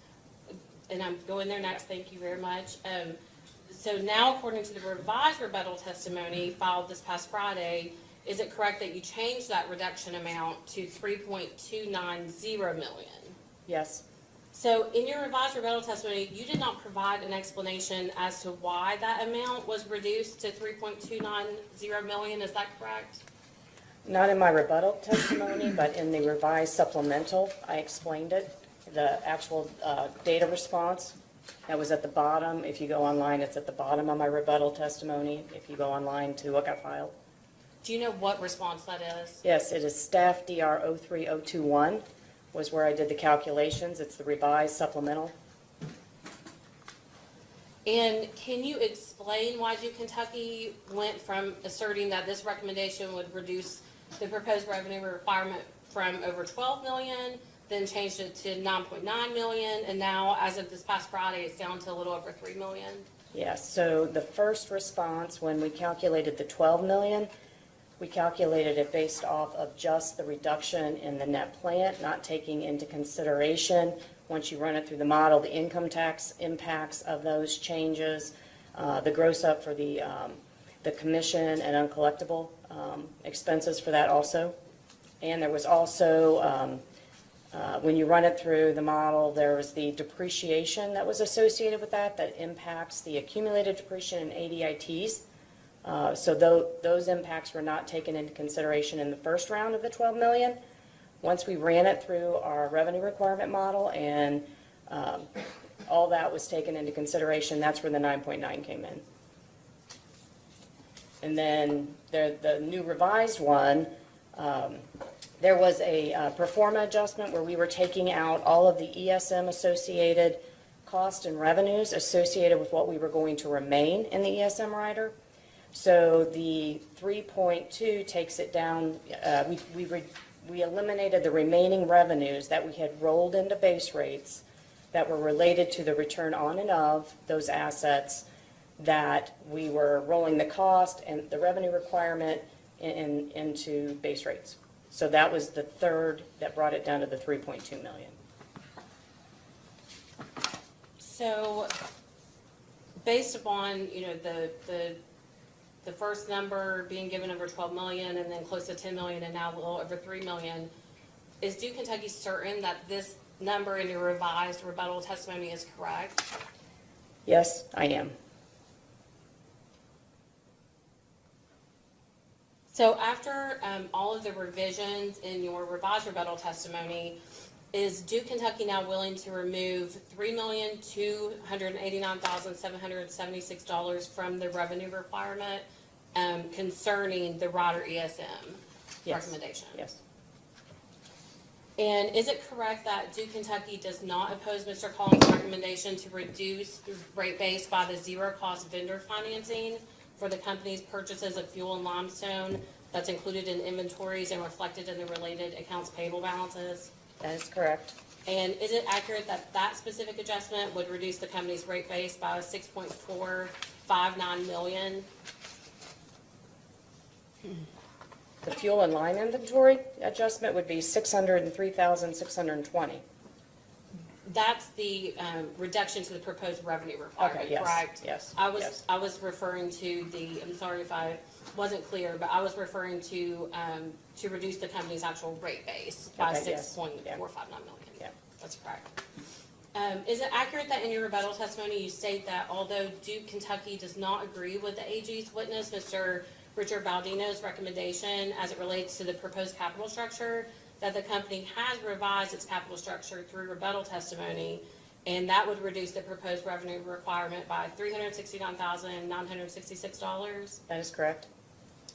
And I'm going there next. Thank you very much. So now, according to the revised rebuttal testimony filed this past Friday, is it correct that you changed that reduction amount to $3.290 million? Yes. So in your revised rebuttal testimony, you did not provide an explanation as to why that amount was reduced to $3.290 million. Is that correct? Not in my rebuttal testimony, but in the revised supplemental, I explained it. The actual data response that was at the bottom. If you go online, it's at the bottom of my rebuttal testimony. If you go online to look at file. Do you know what response that is? Yes, it is staff DR 03021 was where I did the calculations. It's the revised supplemental. And can you explain why Duke Kentucky went from asserting that this recommendation would reduce the proposed revenue requirement from over $12 million, then changed it to $9.9 million, and now, as of this past Friday, it's down to a little over $3 million? Yes, so the first response, when we calculated the $12 million, we calculated it based off of just the reduction in the net plant, not taking into consideration, once you run it through the model, the income tax impacts of those changes, the gross up for the commission and uncollectible expenses for that also. And there was also, when you run it through the model, there was the depreciation that was associated with that impacts the accumulated depreciation and ADITs. So those impacts were not taken into consideration in the first round of the $12 million. Once we ran it through our revenue requirement model and all that was taken into consideration, that's where the 9.9 came in. And then the new revised one, there was a pro forma adjustment where we were taking out all of the ESM associated cost and revenues associated with what we were going to remain in the ESM rider. So the 3.2 takes it down, we eliminated the remaining revenues that we had rolled into base rates that were related to the return on and of those assets that we were rolling the cost and the revenue requirement into base rates. So that was the third that brought it down to the 3.2 million. So, based upon, the first number being given over 12 million and then close to 10 million and now a little over 3 million, is Duke Kentucky certain that this number in your revised rebuttal testimony is correct? Yes, I am. So after all of the revisions in your revised rebuttal testimony, is Duke Kentucky now willing to remove $3,289,776 from the revenue requirement concerning the rider ESM recommendation? Yes. And is it correct that Duke Kentucky does not oppose Mr. Collins' recommendation to reduce the rate base by the zero-cost vendor financing for the company's purchases of fuel and limestone that's included in inventories and reflected in the related accounts payable balances? That is correct. And is it accurate that that specific adjustment would reduce the company's rate base by $6.459 million? The fuel and lime inventory adjustment would be $603,620. That's the reduction to the proposed revenue requirement, Okay, yes, correct? yes, I was yes. I was referring to the. I'm sorry if I wasn't clear, but I was referring to reduce the company's actual rate base by Okay, yes, $6.459 million. Yeah. That's correct. Is it accurate that in your rebuttal testimony you state that although Duke Kentucky does not agree with the AG's witness, Mr. Richard Baldino's recommendation as it relates to the proposed capital structure, that the company has revised its capital structure through rebuttal testimony, and that would reduce the proposed revenue requirement by $369,966? That is correct.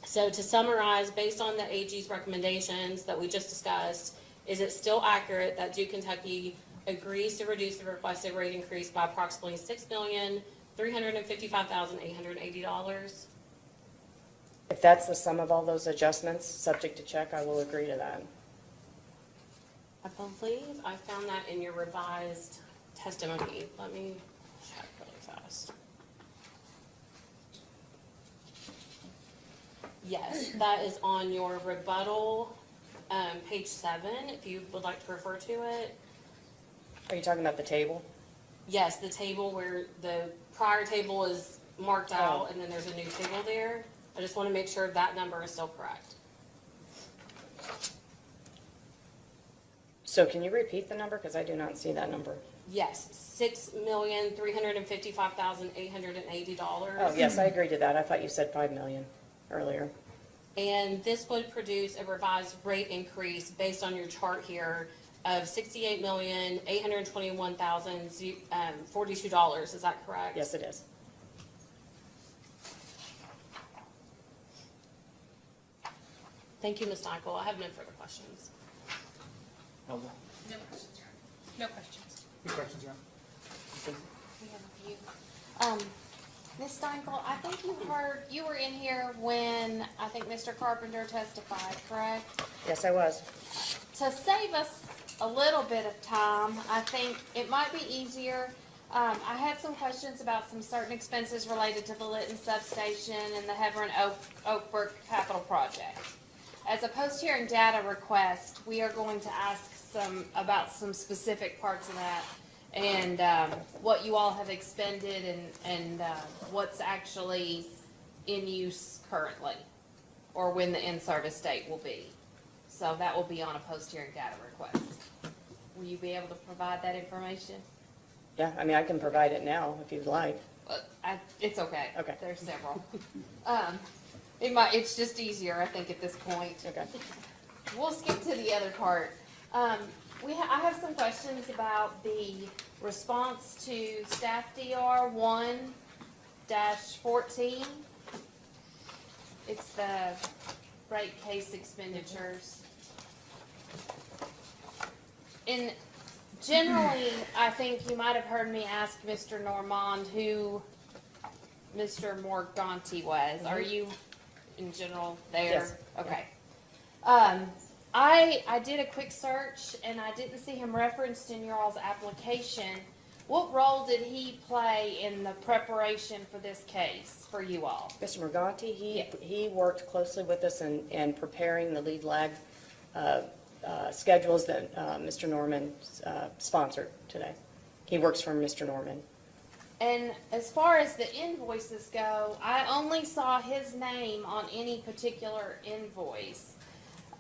So to summarize, based on the AG's recommendations that we just discussed, is it still accurate that Duke Kentucky agrees to reduce the requested rate increase by approximately $6,355,880? If that's the sum of all those adjustments, subject to check, I will agree to that. I believe I found that in your revised testimony. Let me check really fast. Yes, that is on your rebuttal, page 7, if you would like to refer to it. Are you talking about the table? Yes, the table where the prior table is marked out and then there's a new table there. I just want to make sure that number is still correct. So can you repeat the number? Because I do not see that number. Yes, $6,355,880. Oh, yes, I agree to that. I thought you said 5 million earlier. And this would produce a revised rate increase based on your chart here of $68,821,042. Is that correct? Yes, it is. Thank you, Ms. Nykel. I have no further questions. No questions, Your Honor. No questions. Any questions, John? We have a few. Ms. Steinkel, I think you were in here when I think Mr. Carpenter testified, correct? Yes, I was. To save us a little bit of time, I think it might be easier. I had some questions about some certain expenses related to the Lytton substation and the Hebron Oakbrook capital project. As a post-hearing data request, we are going to ask about some specific parts of that and what you all have expended and what's actually in use currently or when the in-service date will be. So that will be on a post-hearing data request. Will you be able to provide that information? Yeah, I mean, I can provide it now if you'd like. It's okay. Okay. There's several. It's just easier, I think, at this point. Okay. We'll skip to the other part. I have some questions about the response to staff DR 1-14. It's the rate case expenditures. And generally, I think you might have heard me ask Mr. Normand who Mr. Morganti was. Are you in general there? Yes. Okay. I did a quick search and I didn't see him referenced in your all's application. What role did he play in the preparation for this case for you all? Mr. Morganti, Yes. he worked closely with us in preparing the lead lag schedules that Mr. Norman sponsored today. He works for Mr. Norman. And as far as the invoices go, I only saw his name on any particular invoice.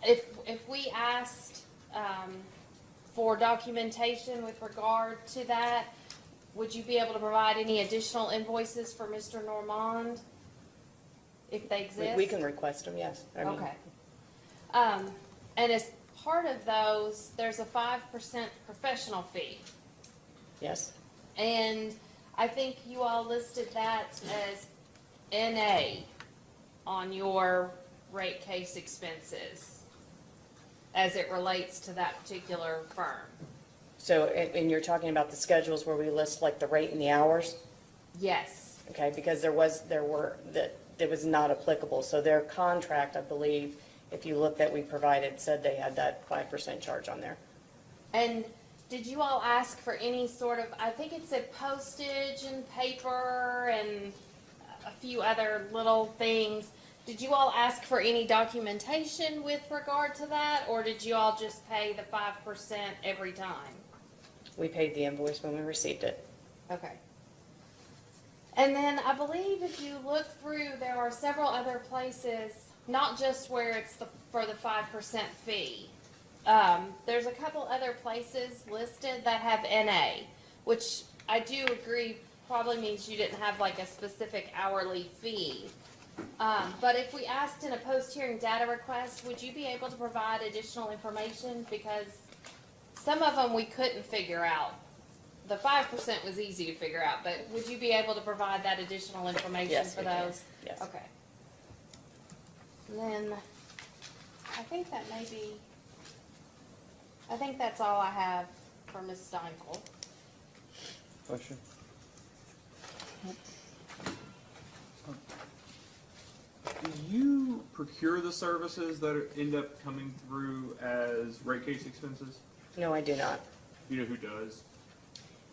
If we asked for documentation with regard to that, would you be able to provide any additional invoices for Mr. Normand? If they exist? We can request them, yes. I mean, Okay. And as part of those, there's a 5% professional fee. Yes. And I think you all listed that as NA on your rate case expenses as it relates to that particular firm. So, and you're talking about the schedules where we list like the rate and the hours? Yes. Okay, because it was not applicable. So their contract, I believe, if you look that we provided, said they had that 5% charge on there. And did you all ask for any sort of, I think it said postage and paper and a few other little things. Did you all ask for any documentation with regard to that, or did you all just pay the 5% every time? We paid the invoice when we received it. Okay. And then I believe if you look through, there are several other places, not just where it's for the 5% fee. There's a couple other places listed that have NA, which I do agree probably means you didn't have like a specific hourly fee. But if we asked in a post-hearing data request, would you be able to provide additional information? Because some of them we couldn't figure out. The 5% was easy to figure out, but would you be able to provide that additional information Yes, for we can. those? Yes. Okay. And then, I think that may be, I think that's all I have for Ms. Steinkel. Question? Do you procure the services that end up coming through as rate case expenses? No, I do not. Do you know who does?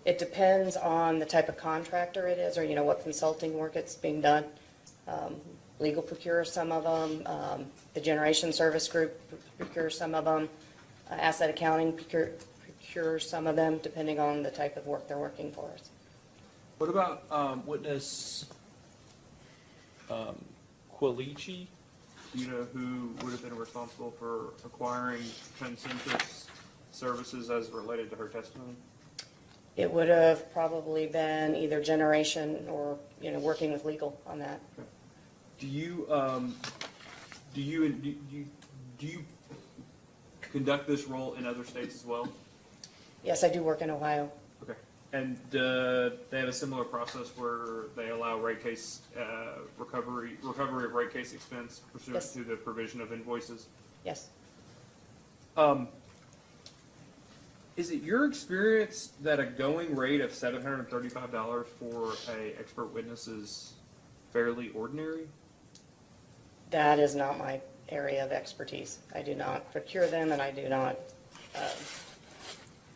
It depends on the type of contractor it is, or, what consulting work it's being done. Legal procures some of them, the generation service group procures some of them, asset accounting procures some of them, depending on the type of work they're working for us. What about witness Quilici? Do you know who would have been responsible for acquiring Concentrix services as related to her testimony? It would have probably been either generation or, working with legal on that. Do you conduct this role in other states as well? Yes, I do work in Ohio. Okay. And they have a similar process where they allow rate case recovery of rate case expense pursuant Yes. to the provision of invoices? Yes. Is it your experience that a going rate of $735 for a expert witness is fairly ordinary? That is not my area of expertise. I do not procure them, and I do not,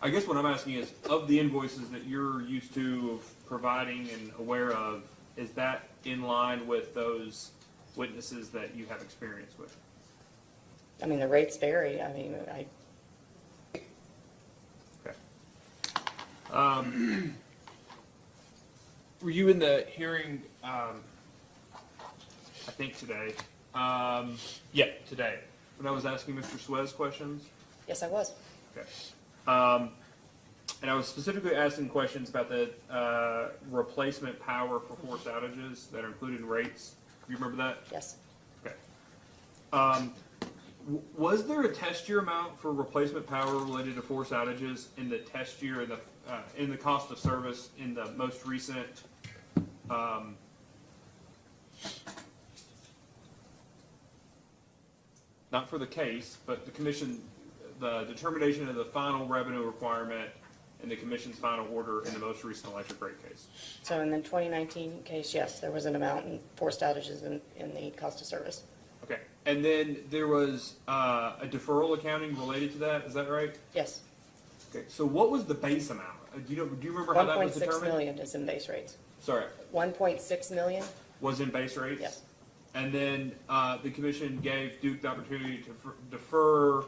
I guess what I'm asking is, of the invoices that you're used to of providing and aware of, is that in line with those witnesses that you have experience with? the rates vary. Were you in the hearing, I think today? Yeah, today, when I was asking Mr. Suez questions? Yes, I was. Okay. And I was specifically asking questions about the replacement power for forced outages that are included in rates. Do you remember that? Yes. Okay. Was there a test year amount for replacement power related to forced outages in the test year in the cost of service in the most recent not for the case, but the commission, the determination of the final revenue requirement in the commission's final order in the most recent electric rate case. So in the 2019 case, yes, there was an amount in forced outages in the cost of service. Okay, and then there was a deferral accounting related to that, is that right? Yes. Okay, so what was the base amount? Do you remember how that was 1.6 determined? million is in base rates. Sorry, 1.6 million? was in base rates? Yes. And then the commission gave Duke the opportunity to defer,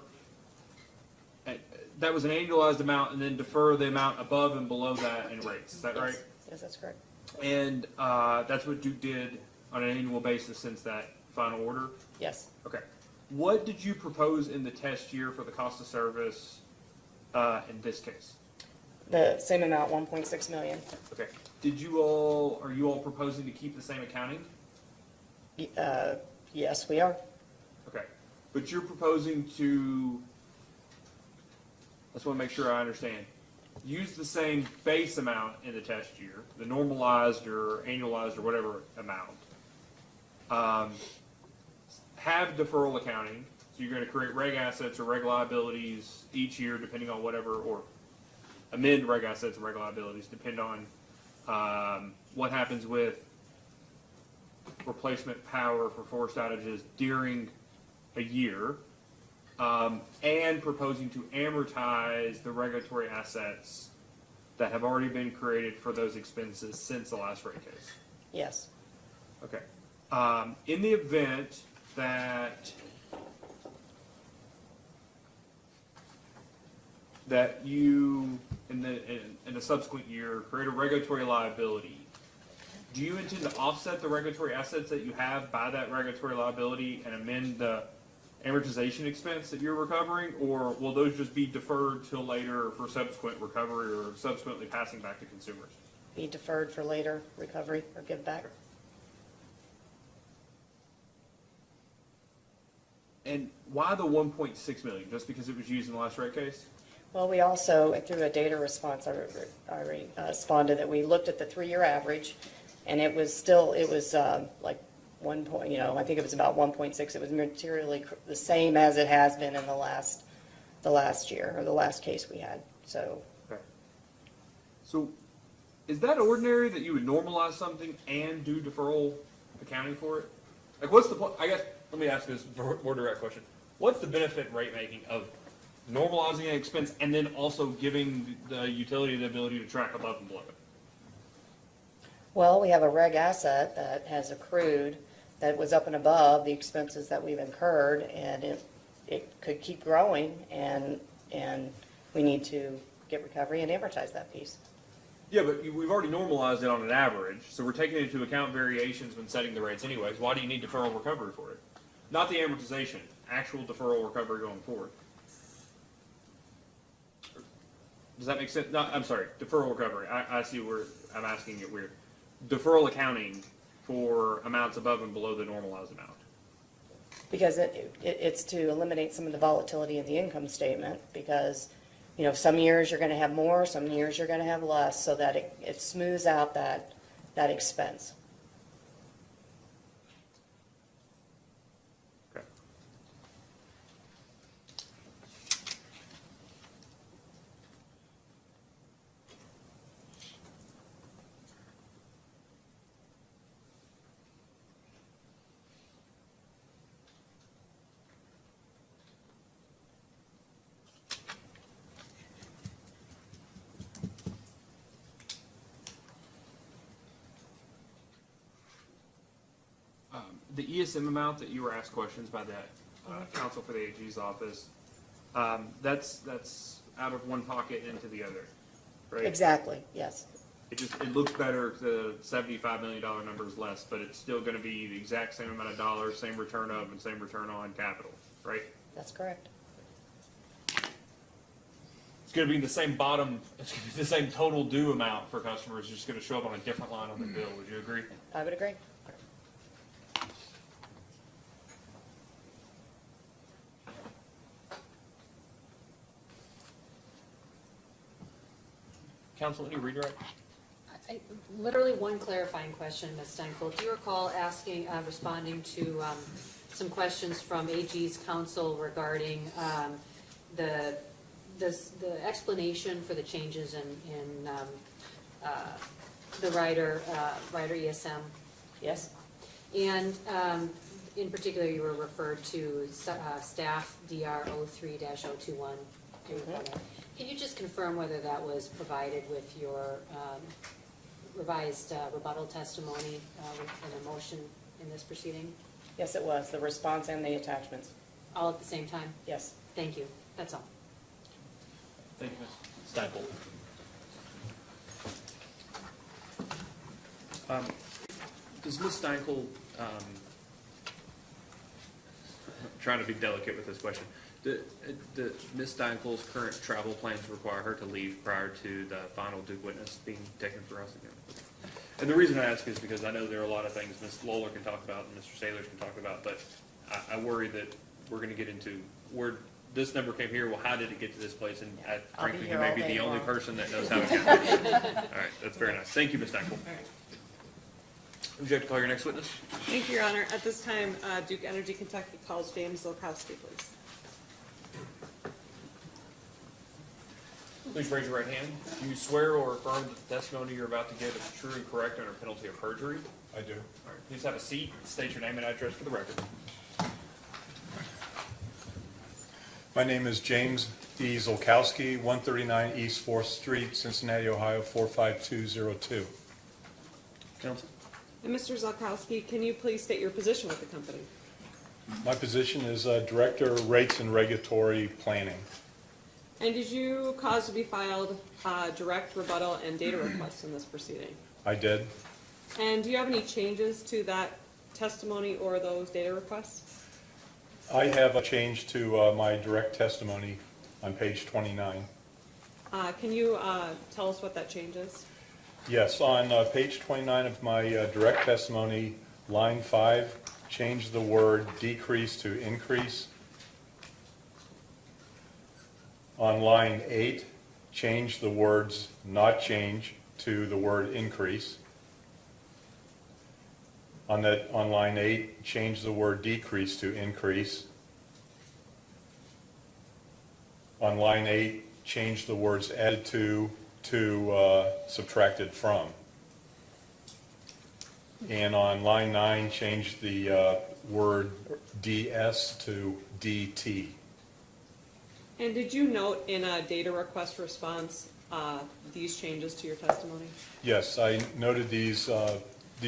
that was an annualized amount, and then defer the amount above and below that in rates, is that right? Yes, that's correct. And that's what Duke did on an annual basis since that final order? Yes. Okay. What did you propose in the test year for the cost of service in this case? The same amount, 1.6 million. Okay. Are you all proposing to keep the same accounting? Yes, we are. Okay. But you're proposing to, I just want to make sure I understand, use the same base amount in the test year, the normalized or annualized or whatever amount. Have deferral accounting, so you're going to create reg assets or reg liabilities each year depending on whatever, or amend reg assets and reg liabilities depending on what happens with replacement power for forced outages during a year, and proposing to amortize the regulatory assets that have already been created for those expenses since the last rate case. Yes. Okay. In the event that you, in a subsequent year, create a regulatory liability, do you intend to offset the regulatory assets that you have by that regulatory liability and amend the amortization expense that you're recovering, or will those just be deferred till later for subsequent recovery or subsequently passing back to consumers? Be deferred for later recovery or give back. And why the 1.6 million? Just because it was used in the last rate case? Well, we also, through a data response, I responded that we looked at the 3-year average, and it was still, like 1 point, I think it was about 1.6. It was materially the same as it has been in the last year, or the last case we had, so. Okay. So, is that ordinary that you would normalize something and do deferral accounting for it? Like, what's the point? I guess, let me ask this more direct question. What's the benefit in rate making of normalizing an expense and then also giving the utility the ability to track above and below it? Well, we have a reg asset that has accrued that was up and above the expenses that we've incurred, and it could keep growing, and we need to get recovery and amortize that piece. Yeah, but we've already normalized it on an average, so we're taking into account variations when setting the rates anyways. Why do you need deferral recovery for it? Not the amortization, actual deferral recovery going forward. Does that make sense? No, I'm sorry, deferral recovery. I see where I'm asking it weird. Deferral accounting for amounts above and below the normalized amount. Because it's to eliminate some of the volatility in the income statement, because, some years you're gonna have more, some years you're gonna have less, so that it smooths out that expense. Okay. The ESM amount that you were asked questions by that counsel for the AG's office, that's out of one pocket into the other, right? Exactly, yes. It looks better, the $75 million number is less, but it's still gonna be the exact same amount of dollars, same return of and same return on capital, right? That's correct. It's gonna be the same it's gonna be the same total due amount for customers, it's just gonna show up on a different line on the bill, would you agree? I would agree. Council, any redirect? Literally one clarifying question, Ms. Steinfeld. Do you recall responding to some questions from AG's counsel regarding the explanation for the changes in the rider ESM. Yes? And in particular, you were referred to staff DR 03-021. Can you just confirm whether that was provided with your revised rebuttal testimony in a motion in this proceeding? Yes, it was, the response and the attachments. All at the same time? Yes. Thank you. That's all. Thank you, Ms. Steinfeld. Does Ms. Steinkel, trying to be delicate with this question, do Ms. Steinkel's current travel plans require her to leave prior to the final Duke witness being taken for us again? And the reason I ask is because I know there are a lot of things Ms. Lawler can talk about and Mr. Sailors can talk about, but I worry that we're going to get into where this number came here. Well, how did it get to this place? And I'll be frankly, you here may all be day the only long. person that knows how to get there. All right, that's very nice. Thank you, Ms. Steinkel. Would you like to call your next witness? Thank you, Your Honor. At this time, Duke Energy Kentucky calls James Zolkowski, please. Please raise your right hand. Do you swear or affirm that the testimony you're about to give is true and correct under penalty of perjury? I do. All right, please have a seat. State your name and address for the record. My name is James E. Zolkowski, 139 East 4th Street, Cincinnati, Ohio, 45202. Counsel? And Mr. Zolkowski, can you please state your position with the company? My position is Director, Rates and Regulatory Planning. And did you cause to be filed direct rebuttal and data requests in this proceeding? I did. And do you have any changes to that testimony or those data requests? I have a change to my direct testimony on page 29. Can you tell us what that change is? Yes, on page 29 of my direct testimony, line 5, change the word decrease to increase. On line 8, change the words not change to the word increase. On line 8, change the word decrease to increase. On line 8, change the words added to subtracted from. And on line 9, change the word DS to DT. And did you note in a data request response these changes to your testimony? Yes, I noted these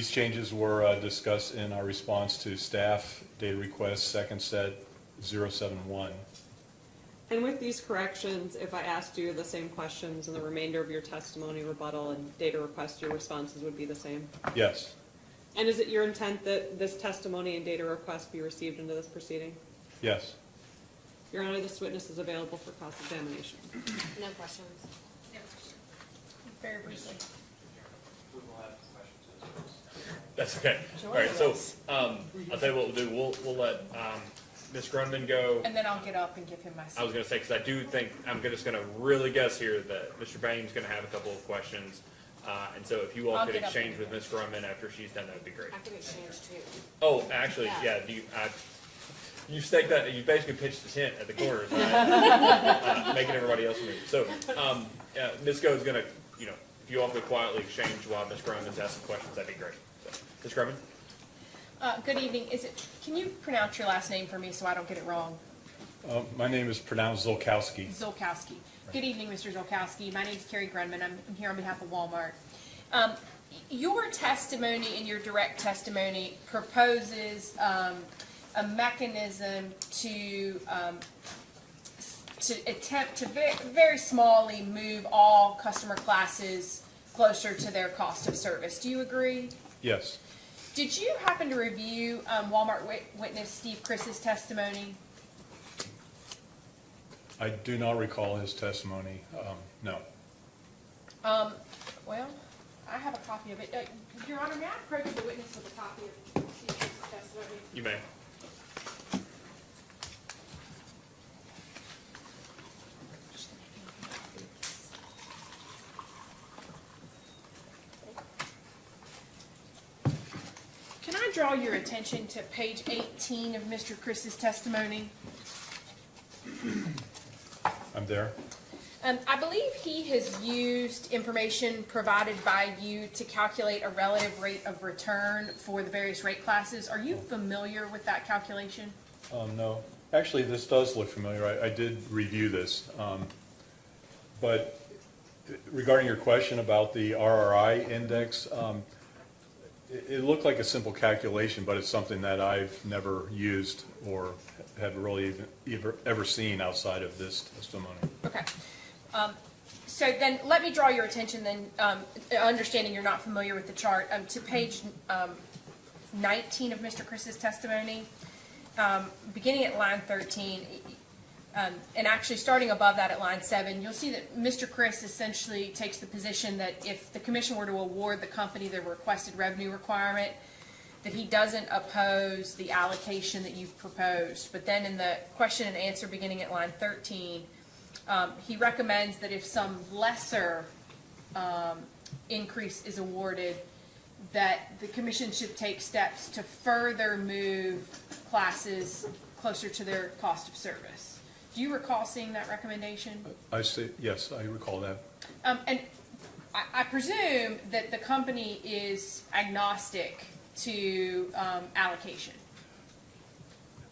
changes were discussed in our response to staff data request second set 071. And with these corrections, if I asked you the same questions in the remainder of your testimony, rebuttal, and data request, your responses would be the same? Yes, And is it your intent that this testimony and data request be received into this proceeding? yes. Your Honor, this witness is available for cross-examination. No questions. Very briefly. That's okay. All right, so I'll tell you what we'll do. We'll let Ms. Grundman go. And then I'll get up and give him my seat. I was going to say, because I do think, I'm just going to really guess here that Mr. Bain's going to have a couple of questions. And so if you all I'll could get up exchange and- with Ms. Grundman after she's done, that would be great. I can exchange too. Oh, actually, Yeah. yeah, you staked that, you basically pitched the tent at the corners, making everybody else move. So, Ms. Go is going to, if you all could quietly exchange while Ms. Grundman's asking questions, that'd be great. So, Ms. Grundman? Good evening. Can you pronounce your last name for me so I don't get it wrong? My name is pronounced Zolkowski. Zolkowski. Good evening, Mr. Zolkowski. My name is Carrie Grunman. I'm here on behalf of Walmart. Your testimony and your direct testimony proposes a mechanism to attempt to very smallly move all customer classes closer to their cost of service. Do you agree? Yes, Did you happen to review Walmart witness Steve Chris's testimony? I do not recall his testimony, no. Well, I have a copy of it. Your Honor, may I approach the witness with a copy of Steve Chris's testimony? You may. Can I draw your attention to page 18 of Mr. Chris's testimony. I'm there. I believe he has used information provided by you to calculate a relative rate of return for the various rate classes. Are you familiar with that calculation? No. Actually, this does look familiar. I did review this. But regarding your question about the RRI index, it looked like a simple calculation, but it's something that I've never used or have really ever seen outside of this testimony. Okay. So then let me draw your attention then, understanding you're not familiar with the chart, to page 19 of Mr. Chris's testimony, beginning at line 13, and actually starting above that at line 7, you'll see that Mr. Chris essentially takes the position that if the commission were to award the company the requested revenue requirement, that he doesn't oppose the allocation that you've proposed. But then in the question and answer beginning at line 13, he recommends that if some lesser increase is awarded, that the commission should take steps to further move classes closer to their cost of service. Do you recall seeing that recommendation? I see, yes, I recall that. And I presume that the company is agnostic to allocation.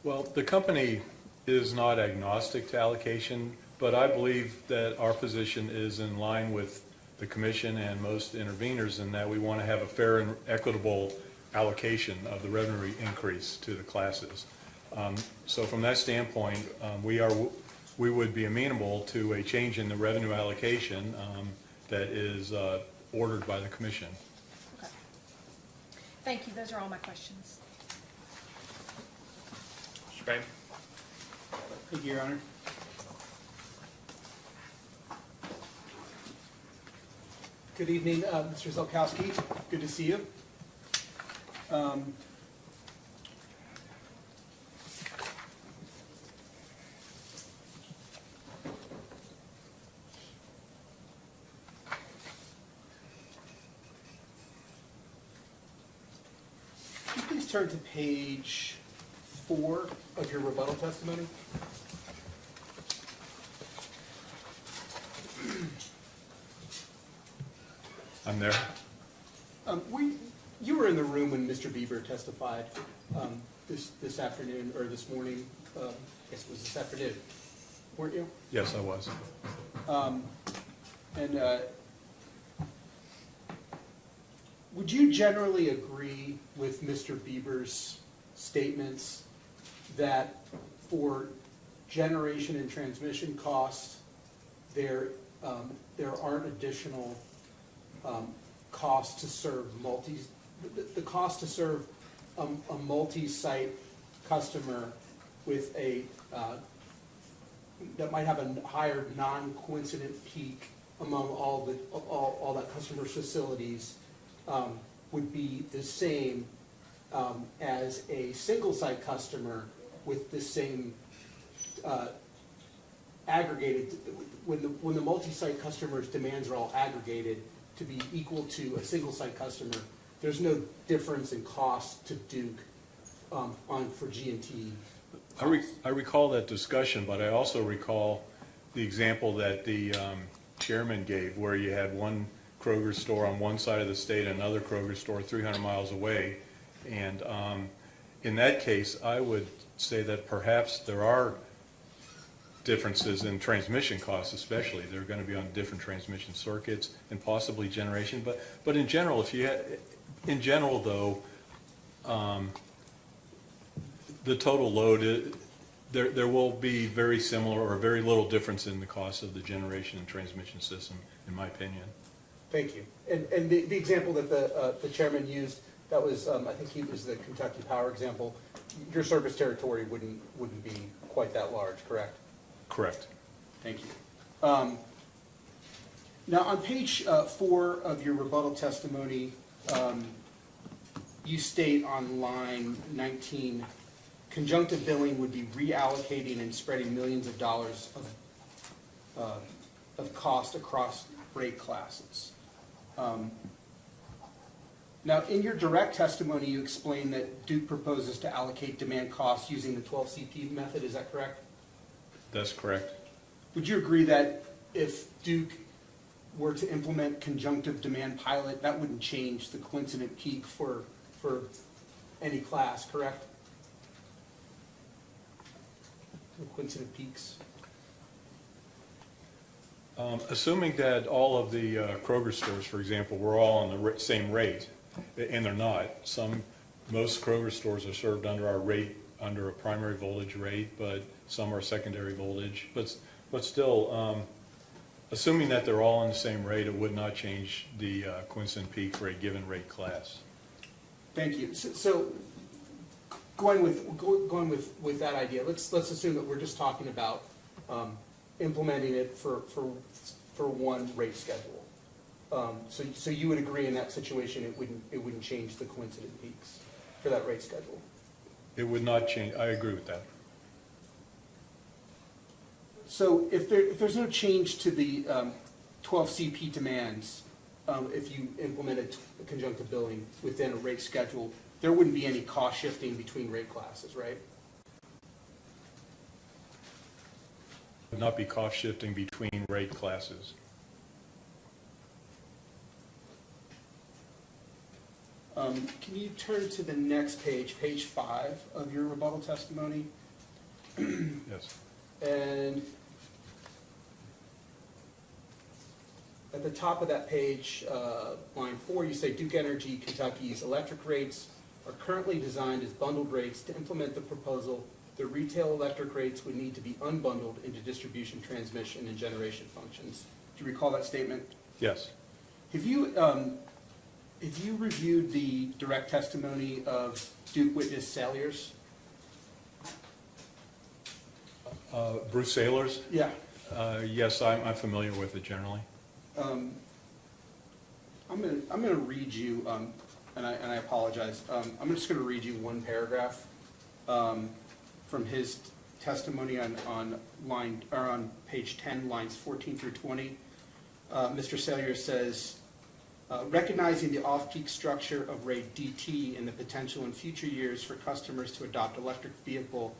Well, the company is not agnostic to allocation, but I believe that our position is in line with the commission and most interveners in that we want to have a fair and equitable allocation of the revenue increase to the classes. So from that standpoint, we would be amenable to a change in the revenue allocation that is ordered by the commission. Okay. Thank you. Those are all my questions. Mr. Payne? Thank you, Your Honor. Good evening, Mr. Zelkowski. Good to see you. Could you please turn to page 4 of your rebuttal testimony? I'm there. You were in the room when Mr. Bieber testified this afternoon, or this morning, I guess it was this afternoon, weren't you? Yes, I was. Would you generally agree with Mr. Bieber's statements that for generation and transmission costs, there aren't additional costs to serve the cost to serve a multi-site customer with that might have a higher non-coincident peak among all that customer's facilities would be the same as a single-site customer with the same aggregated, when the multi-site customer's demands are all aggregated to be equal to a single-site customer, there's no difference in cost to Duke for G&T. I recall that discussion, but I also recall the example that the chairman gave where you had one Kroger store on one side of the state, another Kroger store 300 miles away. And in that case, I would say that perhaps there are differences in transmission costs, especially. They're going to be on different transmission circuits and possibly generation. But in general, though, the total load, there will be very similar or very little difference in the cost of the generation and transmission system, in my opinion. Thank you. And the example that the chairman used, that was, I think he was the Kentucky Power example. Your service territory wouldn't be quite that large, correct? Correct. Thank you. Now, on page 4 of your rebuttal testimony, you state on line 19, conjunctive billing would be reallocating and spreading millions of dollars of cost across rate classes. Now, in your direct testimony, you explained that Duke proposes to allocate demand costs using the 12 CP method, is that correct? That's correct. Would you agree that if Duke were to implement conjunctive demand pilot, that wouldn't change the coincident peak for any class, correct? The coincident peaks? Assuming that all of the Kroger stores, for example, were all on the same rate, and they're not. Most Kroger stores are served under our rate, under a primary voltage rate, but some are secondary voltage. But still, assuming that they're all on the same rate, it would not change the coincident peak for a given rate class. Thank you. So going with that idea, let's assume that we're just talking about implementing it for one rate schedule. So you would agree in that situation it wouldn't change the coincident peaks for that rate schedule? It would not change. I agree with that. So if there's no change to the 12 CP demands, if you implemented conjunctive billing within a rate schedule, there wouldn't be any cost shifting between rate classes, right? Would not be cost shifting between rate classes. Can you turn to the next page, page 5 of your rebuttal testimony? Yes. And at the top of that page, line 4, you say Duke Energy Kentucky's electric rates are currently designed as bundled rates. To implement the proposal, the retail electric rates would need to be unbundled into distribution, transmission, and generation functions. Do you recall that statement? Yes. Have you reviewed the direct testimony of Duke witness Salyers? Bruce Sailors? Yeah. Yes, I'm familiar with it generally. I'm gonna read you, and I apologize. I'm just gonna read you one paragraph from his testimony on page 10, lines 14 through 20. Mr. Salyers says, recognizing the off-peak structure of rate DT and the potential in future years for customers to adopt electric vehicle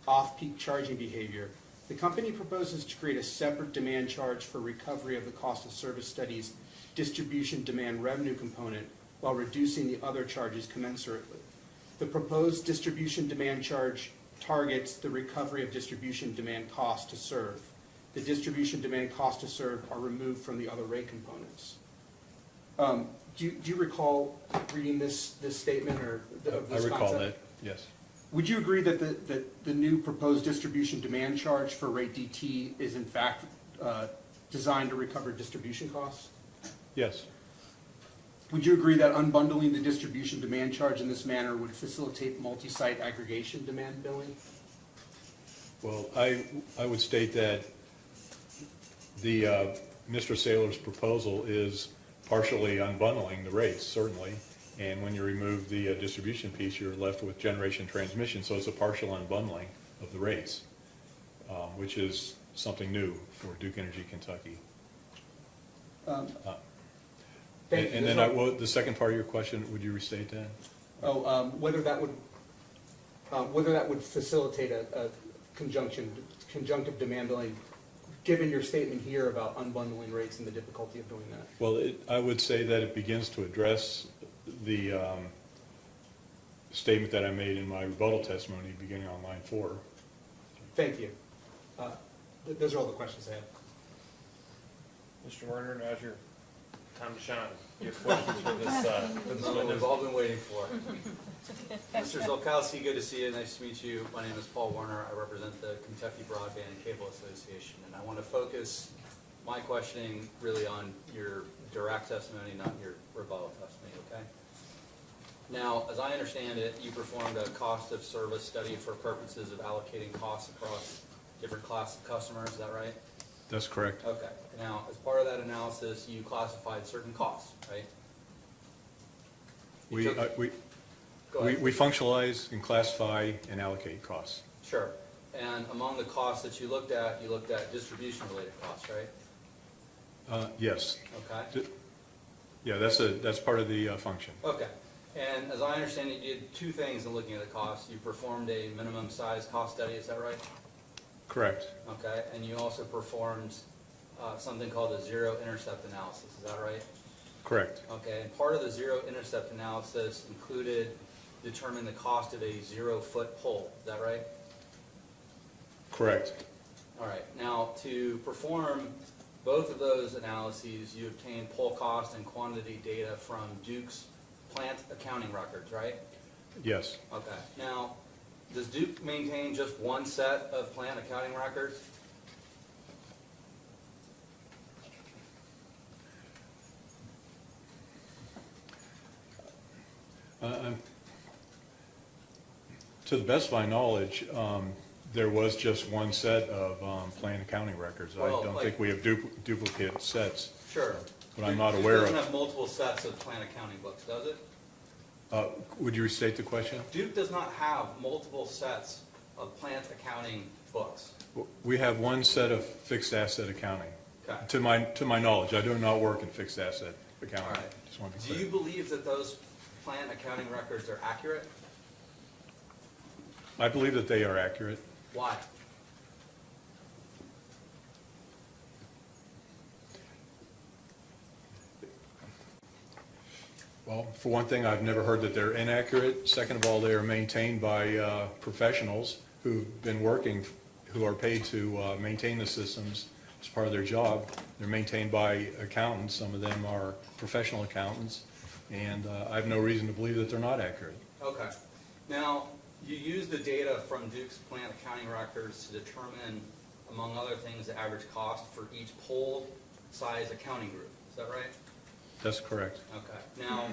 off-peak charging behavior, the company proposes to create a separate demand charge for recovery of the cost of service studies distribution demand revenue component while reducing the other charges commensurately. The proposed distribution demand charge targets the recovery of distribution demand cost to serve. The distribution demand cost to serve are removed from the other rate components. Do you recall reading this statement or of this I recall concept? that, yes. Would you agree that the new proposed distribution demand charge for rate DT is in fact designed to recover distribution costs? Yes. Would you agree that unbundling the distribution demand charge in this manner would facilitate multi-site aggregation demand billing? Well, I would state that the Mr. Saylor's proposal is partially unbundling the rates, certainly. And when you remove the distribution piece, you're left with generation transmission. So it's a partial unbundling of the rates, which is something new for Duke Energy Kentucky. And then the second part of your question, would you restate that? Whether that would facilitate a conjunctive demand billing, given your statement here about unbundling rates and the difficulty of doing that. Well, I would say that it begins to address the statement that I made in my rebuttal testimony beginning on line 4. Thank you. Those are all the questions I have. Mr. Werner, now's your time to shine. You have questions for this What witness? we've all been waiting for. Mr. Zolkowski, good to see you. Nice to meet you. My name is Paul Warner. I represent the Kentucky Broadband and Cable Association, and I want to focus my questioning really on your direct testimony, not your rebuttal testimony, okay? Now, as I understand it, you performed a cost of service study for purposes of allocating costs across different classes of customers, is that right? That's correct. Okay. Now, as part of that analysis, you classified certain costs, right? We Go ahead. functionalize and classify and allocate costs. Sure. And among the costs that you looked at distribution-related costs, right? Yes. Okay. Yeah, that's part of the function. Okay. And as I understand it, you did two things in looking at the cost. You performed a minimum size cost study, is that right? Correct. Okay. And you also performed something called a zero intercept analysis, is that right? Correct. Okay. And part of the zero intercept analysis included determining the cost of a 0-foot pole, is that right? Correct. All right. Now, to perform both of those analyses, you obtained pole cost and quantity data from Duke's plant accounting records, right? Yes. Okay. Now, does Duke maintain just one set of plant accounting records? To the best of my knowledge, there was just one set of plant accounting records. I Well, don't like- think we have duplicate sets. Sure. But I'm not Duke aware doesn't of. have multiple sets of plant accounting books, does it? Would you restate the question? Duke does not have multiple sets of plant accounting books. We have one set of fixed asset accounting. Okay. To my knowledge, I do not work in fixed asset accounting. All right. Just want to be Do clear. you believe that those plant accounting records are accurate? I believe that they are accurate. Why? Well, for one thing, I've never heard that they're inaccurate. Second of all, they are maintained by professionals who've been working, who are paid to maintain the systems as part of their job. They're maintained by accountants. Some of them are professional accountants, and I have no reason to believe that they're not accurate. Okay. Now, you use the data from Duke's plant accounting records to determine, among other things, the average cost for each pole size accounting group. Is that right? That's correct. Okay. Now,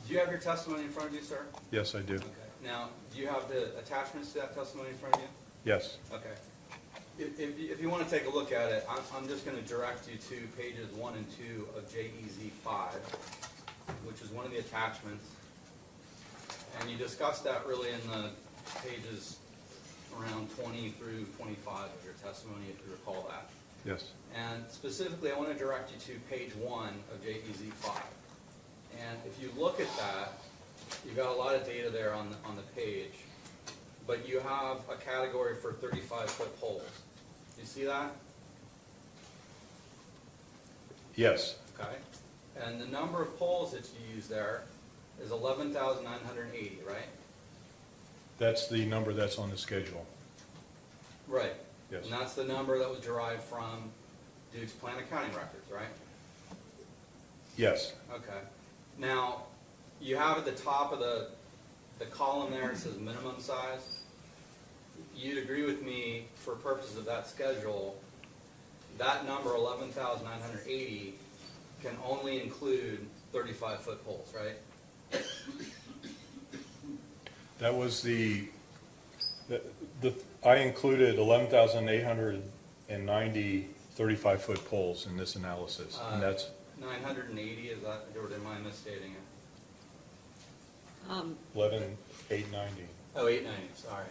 do you have your testimony in front of you, sir? Yes, I do. Okay. Now, do you have the attachments to that testimony in front of you? Yes. Okay. If you want to take a look at it, I'm just going to direct you to pages 1 and 2 of JEZ 5, which is one of the attachments. And you discussed that really in the pages around 20 through 25 of your testimony, if you recall that. Yes. And specifically, I want to direct you to page 1 of JEZ 5. And if you look at that, you've got a lot of data there on the page, but you have a category for 35-foot poles. You see that? Yes. Okay. And the number of poles that you use there is 11,980, right? That's the number that's on the schedule. Right. Yes. And that's the number that was derived from Duke's plant accounting records, right? Yes. Okay. Now, you have at the top of the column there, it says minimum size. You'd agree with me, for purposes of that schedule, that number, 11,980, can only include 35-foot poles, right? That was I included 11,890 35-foot poles in this analysis, and that's 980, is that, or am I misstating it? 11,890. Oh, 890, sorry.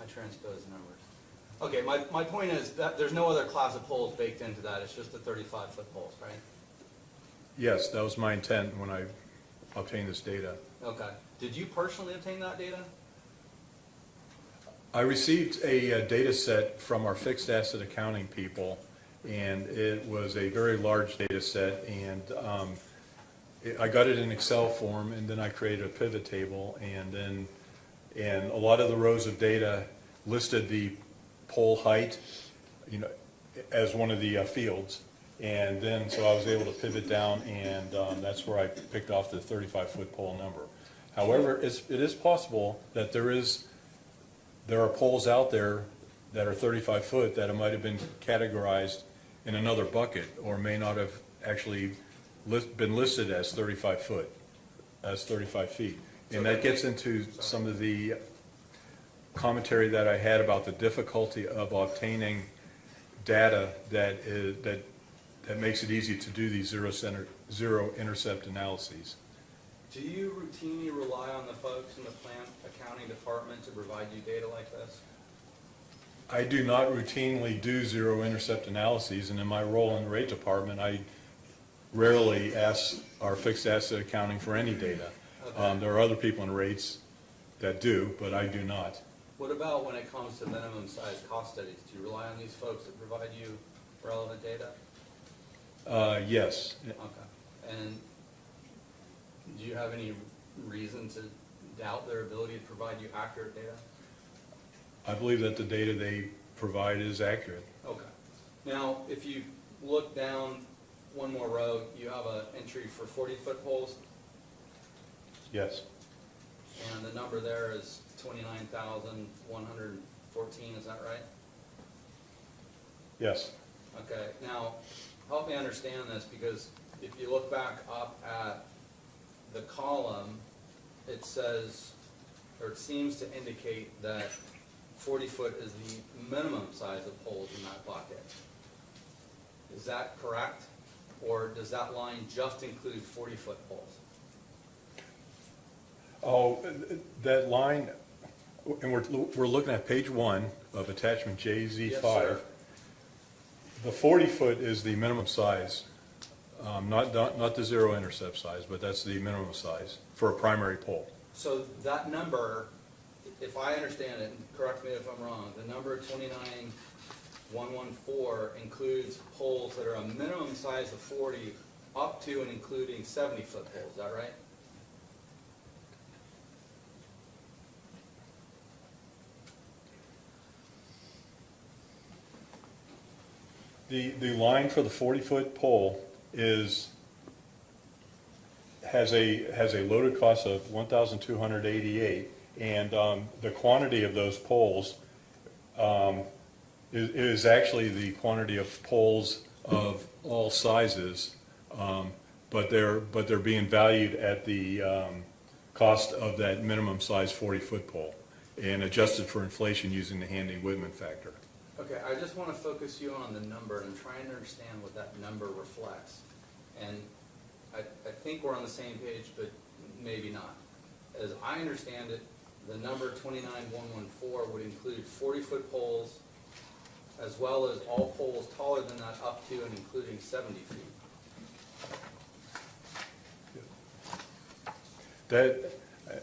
I transposed the numbers. Okay, my point is that there's no other class of poles baked into that, it's just the 35-foot poles, right? Yes, that was my intent when I obtained this data. Okay. Did you personally obtain that data? I received a data set from our fixed asset accounting people, and it was a very large data set, and I got it in Excel form, and then I created a pivot table, and a lot of the rows of data listed the pole height, as one of the fields, and then so I was able to pivot down, and that's where I picked off the 35-foot pole number. However, it is possible that there are poles out there that are 35 foot that might have been categorized in another bucket, or may not have actually been listed as 35 foot, as 35 feet. And that gets into some of the commentary that I had about the difficulty of obtaining data that makes it easy to do these zero intercept analyses. Do you routinely rely on the folks in the plant accounting department to provide you data like this? I do not routinely do zero intercept analyses, and in my role in the rate department, rarely ask our fixed asset accounting for any data. There are other people in rates that do, but I do not. What about when it comes to minimum size cost studies? Do you rely on these folks to provide you relevant data? Yes. Okay. And do you have any reason to doubt their ability to provide you accurate data? I believe that the data they provide is accurate. Okay. Now, if you look down one more row, you have an entry for 40-foot poles, Yes. and the number there is 29,114, is that right? Yes. Okay, now, help me understand this, because if you look back up at the column, it says, or it seems to indicate that 40-foot is the minimum size of poles in that bucket. Is that correct? Or does that line just include 40-foot poles? Oh, that line, and we're looking at page 1 of attachment JZ5. Yes, sir. The 40-foot is the minimum size, not the zero intercept size, but that's the minimum size for a primary pole. So that number, if I understand it, and correct me if I'm wrong, the number 29,114 includes poles that are a minimum size of 40 up to and including 70-foot poles, is that right? The line for the 40-foot pole has a loaded cost of $1,288, and the quantity of those poles is actually the quantity of poles of all sizes, but they're being valued at the cost of that minimum size 40-foot pole and adjusted for inflation using the Handy-Whitman factor. Okay, I just want to focus you on the number, and I'm trying to understand what that number reflects. And I think we're on the same page, but maybe not. As I understand it, the number 29,114 would include 40-foot poles, as well as all poles taller than that up to and including 70 feet.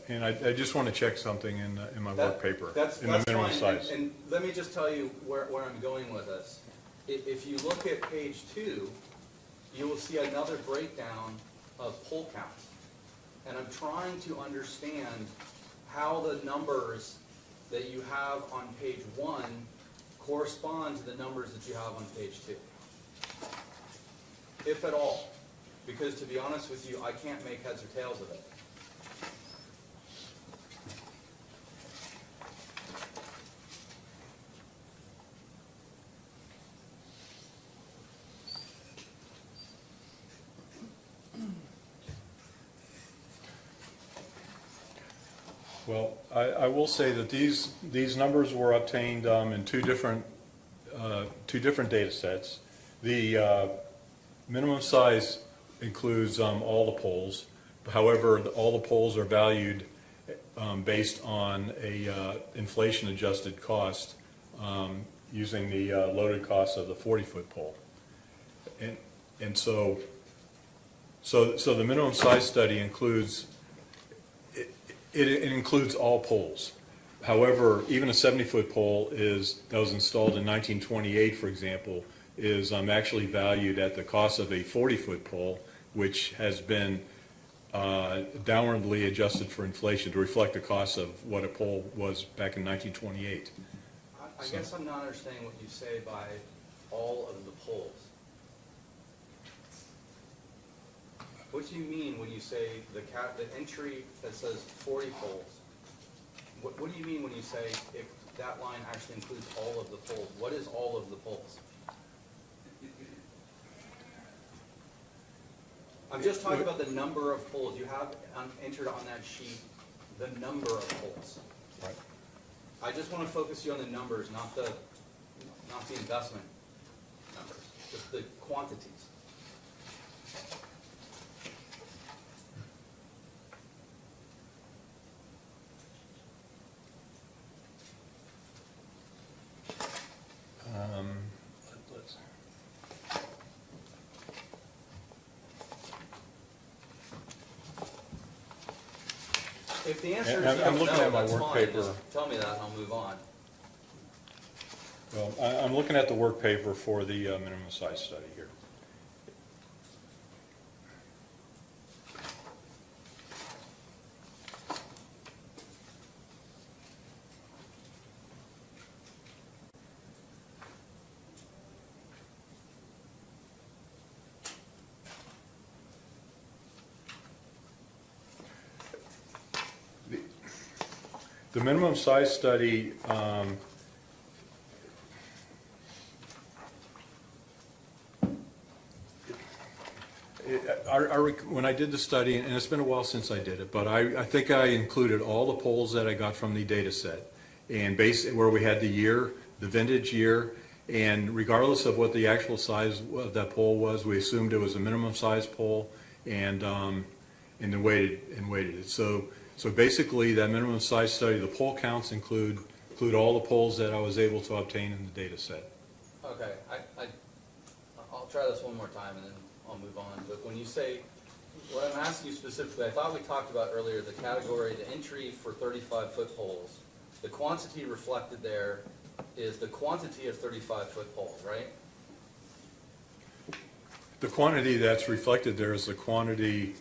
And I just want to check something in my work paper, That's in the minimum fine. size. And let me just tell you where I'm going with this. If you look at page 2, you will see another breakdown of pole counts. And I'm trying to understand how the numbers that you have on page 1 correspond to the numbers that you have on page 2. If at all. Because to be honest with you, I can't make heads or tails of it. Well, I will say that these numbers were obtained in two different data sets. The minimum size includes all the poles. However, all the poles are valued based on a inflation-adjusted cost using the loaded cost of the 40-foot pole. And so the minimum size study includes it includes all poles. However, even a 70-foot pole that was installed in 1928, for example, is actually valued at the cost of a 40-foot pole, which has been downwardly adjusted for inflation to reflect the cost of what a pole was back in 1928. I guess I'm not understanding what you say by all of the poles. What do you mean when you say the entry that says 40 poles? What do you mean when you say if that line actually includes all of the poles? What is all of the poles? I'm just talking about the number of poles. You have entered on that sheet the number of poles. Right. I just want to focus you on the numbers, not the investment numbers, just the quantities. If the answer And is I'm no, looking at my that's work fine, paper. just tell me that and I'll move on. Well, I'm looking at the work paper for the minimum size study here. The minimum size study, when I did the study, and it's been a while since I did it, but I think I included all the polls that I got from the data set, and where we had the year, the vintage year, and regardless of what the actual size of that poll was, we assumed it was a minimum size poll, and then weighted it. So basically, that minimum size study, the poll counts include all the polls that I was able to obtain in the data set. Okay, I'll try this one more time and then I'll move on. But when you say, what I'm asking you specifically, I thought we talked about earlier the category, the entry for 35-foot poles. The quantity reflected there is the quantity of 35-foot poles, right? The quantity that's reflected there is the quantity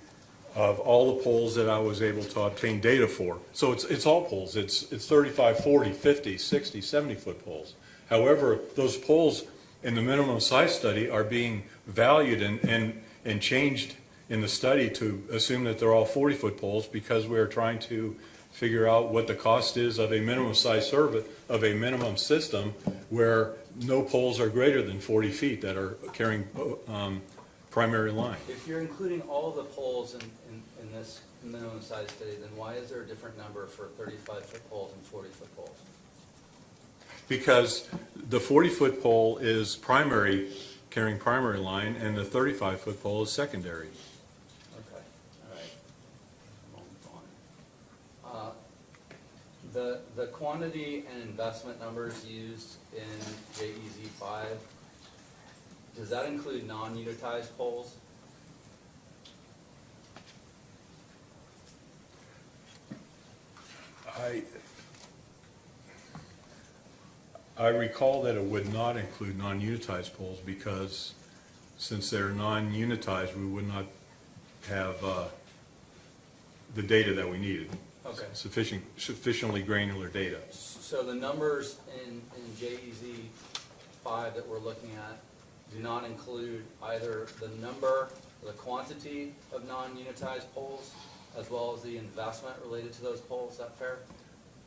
of all the polls that I was able to obtain data for. So it's all polls. It's 35, 40, 50, 60, 70-foot polls. However, those polls in the minimum size study are being valued and changed in the study to assume that they're all 40-foot polls because we are trying to figure out what the cost is of a minimum size service, of a minimum system where no poles are greater than 40 feet that are carrying primary line. If you're including all the poles in this minimum size study, then why is there a different number for 35-foot poles and 40-foot poles? Because the 40-foot pole is primary, carrying primary line, and the 35-foot pole is secondary. Okay, all right. The quantity and investment numbers used in JEZ 5, does that include non-unitized poles? I recall that it would not include non-unitized poles because since they're non-unitized, we would not have the data that we needed. Okay. Sufficiently granular data. So the numbers in JEZ 5 that we're looking at do not include either the number, the quantity of non-unitized poles, as well as the investment related to those poles. Is that fair?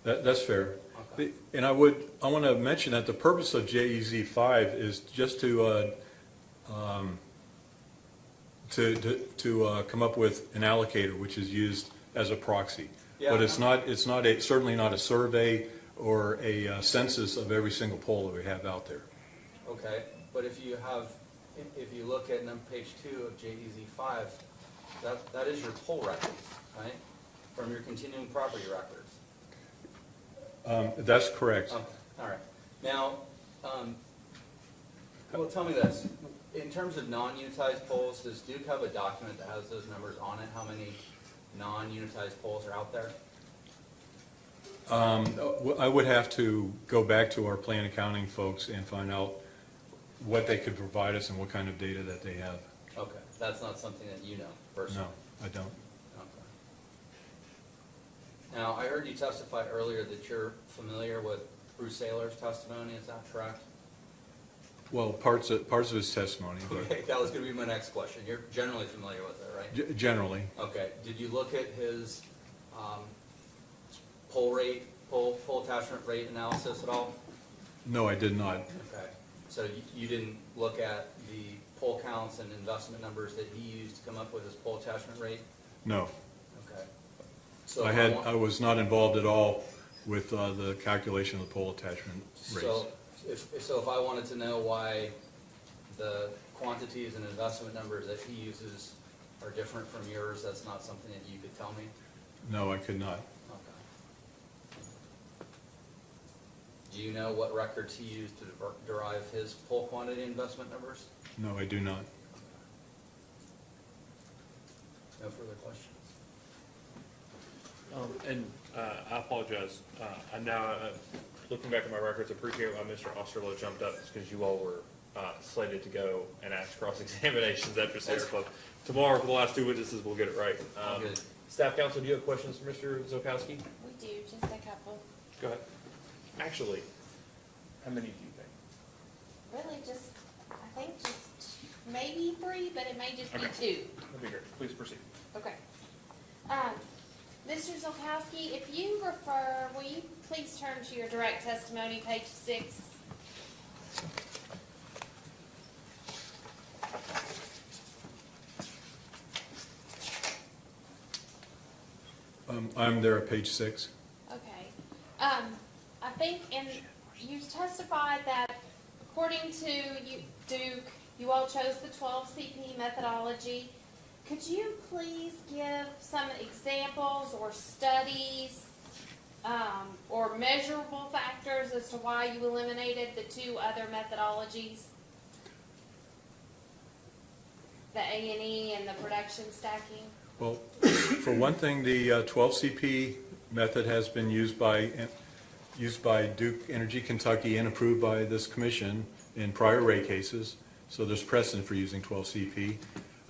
That's fair. Okay. And I want to mention that the purpose of JEZ 5 is just to come up with an allocator, which is used as a proxy. Yeah. But certainly not a survey or a census of every single pole that we have out there. Okay, but if you look at page 2 of JEZ 5, that is your pole records, right? From your continuing property records. That's correct. Okay, all right. Now, well, tell me this. In terms of non-unitized poles, does Duke have a document that has those numbers on it? How many non-unitized poles are out there? I would have to go back to our plan accounting folks and find out what they could provide us and what kind of data that they have. Okay, that's not something that you know personally? No, I don't. Okay. Now, I heard you testify earlier that you're familiar with Bruce Saylor's testimony, is that correct? Well, parts of his testimony, but Okay, that was going to be my next question. You're generally familiar with it, right? Generally. Okay, did you look at his pole attachment rate analysis at all? No, I did not. Okay, so you didn't look at the pole counts and investment numbers that he used to come up with his pole attachment rate? No. Okay. So I was not involved at all with the calculation of the pole attachment rates. So if I wanted to know why the quantities and investment numbers that he uses are different from yours, that's not something that you could tell me? No, I could not. Okay. Do you know what records he used to derive his pole quantity investment numbers? No, I do not. No further questions? And I apologize. I now, looking back at my records, appreciate why Mr. Osterloh jumped up, because you all were slated to go and ask cross-examinations after Sierra Club. Tomorrow, for the last two witnesses, we'll get it right. Good. Staff counsel, do you have questions for Mr. Zolkowski? We do, just a couple. Go ahead. Actually, how many do you think? Really just, I think just maybe 3, but it may just be Okay. 2. That'd be great. Please proceed. Okay. Mr. Zolkowski, if you refer, will you please turn to your direct testimony, page 6? I'm there at page 6. Okay. I think you testified that according to Duke, you all chose the 12 CP methodology. Could you please give some examples or studies or measurable factors as to why you eliminated the 2 other methodologies? The A&E and the production stacking? Well, for one thing, the 12CP method has been used by Duke Energy Kentucky and approved by this commission in prior rate cases, so there's precedent for using 12CP.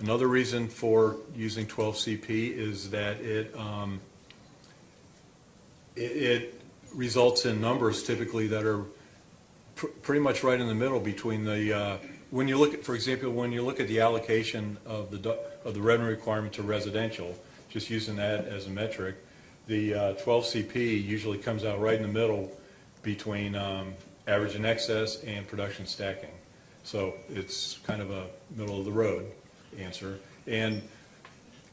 Another reason for using 12CP is that it results in numbers typically that are pretty much right in the middle between the when you look at, for example, when you look at the allocation of the revenue requirement to residential, just using that as a metric, the 12CP usually comes out right in the middle between average and excess and production stacking. So it's kind of a middle of the road answer. And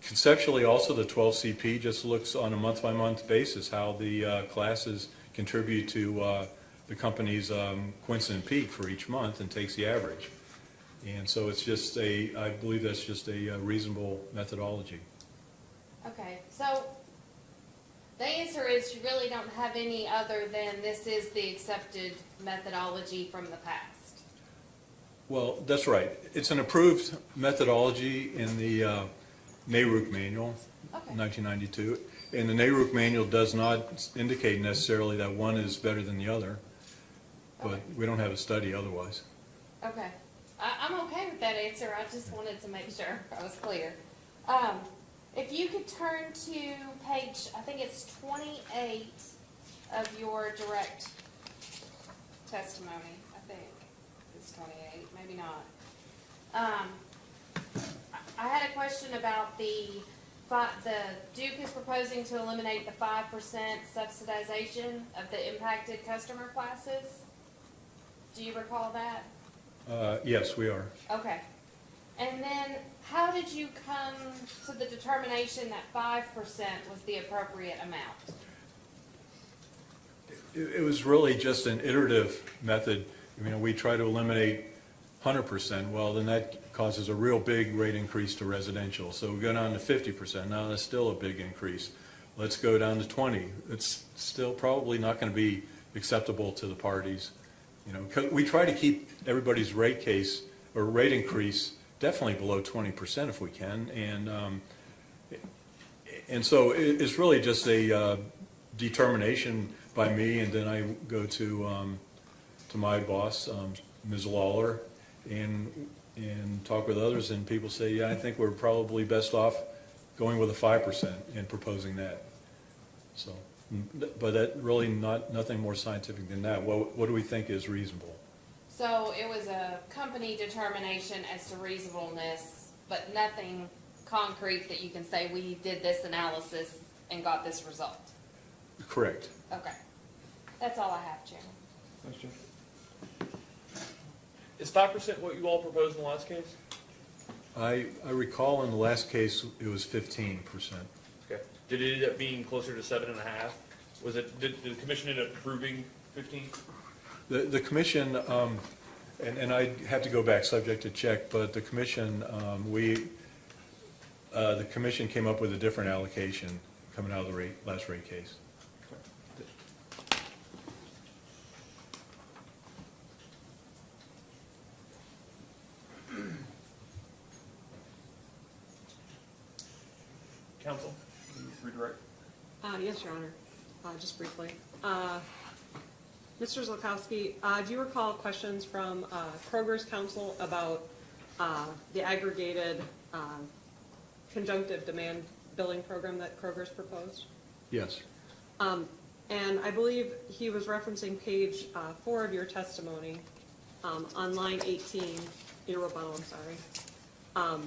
conceptually also the 12CP just looks on a month-by-month basis how the classes contribute to the company's Quinston and Peak for each month and takes the average. And so it's just I believe that's just a reasonable methodology. Okay, so the answer is you really don't have any other than this is the accepted methodology from the past. Well, that's right. It's an approved methodology in the NARUC manual, Okay. 1992. And the NARUC manual does not indicate necessarily that one is better than the other, but we don't have a study otherwise. Okay, I'm okay with that answer, I just wanted to make sure I was clear. If you could turn to page, I think it's 28 of your direct testimony, I think it's 28, maybe not. I had a question about the Duke is proposing to eliminate the 5% subsidization of the impacted customer classes. Do you recall that? Yes, we are. Okay. And then, how did you come to the determination that 5% was the appropriate amount? It was really just an iterative method. We try to eliminate 100%. Well, then that causes a real big rate increase to residential. So we go down to 50%. Now that's still a big increase. Let's go down to 20. It's still probably not going to be acceptable to the parties. 'Cause we try to keep everybody's rate case or rate increase definitely below 20% if we can. And so it's really just a determination by me, and then I go to my boss, Ms. Lawler, and talk with others, and people say, yeah, I think we're probably best off going with a 5% and proposing that. So, but that really nothing more scientific than that. What do we think is reasonable? So it was a company determination as to reasonableness, but nothing concrete that you can say, we did this analysis and got this result. Correct. Okay. That's all I have, Chairman. Thanks, Jim. Is 5% what you all proposed in the last case? I recall in the last case, it was 15%. Okay. Did it end up being closer to 7.5? Did the commission end up approving 15? The commission, and I have to go back subject to check, but the commission, the commission came up with a different allocation coming out of the last rate case. Council, redirect. Yes, Your Honor. Just briefly. Mr. Zolkowski, do you recall questions from Kroger's counsel about the aggregated conjunctive demand billing program that Kroger's proposed? Yes. And I believe he was referencing page 4 of your testimony on line 18, your rebuttal, I'm sorry,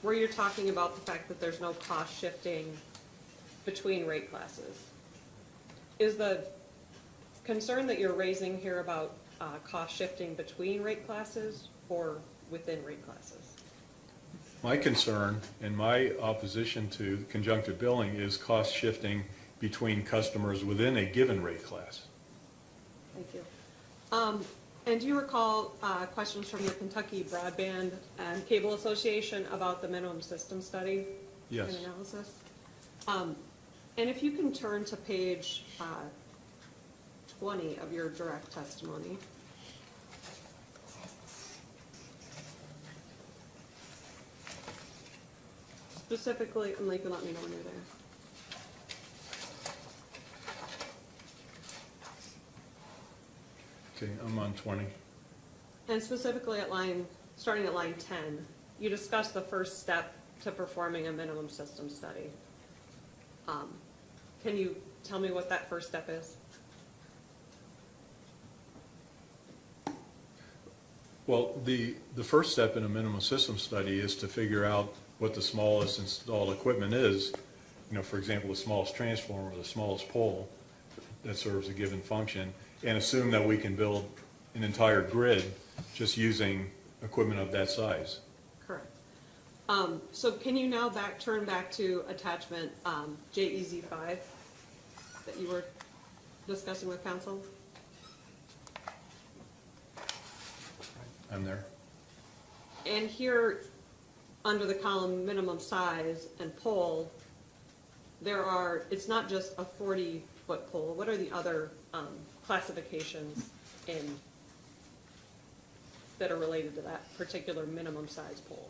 where you're talking about the fact that there's no cost shifting between rate classes. Is the concern that you're raising here about cost shifting between rate classes or within rate classes? My concern and my opposition to conjunctive billing is cost shifting between customers within a given rate class. Thank you. And do you recall questions from the Kentucky Broadband and Cable Association about the minimum system study? Yes. And analysis? And if you can turn to page 20 of your direct testimony. Specifically, and you can let me know when you're there. Okay, I'm on 20. And specifically at starting at line 10, you discussed the first step to performing a minimum system study. Can you tell me what that first step is? Well, the first step in a minimum system study is to figure out what the smallest installed equipment is. You know, for example, the smallest transformer, the smallest pole that serves a given function, and assume that we can build an entire grid just using equipment of that size. Correct. So can you now turn back to attachment JEZ5 that you were discussing with council? I'm there. And here, under the column minimum size and pole, it's not just a 40-foot pole. What are the other classifications that are related to that particular minimum size pole?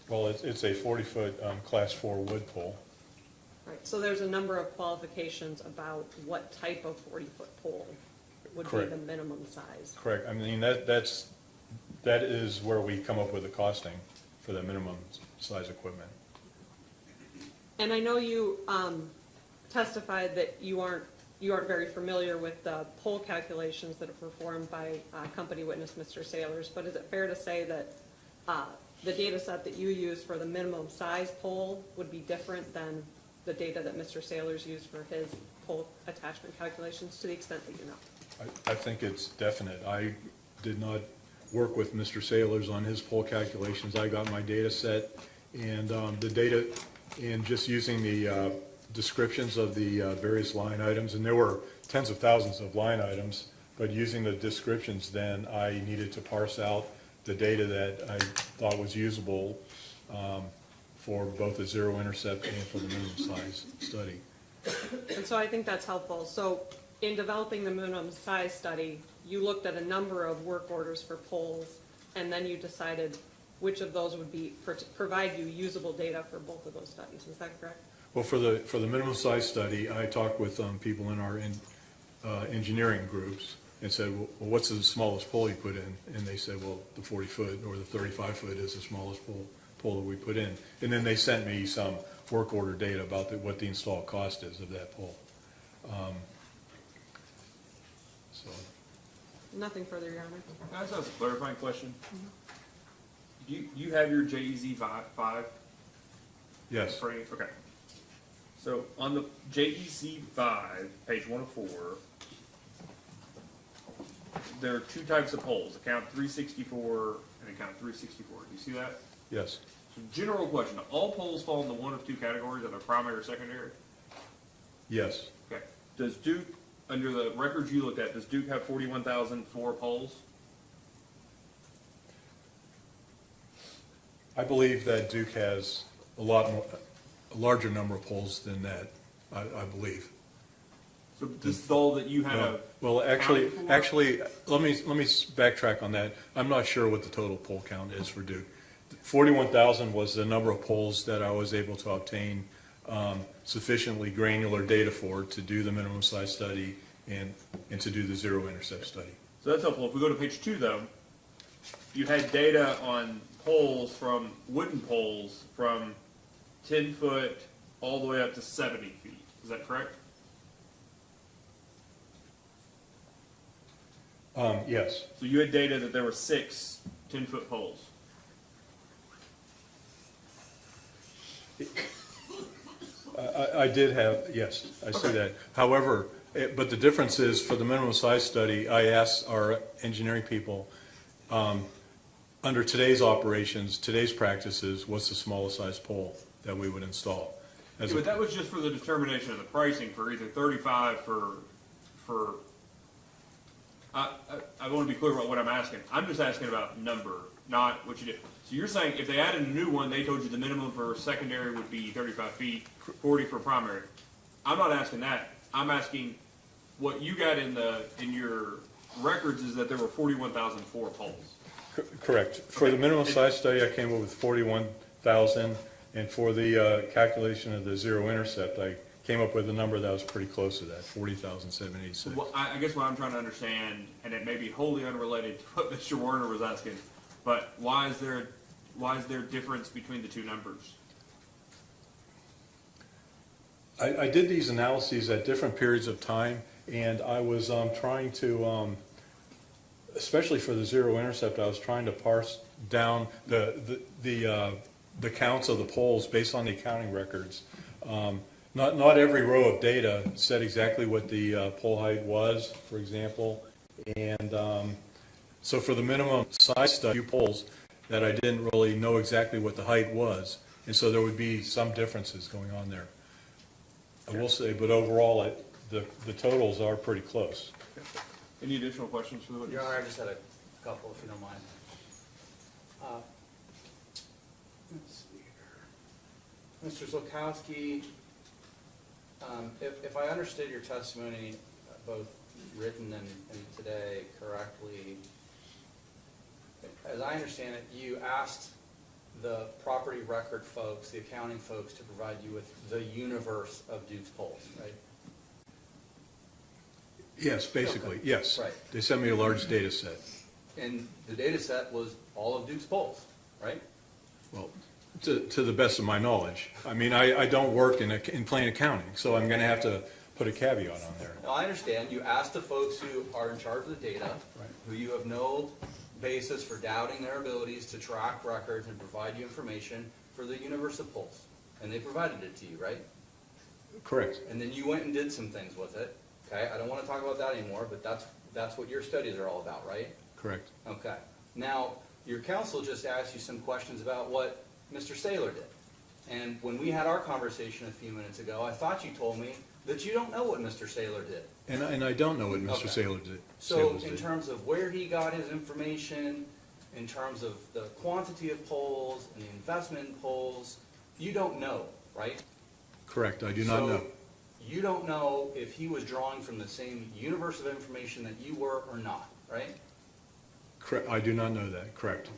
Well, it's a 40-foot Class 4 wood pole. Right, so there's a number of qualifications about what type of 40-foot pole would Correct. be the minimum size. Correct. I mean, that is where we come up with the costing for the minimum size equipment. And I know you testified that you aren't very familiar with the pole calculations that are performed by company witness Mr. Sailors, but is it fair to say that the data set that you use for the minimum size pole would be different than the data that Mr. Sailors used for his pole attachment calculations, to the extent that you know? I think it's definite. I did not work with Mr. Sailors on his pole calculations. I got my data set, and the data, and just using the descriptions of the various line items, and there were tens of thousands of line items, but using the descriptions, then I needed to parse out the data that I thought was usable for both the zero intercept and for the minimum size study. And so I think that's helpful. So in developing the minimum size study, you looked at a number of work orders for poles, and then you decided which of those would provide you usable data for both of those studies. Is that correct? Well, for the minimum size study, I talked with people in our engineering groups and said, well, what's the smallest pole you put in? And they said, well, the 40-foot or the 35-foot is the smallest pole that we put in. And then they sent me some work order data about what the installed cost is of that pole. So. Nothing further, Your Honor. Can I just ask a clarifying question? You have your JEZ5? Yes. Okay. So on the JEZ5, page 104, there are two types of poles, account 364 and account 364. Do you see that? Yes. So general question, all poles fall into one of two categories, either primary or secondary? Yes. Okay. Does Duke, under the records you looked at, does Duke have 41,004 poles? I believe that Duke has a larger number of poles than that, I believe. So this is all that you have? Well, actually, let me backtrack on that. I'm not sure what the total pole count is for Duke. 41,000 was the number of poles that I was able to obtain sufficiently granular data for to do the minimum size study and to do the zero intercept study. So that's helpful. If we go to page 2, though, you had data on poles from, wooden poles from 10 foot all the way up to 70 feet. Is that correct? Yes. So you had data that there were 6 10-foot poles. I did have, yes, I see that. However, but the difference is, for the minimum size study, I asked our engineering people, under today's operations, today's practices, what's the smallest size pole that we would install? Yeah, but that was just for the determination of the pricing for either 35 for I want to be clear about what I'm asking. I'm just asking about number, not what you did. So you're saying if they added a new one, they told you the minimum for secondary would be 35 feet, 40 for primary. I'm not asking that. I'm asking what you got in your records is that there were 41,004 poles. Correct. For the minimum size study, I came up with 41,000, and for the calculation of the zero intercept, I came up with a number that was pretty close to that, 40,786. Well, I guess what I'm trying to understand, and it may be wholly unrelated to what Mr. Warner was asking, but why is there difference between the two numbers? I did these analyses at different periods of time, and I was trying to, especially for the zero intercept, I was trying to parse down the counts of the poles based on the accounting records. Not every row of data said exactly what the pole height was, for example, and so for the minimum size study, few poles that I didn't really know exactly what the height was, and so there would be some differences going on there. I will say, but overall, the totals are pretty close. Any additional questions for the witness? Your Honor, I just had a couple, if you don't mind. Let's see here. Mr. Zolkowski, if I understood your testimony, both written and today correctly, as I understand it, you asked the property record folks, the accounting folks, to provide you with the universe of Duke's poles, right? Yes, basically, yes. Right. They sent me a large data set. And the data set was all of Duke's poles, right? Well, to the best of my knowledge. I mean, I don't work in plain accounting, so I'm going to have to put a caveat on there. Now, I understand. You asked the folks who are in charge of the data, who you have no basis for doubting their abilities to track records and provide you information for the universe of poles. And they provided it to you, right? Correct. And then you went and did some things with it. Okay, I don't want to talk about that anymore, but that's what your studies are all about, right? Correct. Okay. Now, your counsel just asked you some questions about what Mr. Saylor did. And when we had our conversation a few minutes ago, I thought you told me that you don't know what Mr. Saylor did. And I don't know what Mr. Okay. Saylor did. So Saylor's in did. terms of where he got his information, in terms of the quantity of poles and the investment in poles, you don't know, right? Correct, I do not know. You don't know if he was drawing from the same universe of information that you were or not, right? Correct, I do not know that, correct.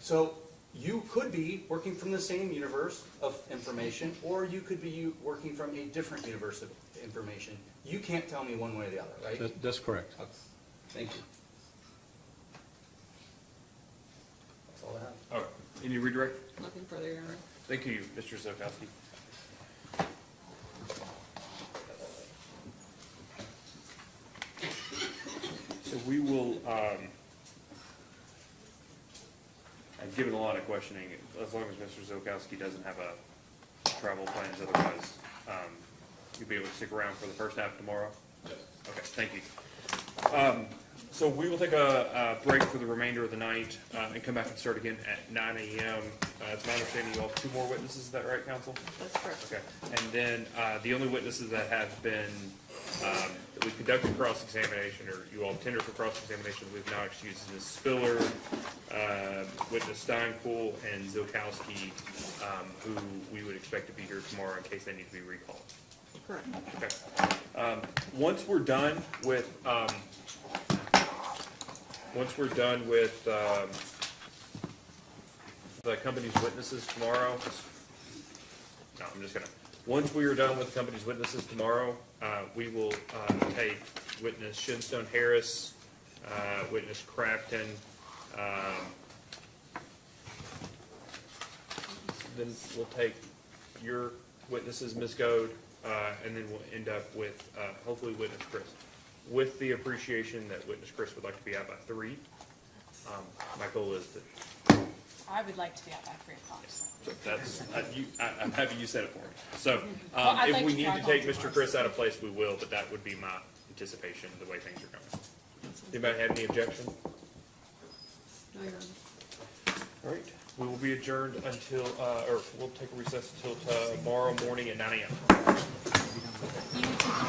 So you could be working from the same universe of information, or you could be working from a different universe of information. You can't tell me one way or the other, right? That's correct. Okay. Thank you. That's all I have. All right. Any redirect? Nothing further, Your Honor. Thank you, Mr. Zolkowski. So we will, I've given a lot of questioning, as long as Mr. Zolkowski doesn't have a travel plans, otherwise, you'll be able to stick around for the first half tomorrow? Yes. Okay, thank you. So we will take a break for the remainder of the night, and come back and start again at 9 a.m. It's my understanding you all have 2 more witnesses, is that right, counsel? That's correct. Okay, and then, the only witnesses that have been, that we've conducted cross-examination, or you all tendered for cross-examination, we've now excused Ms. Spiller, witness Steinpool, and Zilkowski, who we would expect to be here tomorrow in case they need to be recalled. Correct. Okay. Once we're done with, the company's witnesses tomorrow, no, I'm just gonna Once we are done with the company's witnesses tomorrow, we will take witness Shinstone Harris, witness Crafton, then we'll take your witnesses, Ms. Goad, and then we'll end up with, hopefully, witness Chris. With the appreciation that witness Chris would like to be out by 3. My goal is that, I would like to be out by 3 o'clock. so that's, I'm happy you said it for me. So, Well, I'd if like we to need to drive take home Mr. Chris out of place, we will, but that would be my anticipation, the way things are going. Anybody have any objection? No, Your Honor. All right, we will be adjourned until, or we'll take a recess until tomorrow morning at 9 a.m. He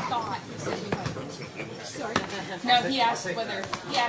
thought, he said we had. Sorry. No, he asked whether, he asked